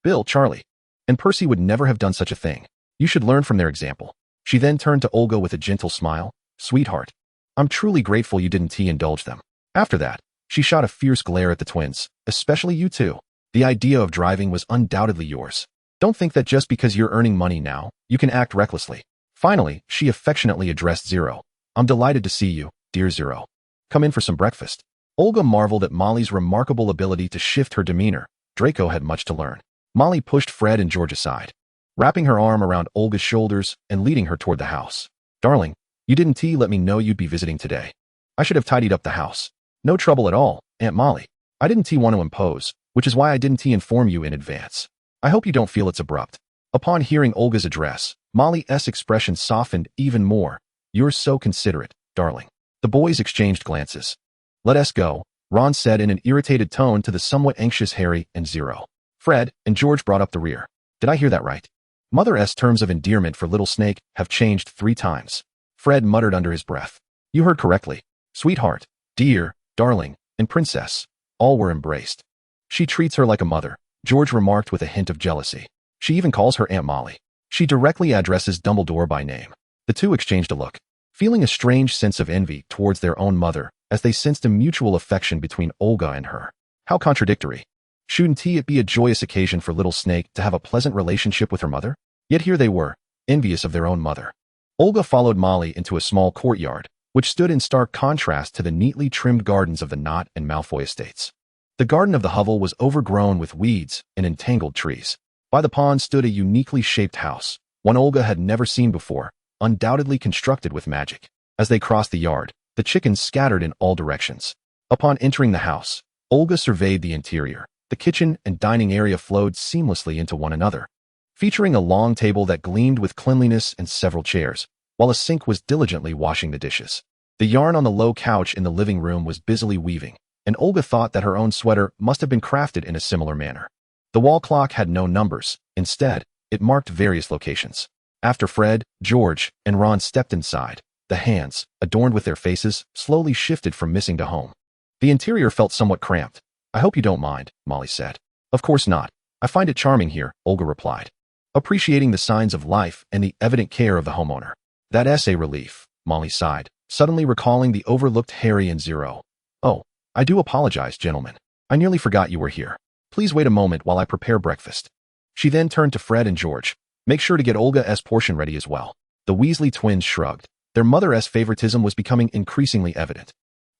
Bill, Charlie, and Percy would never have done such a thing. You should learn from their example." She then turned to Olga with a gentle smile. "Sweetheart, I'm truly grateful you didn't indulge them." After that, she shot a fierce glare at the twins, "Especially you two. The idea of driving was undoubtedly yours. Don't think that just because you're earning money now, you can act recklessly." Finally, she affectionately addressed Zero. "I'm delighted to see you, dear Zero. Come in for some breakfast." Olga marveled at Molly's remarkable ability to shift her demeanor. Draco had much to learn. Molly pushed Fred and George aside, wrapping her arm around Olga's shoulders and leading her toward the house. "Darling, you didn't let me know you'd be visiting today. I should have tidied up the house." "No trouble at all, Aunt Molly. I didn't want to impose, which is why I didn't inform you in advance. I hope you don't feel it's abrupt." Upon hearing Olga's address, Molly's expression softened even more. "You're so considerate, darling." The boys exchanged glances. "Let us go," Ron said in an irritated tone to the somewhat anxious Harry and Zero. Fred and George brought up the rear. "Did I hear that right? Mother's terms of endearment for Little Snake have changed 3 times. Fred muttered under his breath. "You heard correctly. Sweetheart, dear, darling, and princess, all were embraced. She treats her like a mother," George remarked with a hint of jealousy. "She even calls her Aunt Molly. She directly addresses Dumbledore by name." The two exchanged a look. feeling a strange sense of envy towards their own mother as they sensed a mutual affection between Olga and her. How contradictory. Shouldn't it be a joyous occasion for Little Snake to have a pleasant relationship with her mother? Yet here they were, envious of their own mother. Olga followed Molly into a small courtyard, which stood in stark contrast to the neatly trimmed gardens of the Knot and Malfoy estates. The garden of the hovel was overgrown with weeds and entangled trees. By the pond stood a uniquely shaped house, one Olga had never seen before, undoubtedly constructed with magic. As they crossed the yard, the chickens scattered in all directions. Upon entering the house, Olga surveyed the interior. The kitchen and dining area flowed seamlessly into one another, featuring a long table that gleamed with cleanliness and several chairs, while a sink was diligently washing the dishes. The yarn on the low couch in the living room was busily weaving, and Olga thought that her own sweater must have been crafted in a similar manner. The wall clock had no numbers. Instead, it marked various locations. After Fred, George, and Ron stepped inside, the hands, adorned with their faces, slowly shifted from missing to home. The interior felt somewhat cramped. I hope you don't mind, Molly said. Of course not. I find it charming here, Olga replied, appreciating the signs of life and the evident care of the homeowner. That's a relief, Molly sighed, suddenly recalling the overlooked Harry and Zero. Oh, I do apologize, gentlemen. I nearly forgot you were here. Please wait a moment while I prepare breakfast. She then turned to Fred and George. Make sure to get Olga's portion ready as well. The Weasley twins shrugged. Their mother's favoritism was becoming increasingly evident.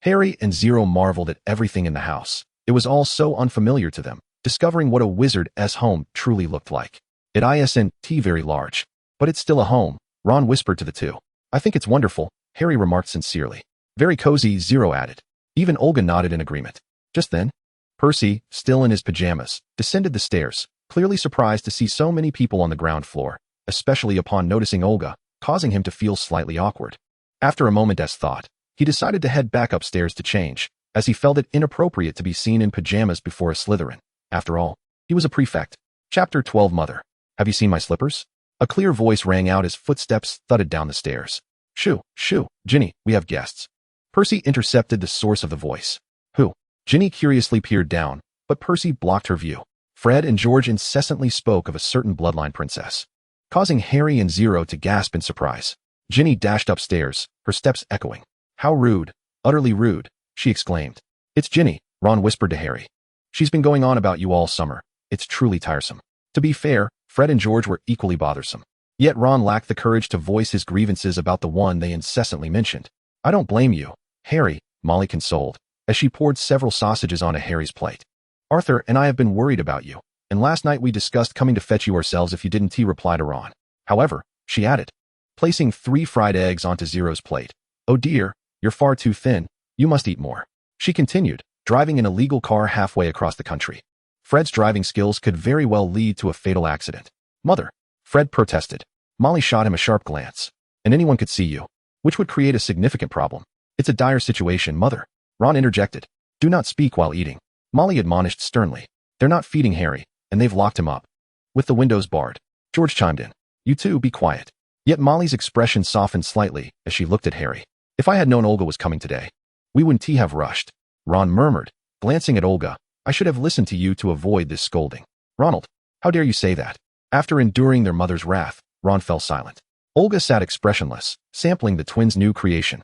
Harry and Zero marveled at everything in the house. It was all so unfamiliar to them, discovering what a wizard's home truly looked like. It isn't very large, but it's still a home, Ron whispered to the two. I think it's wonderful, Harry remarked sincerely. Very cozy, Zero added. Even Olga nodded in agreement. Just then, Percy, still in his pajamas, descended the stairs, clearly surprised to see so many people on the ground floor, especially upon noticing Olga, causing him to feel slightly awkward. After a moment's thought, he decided to head back upstairs to change, as he felt it inappropriate to be seen in pajamas before a Slytherin. After all, he was a prefect. Chapter 12 Mother. Have you seen my slippers? A clear voice rang out as footsteps thudded down the stairs. Shoo, shoo, Ginny, we have guests. Percy intercepted the source of the voice. Who? Ginny curiously peered down, but Percy blocked her view. Fred and George incessantly spoke of a certain bloodline princess, causing Harry and Zero to gasp in surprise. Ginny dashed upstairs, her steps echoing. How rude, utterly rude, she exclaimed. It's Ginny, Ron whispered to Harry. She's been going on about you all summer. It's truly tiresome. To be fair, Fred and George were equally bothersome. Yet Ron lacked the courage to voice his grievances about the one they incessantly mentioned. I don't blame you, Harry, Molly consoled, as she poured several sausages onto Harry's plate. Arthur and I have been worried about you, and last night we discussed coming to fetch you ourselves if you didn't reply to Ron. However, she added, placing 3 fried eggs onto Zero's plate. Oh dear, you're far too thin. You must eat more. She continued, driving an illegal car halfway across the country. Fred's driving skills could very well lead to a fatal accident. Mother, Fred protested. Molly shot him a sharp glance. And anyone could see you, which would create a significant problem. It's a dire situation, Mother. Ron interjected. Do not speak while eating. Molly admonished sternly. They're not feeding Harry, and they've locked him up. With the windows barred. George chimed in. You two be quiet. Yet Molly's expression softened slightly as she looked at Harry. If I had known Olga was coming today, we wouldn't have rushed. Ron murmured, glancing at Olga. I should have listened to you to avoid this scolding. Ronald, how dare you say that? After enduring their mother's wrath, Ron fell silent. Olga sat expressionless, sampling the twins' new creation.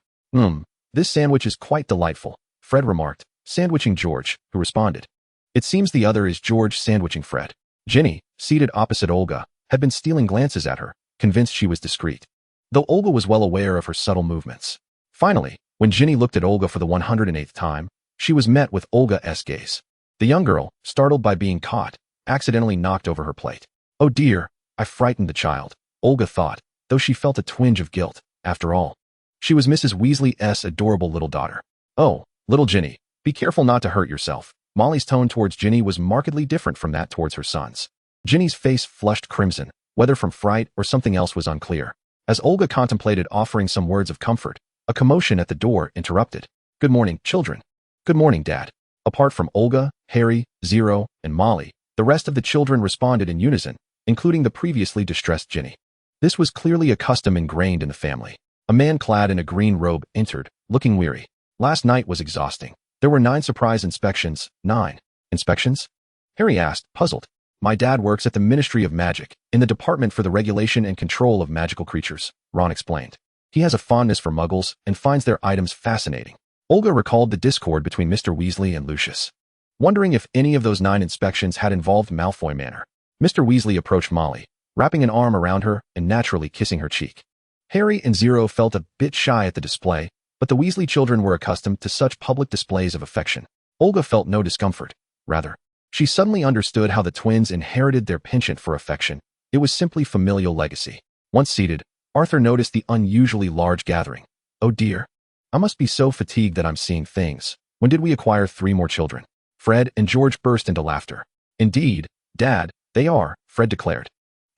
This sandwich is quite delightful, Fred remarked, sandwiching George, who responded. It seems the other is George sandwiching Fred. Ginny, seated opposite Olga, had been stealing glances at her, convinced she was discreet, though Olga was well aware of her subtle movements. Finally, when Ginny looked at Olga for the 108th time, she was met with Olga's gaze. The young girl, startled by being caught, accidentally knocked over her plate. Oh dear, I frightened the child, Olga thought, though she felt a twinge of guilt. After all, she was Mrs. Weasley's adorable little daughter. Oh, little Ginny, be careful not to hurt yourself. Molly's tone towards Ginny was markedly different from that towards her sons. Ginny's face flushed crimson, whether from fright or something else was unclear. As Olga contemplated offering some words of comfort, a commotion at the door interrupted. Good morning, children. Good morning, Dad. Apart from Olga, Harry, Zero, and Molly, the rest of the children responded in unison, including the previously distressed Ginny. This was clearly a custom ingrained in the family. A man clad in a green robe entered, looking weary. Last night was exhausting. There were 9 surprise inspections. 9 inspections? Harry asked, puzzled. My dad works at the Ministry of Magic, in the Department for the Regulation and Control of Magical Creatures, Ron explained. He has a fondness for muggles and finds their items fascinating. Olga recalled the discord between Mr. Weasley and Lucius, wondering if any of those 9 inspections had involved Malfoy Manor. Mr. Weasley approached Molly, wrapping an arm around her and naturally kissing her cheek. Harry and Zero felt a bit shy at the display, but the Weasley children were accustomed to such public displays of affection. Olga felt no discomfort. Rather, she suddenly understood how the twins inherited their penchant for affection. It was simply familial legacy. Once seated, Arthur noticed the unusually large gathering. Oh dear. I must be so fatigued that I'm seeing things. When did we acquire 3 more children? Fred and George burst into laughter. Indeed, Dad, they are, Fred declared.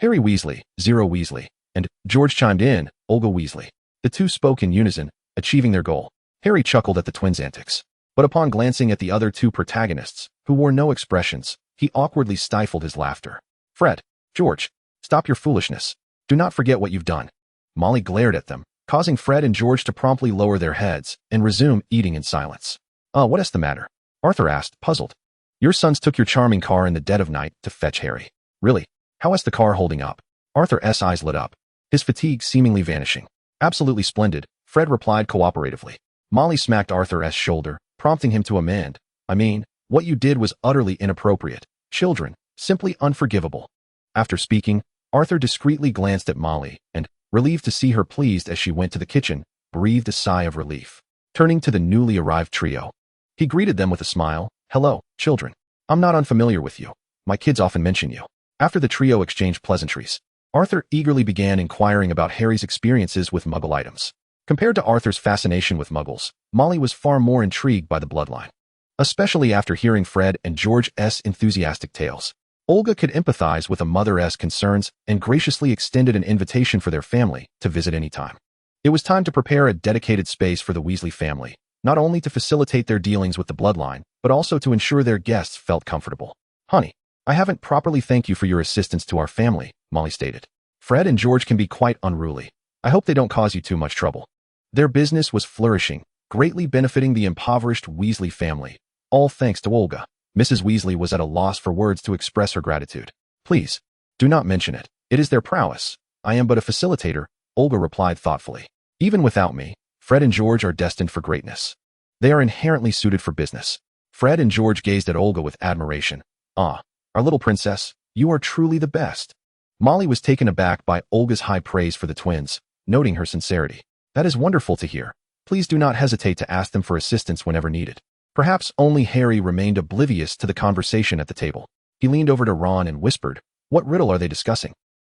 Harry Weasley, Zero Weasley, and George chimed in, Olga Weasley. The two spoke in unison, achieving their goal. Harry chuckled at the twins' antics. But upon glancing at the other 2 protagonists, who wore no expressions, he awkwardly stifled his laughter. Fred, George, stop your foolishness. Do not forget what you've done. Molly glared at them, causing Fred and George to promptly lower their heads and resume eating in silence. What is the matter? Arthur asked, puzzled. Your sons took your charming car in the dead of night to fetch Harry. Really? How is the car holding up? Arthur's eyes lit up, his fatigue seemingly vanishing. Absolutely splendid, Fred replied cooperatively. Molly smacked Arthur's shoulder, prompting him to amend. I mean, what you did was utterly inappropriate. Children, simply unforgivable. After speaking, Arthur discreetly glanced at Molly and, relieved to see her pleased as she went to the kitchen, breathed a sigh of relief. Turning to the newly arrived trio, he greeted them with a smile. Hello, children. I'm not unfamiliar with you. My kids often mention you. After the trio exchanged pleasantries, Arthur eagerly began inquiring about Harry's experiences with Muggle items. Compared to Arthur's fascination with Muggles, Molly was far more intrigued by the bloodline. Especially after hearing Fred and George's enthusiastic tales. Olga could empathize with a mother's concerns and graciously extended an invitation for their family to visit any time. It was time to prepare a dedicated space for the Weasley family, not only to facilitate their dealings with the bloodline, but also to ensure their guests felt comfortable. Honey, I haven't properly thanked you for your assistance to our family, Molly stated. Fred and George can be quite unruly. I hope they don't cause you too much trouble. Their business was flourishing, greatly benefiting the impoverished Weasley family, all thanks to Olga. Mrs. Weasley was at a loss for words to express her gratitude. Please, do not mention it. It is their prowess. I am but a facilitator, Olga replied thoughtfully. Even without me, Fred and George are destined for greatness. They are inherently suited for business. Fred and George gazed at Olga with admiration. Ah, our little princess, you are truly the best. Molly was taken aback by Olga's high praise for the twins, noting her sincerity. That is wonderful to hear. Please do not hesitate to ask them for assistance whenever needed. Perhaps only Harry remained oblivious to the conversation at the table. He leaned over to Ron and whispered, What riddle are they discussing?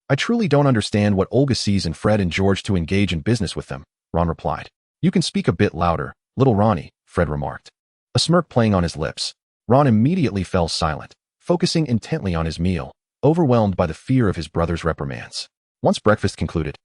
I truly don't understand what Olga sees in Fred and George to engage in business with them, Ron replied. You can speak a bit louder, little Ronnie, Fred remarked. A smirk playing on his lips, Ron immediately fell silent, focusing intently on his meal, overwhelmed by the fear of his brother's reprimands. Once breakfast concluded,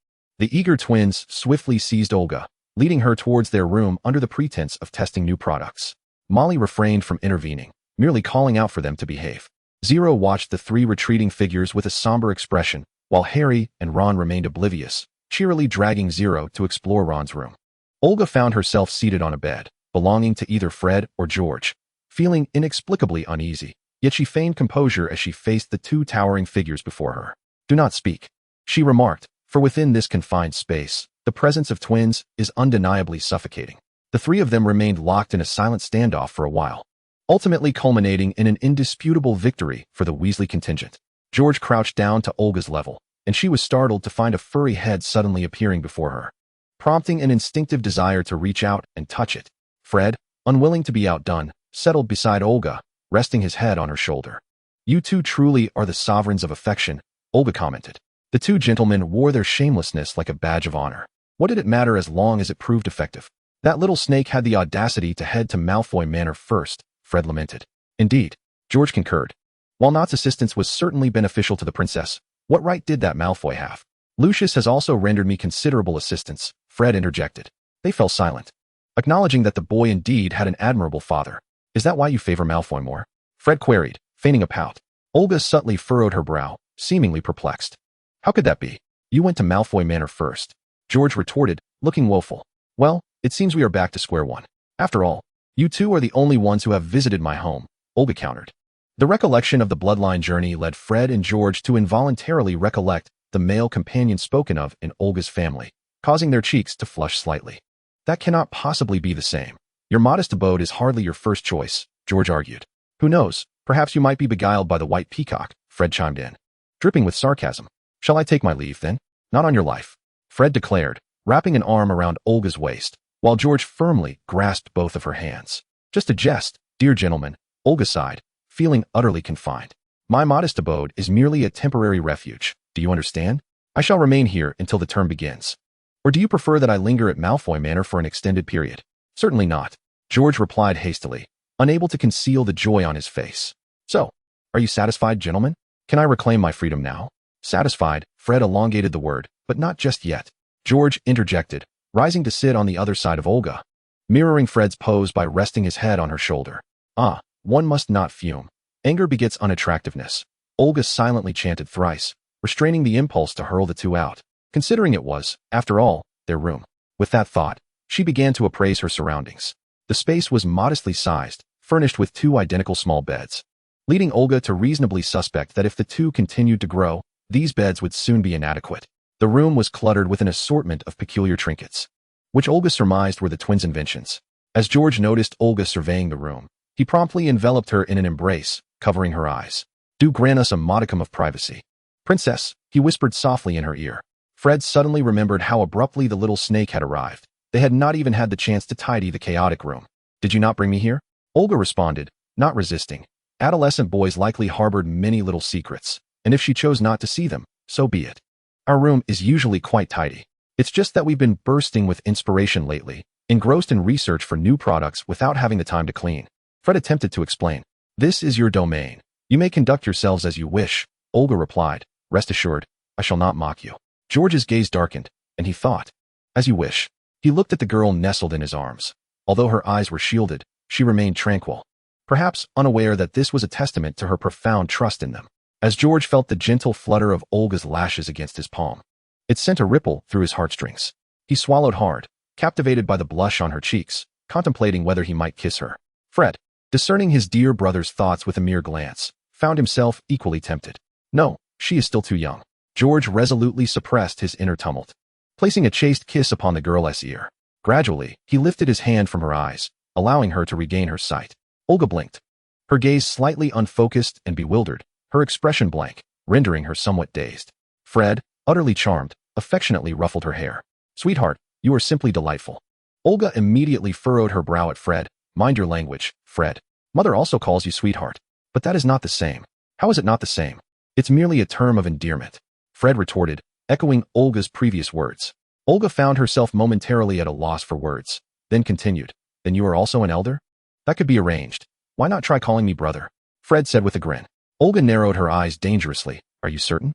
the eager twins swiftly seized Olga, leading her towards their room under the pretense of testing new products. Molly refrained from intervening, merely calling out for them to behave. Zero watched the 3 retreating figures with a somber expression, while Harry and Ron remained oblivious, cheerily dragging Zero to explore Ron's room. Olga found herself seated on a bed, belonging to either Fred or George, feeling inexplicably uneasy, yet she feigned composure as she faced the 2 towering figures before her. Do not speak, she remarked, for within this confined space, the presence of twins is undeniably suffocating. The 3 of them remained locked in a silent standoff for a while, ultimately culminating in an indisputable victory for the Weasley contingent. George crouched down to Olga's level, and she was startled to find a furry head suddenly appearing before her, prompting an instinctive desire to reach out and touch it. Fred, unwilling to be outdone, settled beside Olga, resting his head on her shoulder. You 2 truly are the sovereigns of affection, Olga commented. The 2 gentlemen wore their shamelessness like a badge of honor. What did it matter as long as it proved effective? That little snake had the audacity to head to Malfoy Manor first, Fred lamented. Indeed, George concurred. While Knott's assistance was certainly beneficial to the princess, what right did that Malfoy have? Lucius has also rendered me considerable assistance, Fred interjected. They fell silent, acknowledging that the boy indeed had an admirable father. Is that why you favor Malfoy more? Fred queried, feigning a pout. Olga subtly furrowed her brow, seemingly perplexed. How could that be? You went to Malfoy Manor first, George retorted, looking woeful. Well, it seems we are back to square one. After all, you 2 are the only ones who have visited my home, Olga countered. The recollection of the bloodline journey led Fred and George to involuntarily recollect the male companion spoken of in Olga's family, causing their cheeks to flush slightly. That cannot possibly be the same. Your modest abode is hardly your first choice, George argued. Who knows, perhaps you might be beguiled by the white peacock, Fred chimed in, dripping with sarcasm. Shall I take my leave, then? Not on your life, Fred declared, wrapping an arm around Olga's waist, while George firmly grasped both of her hands. Just a jest, dear gentleman, Olga sighed, feeling utterly confined. My modest abode is merely a temporary refuge, do you understand? I shall remain here until the term begins. Or do you prefer that I linger at Malfoy Manor for an extended period? Certainly not, George replied hastily, unable to conceal the joy on his face. So, are you satisfied, gentlemen? Can I reclaim my freedom now? Satisfied, Fred elongated the word, but not just yet. George interjected, rising to sit on the other side of Olga, mirroring Fred's pose by resting his head on her shoulder. Ah, one must not fume. Anger begets unattractiveness. Olga silently chanted thrice, restraining the impulse to hurl the two out, considering it was, after all, their room. With that thought, she began to appraise her surroundings. The space was modestly sized, furnished with two identical small beds, leading Olga to reasonably suspect that if the two continued to grow, these beds would soon be inadequate. The room was cluttered with an assortment of peculiar trinkets, which Olga surmised were the twins' inventions. As George noticed Olga surveying the room, he promptly enveloped her in an embrace, covering her eyes. Do grant us a modicum of privacy. Princess, he whispered softly in her ear. Fred suddenly remembered how abruptly the little snake had arrived. They had not even had the chance to tidy the chaotic room. Did you not bring me here? Olga responded, not resisting. Adolescent boys likely harbored many little secrets, and if she chose not to see them, so be it. Our room is usually quite tidy. It's just that we've been bursting with inspiration lately, engrossed in research for new products without having the time to clean. Fred attempted to explain. This is your domain. You may conduct yourselves as you wish, Olga replied. Rest assured, I shall not mock you. George's gaze darkened, and he thought, as you wish. He looked at the girl nestled in his arms. Although her eyes were shielded, she remained tranquil, perhaps unaware that this was a testament to her profound trust in them. As George felt the gentle flutter of Olga's lashes against his palm, it sent a ripple through his heartstrings. He swallowed hard, captivated by the blush on her cheeks, contemplating whether he might kiss her. Fred, discerning his dear brother's thoughts with a mere glance, found himself equally tempted. No, she is still too young. George resolutely suppressed his inner tumult, placing a chaste kiss upon the girl's ear. Gradually, he lifted his hand from her eyes, allowing her to regain her sight. Olga blinked, her gaze slightly unfocused and bewildered, her expression blank, rendering her somewhat dazed. Fred, utterly charmed, affectionately ruffled her hair. Sweetheart, you are simply delightful. Olga immediately furrowed her brow at Fred. Mind your language, Fred. Mother also calls you sweetheart. But that is not the same. How is it not the same? It's merely a term of endearment, Fred retorted, echoing Olga's previous words. Olga found herself momentarily at a loss for words, then continued. Then you are also an elder? That could be arranged. Why not try calling me brother? Fred said with a grin. Olga narrowed her eyes dangerously. Are you certain?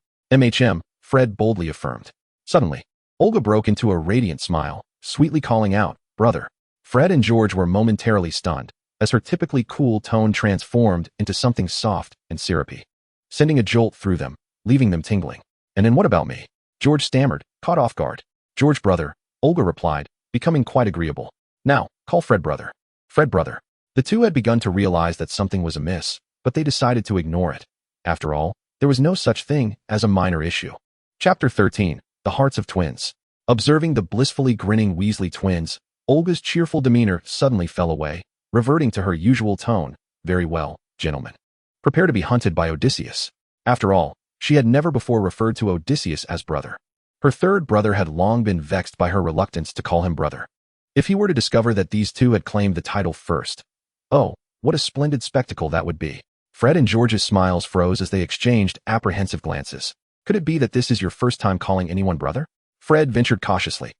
Fred boldly affirmed. Suddenly, Olga broke into a radiant smile, sweetly calling out, brother. Fred and George were momentarily stunned, as her typically cool tone transformed into something soft and syrupy, sending a jolt through them, leaving them tingling. And then what about me? George stammered, caught off guard. George brother, Olga replied, becoming quite agreeable. Now, call Fred brother. Fred brother. The two had begun to realize that something was amiss, but they decided to ignore it. After all, there was no such thing as a minor issue. Chapter 13, The Hearts of Twins. Observing the blissfully grinning Weasley twins, Olga's cheerful demeanor suddenly fell away, reverting to her usual tone. Very well, gentlemen. Prepare to be hunted by Odysseus. After all, she had never before referred to Odysseus as brother. Her third brother had long been vexed by her reluctance to call him brother. If he were to discover that these two had claimed the title first, oh, what a splendid spectacle that would be. Fred and George's smiles froze as they exchanged apprehensive glances. Could it be that this is your first time calling anyone brother? Fred ventured cautiously.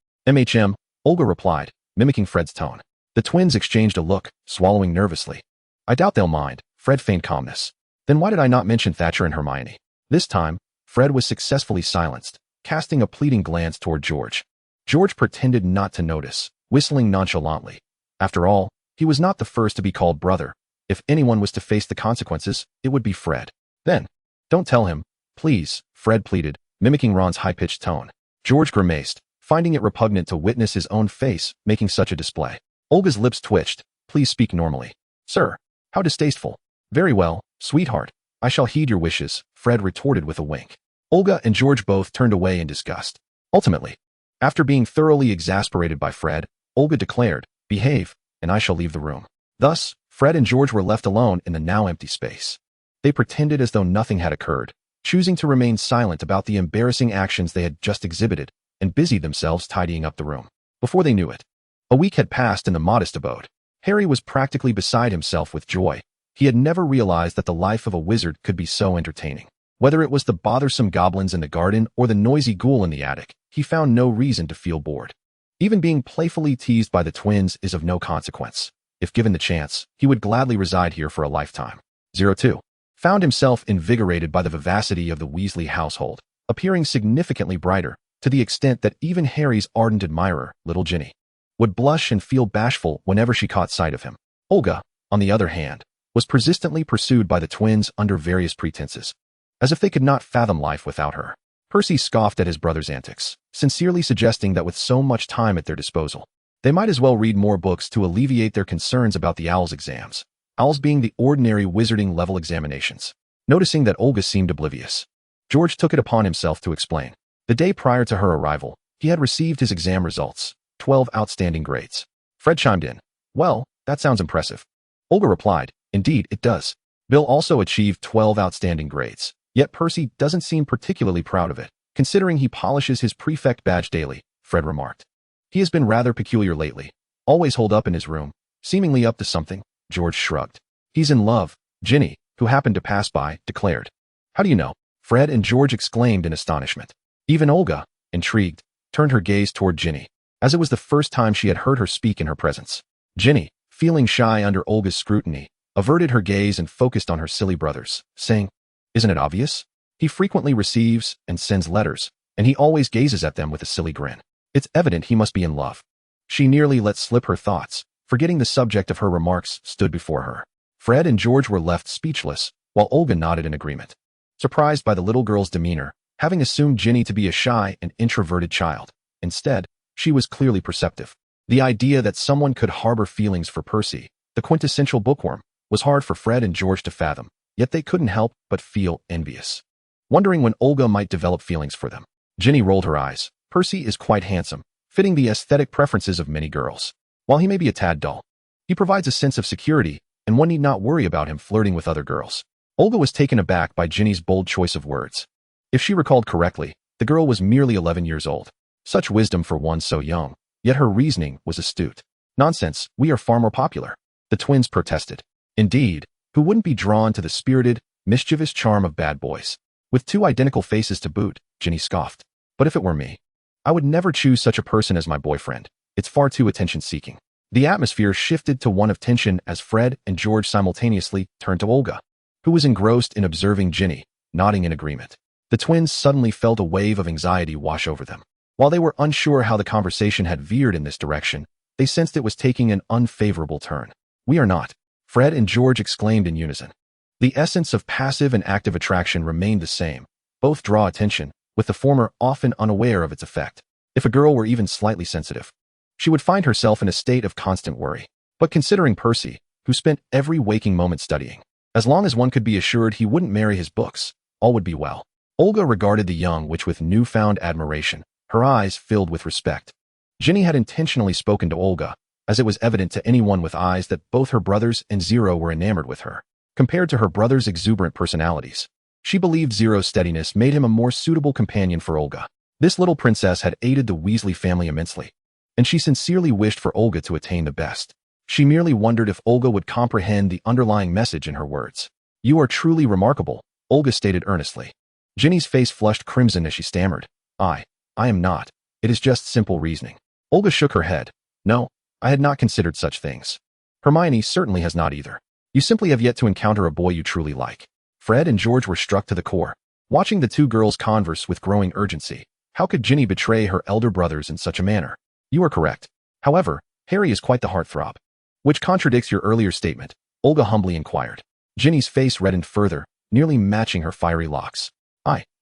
Olga replied, mimicking Fred's tone. The twins exchanged a look, swallowing nervously. I doubt they'll mind, Fred feigned calmness. Then why did I not mention Thatcher and Hermione? This time, Fred was successfully silenced, casting a pleading glance toward George. George pretended not to notice, whistling nonchalantly. After all, he was not the first to be called brother. If anyone was to face the consequences, it would be Fred. Then, don't tell him, please, Fred pleaded, mimicking Ron's high-pitched tone. George grimaced, finding it repugnant to witness his own face making such a display. Olga's lips twitched. Please speak normally. Sir, how distasteful. Very well, sweetheart. I shall heed your wishes, Fred retorted with a wink. Olga and George both turned away in disgust. Ultimately, After being thoroughly exasperated by Fred, Olga declared, "Behave, and I shall leave the room." Thus, Fred and George were left alone in the now empty space. They pretended as though nothing had occurred, choosing to remain silent about the embarrassing actions they had just exhibited, and busied themselves tidying up the room. Before they knew it, a week had passed in the modest abode. Harry was practically beside himself with joy. He had never realized that the life of a wizard could be so entertaining. Whether it was the bothersome goblins in the garden or the noisy ghoul in the attic, he found no reason to feel bored. Even being playfully teased by the twins is of no consequence. If given the chance, he would gladly reside here for a lifetime. 02 found himself invigorated by the vivacity of the Weasley household, appearing significantly brighter, to the extent that even Harry's ardent admirer, little Ginny, would blush and feel bashful whenever she caught sight of him. Olga, on the other hand, was persistently pursued by the twins under various pretenses, as if they could not fathom life without her. Percy scoffed at his brother's antics, sincerely suggesting that with so much time at their disposal, they might as well read more books to alleviate their concerns about the Owls' exams, Owls being the ordinary wizarding level examinations. Noticing that Olga seemed oblivious, George took it upon himself to explain. The day prior to her arrival, he had received his exam results, 12 outstanding grades. Fred chimed in, "Well, that sounds impressive." Olga replied, "Indeed, it does. Bill also achieved 12 outstanding grades, yet Percy doesn't seem particularly proud of it, considering he polishes his prefect badge daily," Fred remarked. "He has been rather peculiar lately, always holed up in his room, seemingly up to something." George shrugged. "He's in love," Ginny, who happened to pass by, declared. "How do you know?" Fred and George exclaimed in astonishment. Even Olga, intrigued, turned her gaze toward Ginny, as it was the first time she had heard her speak in her presence. Ginny, feeling shy under Olga's scrutiny, averted her gaze and focused on her silly brothers, saying, "Isn't it obvious? He frequently receives and sends letters, and he always gazes at them with a silly grin. It's evident he must be in love." She nearly let slip her thoughts, forgetting the subject of her remarks stood before her. Fred and George were left speechless, while Olga nodded in agreement, surprised by the little girl's demeanor, having assumed Ginny to be a shy and introverted child. Instead, she was clearly perceptive. The idea that someone could harbor feelings for Percy, the quintessential bookworm, was hard for Fred and George to fathom, yet they couldn't help but feel envious, wondering when Olga might develop feelings for them. Ginny rolled her eyes. "Percy is quite handsome, fitting the aesthetic preferences of many girls. While he may be a tad dull, he provides a sense of security, and one need not worry about him flirting with other girls." Olga was taken aback by Ginny's bold choice of words. If she recalled correctly, the girl was merely 11 years old. Such wisdom for one so young, yet her reasoning was astute. "Nonsense, we are far more popular," the twins protested. "Indeed, who wouldn't be drawn to the spirited, mischievous charm of bad boys? With two identical faces to boot," Ginny scoffed. "But if it were me, I would never choose such a person as my boyfriend. It's far too attention-seeking." The atmosphere shifted to one of tension as Fred and George simultaneously turned to Olga, who was engrossed in observing Ginny, nodding in agreement. The twins suddenly felt a wave of anxiety wash over them. While they were unsure how the conversation had veered in this direction, they sensed it was taking an unfavorable turn. "We are not," Fred and George exclaimed in unison. The essence of passive and active attraction remained the same. Both draw attention, with the former often unaware of its effect. If a girl were even slightly sensitive, she would find herself in a state of constant worry. But considering Percy, who spent every waking moment studying, as long as one could be assured he wouldn't marry his books, all would be well. Olga regarded the young witch with newfound admiration, her eyes filled with respect. Ginny had intentionally spoken to Olga, as it was evident to anyone with eyes that both her brothers and Zero were enamored with her. Compared to her brothers' exuberant personalities, she believed Zero's steadiness made him a more suitable companion for Olga. This little princess had aided the Weasley family immensely, and she sincerely wished for Olga to attain the best. She merely wondered if Olga would comprehend the underlying message in her words. "You are truly remarkable," Olga stated earnestly. Ginny's face flushed crimson as she stammered, I am not. It is just simple reasoning." Olga shook her head. "No, I had not considered such things. Hermione certainly has not either. You simply have yet to encounter a boy you truly like." Fred and George were struck to the core, watching the two girls converse with growing urgency. How could Ginny betray her elder brothers in such a manner? "You are correct. However, Harry is quite the heartthrob." "Which contradicts your earlier statement," Olga humbly inquired. Ginny's face reddened further, nearly matching her fiery locks.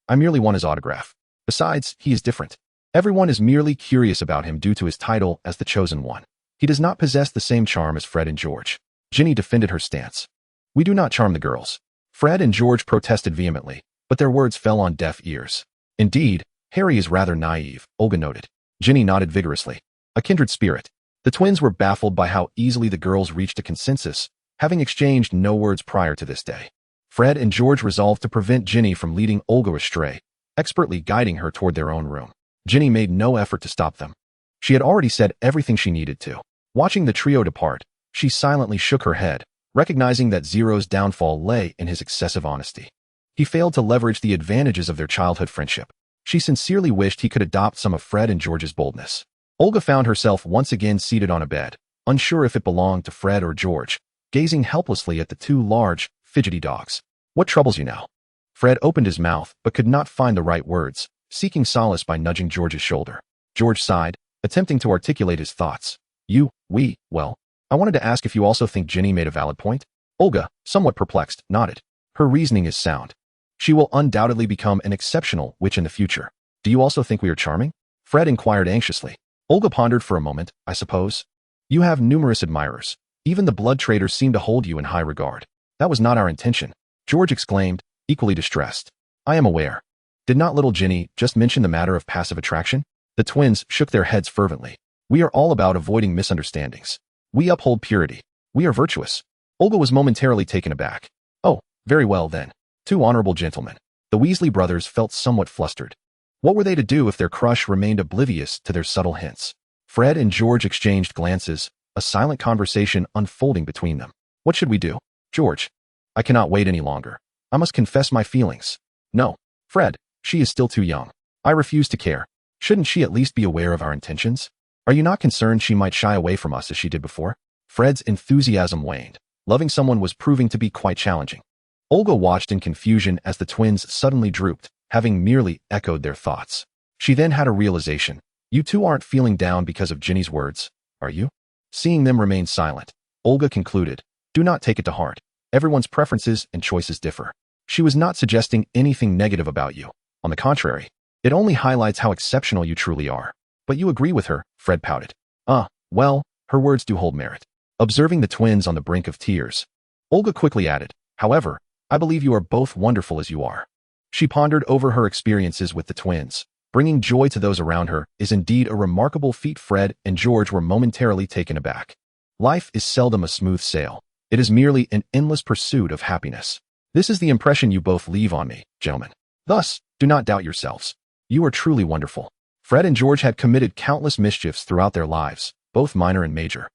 I merely want his autograph. Besides, he is different. Everyone is merely curious about him due to his title as the Chosen One. He does not possess the same charm as Fred and George." Ginny defended her stance. "We do not charm the girls." Fred and George protested vehemently, but their words fell on deaf ears. "Indeed, Harry is rather naive," Olga noted. Ginny nodded vigorously. A kindred spirit. The twins were baffled by how easily the girls reached a consensus, having exchanged no words prior to this day. Fred and George resolved to prevent Ginny from leading Olga astray, expertly guiding her toward their own room. Ginny made no effort to stop them. She had already said everything she needed to. Watching the trio depart, she silently shook her head, recognizing that Zero's downfall lay in his excessive honesty. He failed to leverage the advantages of their childhood friendship. She sincerely wished he could adopt some of Fred and George's boldness. Olga found herself once again seated on a bed, unsure if it belonged to Fred or George, gazing helplessly at the two large, fidgety dogs. What troubles you now? Fred opened his mouth but could not find the right words, seeking solace by nudging George's shoulder. George sighed, attempting to articulate his thoughts. Well, I wanted to ask if you also think Ginny made a valid point? Olga, somewhat perplexed, nodded. Her reasoning is sound. She will undoubtedly become an exceptional witch in the future. Do you also think we are charming? Fred inquired anxiously. Olga pondered for a moment. I suppose. You have numerous admirers. Even the blood traders seem to hold you in high regard. That was not our intention. George exclaimed, equally distressed. I am aware. Did not little Ginny just mention the matter of passive attraction? The twins shook their heads fervently. We are all about avoiding misunderstandings. We uphold purity. We are virtuous. Olga was momentarily taken aback. Oh, very well then. Two honorable gentlemen. The Weasley brothers felt somewhat flustered. What were they to do if their crush remained oblivious to their subtle hints? Fred and George exchanged glances, a silent conversation unfolding between them. What should we do? George. I cannot wait any longer. I must confess my feelings. No. Fred, she is still too young. I refuse to care. Shouldn't she at least be aware of our intentions? Are you not concerned she might shy away from us as she did before? Fred's enthusiasm waned. Loving someone was proving to be quite challenging. Olga watched in confusion as the twins suddenly drooped, having merely echoed their thoughts. She then had a realization. You two aren't feeling down because of Ginny's words, are you? Seeing them remain silent, Olga concluded, do not take it to heart. Everyone's preferences and choices differ. She was not suggesting anything negative about you. On the contrary, it only highlights how exceptional you truly are. But you agree with her, Fred pouted. Well, her words do hold merit. Observing the twins on the brink of tears, Olga quickly added, however, I believe you are both wonderful as you are. She pondered over her experiences with the twins. Bringing joy to those around her is indeed a remarkable feat. Fred and George were momentarily taken aback. Life is seldom a smooth sail. It is merely an endless pursuit of happiness. This is the impression you both leave on me, gentlemen. Thus, do not doubt yourselves. You are truly wonderful. Fred and George had committed countless mischiefs throughout their lives, both minor and major,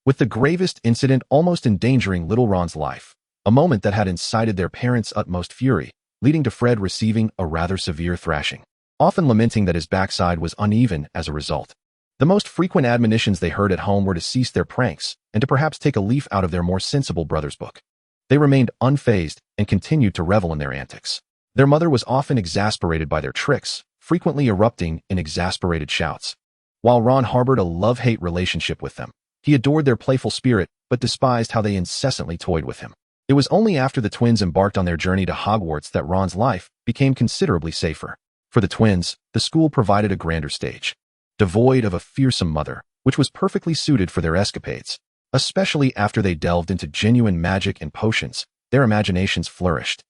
with the gravest incident almost endangering little Ron's life, a moment that had incited their parents' utmost fury, leading to Fred receiving a rather severe thrashing, often lamenting that his backside was uneven as a result. The most frequent admonitions they heard at home were to cease their pranks and to perhaps take a leaf out of their more sensible brother's book. They remained unfazed and continued to revel in their antics. Their mother was often exasperated by their tricks, frequently erupting in exasperated shouts. While Ron harbored a love-hate relationship with them, he adored their playful spirit but despised how they incessantly toyed with him. It was only after the twins embarked on their journey to Hogwarts that Ron's life became considerably safer. For the twins, the school provided a grander stage, devoid of a fearsome mother, which was perfectly suited for their escapades. Especially after they delved into genuine magic and potions, their imaginations flourished,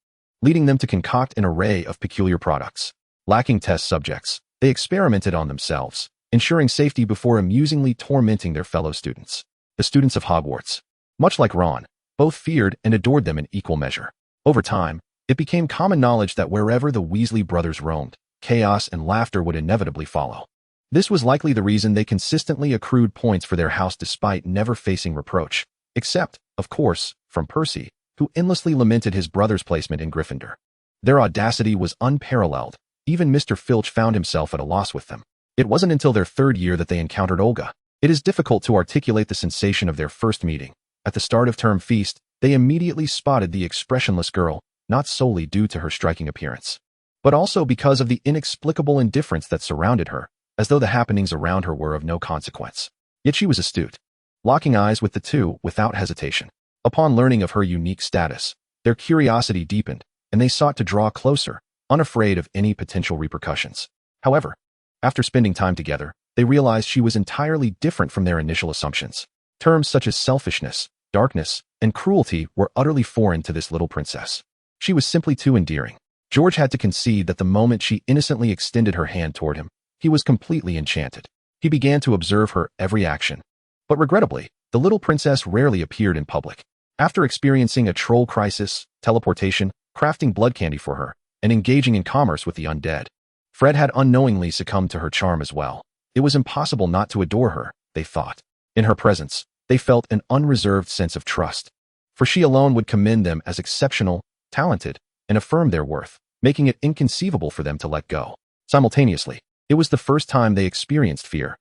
leading them to concoct an array of peculiar products. Lacking test subjects, they experimented on themselves, ensuring safety before amusingly tormenting their fellow students. The students of Hogwarts, much like Ron, both feared and adored them in equal measure. Over time, it became common knowledge that wherever the Weasley brothers roamed, chaos and laughter would inevitably follow. This was likely the reason they consistently accrued points for their house despite never facing reproach, except, of course, from Percy, who endlessly lamented his brother's placement in Gryffindor. Their audacity was unparalleled. Even Mr. Filch found himself at a loss with them. It wasn't until their third year that they encountered Olga. It is difficult to articulate the sensation of their first meeting. At the start of term feast, they immediately spotted the expressionless girl, not solely due to her striking appearance, but also because of the inexplicable indifference that surrounded her, as though the happenings around her were of no consequence. Yet she was astute, locking eyes with the two without hesitation. Upon learning of her unique status, their curiosity deepened, and they sought to draw closer, unafraid of any potential repercussions. However, after spending time together, they realized she was entirely different from their initial assumptions. Terms such as selfishness, darkness, and cruelty were utterly foreign to this little princess. She was simply too endearing. George had to concede that the moment she innocently extended her hand toward him, he was completely enchanted. He began to observe her every action. But regrettably, the little princess rarely appeared in public. After experiencing a troll crisis, teleportation, crafting blood candy for her, and engaging in commerce with the undead, Fred had unknowingly succumbed to her charm as well. It was impossible not to adore her, they thought. In her presence, they felt an unreserved sense of trust. For she alone would commend them as exceptional, talented, and affirm their worth, making it inconceivable for them to let go. Simultaneously, it was the first time they experienced fear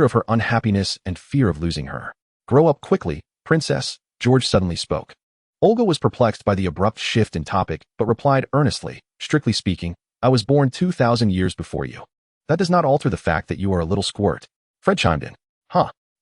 of her unhappiness and fear of losing her. Grow up quickly, princess, George suddenly spoke. Olga was perplexed by the abrupt shift in topic, but replied earnestly, strictly speaking, I was born 2,000 years before you. That does not alter the fact that you are a little squirt. Fred chimed in.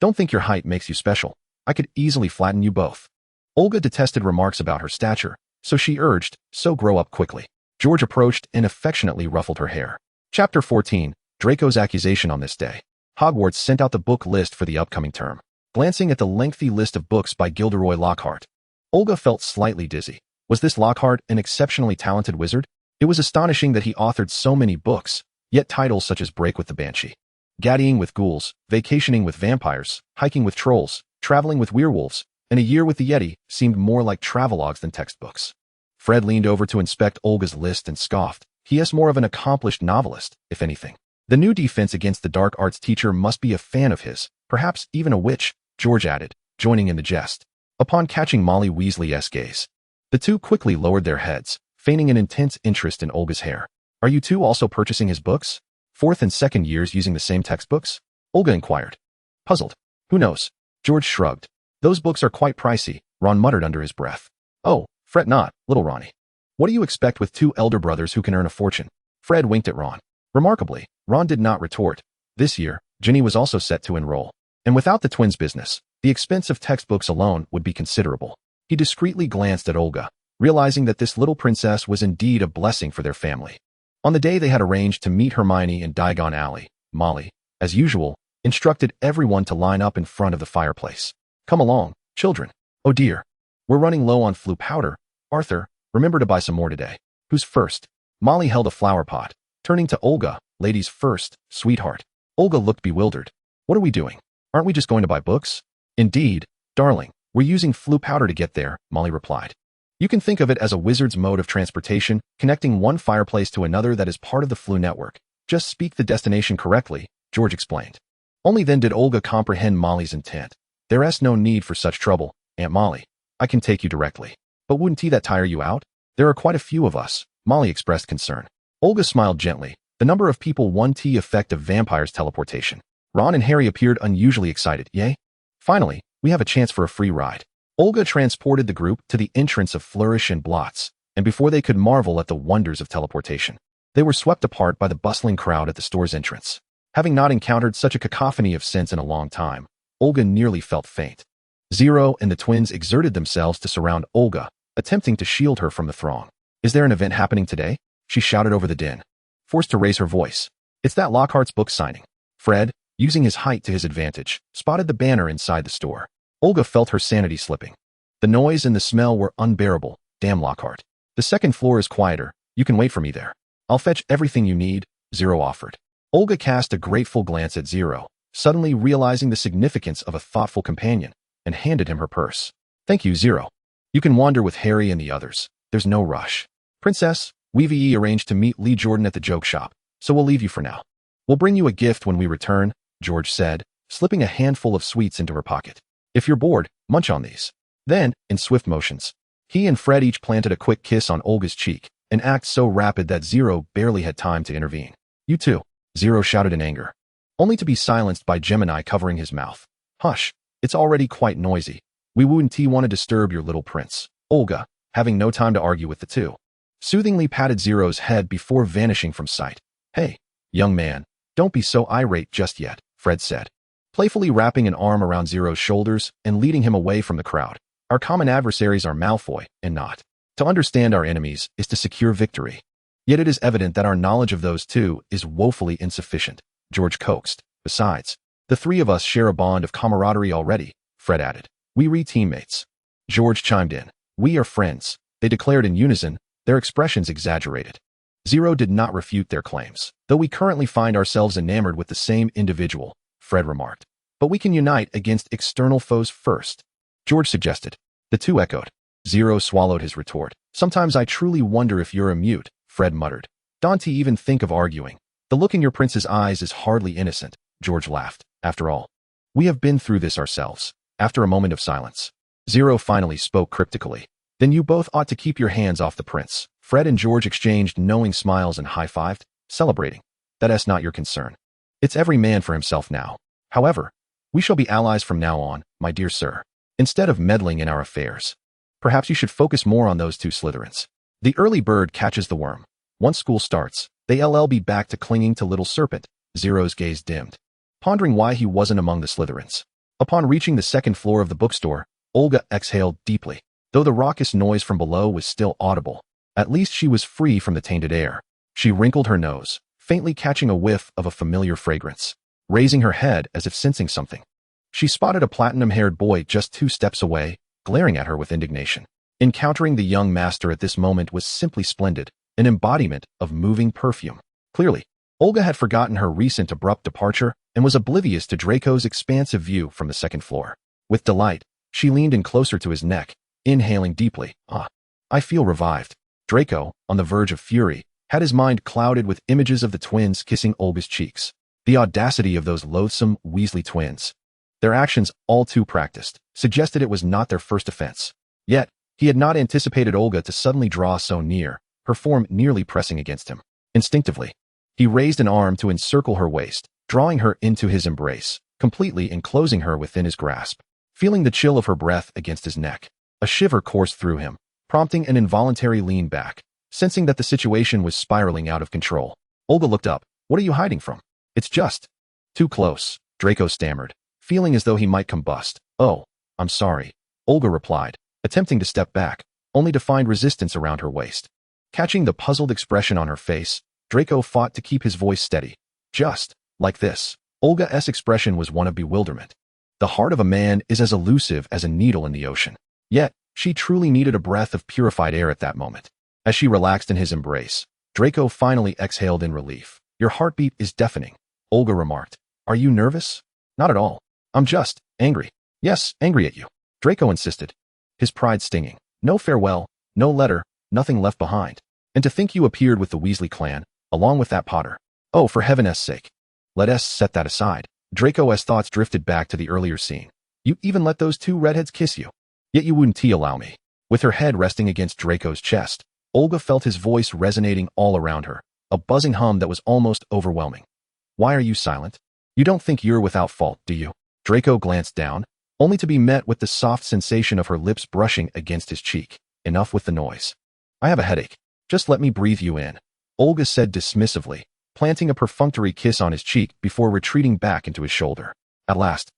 Don't think your height makes you special. I could easily flatten you both. Olga detested remarks about her stature, so she urged, so grow up quickly. George approached and affectionately ruffled her hair. Chapter 14, Draco's accusation on this day. Hogwarts sent out the book list for the upcoming term. Glancing at the lengthy list of books by Gilderoy Lockhart, Olga felt slightly dizzy. Was this Lockhart an exceptionally talented wizard? It was astonishing that he authored so many books, yet titles such as Break with the Banshee, Gaddying with Ghouls, Vacationing with Vampires, Hiking with Trolls, Traveling with Werewolves, and A Year with the Yeti seemed more like travelogues than textbooks. Fred leaned over to inspect Olga's list and scoffed. He is more of an accomplished novelist, if anything. The new defense against the dark arts teacher must be a fan of his, perhaps even a witch, George added, joining in the jest. Upon catching Molly Weasley's gaze, the two quickly lowered their heads, feigning an intense interest in Olga's hair. Are you two also purchasing his books? Fourth and second years using the same textbooks? Olga inquired. Puzzled. Who knows? George shrugged. Those books are quite pricey, Ron muttered under his breath. Oh, fret not, little Ronnie. What do you expect with two elder brothers who can earn a fortune? Fred winked at Ron. Remarkably, Ron did not retort. This year, Ginny was also set to enroll. And without the twins' business, the expense of textbooks alone would be considerable. He discreetly glanced at Olga, realizing that this little princess was indeed a blessing for their family. On the day they had arranged to meet Hermione in Diagon Alley, Molly, as usual, instructed everyone to line up in front of the fireplace. Come along, children. Oh dear. We're running low on Floo powder. Arthur, remember to buy some more today. Who's first? Molly held a flower pot, turning to Olga, ladies first, sweetheart. Olga looked bewildered. What are we doing? Aren't we just going to buy books? Indeed, darling, we're using Floo powder to get there, Molly replied. You can think of it as a wizard's mode of transportation, connecting one fireplace to another that is part of the Floo network. Just speak the destination correctly, George explained. Only then did Olga comprehend Molly's intent. There's no need for such trouble, Aunt Molly. I can take you directly. But wouldn't that tire you out? There are quite a few of us, Molly expressed concern. Olga smiled gently. The number of people 1T effect of vampires' teleportation. Ron and Harry appeared unusually excited. Yay? Finally, we have a chance for a free ride. Olga transported the group to the entrance of Flourish and Blots, and before they could marvel at the wonders of teleportation, they were swept apart by the bustling crowd at the store's entrance. Having not encountered such a cacophony of scents in a long time, Olga nearly felt faint. Zero and the twins exerted themselves to surround Olga, attempting to shield her from the throng. Is there an event happening today? She shouted over the din, forced to raise her voice. It's that Lockhart's book signing. Fred, using his height to his advantage, spotted the banner inside the store. Olga felt her sanity slipping. The noise and the smell were unbearable. Damn Lockhart. The second floor is quieter. You can wait for me there. I'll fetch everything you need, Zero offered. Olga cast a grateful glance at Zero, suddenly realizing the significance of a thoughtful companion, and handed him her purse. Thank you, Zero. You can wander with Harry and the others. There's no rush. Princess, we've arranged to meet Lee Jordan at the joke shop, so we'll leave you for now. We'll bring you a gift when we return, George said, slipping a handful of sweets into her pocket. If you're bored, munch on these. Then, in swift motions, he and Fred each planted a quick kiss on Olga's cheek, an act so rapid that Zero barely had time to intervene. You too, Zero shouted in anger, only to be silenced by Gemini covering his mouth. Hush, it's already quite noisy. We wouldn't want to disturb your little prince. Olga, having no time to argue with the two, soothingly patted Zero's head before vanishing from sight. Hey, young man, don't be so irate just yet, Fred said, playfully wrapping an arm around Zero's shoulders and leading him away from the crowd. Our common adversaries are Malfoy and not. To understand our enemies is to secure victory. Yet it is evident that our knowledge of those two is woefully insufficient, George coaxed. Besides, the three of us share a bond of camaraderie already, Fred added. We're teammates. George chimed in. We are friends, they declared in unison, their expressions exaggerated. Zero did not refute their claims. Though we currently find ourselves enamored with the same individual, Fred remarked. But we can unite against external foes first, George suggested. The two echoed. Zero swallowed his retort. Sometimes I truly wonder if you're a mute, Fred muttered. Don't even think of arguing. The look in your prince's eyes is hardly innocent, George laughed. After all, we have been through this ourselves. After a moment of silence, Zero finally spoke cryptically. Then you both ought to keep your hands off the prince. Fred and George exchanged knowing smiles and high-fived, celebrating. That's not your concern. It's every man for himself now. However, we shall be allies from now on, my dear sir. Instead of meddling in our affairs, perhaps you should focus more on those two Slytherins. The early bird catches the worm. Once school starts, they'll be back to clinging to Little Serpent. Zero's gaze dimmed, pondering why he wasn't among the Slytherins. Upon reaching the second floor of the bookstore, Olga exhaled deeply. Though the raucous noise from below was still audible, at least she was free from the tainted air. She wrinkled her nose, faintly catching a whiff of a familiar fragrance. Raising her head as if sensing something, she spotted a platinum-haired boy just 2 steps away, glaring at her with indignation. Encountering the young master at this moment was simply splendid, an embodiment of moving perfume. Clearly, Olga had forgotten her recent abrupt departure and was oblivious to Draco's expansive view from the second floor. With delight, she leaned in closer to his neck, inhaling deeply. I feel revived. Draco, on the verge of fury, had his mind clouded with images of the twins kissing Olga's cheeks. The audacity of those loathsome Weasley twins. Their actions, all too practiced, suggested it was not their first offense. Yet, he had not anticipated Olga to suddenly draw so near, her form nearly pressing against him. Instinctively, he raised an arm to encircle her waist, drawing her into his embrace, completely enclosing her within his grasp. Feeling the chill of her breath against his neck, a shiver coursed through him, prompting an involuntary lean back. Sensing that the situation was spiraling out of control, Olga looked up. What are you hiding from? It's just too close, Draco stammered, feeling as though he might combust. Oh, I'm sorry, Olga replied, attempting to step back, only to find resistance around her waist. Catching the puzzled expression on her face, Draco fought to keep his voice steady. Just like this. Olga's expression was one of bewilderment. The heart of a man is as elusive as a needle in the ocean. Yet, she truly needed a breath of purified air at that moment. As she relaxed in his embrace, Draco finally exhaled in relief. Your heartbeat is deafening, Olga remarked. Are you nervous? Not at all. I'm just angry. Yes, angry at you, Draco insisted, his pride stinging. No farewell, no letter, nothing left behind. And to think you appeared with the Weasley clan, along with that Potter. Oh, for heaven's sake. Let us set that aside. Draco's thoughts drifted back to the earlier scene. You even let those 2 redheads kiss you. Yet you wouldn't allow me. With her head resting against Draco's chest, Olga felt his voice resonating all around her, a buzzing hum that was almost overwhelming. Why are you silent? You don't think you're without fault, do you? Draco glanced down, only to be met with the soft sensation of her lips brushing against his cheek. Enough with the noise. I have a headache. Just let me breathe you in, Olga said dismissively, planting a perfunctory kiss on his cheek before retreating back into his shoulder. At last,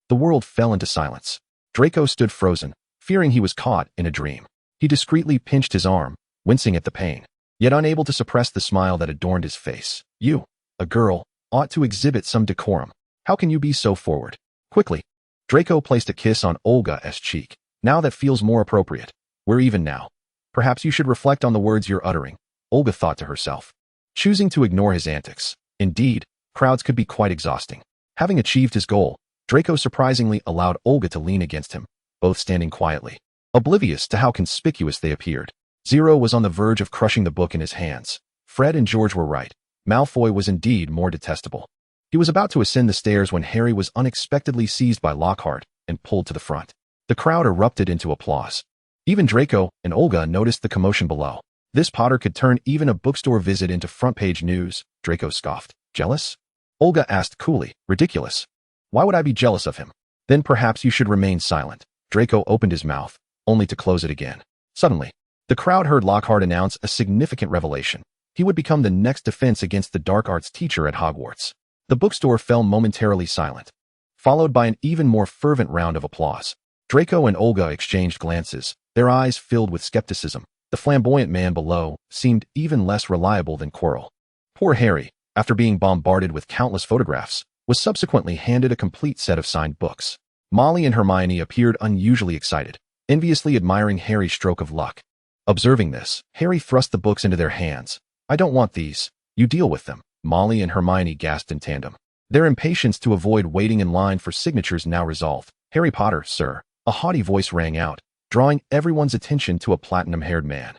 the world fell into silence. Draco stood frozen, fearing he was caught in a dream. He discreetly pinched his arm, wincing at the pain, yet unable to suppress the smile that adorned his face. You, a girl, ought to exhibit some decorum. How can you be so forward? Quickly, Draco placed a kiss on Olga's cheek. Now that feels more appropriate. We're even now. Perhaps you should reflect on the words you're uttering, Olga thought to herself, choosing to ignore his antics. Indeed, crowds could be quite exhausting. Having achieved his goal, Draco surprisingly allowed Olga to lean against him, both standing quietly, oblivious to how conspicuous they appeared. Zero was on the verge of crushing the book in his hands. Fred and George were right. Malfoy was indeed more detestable. He was about to ascend the stairs when Harry was unexpectedly seized by Lockhart and pulled to the front. The crowd erupted into applause. Even Draco and Olga noticed the commotion below. This Potter could turn even a bookstore visit into front-page news, Draco scoffed. Jealous? Olga asked coolly. Ridiculous. Why would I be jealous of him? Then perhaps you should remain silent. Draco opened his mouth, only to close it again. Suddenly, the crowd heard Lockhart announce a significant revelation. He would become the next defense against the dark arts teacher at Hogwarts. The bookstore fell momentarily silent, followed by an even more fervent round of applause. Draco and Olga exchanged glances, their eyes filled with skepticism. The flamboyant man below seemed even less reliable than Quirrell. Poor Harry, after being bombarded with countless photographs, was subsequently handed a complete set of signed books. Molly and Hermione appeared unusually excited, enviously admiring Harry's stroke of luck. Observing this, Harry thrust the books into their hands. I don't want these. You deal with them, Molly and Hermione gasped in tandem. Their impatience to avoid waiting in line for signatures now resolved. "Harry Potter, sir," a haughty voice rang out, drawing everyone's attention to a platinum-haired man,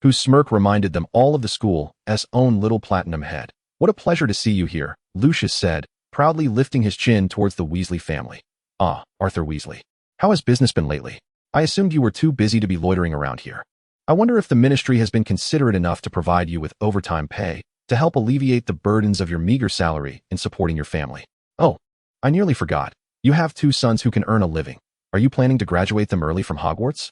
whose smirk reminded them all of the school's own little platinum head. "What a pleasure to see you here," Lucius said, proudly lifting his chin towards the Weasley family. "Ah, Arthur Weasley. How has business been lately? I assumed you were too busy to be loitering around here. I wonder if the ministry has been considerate enough to provide you with overtime pay to help alleviate the burdens of your meager salary in supporting your family. Oh, I nearly forgot. You have 2 sons who can earn a living. Are you planning to graduate them early from Hogwarts?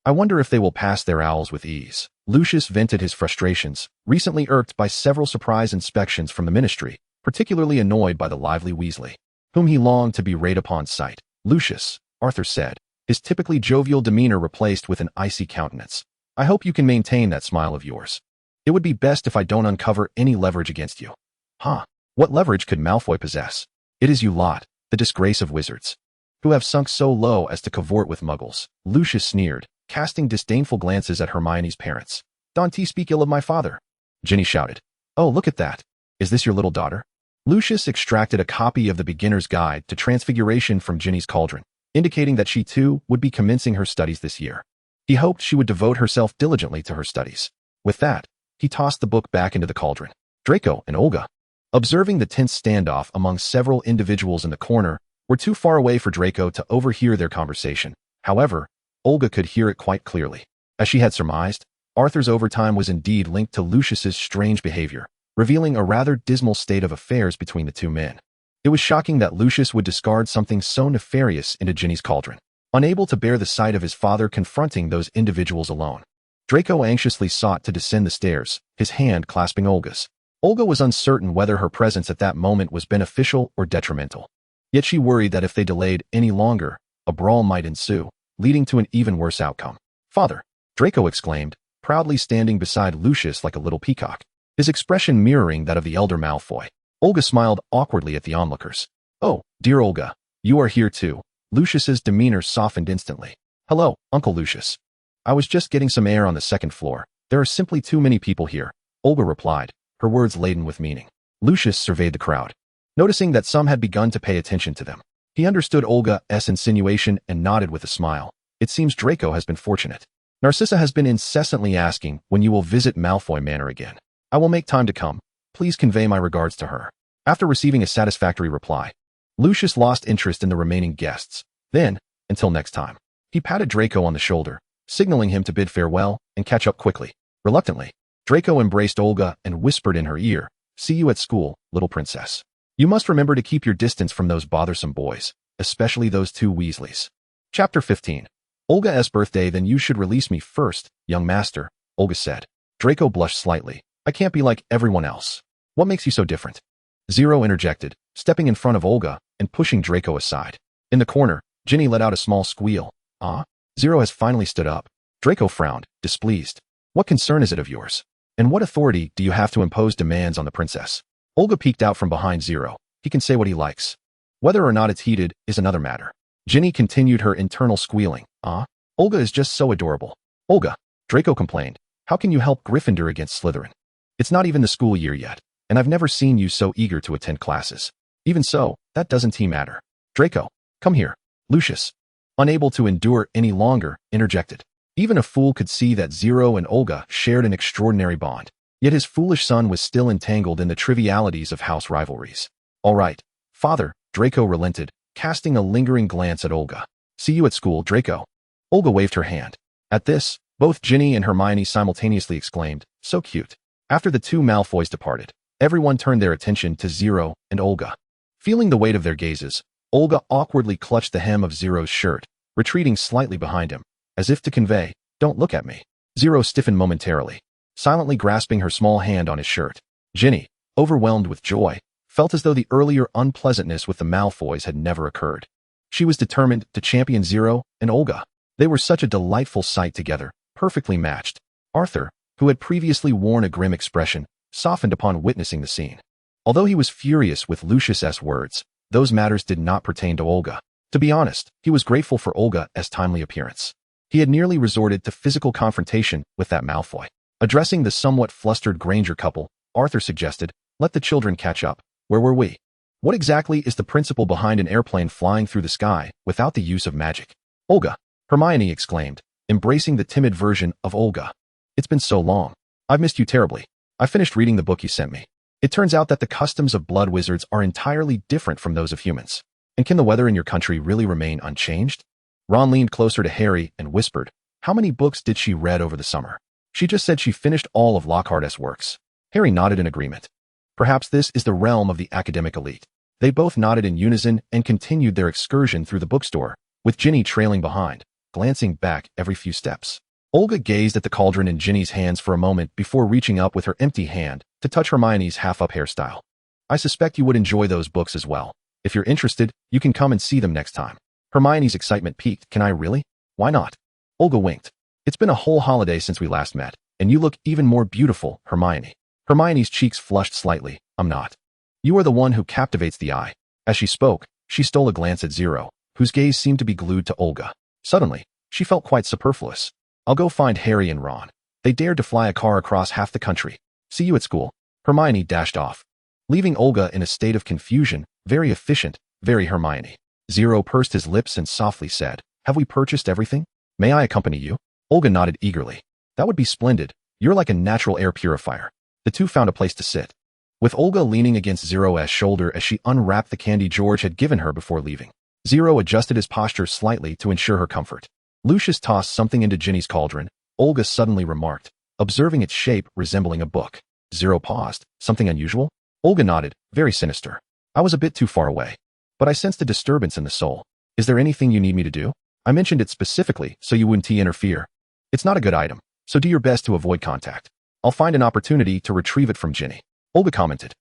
I wonder if they will pass their owls with ease." Lucius vented his frustrations, recently irked by several surprise inspections from the ministry, particularly annoyed by the lively Weasley, whom he longed to berate upon sight. "Lucius," Arthur said, his typically jovial demeanor replaced with an icy countenance, "I hope you can maintain that smile of yours. It would be best if I don't uncover any leverage against you." "Huh? What leverage could Malfoy possess? It is you lot, the disgrace of wizards, who have sunk so low as to cavort with muggles," Lucius sneered, casting disdainful glances at Hermione's parents. "Don't ye speak ill of my father?" Ginny shouted. "Oh, look at that. Is this your little daughter?" Lucius extracted a copy of the Beginner's Guide to Transfiguration from Ginny's cauldron, indicating that she too would be commencing her studies this year. He hoped she would devote herself diligently to her studies. With that, he tossed the book back into the cauldron. Draco and Olga, observing the tense standoff among several individuals in the corner, were too far away for Draco to overhear their conversation. However, Olga could hear it quite clearly. As she had surmised, Arthur's overtime was indeed linked to Lucius's strange behavior, revealing a rather dismal state of affairs between the 2 men. It was shocking that Lucius would discard something so nefarious into Ginny's cauldron, unable to bear the sight of his father confronting those individuals alone. Draco anxiously sought to descend the stairs, his hand clasping Olga's. Olga was uncertain whether her presence at that moment was beneficial or detrimental. Yet she worried that if they delayed any longer, a brawl might ensue, leading to an even worse outcome. "Father!" Draco exclaimed, proudly standing beside Lucius like a little peacock, his expression mirroring that of the elder Malfoy. Olga smiled awkwardly at the onlookers. "Oh, dear Olga, you are here too." Lucius's demeanor softened instantly. "Hello, Uncle Lucius. I was just getting some air on the 2nd floor. There are simply too many people here," Olga replied, her words laden with meaning. Lucius surveyed the crowd, noticing that some had begun to pay attention to them. He understood Olga's insinuation and nodded with a smile. "It seems Draco has been fortunate. Narcissa has been incessantly asking when you will visit Malfoy Manor again. I will make time to come. Please convey my regards to her." After receiving a satisfactory reply, Lucius lost interest in the remaining guests. Then, until next time, he patted Draco on the shoulder, signaling him to bid farewell and catch up quickly. Reluctantly, Draco embraced Olga and whispered in her ear, "See you at school, little princess. You must remember to keep your distance from those bothersome boys, especially those 2 Weasleys." Chapter 15. Olga's birthday. "Then you should release me first, young master," Olga said. Draco blushed slightly. "I can't be like everyone else. What makes you so different?" Zero interjected, stepping in front of Olga and pushing Draco aside. In the corner, Ginny let out a small squeal. "Ah? Zero has finally stood up." Draco frowned, displeased. "What concern is it of yours? And what authority do you have to impose demands on the princess?" Olga peeked out from behind Zero. "He can say what he likes. Whether or not it's heeded is another matter." Ginny continued her internal squealing. "Ah? Olga is just so adorable." "Olga," Draco complained, "how can you help Gryffindor against Slytherin? It's not even the school year yet, and I've never seen you so eager to attend classes. Even so, that doesn't matter." "Draco, come here." Lucius, unable to endure any longer, interjected. Even a fool could see that Zero and Olga shared an extraordinary bond, yet his foolish son was still entangled in the trivialities of house rivalries. "All right, father," Draco relented, casting a lingering glance at Olga. "See you at school, Draco." Olga waved her hand. At this, both Ginny and Hermione simultaneously exclaimed, "So cute." After the 2 Malfoys departed, everyone turned their attention to Zero and Olga. Feeling the weight of their gazes, Olga awkwardly clutched the hem of Zero's shirt, retreating slightly behind him, as if to convey, "Don't look at me." Zero stiffened momentarily, silently grasping her small hand on his shirt. Ginny, overwhelmed with joy, felt as though the earlier unpleasantness with the Malfoys had never occurred. She was determined to champion Zero and Olga. They were such a delightful sight together, perfectly matched. Arthur, who had previously worn a grim expression, softened upon witnessing the scene. Although he was furious with Lucius's words, those matters did not pertain to Olga. To be honest, he was grateful for Olga's timely appearance. He had nearly resorted to physical confrontation with that Malfoy. Addressing the somewhat flustered Granger couple, Arthur suggested, "Let the children catch up. Where were we?" What exactly is the principle behind an airplane flying through the sky without the use of magic? Olga, Hermione exclaimed, embracing the timid version of Olga. It's been so long. I've missed you terribly. I finished reading the book you sent me. It turns out that the customs of blood wizards are entirely different from those of humans. And can the weather in your country really remain unchanged? Ron leaned closer to Harry and whispered, how many books did she read over the summer? She just said she finished all of Lockhart's works. Harry nodded in agreement. Perhaps this is the realm of the academic elite. They both nodded in unison and continued their excursion through the bookstore, with Ginny trailing behind, glancing back every few steps. Olga gazed at the cauldron in Ginny's hands for a moment before reaching up with her empty hand to touch Hermione's half-up hairstyle. I suspect you would enjoy those books as well. If you're interested, you can come and see them next time. Hermione's excitement peaked. Can I really? Why not? Olga winked. It's been a whole holiday since we last met, and you look even more beautiful, Hermione. Hermione's cheeks flushed slightly. I'm not. You are the one who captivates the eye. As she spoke, she stole a glance at Zero, whose gaze seemed to be glued to Olga. Suddenly, she felt quite superfluous. I'll go find Harry and Ron. They dared to fly a car across half the country. See you at school. Hermione dashed off, leaving Olga in a state of confusion. Very efficient, very Hermione. Zero pursed his lips and softly said, have we purchased everything? May I accompany you? Olga nodded eagerly. That would be splendid. You're like a natural air purifier. The two found a place to sit, with Olga leaning against Zero's shoulder as she unwrapped the candy George had given her before leaving. Zero adjusted his posture slightly to ensure her comfort. Lucius tossed something into Ginny's cauldron. Olga suddenly remarked, observing its shape resembling a book. Zero paused. Something unusual? Olga nodded, very sinister. I was a bit too far away, but I sensed a disturbance in the soul. Is there anything you need me to do? I mentioned it specifically so you wouldn't interfere. It's not a good item, so do your best to avoid contact. I'll find an opportunity to retrieve it from Ginny. Olga commented,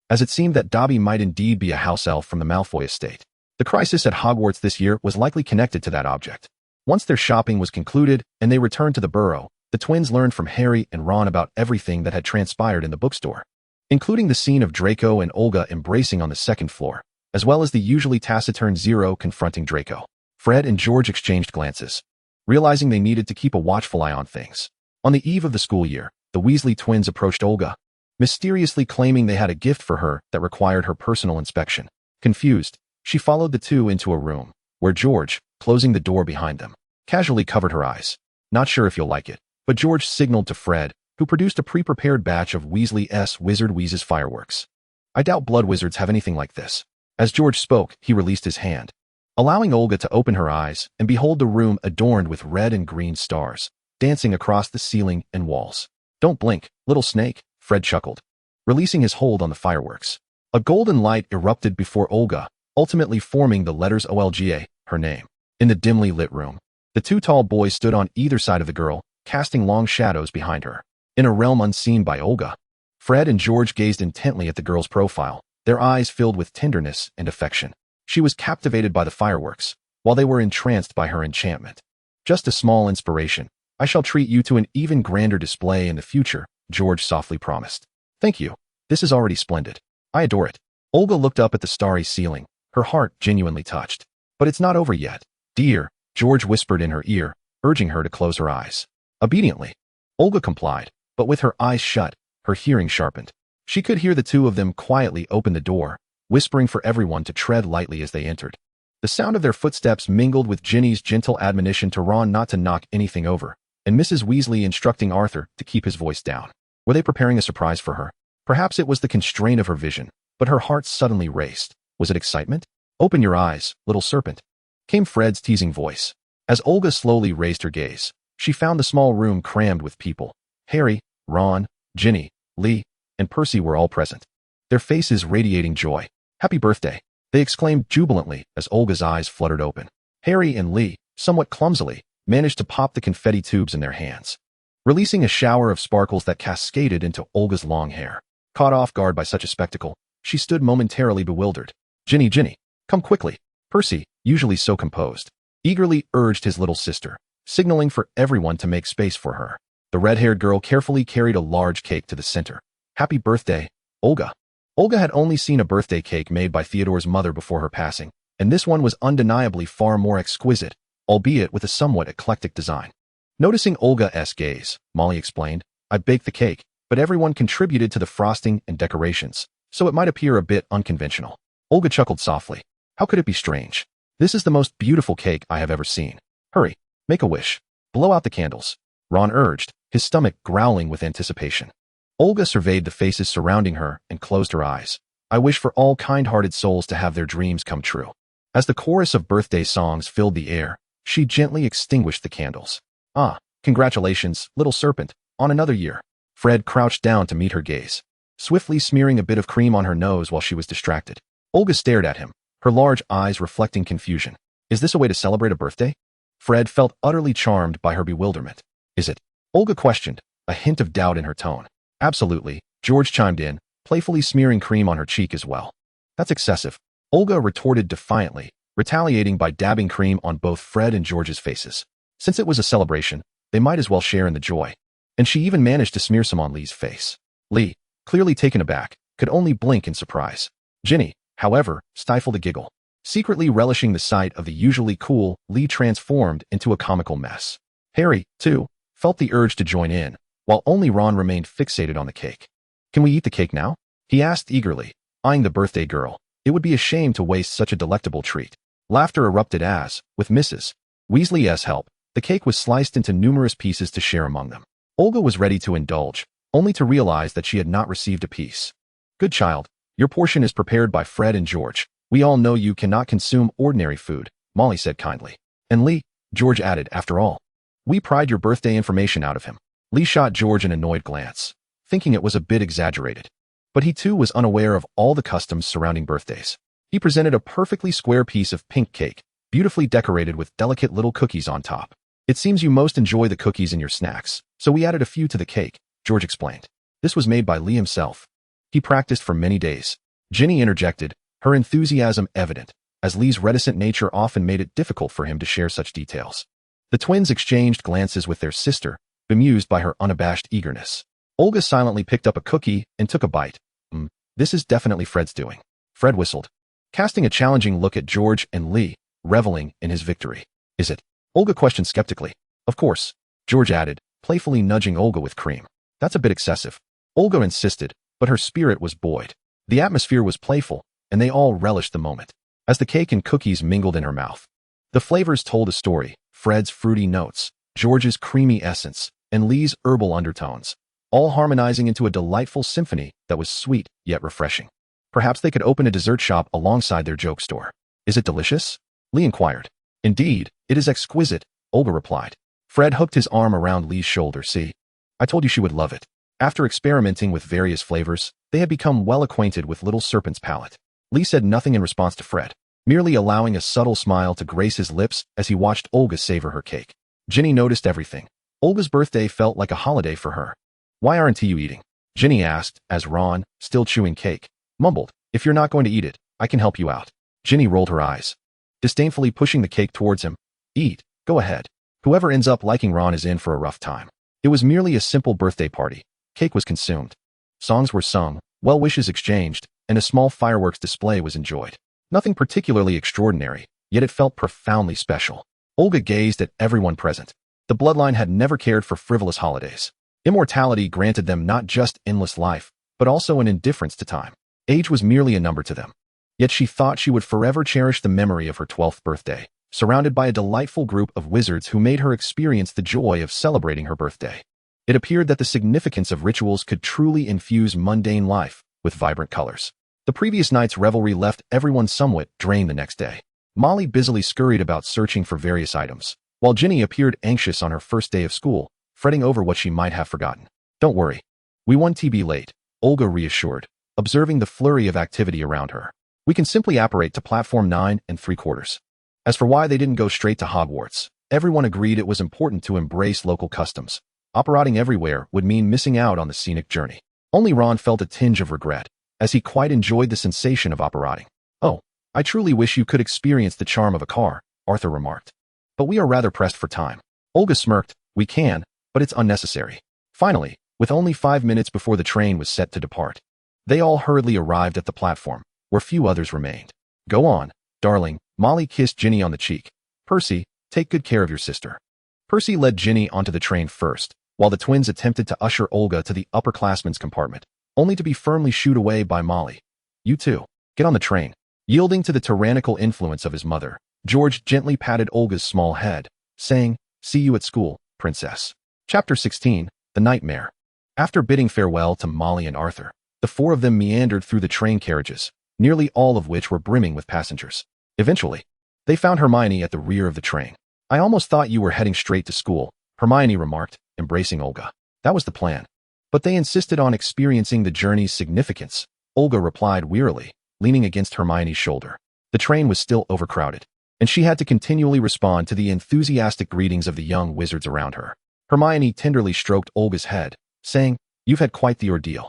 as it seemed that Dobby might indeed be a house elf from the Malfoy estate. The crisis at Hogwarts this year was likely connected to that object. Once their shopping was concluded and they returned to the burrow, the twins learned from Harry and Ron about everything that had transpired in the bookstore, including the scene of Draco and Olga embracing on the second floor, as well as the usually taciturn Zero confronting Draco. Fred and George exchanged glances, realizing they needed to keep a watchful eye on things. On the eve of the school year, the Weasley twins approached Olga, mysteriously claiming they had a gift for her that required her personal inspection. Confused, she followed the two into a room, where George, closing the door behind them, casually covered her eyes. Not sure if you'll like it, but George signaled to Fred, who produced a pre-prepared batch of Weasley's Wizard Wheezes fireworks. I doubt blood wizards have anything like this. As George spoke, he released his hand, allowing Olga to open her eyes and behold the room adorned with red and green stars, dancing across the ceiling and walls. Don't blink, little snake, Fred chuckled, releasing his hold on the fireworks. A golden light erupted before Olga, ultimately forming the letters OLGA, her name. In the dimly lit room, the two tall boys stood on either side of the girl, casting long shadows behind her. In a realm unseen by Olga, Fred and George gazed intently at the girl's profile, their eyes filled with tenderness and affection. She was captivated by the fireworks, while they were entranced by her enchantment. Just a small inspiration. I shall treat you to an even grander display in the future, George softly promised. Thank you. This is already splendid. I adore it. Olga looked up at the starry ceiling, her heart genuinely touched. But it's not over yet. Dear, George whispered in her ear, urging her to close her eyes. Obediently, Olga complied, but with her eyes shut, her hearing sharpened. She could hear the two of them quietly open the door, whispering for everyone to tread lightly as they entered. The sound of their footsteps mingled with Ginny's gentle admonition to Ron not to knock anything over, and Mrs. Weasley instructing Arthur to keep his voice down. Were they preparing a surprise for her? Perhaps it was the constraint of her vision, but her heart suddenly raced. Was it excitement? Open your eyes, little serpent, came Fred's teasing voice. As Olga slowly raised her gaze, she found the small room crammed with people. Harry, Ron, Ginny, Lee, and Percy were all present, their faces radiating joy. Happy birthday, they exclaimed jubilantly as Olga's eyes fluttered open. Harry and Lee, somewhat clumsily, managed to pop the confetti tubes in their hands, releasing a shower of sparkles that cascaded into Olga's long hair. Caught off guard by such a spectacle, she stood momentarily bewildered. Ginny, come quickly. Percy, usually so composed, eagerly urged his little sister, signaling for everyone to make space for her. The red-haired girl carefully carried a large cake to the center. Happy birthday, Olga. Olga had only seen a birthday cake made by Theodore's mother before her passing, and this one was undeniably far more exquisite, albeit with a somewhat eclectic design. Noticing Olga's gaze, Molly explained, I baked the cake, but everyone contributed to the frosting and decorations, so it might appear a bit unconventional. Olga chuckled softly. How could it be strange? This is the most beautiful cake I have ever seen. Hurry, make a wish. Blow out the candles. Ron urged, his stomach growling with anticipation. Olga surveyed the faces surrounding her and closed her eyes. I wish for all kind-hearted souls to have their dreams come true. As the chorus of birthday songs filled the air, she gently extinguished the candles. Ah, congratulations, little serpent, on another year. Fred crouched down to meet her gaze, swiftly smearing a bit of cream on her nose while she was distracted. Olga stared at him, her large eyes reflecting confusion. Is this a way to celebrate a birthday? Fred felt utterly charmed by her bewilderment. Is it? Olga questioned, a hint of doubt in her tone. Absolutely, George chimed in, playfully smearing cream on her cheek as well. That's excessive, Olga retorted defiantly, retaliating by dabbing cream on both Fred and George's faces. Since it was a celebration, they might as well share in the joy. And she even managed to smear some on Lee's face. Lee, clearly taken aback, could only blink in surprise. Ginny, however, stifled a giggle. Secretly relishing the sight of the usually cool Lee transformed into a comical mess. Harry, too, felt the urge to join in, while only Ron remained fixated on the cake. Can we eat the cake now? He asked eagerly, eyeing the birthday girl. It would be a shame to waste such a delectable treat. Laughter erupted as, with Mrs. Weasley's help, the cake was sliced into numerous pieces to share among them. Olga was ready to indulge, only to realize that she had not received a piece. Good child, your portion is prepared by Fred and George. We all know you cannot consume ordinary food, Molly said kindly. And Lee, George added, after all, we pried your birthday information out of him. Lee shot George an annoyed glance, thinking it was a bit exaggerated. But he too was unaware of all the customs surrounding birthdays. He presented a perfectly square piece of pink cake, beautifully decorated with delicate little cookies on top. It seems you most enjoy the cookies in your snacks, so we added a few to the cake, George explained. This was made by Lee himself. He practiced for many days. Ginny interjected, her enthusiasm evident, as Lee's reticent nature often made it difficult for him to share such details. The twins exchanged glances with their sister, bemused by her unabashed eagerness. Olga silently picked up a cookie and took a bite. This is definitely Fred's doing. Fred whistled, casting a challenging look at George and Lee, reveling in his victory. Is it? Olga questioned skeptically. Of course, George added, playfully nudging Olga with cream. That's a bit excessive. Olga insisted, but her spirit was buoyed. The atmosphere was playful, and they all relished the moment. As the cake and cookies mingled in her mouth, the flavors told a story, Fred's fruity notes, George's creamy essence, and Lee's herbal undertones, all harmonizing into a delightful symphony that was sweet yet refreshing. Perhaps they could open a dessert shop alongside their joke store. Is it delicious? Lee inquired. Indeed, it is exquisite, Olga replied. Fred hooked his arm around Lee's shoulder. See, I told you she would love it. After experimenting with various flavors, they had become well acquainted with Little Serpent's palate. Lee said nothing in response to Fred, merely allowing a subtle smile to grace his lips as he watched Olga savor her cake. Ginny noticed everything. Olga's birthday felt like a holiday for her. Why aren't you eating? Ginny asked, as Ron, still chewing cake, mumbled, if you're not going to eat it, I can help you out. Ginny rolled her eyes, disdainfully pushing the cake towards him. Eat, go ahead. Whoever ends up liking Ron is in for a rough time. It was merely a simple birthday party. Cake was consumed. Songs were sung, well wishes exchanged, and a small fireworks display was enjoyed. Nothing particularly extraordinary, yet it felt profoundly special. Olga gazed at everyone present. The bloodline had never cared for frivolous holidays. Immortality granted them not just endless life, but also an indifference to time. Age was merely a number to them. Yet she thought she would forever cherish the memory of her 12th birthday, surrounded by a delightful group of wizards who made her experience the joy of celebrating her birthday. It appeared that the significance of rituals could truly infuse mundane life with vibrant colors. The previous night's revelry left everyone somewhat drained the next day. Molly busily scurried about searching for various items, while Ginny appeared anxious on her first day of school, fretting over what she might have forgotten. Don't worry. We won't be late, Olga reassured, observing the flurry of activity around her. We can simply apparate to platform 9 3/4. As for why they didn't go straight to Hogwarts, everyone agreed it was important to embrace local customs. Apparating everywhere would mean missing out on the scenic journey. Only Ron felt a tinge of regret, as he quite enjoyed the sensation of apparating. Oh, I truly wish you could experience the charm of a car, Arthur remarked. But we are rather pressed for time. Olga smirked. We can, but it's unnecessary. Finally, with only 5 minutes before the train was set to depart, they all hurriedly arrived at the platform, where few others remained. Go on, darling, Molly kissed Ginny on the cheek. Percy, take good care of your sister. Percy led Ginny onto the train first, while the twins attempted to usher Olga to the upperclassmen's compartment, only to be firmly shooed away by Molly. You too. Get on the train. Yielding to the tyrannical influence of his mother, George gently patted Olga's small head, saying, "See you at school, princess." Chapter 16, The Nightmare. After bidding farewell to Molly and Arthur, the four of them meandered through the train carriages, nearly all of which were brimming with passengers. Eventually, they found Hermione at the rear of the train. "I almost thought you were heading straight to school," Hermione remarked, embracing Olga. "That was the plan. But they insisted on experiencing the journey's significance," Olga replied wearily, leaning against Hermione's shoulder. The train was still overcrowded, and she had to continually respond to the enthusiastic greetings of the young wizards around her. Hermione tenderly stroked Olga's head, saying, "You've had quite the ordeal."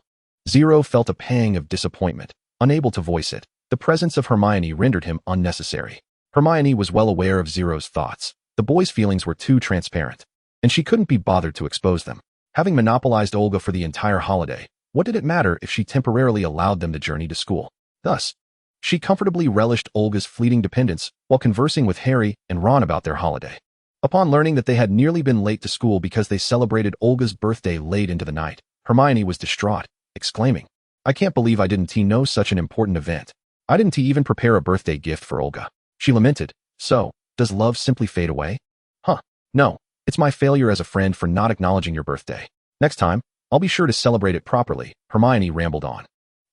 Zero felt a pang of disappointment, unable to voice it. The presence of Hermione rendered him unnecessary. Hermione was well aware of Zero's thoughts. The boy's feelings were too transparent, and she couldn't be bothered to expose them. Having monopolized Olga for the entire holiday, what did it matter if she temporarily allowed them to journey to school? Thus, she comfortably relished Olga's fleeting dependence while conversing with Harry and Ron about their holiday. Upon learning that they had nearly been late to school because they celebrated Olga's birthday late into the night, Hermione was distraught, exclaiming, "I can't believe I didn't know such an important event. I didn't even prepare a birthday gift for Olga." She lamented, "So, does love simply fade away?" "Huh, no. It's my failure as a friend for not acknowledging your birthday. Next time, I'll be sure to celebrate it properly," Hermione rambled on.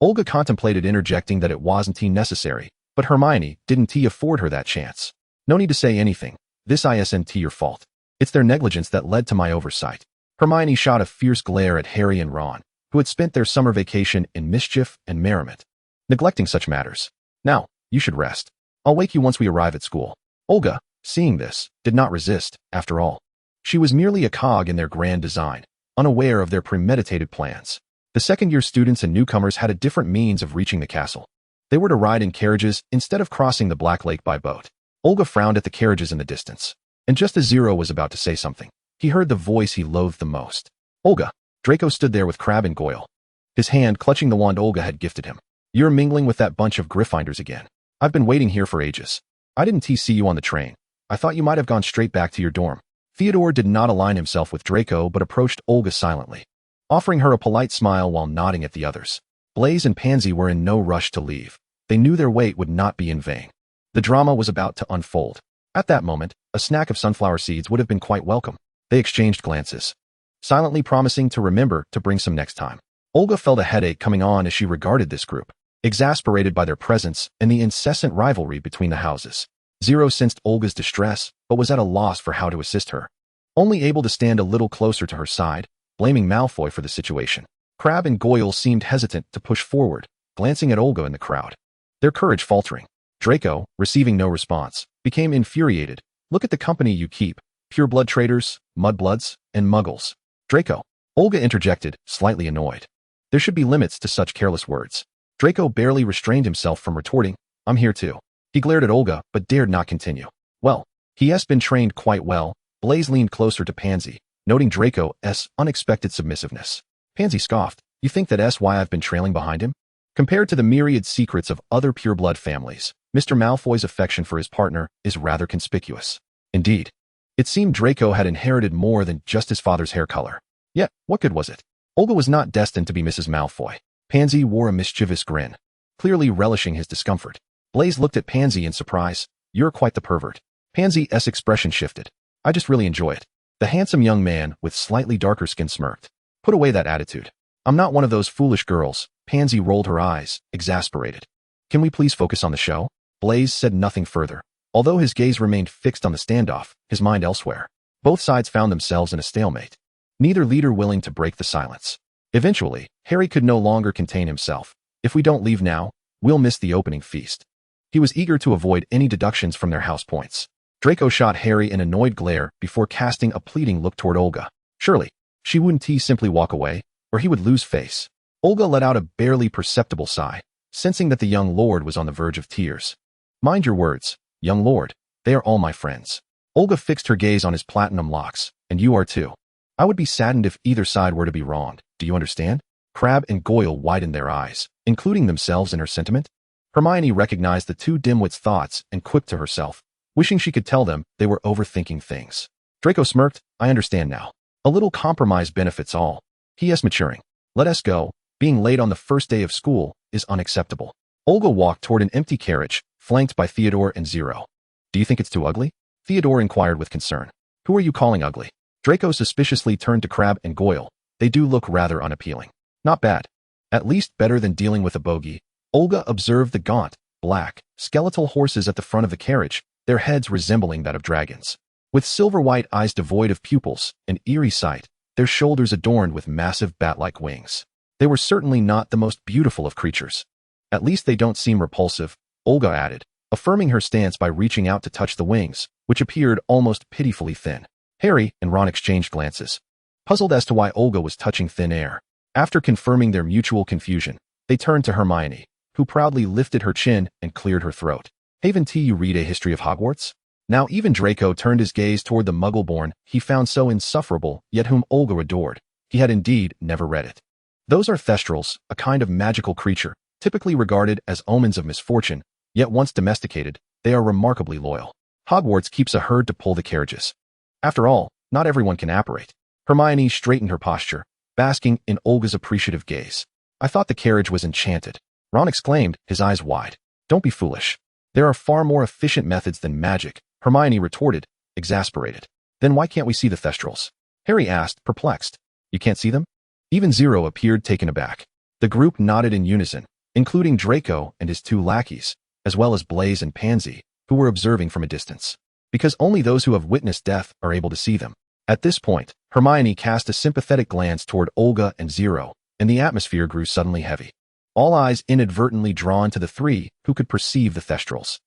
Olga contemplated interjecting that it wasn't necessary, but Hermione didn't afford her that chance. "No need to say anything. This isn't your fault. It's their negligence that led to my oversight." Hermione shot a fierce glare at Harry and Ron, who had spent their summer vacation in mischief and merriment, neglecting such matters. "Now, you should rest. I'll wake you once we arrive at school." Olga, seeing this, did not resist, after all. She was merely a cog in their grand design, unaware of their premeditated plans. The second-year students and newcomers had a different means of reaching the castle. They were to ride in carriages instead of crossing the Black Lake by boat. Olga frowned at the carriages in the distance, and just as Zero was about to say something, he heard the voice he loathed the most. "Olga." Draco stood there with Crabbe and Goyle, his hand clutching the wand Olga had gifted him. "You're mingling with that bunch of Gryffindors again. I've been waiting here for ages. I didn't see you on the train. I thought you might have gone straight back to your dorm." Theodore did not align himself with Draco but approached Olga silently, offering her a polite smile while nodding at the others. Blaise and Pansy were in no rush to leave. They knew their wait would not be in vain. The drama was about to unfold. At that moment, a snack of sunflower seeds would have been quite welcome. They exchanged glances, silently promising to remember to bring some next time. Olga felt a headache coming on as she regarded this group, exasperated by their presence and the incessant rivalry between the houses. Zero sensed Olga's distress, but was at a loss for how to assist her. Only able to stand a little closer to her side, blaming Malfoy for the situation. Crabbe and Goyle seemed hesitant to push forward, glancing at Olga in the crowd, their courage faltering. Draco, receiving no response, became infuriated. "Look at the company you keep. Pureblood traitors, mudbloods, and muggles." "Draco." Olga interjected, slightly annoyed. There should be limits to such careless words. Draco barely restrained himself from retorting, "I'm here too." He glared at Olga, but dared not continue. "Well, he has been trained quite well." Blaise leaned closer to Pansy, noting Draco's unexpected submissiveness. Pansy scoffed, "You think that's why I've been trailing behind him?" Compared to the myriad secrets of other pureblood families, Mr. Malfoy's affection for his partner is rather conspicuous. Indeed, it seemed Draco had inherited more than just his father's hair color. Yet, what good was it? Olga was not destined to be Mrs. Malfoy. Pansy wore a mischievous grin, clearly relishing his discomfort. Blaise looked at Pansy in surprise. "You're quite the pervert." Pansy's expression shifted. "I just really enjoy it." The handsome young man with slightly darker skin smirked. "Put away that attitude. I'm not one of those foolish girls." Pansy rolled her eyes, exasperated. "Can we please focus on the show?" Blaise said nothing further. Although his gaze remained fixed on the standoff, his mind elsewhere. Both sides found themselves in a stalemate, neither leader willing to break the silence. Eventually, Harry could no longer contain himself. "If we don't leave now, we'll miss the opening feast." He was eager to avoid any deductions from their house points. Draco shot Harry an annoyed glare before casting a pleading look toward Olga. Surely, she wouldn't simply walk away, or he would lose face. Olga let out a barely perceptible sigh, sensing that the young lord was on the verge of tears. "Mind your words, young lord. They are all my friends." Olga fixed her gaze on his platinum locks. "And you are too. I would be saddened if either side were to be wronged. Do you understand?" Crabbe and Goyle widened their eyes, including themselves in her sentiment. Hermione recognized the two dimwits' thoughts and quipped to herself, wishing she could tell them they were overthinking things. Draco smirked. "I understand now. A little compromise benefits all." He is maturing. "Let us go. Being late on the first day of school is unacceptable." Olga walked toward an empty carriage, flanked by Theodore and Zero. Do you think it's too ugly? Theodore inquired with concern. Who are you calling ugly? Draco suspiciously turned to Crab and Goyle. They do look rather unappealing. Not bad. At least better than dealing with a bogey. Olga observed the gaunt, black, skeletal horses at the front of the carriage, their heads resembling that of dragons. With silver-white eyes devoid of pupils, an eerie sight, their shoulders adorned with massive bat-like wings. They were certainly not the most beautiful of creatures. At least they don't seem repulsive, Olga added, affirming her stance by reaching out to touch the wings, which appeared almost pitifully thin. Harry and Ron exchanged glances, puzzled as to why Olga was touching thin air. After confirming their mutual confusion, they turned to Hermione, who proudly lifted her chin and cleared her throat. Haven't you read A History of Hogwarts? Now even Draco turned his gaze toward the Muggle-born he found so insufferable, yet whom Olga adored. He had indeed never read it. Those are thestrals, a kind of magical creature, typically regarded as omens of misfortune, yet once domesticated, they are remarkably loyal. Hogwarts keeps a herd to pull the carriages. After all, not everyone can apparate. Hermione straightened her posture, basking in Olga's appreciative gaze. I thought the carriage was enchanted. Ron exclaimed, his eyes wide. Don't be foolish. There are far more efficient methods than magic, Hermione retorted, exasperated. Then why can't we see the thestrals? Harry asked, perplexed. You can't see them? Even Zero appeared taken aback. The group nodded in unison, including Draco and his two lackeys, as well as Blaise and Pansy, who were observing from a distance. Because only those who have witnessed death are able to see them. At this point, Hermione cast a sympathetic glance toward Olga and Zero, and the atmosphere grew suddenly heavy. All eyes inadvertently drawn to the three who could perceive the thestrals.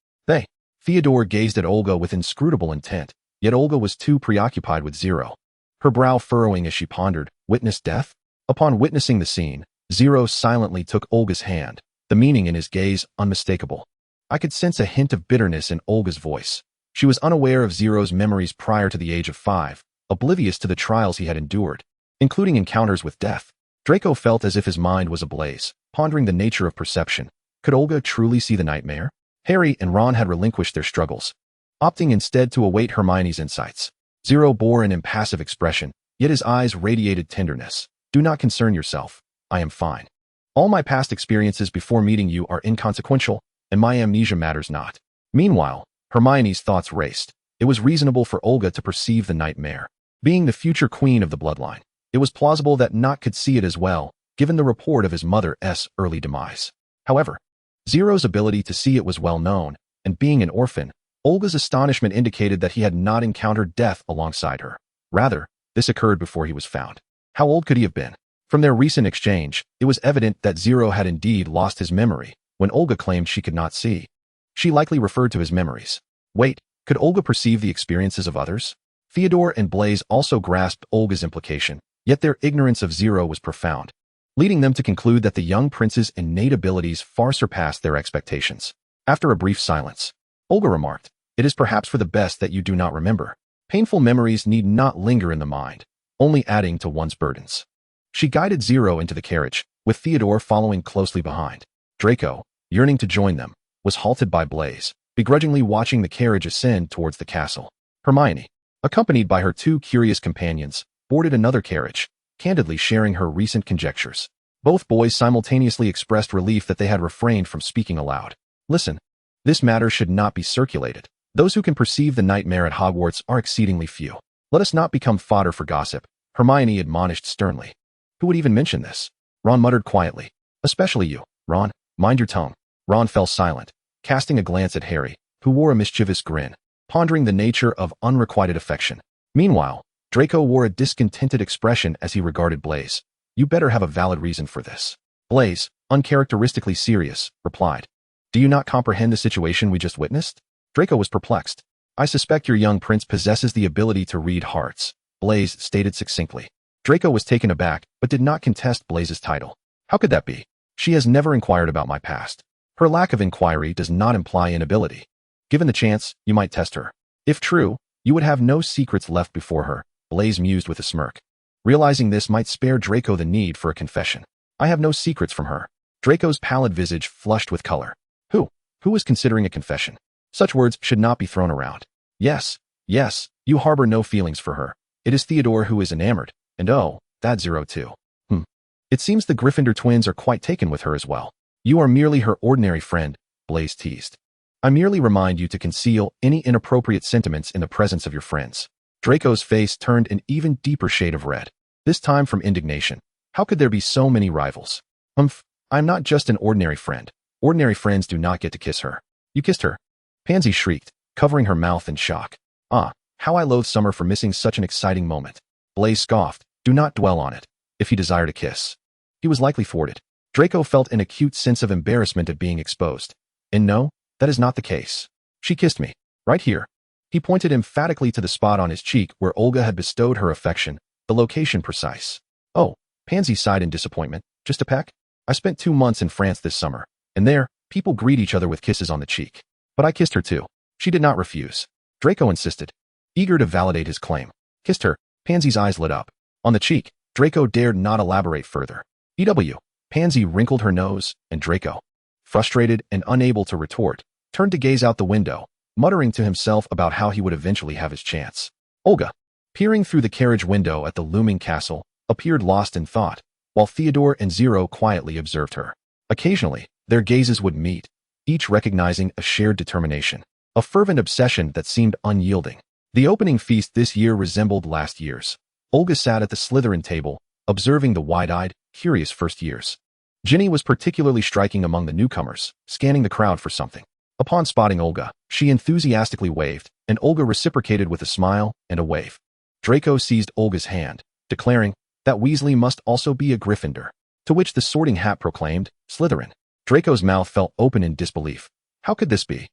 Theodore gazed at Olga with inscrutable intent, yet Olga was too preoccupied with Zero. Her brow furrowing as she pondered, witness death? Upon witnessing the scene, Zero silently took Olga's hand, the meaning in his gaze unmistakable. I could sense a hint of bitterness in Olga's voice. She was unaware of Zero's memories prior to the age of 5, oblivious to the trials he had endured, including encounters with death. Draco felt as if his mind was ablaze, pondering the nature of perception. Could Olga truly see the nightmare? Harry and Ron had relinquished their struggles, opting instead to await Hermione's insights. Zero bore an impassive expression, yet his eyes radiated tenderness. Do not concern yourself. I am fine. All my past experiences before meeting you are inconsequential, and my amnesia matters not. Meanwhile, Hermione's thoughts raced. It was reasonable for Olga to perceive the nightmare. Being the future queen of the bloodline, it was plausible that Not could see it as well, given the report of his mother's early demise. However, Zero's ability to see it was well known, and being an orphan, Olga's astonishment indicated that he had not encountered death alongside her. Rather, this occurred before he was found. How old could he have been? From their recent exchange, it was evident that Zero had indeed lost his memory when Olga claimed she could not see. She likely referred to his memories. Wait, could Olga perceive the experiences of others? Theodore and Blaise also grasped Olga's implication, yet their ignorance of Zero was profound, leading them to conclude that the young prince's innate abilities far surpassed their expectations. After a brief silence, Olga remarked, it is perhaps for the best that you do not remember. Painful memories need not linger in the mind, only adding to one's burdens. She guided Zero into the carriage, with Theodore following closely behind. Draco, yearning to join them, was halted by Blaise, begrudgingly watching the carriage ascend towards the castle. Hermione, accompanied by her two curious companions, boarded another carriage, candidly sharing her recent conjectures. Both boys simultaneously expressed relief that they had refrained from speaking aloud. Listen, this matter should not be circulated. Those who can perceive the nightmare at Hogwarts are exceedingly few. Let us not become fodder for gossip, Hermione admonished sternly. Who would even mention this? Ron muttered quietly. Especially you, Ron. Mind your tongue. Ron fell silent, casting a glance at Harry, who wore a mischievous grin, pondering the nature of unrequited affection. Meanwhile, Draco wore a discontented expression as he regarded Blaise. You better have a valid reason for this. Blaise, uncharacteristically serious, replied. Do you not comprehend the situation we just witnessed? Draco was perplexed. I suspect your young prince possesses the ability to read hearts, Blaise stated succinctly. Draco was taken aback, but did not contest Blaise's title. How could that be? She has never inquired about my past. Her lack of inquiry does not imply inability. Given the chance, you might test her. If true, you would have no secrets left before her, Blaise mused with a smirk. Realizing this might spare Draco the need for a confession. I have no secrets from her. Draco's pallid visage flushed with color. Who is considering a confession? Such words should not be thrown around. Yes, you harbor no feelings for her. It is Theodore who is enamored, and oh, that Zero too. It seems the Gryffindor twins are quite taken with her as well. You are merely her ordinary friend, Blaze teased. I merely remind you to conceal any inappropriate sentiments in the presence of your friends. Draco's face turned an even deeper shade of red, this time from indignation. How could there be so many rivals? I'm not just an ordinary friend. Ordinary friends do not get to kiss her. You kissed her? Pansy shrieked, covering her mouth in shock. Ah, how I loathe Summer for missing such an exciting moment. Blaze scoffed. Do not dwell on it. If he desired a kiss, he was likely thwarted. Draco felt an acute sense of embarrassment at being exposed. And no, that is not the case. She kissed me. Right here. He pointed emphatically to the spot on his cheek where Olga had bestowed her affection, the location precise. Oh, Pansy sighed in disappointment. Just a peck? I spent 2 months in France this summer, and there, people greet each other with kisses on the cheek. But I kissed her too. She did not refuse. Draco insisted, eager to validate his claim. Kissed her. Pansy's eyes lit up. On the cheek, Draco dared not elaborate further. EW. Pansy wrinkled her nose, and Draco, frustrated and unable to retort, turned to gaze out the window, muttering to himself about how he would eventually have his chance. Olga, peering through the carriage window at the looming castle, appeared lost in thought, while Theodore and Zero quietly observed her. Occasionally, their gazes would meet, each recognizing a shared determination, a fervent obsession that seemed unyielding. The opening feast this year resembled last year's. Olga sat at the Slytherin table, observing the wide-eyed, curious first years. Ginny was particularly striking among the newcomers, scanning the crowd for something. Upon spotting Olga, she enthusiastically waved, and Olga reciprocated with a smile and a wave. Draco seized Olga's hand, declaring that Weasley must also be a Gryffindor, to which the Sorting Hat proclaimed, Slytherin. Draco's mouth fell open in disbelief. How could this be?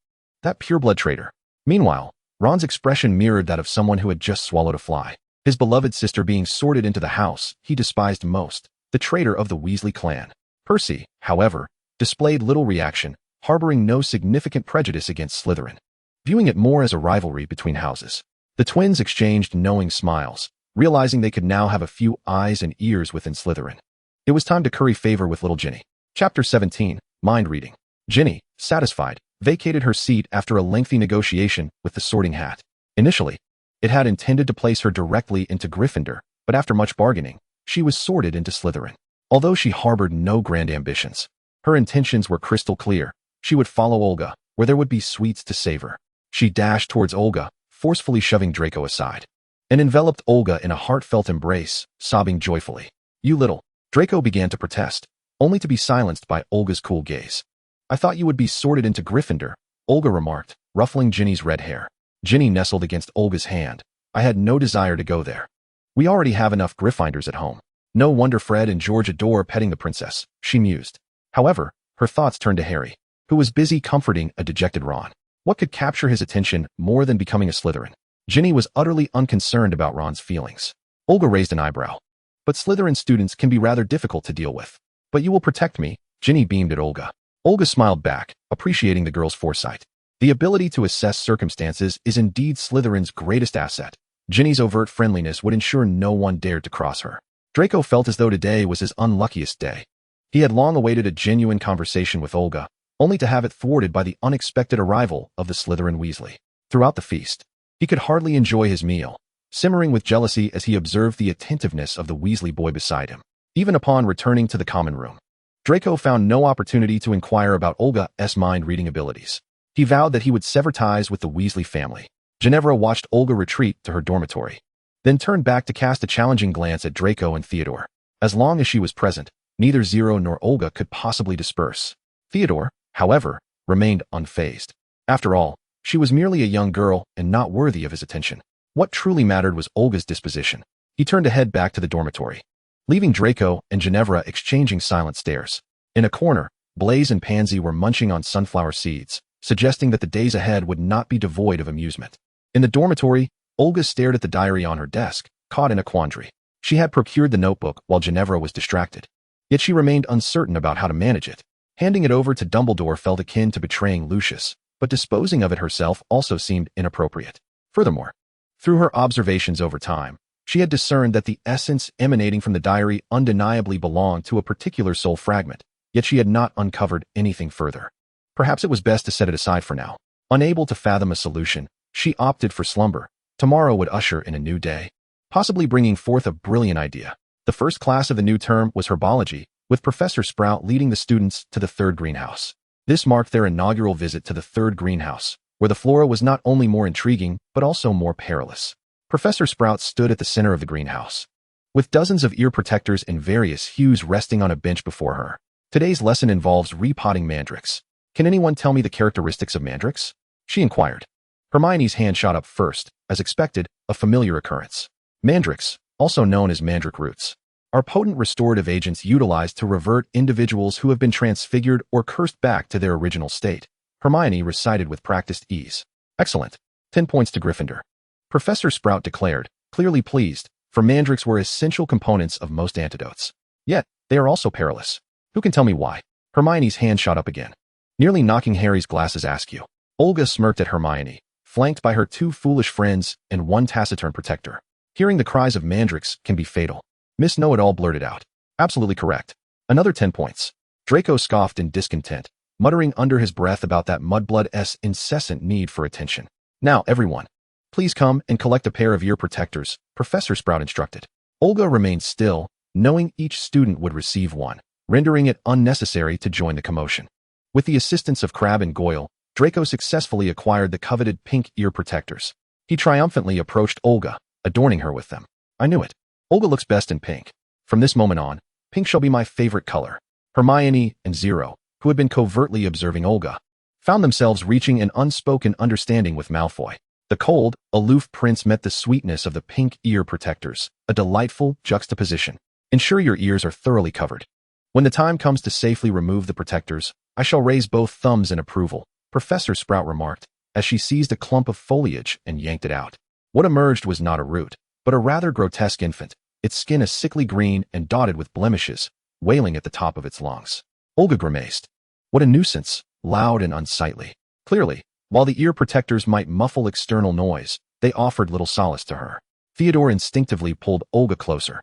That pureblood traitor. Meanwhile, Ron's expression mirrored that of someone who had just swallowed a fly. His beloved sister being sorted into the house he despised most, the traitor of the Weasley clan. Percy, however, displayed little reaction, harboring no significant prejudice against Slytherin, viewing it more as a rivalry between houses. The twins exchanged knowing smiles, realizing they could now have a few eyes and ears within Slytherin. It was time to curry favor with little Ginny. Chapter 17, Mind Reading. Ginny, satisfied, vacated her seat after a lengthy negotiation with the Sorting Hat. Initially, it had intended to place her directly into Gryffindor, but after much bargaining, she was sorted into Slytherin. Although she harbored no grand ambitions, her intentions were crystal clear. She would follow Olga, where there would be sweets to savor. She dashed towards Olga, forcefully shoving Draco aside, and enveloped Olga in a heartfelt embrace, sobbing joyfully. You little. Draco began to protest, only to be silenced by Olga's cool gaze. I thought you would be sorted into Gryffindor, Olga remarked, ruffling Ginny's red hair. Ginny nestled against Olga's hand. I had no desire to go there. We already have enough Gryffindors at home. No wonder Fred and George adore petting the princess, she mused. However, her thoughts turned to Harry, who was busy comforting a dejected Ron. What could capture his attention more than becoming a Slytherin? Ginny was utterly unconcerned about Ron's feelings. Olga raised an eyebrow. But Slytherin students can be rather difficult to deal with. But you will protect me, Ginny beamed at Olga. Olga smiled back, appreciating the girl's foresight. The ability to assess circumstances is indeed Slytherin's greatest asset. Ginny's overt friendliness would ensure no one dared to cross her. Draco felt as though today was his unluckiest day. He had long awaited a genuine conversation with Olga, only to have it thwarted by the unexpected arrival of the Slytherin Weasley. Throughout the feast, he could hardly enjoy his meal, simmering with jealousy as he observed the attentiveness of the Weasley boy beside him. Even upon returning to the common room, Draco found no opportunity to inquire about Olga's mind-reading abilities. He vowed that he would sever ties with the Weasley family. Ginevra watched Olga retreat to her dormitory, then turned back to cast a challenging glance at Draco and Theodore. As long as she was present, neither Zero nor Olga could possibly disperse. Theodore, however, remained unfazed. After all, she was merely a young girl and not worthy of his attention. What truly mattered was Olga's disposition. He turned to head back to the dormitory, leaving Draco and Ginevra exchanging silent stares. In a corner, Blaze and Pansy were munching on sunflower seeds, suggesting that the days ahead would not be devoid of amusement. In the dormitory, Olga stared at the diary on her desk, caught in a quandary. She had procured the notebook while Ginevra was distracted, yet she remained uncertain about how to manage it. Handing it over to Dumbledore felt akin to betraying Lucius, but disposing of it herself also seemed inappropriate. Furthermore, through her observations over time, she had discerned that the essence emanating from the diary undeniably belonged to a particular soul fragment, yet she had not uncovered anything further. Perhaps it was best to set it aside for now. Unable to fathom a solution, she opted for slumber. Tomorrow would usher in a new day, possibly bringing forth a brilliant idea. The first class of the new term was herbology, with Professor Sprout leading the students to the third greenhouse. This marked their inaugural visit to the third greenhouse, where the flora was not only more intriguing, but also more perilous. Professor Sprout stood at the center of the greenhouse, with dozens of ear protectors in various hues resting on a bench before her. Today's lesson involves repotting mandrakes. Can anyone tell me the characteristics of mandrakes? She inquired. Hermione's hand shot up first, as expected, a familiar occurrence. Mandrakes, also known as mandrake roots, are potent restorative agents utilized to revert individuals who have been transfigured or cursed back to their original state. Hermione recited with practiced ease. Excellent. 10 points to Gryffindor. Professor Sprout declared, clearly pleased, for mandrakes were essential components of most antidotes. Yet, they are also perilous. Who can tell me why? Hermione's hand shot up again, nearly knocking Harry's glasses askew. Olga smirked at Hermione, flanked by her 2 foolish friends and 1 taciturn protector. Hearing the cries of mandrakes can be fatal. Miss Know-It-All blurted out. Absolutely correct. Another 10 points. Draco scoffed in discontent, muttering under his breath about that mudblood's incessant need for attention. Now, everyone, please come and collect a pair of ear protectors, Professor Sprout instructed. Olga remained still, knowing each student would receive one, rendering it unnecessary to join the commotion. With the assistance of Crabbe and Goyle, Draco successfully acquired the coveted pink ear protectors. He triumphantly approached Olga, adorning her with them. I knew it. Olga looks best in pink. From this moment on, pink shall be my favorite color. Hermione and Zero, who had been covertly observing Olga, found themselves reaching an unspoken understanding with Malfoy. The cold, aloof prince met the sweetness of the pink ear protectors, a delightful juxtaposition. Ensure your ears are thoroughly covered. When the time comes to safely remove the protectors, I shall raise both thumbs in approval, Professor Sprout remarked, as she seized a clump of foliage and yanked it out. What emerged was not a root, but a rather grotesque infant, its skin a sickly green and dotted with blemishes, wailing at the top of its lungs. Olga grimaced. What a nuisance, loud and unsightly. Clearly, while the ear protectors might muffle external noise, they offered little solace to her. Theodore instinctively pulled Olga closer,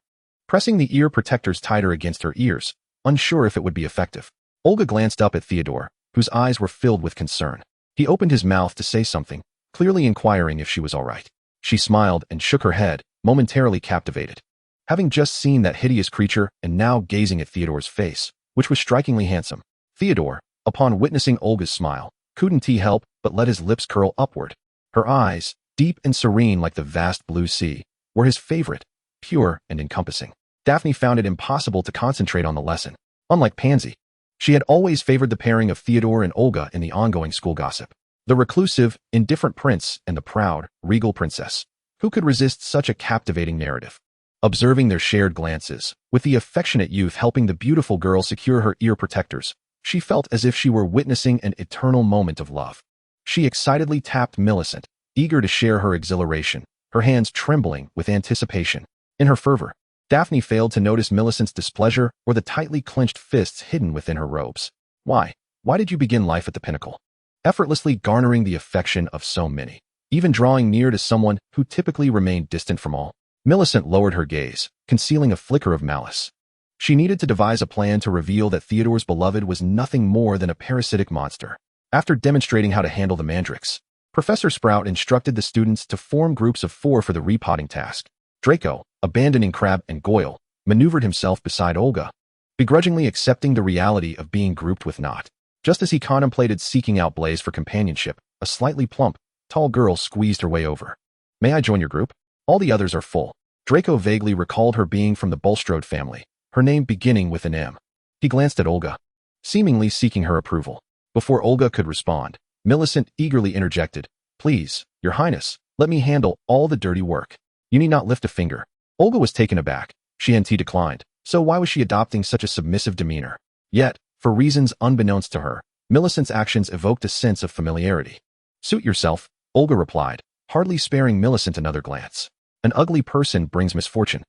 pressing the ear protectors tighter against her ears, unsure if it would be effective. Olga glanced up at Theodore, whose eyes were filled with concern. He opened his mouth to say something, clearly inquiring if she was all right. She smiled and shook her head, momentarily captivated. Having just seen that hideous creature and now gazing at Theodore's face, which was strikingly handsome, Theodore, upon witnessing Olga's smile, couldn't he help but let his lips curl upward. Her eyes, deep and serene like the vast blue sea, were his favorite, pure and encompassing. Daphne found it impossible to concentrate on the lesson. Unlike Pansy, she had always favored the pairing of Theodore and Olga in the ongoing school gossip. The reclusive, indifferent prince and the proud, regal princess. Who could resist such a captivating narrative? Observing their shared glances, with the affectionate youth helping the beautiful girl secure her ear protectors, she felt as if she were witnessing an eternal moment of love. She excitedly tapped Millicent, eager to share her exhilaration, her hands trembling with anticipation. In her fervor, Daphne failed to notice Millicent's displeasure or the tightly clenched fists hidden within her robes. Why did you begin life at the pinnacle? Effortlessly garnering the affection of so many, even drawing near to someone who typically remained distant from all. Millicent lowered her gaze, concealing a flicker of malice. She needed to devise a plan to reveal that Theodore's beloved was nothing more than a parasitic monster. After demonstrating how to handle the mandrakes, Professor Sprout instructed the students to form groups of 4 for the repotting task. Draco, abandoning Crabbe and Goyle, maneuvered himself beside Olga, begrudgingly accepting the reality of being grouped with Not. Just as he contemplated seeking out Blaise for companionship, a slightly plump, tall girl squeezed her way over. May I join your group? All the others are full. Draco vaguely recalled her being from the Bulstrode family, her name beginning with an M. He glanced at Olga, seemingly seeking her approval. Before Olga could respond, Millicent eagerly interjected, Please, Your Highness, let me handle all the dirty work. You need not lift a finger. Olga was taken aback. She declined. So why was she adopting such a submissive demeanor? Yet, for reasons unbeknownst to her, Millicent's actions evoked a sense of familiarity. Suit yourself, Olga replied, hardly sparing Millicent another glance. An ugly person brings misfortune.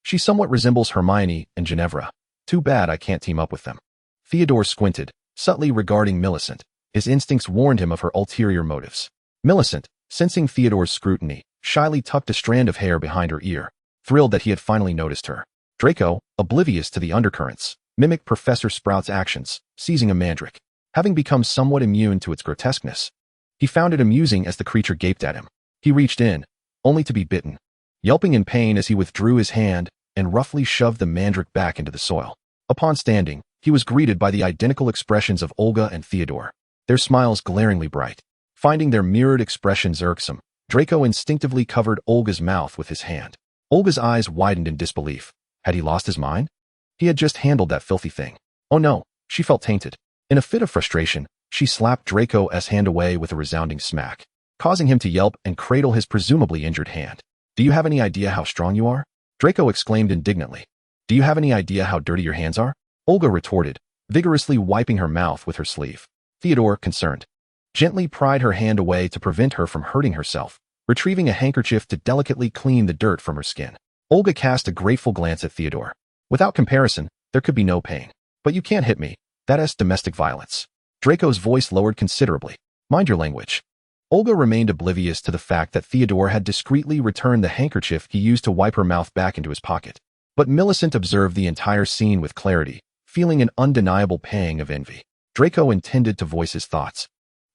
She somewhat resembles Hermione and Ginevra. Too bad I can't team up with them. Theodore squinted, subtly regarding Millicent. His instincts warned him of her ulterior motives. Millicent, sensing Theodore's scrutiny, shyly tucked a strand of hair behind her ear, thrilled that he had finally noticed her. Draco, oblivious to the undercurrents, mimicked Professor Sprout's actions, seizing a mandrake. Having become somewhat immune to its grotesqueness, he found it amusing as the creature gaped at him. He reached in, only to be bitten, yelping in pain as he withdrew his hand and roughly shoved the mandrake back into the soil. Upon standing, he was greeted by the identical expressions of Olga and Theodore, their smiles glaringly bright. Finding their mirrored expressions irksome, Draco instinctively covered Olga's mouth with his hand. Olga's eyes widened in disbelief. Had he lost his mind? He had just handled that filthy thing. Oh no, she felt tainted. In a fit of frustration, she slapped Draco's hand away with a resounding smack, causing him to yelp and cradle his presumably injured hand. Do you have any idea how strong you are? Draco exclaimed indignantly. Do you have any idea how dirty your hands are? Olga retorted, vigorously wiping her mouth with her sleeve. Theodore, concerned, gently pried her hand away to prevent her from hurting herself, retrieving a handkerchief to delicately clean the dirt from her skin. Olga cast a grateful glance at Theodore. Without comparison, there could be no pain. But you can't hit me. That's domestic violence. Draco's voice lowered considerably. Mind your language. Olga remained oblivious to the fact that Theodore had discreetly returned the handkerchief he used to wipe her mouth back into his pocket. But Millicent observed the entire scene with clarity, feeling an undeniable pang of envy. Draco intended to voice his thoughts.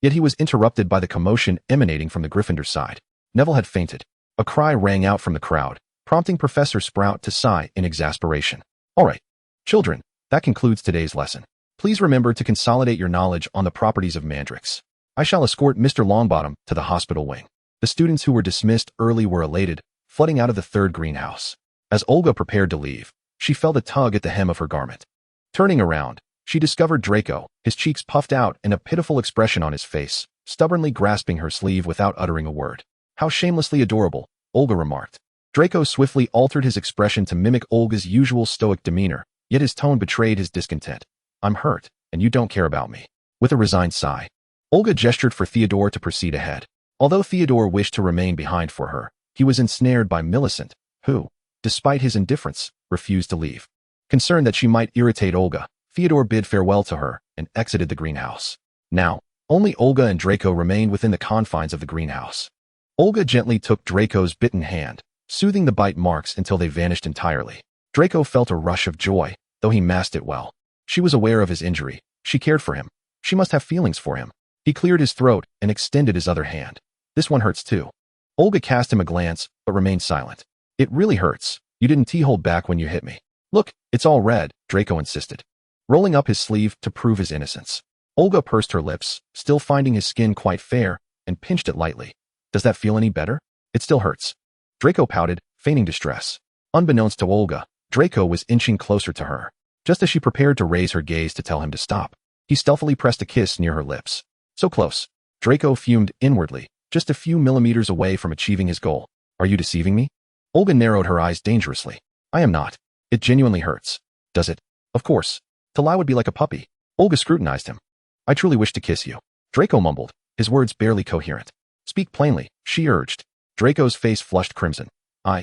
Yet he was interrupted by the commotion emanating from the Gryffindor side. Neville had fainted. A cry rang out from the crowd, prompting Professor Sprout to sigh in exasperation. All right, children, that concludes today's lesson. Please remember to consolidate your knowledge on the properties of mandrakes. I shall escort Mr. Longbottom to the hospital wing. The students who were dismissed early were elated, flooding out of the third greenhouse. As Olga prepared to leave, she felt a tug at the hem of her garment. Turning around, she discovered Draco, his cheeks puffed out and a pitiful expression on his face, stubbornly grasping her sleeve without uttering a word. How shamelessly adorable, Olga remarked. Draco swiftly altered his expression to mimic Olga's usual stoic demeanor, yet his tone betrayed his discontent. I'm hurt, and you don't care about me. With a resigned sigh, Olga gestured for Theodore to proceed ahead. Although Theodore wished to remain behind for her, he was ensnared by Millicent, who, despite his indifference, refused to leave. Concerned that she might irritate Olga, Theodore bid farewell to her and exited the greenhouse. Now, only Olga and Draco remained within the confines of the greenhouse. Olga gently took Draco's bitten hand, soothing the bite marks until they vanished entirely. Draco felt a rush of joy, though he masked it well. She was aware of his injury. She cared for him. She must have feelings for him. He cleared his throat and extended his other hand. This one hurts too. Olga cast him a glance, but remained silent. It really hurts. You didn't hold back when you hit me. Look, it's all red, Draco insisted, rolling up his sleeve to prove his innocence. Olga pursed her lips, still finding his skin quite fair, and pinched it lightly. Does that feel any better? It still hurts. Draco pouted, feigning distress. Unbeknownst to Olga, Draco was inching closer to her. Just as she prepared to raise her gaze to tell him to stop, he stealthily pressed a kiss near her lips. So close. Draco fumed inwardly, just a few millimeters away from achieving his goal. Are you deceiving me? Olga narrowed her eyes dangerously. I am not. It genuinely hurts. Does it? Of course. To lie would be like a puppy. Olga scrutinized him. I truly wish to kiss you. Draco mumbled, his words barely coherent. Speak plainly, she urged. Draco's face flushed crimson.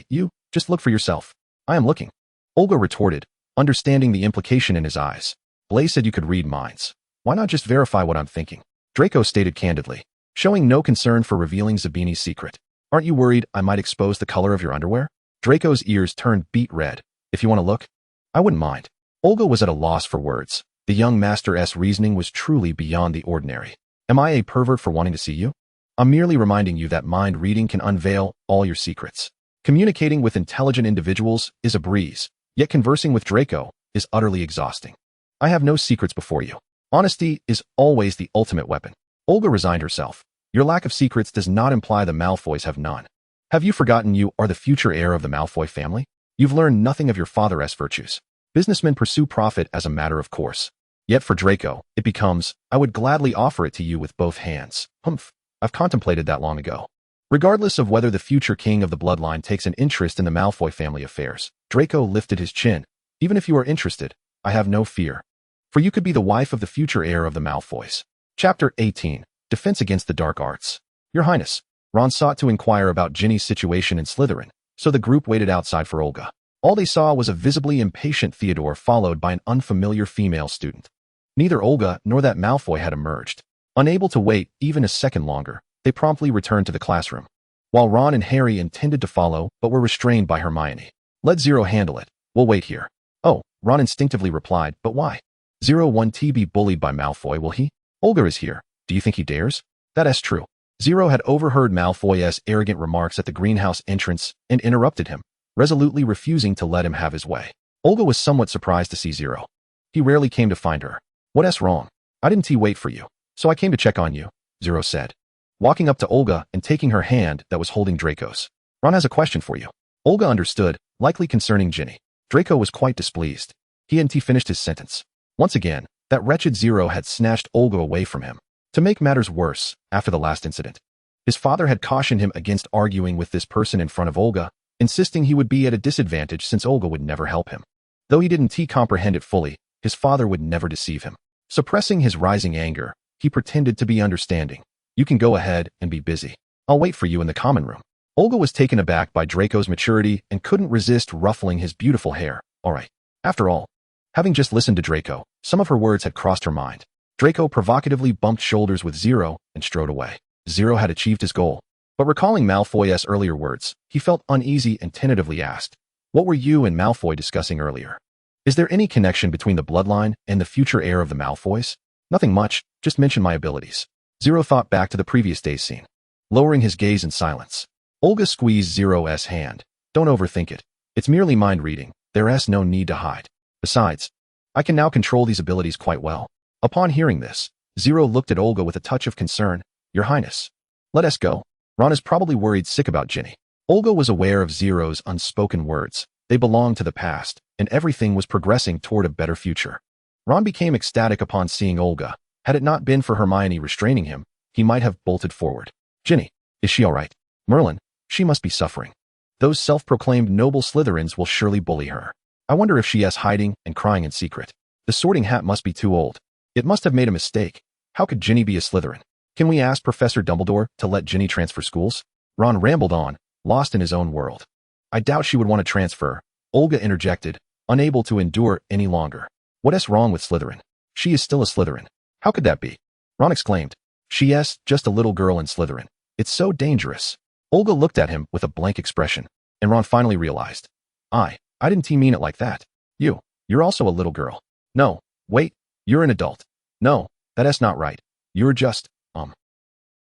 You, just look for yourself. I am looking. Olga retorted, understanding the implication in his eyes. Blaze said you could read minds. Why not just verify what I'm thinking? Draco stated candidly, showing no concern for revealing Zabini's secret. Aren't you worried I might expose the color of your underwear? Draco's ears turned beet red. If you want to look, I wouldn't mind. Olga was at a loss for words. The young master's reasoning was truly beyond the ordinary. Am I a pervert for wanting to see you? I'm merely reminding you that mind reading can unveil all your secrets. Communicating with intelligent individuals is a breeze, yet conversing with Draco is utterly exhausting. I have no secrets before you. Honesty is always the ultimate weapon. Olga resigned herself. Your lack of secrets does not imply the Malfoys have none. Have you forgotten you are the future heir of the Malfoy family? You've learned nothing of your father's virtues. Businessmen pursue profit as a matter of course. Yet for Draco, it becomes, I would gladly offer it to you with both hands. Humph, I've contemplated that long ago. Regardless of whether the future king of the bloodline takes an interest in the Malfoy family affairs, Draco lifted his chin. Even if you are interested, I have no fear. For you could be the wife of the future heir of the Malfoys. Chapter 18. Defense Against the Dark Arts. Your Highness, Ron sought to inquire about Ginny's situation in Slytherin, so the group waited outside for Olga. All they saw was a visibly impatient Theodore followed by an unfamiliar female student. Neither Olga nor that Malfoy had emerged. Unable to wait even a second longer, they promptly returned to the classroom. While Ron and Harry intended to follow but were restrained by Hermione. Let Zero handle it. We'll wait here. Oh, Ron instinctively replied, but why? Zero won't be bullied by Malfoy, will he? Olga is here. Do you think he dares? That's true. Zero had overheard Malfoy's arrogant remarks at the greenhouse entrance and interrupted him, resolutely refusing to let him have his way. Olga was somewhat surprised to see Zero. He rarely came to find her. What's wrong? I didn't wait for you, so I came to check on you, Zero said, walking up to Olga and taking her hand that was holding Draco's. Ron has a question for you. Olga understood, likely concerning Ginny. Draco was quite displeased. He hadn't finished his sentence. Once again, that wretched Zero had snatched Olga away from him. To make matters worse, after the last incident, his father had cautioned him against arguing with this person in front of Olga, insisting he would be at a disadvantage since Olga would never help him. Though he didn't comprehend it fully, his father would never deceive him. Suppressing his rising anger, he pretended to be understanding. You can go ahead and be busy. I'll wait for you in the common room. Olga was taken aback by Draco's maturity and couldn't resist ruffling his beautiful hair. All right. After all, having just listened to Draco, some of her words had crossed her mind. Draco provocatively bumped shoulders with Zero and strode away. Zero had achieved his goal. But recalling Malfoy's earlier words, he felt uneasy and tentatively asked, "What were you and Malfoy discussing earlier? Is there any connection between the bloodline and the future heir of the Malfoys?" "Nothing much, just mention my abilities." Zero thought back to the previous day's scene, lowering his gaze in silence. Olga squeezed Zero's hand. "Don't overthink it. It's merely mind reading. There's no need to hide. Besides, I can now control these abilities quite well." Upon hearing this, Zero looked at Olga with a touch of concern. "Your Highness, let us go. Ron is probably worried sick about Ginny." Olga was aware of Zero's unspoken words. They belonged to the past, and everything was progressing toward a better future. Ron became ecstatic upon seeing Olga. Had it not been for Hermione restraining him, he might have bolted forward. "Ginny, is she all right? Merlin, she must be suffering. Those self-proclaimed noble Slytherins will surely bully her. I wonder if she is hiding and crying in secret. The Sorting Hat must be too old. It must have made a mistake. How could Ginny be a Slytherin? Can we ask Professor Dumbledore to let Ginny transfer schools?" Ron rambled on, lost in his own world. "I doubt she would want to transfer," Olga interjected, unable to endure any longer. "What's wrong with Slytherin? She is still a Slytherin." "How could that be?" Ron exclaimed. "She's just a little girl in Slytherin. It's so dangerous." Olga looked at him with a blank expression, and Ron finally realized. I didn't mean it like that. You're also a little girl." "No, wait, you're an adult." "No, that's not right. You're just,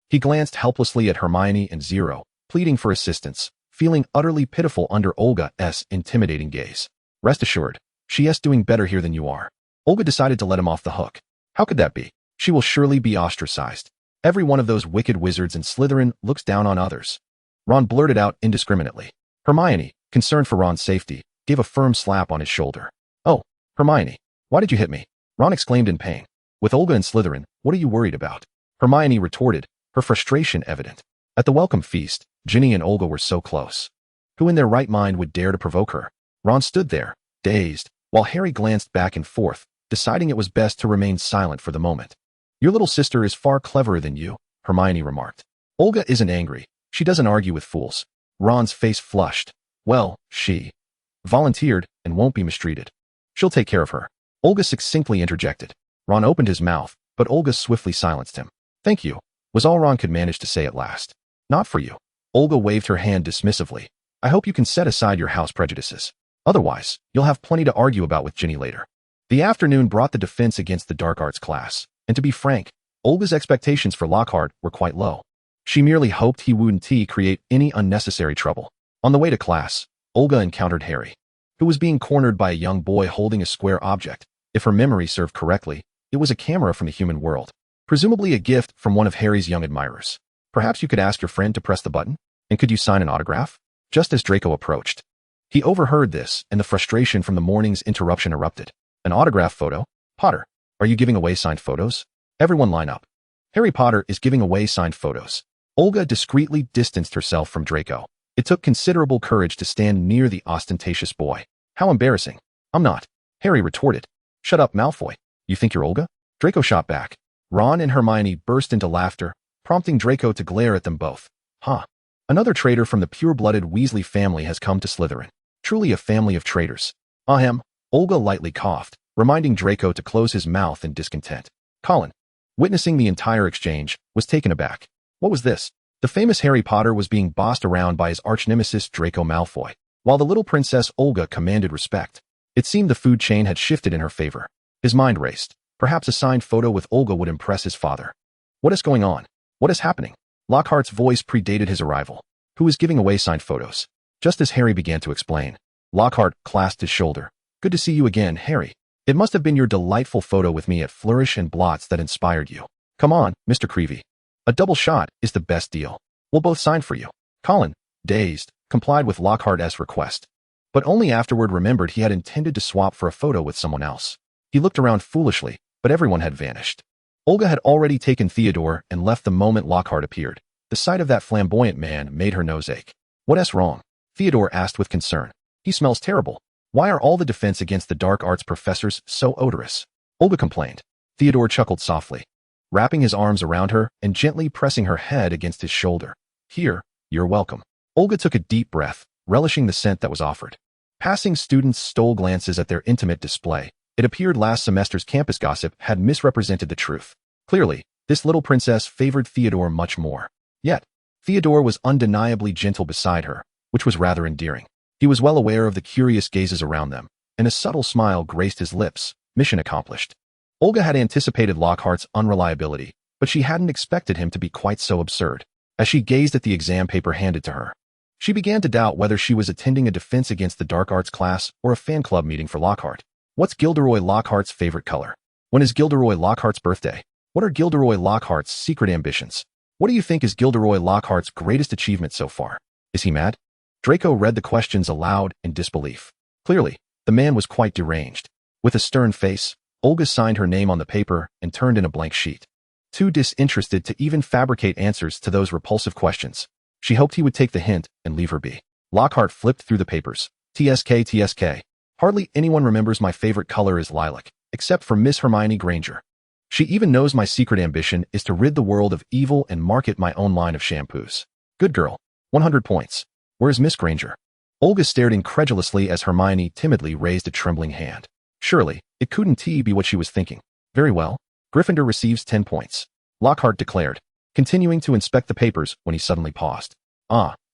He glanced helplessly at Hermione and Zero, pleading for assistance, feeling utterly pitiful under Olga's intimidating gaze. "Rest assured, she's doing better here than you are." Olga decided to let him off the hook. "How could that be? She will surely be ostracized. Every one of those wicked wizards in Slytherin looks down on others." Ron blurted out indiscriminately. Hermione, concerned for Ron's safety, gave a firm slap on his shoulder. "Oh, Hermione, why did you hit me?" Ron exclaimed in pain. "With Olga in Slytherin, what are you worried about?" Hermione retorted, her frustration evident. At the welcome feast, Ginny and Olga were so close. Who in their right mind would dare to provoke her? Ron stood there, dazed, while Harry glanced back and forth, deciding it was best to remain silent for the moment. "Your little sister is far cleverer than you," Hermione remarked. "Olga isn't angry. She doesn't argue with fools." Ron's face flushed. "Well, she volunteered and won't be mistreated. She'll take care of her," Olga succinctly interjected. Ron opened his mouth, but Olga swiftly silenced him. "Thank you," was all Ron could manage to say at last. "Not for you." Olga waved her hand dismissively. "I hope you can set aside your house prejudices. Otherwise, you'll have plenty to argue about with Ginny later." The afternoon brought the defense against the dark arts class, and to be frank, Olga's expectations for Lockhart were quite low. She merely hoped he wouldn't create any unnecessary trouble. On the way to class, Olga encountered Harry, who was being cornered by a young boy holding a square object. If her memory served correctly, it was a camera from the human world, presumably a gift from one of Harry's young admirers. "Perhaps you could ask your friend to press the button? And could you sign an autograph?" Just as Draco approached, he overheard this, and the frustration from the morning's interruption erupted. "An autograph photo? Potter, are you giving away signed photos? Everyone line up. Harry Potter is giving away signed photos." Olga discreetly distanced herself from Draco. It took considerable courage to stand near the ostentatious boy. "How embarrassing." "I'm not," Harry retorted. "Shut up, Malfoy. You think you're Olga?" Draco shot back. Ron and Hermione burst into laughter, prompting Draco to glare at them both. "Huh. Another traitor from the pure-blooded Weasley family has come to Slytherin. Truly a family of traitors." "Ahem." Olga lightly coughed, reminding Draco to close his mouth in discontent. Colin, witnessing the entire exchange, was taken aback. What was this? The famous Harry Potter was being bossed around by his arch-nemesis Draco Malfoy, while the little princess Olga commanded respect. It seemed the food chain had shifted in her favor. His mind raced. Perhaps a signed photo with Olga would impress his father. What is going on? What is happening? Lockhart's voice predated his arrival. Who is giving away signed photos? Just as Harry began to explain, Lockhart clasped his shoulder. "Good to see you again, Harry. It must have been your delightful photo with me at Flourish and Blots that inspired you. Come on, Mr. Creevy. A double shot is the best deal. We'll both sign for you. Colin, dazed, complied with Lockhart's request, but only afterward remembered he had intended to swap for a photo with someone else. He looked around foolishly, but everyone had vanished. Olga had already taken Theodore and left the moment Lockhart appeared. The sight of that flamboyant man made her nose ache. What's wrong? Theodore asked with concern. He smells terrible. Why are all the defense against the dark arts professors so odorous? Olga complained. Theodore chuckled softly, wrapping his arms around her and gently pressing her head against his shoulder. Here, you're welcome. Olga took a deep breath, relishing the scent that was offered. Passing students stole glances at their intimate display. It appeared last semester's campus gossip had misrepresented the truth. Clearly, this little princess favored Theodore much more. Yet, Theodore was undeniably gentle beside her, which was rather endearing. He was well aware of the curious gazes around them, and a subtle smile graced his lips. Mission accomplished. Olga had anticipated Lockhart's unreliability, but she hadn't expected him to be quite so absurd. As she gazed at the exam paper handed to her, she began to doubt whether she was attending a defense against the dark arts class or a fan club meeting for Lockhart. What's Gilderoy Lockhart's favorite color? When is Gilderoy Lockhart's birthday? What are Gilderoy Lockhart's secret ambitions? What do you think is Gilderoy Lockhart's greatest achievement so far? Is he mad? Draco read the questions aloud in disbelief. Clearly, the man was quite deranged. With a stern face, Olga signed her name on the paper and turned in a blank sheet. Too disinterested to even fabricate answers to those repulsive questions, she hoped he would take the hint and leave her be. Lockhart flipped through the papers. TSK. Hardly anyone remembers my favorite color is lilac, except for Miss Hermione Granger. She even knows my secret ambition is to rid the world of evil and market my own line of shampoos. Good girl. 100 points. Where's Miss Granger? Olga stared incredulously as Hermione timidly raised a trembling hand. Surely, it couldn't be what she was thinking. Very well. Gryffindor receives 10 points. Lockhart declared, continuing to inspect the papers when he suddenly paused.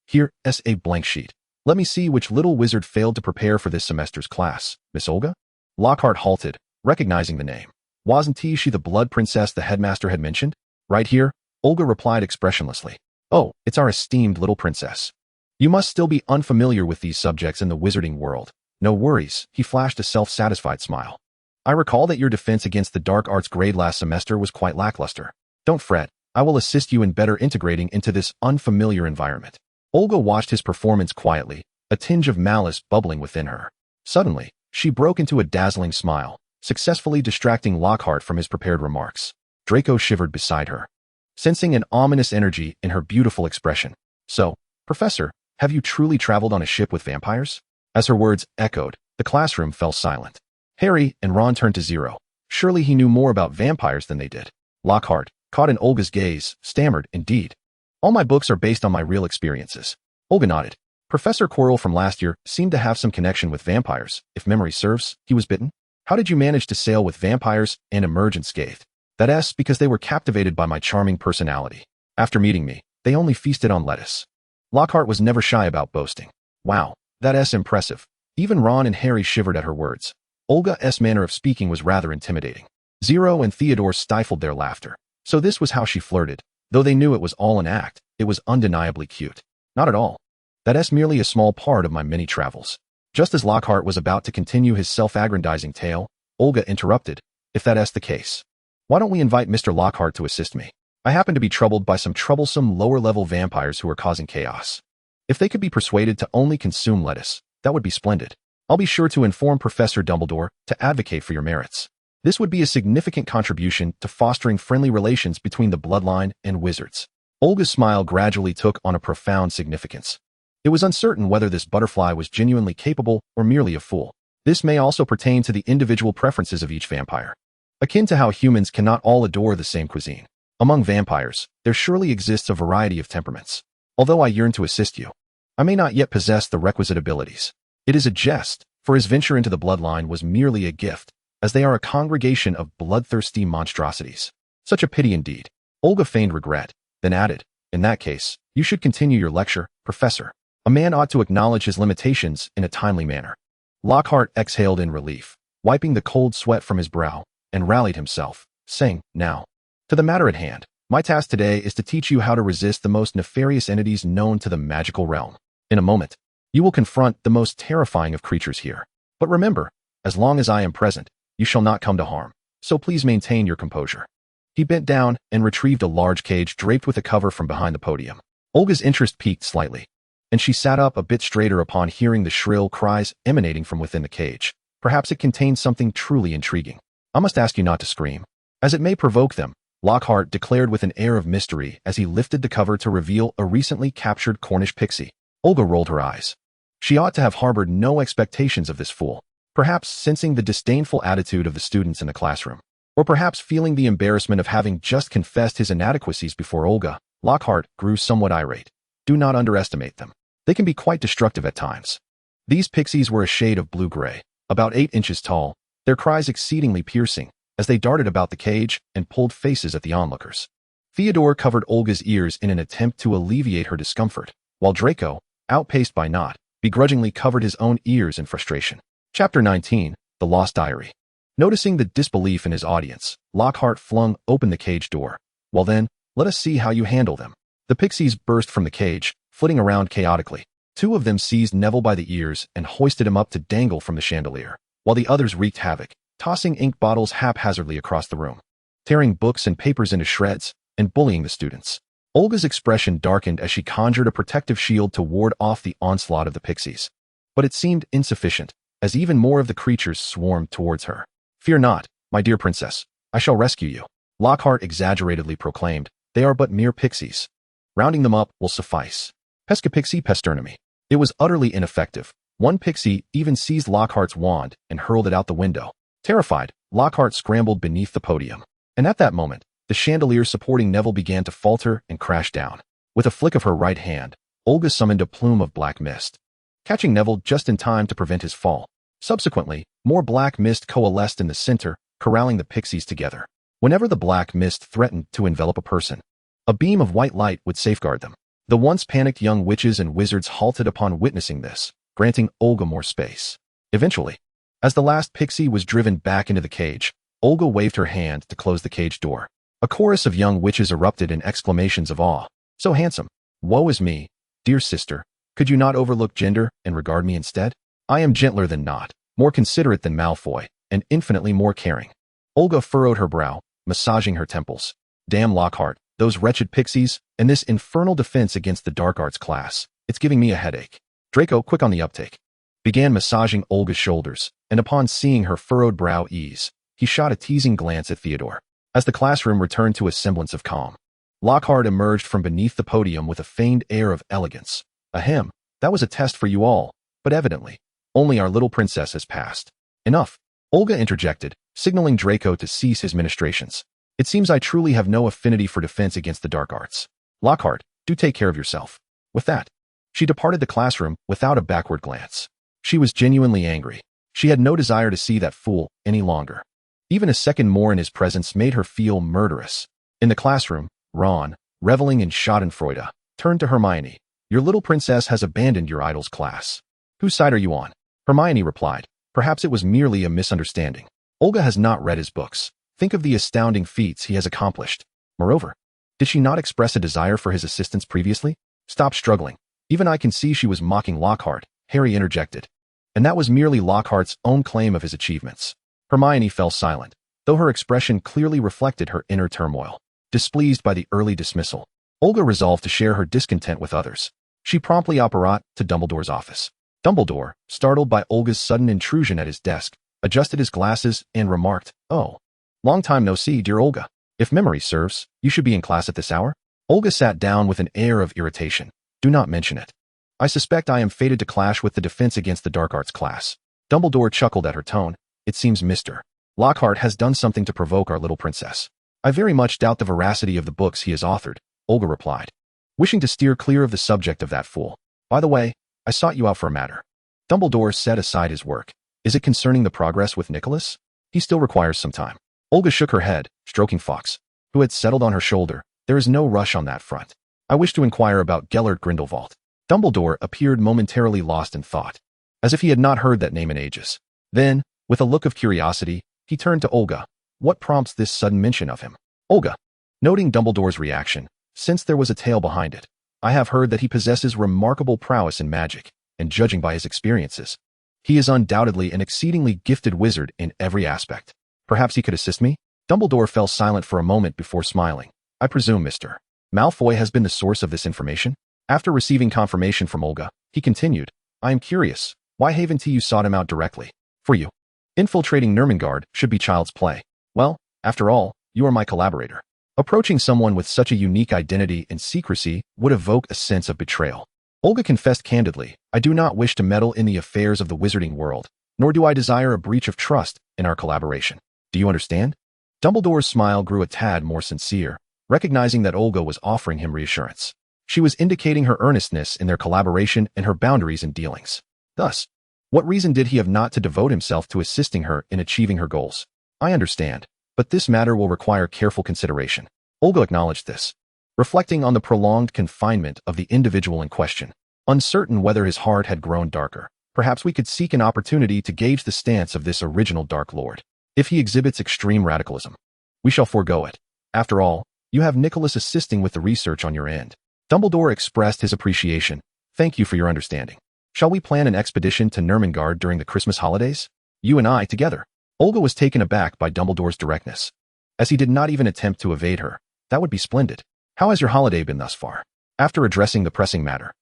Here's a blank sheet. Let me see which little wizard failed to prepare for this semester's class. Miss Olga? Lockhart halted, recognizing the name. Wasn't she the blood princess the headmaster had mentioned? Right here, Olga replied expressionlessly. Oh, it's our esteemed little princess. You must still be unfamiliar with these subjects in the wizarding world. No worries, he flashed a self-satisfied smile. I recall that your defense against the dark arts grade last semester was quite lackluster. Don't fret, I will assist you in better integrating into this unfamiliar environment. Olga watched his performance quietly, a tinge of malice bubbling within her. Suddenly, she broke into a dazzling smile, successfully distracting Lockhart from his prepared remarks. Draco shivered beside her, sensing an ominous energy in her beautiful expression. So, Professor, have you truly traveled on a ship with vampires? As her words echoed, the classroom fell silent. Harry and Ron turned to Zero. Surely he knew more about vampires than they did. Lockhart, caught in Olga's gaze, stammered, indeed. All my books are based on my real experiences. Olga nodded. Professor Quirrell from last year seemed to have some connection with vampires. If memory serves, he was bitten. How did you manage to sail with vampires and emerge unscathed? That's because they were captivated by my charming personality. After meeting me, they only feasted on lettuce. Lockhart was never shy about boasting. Wow, that's impressive. Even Ron and Harry shivered at her words. Olga's manner of speaking was rather intimidating. Zero and Theodore stifled their laughter. So this was how she flirted. Though they knew it was all an act, it was undeniably cute. Not at all. That's merely a small part of my many travels. Just as Lockhart was about to continue his self-aggrandizing tale, Olga interrupted. If that's the case, why don't we invite Mr. Lockhart to assist me? I happen to be troubled by some troublesome lower-level vampires who are causing chaos. If they could be persuaded to only consume lettuce, that would be splendid. I'll be sure to inform Professor Dumbledore to advocate for your merits. This would be a significant contribution to fostering friendly relations between the bloodline and wizards. Olga's smile gradually took on a profound significance. It was uncertain whether this butterfly was genuinely capable or merely a fool. This may also pertain to the individual preferences of each vampire. Akin to how humans cannot all adore the same cuisine. Among vampires, there surely exists a variety of temperaments. Although I yearn to assist you, I may not yet possess the requisite abilities. It is a jest, for his venture into the bloodline was merely a gift, as they are a congregation of bloodthirsty monstrosities. Such a pity indeed. Olga feigned regret, then added, in that case, you should continue your lecture, Professor. A man ought to acknowledge his limitations in a timely manner. Lockhart exhaled in relief, wiping the cold sweat from his brow, and rallied himself, saying, now, to the matter at hand. My task today is to teach you how to resist the most nefarious entities known to the magical realm. In a moment, you will confront the most terrifying of creatures here. But remember, as long as I am present, You shall not come to harm, so please maintain your composure. He bent down and retrieved a large cage draped with a cover from behind the podium. Olga's interest peaked slightly, and she sat up a bit straighter upon hearing the shrill cries emanating from within the cage. Perhaps it contained something truly intriguing. I must ask you not to scream, as it may provoke them, Lockhart declared with an air of mystery as he lifted the cover to reveal a recently captured Cornish pixie. Olga rolled her eyes. She ought to have harbored no expectations of this fool, perhaps sensing the disdainful attitude of the students in the classroom, or perhaps feeling the embarrassment of having just confessed his inadequacies before Olga. Lockhart grew somewhat irate. Do not underestimate them. They can be quite destructive at times. These pixies were a shade of blue-gray, about 8 inches tall, their cries exceedingly piercing, as they darted about the cage and pulled faces at the onlookers. Theodore covered Olga's ears in an attempt to alleviate her discomfort, while Draco, outpaced by Not, begrudgingly covered his own ears in frustration. Chapter 19, The Lost Diary. Noticing the disbelief in his audience, Lockhart flung open the cage door. Well then, let us see how you handle them. The pixies burst from the cage, flitting around chaotically. 2 of them seized Neville by the ears and hoisted him up to dangle from the chandelier, while the others wreaked havoc, tossing ink bottles haphazardly across the room, tearing books and papers into shreds, and bullying the students. Olga's expression darkened as she conjured a protective shield to ward off the onslaught of the pixies. But it seemed insufficient, as even more of the creatures swarmed towards her. Fear not, my dear princess, I shall rescue you, Lockhart exaggeratedly proclaimed. They are but mere pixies. Rounding them up will suffice. Pescapixie Pesternemy. It was utterly ineffective. One pixie even seized Lockhart's wand and hurled it out the window. Terrified, Lockhart scrambled beneath the podium. And at that moment, the chandelier supporting Neville began to falter and crash down. With a flick of her right hand, Olga summoned a plume of black mist, catching Neville just in time to prevent his fall. Subsequently, more black mist coalesced in the center, corralling the pixies together. Whenever the black mist threatened to envelop a person, a beam of white light would safeguard them. The once panicked young witches and wizards halted upon witnessing this, granting Olga more space. Eventually, as the last pixie was driven back into the cage, Olga waved her hand to close the cage door. A chorus of young witches erupted in exclamations of awe. So handsome. Woe is me, dear sister. Could you not overlook gender and regard me instead? I am gentler than Not, more considerate than Malfoy, and infinitely more caring. Olga furrowed her brow, massaging her temples. Damn Lockhart, those wretched pixies, and this infernal defense against the dark arts class. It's giving me a headache. Draco, quick on the uptake, began massaging Olga's shoulders, and upon seeing her furrowed brow ease, he shot a teasing glance at Theodore. As the classroom returned to a semblance of calm, Lockhart emerged from beneath the podium with a feigned air of elegance. Ahem, that was a test for you all, but evidently, only our little princess has passed. Enough, Olga interjected, signaling Draco to cease his ministrations. It seems I truly have no affinity for defense against the dark arts. Lockhart, do take care of yourself. With that, she departed the classroom without a backward glance. She was genuinely angry. She had no desire to see that fool any longer. Even a second more in his presence made her feel murderous. In the classroom, Ron, reveling in schadenfreude, turned to Hermione. Your little princess has abandoned your idol's class. Whose side are you on? Hermione replied. Perhaps it was merely a misunderstanding. Olga has not read his books. Think of the astounding feats he has accomplished. Moreover, did she not express a desire for his assistance previously? Stop struggling. Even I can see she was mocking Lockhart, Harry interjected. And that was merely Lockhart's own claim of his achievements. Hermione fell silent, though her expression clearly reflected her inner turmoil. Displeased by the early dismissal, Olga resolved to share her discontent with others. She promptly apparat to Dumbledore's office. Dumbledore, startled by Olga's sudden intrusion at his desk, adjusted his glasses and remarked, "Oh, long time no see, dear Olga. If memory serves, you should be in class at this hour." Olga sat down with an air of irritation. Do not mention it. I suspect I am fated to clash with the defense against the dark arts class. Dumbledore chuckled at her tone. It seems Mr. Lockhart has done something to provoke our little princess. I very much doubt the veracity of the books he has authored, Olga replied, wishing to steer clear of the subject of that fool. By the way, I sought you out for a matter. Dumbledore set aside his work. Is it concerning the progress with Nicholas? He still requires some time. Olga shook her head, stroking Fawkes, who had settled on her shoulder. There is no rush on that front. I wish to inquire about Gellert Grindelwald. Dumbledore appeared momentarily lost in thought, as if he had not heard that name in ages. Then, with a look of curiosity, he turned to Olga. What prompts this sudden mention of him? Olga, noting Dumbledore's reaction, since there was a tale behind it. I have heard that he possesses remarkable prowess in magic, and judging by his experiences, He is undoubtedly an exceedingly gifted wizard in every aspect. Perhaps he could assist me? Dumbledore fell silent for a moment before smiling. I presume Mr. Malfoy has been the source of this information? After receiving confirmation from Olga, he continued, I am curious, why haven't you sought him out directly? For you, infiltrating Nurmengard should be child's play. Well, after all, you are my collaborator. Approaching someone with such a unique identity and secrecy would evoke a sense of betrayal. Olga confessed candidly, I do not wish to meddle in the affairs of the wizarding world, nor do I desire a breach of trust in our collaboration. Do you understand? Dumbledore's smile grew a tad more sincere, recognizing that Olga was offering him reassurance. She was indicating her earnestness in their collaboration and her boundaries in dealings. Thus, what reason did he have not to devote himself to assisting her in achieving her goals? I understand, but this matter will require careful consideration. Olga acknowledged this, reflecting on the prolonged confinement of the individual in question. Uncertain whether his heart had grown darker, perhaps we could seek an opportunity to gauge the stance of this original Dark Lord. If he exhibits extreme radicalism, we shall forego it. After all, you have Nicholas assisting with the research on your end. Dumbledore expressed his appreciation. Thank you for your understanding. Shall we plan an expedition to Nurmengard during the Christmas holidays? You and I together. Olga was taken aback by Dumbledore's directness, as he did not even attempt to evade her. That would be splendid. How has your holiday been thus far? After addressing the pressing matter,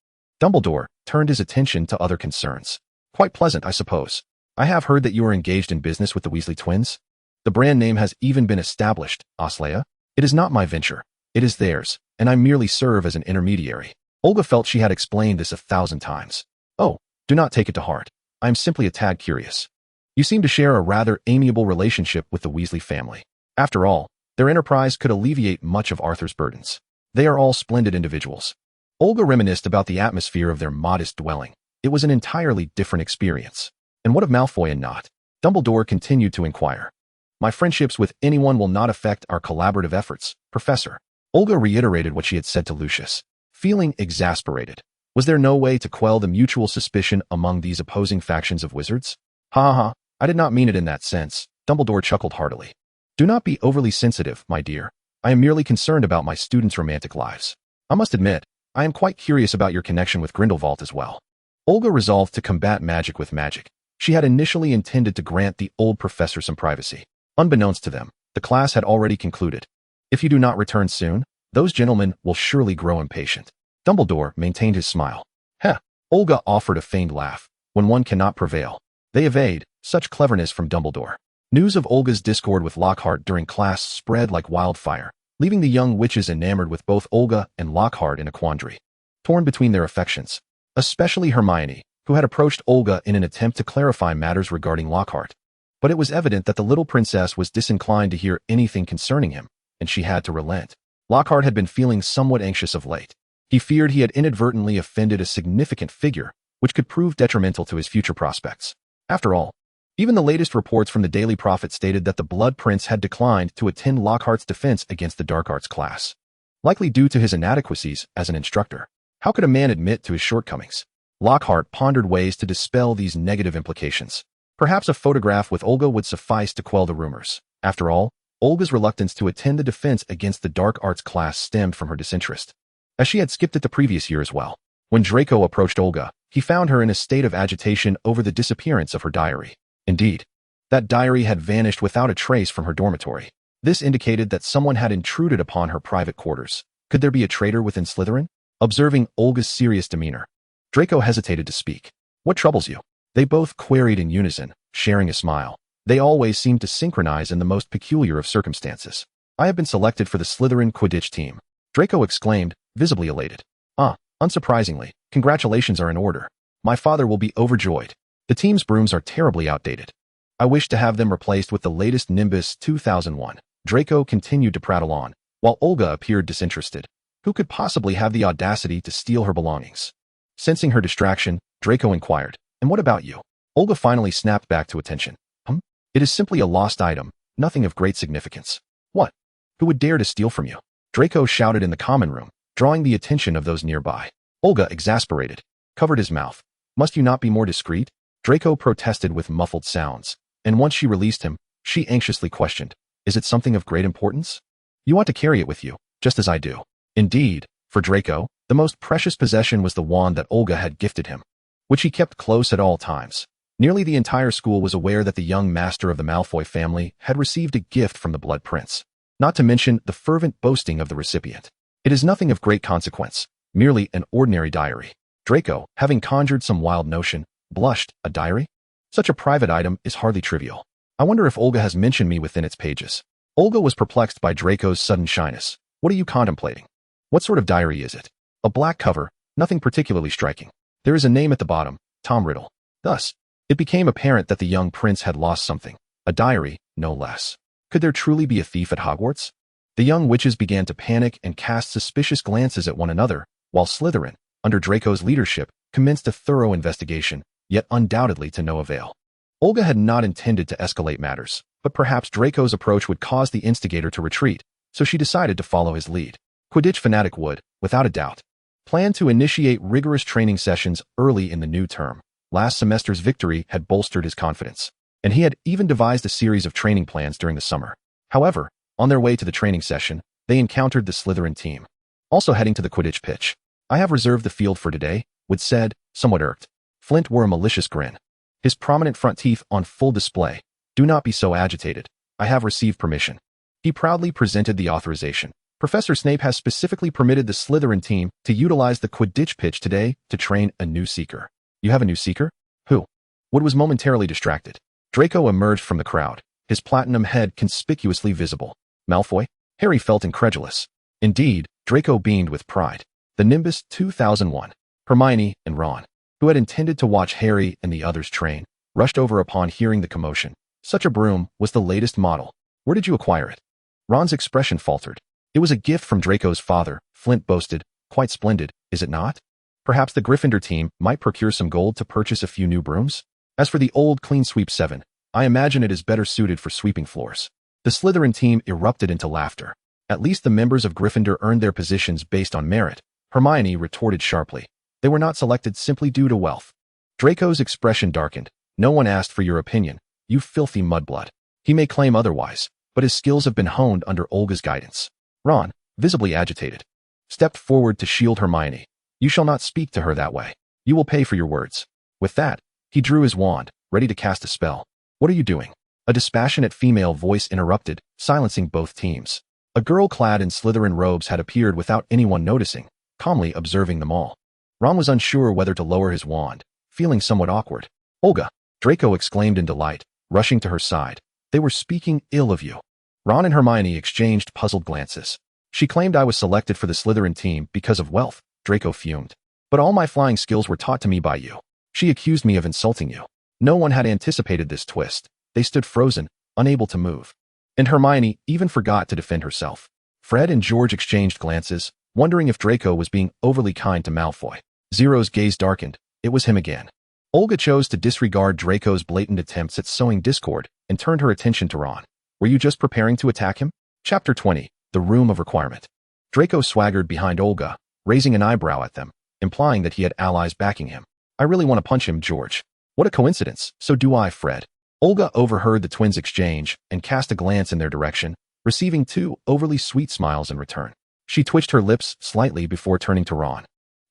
Dumbledore turned his attention to other concerns. Quite pleasant, I suppose. I have heard that you are engaged in business with the Weasley twins. The brand name has even been established, Oslea. It is not my venture. It is theirs, and I merely serve as an intermediary. Olga felt she had explained this 1,000 times. Oh, do not take it to heart. I am simply a tad curious. You seem to share a rather amiable relationship with the Weasley family. After all, their enterprise could alleviate much of Arthur's burdens. They are all splendid individuals. Olga reminisced about the atmosphere of their modest dwelling. It was an entirely different experience. And what of Malfoy and Not? Dumbledore continued to inquire. My friendships with anyone will not affect our collaborative efforts, Professor. Olga reiterated what she had said to Lucius, feeling exasperated. Was there no way to quell the mutual suspicion among these opposing factions of wizards? Ha ha, I did not mean it in that sense. Dumbledore chuckled heartily. Do not be overly sensitive, my dear. I am merely concerned about my students' romantic lives. I must admit, I am quite curious about your connection with Grindelwald as well. Olga resolved to combat magic with magic. She had initially intended to grant the old professor some privacy. Unbeknownst to them, the class had already concluded. If you do not return soon, those gentlemen will surely grow impatient. Dumbledore maintained his smile. Heh, Olga offered a feigned laugh. When one cannot prevail, they evade. Such cleverness from Dumbledore. News of Olga's discord with Lockhart during class spread like wildfire, leaving the young witches enamored with both Olga and Lockhart in a quandary, torn between their affections. Especially Hermione, who had approached Olga in an attempt to clarify matters regarding Lockhart. But it was evident that the little princess was disinclined to hear anything concerning him, and she had to relent. Lockhart had been feeling somewhat anxious of late. He feared he had inadvertently offended a significant figure, which could prove detrimental to his future prospects. After all, even the latest reports from the Daily Prophet stated that the Blood Prince had declined to attend Lockhart's defense against the Dark Arts class, likely due to his inadequacies as an instructor. How could a man admit to his shortcomings? Lockhart pondered ways to dispel these negative implications. Perhaps a photograph with Olga would suffice to quell the rumors. After all, Olga's reluctance to attend the defense against the Dark Arts class stemmed from her disinterest, as she had skipped it the previous year as well. When Draco approached Olga, he found her in a state of agitation over the disappearance of her diary. Indeed, that diary had vanished without a trace from her dormitory. This indicated that someone had intruded upon her private quarters. Could there be a traitor within Slytherin? Observing Olga's serious demeanor, Draco hesitated to speak. What troubles you? They both queried in unison, sharing a smile. They always seemed to synchronize in the most peculiar of circumstances. I have been selected for the Slytherin Quidditch team. Draco exclaimed, visibly elated. Ah, unsurprisingly, congratulations are in order. My father will be overjoyed. The team's brooms are terribly outdated. I wish to have them replaced with the latest Nimbus 2001. Draco continued to prattle on, while Olga appeared disinterested. Who could possibly have the audacity to steal her belongings? Sensing her distraction, Draco inquired, and what about you? Olga finally snapped back to attention. It is simply a lost item, nothing of great significance. What? Who would dare to steal from you? Draco shouted in the common room, drawing the attention of those nearby. Olga, exasperated, covered his mouth. Must you not be more discreet? Draco protested with muffled sounds, and once she released him, she anxiously questioned, is it something of great importance? You ought to carry it with you, just as I do. Indeed, for Draco, the most precious possession was the wand that Olga had gifted him, which he kept close at all times. Nearly the entire school was aware that the young master of the Malfoy family had received a gift from the Blood Prince, not to mention the fervent boasting of the recipient. It is nothing of great consequence, merely an ordinary diary. Draco, having conjured some wild notion, blushed. A diary? Such a private item is hardly trivial. I wonder if Olga has mentioned me within its pages. Olga was perplexed by Draco's sudden shyness. What are you contemplating? What sort of diary is it? A black cover, nothing particularly striking. There is a name at the bottom, Tom Riddle. Thus, it became apparent that the young prince had lost something. A diary, no less. Could there truly be a thief at Hogwarts? The young witches began to panic and cast suspicious glances at one another, while Slytherin, under Draco's leadership, commenced a thorough investigation, yet undoubtedly to no avail. Olga had not intended to escalate matters, but perhaps Draco's approach would cause the instigator to retreat, so she decided to follow his lead. Quidditch fanatic would, without a doubt, plan to initiate rigorous training sessions early in the new term. Last semester's victory had bolstered his confidence, and he had even devised a series of training plans during the summer. However, on their way to the training session, they encountered the Slytherin team, also heading to the Quidditch pitch. I have reserved the field for today, Wood said, somewhat irked. Flint wore a malicious grin, his prominent front teeth on full display. Do not be so agitated. I have received permission. He proudly presented the authorization. Professor Snape has specifically permitted the Slytherin team to utilize the Quidditch pitch today to train a new seeker. You have a new seeker? Who? Wood was momentarily distracted. Draco emerged from the crowd, his platinum head conspicuously visible. Malfoy? Harry felt incredulous. Indeed, Draco beamed with pride. The Nimbus 2001. Hermione and Ron, who had intended to watch Harry and the others train, rushed over upon hearing the commotion. Such a broom was the latest model. Where did you acquire it? Ron's expression faltered. It was a gift from Draco's father, Flint boasted. Quite splendid, is it not? Perhaps the Gryffindor team might procure some gold to purchase a few new brooms? As for the old Clean Sweep 7, I imagine it is better suited for sweeping floors. The Slytherin team erupted into laughter. At least the members of Gryffindor earned their positions based on merit, Hermione retorted sharply. They were not selected simply due to wealth. Draco's expression darkened. No one asked for your opinion, you filthy mudblood. He may claim otherwise, but his skills have been honed under Olga's guidance. Ron, visibly agitated, stepped forward to shield Hermione. You shall not speak to her that way. You will pay for your words. With that, he drew his wand, ready to cast a spell. What are you doing? A dispassionate female voice interrupted, silencing both teams. A girl clad in Slytherin robes had appeared without anyone noticing, calmly observing them all. Ron was unsure whether to lower his wand, feeling somewhat awkward. Olga, Draco exclaimed in delight, rushing to her side. They were speaking ill of you. Ron and Hermione exchanged puzzled glances. She claimed I was selected for the Slytherin team because of wealth, Draco fumed. But all my flying skills were taught to me by you. She accused me of insulting you. No one had anticipated this twist. They stood frozen, unable to move. And Hermione even forgot to defend herself. Fred and George exchanged glances, wondering if Draco was being overly kind to Malfoy. Zero's gaze darkened. It was him again. Olga chose to disregard Draco's blatant attempts at sowing discord and turned her attention to Ron. Were you just preparing to attack him? Chapter 20. The Room of Requirement. Draco swaggered behind Olga, raising an eyebrow at them, implying that he had allies backing him. I really want to punch him, George. What a coincidence. So do I, Fred. Olga overheard the twins' exchange and cast a glance in their direction, receiving 2 overly sweet smiles in return. She twitched her lips slightly before turning to Ron,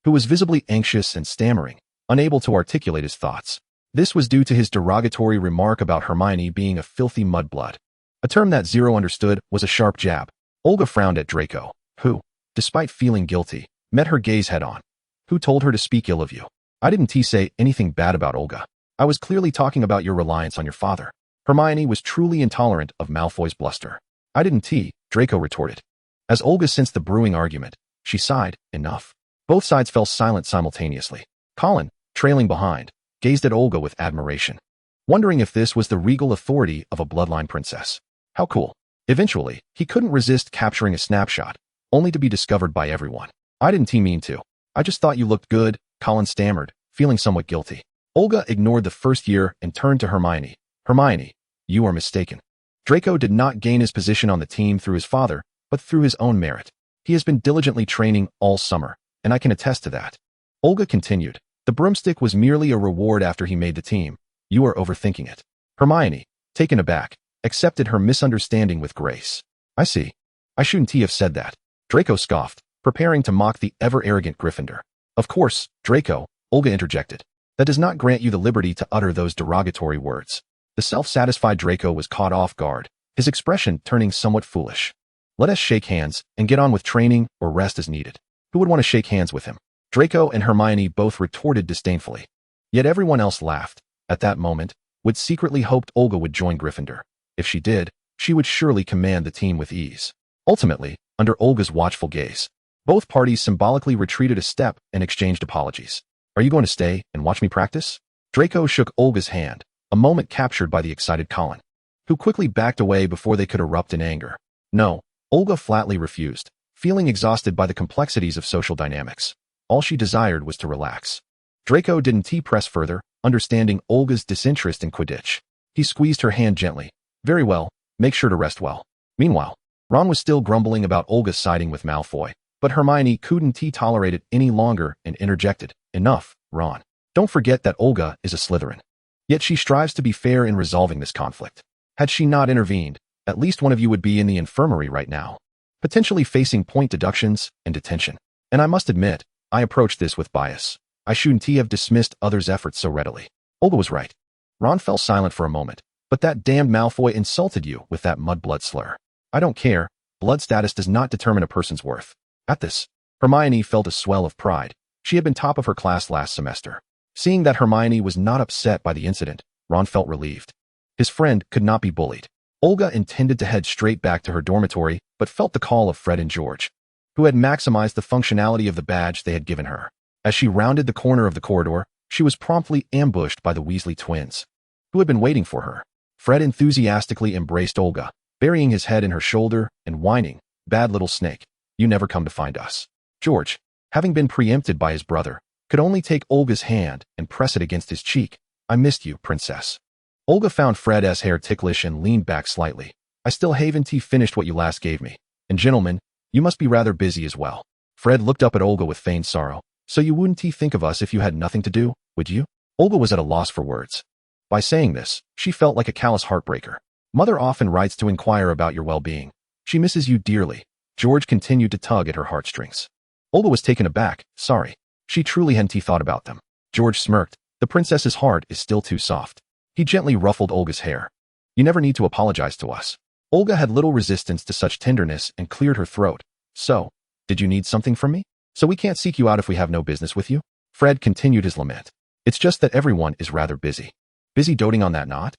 who was visibly anxious and stammering, unable to articulate his thoughts. This was due to his derogatory remark about Hermione being a filthy mudblood. A term that Zero understood was a sharp jab. Olga frowned at Draco, who, despite feeling guilty, met her gaze head-on. Who told her to speak ill of you? I didn't say anything bad about Olga. I was clearly talking about your reliance on your father. Hermione was truly intolerant of Malfoy's bluster. I didn't, Draco retorted. As Olga sensed the brewing argument, she sighed, enough. Both sides fell silent simultaneously. Colin, trailing behind, gazed at Olga with admiration, wondering if this was the regal authority of a bloodline princess. How cool. Eventually, he couldn't resist capturing a snapshot, only to be discovered by everyone. I didn't mean to. I just thought you looked good, Colin stammered, feeling somewhat guilty. Olga ignored the first year and turned to Hermione. Hermione, you are mistaken. Draco did not gain his position on the team through his father, but through his own merit. He has been diligently training all summer, and I can attest to that. Olga continued. The broomstick was merely a reward after he made the team. You are overthinking it. Hermione, taken aback, accepted her misunderstanding with grace. I see. I shouldn't have said that. Draco scoffed, preparing to mock the ever-arrogant Gryffindor. Of course, Draco, Olga interjected. That does not grant you the liberty to utter those derogatory words. The self-satisfied Draco was caught off guard, his expression turning somewhat foolish. Let us shake hands and get on with training or rest as needed. Who would want to shake hands with him? Draco and Hermione both retorted disdainfully. Yet everyone else laughed. At that moment, Wood secretly hoped Olga would join Gryffindor. If she did, she would surely command the team with ease. Ultimately, under Olga's watchful gaze, both parties symbolically retreated a step and exchanged apologies. Are you going to stay and watch me practice? Draco shook Olga's hand, a moment captured by the excited Colin, who quickly backed away before they could erupt in anger. No, Olga flatly refused, feeling exhausted by the complexities of social dynamics. All she desired was to relax. Draco didn't press further, understanding Olga's disinterest in Quidditch. He squeezed her hand gently. Very well, make sure to rest well. Meanwhile, Ron was still grumbling about Olga's siding with Malfoy, but Hermione couldn't tolerate it any longer and interjected. Enough, Ron. Don't forget that Olga is a Slytherin. Yet she strives to be fair in resolving this conflict. Had she not intervened, at least one of you would be in the infirmary right now, potentially facing point deductions and detention. And I must admit, I approached this with bias. I shouldn't have dismissed others' efforts so readily. Olga was right. Ron fell silent for a moment. But that damned Malfoy insulted you with that mudblood slur. I don't care. Blood status does not determine a person's worth. At this, Hermione felt a swell of pride. She had been top of her class last semester. Seeing that Hermione was not upset by the incident, Ron felt relieved. His friend could not be bullied. Olga intended to head straight back to her dormitory, but felt the call of Fred and George, who had maximized the functionality of the badge they had given her. As she rounded the corner of the corridor, she was promptly ambushed by the Weasley twins, who had been waiting for her. Fred enthusiastically embraced Olga, burying his head in her shoulder and whining, "Bad little snake, you never come to find us." George, having been preempted by his brother, could only take Olga's hand and press it against his cheek. "I missed you, princess." Olga found Fred's hair ticklish and leaned back slightly. "I still haven't finished what you last gave me. And gentlemen, you must be rather busy as well." Fred looked up at Olga with feigned sorrow. "So you wouldn't think of us if you had nothing to do, would you?" Olga was at a loss for words. By saying this, she felt like a callous heartbreaker. "Mother often writes to inquire about your well-being. She misses you dearly." George continued to tug at her heartstrings. Olga was taken aback. Sorry. She truly hadn't thought about them. George smirked. The princess's heart is still too soft. He gently ruffled Olga's hair. "You never need to apologize to us." Olga had little resistance to such tenderness and cleared her throat. "So, did you need something from me? So we can't seek you out if we have no business with you?" Fred continued his lament. "It's just that everyone is rather busy." "Busy doting on that knot?"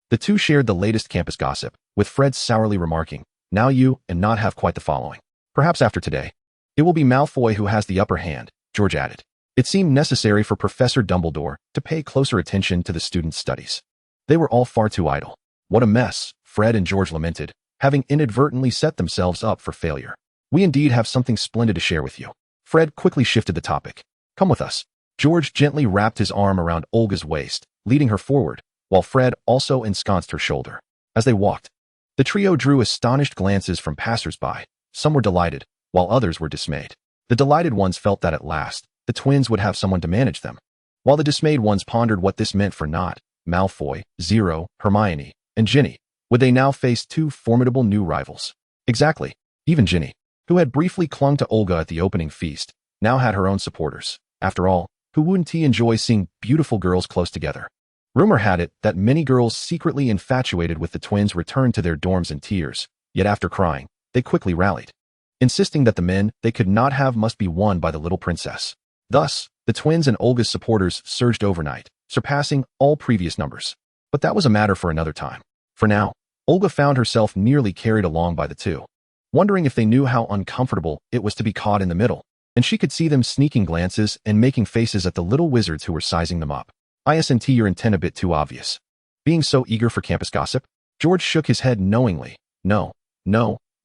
The two shared the latest campus gossip, with Fred sourly remarking, "Now you and Knot have quite the following. Perhaps after today, it will be Malfoy who has the upper hand," George added. It seemed necessary for Professor Dumbledore to pay closer attention to the students' studies. They were all far too idle. What a mess, Fred and George lamented, having inadvertently set themselves up for failure. "We indeed have something splendid to share with you." Fred quickly shifted the topic. "Come with us." George gently wrapped his arm around Olga's waist, leading her forward, while Fred also ensconced her shoulder. As they walked, the trio drew astonished glances from passers-by. Some were delighted, while others were dismayed. The delighted ones felt that at last, the twins would have someone to manage them, while the dismayed ones pondered what this meant for Knot, Malfoy, Zero, Hermione, and Ginny. Would they now face two formidable new rivals? Exactly. Even Ginny, who had briefly clung to Olga at the opening feast, now had her own supporters. After all, who wouldn't enjoy seeing beautiful girls close together? Rumor had it that many girls secretly infatuated with the twins returned to their dorms in tears, yet after crying, they quickly rallied, insisting that the men they could not have must be won by the little princess. Thus, the twins and Olga's supporters surged overnight, surpassing all previous numbers. But that was a matter for another time. For now, Olga found herself nearly carried along by the two, wondering if they knew how uncomfortable it was to be caught in the middle, and she could see them sneaking glances and making faces at the little wizards who were sizing them up. "Isn't your intent a bit too obvious? Being so eager for campus gossip?" George shook his head knowingly. No,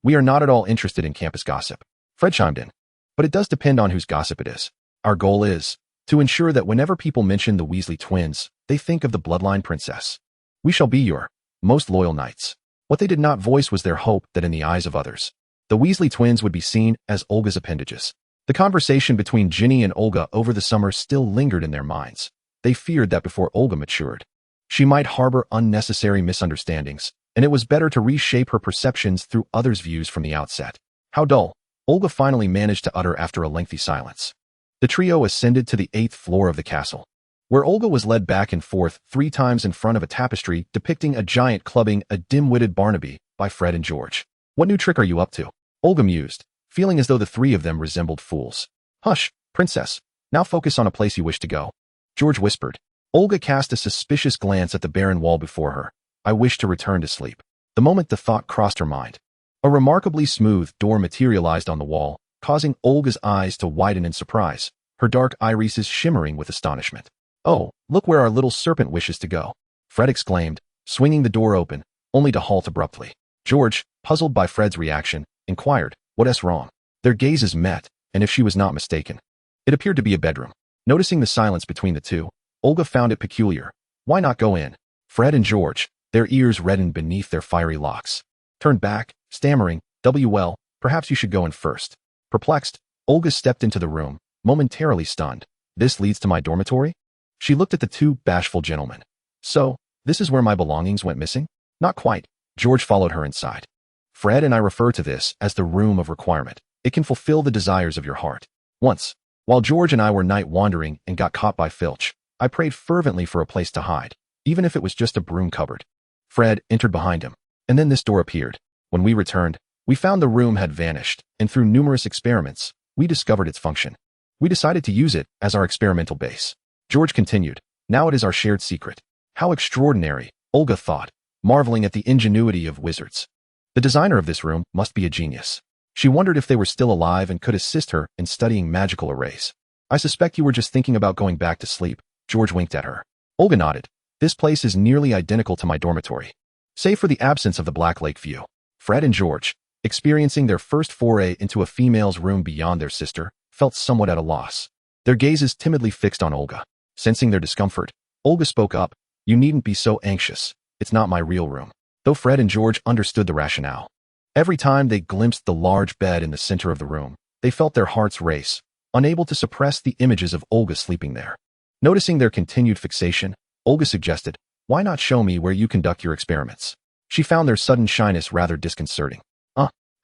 we are not at all interested in campus gossip." Fred chimed in. "But it does depend on whose gossip it is. Our goal is to ensure that whenever people mention the Weasley twins, they think of the bloodline princess. We shall be your most loyal knights." What they did not voice was their hope that in the eyes of others, the Weasley twins would be seen as Olga's appendages. The conversation between Ginny and Olga over the summer still lingered in their minds. They feared that before Olga matured, she might harbor unnecessary misunderstandings, and it was better to reshape her perceptions through others' views from the outset. "How dull," Olga finally managed to utter after a lengthy silence. The trio ascended to the 8th floor of the castle, where Olga was led back and forth 3 times in front of a tapestry depicting a giant clubbing a dim-witted Barnaby by Fred and George. What new trick are you up to? Olga mused, feeling as though the 3 of them resembled fools. Hush, princess. Now focus on a place you wish to go. George whispered. Olga cast a suspicious glance at the barren wall before her. I wish to return to sleep. The moment the thought crossed her mind, a remarkably smooth door materialized on the wall, causing Olga's eyes to widen in surprise, her dark irises shimmering with astonishment. Oh, look where our little serpent wishes to go, Fred exclaimed, swinging the door open, only to halt abruptly. George, puzzled by Fred's reaction, inquired, what's wrong? Their gazes met, and if she was not mistaken, it appeared to be a bedroom. Noticing the silence between the two, Olga found it peculiar. Why not go in? Fred and George, their ears reddened beneath their fiery locks, turned back, stammering, well, perhaps you should go in first. Perplexed, Olga stepped into the room, momentarily stunned. This leads to my dormitory? She looked at the 2 bashful gentlemen. So, this is where my belongings went missing? Not quite. George followed her inside. Fred and I refer to this as the room of requirement. It can fulfill the desires of your heart. Once, while George and I were night wandering and got caught by Filch, I prayed fervently for a place to hide, even if it was just a broom cupboard. Fred entered behind him, and then this door appeared. When we returned, we found the room had vanished, and through numerous experiments, we discovered its function. We decided to use it as our experimental base. George continued, now it is our shared secret. How extraordinary, Olga thought, marveling at the ingenuity of wizards. The designer of this room must be a genius. She wondered if they were still alive and could assist her in studying magical arrays. I suspect you were just thinking about going back to sleep. George winked at her. Olga nodded. This place is nearly identical to my dormitory, save for the absence of the Black Lake view. Fred and George, experiencing their first foray into a female's room beyond their sister, felt somewhat at a loss. Their gazes timidly fixed on Olga. Sensing their discomfort, Olga spoke up. You needn't be so anxious. It's not my real room. Though Fred and George understood the rationale. Every time they glimpsed the large bed in the center of the room, they felt their hearts race, unable to suppress the images of Olga sleeping there. Noticing their continued fixation, Olga suggested, why not show me where you conduct your experiments? She found their sudden shyness rather disconcerting.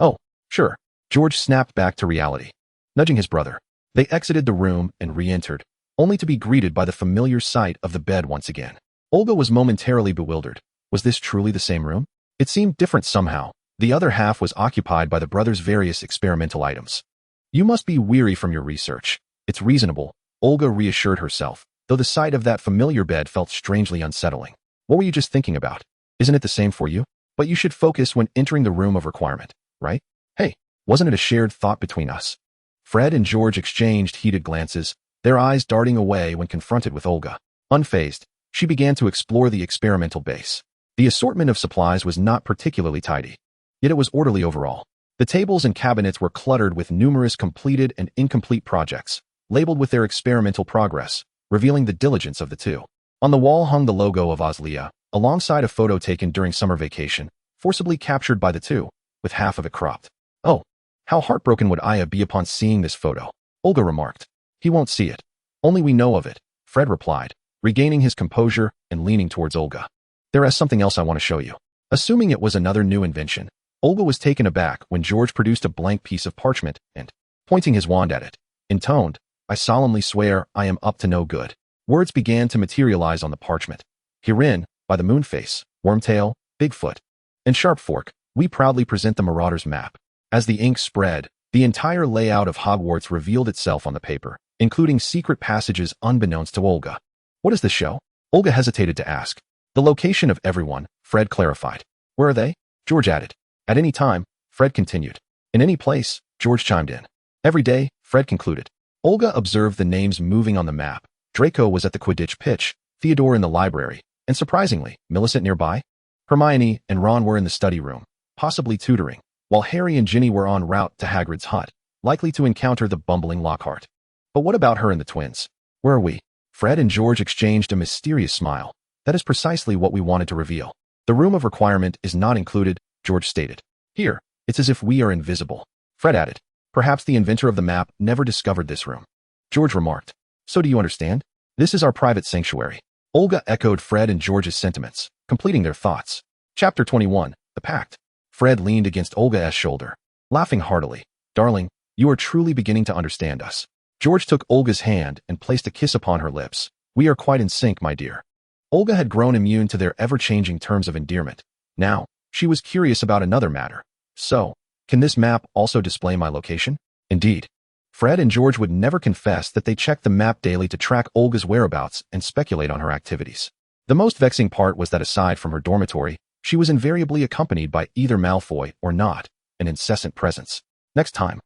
Oh, sure. George snapped back to reality. Nudging his brother, they exited the room and re-entered, only to be greeted by the familiar sight of the bed once again. Olga was momentarily bewildered. Was this truly the same room? It seemed different somehow. The other half was occupied by the brothers' various experimental items. You must be weary from your research. It's reasonable, Olga reassured herself, though the sight of that familiar bed felt strangely unsettling. What were you just thinking about? Isn't it the same for you? But you should focus when entering the room of requirement, right? Hey, wasn't it a shared thought between us? Fred and George exchanged heated glances, their eyes darting away when confronted with Olga. Unfazed, she began to explore the experimental base. The assortment of supplies was not particularly tidy, yet it was orderly overall. The tables and cabinets were cluttered with numerous completed and incomplete projects, labeled with their experimental progress, revealing the diligence of the 2. On the wall hung the logo of Oslia, alongside a photo taken during summer vacation, forcibly captured by the 2, with half of it cropped. Oh, how heartbroken would Aya be upon seeing this photo, Olga remarked. He won't see it. Only we know of it, Fred replied, regaining his composure and leaning towards Olga. There is something else I want to show you. Assuming it was another new invention, Olga was taken aback when George produced a blank piece of parchment and, pointing his wand at it, intoned, I solemnly swear I am up to no good. Words began to materialize on the parchment. Herein, by the Moonface, Wormtail, Bigfoot, and Sharpfork, we proudly present the Marauder's map. As the ink spread, the entire layout of Hogwarts revealed itself on the paper, including secret passages unbeknownst to Olga. What does this show? Olga hesitated to ask. The location of everyone, Fred clarified. Where are they? George added. At any time, Fred continued. In any place, George chimed in. Every day, Fred concluded. Olga observed the names moving on the map. Draco was at the Quidditch pitch, Theodore in the library, and surprisingly, Millicent nearby. Hermione and Ron were in the study room, possibly tutoring, while Harry and Ginny were en route to Hagrid's hut, likely to encounter the bumbling Lockhart. But what about her and the twins? Where are we? Fred and George exchanged a mysterious smile. That is precisely what we wanted to reveal. The room of requirement is not included, George stated. Here, it's as if we are invisible. Fred added. Perhaps the inventor of the map never discovered this room. George remarked. So do you understand? This is our private sanctuary. Olga echoed Fred and George's sentiments, completing their thoughts. Chapter 21, The Pact. Fred leaned against Olga's shoulder, laughing heartily. Darling, you are truly beginning to understand us. George took Olga's hand and placed a kiss upon her lips. We are quite in sync, my dear. Olga had grown immune to their ever-changing terms of endearment. Now, she was curious about another matter. So, can this map also display my location? Indeed. Fred and George would never confess that they checked the map daily to track Olga's whereabouts and speculate on her activities. The most vexing part was that aside from her dormitory, she was invariably accompanied by either Malfoy or not, an incessant presence. Next time,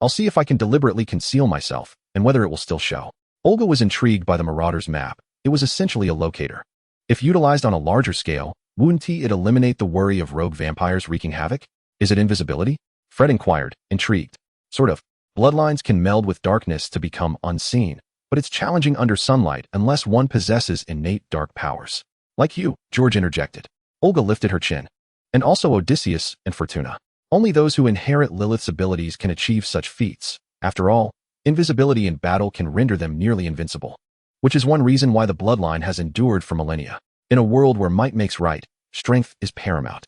I'll see if I can deliberately conceal myself and whether it will still show. Olga was intrigued by the Marauder's map. It was essentially a locator. If utilized on a larger scale, wouldn't it eliminate the worry of rogue vampires wreaking havoc? Is it invisibility? Fred inquired, intrigued. Sort of. Bloodlines can meld with darkness to become unseen, but it's challenging under sunlight unless one possesses innate dark powers. Like you, George interjected. Olga lifted her chin. And also Odysseus and Fortuna. Only those who inherit Lilith's abilities can achieve such feats. After all, invisibility in battle can render them nearly invincible. Which is one reason why the bloodline has endured for millennia. In a world where might makes right, strength is paramount.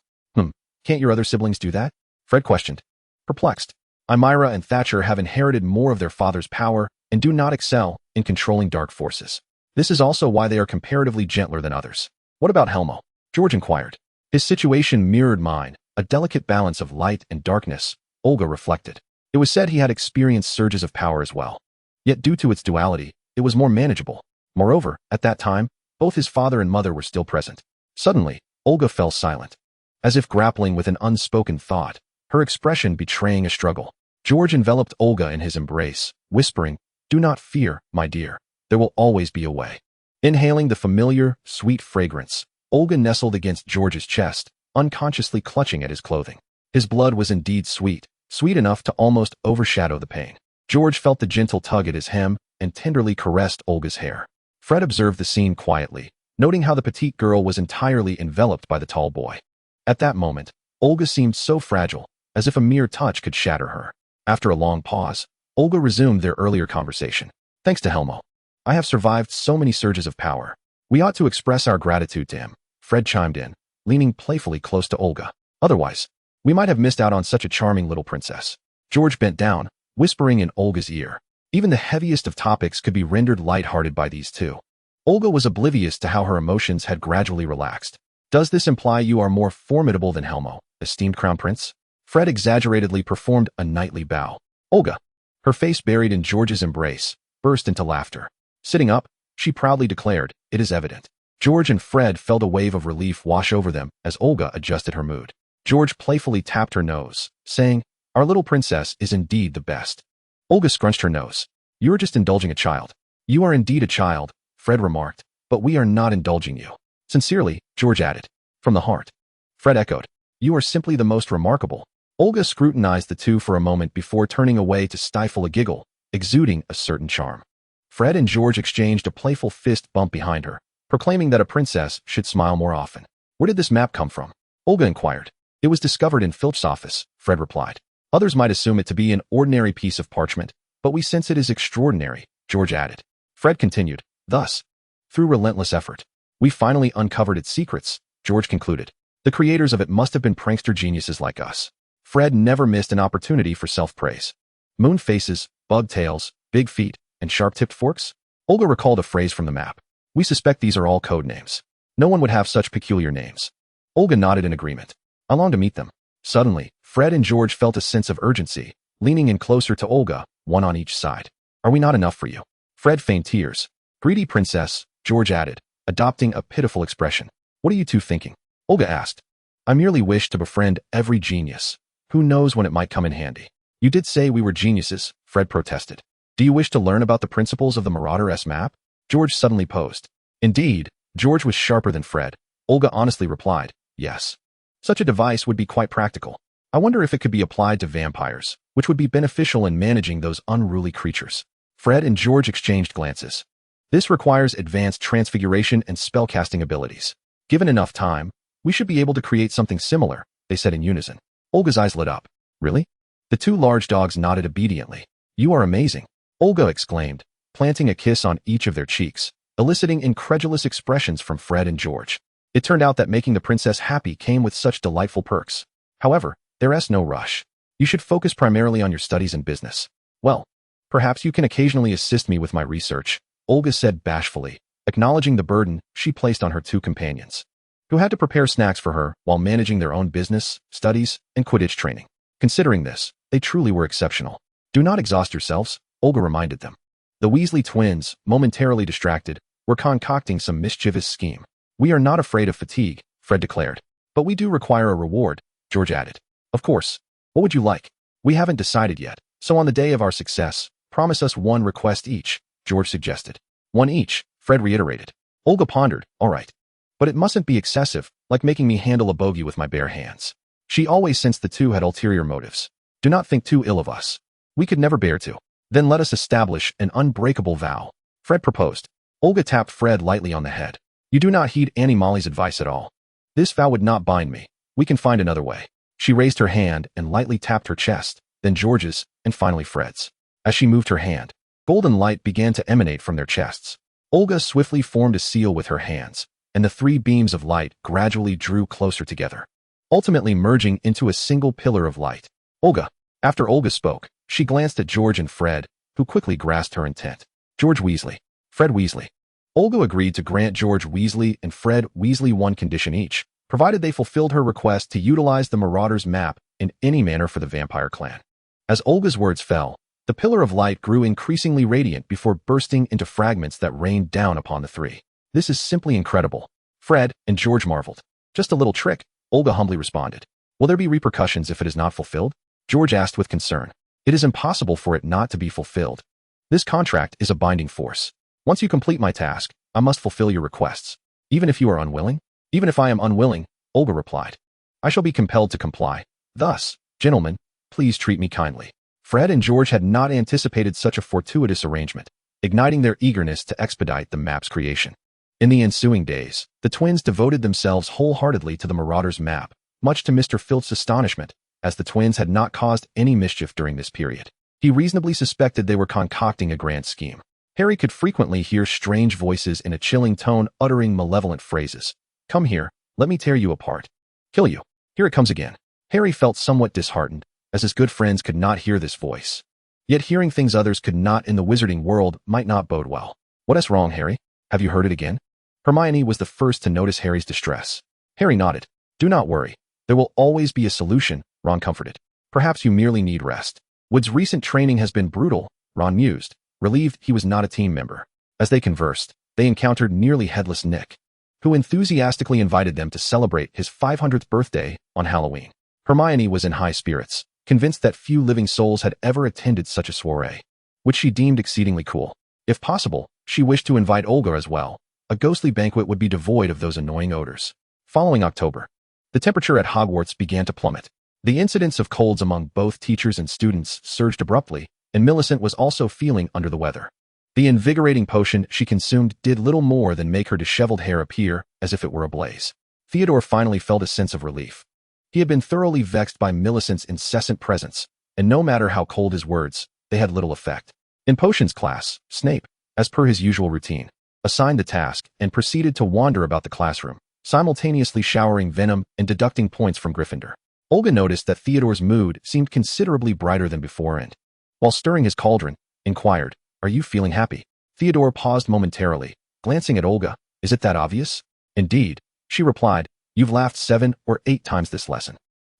Can't your other siblings do that? Fred questioned. Perplexed. Amira and Thatcher have inherited more of their father's power and do not excel in controlling dark forces. This is also why they are comparatively gentler than others. What about Helmo? George inquired. His situation mirrored mine, a delicate balance of light and darkness, Olga reflected. It was said he had experienced surges of power as well. Yet due to its duality, it was more manageable. Moreover, at that time, both his father and mother were still present. Suddenly, Olga fell silent. As if grappling with an unspoken thought, her expression betraying a struggle. George enveloped Olga in his embrace, whispering, "Do not fear, my dear. There will always be a way." Inhaling the familiar, sweet fragrance, Olga nestled against George's chest, unconsciously clutching at his clothing. His blood was indeed sweet, sweet enough to almost overshadow the pain. George felt the gentle tug at his hem and tenderly caressed Olga's hair. Fred observed the scene quietly, noting how the petite girl was entirely enveloped by the tall boy. At that moment, Olga seemed so fragile, as if a mere touch could shatter her. After a long pause, Olga resumed their earlier conversation. Thanks to Helmo, I have survived so many surges of power. We ought to express our gratitude to him, Fred chimed in, leaning playfully close to Olga. Otherwise, we might have missed out on such a charming little princess. George bent down, whispering in Olga's ear. Even the heaviest of topics could be rendered light-hearted by these two. Olga was oblivious to how her emotions had gradually relaxed. Does this imply you are more formidable than Helmo, esteemed crown prince? Fred exaggeratedly performed a knightly bow. Olga, her face buried in George's embrace, burst into laughter. Sitting up, she proudly declared, "It is evident." George and Fred felt a wave of relief wash over them as Olga adjusted her mood. George playfully tapped her nose, saying, "Our little princess is indeed the best." Olga scrunched her nose. "You are just indulging a child." "You are indeed a child," Fred remarked, "but we are not indulging you." Sincerely, George added. From the heart. Fred echoed. "You are simply the most remarkable." Olga scrutinized the two for a moment before turning away to stifle a giggle, exuding a certain charm. Fred and George exchanged a playful fist bump behind her, proclaiming that a princess should smile more often. "Where did this map come from?" Olga inquired. "It was discovered in Filch's office," Fred replied. "Others might assume it to be an ordinary piece of parchment, but we sense it is extraordinary," George added. Fred continued. "Thus, through relentless effort, we finally uncovered its secrets," George concluded. "The creators of it must have been prankster geniuses like us." Fred never missed an opportunity for self-praise. Moon faces, bug tails, big feet, and sharp-tipped forks? Olga recalled a phrase from the map. "We suspect these are all code names. No one would have such peculiar names." Olga nodded in agreement. "I long to meet them." Suddenly, Fred and George felt a sense of urgency, leaning in closer to Olga, one on each side. "Are we not enough for you?" Fred feigned tears. "Greedy princess," George added, adopting a pitiful expression. "What are you two thinking?" Olga asked. "I merely wish to befriend every genius. Who knows when it might come in handy." "You did say we were geniuses," Fred protested. "Do you wish to learn about the principles of the Marauder-S map?" George suddenly posed. Indeed, George was sharper than Fred. Olga honestly replied, "Yes. Such a device would be quite practical. I wonder if it could be applied to vampires, which would be beneficial in managing those unruly creatures." Fred and George exchanged glances. "This requires advanced transfiguration and spellcasting abilities. Given enough time, we should be able to create something similar," they said in unison. Olga's eyes lit up. "Really?" The two large dogs nodded obediently. "You are amazing," Olga exclaimed, planting a kiss on each of their cheeks, eliciting incredulous expressions from Fred and George. It turned out that making the princess happy came with such delightful perks. However, there's no rush. You should focus primarily on your studies and business. "Well, perhaps you can occasionally assist me with my research," Olga said bashfully, Acknowledging the burden she placed on her two companions, who had to prepare snacks for her while managing their own business, studies, and Quidditch training. Considering this, they truly were exceptional. Do not exhaust yourselves, Olga reminded them. The Weasley twins, momentarily distracted, were concocting some mischievous scheme. We are not afraid of fatigue, Fred declared. But we do require a reward, George added. Of course. What would you like? We haven't decided yet, so on the day of our success, promise us one request each, George suggested. One each, Fred reiterated. Olga pondered, all right. But it mustn't be excessive, like making me handle a bogey with my bare hands. She always sensed the two had ulterior motives. Do not think too ill of us. We could never bear to. Then let us establish an unbreakable vow, Fred proposed. Olga tapped Fred lightly on the head. You do not heed Annie Molly's advice at all. This vow would not bind me. We can find another way. She raised her hand and lightly tapped her chest, then George's, and finally Fred's. As she moved her hand, golden light began to emanate from their chests. Olga swiftly formed a seal with her hands, and the three beams of light gradually drew closer together, ultimately merging into a single pillar of light. Olga. After Olga spoke, she glanced at George and Fred, who quickly grasped her intent. George Weasley. Fred Weasley. Olga agreed to grant George Weasley and Fred Weasley one condition each, provided they fulfilled her request to utilize the Marauders map in any manner for the vampire clan. As Olga's words fell, the pillar of light grew increasingly radiant before bursting into fragments that rained down upon the three. This is simply incredible. Fred and George marveled. Just a little trick, Olga humbly responded. Will there be repercussions if it is not fulfilled? George asked with concern. It is impossible for it not to be fulfilled. This contract is a binding force. Once you complete my task, I must fulfill your requests. Even if you are unwilling? Even if I am unwilling, Olga replied. I shall be compelled to comply. Thus, gentlemen, please treat me kindly. Fred and George had not anticipated such a fortuitous arrangement, igniting their eagerness to expedite the map's creation. In the ensuing days, the twins devoted themselves wholeheartedly to the Marauders map, much to Mr. Filch's astonishment, as the twins had not caused any mischief during this period. He reasonably suspected they were concocting a grand scheme. Harry could frequently hear strange voices in a chilling tone uttering malevolent phrases. Come here, let me tear you apart. Kill you. Here it comes again. Harry felt somewhat disheartened, as his good friends could not hear this voice. Yet hearing things others could not in the wizarding world might not bode well. What is wrong, Harry? Have you heard it again? Hermione was the first to notice Harry's distress. Harry nodded. Do not worry. There will always be a solution, Ron comforted. Perhaps you merely need rest. Wood's recent training has been brutal, Ron mused, relieved he was not a team member. As they conversed, they encountered nearly headless Nick, who enthusiastically invited them to celebrate his 500th birthday on Halloween. Hermione was in high spirits, convinced that few living souls had ever attended such a soiree, which she deemed exceedingly cool. If possible, she wished to invite Olga as well. A ghostly banquet would be devoid of those annoying odors. Following October, the temperature at Hogwarts began to plummet. The incidence of colds among both teachers and students surged abruptly, and Millicent was also feeling under the weather. The invigorating potion she consumed did little more than make her disheveled hair appear as if it were ablaze. Theodore finally felt a sense of relief. He had been thoroughly vexed by Millicent's incessant presence, and no matter how cold his words, they had little effect. In potions class, Snape, as per his usual routine, assigned the task and proceeded to wander about the classroom, simultaneously showering venom and deducting points from Gryffindor. Olga noticed that Theodore's mood seemed considerably brighter than before and, while stirring his cauldron, inquired, Are you feeling happy? Theodore paused momentarily, glancing at Olga. Is it that obvious? Indeed, she replied. You've laughed 7 or 8 times this lesson.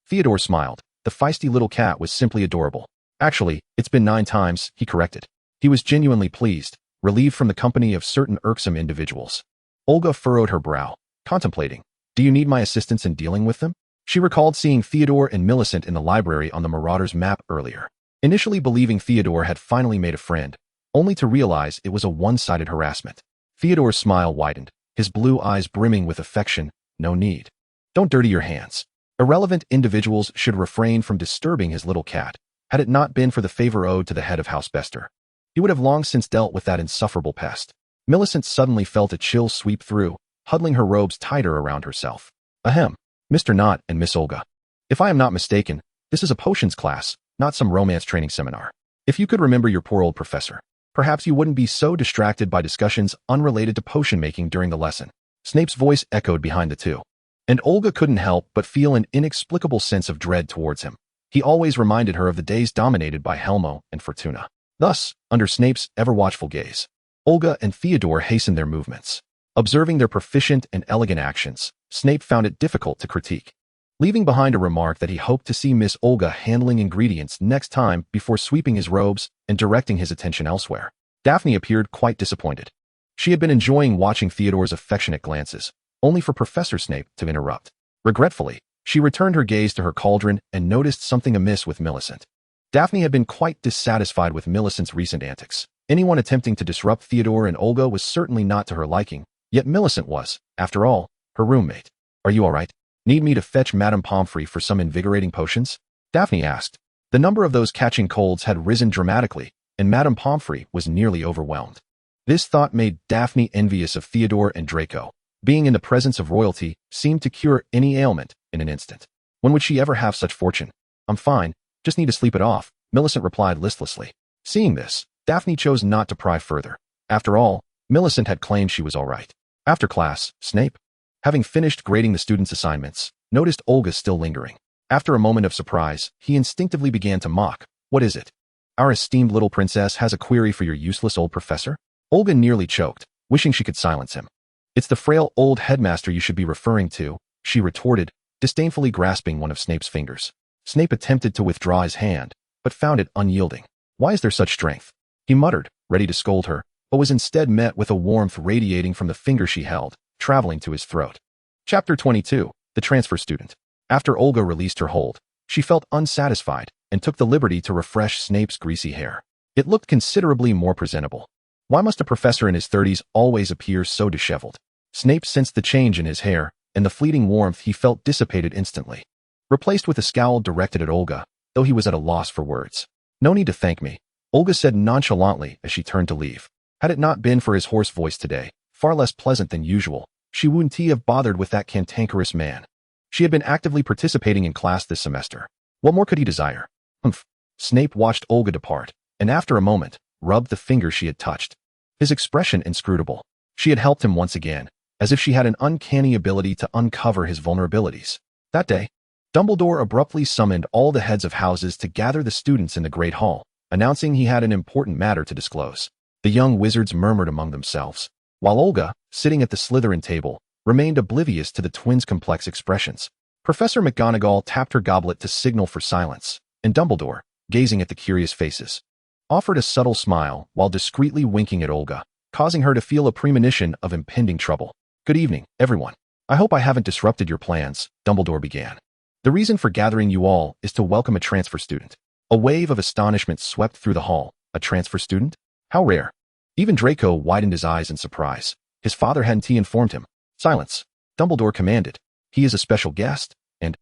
Theodore smiled. The feisty little cat was simply adorable. Actually, it's been 9 times, he corrected. He was genuinely pleased, relieved from the company of certain irksome individuals. Olga furrowed her brow, contemplating. Do you need my assistance in dealing with them? She recalled seeing Theodore and Millicent in the library on the Marauders map earlier, initially believing Theodore had finally made a friend, only to realize it was a one-sided harassment. Theodore's smile widened, his blue eyes brimming with affection. No need. Don't dirty your hands. Irrelevant individuals should refrain from disturbing his little cat. Had it not been for the favor owed to the head of House Bester, he would have long since dealt with that insufferable pest. Millicent suddenly felt a chill sweep through, huddling her robes tighter around herself. Ahem, Mr. Knott and Miss Olga. If I am not mistaken, this is a potions class, not some romance training seminar. If you could remember your poor old professor, perhaps you wouldn't be so distracted by discussions unrelated to potion making during the lesson. Snape's voice echoed behind the two, and Olga couldn't help but feel an inexplicable sense of dread towards him. He always reminded her of the days dominated by Helmo and Fortuna. Thus, under Snape's ever-watchful gaze, Olga and Theodore hastened their movements. Observing their proficient and elegant actions, Snape found it difficult to critique, leaving behind a remark that he hoped to see Miss Olga handling ingredients next time before sweeping his robes and directing his attention elsewhere. Daphne appeared quite disappointed. She had been enjoying watching Theodore's affectionate glances, only for Professor Snape to interrupt. Regretfully, she returned her gaze to her cauldron and noticed something amiss with Millicent. Daphne had been quite dissatisfied with Millicent's recent antics. Anyone attempting to disrupt Theodore and Olga was certainly not to her liking, yet Millicent was, after all, her roommate. "Are you all right? Need me to fetch Madame Pomfrey for some invigorating potions?" Daphne asked. The number of those catching colds had risen dramatically, and Madame Pomfrey was nearly overwhelmed. This thought made Daphne envious of Theodore and Draco. Being in the presence of royalty seemed to cure any ailment in an instant. When would she ever have such fortune? "I'm fine, just need to sleep it off," Millicent replied listlessly. Seeing this, Daphne chose not to pry further. After all, Millicent had claimed she was all right. After class, Snape, having finished grading the students' assignments, noticed Olga still lingering. After a moment of surprise, he instinctively began to mock. "What is it? Our esteemed little princess has a query for your useless old professor?" Olga nearly choked, wishing she could silence him. "It's the frail old headmaster you should be referring to," she retorted, disdainfully grasping one of Snape's fingers. Snape attempted to withdraw his hand, but found it unyielding. "Why is there such strength?" he muttered, ready to scold her, but was instead met with a warmth radiating from the finger she held, traveling to his throat. Chapter 22. The Transfer Student. After Olga released her hold, she felt unsatisfied and took the liberty to refresh Snape's greasy hair. It looked considerably more presentable. Why must a professor in his 30s always appear so disheveled? Snape sensed the change in his hair, and the fleeting warmth he felt dissipated instantly, replaced with a scowl directed at Olga, though he was at a loss for words. "No need to thank me," Olga said nonchalantly as she turned to leave. Had it not been for his hoarse voice today, far less pleasant than usual, she wouldn't have bothered with that cantankerous man. She had been actively participating in class this semester. What more could he desire? Humph. Snape watched Olga depart, and after a moment, rubbed the finger she had touched. His expression inscrutable. She had helped him once again, as if she had an uncanny ability to uncover his vulnerabilities. That day, Dumbledore abruptly summoned all the heads of houses to gather the students in the Great Hall, announcing he had an important matter to disclose. The young wizards murmured among themselves, while Olga, sitting at the Slytherin table, remained oblivious to the twins' complex expressions. Professor McGonagall tapped her goblet to signal for silence, and Dumbledore, gazing at the curious faces, offered a subtle smile while discreetly winking at Olga, causing her to feel a premonition of impending trouble. "Good evening, everyone. I hope I haven't disrupted your plans," Dumbledore began. "The reason for gathering you all is to welcome a transfer student." A wave of astonishment swept through the hall. A transfer student? How rare. Even Draco widened his eyes in surprise. His father hadn't informed him. "Silence," Dumbledore commanded. "He is a special guest, and,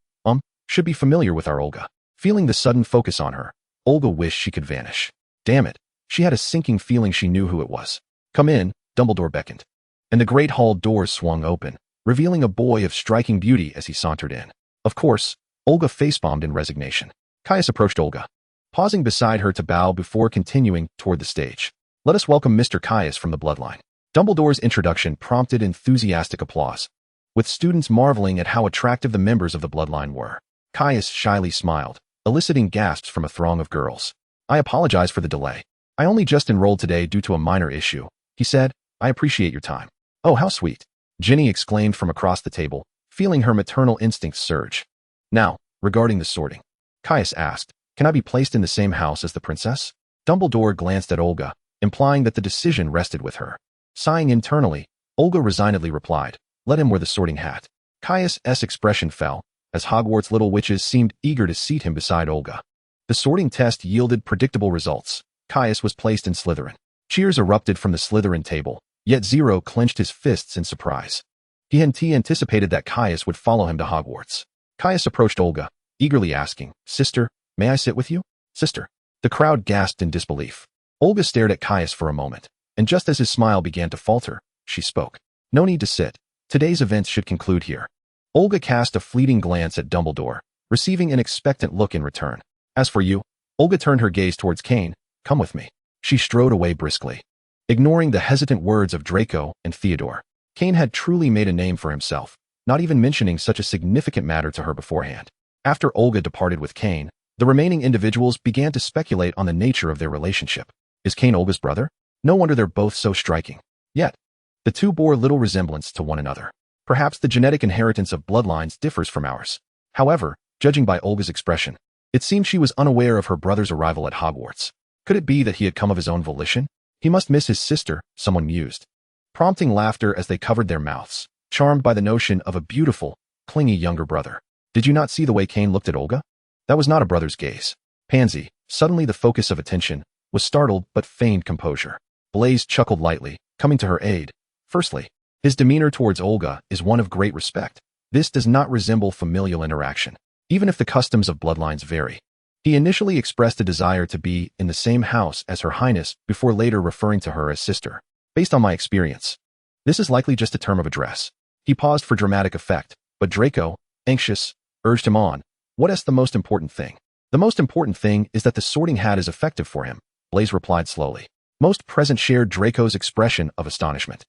should be familiar with our Olga." Feeling the sudden focus on her, Olga wished she could vanish. Damn it, she had a sinking feeling she knew who it was. "Come in," Dumbledore beckoned, and the great hall doors swung open, revealing a boy of striking beauty as he sauntered in. Of course, Olga facepalmed in resignation. Caius approached Olga, pausing beside her to bow before continuing toward the stage. "Let us welcome Mr. Caius from the Bloodline." Dumbledore's introduction prompted enthusiastic applause, with students marveling at how attractive the members of the Bloodline were. Caius shyly smiled, eliciting gasps from a throng of girls. "I apologize for the delay. I only just enrolled today due to a minor issue," he said. "I appreciate your time." "Oh, how sweet," Ginny exclaimed from across the table, feeling her maternal instincts surge. "Now, regarding the sorting," Caius asked, "can I be placed in the same house as the princess?" Dumbledore glanced at Olga, implying that the decision rested with her. Sighing internally, Olga resignedly replied, "Let him wear the sorting hat." Caius' expression fell, as Hogwarts' little witches seemed eager to seat him beside Olga. The sorting test yielded predictable results. Caius was placed in Slytherin. Cheers erupted from the Slytherin table, yet Zero clenched his fists in surprise. He hadn't anticipated that Caius would follow him to Hogwarts. Caius approached Olga, eagerly asking, "Sister, may I sit with you?" "Sister." The crowd gasped in disbelief. Olga stared at Caius for a moment, and just as his smile began to falter, she spoke. "No need to sit. Today's events should conclude here." Olga cast a fleeting glance at Dumbledore, receiving an expectant look in return. "As for you," Olga turned her gaze towards Cain, "come with me." She strode away briskly, ignoring the hesitant words of Draco and Theodore. Cain had truly made a name for himself, not even mentioning such a significant matter to her beforehand. After Olga departed with Cain, the remaining individuals began to speculate on the nature of their relationship. Is Cain Olga's brother? No wonder they're both so striking. Yet, the two bore little resemblance to one another. Perhaps the genetic inheritance of bloodlines differs from ours. However, judging by Olga's expression, it seemed she was unaware of her brother's arrival at Hogwarts. Could it be that he had come of his own volition? He must miss his sister, someone mused, prompting laughter as they covered their mouths, charmed by the notion of a beautiful, clingy younger brother. Did you not see the way Kane looked at Olga? That was not a brother's gaze. Pansy, suddenly the focus of attention, was startled but feigned composure. Blaze chuckled lightly, coming to her aid. Firstly, his demeanor towards Olga is one of great respect. This does not resemble familial interaction, even if the customs of bloodlines vary. He initially expressed a desire to be in the same house as Her Highness before later referring to her as sister. Based on my experience, this is likely just a term of address. He paused for dramatic effect, but Draco, anxious, urged him on. What is the most important thing? The most important thing is that the sorting hat is effective for him, Blaze replied slowly. Most present shared Draco's expression of astonishment.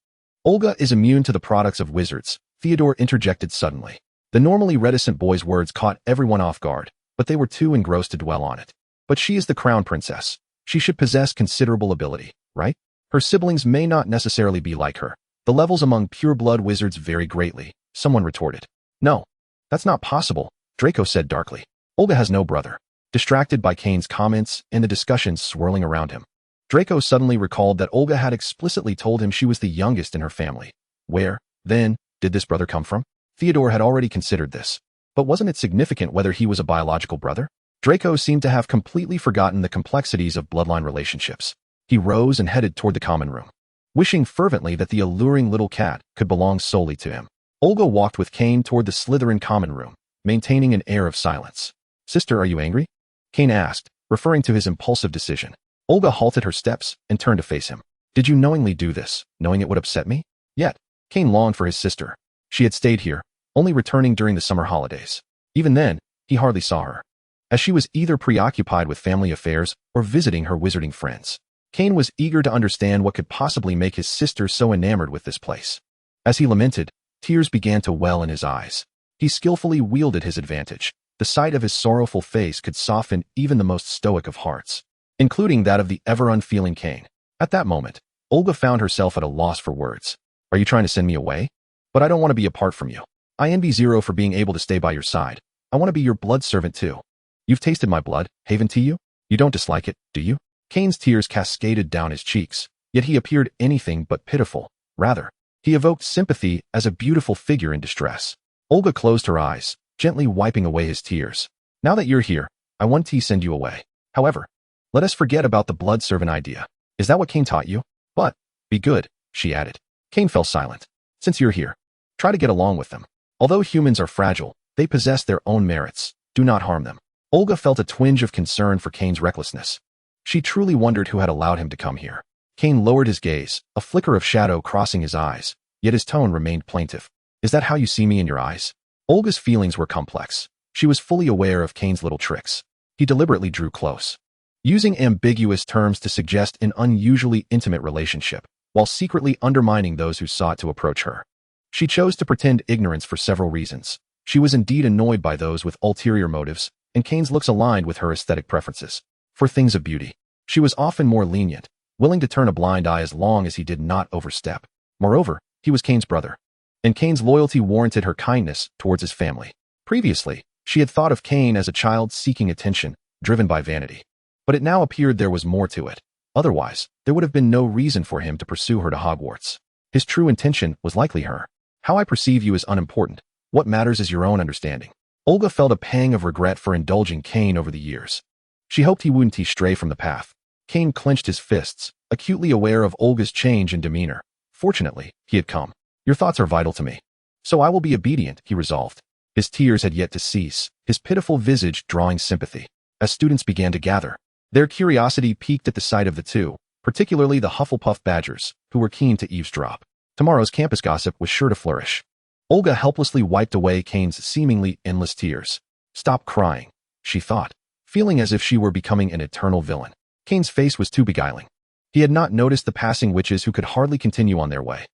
Olga is immune to the products of wizards, Theodore interjected suddenly. The normally reticent boy's words caught everyone off guard, but they were too engrossed to dwell on it. But she is the crown princess. She should possess considerable ability, right? Her siblings may not necessarily be like her. The levels among pure-blood wizards vary greatly, someone retorted. No, that's not possible, Draco said darkly. Olga has no brother. Distracted by Kane's comments and the discussions swirling around him, Draco suddenly recalled that Olga had explicitly told him she was the youngest in her family. Where, then, did this brother come from? Theodore had already considered this. But wasn't it significant whether he was a biological brother? Draco seemed to have completely forgotten the complexities of bloodline relationships. He rose and headed toward the common room, wishing fervently that the alluring little cat could belong solely to him. Olga walked with Kane toward the Slytherin common room, maintaining an air of silence. Sister, are you angry? Kane asked, referring to his impulsive decision. Olga halted her steps and turned to face him. Did you knowingly do this, knowing it would upset me? Yet, Kane longed for his sister. She had stayed here, only returning during the summer holidays. Even then, he hardly saw her, as she was either preoccupied with family affairs or visiting her wizarding friends. Kane was eager to understand what could possibly make his sister so enamored with this place. As he lamented, tears began to well in his eyes. He skillfully wielded his advantage. The sight of his sorrowful face could soften even the most stoic of hearts, including that of the ever-unfeeling Kane. At that moment, Olga found herself at a loss for words. Are you trying to send me away? But I don't want to be apart from you. I envy Zero for being able to stay by your side. I want to be your blood servant too. You've tasted my blood, Haven to you? You don't dislike it, do you? Kane's tears cascaded down his cheeks, yet he appeared anything but pitiful. Rather, he evoked sympathy as a beautiful figure in distress. Olga closed her eyes, gently wiping away his tears. Now that you're here, I want to send you away. However, let us forget about the blood servant idea. Is that what Kane taught you? But, be good, she added. Kane fell silent. Since you're here, try to get along with them. Although humans are fragile, they possess their own merits. Do not harm them. Olga felt a twinge of concern for Kane's recklessness. She truly wondered who had allowed him to come here. Kane lowered his gaze, a flicker of shadow crossing his eyes, yet his tone remained plaintive. Is that how you see me in your eyes? Olga's feelings were complex. She was fully aware of Kane's little tricks. He deliberately drew close, using ambiguous terms to suggest an unusually intimate relationship, while secretly undermining those who sought to approach her. She chose to pretend ignorance for several reasons. She was indeed annoyed by those with ulterior motives, and Kane's looks aligned with her aesthetic preferences. For things of beauty, she was often more lenient, willing to turn a blind eye as long as he did not overstep. Moreover, he was Kane's brother, and Kane's loyalty warranted her kindness towards his family. Previously, she had thought of Kane as a child seeking attention, driven by vanity. But it now appeared there was more to it. Otherwise, there would have been no reason for him to pursue her to Hogwarts. His true intention was likely her. How I perceive you is unimportant. What matters is your own understanding. Olga felt a pang of regret for indulging Kane over the years. She hoped he wouldn't stray from the path. Kane clenched his fists, acutely aware of Olga's change in demeanor. Fortunately, he had come. Your thoughts are vital to me. So I will be obedient, he resolved. His tears had yet to cease, his pitiful visage drawing sympathy. As students began to gather, their curiosity piqued at the sight of the two, particularly the Hufflepuff Badgers, who were keen to eavesdrop. Tomorrow's campus gossip was sure to flourish. Olga helplessly wiped away Kane's seemingly endless tears. Stop crying, she thought, feeling as if she were becoming an eternal villain. Kane's face was too beguiling. He had not noticed the passing witches who could hardly continue on their way.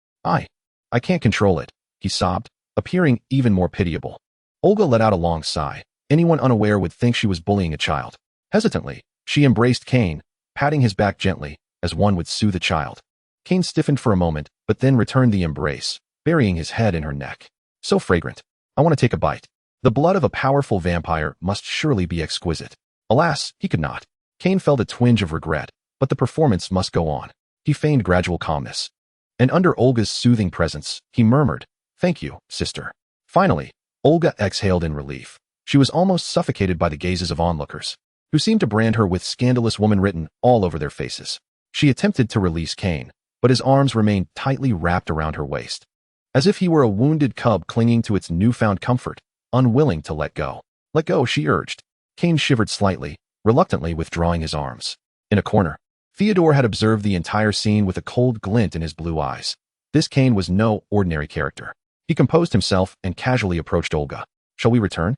I can't control it, he sobbed, appearing even more pitiable. Olga let out a long sigh. Anyone unaware would think she was bullying a child. Hesitantly, she embraced Kane, patting his back gently. as one would soothe a child. Cain stiffened for a moment, but then returned the embrace, burying his head in her neck. So fragrant. I want to take a bite. The blood of a powerful vampire must surely be exquisite. Alas, he could not. Cain felt a twinge of regret, but the performance must go on. He feigned gradual calmness. And under Olga's soothing presence, he murmured, "Thank you, sister." Finally, Olga exhaled in relief. She was almost suffocated by the gazes of onlookers, who seemed to brand her with "scandalous woman" written all over their faces. She attempted to release Cain, but his arms remained tightly wrapped around her waist, as if he were a wounded cub clinging to its newfound comfort, unwilling to let go. "Let go," she urged. Cain shivered slightly, reluctantly withdrawing his arms. In a corner, Theodore had observed the entire scene with a cold glint in his blue eyes. This Cain was no ordinary character. He composed himself and casually approached Olga. "Shall we return?"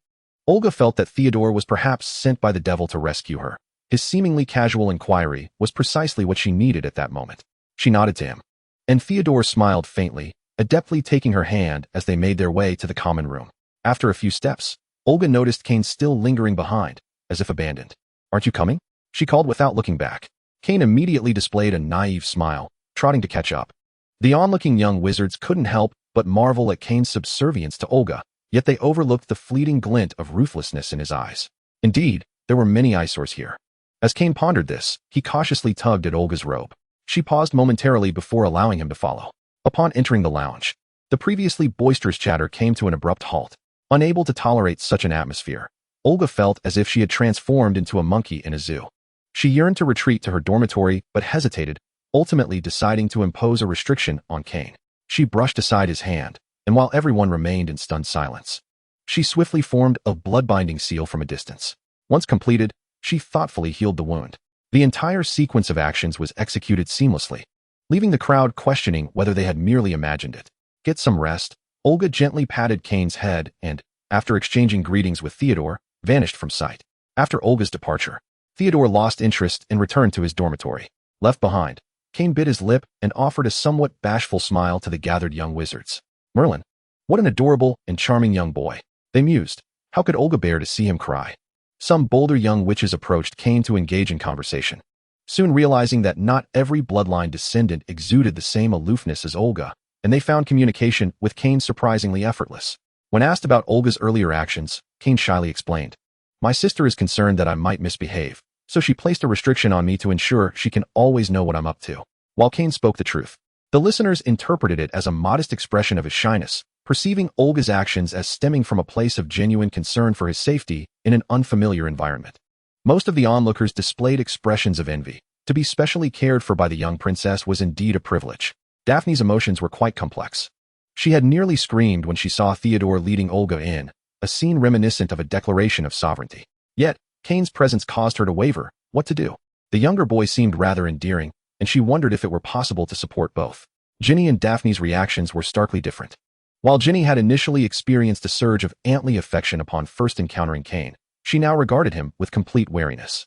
Olga felt that Theodore was perhaps sent by the devil to rescue her. His seemingly casual inquiry was precisely what she needed at that moment. She nodded to him, and Theodore smiled faintly, adeptly taking her hand as they made their way to the common room. After a few steps, Olga noticed Cain still lingering behind, as if abandoned. "Aren't you coming?" she called without looking back. Cain immediately displayed a naive smile, trotting to catch up. The onlooking young wizards couldn't help but marvel at Cain's subservience to Olga, yet they overlooked the fleeting glint of ruthlessness in his eyes. Indeed, there were many eyesores here. As Cain pondered this, he cautiously tugged at Olga's robe. She paused momentarily before allowing him to follow. Upon entering the lounge, the previously boisterous chatter came to an abrupt halt. Unable to tolerate such an atmosphere, Olga felt as if she had transformed into a monkey in a zoo. She yearned to retreat to her dormitory but hesitated, ultimately deciding to impose a restriction on Cain. She brushed aside his hand, and while everyone remained in stunned silence, she swiftly formed a blood-binding seal from a distance. Once completed, she thoughtfully healed the wound. The entire sequence of actions was executed seamlessly, leaving the crowd questioning whether they had merely imagined it. "Get some rest." Olga gently patted Cain's head and, after exchanging greetings with Theodore, vanished from sight. After Olga's departure, Theodore lost interest and returned to his dormitory. Left behind, Cain bit his lip and offered a somewhat bashful smile to the gathered young wizards. "Merlin, what an adorable and charming young boy," they mused. How could Olga bear to see him cry? Some bolder young witches approached Cain to engage in conversation. Soon realizing that not every bloodline descendant exuded the same aloofness as Olga, and they found communication with Cain surprisingly effortless. When asked about Olga's earlier actions, Cain shyly explained, "My sister is concerned that I might misbehave, so she placed a restriction on me to ensure she can always know what I'm up to." While Cain spoke the truth, the listeners interpreted it as a modest expression of his shyness, perceiving Olga's actions as stemming from a place of genuine concern for his safety in an unfamiliar environment. Most of the onlookers displayed expressions of envy. To be specially cared for by the young princess was indeed a privilege. Daphne's emotions were quite complex. She had nearly screamed when she saw Theodore leading Olga in, a scene reminiscent of a declaration of sovereignty. Yet, Cain's presence caused her to waver. What to do? The younger boy seemed rather endearing, and she wondered if it were possible to support both. Ginny and Daphne's reactions were starkly different. While Ginny had initially experienced a surge of auntly affection upon first encountering Cain, she now regarded him with complete wariness.